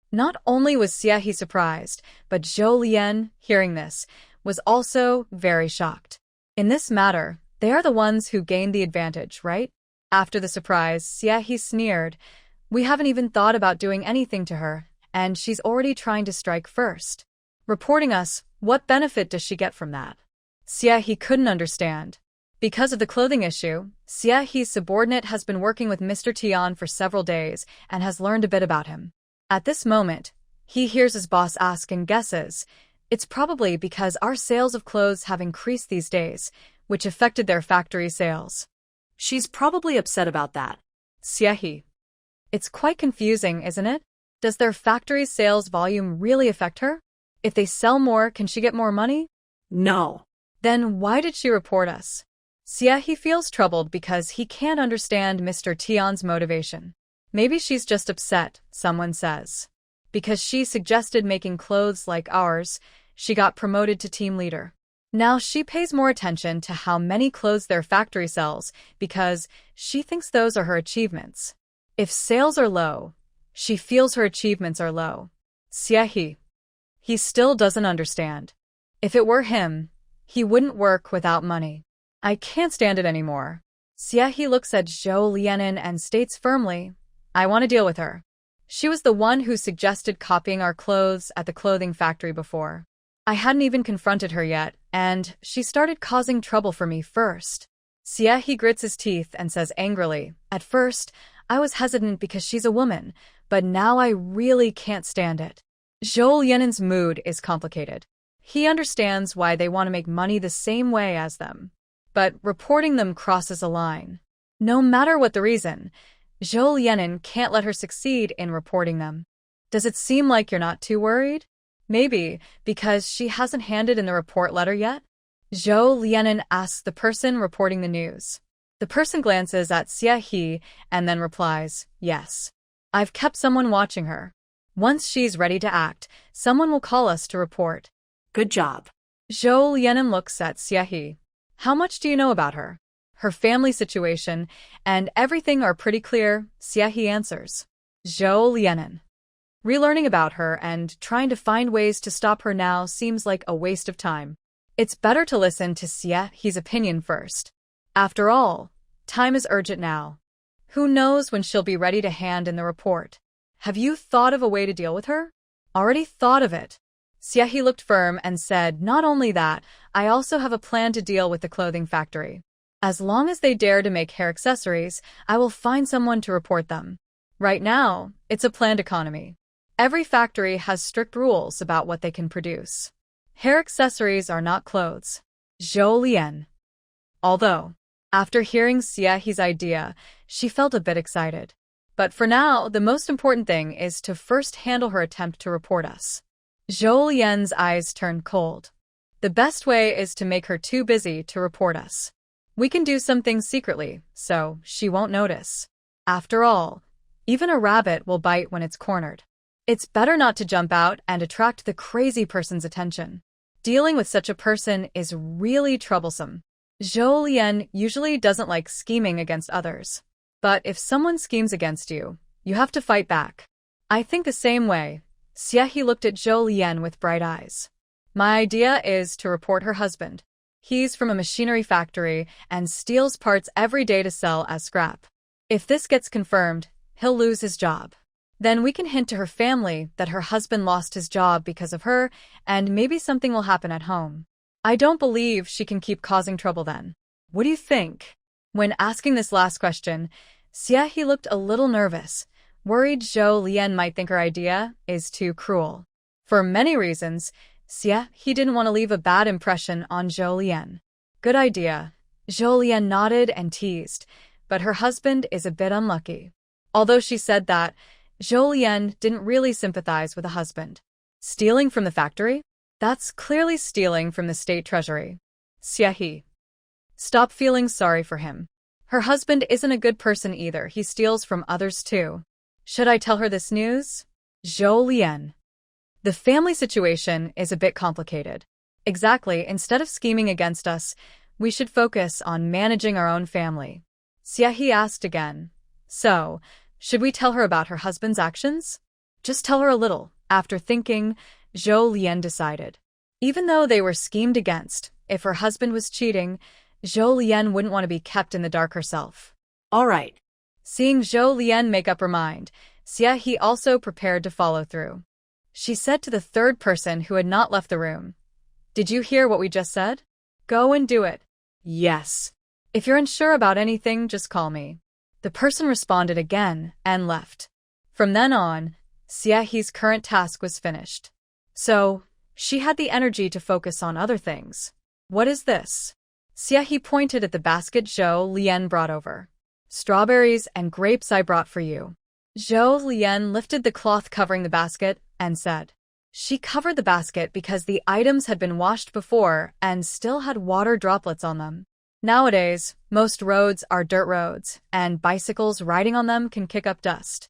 Not only was Xie surprised, but Zhou Lian, hearing this, was also very shocked. In this matter, they are the ones who gained the advantage, right? After the surprise, Xie sneered. We haven't even thought about doing anything to her, and she's already trying to strike first. Reporting us, what benefit does she get from that? Xie couldn't understand. Because of the clothing issue, Xie's subordinate has been working with Mr. Tian for several days and has learned a bit about him. At this moment, he hears his boss ask and guesses, it's probably because our sales of clothes have increased these days, which affected their factory sales. She's probably upset about that. Xie. It's quite confusing, isn't it? Does their factory's sales volume really affect her? If they sell more, can she get more money? No. Then why did she report us? Xie feels troubled because he can't understand Mr. Tian's motivation. Maybe she's just upset, someone says. Because she suggested making clothes like ours, she got promoted to team leader. Now she pays more attention to how many clothes their factory sells because she thinks those are her achievements. If sales are low, she feels her achievements are low. Xie. He still doesn't understand. If it were him, he wouldn't work without money. I can't stand it anymore. Xie looks at Zhou Lianin and states firmly, I want to deal with her. She was the one who suggested copying our clothes at the clothing factory before. I hadn't even confronted her yet, and she started causing trouble for me first. Xie grits his teeth and says angrily, at first, I was hesitant because she's a woman, but now I really can't stand it. Zhou Lianin's mood is complicated. He understands why they want to make money the same way as them. But reporting them crosses a line. No matter what the reason, Zhou Lianin can't let her succeed in reporting them. Does it seem like you're not too worried? Maybe because she hasn't handed in the report letter yet? Zhou Lianin asks the person reporting the news. The person glances at Xie and then replies, yes. I've kept someone watching her. Once she's ready to act, someone will call us to report. Good job. Zhou Lianin looks at Xie. How much do you know about her? Her family situation and everything are pretty clear, Xie answers. Zhou Lianin. Relearning about her and trying to find ways to stop her now seems like a waste of time. It's better to listen to Xie's opinion first. After all, time is urgent now. Who knows when she'll be ready to hand in the report? Have you thought of a way to deal with her? Already thought of it. Xie looked firm and said, not only that, I also have a plan to deal with the clothing factory. As long as they dare to make hair accessories, I will find someone to report them. Right now, it's a planned economy. Every factory has strict rules about what they can produce. Hair accessories are not clothes. Zhou Lian. Although, after hearing Xiehe's idea, she felt a bit excited. But for now, the most important thing is to first handle her attempt to report us. Zhou Lian's eyes turned cold. The best way is to make her too busy to report us. We can do some things secretly, so she won't notice. After all, even a rabbit will bite when it's cornered. It's better not to jump out and attract the crazy person's attention. Dealing with such a person is really troublesome. Zhou Lian usually doesn't like scheming against others. But if someone schemes against you, you have to fight back. I think the same way. Xiehe looked at Zhou Lian with bright eyes. My idea is to report her husband. He's from a machinery factory and steals parts every day to sell as scrap. If this gets confirmed, he'll lose his job. Then we can hint to her family that her husband lost his job because of her, and maybe something will happen at home. I don't believe she can keep causing trouble then. What do you think? When asking this last question, Xiehe looked a little nervous, worried Zhou Lian might think her idea is too cruel. For many reasons, Xiehe didn't want to leave a bad impression on Zhou Lian. Good idea. Zhou Lian nodded and teased, but her husband is a bit unlucky. Although she said that, Zhou Lian didn't really sympathize with a husband. Stealing from the factory? That's clearly stealing from the state treasury. Xiehe. Stop feeling sorry for him. Her husband isn't a good person either, he steals from others too. Should I tell her this news? Zhou Lian. The family situation is a bit complicated. Exactly, instead of scheming against us, we should focus on managing our own family. Xiehe asked again. So, should we tell her about her husband's actions? Just tell her a little. After thinking, Zhou Lian decided. Even though they were schemed against, if her husband was cheating, Zhou Lian wouldn't want to be kept in the dark herself. All right. Seeing Zhou Lian make up her mind, Xiehe also prepared to follow through. She said to the third person who had not left the room, "Did you hear what we just said? Go and do it." "Yes. If you're unsure about anything, just call me." The person responded again and left. From then on, Xiehe's current task was finished. So, she had the energy to focus on other things. What is this? Xiehe pointed at the basket Zhou Lian brought over. "Strawberries and grapes I brought for you." Zhou Lian lifted the cloth covering the basket and said. She covered the basket because the items had been washed before and still had water droplets on them. Nowadays, most roads are dirt roads, and bicycles riding on them can kick up dust.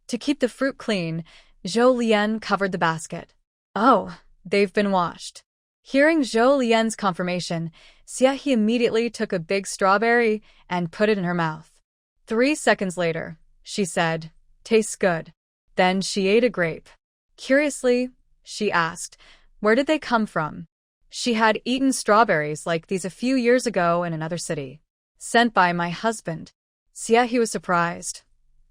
To keep the fruit clean, Zhou Lian covered the basket. Oh, they've been washed. Hearing Zhou Lian's confirmation, Xiehe immediately took a big strawberry and put it in her mouth. 3 seconds later, she said, "Tastes good." Then she ate a grape. Curiously, she asked, where did they come from? She had eaten strawberries like these a few years ago in another city. Sent by my husband. Xiehe was surprised.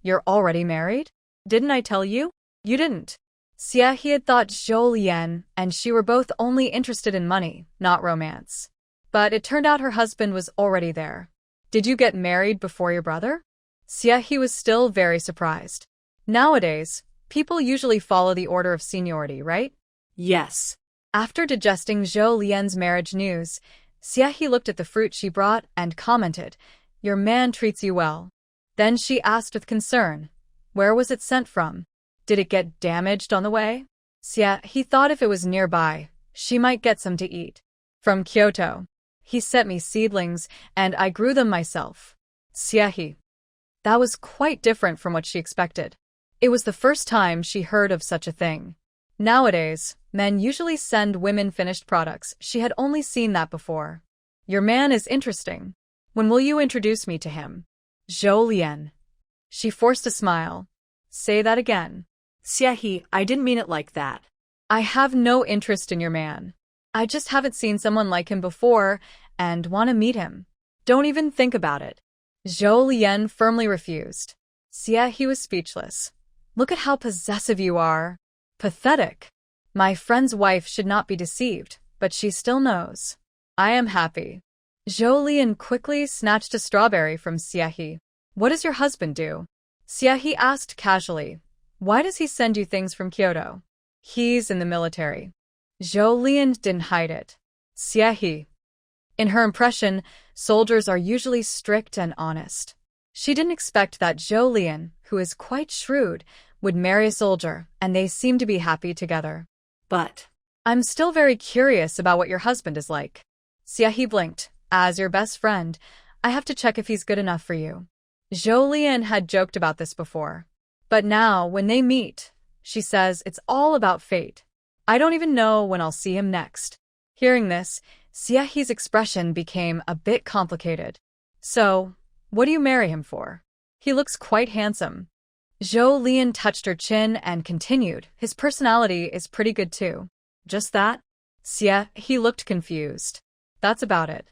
You're already married? Didn't I tell you? You didn't. Xiehe had thought Zhou Lian and she were both only interested in money, not romance. But it turned out her husband was already there. Did you get married before your brother? Xiehe was still very surprised. Nowadays, people usually follow the order of seniority, right? Yes. After digesting Zhou Lian's marriage news, Xiehe looked at the fruit she brought and commented, "Your man treats you well." Then she asked with concern, "Where was it sent from? Did it get damaged on the way?" Xiehe thought if it was nearby, she might get some to eat. "From Kyoto. He sent me seedlings, and I grew them myself." Xiehe. That was quite different from what she expected. It was the first time she heard of such a thing. Nowadays, men usually send women finished products. She had only seen that before. "Your man is interesting. When will you introduce me to him?" Zhou Lian. She forced a smile. "Say that again." Xiehe, I didn't mean it like that. "I have no interest in your man. I just haven't seen someone like him before and want to meet him. Don't even think about it." Zhou Lian firmly refused. Xiehe was speechless. "Look at how possessive you are. Pathetic. My friend's wife should not be deceived, but she still knows. I am happy." Zhou Lian quickly snatched a strawberry from Xiehe. "What does your husband do?" Xiehe asked casually. "Why does he send you things from Kyoto?" "He's in the military." Zhou Lian didn't hide it. Xie. In her impression, soldiers are usually strict and honest. She didn't expect that Zhou Lian, who is quite shrewd, would marry a soldier, and they seem to be happy together. But I'm still very curious about what your husband is like. Xie blinked. As your best friend, I have to check if he's good enough for you. Zhou Lian had joked about this before. But now, when they meet, she says it's all about fate. I don't even know when I'll see him next. Hearing this, Xie's expression became a bit complicated. So, what do you marry him for? He looks quite handsome. Zhou Lian touched her chin and continued, his personality is pretty good too. Just that? Xie, he looked confused. That's about it.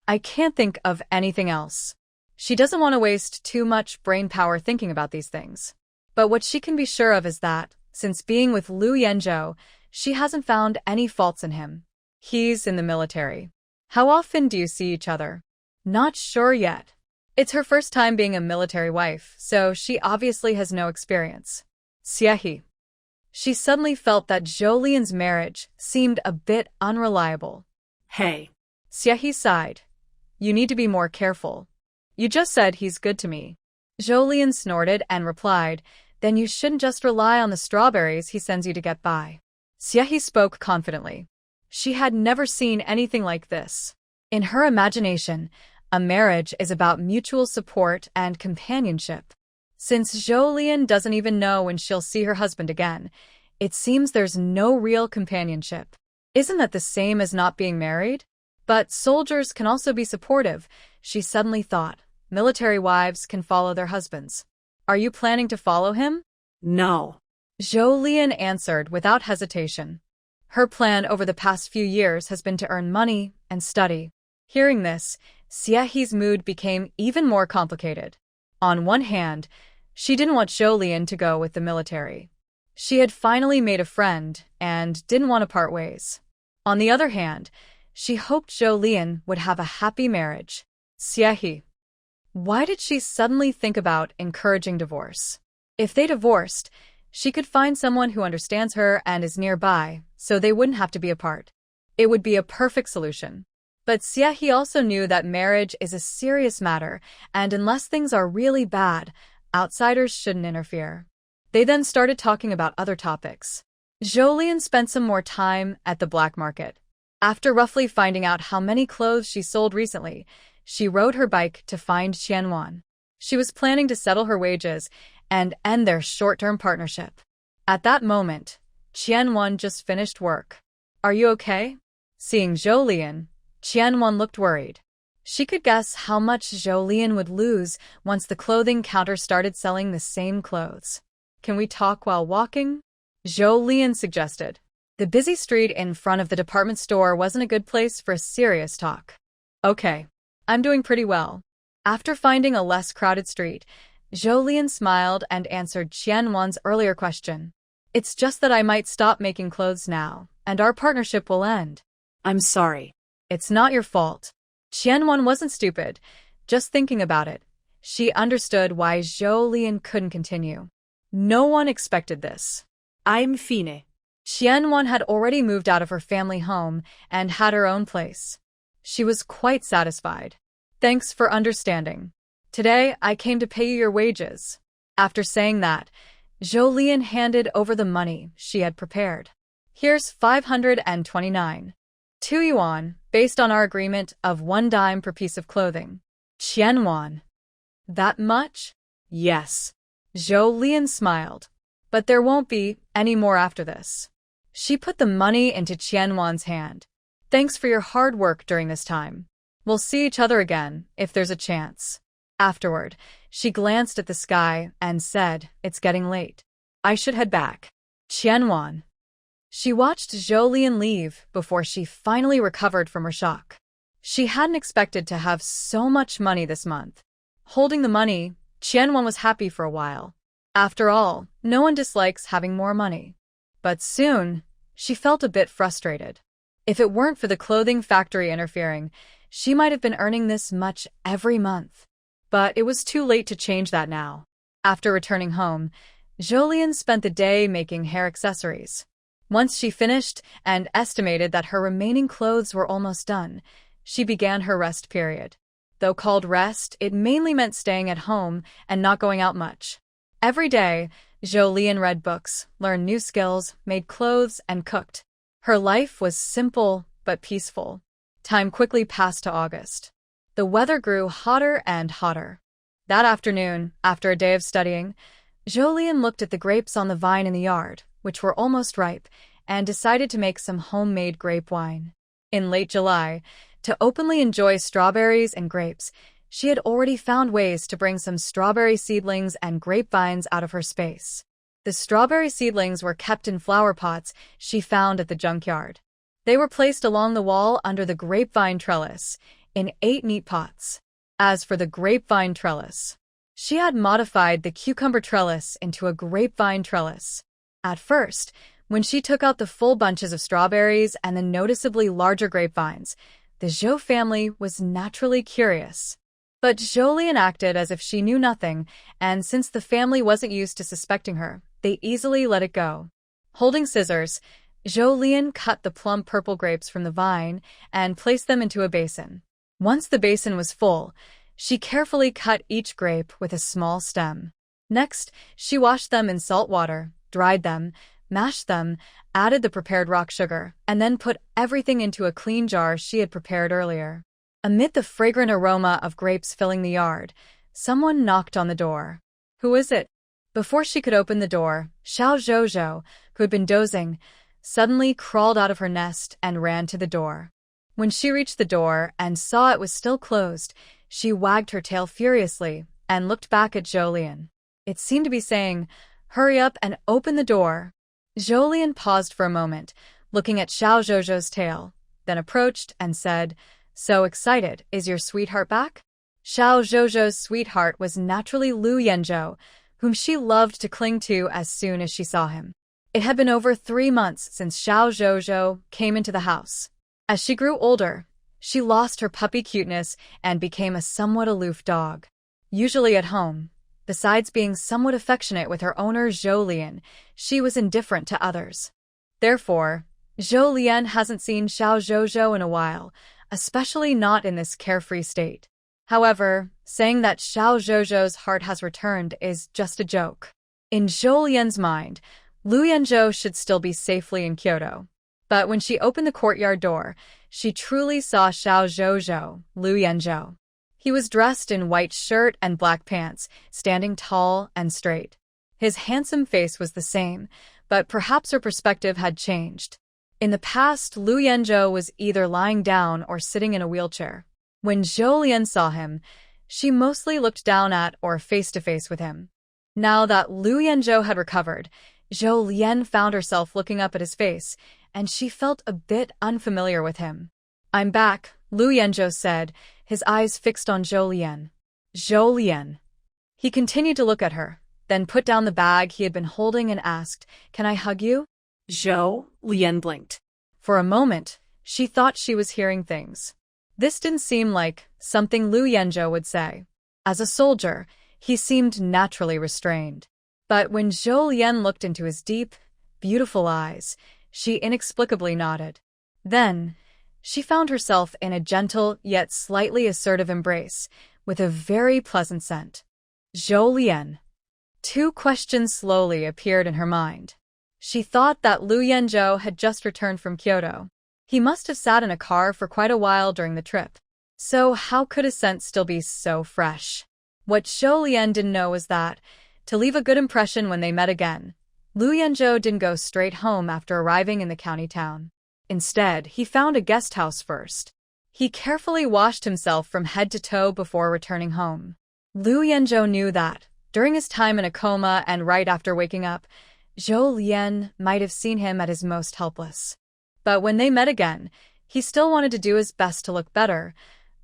I can't think of anything else. She doesn't want to waste too much brain power thinking about these things. But what she can be sure of is that, since being with Liu Yanzhou, she hasn't found any faults in him. He's in the military. How often do you see each other? Not sure yet. It's her first time being a military wife, so she obviously has no experience. Xie. She suddenly felt that Zhou Lian's marriage seemed a bit unreliable. hey, Xie sighed. You need to be more careful. You just said he's good to me. Zhou Lian snorted and replied, then you shouldn't just rely on the strawberries he sends you to get by. Xie spoke confidently. She had never seen anything like this. In her imagination, a marriage is about mutual support and companionship. Since Zhou Lian doesn't even know when she'll see her husband again, it seems there's no real companionship. Isn't that the same as not being married? But soldiers can also be supportive, she suddenly thought. Military wives can follow their husbands. Are you planning to follow him? no. Zhou Lian answered without hesitation. Her plan over the past few years has been to earn money and study. Hearing this, Xie's mood became even more complicated. On one hand, she didn't want Zhou Lian to go with the military. She had finally made a friend and didn't want to part ways. On the other hand, she hoped Zhou Lian would have a happy marriage. Xie. Why did she suddenly think about encouraging divorce? If they divorced, she could find someone who understands her and is nearby, so they wouldn't have to be apart. It would be a perfect solution. But Xie also knew that marriage is a serious matter, and unless things are really bad, outsiders shouldn't interfere. They then started talking about other topics. Zhou Lian spent some more time at the black market. After roughly finding out how many clothes she sold recently, she rode her bike to find Qianwan. She was planning to settle her wages and end their short-term partnership. At that moment, Qianwan just finished work. Are you okay? Seeing Zhou Lian, Qianwan looked worried. She could guess how much Zhou Lian would lose once the clothing counter started selling the same clothes. Can we talk while walking? Zhou Lian suggested. The busy street in front of the department store wasn't a good place for a serious talk. Okay, I'm doing pretty well. After finding a less crowded street, Zhou Lian smiled and answered Qianwan's earlier question. It's just that I might stop making clothes now, and our partnership will end. I'm sorry. It's not your fault. Qianwan wasn't stupid. Just thinking about it, she understood why Zhou Lian couldn't continue. No one expected this. I'm fine. Qianwan had already moved out of her family home and had her own place. She was quite satisfied. Thanks for understanding. Today, I came to pay you your wages. After saying that, Zhou Lian handed over the money she had prepared. Here's 529. 2 yuan, based on our agreement of 1 dime per piece of clothing. Qianwan. That much? Yes. Zhou Lian smiled. But there won't be any more after this. She put the money into Qianwan's hand. Thanks for your hard work during this time. We'll see each other again, if there's a chance. Afterward, she glanced at the sky and said, it's getting late. I should head back. Qianwan. She watched Zhou Lian leave before she finally recovered from her shock. She hadn't expected to have so much money this month. Holding the money, Qianwan was happy for a while. After all, no one dislikes having more money. But soon, she felt a bit frustrated. If it weren't for the clothing factory interfering, she might have been earning this much every month. But it was too late to change that now. After returning home, Zhou Lian spent the day making hair accessories. Once she finished and estimated that her remaining clothes were almost done, she began her rest period. Though called rest, it mainly meant staying at home and not going out much. Every day, Zhou Lian read books, learned new skills, made clothes, and cooked. Her life was simple but peaceful. Time quickly passed to August. The weather grew hotter and hotter. That afternoon, after a day of studying, Zhou Lian looked at the grapes on the vine in the yard, which were almost ripe, and decided to make some homemade grape wine. In late July, to openly enjoy strawberries and grapes, she had already found ways to bring some strawberry seedlings and grapevines out of her space. The strawberry seedlings were kept in flower pots she found at the junkyard. They were placed along the wall under the grapevine trellis, in 8 neat pots. As for the grapevine trellis, she had modified the cucumber trellis into a grapevine trellis. At first, when she took out the full bunches of strawberries and the noticeably larger grapevines, the Zhou family was naturally curious. But Zhou Lian acted as if she knew nothing, and since the family wasn't used to suspecting her, they easily let it go. Holding scissors, Zhou Lian cut the plump purple grapes from the vine and placed them into a basin. Once the basin was full, she carefully cut each grape with a small stem. Next, she washed them in salt water, dried them, mashed them, added the prepared rock sugar, and then put everything into a clean jar she had prepared earlier. Amid the fragrant aroma of grapes filling the yard, someone knocked on the door. "Who is it?" Before she could open the door, Xiao Zhozhou, who had been dozing, suddenly crawled out of her nest and ran to the door. When she reached the door and saw it was still closed, she wagged her tail furiously and looked back at Zhou Lian. It seemed to be saying, "Hurry up and open the door." Zhou Lian paused for a moment, looking at Xiao Zhozhou's tail, then approached and said, "So excited, is your sweetheart back?" Xiao Zhozhou's sweetheart was naturally Lu Yanzhou, whom she loved to cling to as soon as she saw him. It had been over 3 months since Xiao Zhozhou came into the house. As she grew older, she lost her puppy cuteness and became a somewhat aloof dog. Usually at home, besides being somewhat affectionate with her owner Zhou Lian, she was indifferent to others. Therefore, Zhou Lian hasn't seen Xiao Zhozhou in a while, especially not in this carefree state. However, saying that Xiao Zhozhou's heart has returned is just a joke. In Zhou Lian's mind, Lu Yanzhou should still be safely in Kyoto. But when she opened the courtyard door, she truly saw Xiao Zhozhou, Lu Yanzhou. He was dressed in white shirt and black pants, standing tall and straight. His handsome face was the same, but perhaps her perspective had changed. In the past, Lu Yanzhou was either lying down or sitting in a wheelchair. When Zhou Lian saw him, she mostly looked down at or face-to-face with him. Now that Lu Yanzhou had recovered, Zhou Lian found herself looking up at his face, and she felt a bit unfamiliar with him. "I'm back," Lu Yanzhou said, his eyes fixed on Zhou Lian. "Zhou Lian." He continued to look at her, then put down the bag he had been holding and asked, "Can I hug you?" Zhou Lian blinked. For a moment, she thought she was hearing things. This didn't seem like something Lu Yanzhou would say. As a soldier, he seemed naturally restrained. But when Zhou Lian looked into his deep, beautiful eyes, she inexplicably nodded. Then, she found herself in a gentle yet slightly assertive embrace, with a very pleasant scent. Zhou Lian. 2 questions slowly appeared in her mind. She thought that Lu Yanzhou had just returned from Kyoto. He must have sat in a car for quite a while during the trip. So how could his scent still be so fresh? What Zhou Lian didn't know was that, to leave a good impression when they met again, Lu Yanzhou didn't go straight home after arriving in the county town. Instead, he found a guest house first. He carefully washed himself from head to toe before returning home. Lu Yanzhou knew that, during his time in a coma and right after waking up, Zhou Lian might have seen him at his most helpless. But when they met again, he still wanted to do his best to look better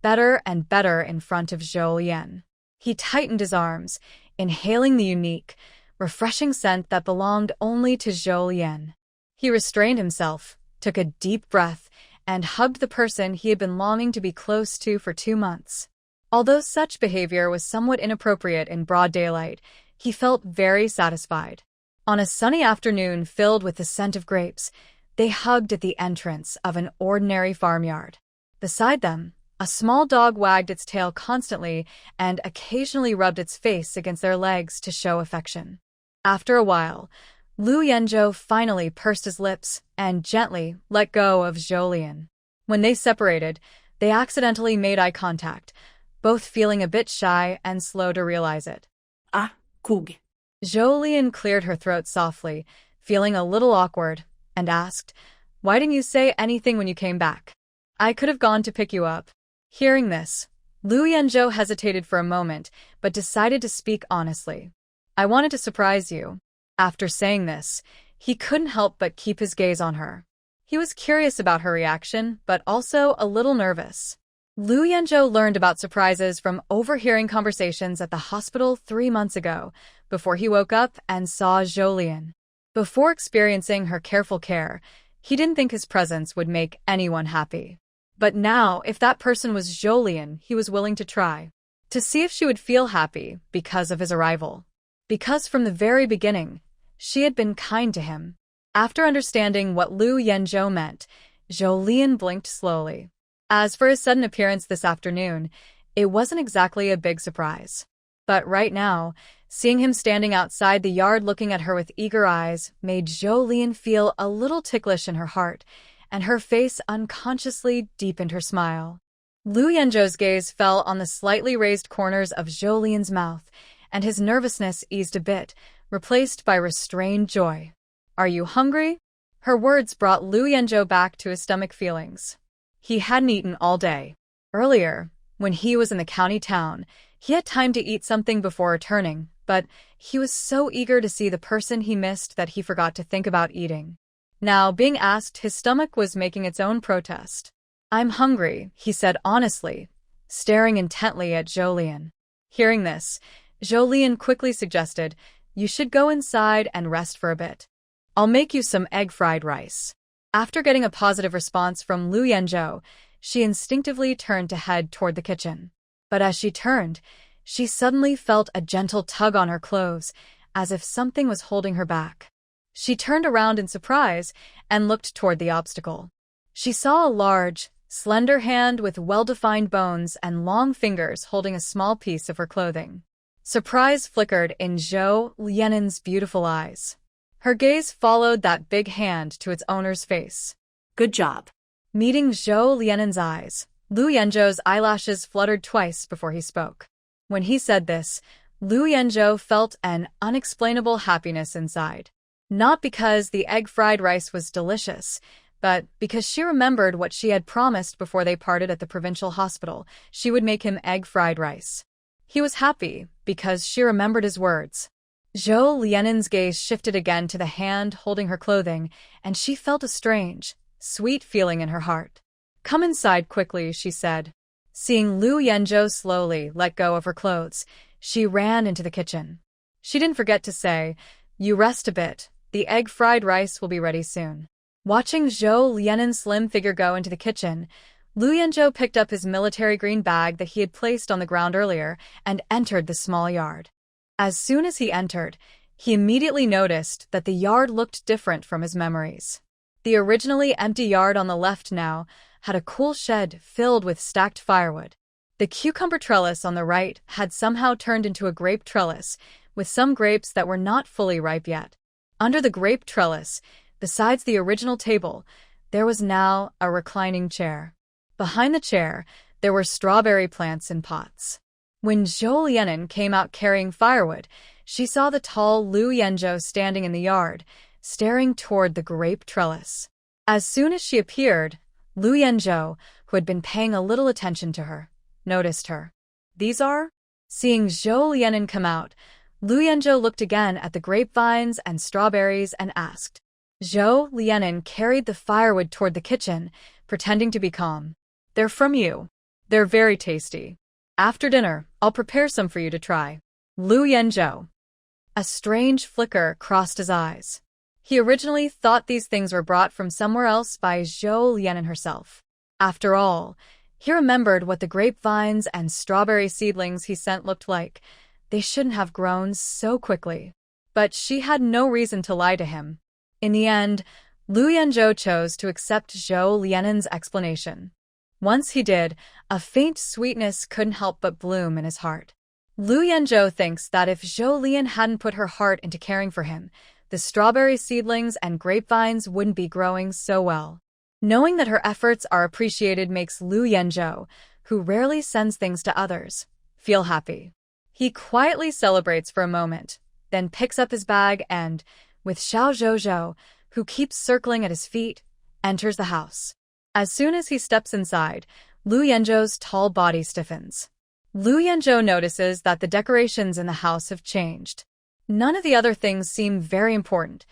and better in front of Zhou Lian. He tightened his arms, inhaling the unique, refreshing scent that belonged only to Zhou Lian. He restrained himself, took a deep breath, and hugged the person he had been longing to be close to for 2 months. Although such behavior was somewhat inappropriate in broad daylight, he felt very satisfied. On a sunny afternoon filled with the scent of grapes, they hugged at the entrance of an ordinary farmyard. Beside them, a small dog wagged its tail constantly and occasionally rubbed its face against their legs to show affection. After a while, Liu Yanzhou finally pursed his lips and gently let go of Zhou Lian. When they separated, they accidentally made eye contact, both feeling a bit shy and slow to realize it. Ah, Kug. Zhou Lian cleared her throat softly, feeling a little awkward, and asked, "Why didn't you say anything when you came back? I could have gone to pick you up." Hearing this, Liu Yanzhou hesitated for a moment, but decided to speak honestly. "I wanted to surprise you." After saying this, he couldn't help but keep his gaze on her. He was curious about her reaction, but also a little nervous. Liu Yanzhou learned about surprises from overhearing conversations at the hospital 3 months ago, before he woke up and saw Zhou Lian. Before experiencing her careful care, he didn't think his presence would make anyone happy. But now, if that person was Zhou Lian, he was willing to try, to see if she would feel happy because of his arrival. Because from the very beginning, she had been kind to him. After understanding what Liu Yanzhou meant, Zhou Lian blinked slowly. As for his sudden appearance this afternoon, it wasn't exactly a big surprise. But right now, seeing him standing outside the yard looking at her with eager eyes made Zhou Lian feel a little ticklish in her heart, and her face unconsciously deepened her smile. Liu Yanzhou's gaze fell on the slightly raised corners of Zhou Lian's mouth, and his nervousness eased a bit, replaced by restrained joy. "Are you hungry?" Her words brought Liu Yanzhou back to his stomach feelings. He hadn't eaten all day. Earlier, when he was in the county town, he had time to eat something before returning, but he was so eager to see the person he missed that he forgot to think about eating. Now, being asked, his stomach was making its own protest. "I'm hungry," he said honestly, staring intently at Zhou Lian. Hearing this, Zhou Lian quickly suggested, "You should go inside and rest for a bit. I'll make you some egg fried rice." After getting a positive response from Liu Yanzhou, she instinctively turned to head toward the kitchen. But as she turned, she suddenly felt a gentle tug on her clothes, as if something was holding her back. She turned around in surprise and looked toward the obstacle. She saw a large, slender hand with well-defined bones and long fingers holding a small piece of her clothing. Surprise flickered in Zhou Lian's beautiful eyes. Her gaze followed that big hand to its owner's face. Good job. Meeting Zhou Lian's eyes, Liu Yanzhou's eyelashes fluttered twice before he spoke. When he said this, Liu Yanzhou felt an unexplainable happiness inside. Not because the egg-fried rice was delicious, but because she remembered what she had promised before they parted at the provincial hospital. She would make him egg-fried rice. He was happy because she remembered his words. Zhou Lian's gaze shifted again to the hand holding her clothing, and she felt a strange, sweet feeling in her heart. "Come inside quickly," she said. Seeing Liu Yanzhou slowly let go of her clothes, she ran into the kitchen. She didn't forget to say, "You rest a bit. The egg-fried rice will be ready soon." Watching Zhou Lian's slim figure go into the kitchen, Liu Yanzhou picked up his military green bag that he had placed on the ground earlier and entered the small yard. As soon as he entered, he immediately noticed that the yard looked different from his memories. The originally empty yard on the left now had a cool shed filled with stacked firewood. The cucumber trellis on the right had somehow turned into a grape trellis, with some grapes that were not fully ripe yet. Under the grape trellis, besides the original table, there was now a reclining chair. Behind the chair, there were strawberry plants in pots. When Zhou Lian came out carrying firewood, she saw the tall Liu Yanzhou standing in the yard, staring toward the grape trellis. As soon as she appeared, Liu Yanzhou, who had been paying a little attention to her, noticed her. "These are?" Seeing Zhou Lian come out, Liu Yanzhou looked again at the grapevines and strawberries and asked. Zhou Lian carried the firewood toward the kitchen, pretending to be calm. "They're from you. They're very tasty. After dinner, I'll prepare some for you to try." Liu Yanzhou. A strange flicker crossed his eyes. He originally thought these things were brought from somewhere else by Zhou Lian herself. After all, he remembered what the grapevines and strawberry seedlings he sent looked like. They shouldn't have grown so quickly. But she had no reason to lie to him. In the end, Lu Yanzhou chose to accept Zhou Lianen's explanation. Once he did, a faint sweetness couldn't help but bloom in his heart. Lu Yanzhou thinks that if Zhou Lian hadn't put her heart into caring for him, the strawberry seedlings and grapevines wouldn't be growing so well. Knowing that her efforts are appreciated makes Lu Yanzhou, who rarely sends things to others, feel happy. He quietly celebrates for a moment, then picks up his bag and, with Xiao Zhozhou, who keeps circling at his feet, enters the house. As soon as he steps inside, Lu Yanzhou's tall body stiffens. Lu Yanzhou notices that the decorations in the house have changed. None of the other things seem very important.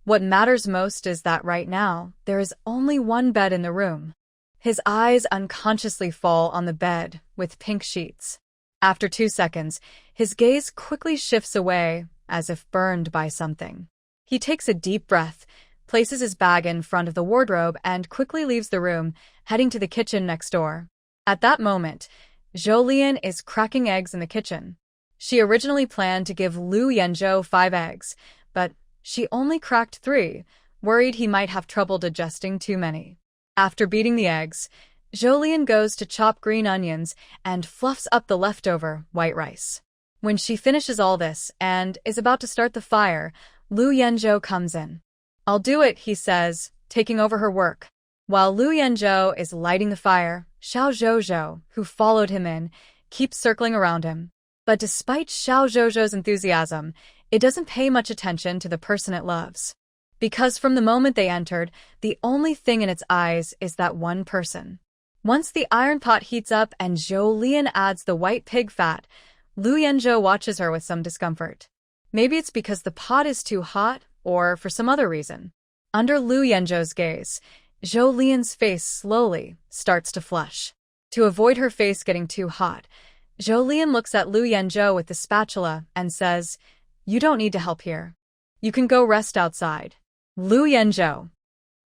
What matters most is that right now, there is only one bed in the room. His eyes unconsciously fall on the bed with pink sheets. After 2 seconds, his gaze quickly shifts away, as if burned by something. He takes a deep breath, places his bag in front of the wardrobe, and quickly leaves the room, heading to the kitchen next door. At that moment, Zhou Lian is cracking eggs in the kitchen. She originally planned to give Lu Yanzhou 5 eggs, but she only cracked 3, worried he might have trouble digesting too many. After beating the eggs, Zhou Lian goes to chop green onions and fluffs up the leftover white rice. When she finishes all this and is about to start the fire, Lu Yanzhou comes in. "I'll do it," he says, taking over her work. While Lu Yanzhou is lighting the fire, Xiao Zhozhou, who followed him in, keeps circling around him. But despite Xiao Zhozhou's enthusiasm, it doesn't pay much attention to the person it loves. Because from the moment they entered, the only thing in its eyes is that one person. Once the iron pot heats up and Zhou Lian adds the white pig fat, Lu Yanzhou watches her with some discomfort. Maybe it's because the pot is too hot, or for some other reason. Under Lu Yanzhou's gaze, Zhou Lian's face slowly starts to flush. To avoid her face getting too hot, Zhou Lian looks at Lu Yanzhou with the spatula and says, "You don't need to help here. You can go rest outside." Lu Yanzhou.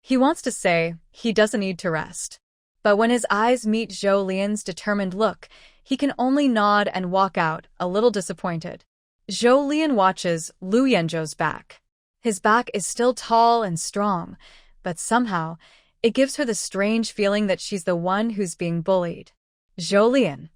He wants to say he doesn't need to rest. But when his eyes meet Zhou Lian's determined look, he can only nod and walk out, a little disappointed. Zhou Lian watches Lu Yanzhou's back. His back is still tall and strong, but somehow, it gives her the strange feeling that she's the one who's being bullied. Zhou Lian.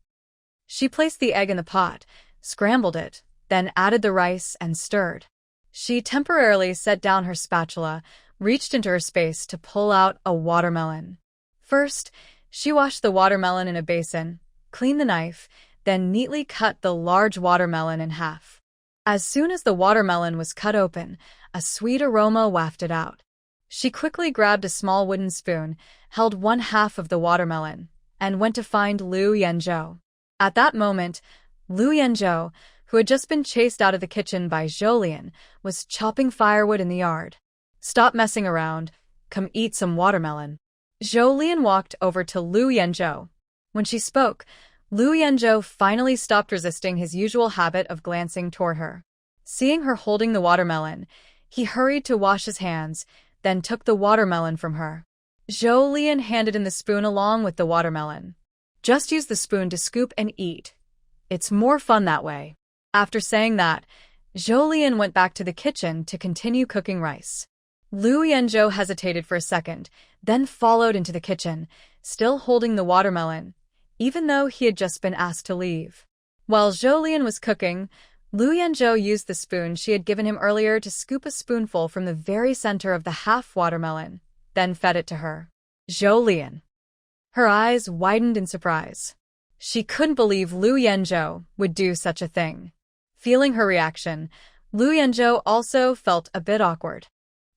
She placed the egg in the pot, scrambled it, then added the rice and stirred. She temporarily set down her spatula, reached into her space to pull out a watermelon. First, she washed the watermelon in a basin, cleaned the knife, then neatly cut the large watermelon in half. As soon as the watermelon was cut open, a sweet aroma wafted out. She quickly grabbed a small wooden spoon, held one half of the watermelon, and went to find Lu Yanzhou. At that moment, Lu Yanzhou, who had just been chased out of the kitchen by Zhou Lian, was chopping firewood in the yard. "Stop messing around. Come eat some watermelon." Zhou Lian walked over to Lu Yanzhou. When she spoke, Lu Yanzhou finally stopped resisting his usual habit of glancing toward her. Seeing her holding the watermelon, he hurried to wash his hands, then took the watermelon from her. Zhou Lian handed him the spoon along with the watermelon. "Just use the spoon to scoop and eat. It's more fun that way." After saying that, Zhou Lian went back to the kitchen to continue cooking rice. Lu Yanzhou hesitated for a second, then followed into the kitchen, still holding the watermelon, even though he had just been asked to leave. While Zhou Lian was cooking, Lu Yanzhou used the spoon she had given him earlier to scoop a spoonful from the very center of the half watermelon, then fed it to her. Zhou Lian. Her eyes widened in surprise. She couldn't believe Lu Yanzhou would do such a thing. Feeling her reaction, Lu Yanzhou also felt a bit awkward.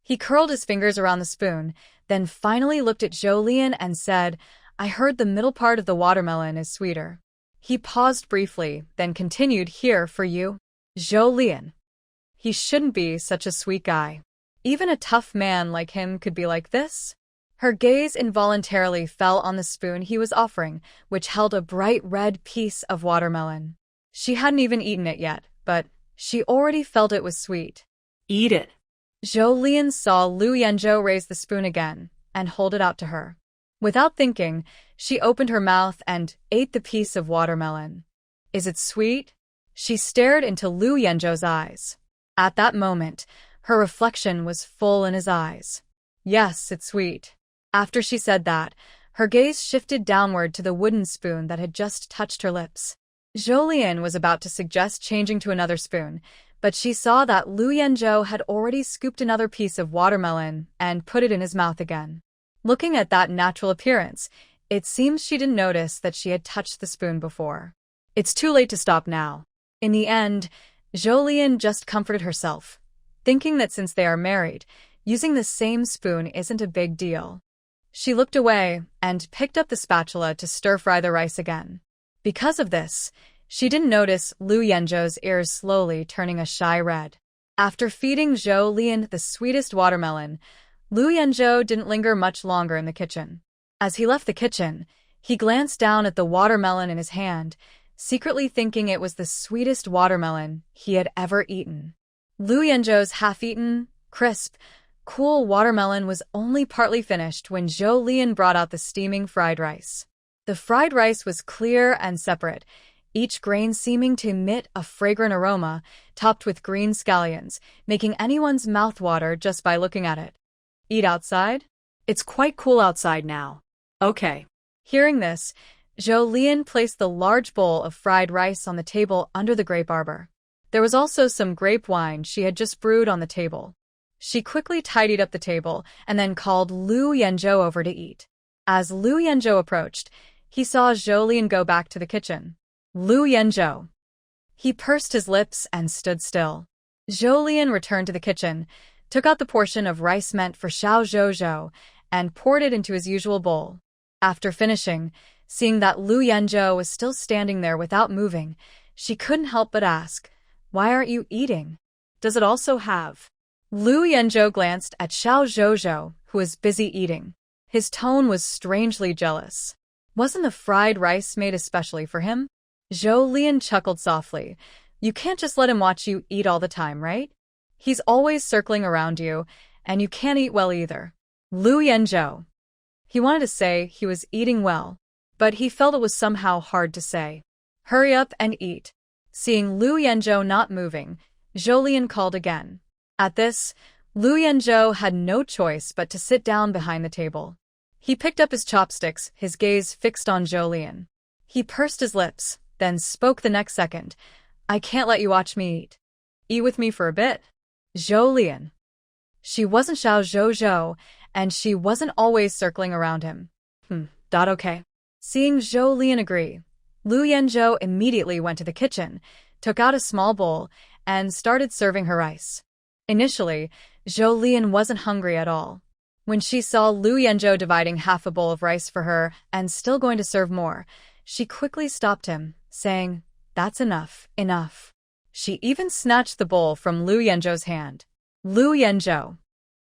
He curled his fingers around the spoon, then finally looked at Zhou Lian and said, "I heard the middle part of the watermelon is sweeter." He paused briefly, then continued, "Here for you." Zhou Lian. He shouldn't be such a sweet guy. Even a tough man like him could be like this? Her gaze involuntarily fell on the spoon he was offering, which held a bright red piece of watermelon. She hadn't even eaten it yet, but she already felt it was sweet. "Eat it." Zhou Lian saw Lu Yanzhou raise the spoon again and hold it out to her. Without thinking, she opened her mouth and ate the piece of watermelon. "Is it sweet?" She stared into Lu Yanzhou's eyes. At that moment, her reflection was full in his eyes. Yes, it's sweet. After she said that, her gaze shifted downward to the wooden spoon that had just touched her lips. Jolien was about to suggest changing to another spoon, but she saw that Lu Yanzhou had already scooped another piece of watermelon and put it in his mouth again. Looking at that natural appearance, it seems she didn't notice that she had touched the spoon before. It's too late to stop now. In the end, Jolien just comforted herself, thinking that since they are married, using the same spoon isn't a big deal. She looked away and picked up the spatula to stir-fry the rice again. Because of this, she didn't notice Lu Yanzhou's ears slowly turning a shy red. After feeding Jolien the sweetest watermelon, Lu Yanzhou didn't linger much longer in the kitchen. As he left the kitchen, he glanced down at the watermelon in his hand, secretly thinking it was the sweetest watermelon he had ever eaten. Lu Yanzhou's half-eaten, crisp, cool watermelon was only partly finished when Jolien brought out the steaming fried rice. The fried rice was clear and separate, each grain seeming to emit a fragrant aroma, topped with green scallions, making anyone's mouth water just by looking at it. Eat outside? It's quite cool outside now. Okay. Hearing this, Jolien placed the large bowl of fried rice on the table under the grape arbor. There was also some grape wine she had just brewed on the table. She quickly tidied up the table and then called Lu Yanzhou over to eat. As Lu Yanzhou approached, he saw Jolien go back to the kitchen. Lu Yanzhou. He pursed his lips and stood still. Jolien returned to the kitchen, took out the portion of rice meant for Xiao Zhozhou, and poured it into his usual bowl. After finishing, seeing that Lu Yanzhou was still standing there without moving, she couldn't help but ask, "Why aren't you eating? Does it also have?" Lu Yanzhou glanced at Xiao Zhozhou, who was busy eating. His tone was strangely jealous. Wasn't the fried rice made especially for him? Jolien chuckled softly. You can't just let him watch you eat all the time, right? He's always circling around you, and you can't eat well either. Lu Yanzhou. He wanted to say he was eating well, but he felt it was somehow hard to say. Hurry up and eat. Seeing Lu Yanzhou not moving, Jolien called again. At this, Lu Yanzhou had no choice but to sit down behind the table. He picked up his chopsticks, his gaze fixed on Jolien. He pursed his lips, then spoke the next second. I can't let you watch me eat. Eat with me for a bit. Jolien. She wasn't Xiao Zhozhou, and she wasn't always circling around him. Okay. Seeing Jolien agree, Lu Yanzhou immediately went to the kitchen, took out a small bowl, and started serving her rice. Initially, Jolien wasn't hungry at all. When she saw Lu Yanzhou dividing half a bowl of rice for her and still going to serve more, she quickly stopped him, saying, That's enough, enough. She even snatched the bowl from Lu Yanzhou's hand. Lu Yanzhou.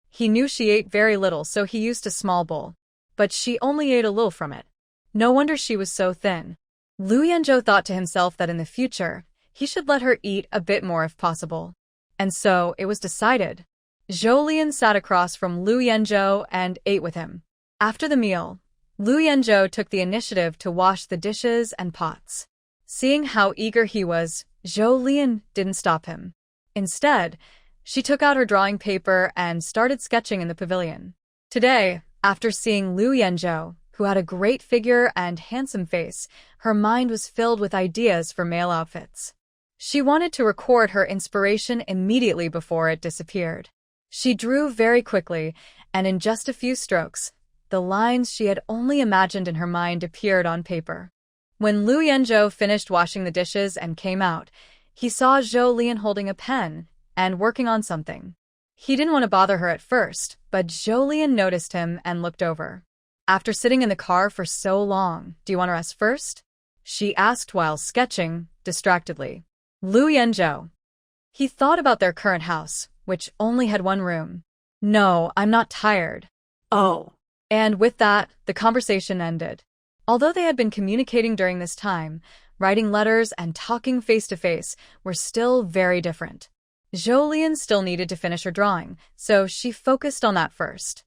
He knew she ate very little, so he used a small bowl. But she only ate a little from it. No wonder she was so thin. Lu Yanzhou thought to himself that in the future, he should let her eat a bit more if possible. And so, it was decided. Jolien sat across from Lu Yanzhou and ate with him. After the meal, Lu Yanzhou took the initiative to wash the dishes and pots. Seeing how eager he was, Jolien didn't stop him. Instead, she took out her drawing paper and started sketching in the pavilion. Today, after seeing Lu Yanzhou, who had a great figure and handsome face, her mind was filled with ideas for male outfits. She wanted to record her inspiration immediately before it disappeared. She drew very quickly, and in just a few strokes, the lines she had only imagined in her mind appeared on paper. When Lu Yanzhou finished washing the dishes and came out, he saw Jolien holding a pen and working on something. He didn't want to bother her at first, but Jolien noticed him and looked over. After sitting in the car for so long, do you want to rest first? She asked while sketching, distractedly. Lu Yanzhou. He thought about their current house, which only had one room. No, I'm not tired. Oh. And with that, the conversation ended. Although they had been communicating during this time, writing letters and talking face-to-face were still very different. Jolien still needed to finish her drawing, so she focused on that first.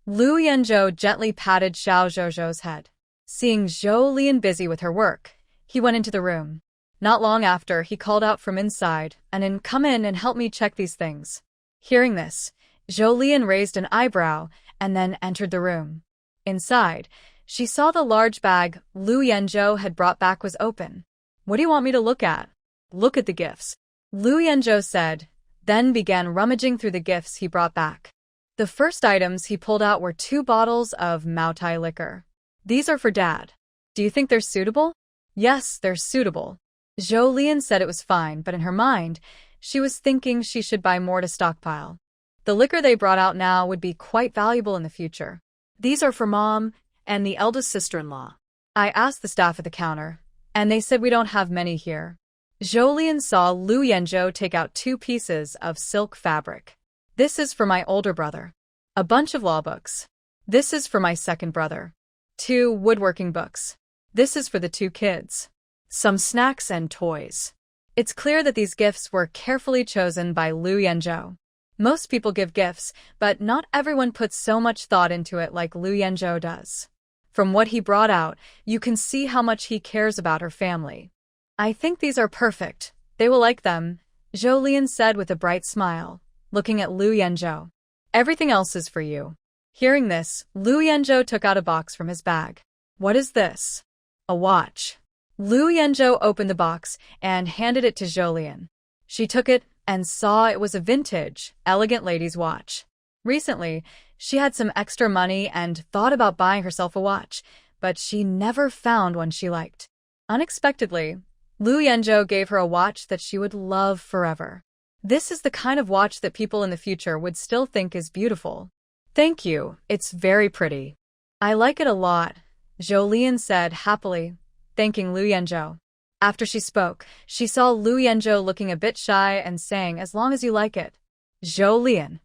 Lu Yanzhou gently patted Xiao Zhozhou's head. Seeing Jolien busy with her work, he went into the room. Not long after, he called out from inside, come in and help me check these things. Hearing this, Zhou Lian raised an eyebrow and then entered the room. Inside, she saw the large bag Lu Yanzhou had brought back was open. What do you want me to look at? Look at the gifts, Lu Yanzhou said, then began rummaging through the gifts he brought back. The first items he pulled out were 2 bottles of Maotai liquor. These are for Dad. Do you think they're suitable? Yes, they're suitable. Zhou Lian said it was fine, but in her mind, she was thinking she should buy more to stockpile. The liquor they brought out now would be quite valuable in the future. These are for Mom and the eldest sister-in-law. I asked the staff at the counter, and they said we don't have many here. Zhou Lian saw Lu Yanzhou take out 2 pieces of silk fabric. This is for my older brother. A bunch of law books. This is for my second brother. 2 woodworking books. This is for the 2 kids. Some snacks and toys. It's clear that these gifts were carefully chosen by Lu Yanzhou. Most people give gifts, but not everyone puts so much thought into it like Lu Yanzhou does. From what he brought out, you can see how much he cares about her family. I think these are perfect. They will like them, Zhou Lian said with a bright smile, looking at Lu Yanzhou. Everything else is for you. Hearing this, Lu Yanzhou took out a box from his bag. What is this? A watch. Lu Yanzhou opened the box and handed it to Zhou Lian. She took it and saw it was a vintage, elegant lady's watch. Recently, she had some extra money and thought about buying herself a watch, but she never found one she liked. Unexpectedly, Lu Yanzhou gave her a watch that she would love forever. This is the kind of watch that people in the future would still think is beautiful. Thank you, it's very pretty. I like it a lot, Zhou Lian said happily, thanking Lu Yanzhou. After she spoke, she saw Lu Yanzhou looking a bit shy and saying, as long as you like it. Zhou Lian.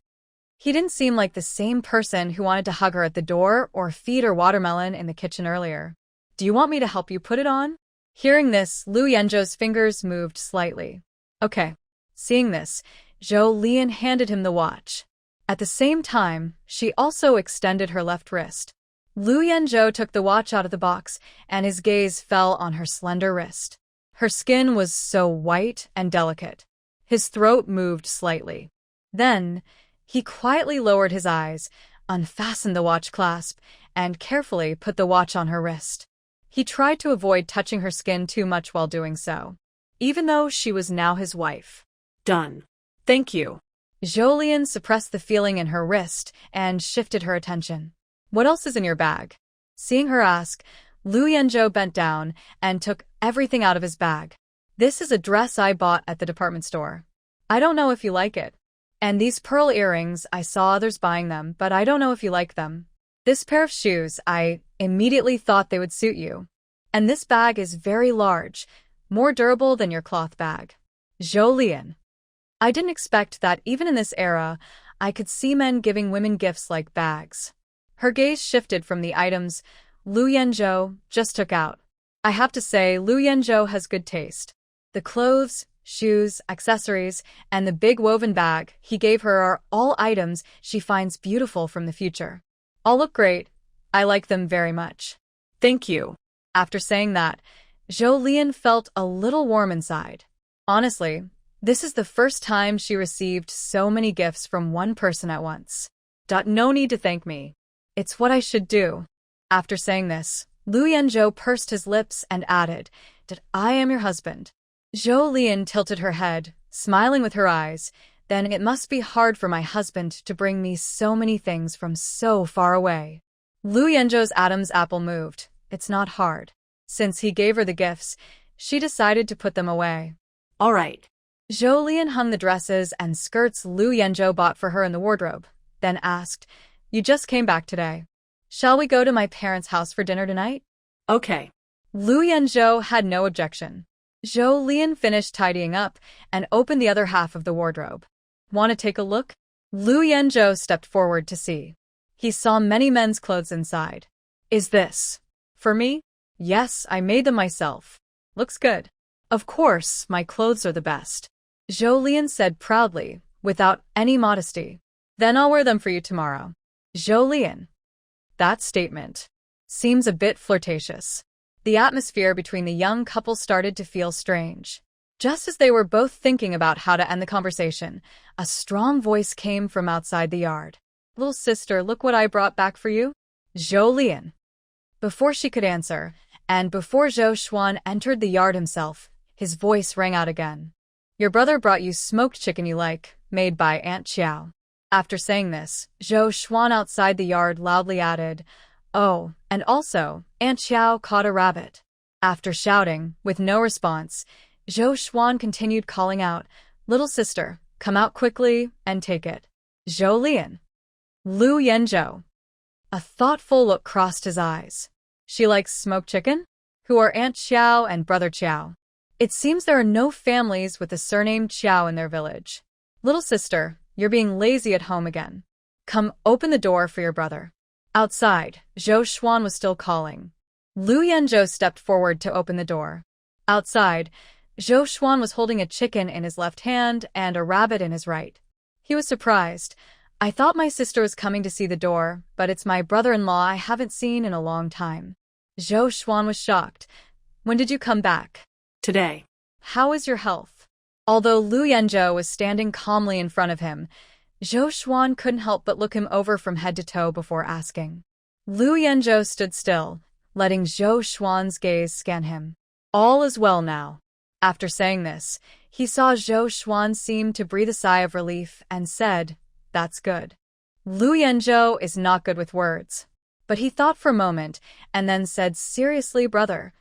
He didn't seem like the same person who wanted to hug her at the door or feed her watermelon in the kitchen earlier. Do you want me to help you put it on? Hearing this, Lu Yanzhou's fingers moved slightly. Okay. Seeing this, Zhou Lian handed him the watch. At the same time, she also extended her left wrist. Lu Yanzhou took the watch out of the box, and his gaze fell on her slender wrist. Her skin was so white and delicate. His throat moved slightly. Then, he quietly lowered his eyes, unfastened the watch clasp, and carefully put the watch on her wrist. He tried to avoid touching her skin too much while doing so, even though she was now his wife. Done. Thank you. Zhou Lian suppressed the feeling in her wrist and shifted her attention. What else is in your bag? Seeing her ask, Lu Yanzhou bent down and took everything out of his bag. This is a dress I bought at the department store. I don't know if you like it. And these pearl earrings, I saw others buying them, but I don't know if you like them. This pair of shoes, I immediately thought they would suit you. And this bag is very large, more durable than your cloth bag. Zhou Lian. I didn't expect that even in this era, I could see men giving women gifts like bags. Her gaze shifted from the items Lu Yanzhou just took out. I have to say, Lu Yanzhou has good taste. The clothes, shoes, accessories, and the big woven bag he gave her are all items she finds beautiful from the future. All look great. I like them very much. Thank you. After saying that, Zhou Lian felt a little warm inside. Honestly, this is the first time she received so many gifts from one person at once. No need to thank me. It's what I should do. After saying this, Lu Yanzhou pursed his lips and added, "That I am your husband." Zhou Lian tilted her head, smiling with her eyes. Then it must be hard for my husband to bring me so many things from so far away. Lu Yanzhou's Adam's apple moved. It's not hard. Since he gave her the gifts, she decided to put them away. All right. Zhou Lian hung the dresses and skirts Lu Yanzhou bought for her in the wardrobe, then asked, "You just came back today. Shall we go to my parents' house for dinner tonight?" Okay. Lu Yanzhou had no objection. Zhou Lian finished tidying up and opened the other half of the wardrobe. Want to take a look? Lu Yanzhou stepped forward to see. He saw many men's clothes inside. Is this for me? Yes, I made them myself. Looks good. Of course, my clothes are the best. Zhou Lian said proudly, without any modesty. Then I'll wear them for you tomorrow. Zhou Lian. That statement seems a bit flirtatious. The atmosphere between the young couple started to feel strange. Just as they were both thinking about how to end the conversation, a strong voice came from outside the yard. "Little sister, look what I brought back for you." Zhou Lian. Before she could answer, and before Zhou Xuan entered the yard himself, his voice rang out again. "Your brother brought you smoked chicken you like, made by Aunt Xiao." After saying this, Zhou Xuan outside the yard loudly added, "Oh, and also, Aunt Xiao caught a rabbit." After shouting, with no response, Zhou Xuan continued calling out, "Little sister, come out quickly and take it." Zhou Lian. Lu Yenzhou. A thoughtful look crossed his eyes. She likes smoked chicken? Who are Aunt Xiao and Brother Xiao? It seems there are no families with the surname Xiao in their village. Little sister, you're being lazy at home again. Come open the door for your brother. Outside, Zhou Xuan was still calling. Lu Yenzhou stepped forward to open the door. Outside, Zhou Xuan was holding a chicken in his left hand and a rabbit in his right. He was surprised. "I thought my sister was coming to see the door, but it's my brother-in-law I haven't seen in a long time." Zhou Xuan was shocked. "When did you come back?" Today. "How is your health?" Although Lu Yenzhou was standing calmly in front of him, Zhou Xuan couldn't help but look him over from head to toe before asking. Lu Yenzhou stood still, letting Zhou Xuan's gaze scan him. "All is well now." After saying this, he saw Zhou Xuan seem to breathe a sigh of relief and said, "That's good." Lu Yenzhou is not good with words, but he thought for a moment and then said, "Seriously, brother,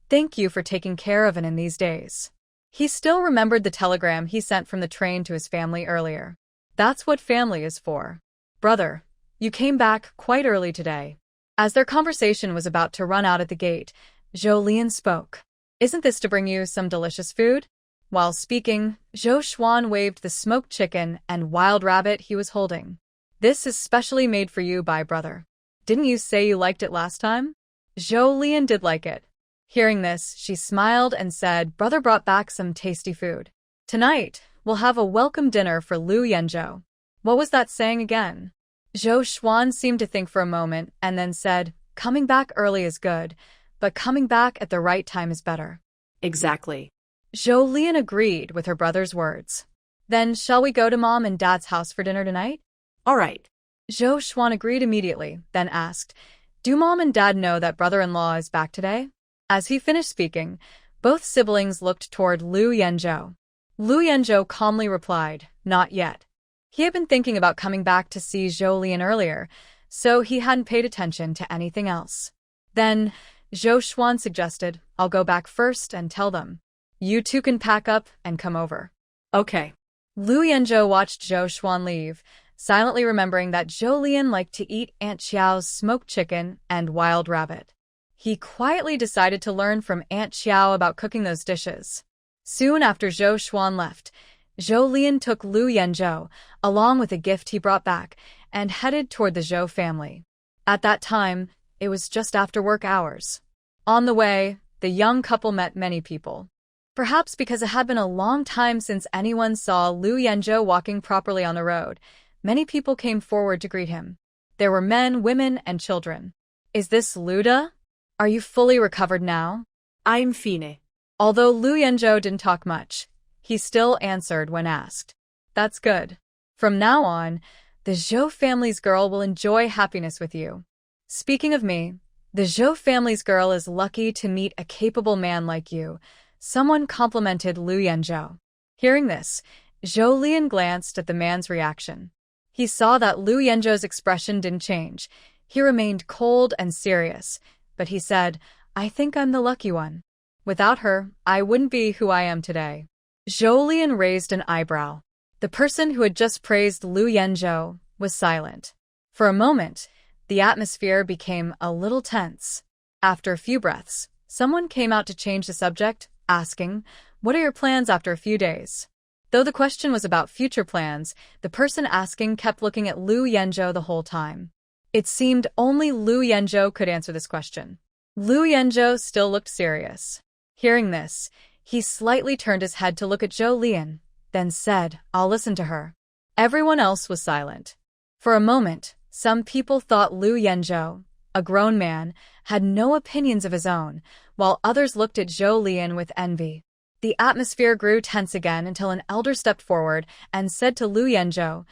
thank you for taking care of it in these days." He still remembered the telegram he sent from the train to his family earlier. That's what family is for. "Brother, you came back quite early today." As their conversation was about to run out at the gate, Zhou Lian spoke. "Isn't this to bring you some delicious food?" While speaking, Zhou Xuan waved the smoked chicken and wild rabbit he was holding. "This is specially made for you by brother. Didn't you say you liked it last time?" Zhou Lian did like it. Hearing this, she smiled and said, "Brother brought back some tasty food. Tonight, we'll have a welcome dinner for Lu Yenzhou." What was that saying again? Zhou Xuan seemed to think for a moment and then said, "Coming back early is good, but coming back at the right time is better." Exactly. Zhou Lian agreed with her brother's words. "Then shall we go to Mom and Dad's house for dinner tonight?" All right. Zhou Xuan agreed immediately, then asked, "Do Mom and Dad know that brother-in-law is back today?" As he finished speaking, both siblings looked toward Lu Yenzhou. Lu Yenzhou calmly replied, "Not yet." He had been thinking about coming back to see Zhou Lian earlier, so he hadn't paid attention to anything else. Then, Zhou Xuan suggested, "I'll go back first and tell them. You two can pack up and come over." Okay. Lu Yenzhou watched Zhou Xuan leave, silently remembering that Zhou Lian liked to eat Aunt Xiao's smoked chicken and wild rabbit. He quietly decided to learn from Aunt Xiao about cooking those dishes. Soon after Zhou Xuan left, Zhou Lian took Lu Yenzhou, along with a gift he brought back, and headed toward the Zhou family. At that time, it was just after work hours. On the way, the young couple met many people. Perhaps because it had been a long time since anyone saw Lu Yenzhou walking properly on the road, many people came forward to greet him. There were men, women, and children. "Is this Luda? Are you fully recovered now?" I'm fine. Although Lu Yenzhou didn't talk much, he still answered when asked. "That's good. From now on, the Zhou family's girl will enjoy happiness with you." Speaking of me, the Zhou family's girl is lucky to meet a capable man like you, someone complimented Lu Yenzhou. Hearing this, Zhou Lian glanced at the man's reaction. He saw that Lu Yenzhou's expression didn't change. He remained cold and serious, but he said, "I think I'm the lucky one. Without her, I wouldn't be who I am today." Zhou Lian raised an eyebrow. The person who had just praised Lu Yenzhou was silent. For a moment, the atmosphere became a little tense. After a few breaths, someone came out to change the subject, asking, "What are your plans after a few days?" Though the question was about future plans, the person asking kept looking at Lu Yenzhou the whole time. It seemed only Lu Yenzhou could answer this question. Lu Yenzhou still looked serious. Hearing this, he slightly turned his head to look at Zhou Lian, then said, "I'll listen to her." Everyone else was silent. For a moment, some people thought Lu Yenzhou, a grown man, had no opinions of his own, while others looked at Zhou Lian with envy. The atmosphere grew tense again until an elder stepped forward and said to Lu Yanzhou,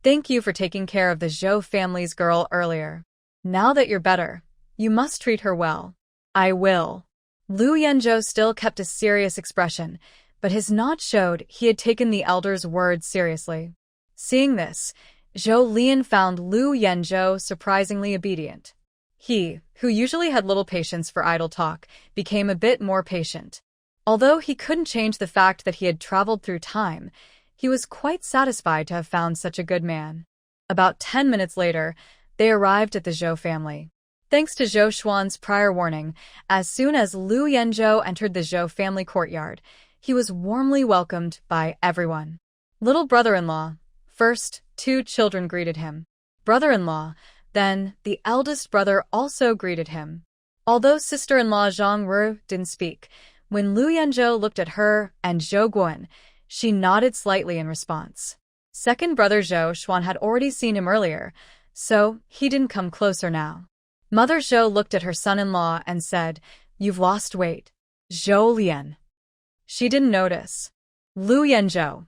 "Thank you for taking care of the Zhou family's girl earlier. Now that you're better, you must treat her well." "I will." Lu Yanzhou still kept a serious expression, but his nod showed he had taken the elder's words seriously. Seeing this, Zhou Lian found Lu Yanzhou surprisingly obedient. He, who usually had little patience for idle talk, became a bit more patient. Although he couldn't change the fact that he had traveled through time, he was quite satisfied to have found such a good man. About 10 minutes later, they arrived at the Zhou family. Thanks to Zhou Xuan's prior warning, as soon as Lu Yanzhou entered the Zhou family courtyard, he was warmly welcomed by everyone. Little brother-in-law. First, 2 children greeted him. Brother-in-law, then the eldest brother also greeted him. Although sister-in-law Zhang Ru didn't speak, when Lu Yanzhou looked at her and Zhou Guan, she nodded slightly in response. Second brother Zhou Xuan had already seen him earlier, so he didn't come closer now. Mother Zhou looked at her son-in-law and said, "You've lost weight." Zhou Lian. She didn't notice. Lu Yanzhou.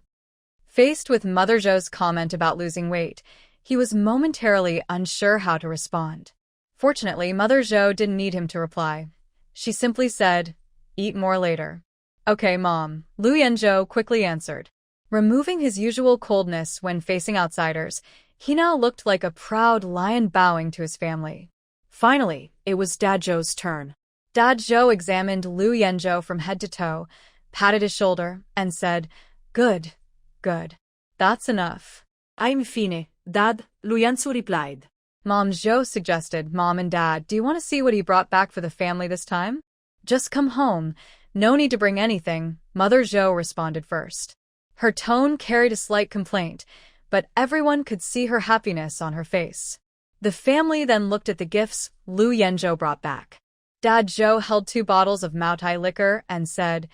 Faced with Mother Zhou's comment about losing weight, he was momentarily unsure how to respond. Fortunately, Mother Zhou didn't need him to reply. She simply said, "Eat more later." "Okay, Mom," Lu Yanzhou quickly answered. Removing his usual coldness when facing outsiders, he now looked like a proud lion bowing to his family. Finally, it was Dad Zhou's turn. Dad Zhou examined Lu Yanzhou from head to toe, patted his shoulder, and said, "Good, good. That's enough." "I'm fine, Dad," Lu Yanzhou replied. Mom Zhou suggested, "Mom and Dad, do you want to see what he brought back for the family this time?" "Just come home. No need to bring anything," Mother Zhou responded first. Her tone carried a slight complaint, but everyone could see her happiness on her face. The family then looked at the gifts Lu Yanzhou brought back. Dad Zhou held 2 bottles of Maotai liquor and said,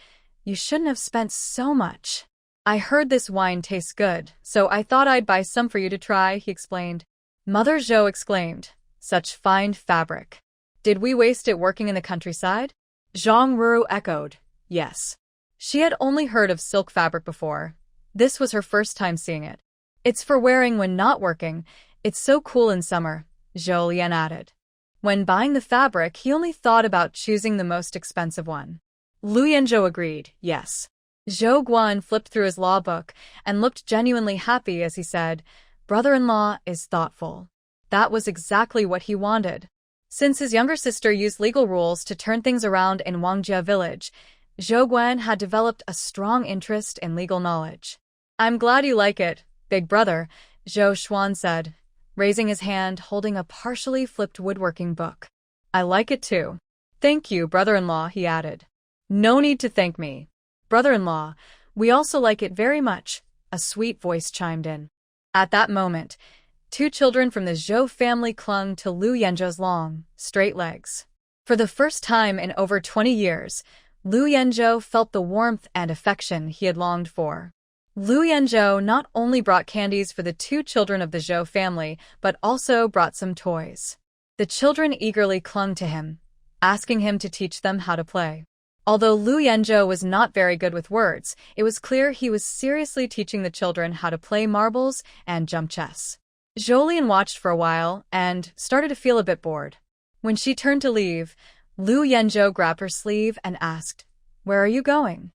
"You shouldn't have spent so much. I heard this wine tastes good, so I thought I'd buy some for you to try," he explained. Mother Zhou exclaimed, "Such fine fabric. Did we waste it working in the countryside?" Zhang Ru echoed, "Yes." She had only heard of silk fabric before. This was her first time seeing it. "It's for wearing when not working. It's so cool in summer," Zhou Lian added. When buying the fabric, he only thought about choosing the most expensive one. Lu Yanzhou agreed, "Yes." Zhou Guan flipped through his law book and looked genuinely happy as he said, "Brother-in-law is thoughtful." That was exactly what he wanted. Since his younger sister used legal rules to turn things around in Wangjia village, Zhou Guan had developed a strong interest in legal knowledge. "I'm glad you like it, big brother," Zhou Xuan said, raising his hand holding a partially flipped woodworking book. "I like it too." "Thank you, brother-in-law," he added. "No need to thank me. Brother-in-law, we also like it very much," a sweet voice chimed in. At that moment, 2 children from the Zhou family clung to Lu Yanzhou's long, straight legs. For the first time in over 20 years, Lu Yanzhou felt the warmth and affection he had longed for. Lu Yanzhou not only brought candies for the 2 children of the Zhou family, but also brought some toys. The children eagerly clung to him, asking him to teach them how to play. Although Lu Yanzhou was not very good with words, it was clear he was seriously teaching the children how to play marbles and jump chess. Zhou Lian watched for a while and started to feel a bit bored. When she turned to leave, Lu Yanzhou grabbed her sleeve and asked, "Where are you going?"